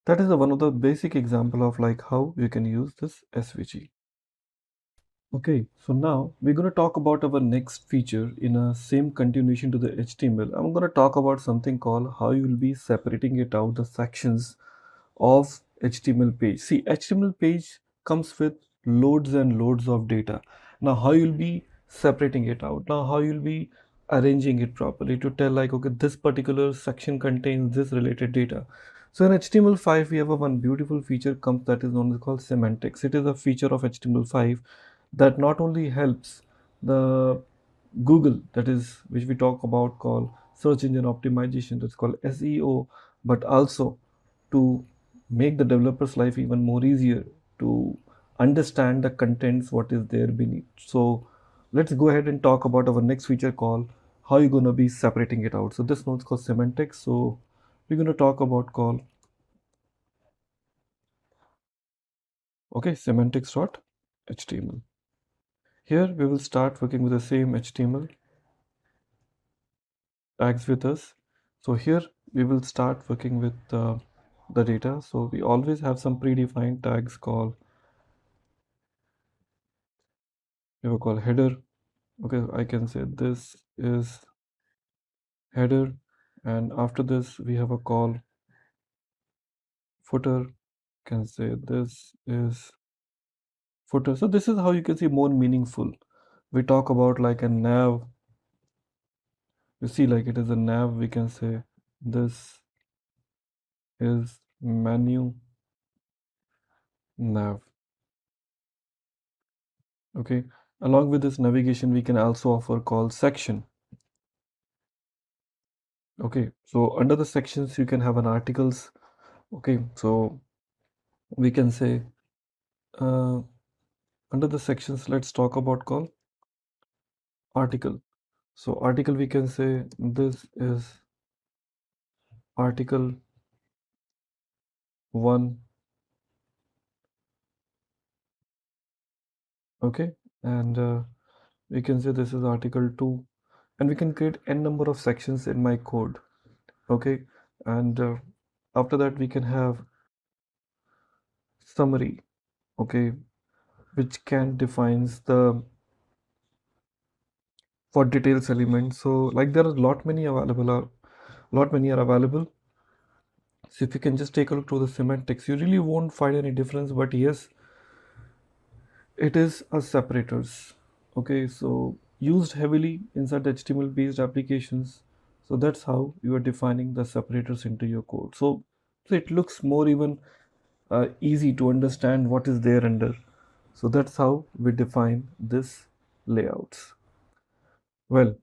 That is one of the basic example of like how you can use this SVG. Okay, so now we're going to talk about our next feature in a same continuation to the HTML. I'm going to talk about something called how you will be separating it out, the sections of HTML page. See, HTML page comes with loads and loads of data. Now how you'll be separating it out, now how you'll be arranging it properly to tell, like, okay, this particular section contains this related data. So in HTML5 we have a one beautiful feature comes that is known as called semantics. It is a feature of HTML5 that not only helps the Google, that is which we talk about called search engine optimization, that's called SEO, but also to make the developer's life even more easier to understand the contents what is there beneath. So let's go ahead and talk about our next feature called how you're going to be separating it out. So this node's called semantics. So we're going to talk about called semantics.html. Here we will start working with the same HTML tags with us. So here we will start working with the data. So we always have some predefined tags called, we will call header. Okay, I can say this is header, and after this we have a call footer. Can say this is footer. So this is how you can see more meaningful. We talk about like a nav. You see, like it is a nav. We can say this is menu nav. Okay, along with this navigation we can also offer call section. Okay, so under the sections you can have an articles. Okay, so we can say under the sections, let's talk about call article. So article, we can say this is article 1. Okay, and we can say this is article 2, and we can create n number of sections in my code. Okay, and after that we can have summary. Okay, which can defines the for details elements. So like there are lot many available, so if you can just take a look to the semantics, you really won't find any difference, but yes, it is a separators. Okay, so used heavily inside the HTML based applications. So that's how you are defining the separators into your code. So it looks more even easy to understand what is there under. So that's how we define this layouts. Well,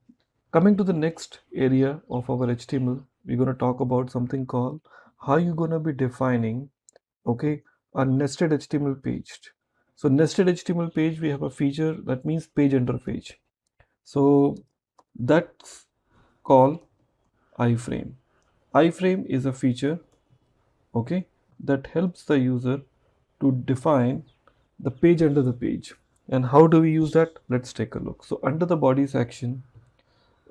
coming to the next area of our HTML, we're going to talk about something called how you're going to be defining, okay, a nested HTML page. So nested HTML page, we have a feature that means page under page. So that's called iframe. Iframe is a feature, okay, that helps the user to define the page under the page. And how do we use that? Let's take a look. So under the body section,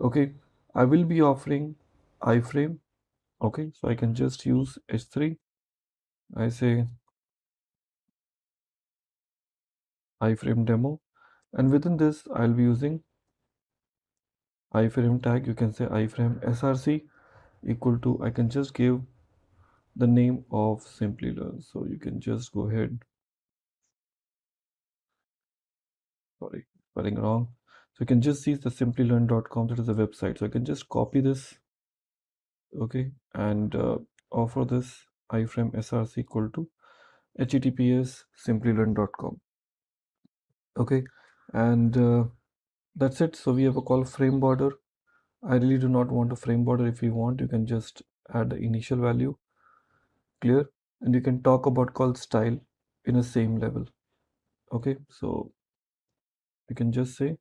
okay, I will be offering iframe. Okay, so I can just use h3. I say iframe demo, and within this I'll be using iframe tag. You can say iframe src equal to, I can just give the name of Simplilearn. So you can just go ahead, sorry, spelling wrong. So you can just see the simplilearn.com, that is the website. So I can just copy this, okay, and offer this iframe src equal to https simplilearn.com. Okay, and that's it. So we have a call frame border. I really do not want a frame border. If you want, you can just add the initial value, clear, and you can talk about call style in a same level. Okay, so you can just say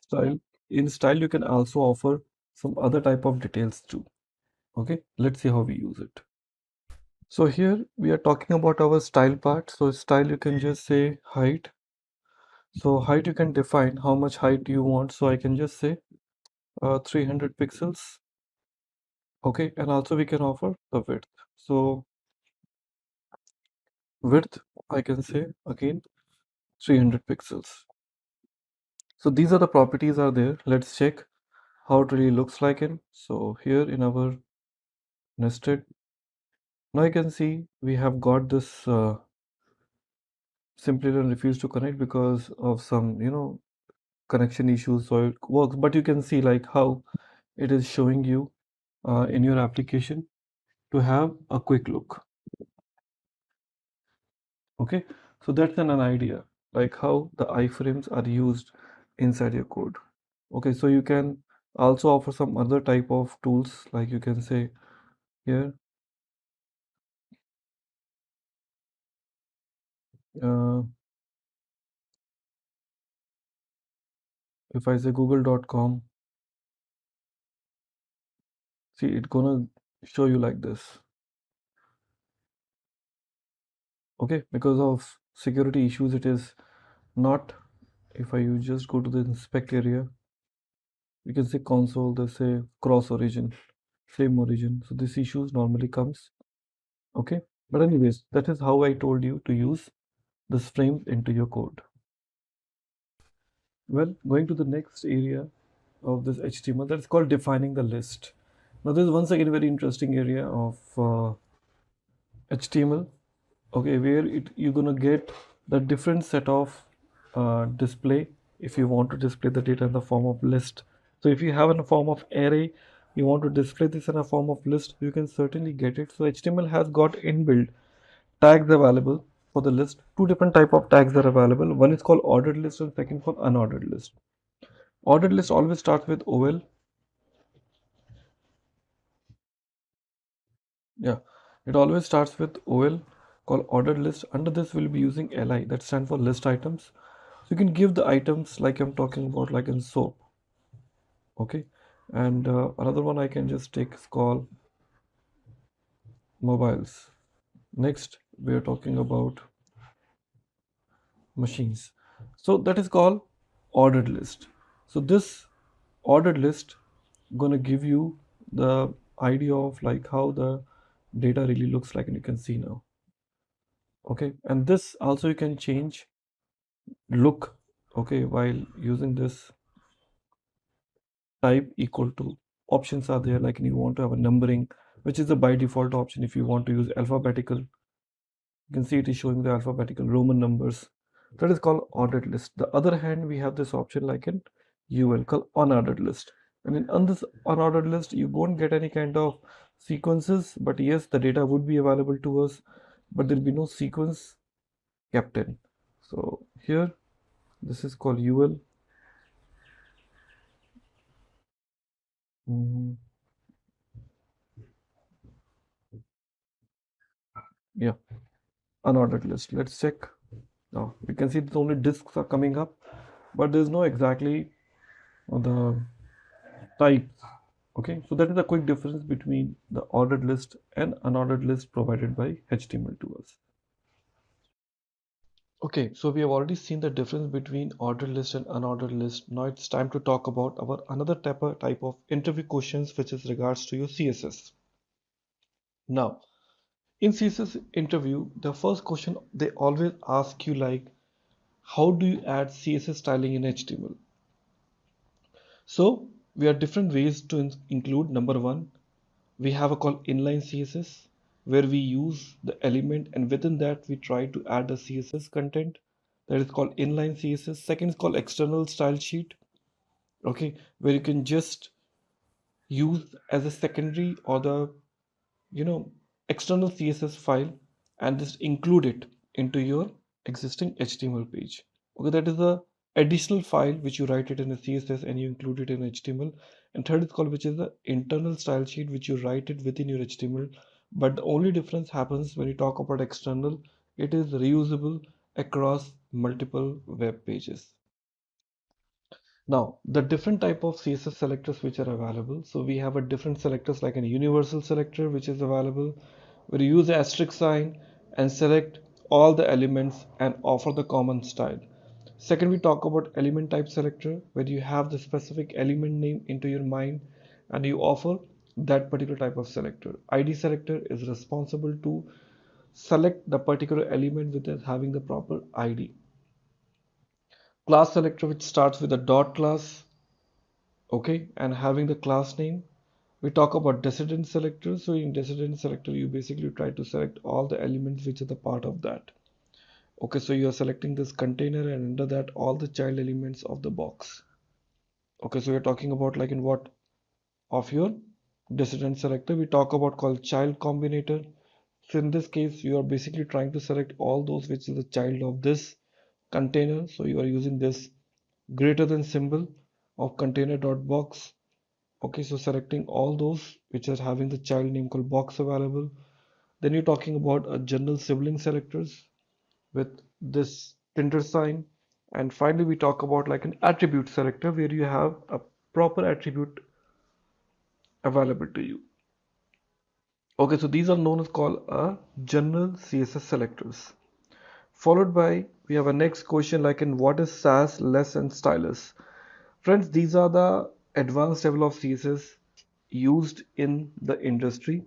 style. In style, you can also offer some other type of details too. Okay, let's see how we use it. So here we are talking about our style part. So style, you can just say height. So height, you can define how much height you want. So I can just say 300 pixels. Okay, and also we can offer the width. So width, I can say again 300 pixels. So these are the properties are there. Let's check how it really looks like in. So here in our nested, now you can see we have got this Simplilearn refused to connect because of some, connection issues, so it works. But you can see like how it is showing you in your application to have a quick look. Okay, so that's an idea like how the iframes are used inside your code. Okay, so you can also offer some other type of tools, like you can say here if I say google.com, see it's gonna show you like this. Okay, because of security issues it is not. If I just go to the inspect area, you can say console, they say cross origin, same origin, so this issues normally comes. Okay, but anyways, that is how I told you to use this frames into your code. Well, going to the next area of this HTML, that's called defining the list. Now this is once again a very interesting area of HTML, okay, where you're gonna get the different set of display if you want to display the data in the form of list. So if you have in a form of array, you want to display this in a form of list, you can certainly get it. So HTML has got inbuilt tags available for the list. Two different type of tags are available. One is called ordered list and second called unordered list. Ordered list always starts with OL. Yeah, it always starts with OL called ordered list. Under this we'll be using LI, that stands for list items. So you can give the items like I'm talking about, like in soap. Okay, and another one I can just take is called mobiles. Next we are talking about machines. So that is called ordered list. So this ordered list gonna give you the idea of like how the data really looks like, and you can see now. Okay, and this also you can change look, okay, while using this type equal to. Options are there, like you want to have a numbering, which is the by default option. If you want to use alphabetical, you can see it is showing the alphabetical Roman numbers. That is called ordered list. The other hand, we have this option like in UL called unordered list. And on this unordered list, you won't get any kind of sequences, but yes, the data would be available to us, but there'll be no sequence kept in. So here, this is called UL. Yeah, unordered list. Let's check. Now we can see that only disks are coming up, but there's no exactly the types. Okay, so that is a quick difference between the ordered list and unordered list provided by HTML to us. Okay, so we have already seen the difference between ordered list and unordered list. Now it's time to talk about our another type of interview questions, which is regards to your CSS. Now, in CSS interview, the first question they always ask you like, how do you add CSS styling in HTML? So we have different ways to include. Number one, we have a called inline CSS, where we use the element and within that we try to add a CSS content. That is called inline CSS. Second is called external style sheet. Okay, where you can just use as a secondary or the external CSS file and just include it into your existing HTML page. Okay, that is the additional file which you write it in a CSS and you include it in HTML. And third is called, which is the internal style sheet, which you write it within your HTML. But the only difference happens when you talk about external, it is reusable across multiple web pages. Now, the different type of CSS selectors which are available. So we have a different selectors like a universal selector which is available, where you use the asterisk sign and select all the elements and offer the common style. Second, we talk about element type selector, where you have the specific element name into your mind and you offer that particular type of selector. ID selector is responsible to select the particular element with having the proper ID. Class selector, which starts with a dot class, okay, and having the class name. We talk about descendant selector. So in descendant selector, you basically try to select all the elements which are the part of that. Okay, so you are selecting this container and under that all the child elements of the box. Okay, so we're talking about like in what of your descendant selector, we talk about called child combinator. So in this case, you are basically trying to select all those which is the child of this container. So you are using this greater than symbol of container.box. Okay, so selecting all those which are having the child name called box available. Then you're talking about a general sibling selectors with this printer sign. And finally, we talk about like an attribute selector where you have a proper attribute available to you. Okay, so these are known as called a general CSS selectors. Followed by, we have a next question like in what is Sass, less and stylus. Friends, these are the advanced level of CSS used in the industry.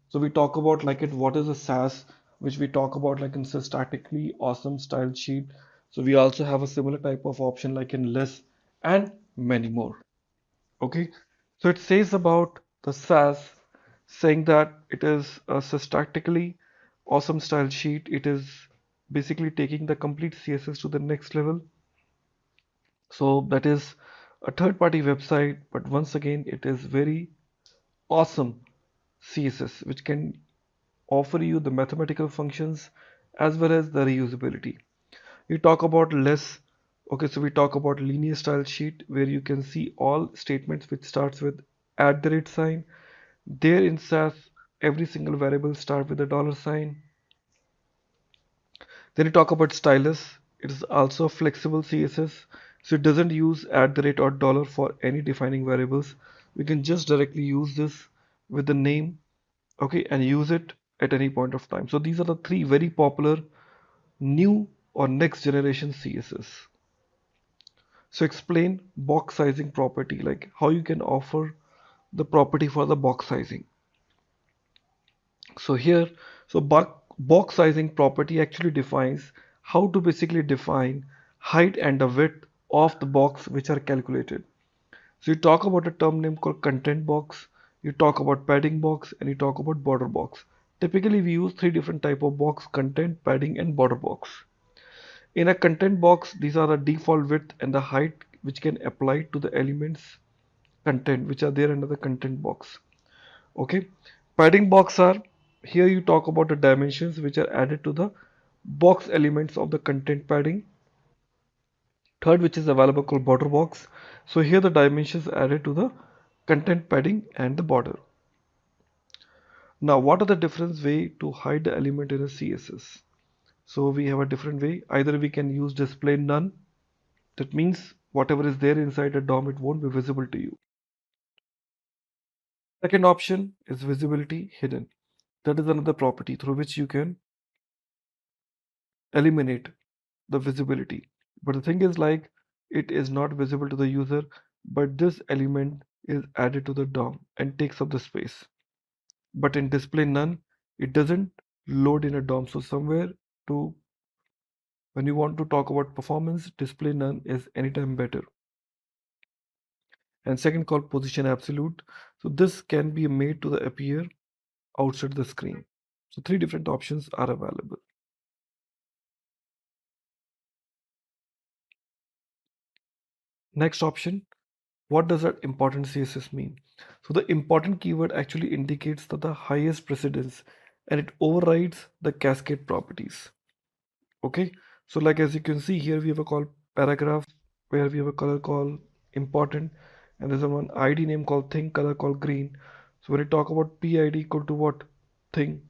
So we talk about like it what is a Sass, which we talk about like in statically awesome style sheet. So we also have a similar type of option like in less and many more. Okay, so it says about the Sass saying that it is a statically awesome style sheet. It is basically taking the complete CSS to the next level. So that is a third-party website, but once again, it is very awesome CSS, which can offer you the mathematical functions as well as the reusability. You talk about less. Okay, so we talk about linear style sheet where you can see all statements which starts with @sign. There in Sass, every single variable start with a $sign. Then you talk about stylus. It is also a flexible CSS, so it doesn't use @ or dollar for any defining variables. We can just directly use this with the name, okay, and use it at any point of time. So these are the three very popular new or next generation CSS. So explain box sizing property, like how you can offer the property for the box sizing. So here, so box sizing property actually defines how to basically define height and the width of the box which are calculated. So you talk about a term name called content box, you talk about padding box, and you talk about border box. Typically we use three different type of box: content, padding, and border box. In a content box, these are the default width and the height which can apply to the elements content which are there under the content box. Okay, padding box are, here you talk about the dimensions which are added to the box elements of the content padding. Third, which is available called border box. So here the dimensions added to the content padding and the border. Now what are the different way to hide the element in a CSS? So we have a different way. Either we can use display none. That means whatever is there inside a DOM, it won't be visible to you. Second option is visibility hidden. That is another property through which you can eliminate the visibility. But the thing is, like, it is not visible to the user, but this element is added to the DOM and takes up the space. But in display none, it doesn't load in a DOM. So somewhere to, when you want to talk about performance, display none is anytime better. And second called position absolute. So this can be made to the appear outside the screen. So three different options are available. Next option, what does that important CSS mean? So the important keyword actually indicates that the highest precedence and it overrides the cascade properties. Okay, so like as you can see here, we have a call paragraph where we have a color called important, and there's a one ID name called thing, color called green. So when you talk about PID equal to what thing,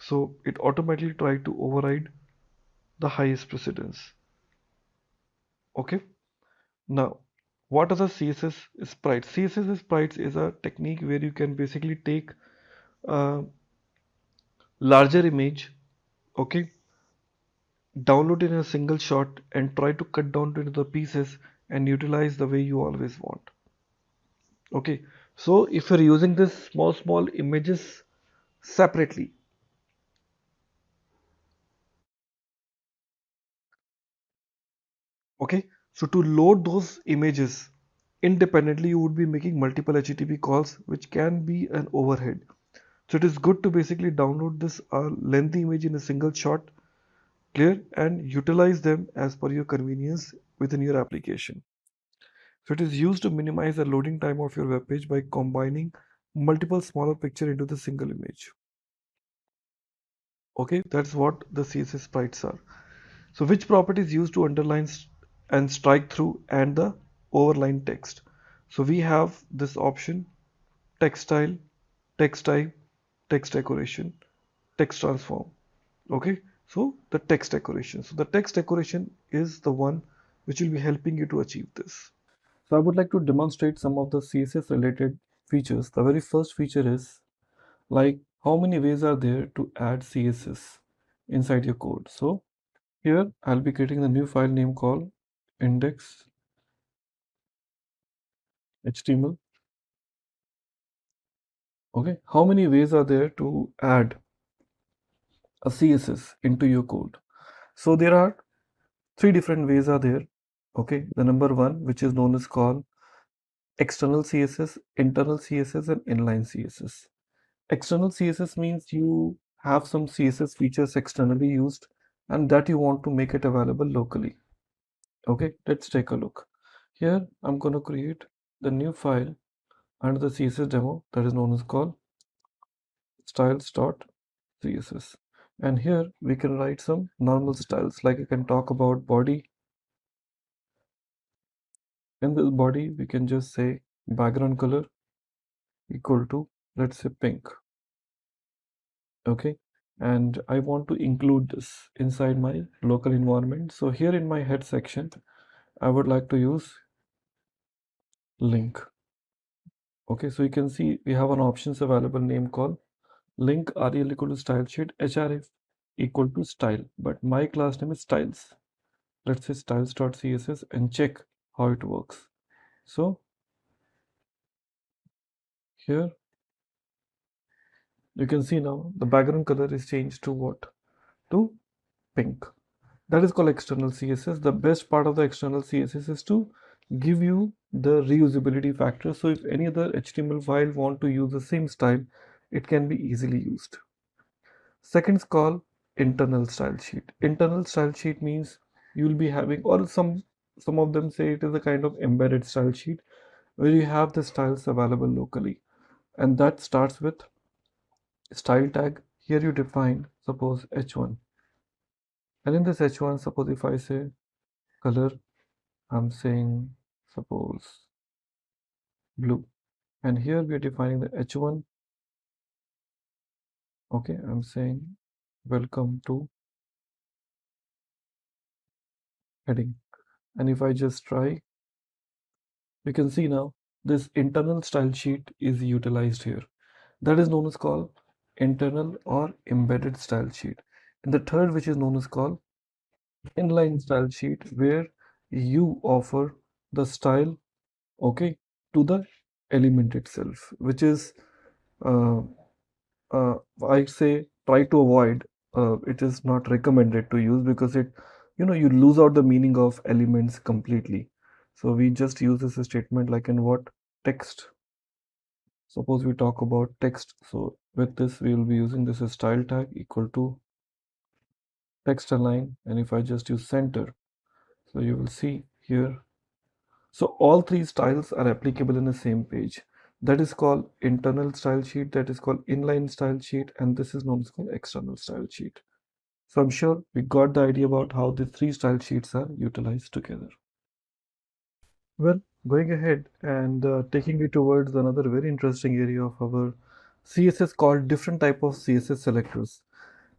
so it automatically try to override the highest precedence. Okay, now what are the CSS sprites? CSS sprites is a technique where you can basically take a larger image, okay, download it in a single shot and try to cut down into the pieces and utilize the way you always want. Okay, so if you're using this small images separately, okay, so to load those images independently, you would be making multiple HTTP calls, which can be an overhead. So it is good to basically download this lengthy image in a single shot, clear, and utilize them as per your convenience within your application. So it is used to minimize the loading time of your web page by combining multiple smaller picture into the single image. Okay, that's what the CSS sprites are. So which properties used to underline and strike through and the overline text? So we have this option, text style, text type, text decoration, text transform. Okay, so the text decoration. So the text decoration is the one which will be helping you to achieve this. So I would like to demonstrate some of the CSS related features. The very first feature is like how many ways are there to add CSS inside your code. So here I'll be creating a new file name called index.html. Okay, how many ways are there to add a CSS into your code? So there are three different ways are there. Okay, the number one, which is known as called external CSS, internal CSS, and inline CSS. External CSS means you have some CSS features externally used and that you want to make it available locally. Okay, let's take a look. Here I'm going to create the new file under the CSS demo that is known as called styles.css, and here we can write some normal styles, like I can talk about body. In this body we can just say background color equal to, let's say, pink. Okay, and I want to include this inside my local environment. So here in my head section I would like to use link. Okay, so you can see we have an options available name called link rel equal to style sheet href equal to style, but my class name is styles. Let's say styles.css and check how it works. So here you can see now the background color is changed to what? To pink. That is called external CSS. The best part of the external CSS is to give you the reusability factor. So if any other HTML file want to use the same style, it can be easily used. Second is called internal style sheet. Internal style sheet means you'll be having, or some of them say it is a kind of embedded style sheet where you have the styles available locally, and that starts with style tag. Here you define suppose h1, and in this h1, suppose if I say color, I'm saying suppose blue, and here we are defining the h1. Okay, I'm saying welcome to heading, and if I just try, you can see now this internal style sheet is utilized here. That is known as called internal or embedded style sheet. And the third, which is known as called inline style sheet, where you offer the style, okay, to the element itself, which is uh, I say try to avoid. It is not recommended to use because it, you lose out the meaning of elements completely. So we just use this statement like in what text. Suppose we talk about text. So with this, we will be using this as style tag equal to text align. And if I just use center, so you will see here. So all three styles are applicable in the same page. That is called internal style sheet. That is called inline style sheet. And this is known as called external style sheet. So I'm sure we got the idea about how the three style sheets are utilized together. Well, going ahead and taking it towards another very interesting area of our CSS called different type of CSS selectors.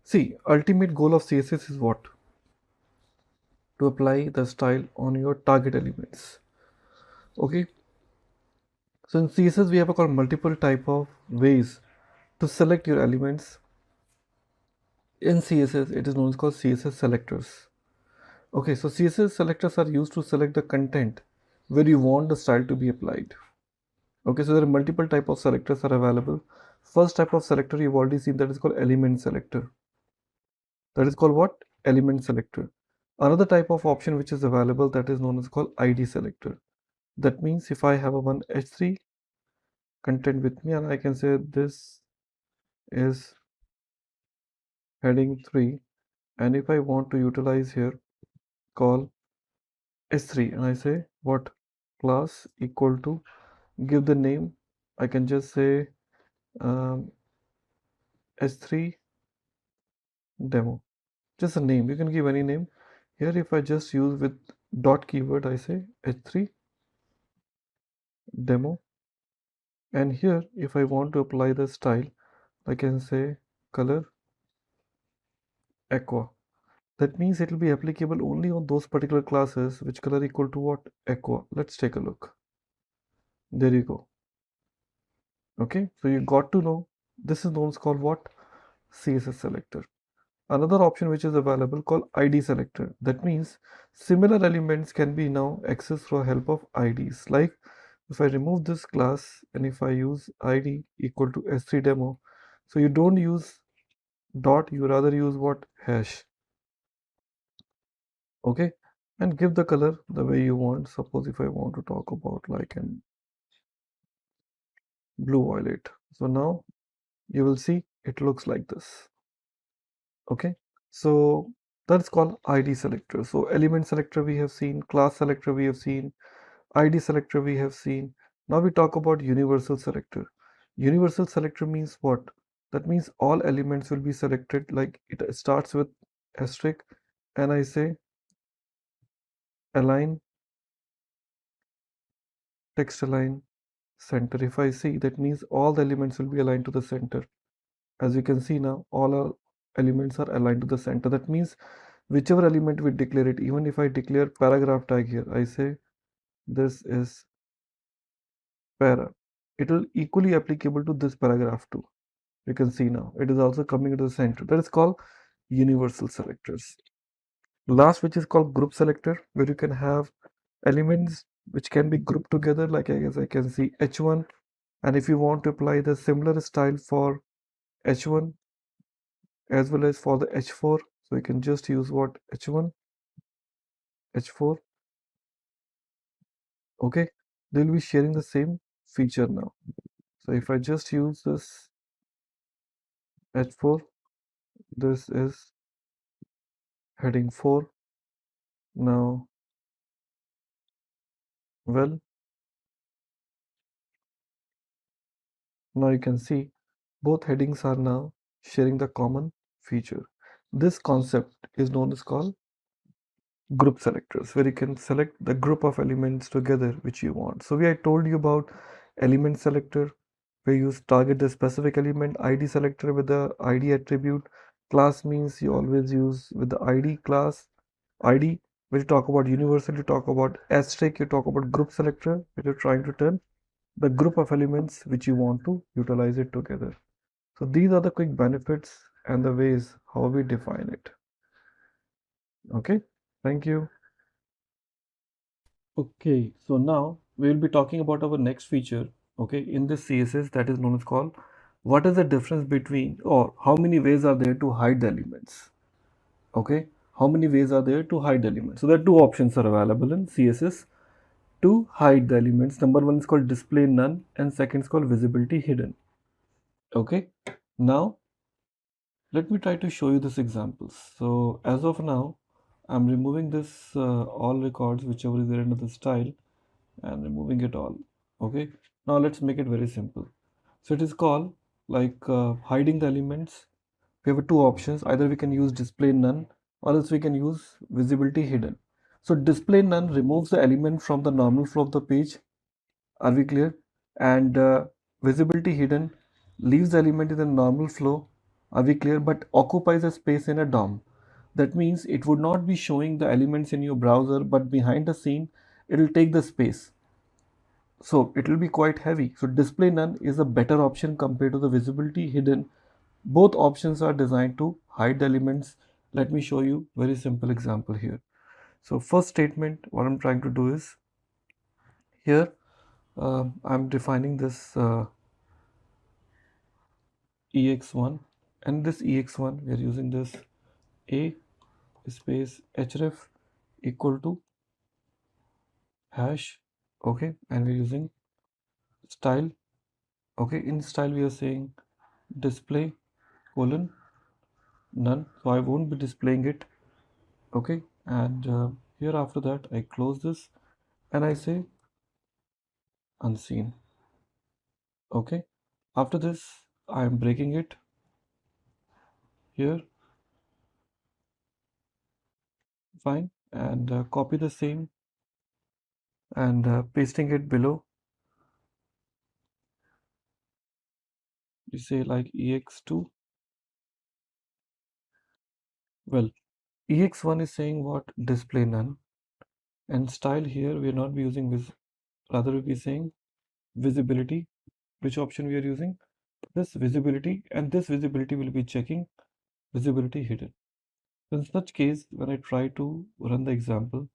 See, ultimate goal of CSS is what? To apply the style on your target elements. Okay. So in CSS we have called multiple type of ways to select your elements. In CSS it is known as called CSS selectors. Okay, so CSS selectors are used to select the content where you want the style to be applied. Okay, so there are multiple type of selectors are available. First type of selector you've already seen, that is called element selector. That is called what? Element selector. Another type of option which is available, that is known as called ID selector. That means if I have a one h3 content with me and I can say this is heading 3, and if I want to utilize here call h3 and I say what class equal to, give the name, I can just say h3 demo, just a name, you can give any name. Here if I just use with dot keyword, I say h3 demo, and here if I want to apply the style, I can say color aqua. That means it will be applicable only on those particular classes which color equal to what? Aqua. Let's take a look. There you go. Okay, so you got to know this is known as called what? CSS selector. Another option which is available called ID selector. That means similar elements can be now accessed through help of IDs. Like if I remove this class and if I use ID equal to s3 demo, so you don't use dot, you rather use what? Hash. Okay, and give the color the way you want. Suppose if I want to talk about like an blue violet, so now you will see it looks like this. Okay, so that's called ID selector. So element selector we have seen, class selector we have seen, ID selector we have seen. Now we talk about universal selector. Universal selector means what? That means all elements will be selected, like it starts with asterisk and I say align, text align, center. If I see, that means all the elements will be aligned to the center. As you can see now, all our elements are aligned to the center. That means whichever element we declare it, even if I declare paragraph tag here, I say this is para, it will equally applicable to this paragraph too. You can see now it is also coming to the center. That is called universal selectors. Last, which is called group selector, where you can have elements which can be grouped together, like I guess I can see h1, and if you want to apply the similar style for h1 as well as for the h4, so you can just use what? H1 h4. Okay, they'll be sharing the same feature now. So if I just use this h4, this is heading 4, Now, well, now you can see both headings are now sharing the common feature. This concept is known as called group selectors, where you can select the group of elements together which you want. So I told you about element selector, where you target the specific element. ID selector with the ID attribute. Class means you always use with the ID class. ID, when you talk about universal, you talk about asterisk, you talk about group selector, when you're trying to turn the group of elements which you want to utilize it together. So these are the quick benefits and the ways how we define it. Okay, thank you. Okay, so now we will be talking about our next feature, okay, in this CSS, that is known as called what is the difference between, or how many ways are there to hide the elements. Okay, how many ways are there to hide the elements? So there are two options are available in CSS to hide the elements. Number one is called display none and second is called visibility hidden. Okay, now let me try to show you this examples. So as of now, I'm removing this all records whichever is there under the style and removing it all. Okay, now let's make it very simple. So it is called like hiding the elements. We have two options, either we can use display none or else we can use visibility hidden. So display none removes the element from the normal flow of the page. Are we clear? And visibility hidden leaves the element in the normal flow. Are we clear? But occupies a space in a DOM. That means it would not be showing the elements in your browser, but behind the scene it will take the space, so it will be quite heavy. So display none is a better option compared to the visibility hidden. Both options are designed to hide the elements. Let me show you very simple example here. So first statement, what I'm trying to do is here I'm defining this ex1, and this ex1 we are using this a space href equal to hash, okay, and we're using style. Okay, in style we are saying display colon none, so I won't be displaying it. Okay, and here after that I close this and I say unseen. Okay, after this I am breaking it here, fine, and copy the same and pasting it below. You say like ex2. Well, ex1 is saying what? Display none, and style here we are not be using this, rather we'll be saying visibility. Which option we are using? This visibility, and this visibility will be checking visibility hidden. In such case, when I try to run the example,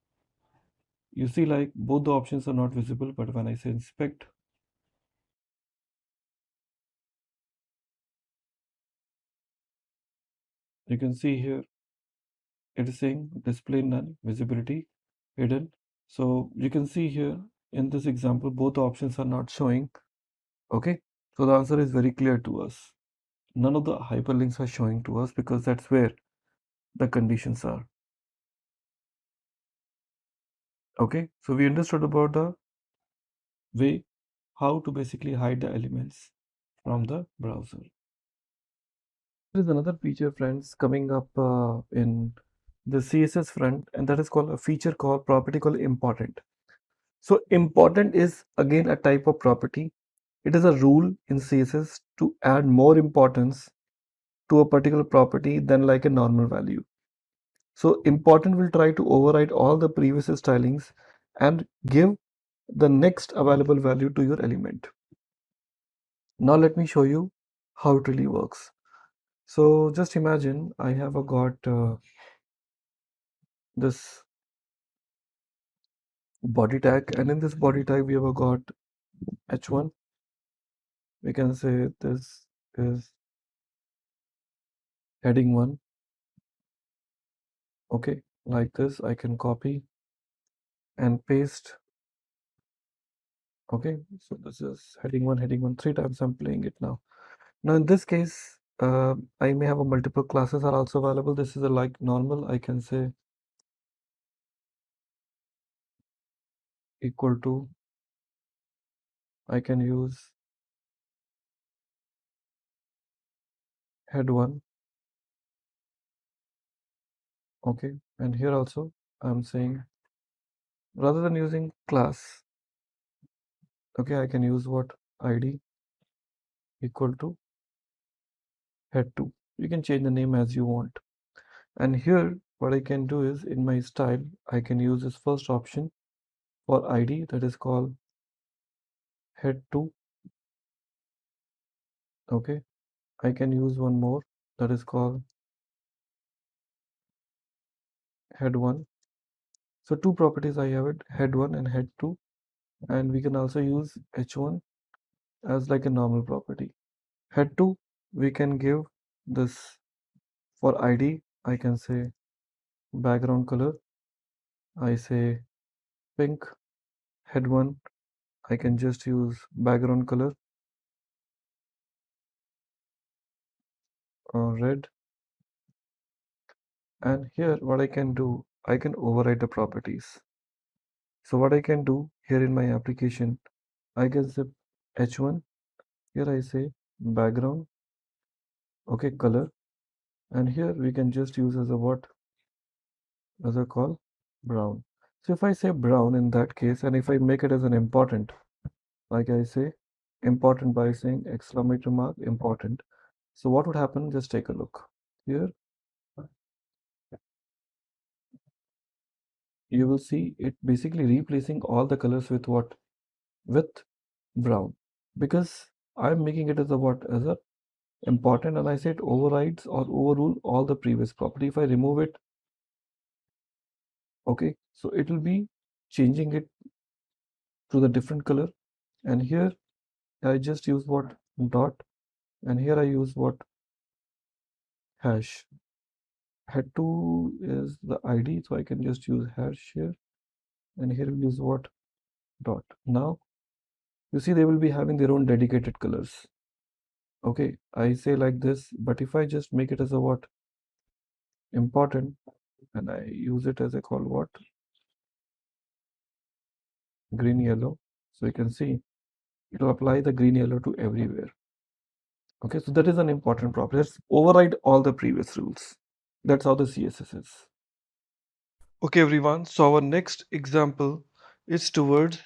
you see like both the options are not visible, but when I say inspect, you can see here it is saying display none, visibility hidden. So you can see here in this example, both options are not showing. Okay, so the answer is very clear to us. None of the hyperlinks are showing to us because that's where the conditions are. Okay, so we understood about the way how to basically hide the elements from the browser. There is another feature, friends, coming up in the CSS front, and that is called a feature called property called important. So important is again a type of property. It is a rule in CSS to add more importance to a particular property than like a normal value. So important will try to override all the previous stylings and give the next available value to your element. Now let me show you how it really works. So just imagine I have got this body tag, and in this body tag we have got h1. We can say this is heading 1. Okay, like this I can copy and paste. Okay, so this is heading 1, heading 1. 3 times I'm playing it now. Now in this case I may have a multiple classes are also available. This is a like normal, I can say equal to, I can use head1. Okay, and here also I'm saying, rather than using class, okay, I can use what? ID equal to head2. You can change the name as you want. And here what I can do is, in my style, I can use this first option for ID, that is called head2. Okay, I can use one more, that is called head1. So two properties I have it, head1 and head2, and we can also use h1 as like a normal property. Head2, we can give this for ID, I can say background color, I say pink. Head1, I can just use background color red. And here what I can do, I can override the properties. So what I can do here in my application, I can say h1, here I say background, okay, color, and here we can just use as a what, as a call brown. So if I say brown in that case, and if I make it as an important, like I say important by saying exclamation mark important, so what would happen? Just take a look here. You will see it basically replacing all the colors with what? With brown, because I'm making it as a what? As a important, and I say it overrides or overrule all the previous property. If I remove it, okay, so it will be changing it to the different color. And here I just use what? Dot, and here I use what? Hash. Head2 is the ID, so I can just use hash here, and here we'll use what? Dot. Now you see they will be having their own dedicated colors. Okay, I say like this, but if I just make it as a what? Important, and I use it as a call what? Green yellow, so you can see it will apply the green yellow to everywhere. Okay, so that is an important property. Let's override all the previous rules. That's how the CSS is. Okay everyone, so our next example is towards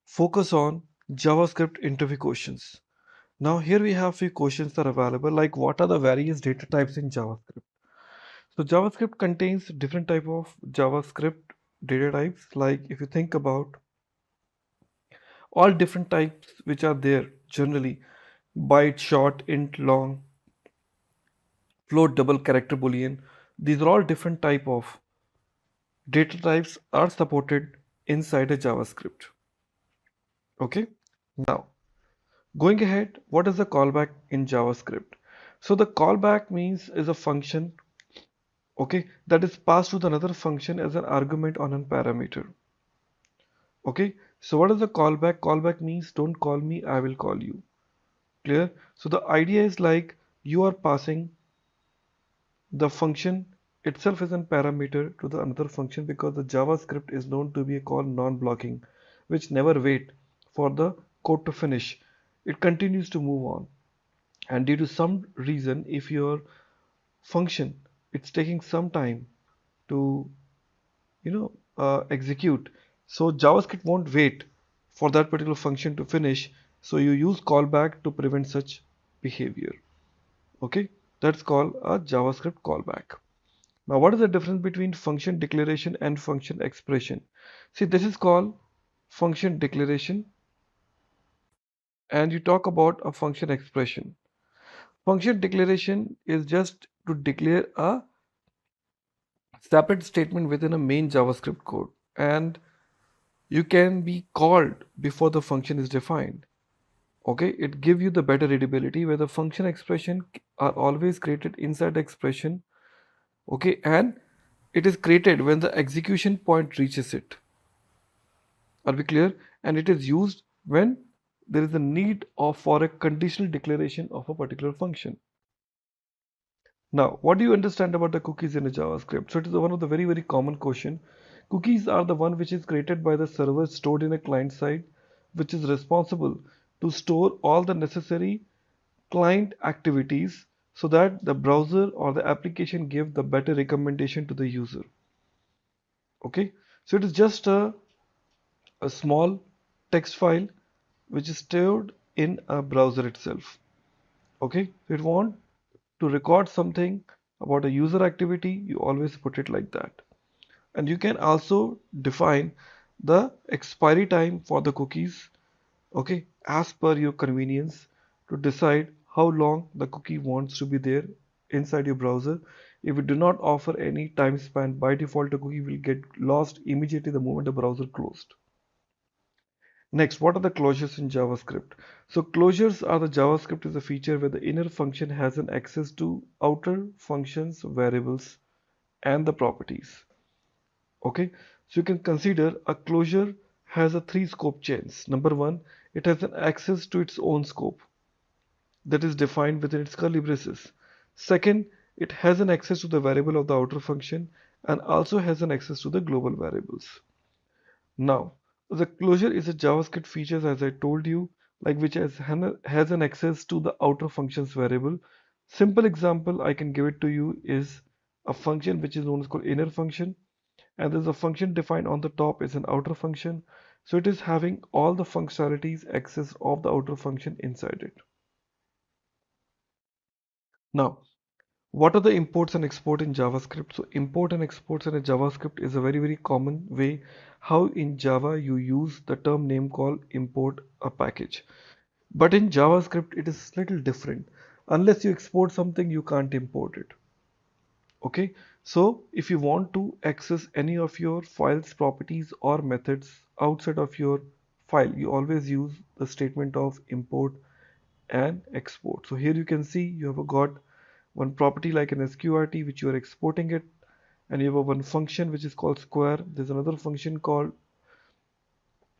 focus on JavaScript interview questions. Now here we have few questions that are available, like what are the various data types in JavaScript. So JavaScript contains different type of JavaScript data types, like if you think about all different types which are there generally: byte, short, int, long, float, double, character, boolean. These are all different type of data types are supported inside a JavaScript. Okay, now going ahead, what is the callback in JavaScript? So the callback means is a function, okay, that is passed to another function as an argument on a parameter. Okay, so what is the callback? Callback means don't call me, I will call you. Clear? So the idea is like you are passing the function itself as a parameter to the another function, because the JavaScript is known to be a call non-blocking, which never wait for the code to finish. It continues to move on. And due to some reason, if your function it's taking some time to execute, so JavaScript won't wait for that particular function to finish, so you use callback to prevent such behavior. Okay, that's called a JavaScript callback. Now what is the difference between function declaration and function expression? See, this is called function declaration, and you talk about a function expression. Function declaration is just to declare a separate statement within a main JavaScript code, and you can be called before the function is defined. Okay, it gives you the better readability, where the function expression are always created inside the expression. Okay, and it is created when the execution point reaches it. Are we clear? And it is used when there is a need for a conditional declaration of a particular function. Now, what do you understand about the cookies in a JavaScript? So it is one of the very common question. Cookies are the one which is created by the server stored in a client side, which is responsible to store all the necessary client activities so that the browser or the application give the better recommendation to the user. Okay, so it is just a small text file which is stored in a browser itself. Okay, so if you want to record something about a user activity, you always put it like that. And you can also define the expiry time for the cookies, okay, as per your convenience, to decide how long the cookie wants to be there inside your browser. If you do not offer any time span, by default the cookie will get lost immediately the moment the browser closed. Next, what are the closures in JavaScript? So closures are the JavaScript is a feature where the inner function has an access to outer functions, variables, and the properties. Okay, so you can consider a closure has a 3 scope chains. Number one, it has an access to its own scope that is defined within its curly braces. Second, it has an access to the variable of the outer function and also has an access to the global variables. Now, the closure is a JavaScript feature, as I told you, like which has an access to the outer functions variable. Simple example I can give it to you is a function which is known as called inner function, and there's a function defined on the top is an outer function. So it is having all the functionalities access of the outer function inside it. Now, what are the imports and export in JavaScript? So import and exports in a JavaScript is a very common way how in Java you use the term name called import a package. But in JavaScript it is little different. Unless you export something, you can't import it. Okay, so if you want to access any of your files, properties or methods outside of your file, you always use the statement of import and export. So here you can see you have got one property like an sqrt which you are exporting it, and you have one function which is called square. There's another function called,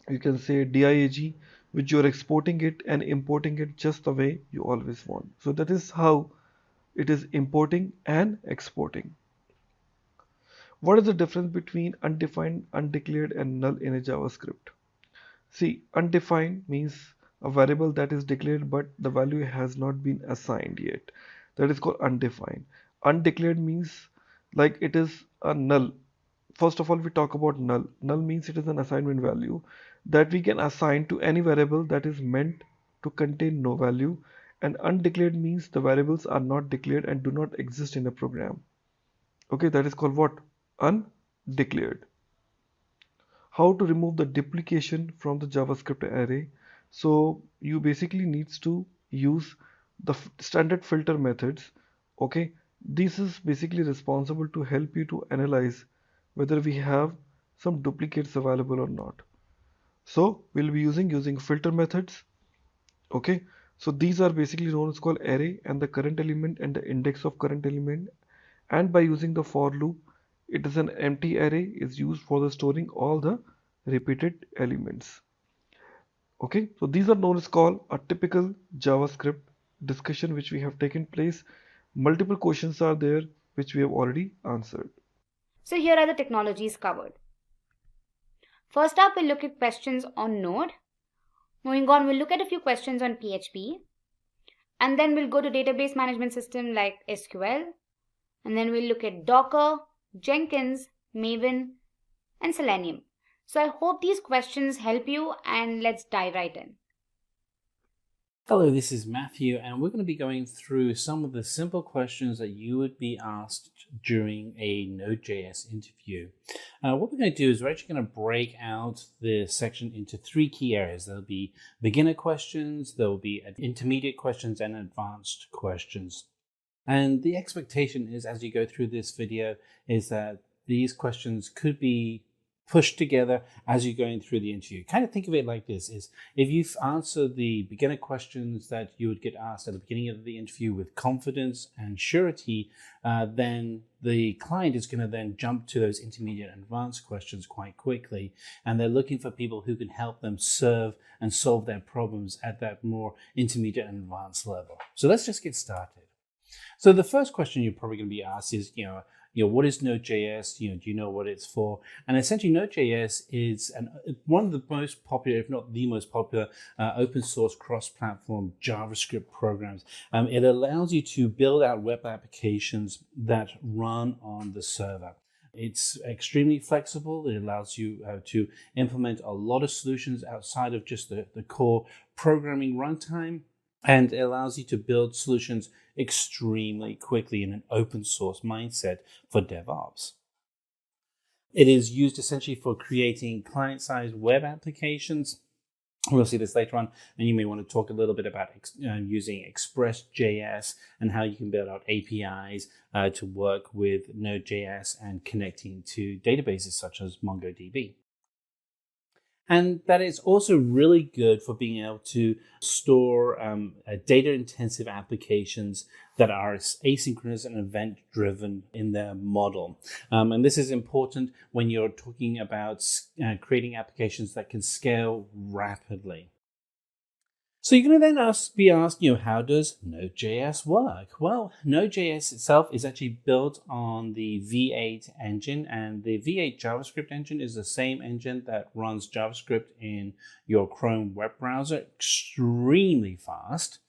you can say, diag, which you are exporting it and importing it just the way you always want. So that is how it is importing and exporting. What is the difference between undefined, undeclared and null in a JavaScript? See, undefined means a variable that is declared but the value has not been assigned yet. That is called undefined. Undeclared means like it is a null. First of all, we talk about null. Null means it is an assignment value that we can assign to any variable that is meant to contain no value. And undeclared means the variables are not declared and do not exist in a program. Okay, that is called what? Undeclared. How to remove the duplication from the JavaScript array? So you basically needs to use the standard filter methods. Okay, this is basically responsible to help you to analyze whether we have some duplicates available or not. So we'll be using filter methods. Okay, so these are basically known as called array and the current element and the index of current element, and by using the for loop, it is an empty array is used for the storing all the repeated elements. Okay, so these are known as called a typical JavaScript discussion which we have taken place. Multiple questions are there which we have already answered. So here are the technologies covered. First up, we'll look at questions on Node. Moving on, we'll look at a few questions on PHP. And then we'll go to database management system like SQL. And then we'll look at Docker, Jenkins, Maven, and Selenium. So I hope these questions help you, and let's dive right in. Hello, this is Matthew, and we're going to be going through some of the simple questions that you would be asked during a Node.js interview. What we're going to do is we're actually going to break out the section into 3 key areas. There'll be beginner questions, there'll be intermediate questions, and advanced questions. And the expectation is, as you go through this video, is that these questions could be pushed together as you're going through the interview. Kind of think of it like this, is if you've answered the beginner questions that you would get asked at the beginning of the interview with confidence and surety, then the client is going to then jump to those intermediate and advanced questions quite quickly. And they're looking for people who can help them serve and solve their problems at that more intermediate and advanced level. So let's just get started. So the first question you're probably going to be asked is, what is Node.js? Do you know what it's for? And essentially, Node.js is one of the most popular, if not the most popular, open source cross-platform JavaScript programs. It allows you to build out web applications that run on the server. It's extremely flexible. It allows you to implement a lot of solutions outside of just the core programming runtime. And it allows you to build solutions extremely quickly in an open source mindset for DevOps. It is used essentially for creating client-side web applications. We'll see this later on, and you may want to talk a little bit about using Express.js and how you can build out APIs to work with Node.js and connecting to databases such as MongoDB. And that is also really good for being able to store data-intensive applications that are asynchronous and event-driven in their model. And this is important when you're talking about creating applications that can scale rapidly. So you're going to then be asked, how does Node.js work? Well, Node.js itself is actually built on the V8 engine, and the V8 JavaScript engine is the same engine that runs JavaScript in your Chrome web browser extremely fast.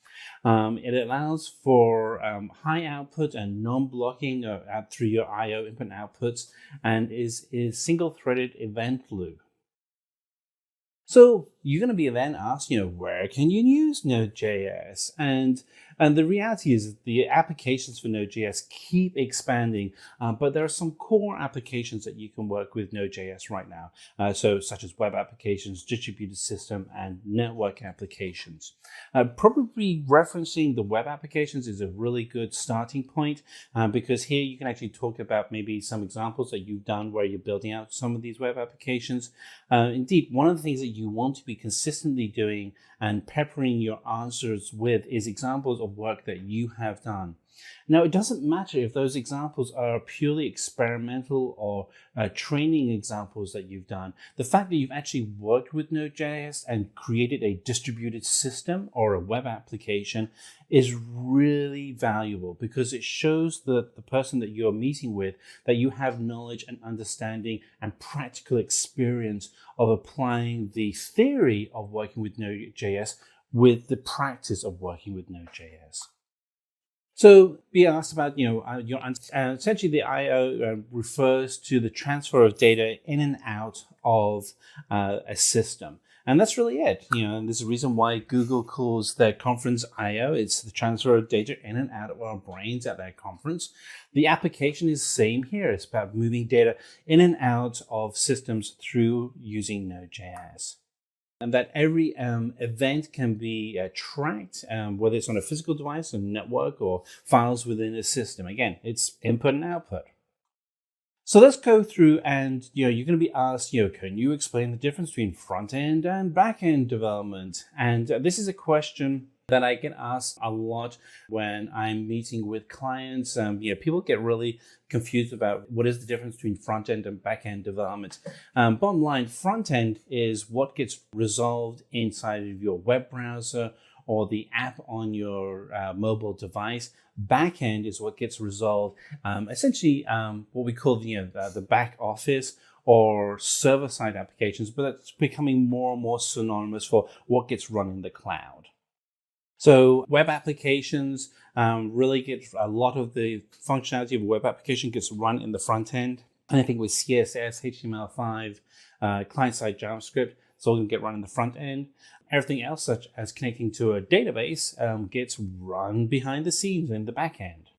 It allows for high output and non-blocking through your I/O input and outputs, and is single-threaded event loop. So you're going to be then asked, where can you use Node.js? And the reality is the applications for Node.js keep expanding, but there are some core applications that you can work with Node.js right now, such as web applications, distributed system, and network applications. Probably referencing the web applications is a really good starting point, because here you can actually talk about maybe some examples that you've done where you're building out some of these web applications. Indeed, one of the things that you want to be consistently doing and peppering your answers with is examples of work that you have done. Now, it doesn't matter if those examples are purely experimental or training examples that you've done. The fact that you've actually worked with Node.js and created a distributed system or a web application is really valuable, because it shows the person that you're meeting with that you have knowledge and understanding and practical experience of applying the theory of working with Node.js with the practice of working with Node.js. So be asked about, essentially the I/O refers to the transfer of data in and out of a system. And that's really it. And there's a reason why Google calls their conference I/O. It's the transfer of data in and out of our brains at their conference. The application is the same here. It's about moving data in and out of systems through using Node.js. And that every event can be tracked, whether it's on a physical device, a network, or files within a system. Again, it's input and output. So let's go through, and you're going to be asked, can you explain the difference between front-end and back-end development? And this is a question that I get asked a lot when I'm meeting with clients. People get really confused about what is the difference between front-end and back-end development. Bottom line, front-end is what gets resolved inside of your web browser or the app on your mobile device. Back-end is what gets resolved, essentially what we call the back office or server-side applications, but that's becoming more and more synonymous for what gets run in the cloud. So web applications really get a lot of the functionality of a web application gets run in the front end. Anything with CSS, HTML5, client-side JavaScript, it's all going to get run in the front end. Everything else, such as connecting to a database, gets run behind the scenes in the back end.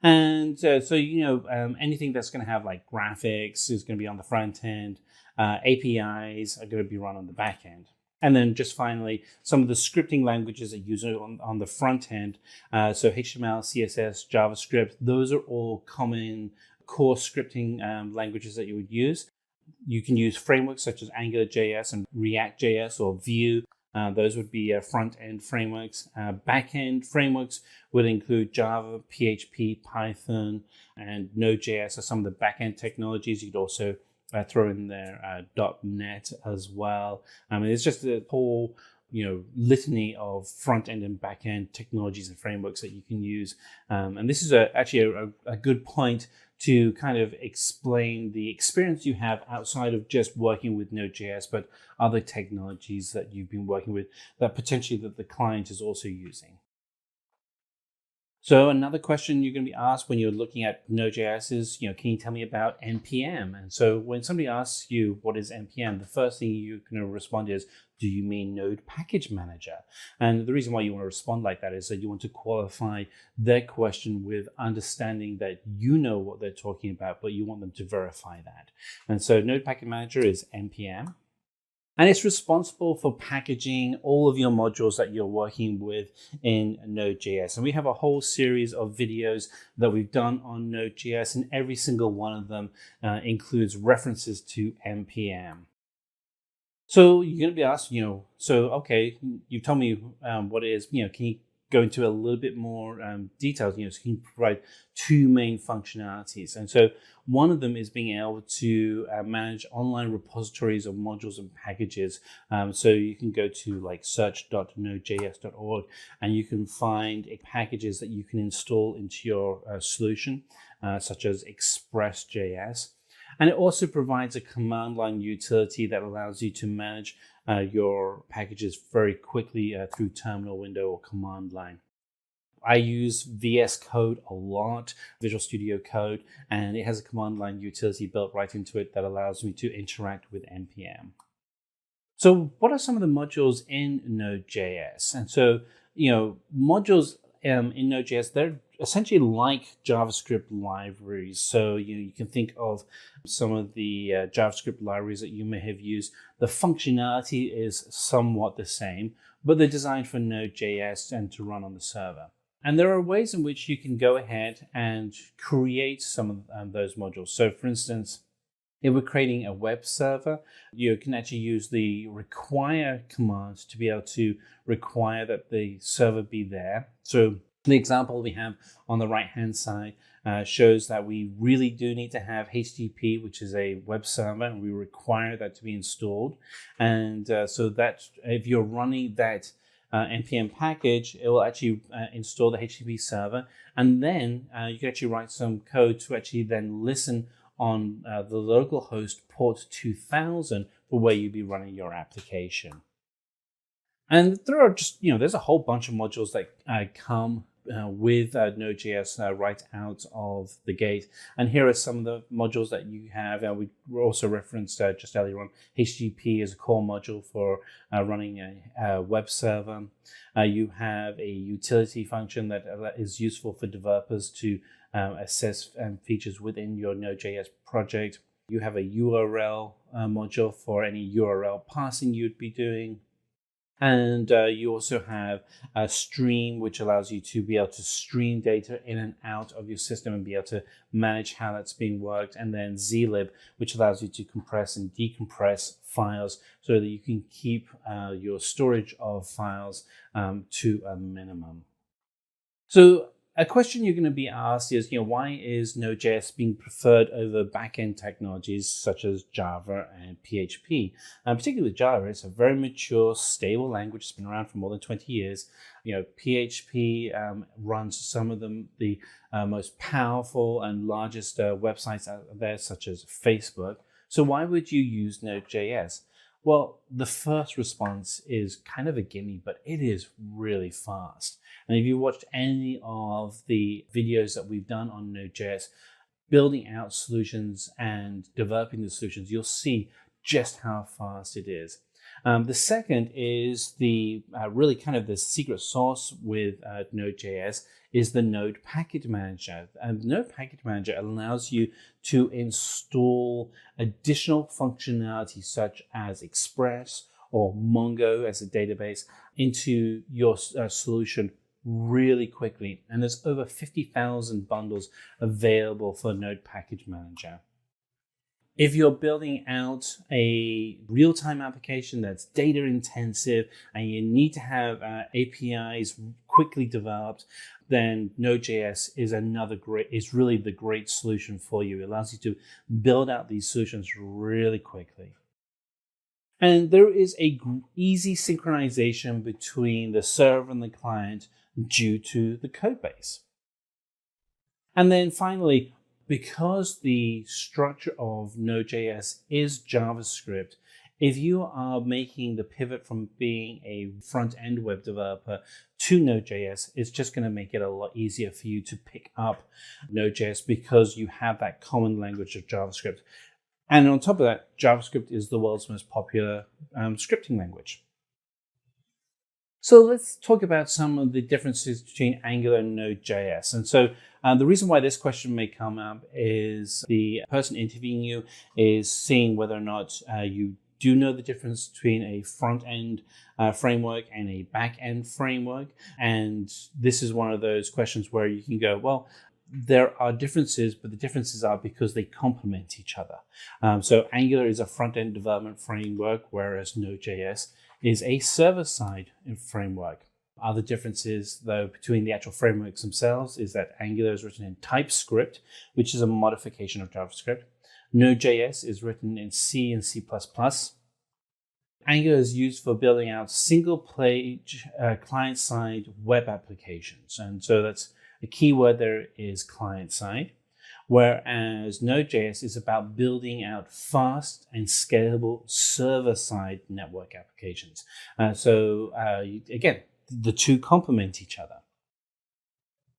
And anything that's going to have like graphics is going to be on the front end. APIs are going to be run on the back end. And then just finally, some of the scripting languages that you use on the front end. So HTML, CSS, JavaScript, those are all common core scripting languages that you would use. You can use frameworks such as AngularJS and React.js or Vue. Those would be front-end frameworks. Back-end frameworks would include Java, PHP, Python, and Node.js are some of the back-end technologies. You could also throw in there .NET as well. It's just a whole litany of front-end and back-end technologies and frameworks that you can use. And this is actually a good point to kind of explain the experience you have outside of just working with Node.js, but other technologies that you've been working with that potentially that the client is also using. So another question you're going to be asked when you're looking at Node.js is, can you tell me about NPM? And so when somebody asks you what is NPM, the first thing you're going to respond is, do you mean Node Package Manager? And the reason why you want to respond like that is that you want to qualify their question with understanding that you know what they're talking about, but you want them to verify that. And so Node Package Manager is NPM. And it's responsible for packaging all of your modules that you're working with in Node.js. And we have a whole series of videos that we've done on Node.js, and every single one of them includes references to NPM. So you're going to be asked, okay, you told me what it is, can you go into a little bit more details, so you can provide two main functionalities. And so one of them is being able to manage online repositories of modules and packages. So you can go to like search.nodejs.org and you can find packages that you can install into your solution, such as Express.js. And it also provides a command line utility that allows you to manage your packages very quickly through terminal window or command line. I use VS Code a lot, Visual Studio Code, and it has a command line utility built right into it that allows me to interact with NPM. So what are some of the modules in Node.js? And so, modules in Node.js, they're essentially like JavaScript libraries. So you can think of some of the JavaScript libraries that you may have used. The functionality is somewhat the same, but they're designed for Node.js and to run on the server. And there are ways in which you can go ahead and create some of those modules. So for instance, if we're creating a web server, you can actually use the require command to be able to require that the server be there. So the example we have on the right-hand side shows that we really do need to have HTTP, which is a web server, and we require that to be installed. And so that if you're running that NPM package, it will actually install the HTTP server, and then you can actually write some code to actually then listen on the local host port 2000 for where you'll be running your application. And there are just, there's a whole bunch of modules that come with Node.js right out of the gate. And here are some of the modules that you have. We also referenced just earlier on, HTTP is a core module for running a web server. You have a utility function that is useful for developers to assess features within your Node.js project. You have a URL module for any URL parsing you'd be doing. And you also have a stream, which allows you to be able to stream data in and out of your system and be able to manage how that's being worked. And then zlib, which allows you to compress and decompress files so that you can keep your storage of files to a minimum. So a question you're going to be asked is, why is Node.js being preferred over backend technologies such as Java and PHP? And particularly with Java, it's a very mature, stable language. It's been around for more than 20 years. PHP runs some of the most powerful and largest websites out there, such as Facebook. So why would you use Node.js? Well, the first response is kind of a gimme, but it is really fast. And if you watched any of the videos that we've done on Node.js, building out solutions and developing the solutions, you'll see just how fast it is. The second is the really kind of the secret sauce with Node.js is the Node Package Manager. And the Node Package Manager allows you to install additional functionality such as Express or Mongo as a database into your solution really quickly. And there's over 50,000 bundles available for Node Package Manager. If you're building out a real-time application that's data intensive and you need to have APIs quickly developed, then Node.js is really the great solution for you. It allows you to build out these solutions really quickly. And there is a easy synchronization between the server and the client due to the code base. And then finally, because the structure of Node.js is JavaScript, if you are making the pivot from being a front-end web developer to Node.js, it's just going to make it a lot easier for you to pick up Node.js because you have that common language of JavaScript. And on top of that, JavaScript is the world's most popular scripting language. So let's talk about some of the differences between Angular and Node.js. And so the reason why this question may come up is the person interviewing you is seeing whether or not you do know the difference between a front-end framework and a back-end framework. And this is one of those questions where you can go, well, there are differences, but the differences are because they complement each other. So Angular is a front-end development framework, whereas Node.js is a server-side framework. Other differences, though, between the actual frameworks themselves is that Angular is written in TypeScript, which is a modification of JavaScript. Node.js is written in C and C++. Angular is used for building out single-page client-side web applications. And so that's a key word there is client-side, whereas Node.js is about building out fast and scalable server-side network applications. Again, the two complement each other.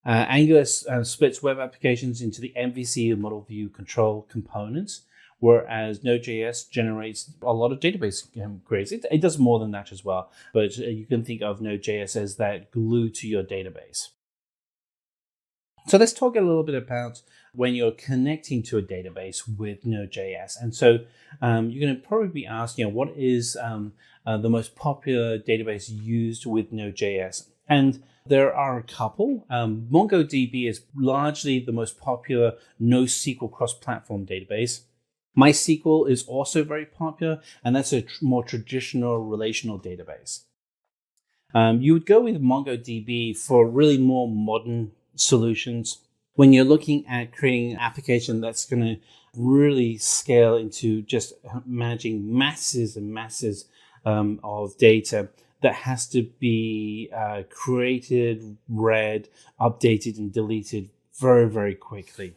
Angular splits web applications into the MVC and model view control components, whereas Node.js generates a lot of database queries. It does more than that as well, but you can think of Node.js as that glue to your database. So let's talk a little bit about when you're connecting to a database with Node.js. And so you're going to probably be asked, what is the most popular database used with Node.js? And there are a couple. MongoDB is largely the most popular NoSQL cross-platform database. MySQL is also very popular, and that's a more traditional relational database. You would go with MongoDB for really more modern solutions. When you're looking at creating an application that's going to really scale into just managing masses and masses of data that has to be created, read, updated, and deleted very, very quickly.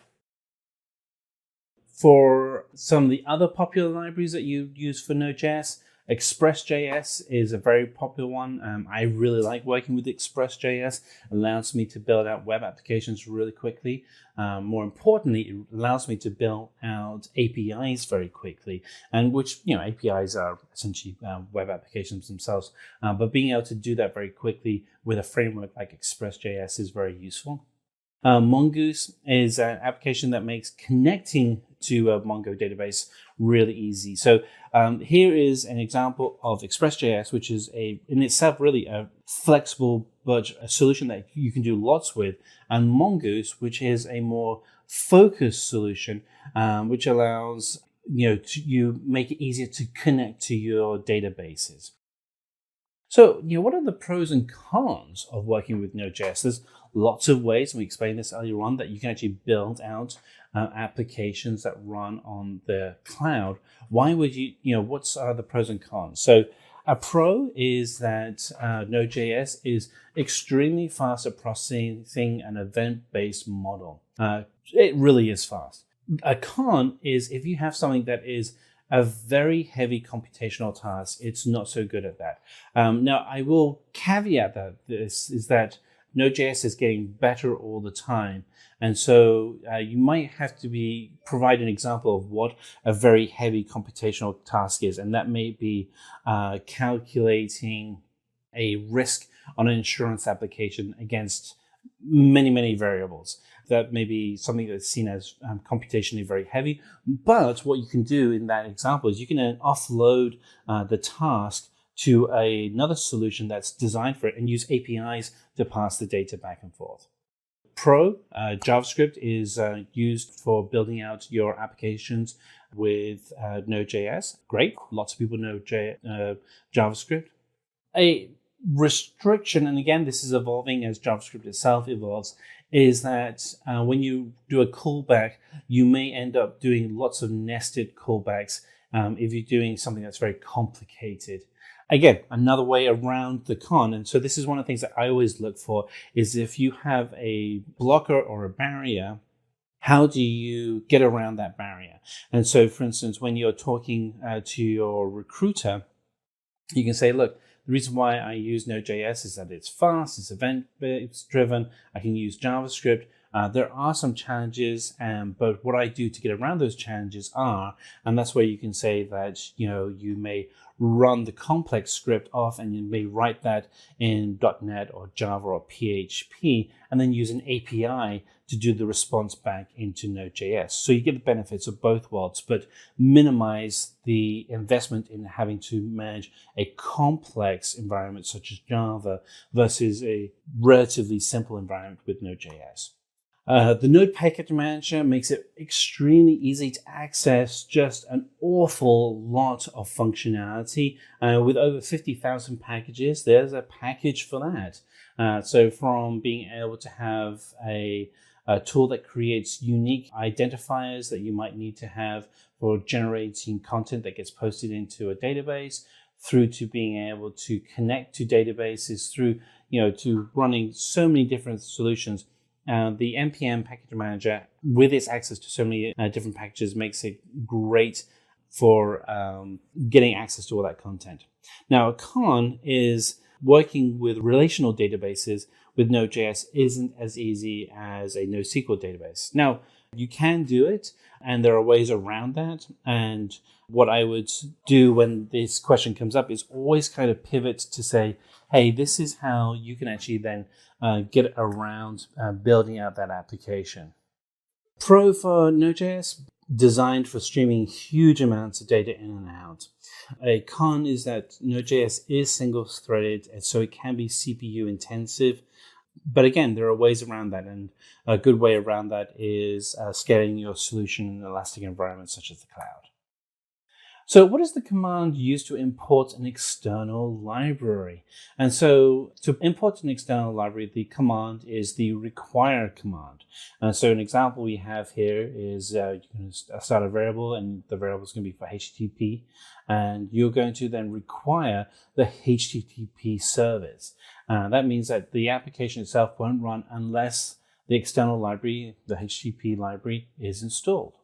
For some of the other popular libraries that you use for Node.js, Express.js is a very popular one. I really like working with Express.js. It allows me to build out web applications really quickly. More importantly, it allows me to build out APIs very quickly, and which, APIs are essentially web applications themselves. But being able to do that very quickly with a framework like Express.js is very useful. Mongoose is an application that makes connecting to a Mongo database really easy. So here is an example of Express.js, which is in itself really a flexible but a solution that you can do lots with, and Mongoose, which is a more focused solution, which allows you make it easier to connect to your databases. So, what are the pros and cons of working with Node.js? There's lots of ways, and we explained this earlier on, that you can actually build out applications that run on the cloud. Why would what are the pros and cons? So a pro is that Node.js is extremely fast at processing an event-based model. It really is fast. A con is if you have something that is a very heavy computational task, it's not so good at that. Now, I will caveat that Node.js is getting better all the time. And so you might have to provide an example of what a very heavy computational task is. And that may be calculating a risk on an insurance application against many, many variables. That may be something that's seen as computationally very heavy. But what you can do in that example is you can then offload the task to another solution that's designed for it and use APIs to pass the data back and forth. Pro, JavaScript is used for building out your applications with Node.js. Great, lots of people know JavaScript. A restriction, and again, this is evolving as JavaScript itself evolves, is that when you do a callback, you may end up doing lots of nested callbacks, if you're doing something that's very complicated. Again, another way around the con, and so this is one of the things that I always look for, is if you have a blocker or a barrier, how do you get around that barrier? And so, for instance, when you're talking to your recruiter, you can say, look, the reason why I use Node.js is that it's fast, it's event-based driven, I can use JavaScript. There are some challenges, but what I do to get around those challenges are, and that's where you can say that, you may run the complex script off and you may write that in .NET or Java or PHP, and then use an API to do the response back into Node.js. So you get the benefits of both worlds, but minimize the investment in having to manage a complex environment such as Java versus a relatively simple environment with Node.js. The Node Package Manager makes it extremely easy to access just an awful lot of functionality. With over 50,000 packages, there's a package for that. So from being able to have a tool that creates unique identifiers that you might need to have for generating content that gets posted into a database, through to being able to connect to databases, through to running so many different solutions. The NPM Package Manager, with its access to so many different packages, makes it great for getting access to all that content. Now, a con is working with relational databases with Node.js isn't as easy as a NoSQL database. Now, you can do it, and there are ways around that. And what I would do when this question comes up is always kind of pivot to say, hey, this is how you can actually then get around building out that application. Pro for Node.js, designed for streaming huge amounts of data in and out. A con is that Node.js is single-threaded, and so it can be CPU intensive. But again, there are ways around that, and a good way around that is scaling your solution in an elastic environment such as the cloud. So what is the command used to import an external library? And so to import an external library, the command is the require command. So an example we have here is you can start a variable, and the variable is going to be for HTTP, and you're going to then require the HTTP service. That means that the application itself won't run unless the external library, the HTTP library, is installed.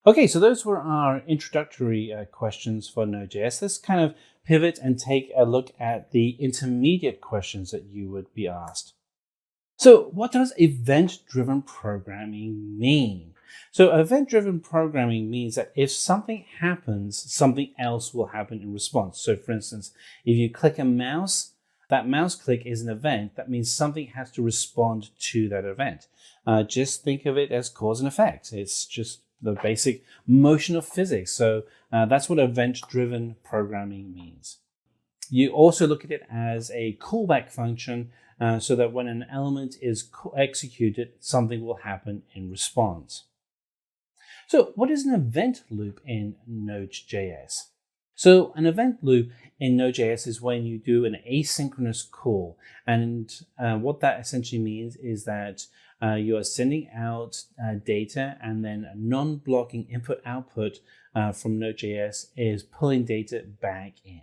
Okay, so those were our introductory questions for Node.js. Let's kind of pivot and take a look at the intermediate questions that you would be asked. So what does event-driven programming mean? So event-driven programming means that if something happens, something else will happen in response. So for instance, if you click a mouse, that mouse click is an event. That means something has to respond to that event. Just think of it as cause and effect. It's just the basic motion of physics. So that's what event-driven programming means. You also look at it as a callback function so that when an element is executed, something will happen in response. So what is an event loop in Node.js? So an event loop in Node.js is when you do an asynchronous call. And what that essentially means is that you are sending out data, and then a non-blocking input-output from Node.js is pulling data back in.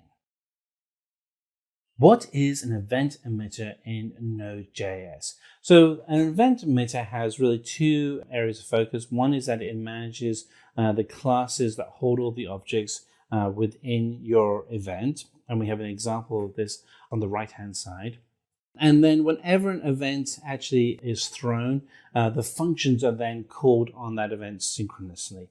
What is an event emitter in Node.js? So an event emitter has really two areas of focus. One is that it manages the classes that hold all the objects within your event. And we have an example of this on the right-hand side. And then whenever an event actually is thrown, the functions are then called on that event synchronously.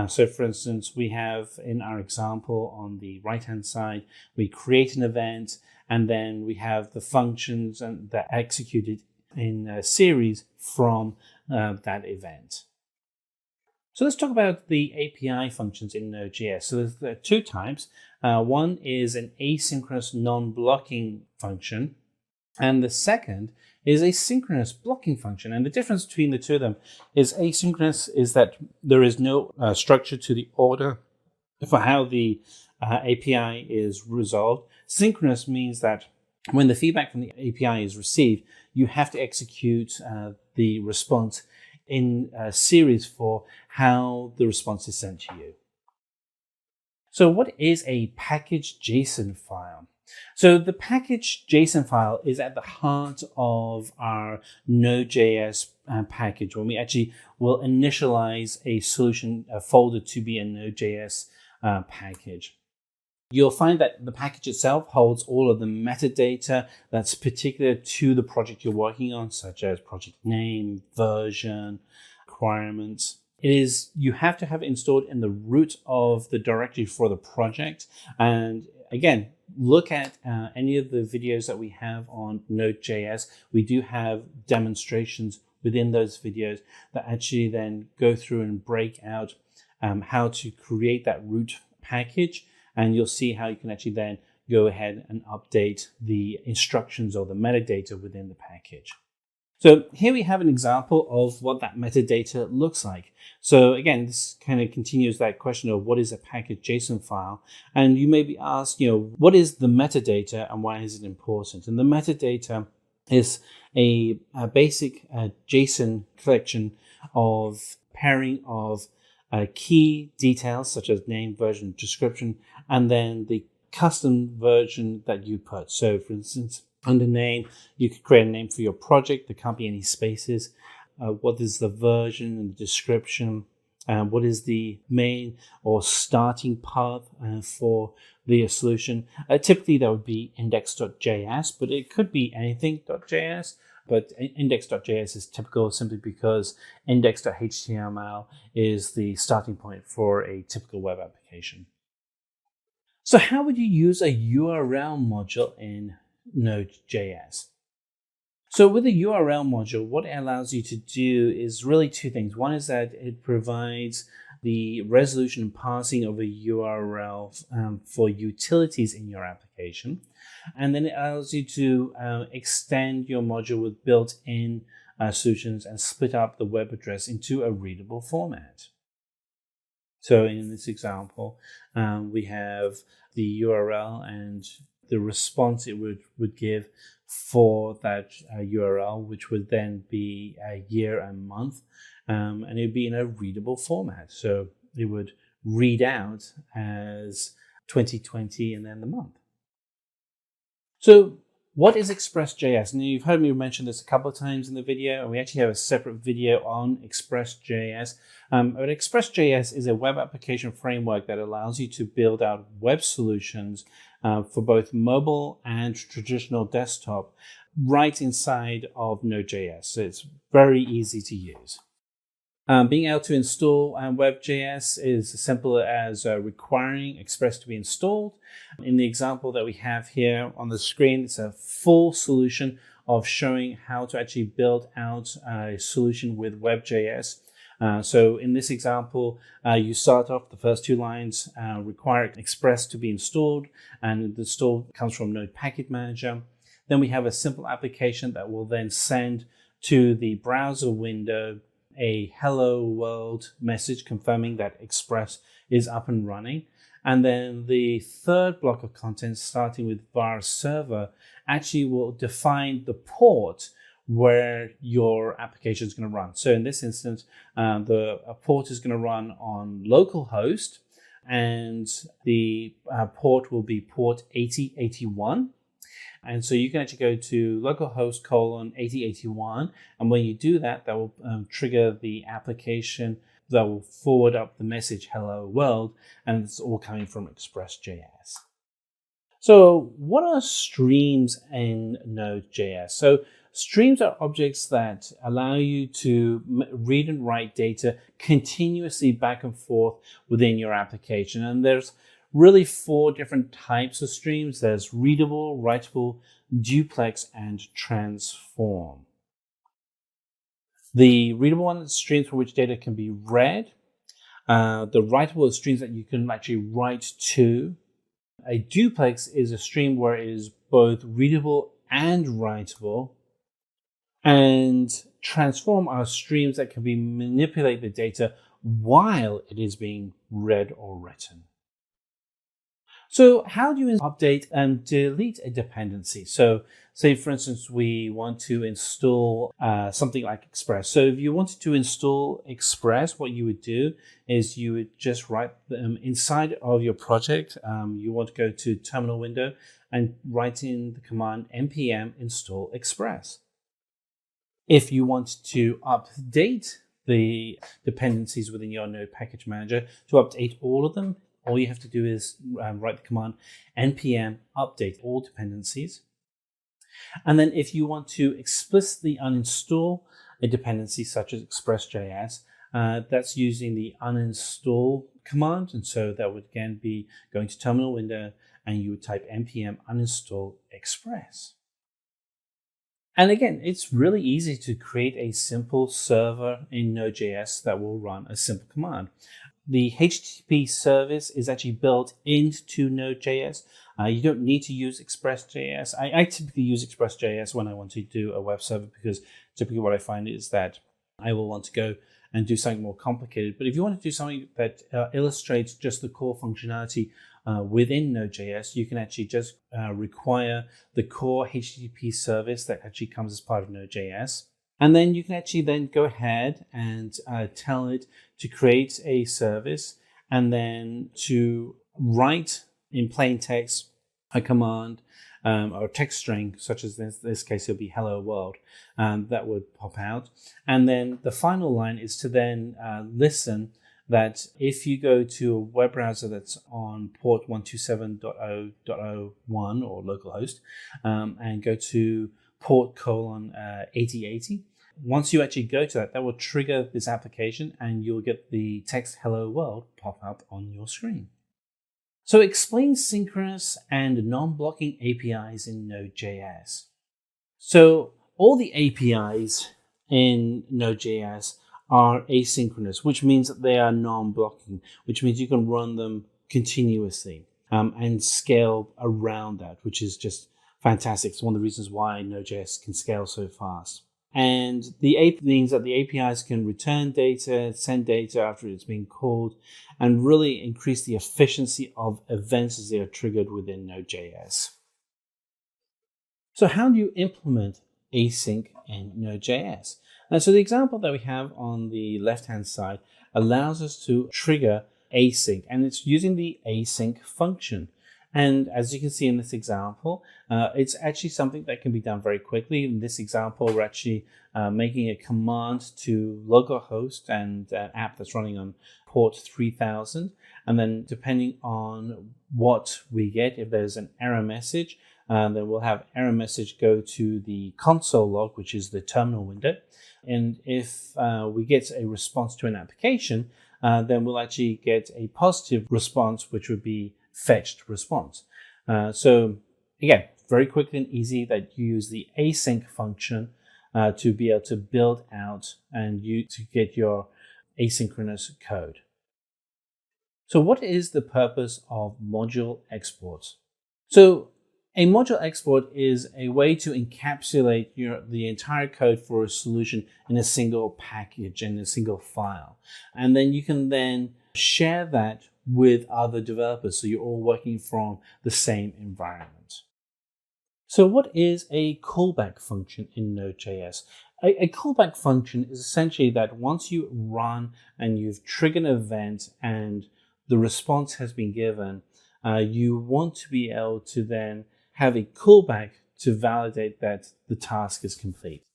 So for instance, we have in our example on the right-hand side, we create an event, and then we have the functions that are executed in a series from that event. So let's talk about the API functions in Node.js. So there are two types. One is an asynchronous non-blocking function, and the second is a synchronous blocking function. And the difference between the two of them is asynchronous is that there is no structure to the order for how the API is resolved. Synchronous means that when the feedback from the API is received, you have to execute the response in a series for how the response is sent to you. So what is a package JSON file? So the package JSON file is at the heart of our Node.js package, when we actually will initialize a solution, a folder to be a Node.js package. You'll find that the package itself holds all of the metadata that's particular to the project you're working on, such as project name, version, requirements. You have to have it installed in the root of the directory for the project. And again, look at any of the videos that we have on Node.js. We do have demonstrations within those videos that actually then go through and break out how to create that root package. And you'll see how you can actually then go ahead and update the instructions or the metadata within the package. So here we have an example of what that metadata looks like. So again, this kind of continues that question of what is a package JSON file? And you may be asked, what is the metadata and why is it important? And the metadata is a basic JSON collection of pairing of key details such as name, version, description, and then the custom version that you put. So for instance, under name, you could create a name for your project. There can't be any spaces. What is the version and the description? What is the main or starting path for the solution? Typically, that would be index.js, but it could be anything.js. But index.js is typical simply because index.html is the starting point for a typical web application. So how would you use a URL module in Node.js? So with a URL module, what it allows you to do is really two things. One is that it provides the resolution and parsing of a URL for utilities in your application. And then it allows you to extend your module with built-in solutions and split up the web address into a readable format. So in this example, we have the URL and the response it would give for that URL, which would then be a year and month, and it would be in a readable format. So it would read out as 2020 and then the month. So what is Express.js? Now you've heard me mention this a couple of times in the video, and we actually have a separate video on Express.js. But Express.js is a web application framework that allows you to build out web solutions for both mobile and traditional desktop right inside of Node.js. So it's very easy to use. Being able to install WebJS is as simple as requiring Express to be installed. In the example that we have here on the screen, it's a full solution of showing how to actually build out a solution with WebJS. So in this example, you start off the first two lines, require Express to be installed, and the install comes from Node Package Manager. Then we have a simple application that will then send to the browser window a hello world message confirming that Express is up and running. And then the third block of content, starting with var server, actually will define the port where your application is going to run. So in this instance, the port is going to run on localhost, and the port will be port 8081. And so you can actually go to localhost :8081. And when you do that, that will trigger the application that will forward up the message hello world. And it's all coming from Express.js. So what are streams in Node.js? So streams are objects that allow you to read and write data continuously back and forth within your application. And there's really four different types of streams. There's readable, writable, duplex, and transform. The readable one is streams for which data can be read. The writable is streams that you can actually write to. A duplex is a stream where it is both readable and writable. And transform are streams that can manipulate the data while it is being read or written. So how do you update and delete a dependency? So say, for instance, we want to install something like Express. So if you wanted to install Express, what you would do is you would just write inside of your project. You want to go to terminal window and write in the command npm install Express. If you want to update the dependencies within your Node package manager, to update all of them, all you have to do is write the command npm update all dependencies. And then if you want to explicitly uninstall a dependency such as Express.js, that's using the uninstall command. And so that would again be going to terminal window and you would type npm uninstall Express. And again, it's really easy to create a simple server in Node.js that will run a simple command. The HTTP service is actually built into Node.js. You don't need to use Express.js. I typically use Express.js when I want to do a web server because typically what I find is that I will want to go and do something more complicated. But if you want to do something that illustrates just the core functionality within Node.js, you can actually just require the core HTTP service that actually comes as part of Node.js. And then you can actually then go ahead and tell it to create a service and then to write in plain text a command or a text string, such as in this case, it'll be hello world, that would pop out. And then the final line is to then listen that if you go to a web browser that's on port 127.0.01 or localhost and go to port 8080. Once you actually go to that, that will trigger this application and you'll get the text hello world pop up on your screen. So explain synchronous and non-blocking APIs in Node.js. So all the APIs in Node.js are asynchronous, which means that they are non-blocking, which means you can run them continuously and scale around that, which is just fantastic. It's one of the reasons why Node.js can scale so fast. And the means that the APIs can return data, send data after it's been called, and really increase the efficiency of events as they are triggered within Node.js. So how do you implement async in Node.js? And so the example that we have on the left-hand side allows us to trigger async, and it's using the async function. And as you can see in this example, it's actually something that can be done very quickly. In this example, we're actually making a command to localhost and an app that's running on port 3000. And then depending on what we get, if there's an error message, then we'll have error message go to the console log, which is the terminal window. And if we get a response to an application, then we'll actually get a positive response, which would be fetched response. So again, very quick and easy that you use the async function to be able to build out and to get your asynchronous code. So what is the purpose of module exports? So a module export is a way to encapsulate the entire code for a solution in a single package, in a single file. And then you can then share that with other developers, so you're all working from the same environment. So what is a callback function in Node.js? A callback function is essentially that once you run and you've triggered an event and the response has been given, you want to be able to then have a callback to validate that the task is complete.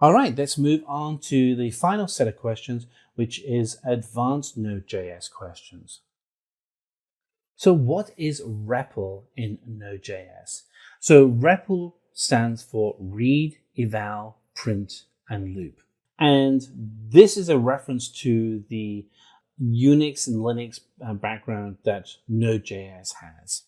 All right, let's move on to the final set of questions, which is advanced Node.js questions. So what is REPL in Node.js? So REPL stands for read, eval, print, and loop. And this is a reference to the Unix and Linux background that Node.js has.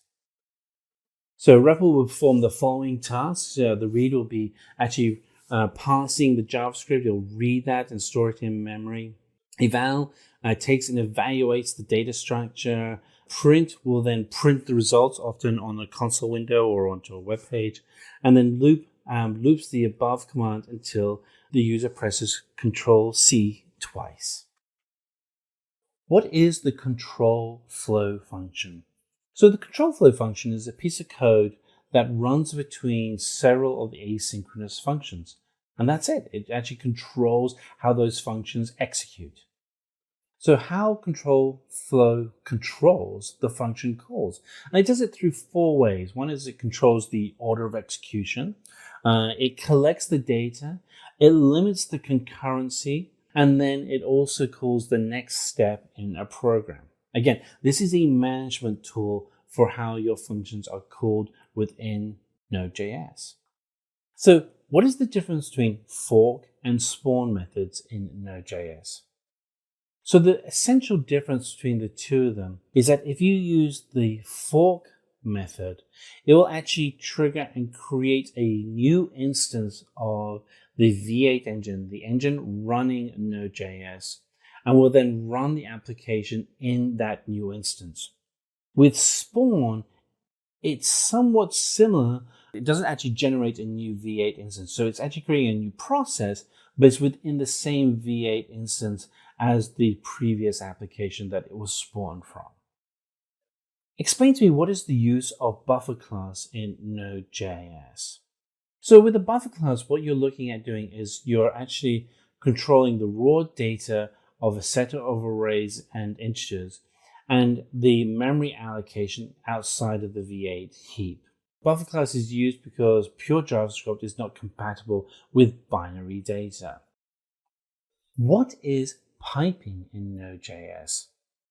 So REPL will perform the following tasks. The read will be actually parsing the JavaScript. It'll read that and store it in memory. Eval takes and evaluates the data structure. Print will then print the results, often on a console window or onto a web page. And then loop loops the above command until the user presses Control-C twice. What is the control flow function? So the control flow function is a piece of code that runs between several of the asynchronous functions. And that's it. It actually controls how those functions execute. So how control flow controls the function calls? And it does it through 4 ways. One is it controls the order of execution. It collects the data. It limits the concurrency. And then it also calls the next step in a program. Again, this is a management tool for how your functions are called within Node.js. So what is the difference between fork and spawn methods in Node.js? So the essential difference between the two of them is that if you use the fork method, it will actually trigger and create a new instance of the V8 engine, the engine running Node.js, and will then run the application in that new instance. With spawn, it's somewhat similar. It doesn't actually generate a new V8 instance, so it's actually creating a new process, but it's within the same V8 instance as the previous application that it was spawned from. Explain to me, what is the use of buffer class in Node.js? So with the buffer class, what you're looking at doing is you're actually controlling the raw data of a set of arrays and integers and the memory allocation outside of the V8 heap. Buffer class is used because pure JavaScript is not compatible with binary data. What is piping in Node.js?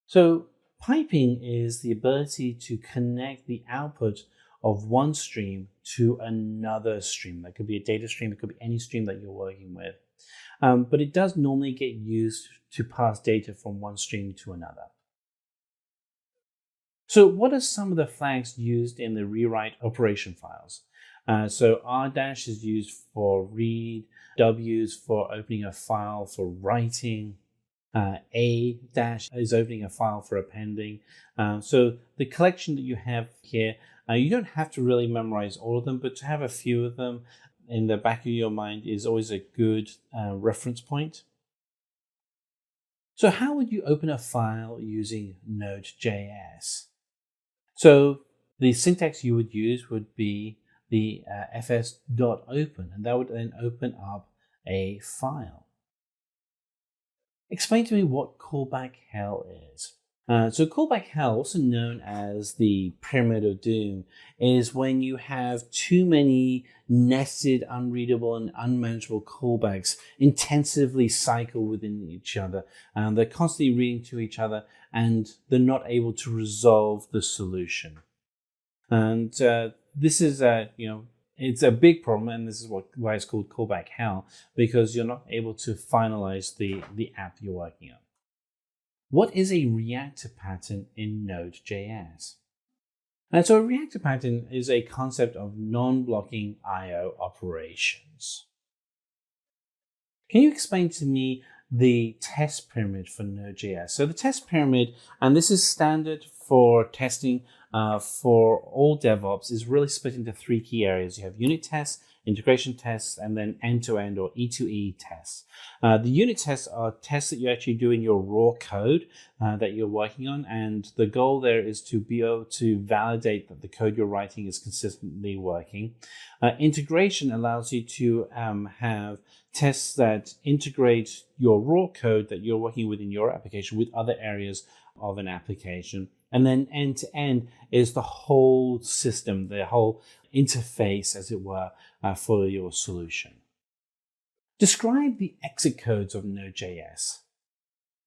So piping is the ability to connect the output of one stream to another stream. That could be a data stream, it could be any stream that you're working with. But it does normally get used to pass data from one stream to another. So what are some of the flags used in the rewrite operation files? So R- is used for read, W is for opening a file for writing, A- is opening a file for appending. So the collection that you have here, you don't have to really memorize all of them, but to have a few of them in the back of your mind is always a good reference point. So how would you open a file using Node.js? So the syntax you would use would be the fs.open, and that would then open up a file. Explain to me what callback hell is. So callback hell, also known as the pyramid of doom, is when you have too many nested, unreadable, and unmanageable callbacks intensively cycle within each other. They're constantly reading to each other, and they're not able to resolve the solution. And this is, it's a big problem, and this is why it's called callback hell, because you're not able to finalize the app you're working on. What is a reactor pattern in Node.js? And so a reactor pattern is a concept of non-blocking I/O operations. Can you explain to me the test pyramid for Node.js? So the test pyramid, and this is standard for testing for all DevOps, is really split into 3 key areas. You have unit tests, integration tests, and then end-to-end or E2E tests. The unit tests are tests that you actually do in your raw code that you're working on, and the goal there is to be able to validate that the code you're writing is consistently working. Integration allows you to have tests that integrate your raw code that you're working with in your application with other areas of an application. And then end-to-end is the whole system, the whole interface, as it were, for your solution. Describe the exit codes of Node.js.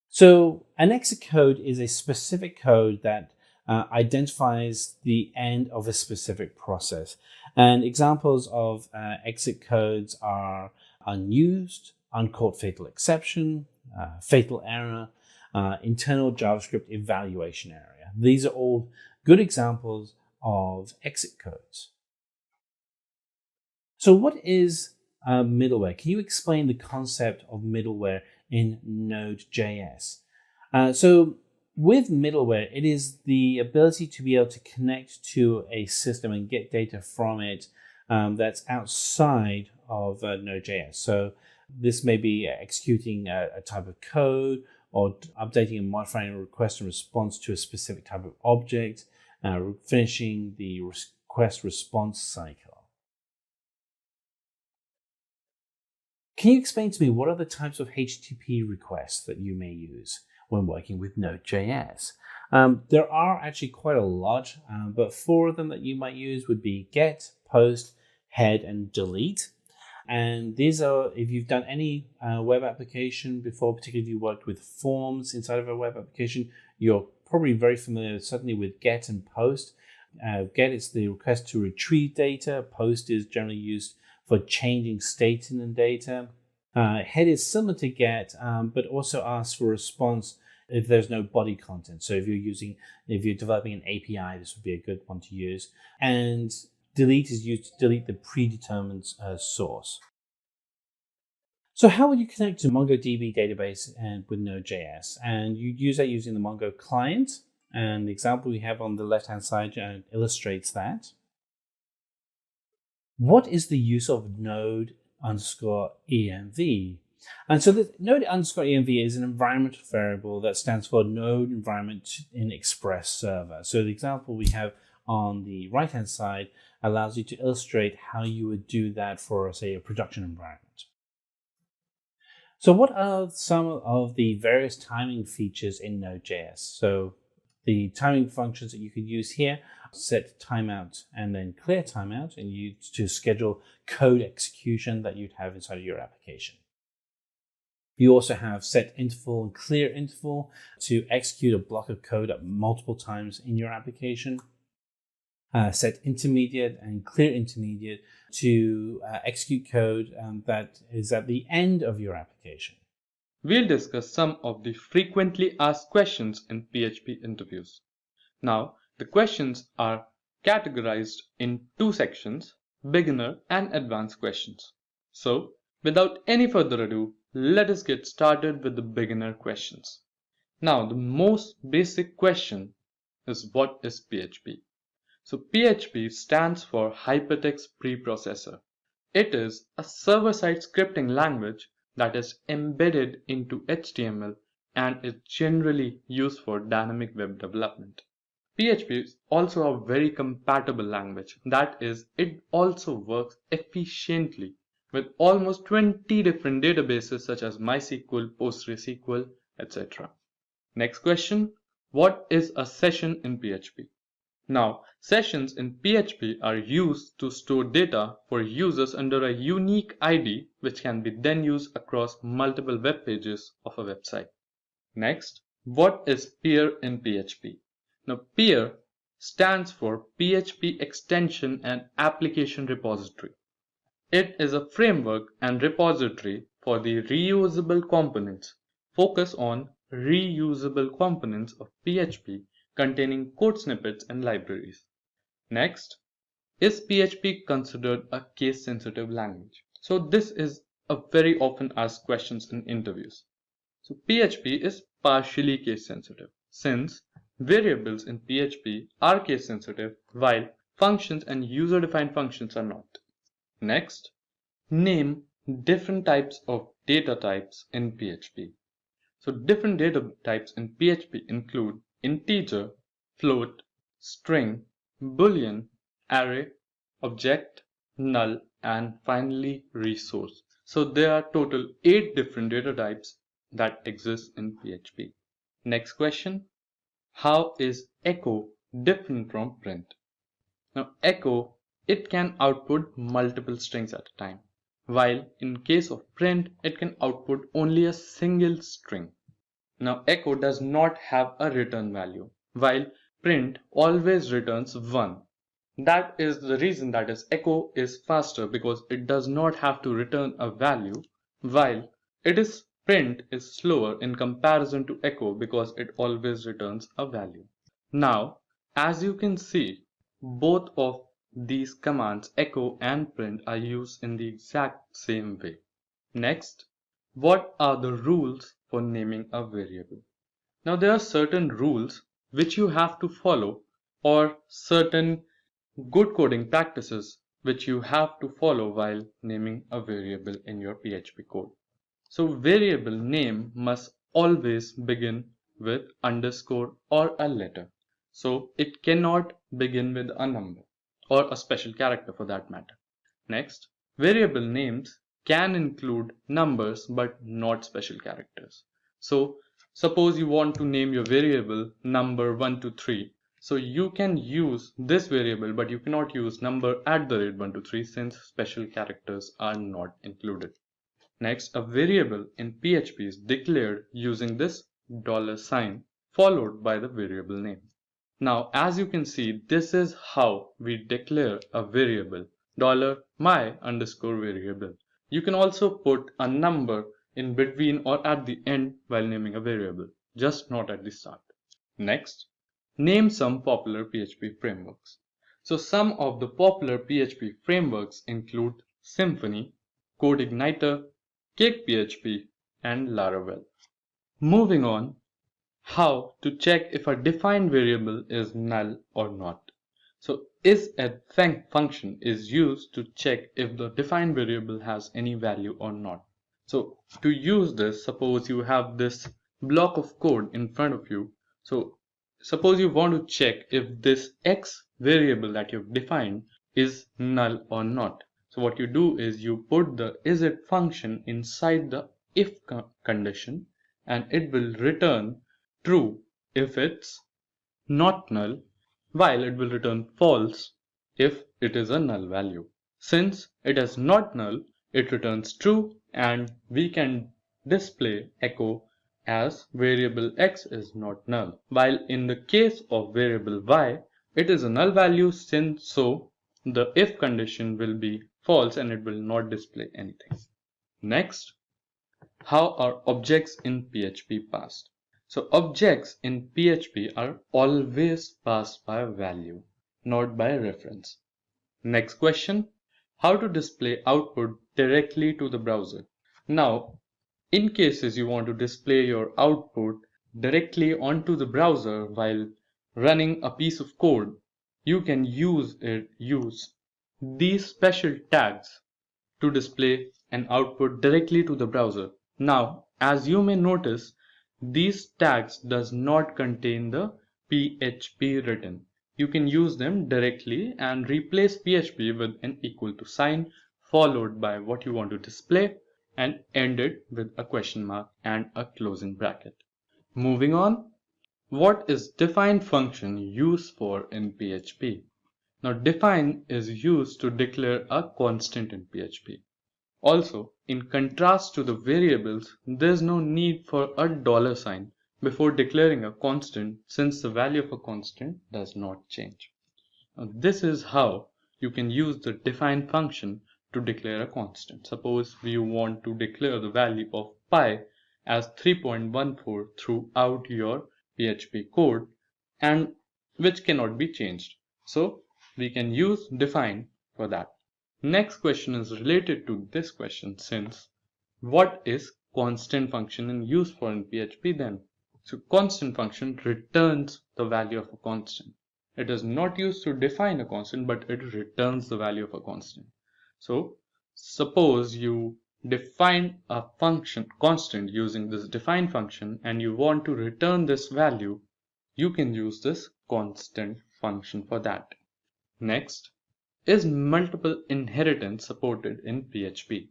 So an exit code is a specific code that identifies the end of a specific process. And examples of exit codes are unused, uncaught fatal exception, fatal error, internal JavaScript evaluation area. These are all good examples of exit codes. So what is middleware? Can you explain the concept of middleware in Node.js? So with middleware, it is the ability to be able to connect to a system and get data from it that's outside of Node.js. So this may be executing a type of code, or updating and modifying a request in response to a specific type of object. finishing the request response cycle. Can you explain to me what are the types of HTTP requests that you may use when working with Node.js? There are actually quite a lot, but 4 of them that you might use would be get, post, head, and delete. And these are, if you've done any web application before, particularly if you worked with forms inside of a web application, you're probably very familiar certainly with get and post. Get is the request to retrieve data. Post is generally used for changing state in the data. Head is similar to get, but also asks for a response if there's no body content. So if you're developing an API, this would be a good one to use. And delete is used to delete the predetermined source. So how would you connect to MongoDB database and with Node.js? And you use that using the Mongo client. And the example we have on the left-hand side illustrates that. What is the use of node_env? And so the node_env is an environment variable that stands for node environment in express server. So the example we have on the right-hand side allows you to illustrate how you would do that for, say, a production environment. So what are some of the various timing features in Node.js? So the timing functions that you could use here, set timeout and then clear timeout, and use to schedule code execution that you'd have inside of your application. You also have set interval and clear interval to execute a block of code up multiple times in your application. Set intermediate and clear intermediate to execute code that is at the end of your application. We'll discuss some of the frequently asked questions in PHP interviews. Now, the questions are categorized in 2 sections, beginner and advanced questions. So, without any further ado, let us get started with the beginner questions. Now, the most basic question is, what is PHP? So PHP stands for Hypertext Preprocessor. It is a server-side scripting language that is embedded into HTML and is generally used for dynamic web development. PHP is also a very compatible language. That is, it also works efficiently with almost 20 different databases such as MySQL, PostgreSQL, etc. Next question, what is a session in PHP? Now, sessions in PHP are used to store data for users under a unique ID, which can be then used across multiple web pages of a website. Next, what is peer in PHP? Now, peer stands for PHP Extension and Application Repository. It is a framework and repository for the reusable components. Focus on reusable components of PHP containing code snippets and libraries. Next, is PHP considered a case-sensitive language? So this is a very often asked questions in interviews. So PHP is partially case-sensitive, since variables in PHP are case-sensitive while functions and user-defined functions are not. Next, name different types of data types in PHP. So different data types in PHP include integer, float, string, boolean, array, object, null, and finally resource. So there are total 8 different data types that exist in PHP. Next question, how is echo different from print? Now echo, it can output multiple strings at a time, while in case of print, it can output only a single string. Now echo does not have a return value, while print always returns 1. That is the reason that is echo is faster, because it does not have to return a value, while print is slower in comparison to echo because it always returns a value. Now, as you can see, both of these commands, echo and print, are used in the exact same way. Next, what are the rules for naming a variable? Now there are certain rules which you have to follow, or certain good coding practices which you have to follow while naming a variable in your PHP code. So variable name must always begin with underscore or a letter. so it cannot begin with a number or a special character for that matter. Next, variable names can include numbers but not special characters. So suppose you want to name your variable number 123. So you can use this variable, but you cannot use number @123 since special characters are not included. Next, a variable in PHP is declared using this $sign followed by the variable name. Now, as you can see, this is how we declare a variable $my_variable. You can also put a number in between or at the end while naming a variable, just not at the start. Next, name some popular PHP frameworks. So some of the popular PHP frameworks include Symfony, CodeIgniter, CakePHP, and Laravel. Moving on, how to check if a defined variable is null or not. So isAdd function is used to check if the defined variable has any value or not. So to use this, suppose you have this block of code in front of you. So suppose you want to check if this x variable that you've defined is null or not. So what you do is you put the isAdd function inside the if condition, and it will return true if it's not null, while it will return false if it is a null value. Since it is not null, it returns true, and we can display echo as variable x is not null, while in the case of variable y, it is a null value, since so the if condition will be false and it will not display anything. Next, how are objects in PHP passed? So objects in PHP are always passed by a value, not by a reference. Next question, how to display output directly to the browser? Now, in cases you want to display your output directly onto the browser while running a piece of code, you can use these special tags to display an output directly to the browser. Now, as you may notice, these tags does not contain the PHP written. You can use them directly and replace PHP with an equal to sign followed by what you want to display and end it with a question mark and a closing bracket. Moving on, what is define function used for in PHP? Now define is used to declare a constant in PHP. Also, in contrast to the variables, there is no need for a $sign before declaring a constant, since the value of a constant does not change. Now, this is how you can use the define function to declare a constant. Suppose you want to declare the value of pi as 3.14 throughout your PHP code, and which cannot be changed. So we can use define for that. Next question is related to this question, since what is constant function in use for in PHP then? So constant function returns the value of a constant. It is not used to define a constant, but it returns the value of a constant. So suppose you define a function constant using this define function and you want to return this value, you can use this constant function for that. Next, is multiple inheritance supported in PHP?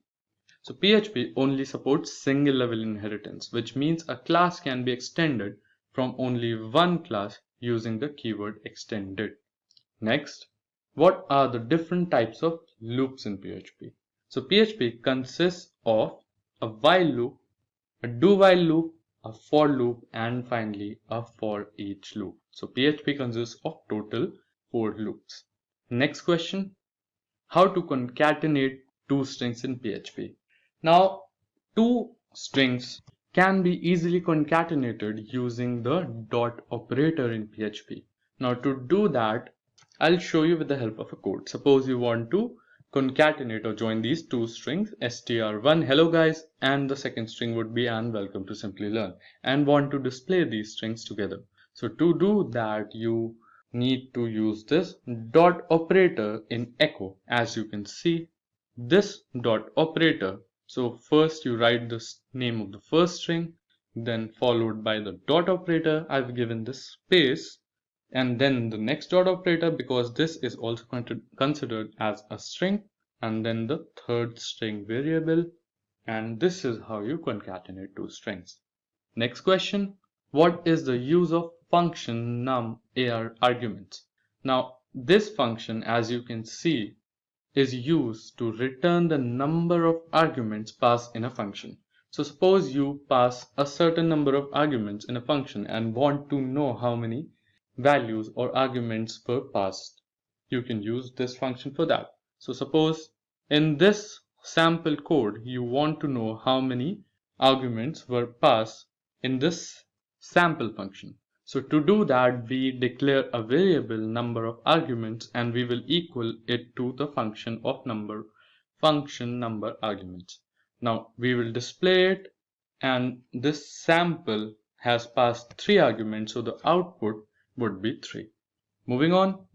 So PHP only supports single level inheritance, which means a class can be extended from only one class using the keyword extended. Next, what are the different types of loops in PHP? So PHP consists of a while loop, a do while loop, a for loop, and finally a for each loop. So PHP consists of total 4 loops. Next question, how to concatenate two strings in PHP? Now, two strings can be easily concatenated using the dot operator in PHP. Now to do that, I'll show you with the help of a code. Suppose you want to concatenate or join these two strings, str1 hello guys, and the second string would be and welcome to Simplilearn, and want to display these strings together. So to do that, you need to use this dot operator in echo. As you can see, this dot operator, so first you write the name of the first string, then followed by the dot operator. I've given this space and then the next dot operator, because this is also considered as a string, and then the third string variable, and this is how you concatenate two strings. Next question, what is the use of function num arguments? Now this function, as you can see, is used to return the number of arguments passed in a function. So suppose you pass a certain number of arguments in a function and want to know how many values or arguments were passed. You can use this function for that. So suppose in this sample code you want to know how many arguments were passed in this sample function. So to do that, we declare a variable number of arguments and we will equal it to the function number arguments. Now we will display it, and this sample has passed 3 arguments, so the output would be 3. Moving on,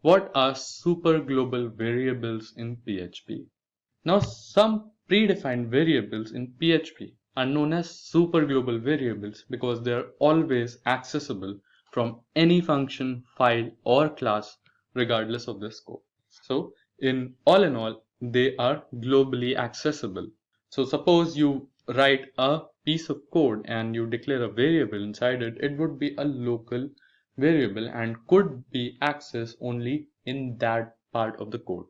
what are super global variables in PHP? Now some predefined variables in PHP are known as super global variables because they are always accessible from any function, file or class regardless of the scope. So in all, they are globally accessible. So suppose you write a piece of code and you declare a variable inside it, it would be a local variable and could be accessed only in that part of the code.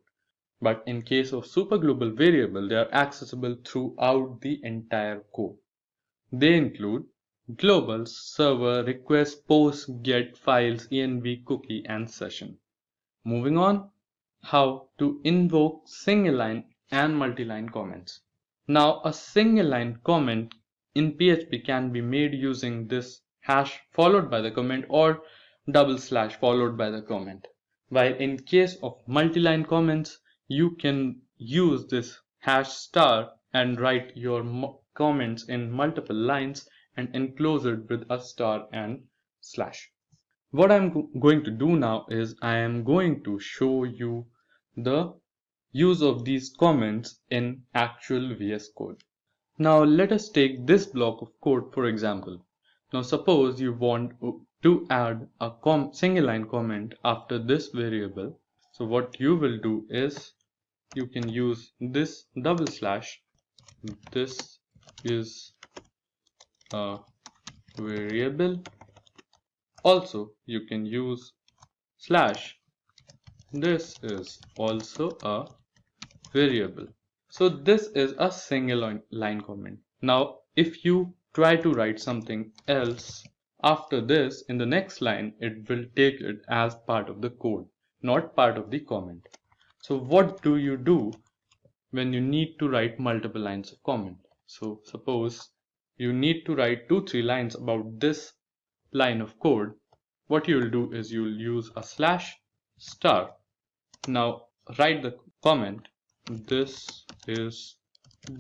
But in case of super global variable, they are accessible throughout the entire code. They include global, server, request, post, get, files, env, cookie, and session. Moving on, how to invoke single line and multi-line comments. Now a single line comment in PHP can be made using this hash followed by the comment or / followed by the comment. While in case of multi-line comments, you can use this hash star and write your comments in multiple lines and enclose it with a star and slash. What I'm going to do now is I am going to show you the use of these comments in actual VS Code. Now let us take this block of code for example. Now suppose you want to add a single line comment after this variable. So what you will do is you can use this /. This is a variable. Also you can use /. This is also a variable. So this is a single line comment. Now if you try to write something else after this, in the next line it will take it as part of the code, not part of the comment. So what do you do when you need to write multiple lines of comment? So suppose you need to write 2-3 lines about this line of code. What you will do is you will use a /*. Now write the comment, this is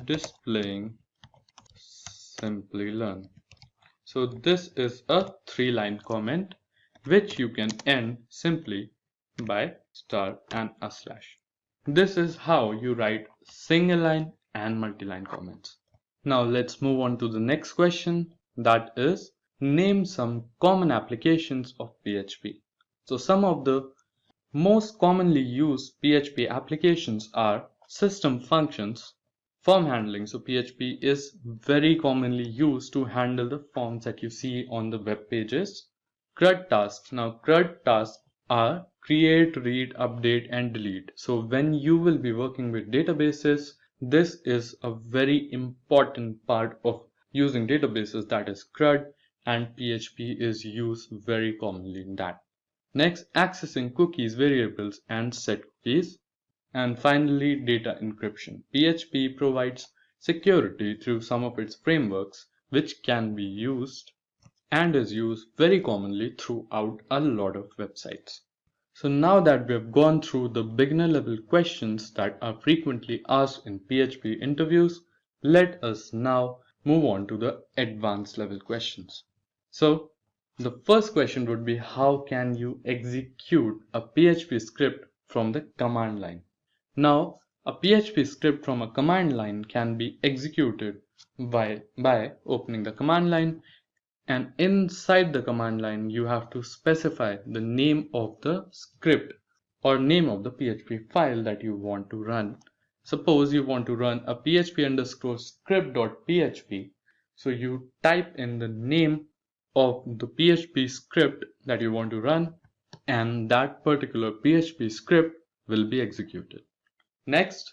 displaying Simplilearn. So this is a 3-line comment which you can end simply by star and a slash. This is how you write single line and multi-line comments. Now let's move on to the next question, that is name some common applications of PHP. So some of the most commonly used PHP applications are system functions, form handling. So PHP is very commonly used to handle the forms that you see on the web pages. CRUD tasks. Now CRUD tasks are create, read, update and delete. So when you will be working with databases, this is a very important part of using databases, that is CRUD, and PHP is used very commonly in that. Next, accessing cookies, variables and set cookies. And finally, data encryption. PHP provides security through some of its frameworks, which can be used and is used very commonly throughout a lot of websites. So now that we have gone through the beginner level questions that are frequently asked in PHP interviews, let us now move on to the advanced level questions. So the first question would be, how can you execute a PHP script from the command line? Now, a PHP script from a command line can be executed by opening the command line and inside the command line you have to specify the name of the script or name of the PHP file that you want to run. Suppose you want to run a php_script.php, so you type in the name of the PHP script that you want to run, and that particular PHP script will be executed. Next,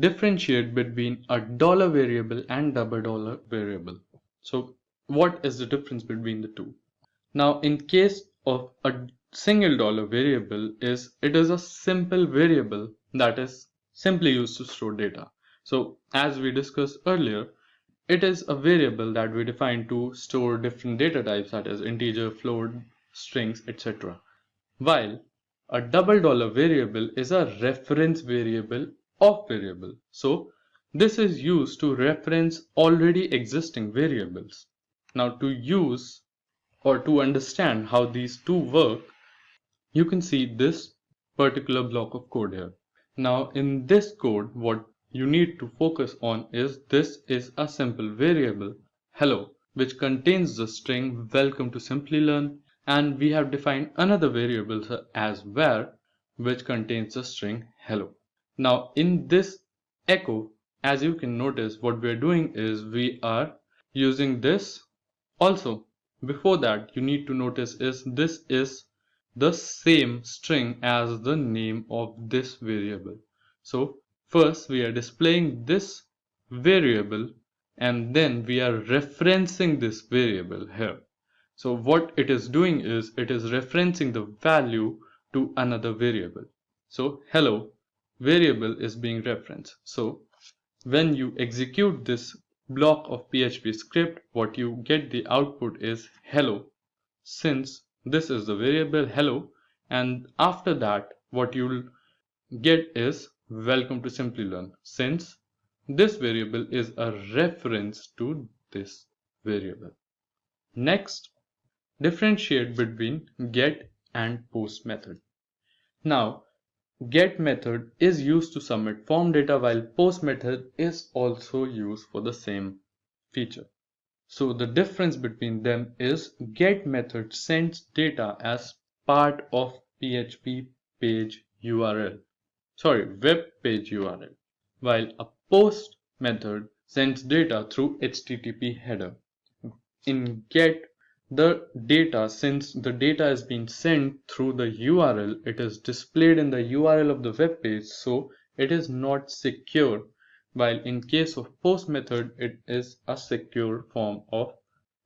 differentiate between a dollar variable and $$ variable. So what is the difference between the two? Now, in case of a single dollar variable, it is a simple variable that is simply used to store data. So as we discussed earlier, it is a variable that we define to store different data types, that is integer, float, strings, etc. While a $$ variable is a reference variable of variable. So this is used to reference already existing variables. Now, to use or to understand how these two work, you can see this particular block of code here. Now, in this code, what you need to focus on is this is a simple variable hello, which contains the string welcome to Simplilearn, and we have defined another variable as var, which contains the string hello. Now, in this echo, as you can notice, what we are doing is we are using this. Also, before that, you need to notice this is the same string as the name of this variable. So first we are displaying this variable and then we are referencing this variable here. So what it is doing is it is referencing the value to another variable. So hello variable is being referenced. So when you execute this block of PHP script, what you get the output is hello, since this is the variable hello, and after that what you'll get is welcome to Simplilearn, since this variable is a reference to this variable. Next, differentiate between get and post method. Now, get method is used to submit form data, while post method is also used for the same feature. So the difference between them is get method sends data as part of PHP page URL, web page URL, while a post method sends data through HTTP header. In get, the data, since the data is being sent through the URL, it is displayed in the URL of the web page, so it is not secure, while in case of post method it is a secure form of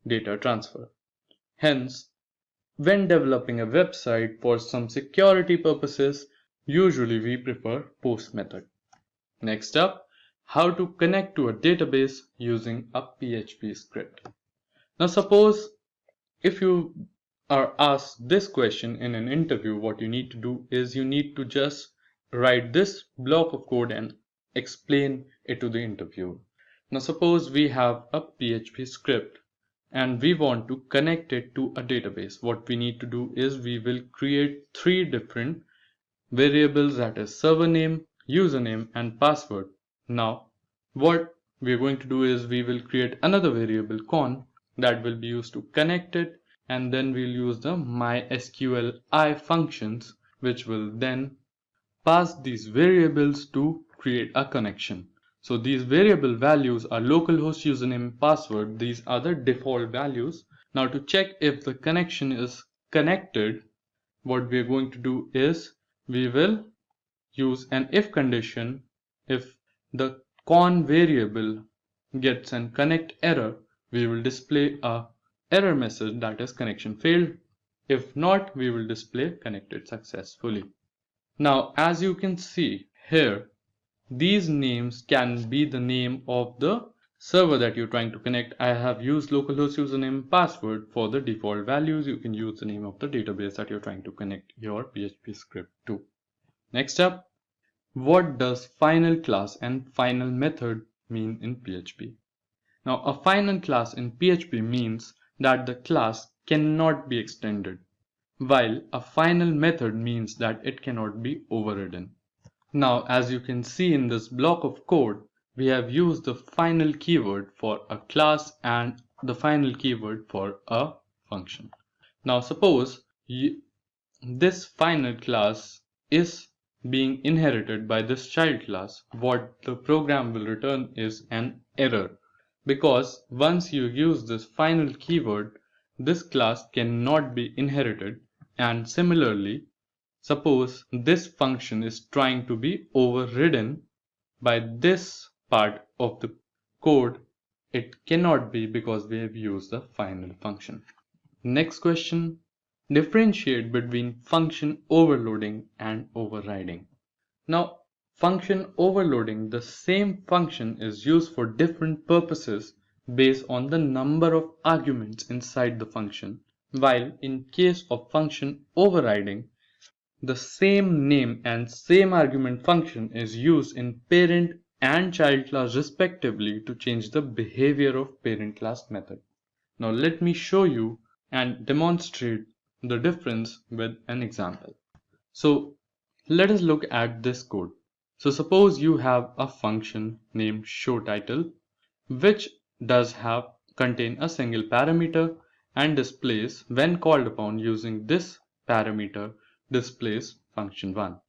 data transfer. Hence, when developing a website for some security purposes, usually we prefer post method. Next up, how to connect to a database using a PHP script. Now suppose if you are asked this question in an interview, what you need to do is you need to just write this block of code and explain it to the interviewer. Now suppose we have a PHP script and we want to connect it to a database. What we need to do is we will create 3 different variables, that is server name, username and password. Now what we are going to do is we will create another variable con that will be used to connect it, and then we'll use the mysqli functions, which will then pass these variables to create a connection. So these variable values are localhost, username, password. These are the default values. Now to check if the connection is connected, what we are going to do is we will use an if condition. If the con variable gets an connect error, we will display a error message that is connection failed. If not, we will display connected successfully. Now as you can see here, these names can be the name of the server that you're trying to connect. I have used localhost, username, password for the default values. You can use the name of the database that you're trying to connect your PHP script to. Next up, what does final class and final method mean in PHP? Now a final class in PHP means that the class cannot be extended, while a final method means that it cannot be overridden. Now as you can see in this block of code, we have used the final keyword for a class and the final keyword for a function. Now suppose this final class is being inherited by this child class. What the program will return is an error, because once you use this final keyword, this class cannot be inherited. And similarly, suppose this function is trying to be overridden by this part of the code, it cannot be because we have used the final function. Next question, differentiate between function overloading and overriding. Now, function overloading, the same function is used for different purposes based on the number of arguments inside the function, while in case of function overriding, the same name and same argument function is used in parent and child class respectively to change the behavior of parent class method. Now let me show you and demonstrate the difference with an example. So let us look at this code. So suppose you have a function named showTitle, which does contain a single parameter and displays, when called upon using this parameter, displays function1.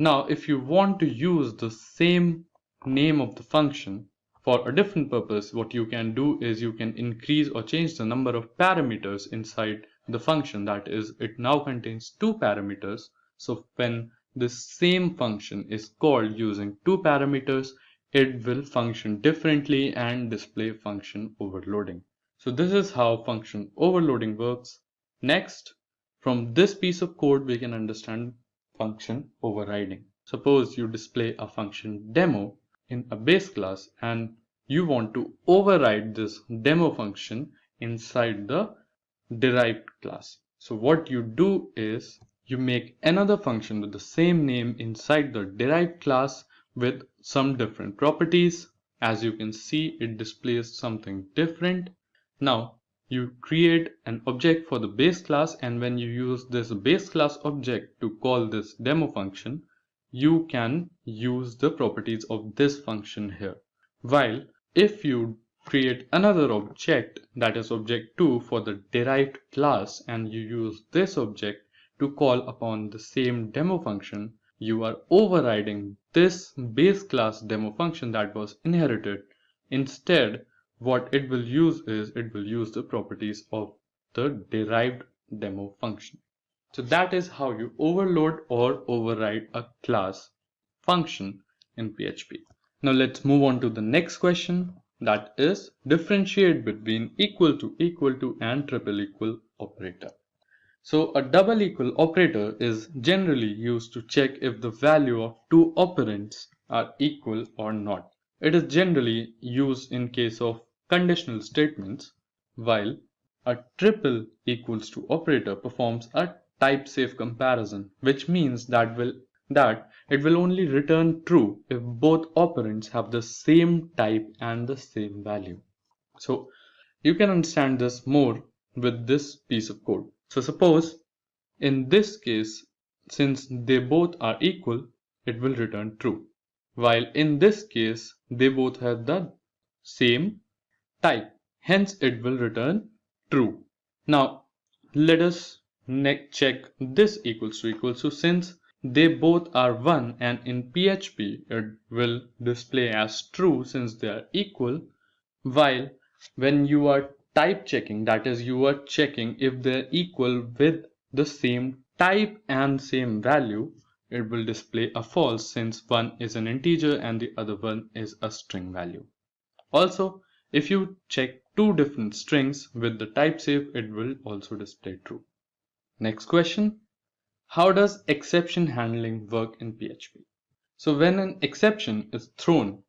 Now if you want to use the same name of the function for a different purpose, what you can do is you can increase or change the number of parameters inside the function. That is, it now contains 2 parameters. So when the same function is called using 2 parameters, it will function differently and display function overloading. So this is how function overloading works. Next, from this piece of code, we can understand function overriding. Suppose you display a function demo in a base class and you want to override this demo function inside the derived class. So what you do is you make another function with the same name inside the derived class with some different properties. As you can see, it displays something different. Now you create an object for the base class, and when you use this base class object to call this demo function, you can use the properties of this function here. While if you create another object, that is object 2 for the derived class, and you use this object to call upon the same demo function, you are overriding this base class demo function that was inherited. Instead, what it will use is it will use the properties of the derived demo function. So that is how you overload or override a class function in PHP. Now let's move on to the next question, that is differentiate between equal to and triple equal operator. So a double equal operator is generally used to check if the value of 2 operands are equal or not. It is generally used in case of conditional statements, while a triple equals to operator performs a type safe comparison, which means that it will only return true if both operands have the same type and the same value. So you can understand this more with this piece of code. So suppose in this case, since they both are equal, it will return true, while in this case they both have the same type, hence it will return true. Now let us check this equals to, since they both are 1, and in PHP it will display as true since they are equal, while when you are type checking, that is, you are checking if they are equal with the same type and same value, it will display a false since one is an integer and the other one is a string value. Also, if you check 2 different strings with the type safe, it will also display true. Next question, how does exception handling work in PHP? So when an exception is thrown,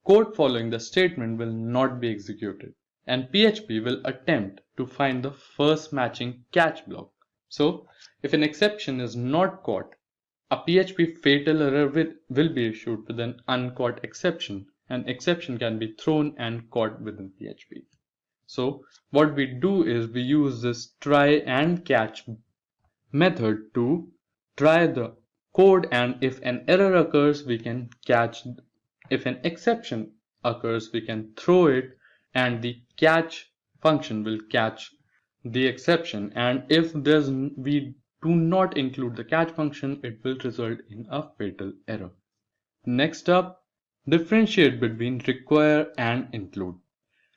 code following the statement will not be executed, and PHP will attempt to find the first matching catch block. So if an exception is not caught, a PHP fatal error will be issued with an uncaught exception. An exception can be thrown and caught within PHP. So what we do is we use this try and catch method to try the code, and if an error occurs, we can catch. If an exception occurs, we can throw it, and the catch function will catch the exception, and if we do not include the catch function, it will result in a fatal error. Next up, differentiate between require and include.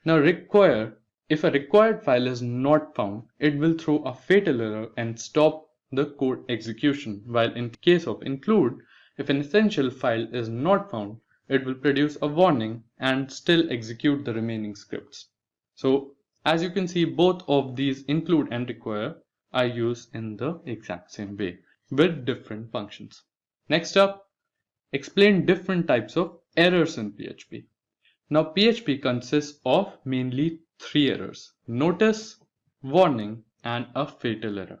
Now require, if a required file is not found, it will throw a fatal error and stop the code execution, while in case of include, if an essential file is not found, it will produce a warning and still execute the remaining scripts. So as you can see, both of these include and require are used in the exact same way with different functions. Next up, explain different types of errors in PHP. Now PHP consists of mainly 3 errors: notice, warning, and a fatal error.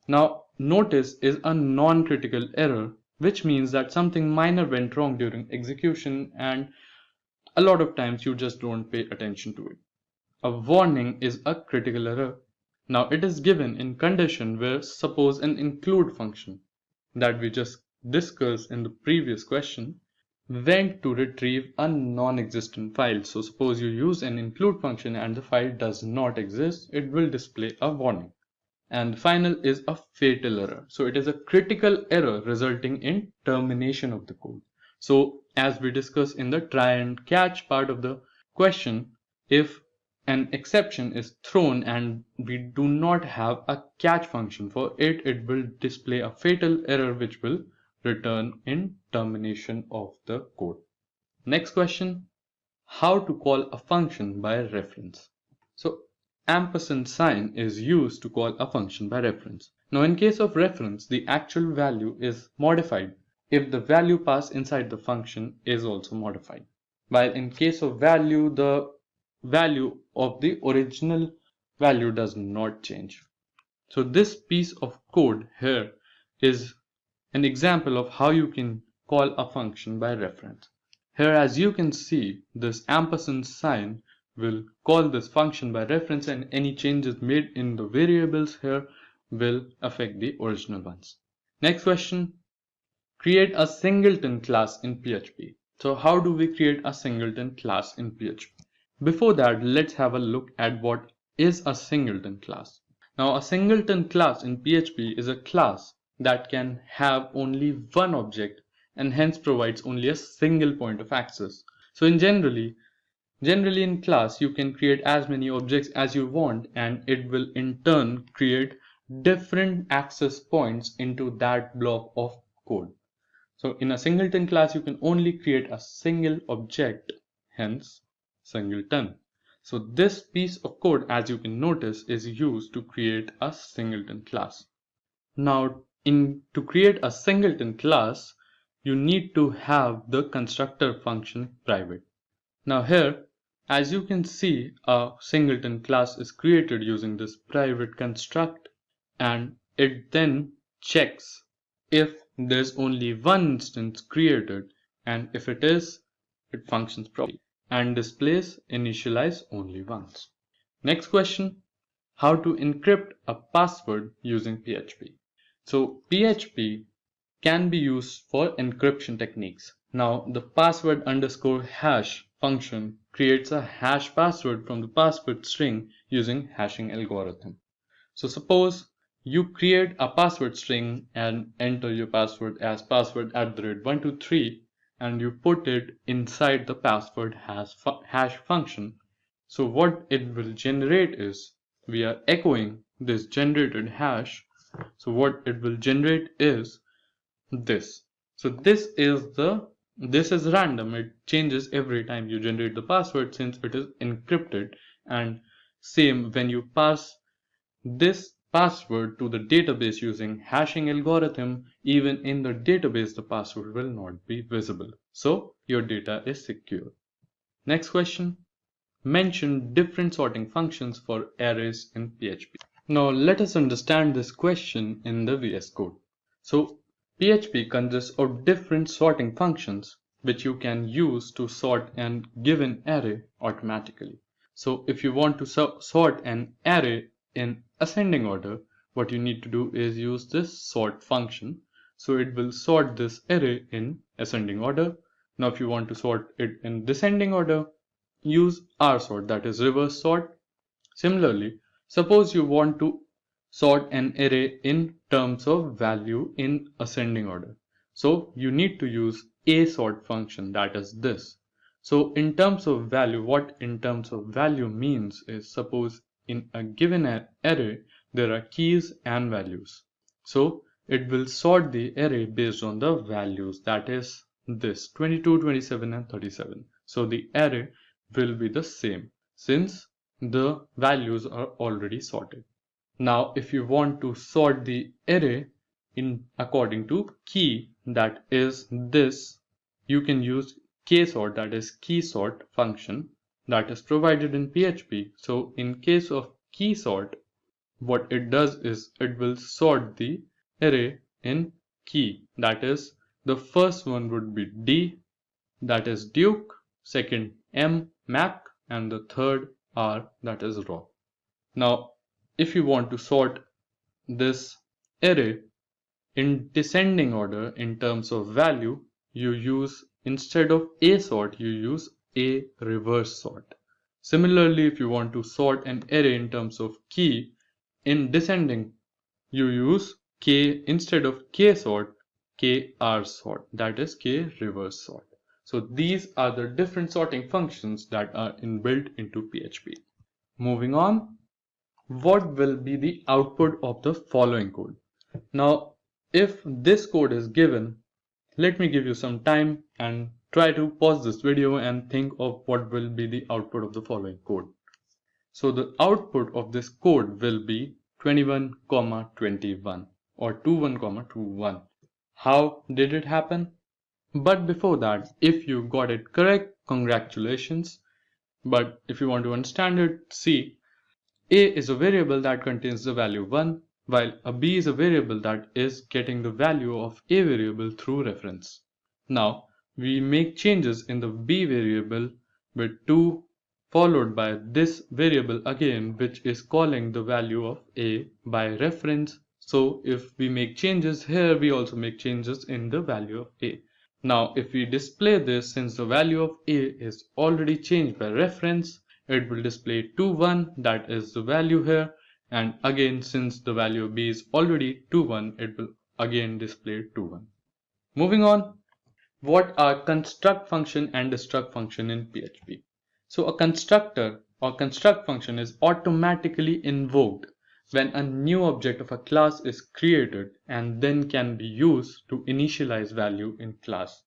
Now notice is a non-critical error, which means that something minor went wrong during execution and a lot of times you just don't pay attention to it. A warning is a critical error. Now it is given in condition where suppose an include function that we just discussed in the previous question went to retrieve a non-existent file. So suppose you use an include function and the file does not exist, it will display a warning. And the final is a fatal error. So it is a critical error resulting in termination of the code. So as we discussed in the try and catch part of the question, if an exception is thrown and we do not have a catch function for it, it will display a fatal error which will return in termination of the code. Next question, how to call a function by reference. So ampersand sign is used to call a function by reference. Now in case of reference, the actual value is modified if the value passed inside the function is also modified, while in case of value, the value of the original value does not change. So this piece of code here is an example of how you can call a function by reference. Here, as you can see, this ampersand sign will call this function by reference, and any changes made in the variables here will affect the original ones. Next question, create a singleton class in PHP. So how do we create a singleton class in PHP? Before that, let's have a look at what is a singleton class. Now a singleton class in PHP is a class that can have only one object and hence provides only a single point of access. So generally in class you can create as many objects as you want, and it will in turn create different access points into that block of code. So in a singleton class you can only create a single object, hence singleton. So this piece of code, as you can notice, is used to create a singleton class. Now to create a singleton class, you need to have the constructor function private. Now here, as you can see, a singleton class is created using this private construct, and it then checks if there's only one instance created, and if it is, it functions properly and displays initialize only once. Next question, how to encrypt a password using PHP. So PHP can be used for encryption techniques. Now the password underscore hash function creates a hash password from the password string using hashing algorithm. So suppose you create a password string and enter your password as password @123, and you put it inside the password hash function. So what it will generate is, we are echoing this generated hash. So what it will generate is this. So this is random. It changes every time you generate the password since it is encrypted. And same when you pass this password to the database using hashing algorithm, even in the database the password will not be visible. So your data is secure. Next question, mention different sorting functions for arrays in PHP. Now let us understand this question in the VS Code. So PHP consists of different sorting functions which you can use to sort a given array automatically. So if you want to sort an array in ascending order, what you need to do is use this sort function. So it will sort this array in ascending order. Now if you want to sort it in descending order, use rsort, that is reverse sort. Similarly, suppose you want to sort an array in terms of value in ascending order. So you need to use a sort function, that is this. So in terms of value, what in terms of value means is, suppose in a given array there are keys and values. So it will sort the array based on the values, that is this 22, 27 and 37. So the array will be the same since the values are already sorted. Now if you want to sort the array in according to key, that is this, you can use ksort, that is key sort function that is provided in PHP. So in case of key sort, what it does is it will sort the array in key, that is the first one would be D, that is Duke, second M, Mac, and the third R, that is Raw. Now if you want to sort this array in descending order in terms of value, you use, instead of a sort, you use a reverse sort. Similarly, if you want to sort an array in terms of key in descending, you use k, instead of k sort, kr sort, that is k reverse sort. So these are the different sorting functions that are inbuilt into PHP. Moving on, what will be the output of the following code? Now, if this code is given, let me give you some time and try to pause this video and think of what will be the output of the following code. So the output of this code will be 21, 21 or 21, 21. How did it happen? But before that, if you got it correct, congratulations. But if you want to understand it, see, a is a variable that contains the value 1, while a b is a variable that is getting the value of a variable through reference. Now, we make changes in the b variable with 2 followed by this variable again, which is calling the value of a by reference. So if we make changes here, we also make changes in the value of a. Now, if we display this, since the value of a is already changed by reference, it will display 21, that is the value here, and again since the value of b is already 21, it will again display 21. Moving on, what are construct function and destruct function in PHP? So a constructor or construct function is automatically invoked when a new object of a class is created and then can be used to initialize value in class.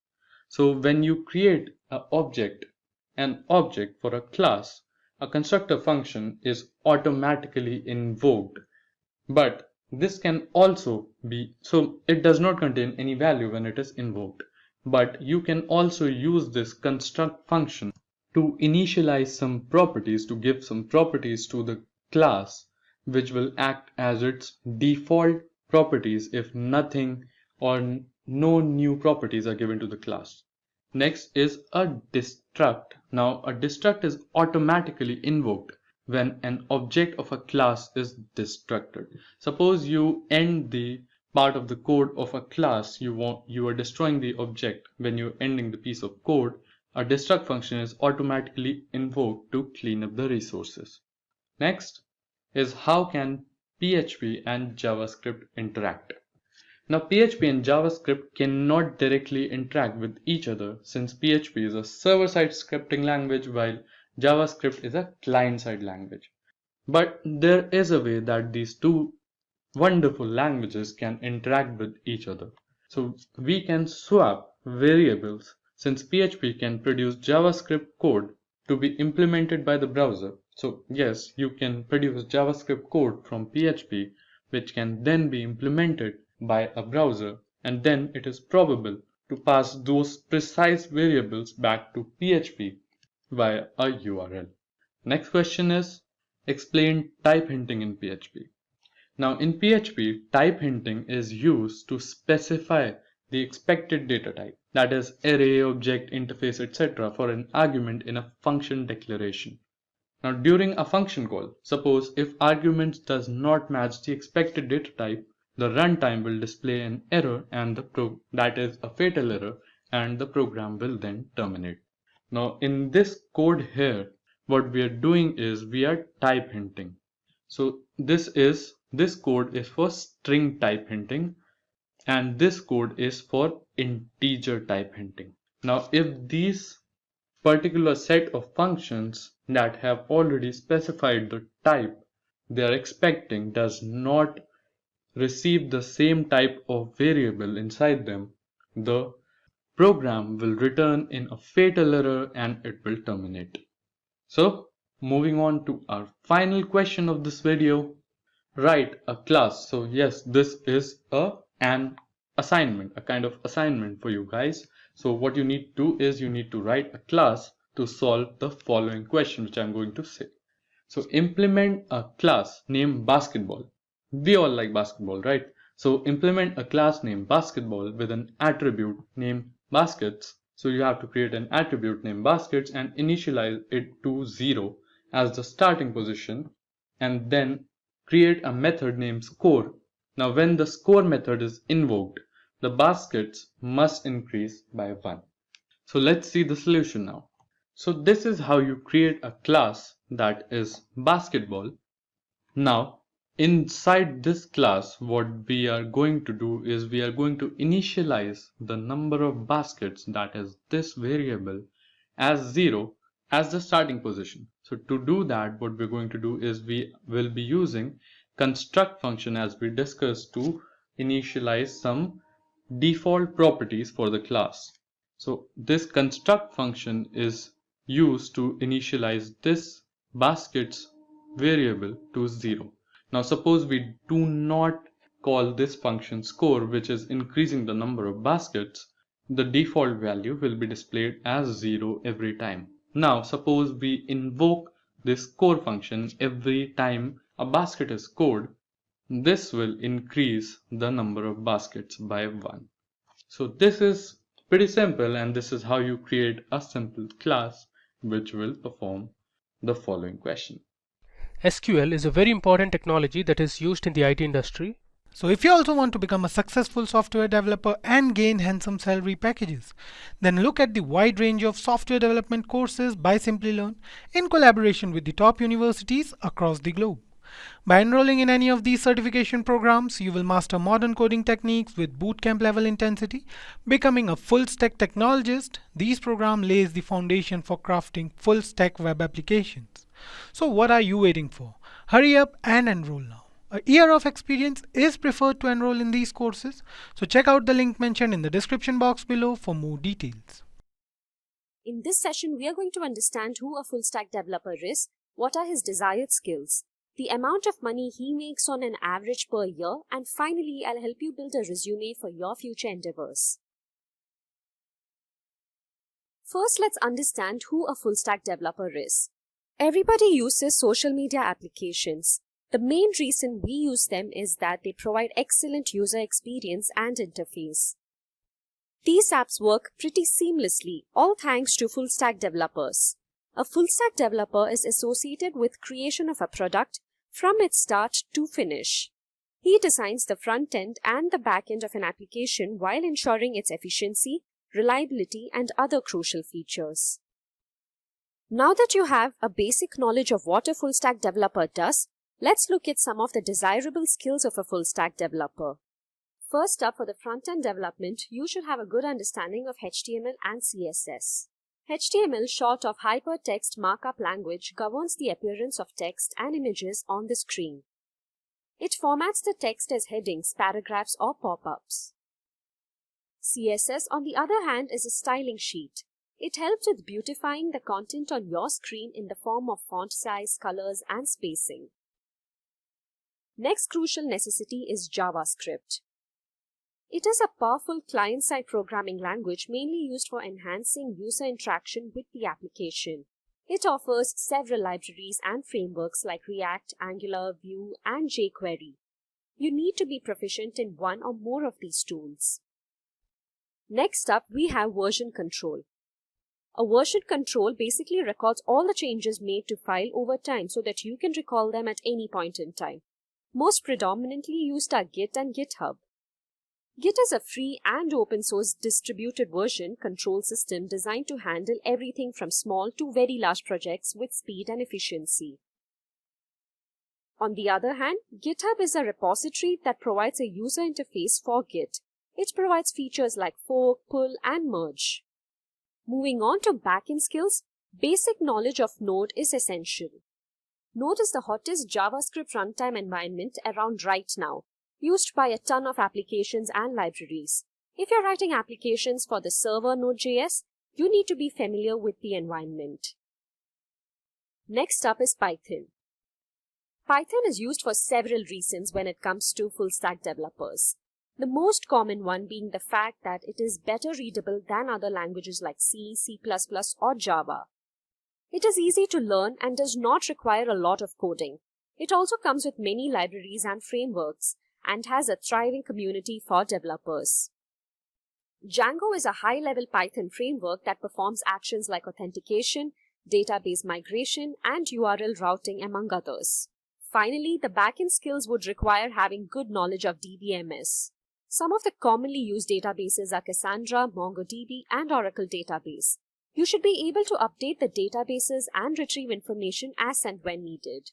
So when you create an object for a class, a constructor function is automatically invoked. But this can also be, so it does not contain any value when it is invoked. But you can also use this construct function to initialize some properties, to give some properties to the class, which will act as its default properties if nothing or no new properties are given to the class. Next is a destruct. Now a destruct is automatically invoked when an object of a class is destructed. Suppose you end the part of the code of a class, you are destroying the object. When you're ending the piece of code, a destruct function is automatically invoked to clean up the resources. Next is how can PHP and JavaScript interact. Now PHP and JavaScript cannot directly interact with each other since PHP is a server-side scripting language while JavaScript is a client-side language. But there is a way that these two wonderful languages can interact with each other. So we can swap variables since PHP can produce JavaScript code to be implemented by the browser. So yes, you can produce JavaScript code from PHP which can then be implemented by a browser, and then it is probable to pass those precise variables back to PHP via a URL. Next question is, explain type hinting in PHP. Now in PHP, type hinting is used to specify the expected data type, that is array, object, interface, etc. for an argument in a function declaration. Now during a function call, suppose if argument does not match the expected data type, the runtime will display an error and that is a fatal error, and the program will then terminate. Now in this code here, what we are doing is we are type hinting. So this code is for string type hinting, and this code is for integer type hinting. Now if these particular set of functions that have already specified the type they are expecting does not receive the same type of variable inside them, the program will return in a fatal error and it will terminate. So moving on to our final question of this video, write a class. So yes, this is an assignment, a kind of assignment for you guys. So what you need to do is you need to write a class to solve the following question which I'm going to say. So implement a class named basketball. We all like basketball, right? So implement a class named basketball with an attribute named baskets. So you have to create an attribute named baskets and initialize it to 0 as the starting position, and then create a method named score. Now when the score method is invoked, the baskets must increase by 1. So let's see the solution now. So this is how you create a class that is basketball. Now inside this class, what we are going to do is we are going to initialize the number of baskets, that is this variable, as 0 as the starting position. So to do that, what we're going to do is we will be using construct function as we discussed to initialize some default properties for the class. So this construct function is used to initialize this baskets variable to 0. Now suppose we do not call this function score, which is increasing the number of baskets, the default value will be displayed as 0 every time. Now suppose we invoke this score function every time a basket is scored, this will increase the number of baskets by 1. So this is pretty simple, and this is how you create a simple class which will perform the following question. SQL is a very important technology that is used in the IT industry. So if you also want to become a successful software developer and gain handsome salary packages, then look at the wide range of software development courses by Simplilearn in collaboration with the top universities across the globe. By enrolling in any of these certification programs, you will master modern coding techniques with bootcamp level intensity, becoming a full stack technologist. These programs lays the foundation for crafting full stack web applications. So what are you waiting for? Hurry up and enroll now. A year of experience is preferred to enroll in these courses, so check out the link mentioned in the description box below for more details. In this session, we are going to understand who a full stack developer is, what are his desired skills, the amount of money he makes on an average per year, and finally, I'll help you build a resume for your future endeavors. First, let's understand who a full stack developer is. Everybody uses social media applications. The main reason we use them is that they provide excellent user experience and interface. These apps work pretty seamlessly, all thanks to full stack developers. A full stack developer is associated with creation of a product from its start to finish. He designs the front end and the back end of an application while ensuring its efficiency, reliability, and other crucial features. Now that you have a basic knowledge of what a full stack developer does, let's look at some of the desirable skills of a full stack developer. First up, for the front-end development, you should have a good understanding of HTML and CSS. HTML, short of Hypertext Markup Language, governs the appearance of text and images on the screen. It formats the text as headings, paragraphs, or pop-ups. CSS, on the other hand, is a styling sheet. It helps with beautifying the content on your screen in the form of font size, colors, and spacing. Next crucial necessity is JavaScript. It is a powerful client-side programming language mainly used for enhancing user interaction with the application. It offers several libraries and frameworks like React, Angular, Vue, and jQuery. You need to be proficient in one or more of these tools. Next up, we have version control. A version control basically records all the changes made to file over time so that you can recall them at any point in time. Most predominantly used are Git and GitHub. Git is a free and open source distributed version control system designed to handle everything from small to very large projects with speed and efficiency. On the other hand, GitHub is a repository that provides a user interface for Git. It provides features like fork, pull, and merge. Moving on to backend skills, basic knowledge of Node is essential. Node is the hottest JavaScript runtime environment around right now, used by a ton of applications and libraries. If you're writing applications for the server NodeJS, you need to be familiar with the environment. Next up is Python. Python is used for several reasons when it comes to full-stack developers. The most common one being the fact that it is better readable than other languages like C, C++, or Java. It is easy to learn and does not require a lot of coding. It also comes with many libraries and frameworks and has a thriving community for developers. Django is a high-level Python framework that performs actions like authentication, database migration, and URL routing, among others. Finally, the backend skills would require having good knowledge of DBMS. Some of the commonly used databases are Cassandra, MongoDB, and Oracle database. You should be able to update the databases and retrieve information as and when needed.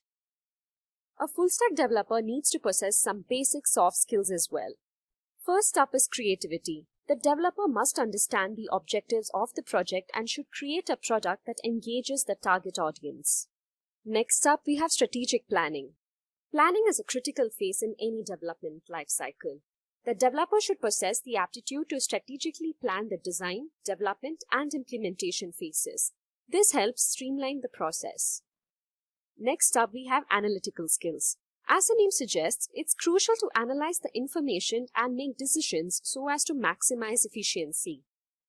A full-stack developer needs to possess some basic soft skills as well. First up is creativity. The developer must understand the objectives of the project and should create a product that engages the target audience. Next up, we have strategic planning. Planning is a critical phase in any development lifecycle. The developer should possess the aptitude to strategically plan the design, development, and implementation phases. This helps streamline the process. Next up, we have analytical skills. As the name suggests, it's crucial to analyze the information and make decisions so as to maximize efficiency.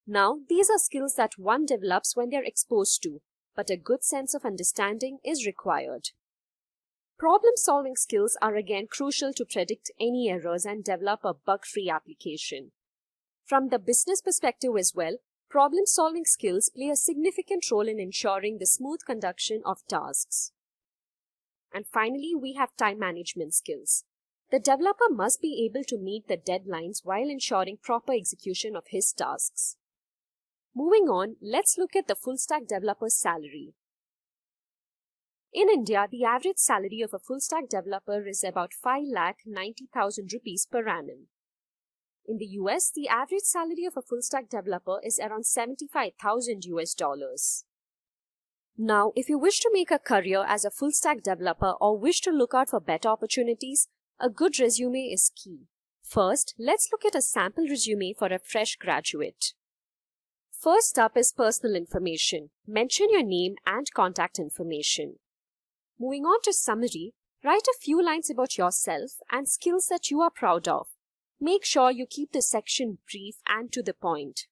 Now, these are skills that one develops when they're exposed to, but a good sense of understanding is required. Problem-solving skills are again crucial to predict any errors and develop a bug-free application. From the business perspective as well, problem-solving skills play a significant role in ensuring the smooth conduction of tasks. And finally, we have time management skills. The developer must be able to meet the deadlines while ensuring proper execution of his tasks. Moving on, let's look at the full-stack developer's salary. In India, the average salary of a full-stack developer is about 5,90,000 rupees per annum. In the US, the average salary of a full-stack developer is around $75,000. Now, if you wish to make a career as a full-stack developer or wish to look out for better opportunities, a good resume is key. First, let's look at a sample resume for a fresh graduate. First up is personal information. Mention your name and contact information. Moving on to summary, write a few lines about yourself and skills that you are proud of. Make sure you keep the section brief and to the point.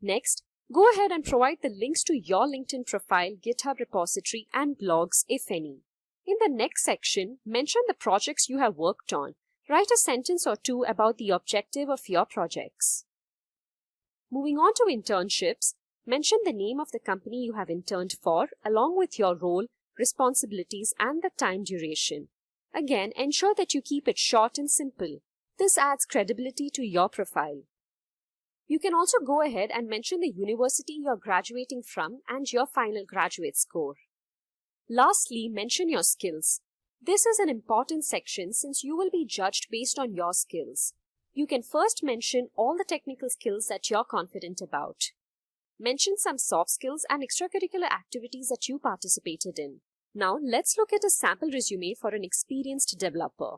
Next, go ahead and provide the links to your LinkedIn profile, GitHub repository, and blogs, if any. In the next section, mention the projects you have worked on. Write a sentence or two about the objective of your projects. Moving on to internships, mention the name of the company you have interned for, along with your role, responsibilities, and the time duration. Again, ensure that you keep it short and simple. This adds credibility to your profile. You can also go ahead and mention the university you're graduating from and your final graduate score. Lastly, mention your skills. This is an important section since you will be judged based on your skills. You can first mention all the technical skills that you're confident about. Mention some soft skills and extracurricular activities that you participated in. Now, let's look at a sample resume for an experienced developer.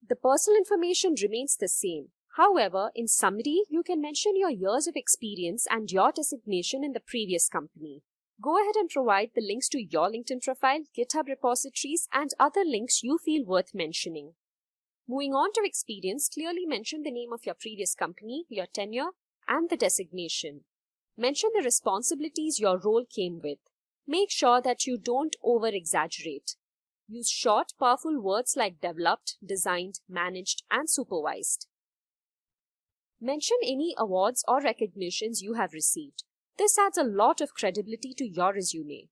The personal information remains the same. However, in summary, you can mention your years of experience and your designation in the previous company. Go ahead and provide the links to your LinkedIn profile, GitHub repositories, and other links you feel worth mentioning. Moving on to experience, clearly mention the name of your previous company, your tenure, and the designation. Mention the responsibilities your role came with. Make sure that you don't over-exaggerate. Use short, powerful words like developed, designed, managed, and supervised. Mention any awards or recognitions you have received. This adds a lot of credibility to your resume.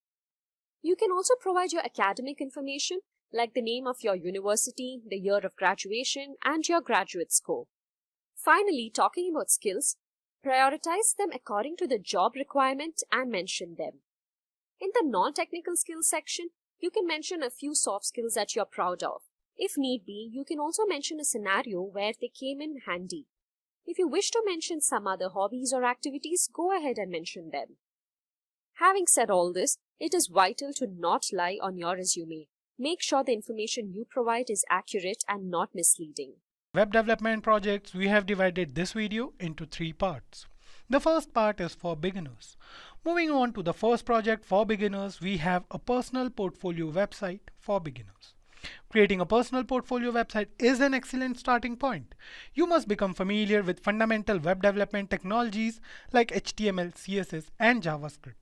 You can also provide your academic information like the name of your university, the year of graduation, and your graduate score. Finally, talking about skills, prioritize them according to the job requirement and mention them. In the non-technical skills section, you can mention a few soft skills that you're proud of. If need be, you can also mention a scenario where they came in handy. If you wish to mention some other hobbies or activities, go ahead and mention them. Having said all this, it is vital to not lie on your resume. Make sure the information you provide is accurate and not misleading. Web development projects, we have divided this video into 3 parts. The first part is for beginners. Moving on to the first project for beginners, we have a personal portfolio website for beginners. Creating a personal portfolio website is an excellent starting point. You must become familiar with fundamental web development technologies like HTML, CSS, and JavaScript.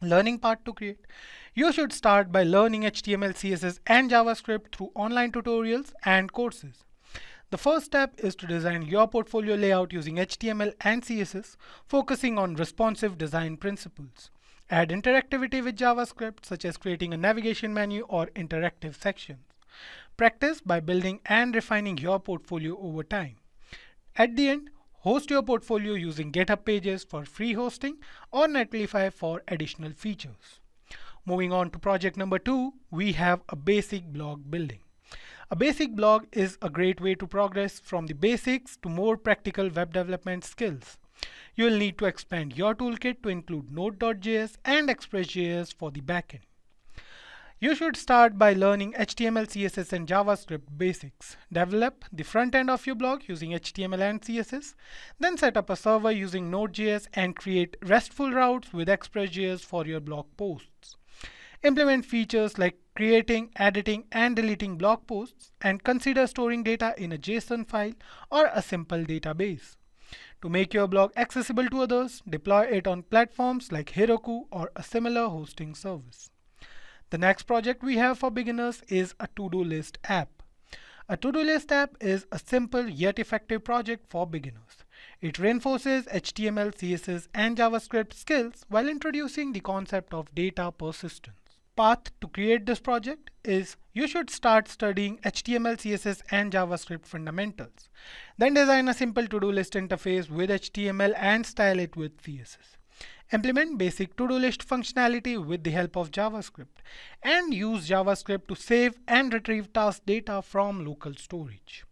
Learning part to create. You should start by learning HTML, CSS, and JavaScript through online tutorials and courses. The first step is to design your portfolio layout using HTML and CSS, focusing on responsive design principles. Add interactivity with JavaScript, such as creating a navigation menu or interactive sections. Practice by building and refining your portfolio over time. At the end, host your portfolio using GitHub Pages for free hosting or Netlify for additional features. Moving on to project number 2, we have a basic blog building. A basic blog is a great way to progress from the basics to more practical web development skills. You will need to expand your toolkit to include Node.js and Express.js for the backend. You should start by learning HTML, CSS, and JavaScript basics. Develop the front end of your blog using HTML and CSS. Then set up a server using Node.js and create RESTful routes with Express.js for your blog posts. Implement features like creating, editing, and deleting blog posts, and consider storing data in a JSON file or a simple database. To make your blog accessible to others, deploy it on platforms like Heroku or a similar hosting service. The next project we have for beginners is a to-do list app. A to-do list app is a simple yet effective project for beginners. It reinforces HTML, CSS, and JavaScript skills while introducing the concept of data persistence. Path to create this project is you should start studying HTML, CSS, and JavaScript fundamentals. Then design a simple to-do list interface with HTML and style it with CSS. Implement basic to-do list functionality with the help of JavaScript, and use JavaScript to save and retrieve task data from local storage.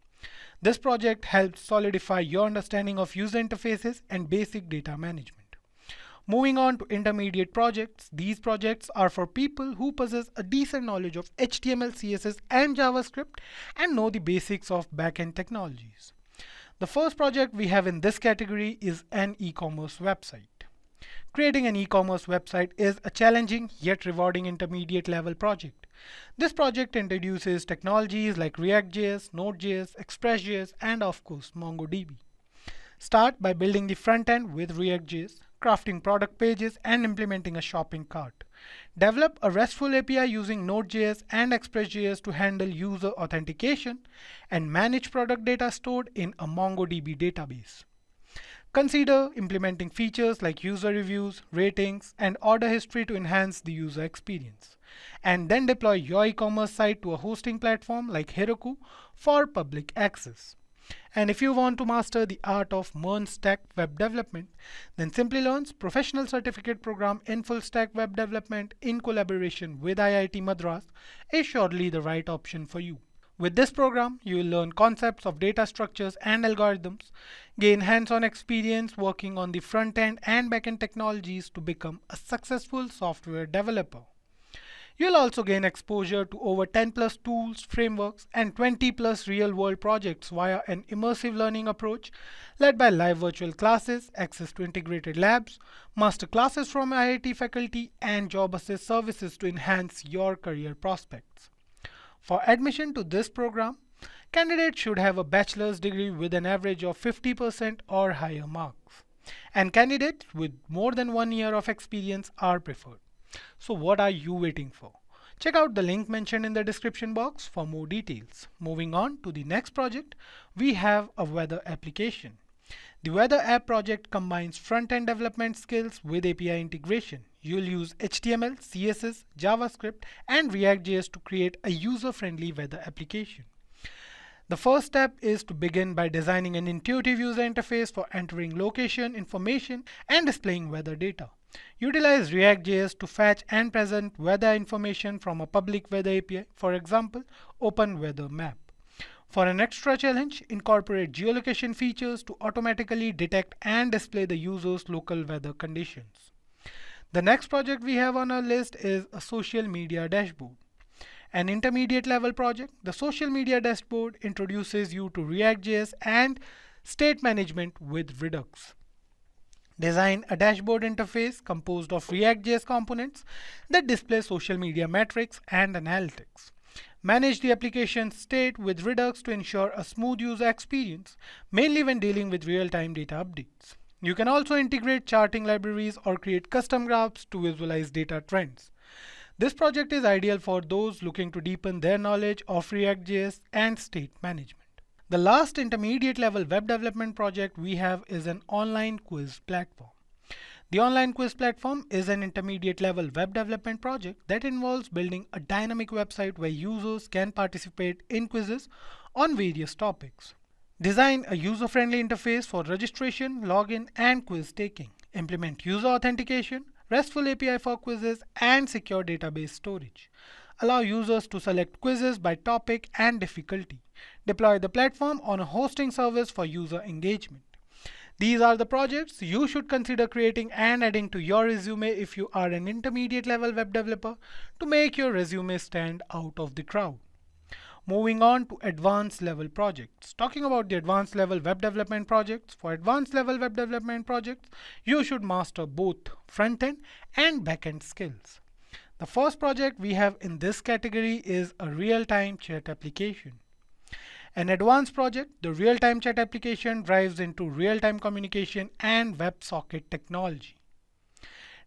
This project helps solidify your understanding of user interfaces and basic data management. Moving on to intermediate projects, these projects are for people who possess a decent knowledge of HTML, CSS, and JavaScript and know the basics of backend technologies. The first project we have in this category is an e-commerce website. Creating an e-commerce website is a challenging yet rewarding intermediate level project. This project introduces technologies like React.js, Node.js, Express.js, and of course MongoDB. Start by building the front end with React.js, crafting product pages, and implementing a shopping cart. Develop a RESTful API using Node.js and Express.js to handle user authentication and manage product data stored in a MongoDB database. Consider implementing features like user reviews, ratings, and order history to enhance the user experience. And then deploy your e-commerce site to a hosting platform like Heroku for public access. And if you want to master the art of MERN stack web development, then Simplilearn's professional certificate program in full stack web development in collaboration with IIT Madras is surely the right option for you. With this program, you will learn concepts of data structures and algorithms, gain hands-on experience working on the front-end and back-end technologies to become a successful software developer. You'll also gain exposure to over 10 plus tools, frameworks, and 20 plus real-world projects via an immersive learning approach led by live virtual classes, access to integrated labs, master classes from IIT faculty, and job assist services to enhance your career prospects. For admission to this program, candidates should have a bachelor's degree with an average of 50% or higher marks, and candidates with more than 1 year of experience are preferred. So what are you waiting for? Check out the link mentioned in the description box for more details. Moving on to the next project, we have a weather application. The weather app project combines front-end development skills with API integration. You'll use HTML, CSS, JavaScript, and React.js to create a user-friendly weather application. The first step is to begin by designing an intuitive user interface for entering location information and displaying weather data. Utilize React.js to fetch and present weather information from a public weather API, for example, Open Weather Map. For an extra challenge, incorporate geolocation features to automatically detect and display the user's local weather conditions. The next project we have on our list is a social media dashboard. An intermediate level project, the social media dashboard introduces you to React.js and state management with Redux. Design a dashboard interface composed of React.js components that display social media metrics and analytics. Manage the application state with Redux to ensure a smooth user experience, mainly when dealing with real-time data updates. You can also integrate charting libraries or create custom graphs to visualize data trends. This project is ideal for those looking to deepen their knowledge of React.js and state management. The last intermediate level web development project we have is an online quiz platform. The online quiz platform is an intermediate level web development project that involves building a dynamic website where users can participate in quizzes on various topics. Design a user-friendly interface for registration, login, and quiz taking. Implement user authentication, RESTful API for quizzes, and secure database storage. Allow users to select quizzes by topic and difficulty. Deploy the platform on a hosting service for user engagement. These are the projects you should consider creating and adding to your resume if you are an intermediate level web developer to make your resume stand out of the crowd. Moving on to advanced level projects. Talking about the advanced level web development projects, for advanced level web development projects, you should master both front-end and back-end skills. The first project we have in this category is a real-time chat application. An advanced project, the real-time chat application drives into real-time communication and WebSocket technology.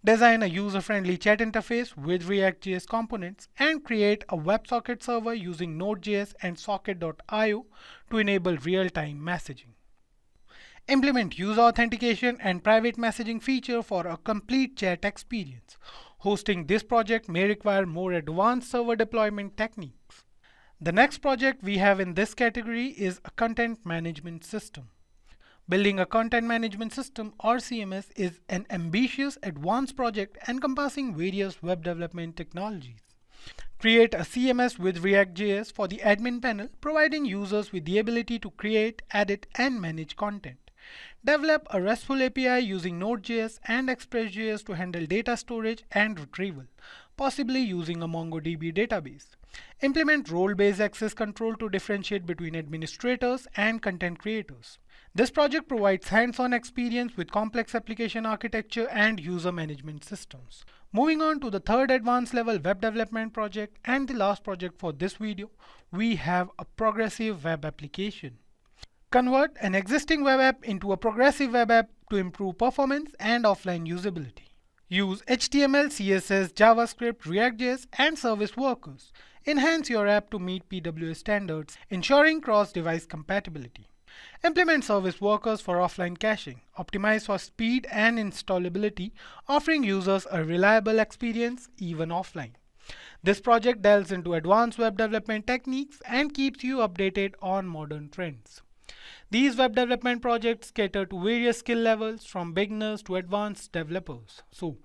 Design a user-friendly chat interface with React.js components and create a WebSocket server using Node.js and Socket.io to enable real-time messaging. Implement user authentication and private messaging feature for a complete chat experience. Hosting this project may require more advanced server deployment techniques. The next project we have in this category is a content management system. Building a content management system or CMS is an ambitious advanced project encompassing various web development technologies. Create a CMS with React.js for the admin panel, providing users with the ability to create, edit, and manage content. Develop a RESTful API using Node.js and Express.js to handle data storage and retrieval, possibly using a MongoDB database. Implement role-based access control to differentiate between administrators and content creators. This project provides hands-on experience with complex application architecture and user management systems. Moving on to the third advanced level web development project and the last project for this video, we have a progressive web application. Convert an existing web app into a progressive web app to improve performance and offline usability. Use HTML, CSS, JavaScript, React.js, and service workers. Enhance your app to meet PWA standards, ensuring cross-device compatibility. Implement service workers for offline caching. Optimize for speed and installability, offering users a reliable experience even offline. This project delves into advanced web development techniques and keeps you updated on modern trends. These web development projects cater to various skill levels from beginners to advanced developers. So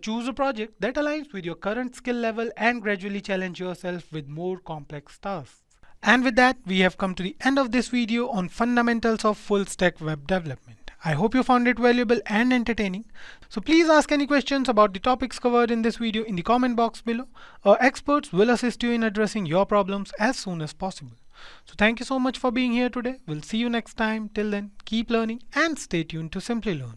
choose a project that aligns with your current skill level and gradually challenge yourself with more complex tasks. And with that, we have come to the end of this video on fundamentals of full stack web development. I hope you found it valuable and entertaining. So please ask any questions about the topics covered in this video in the comment box below. Our experts will assist you in addressing your problems as soon as possible. So thank you so much for being here today. We'll see you next time. Till then, keep learning and stay tuned to Simplilearn.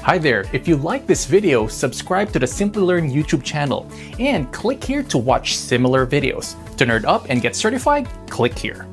Hi there, if you like this video, subscribe to the Simplilearn YouTube channel and click here to watch similar videos. To nerd up and get certified, click here.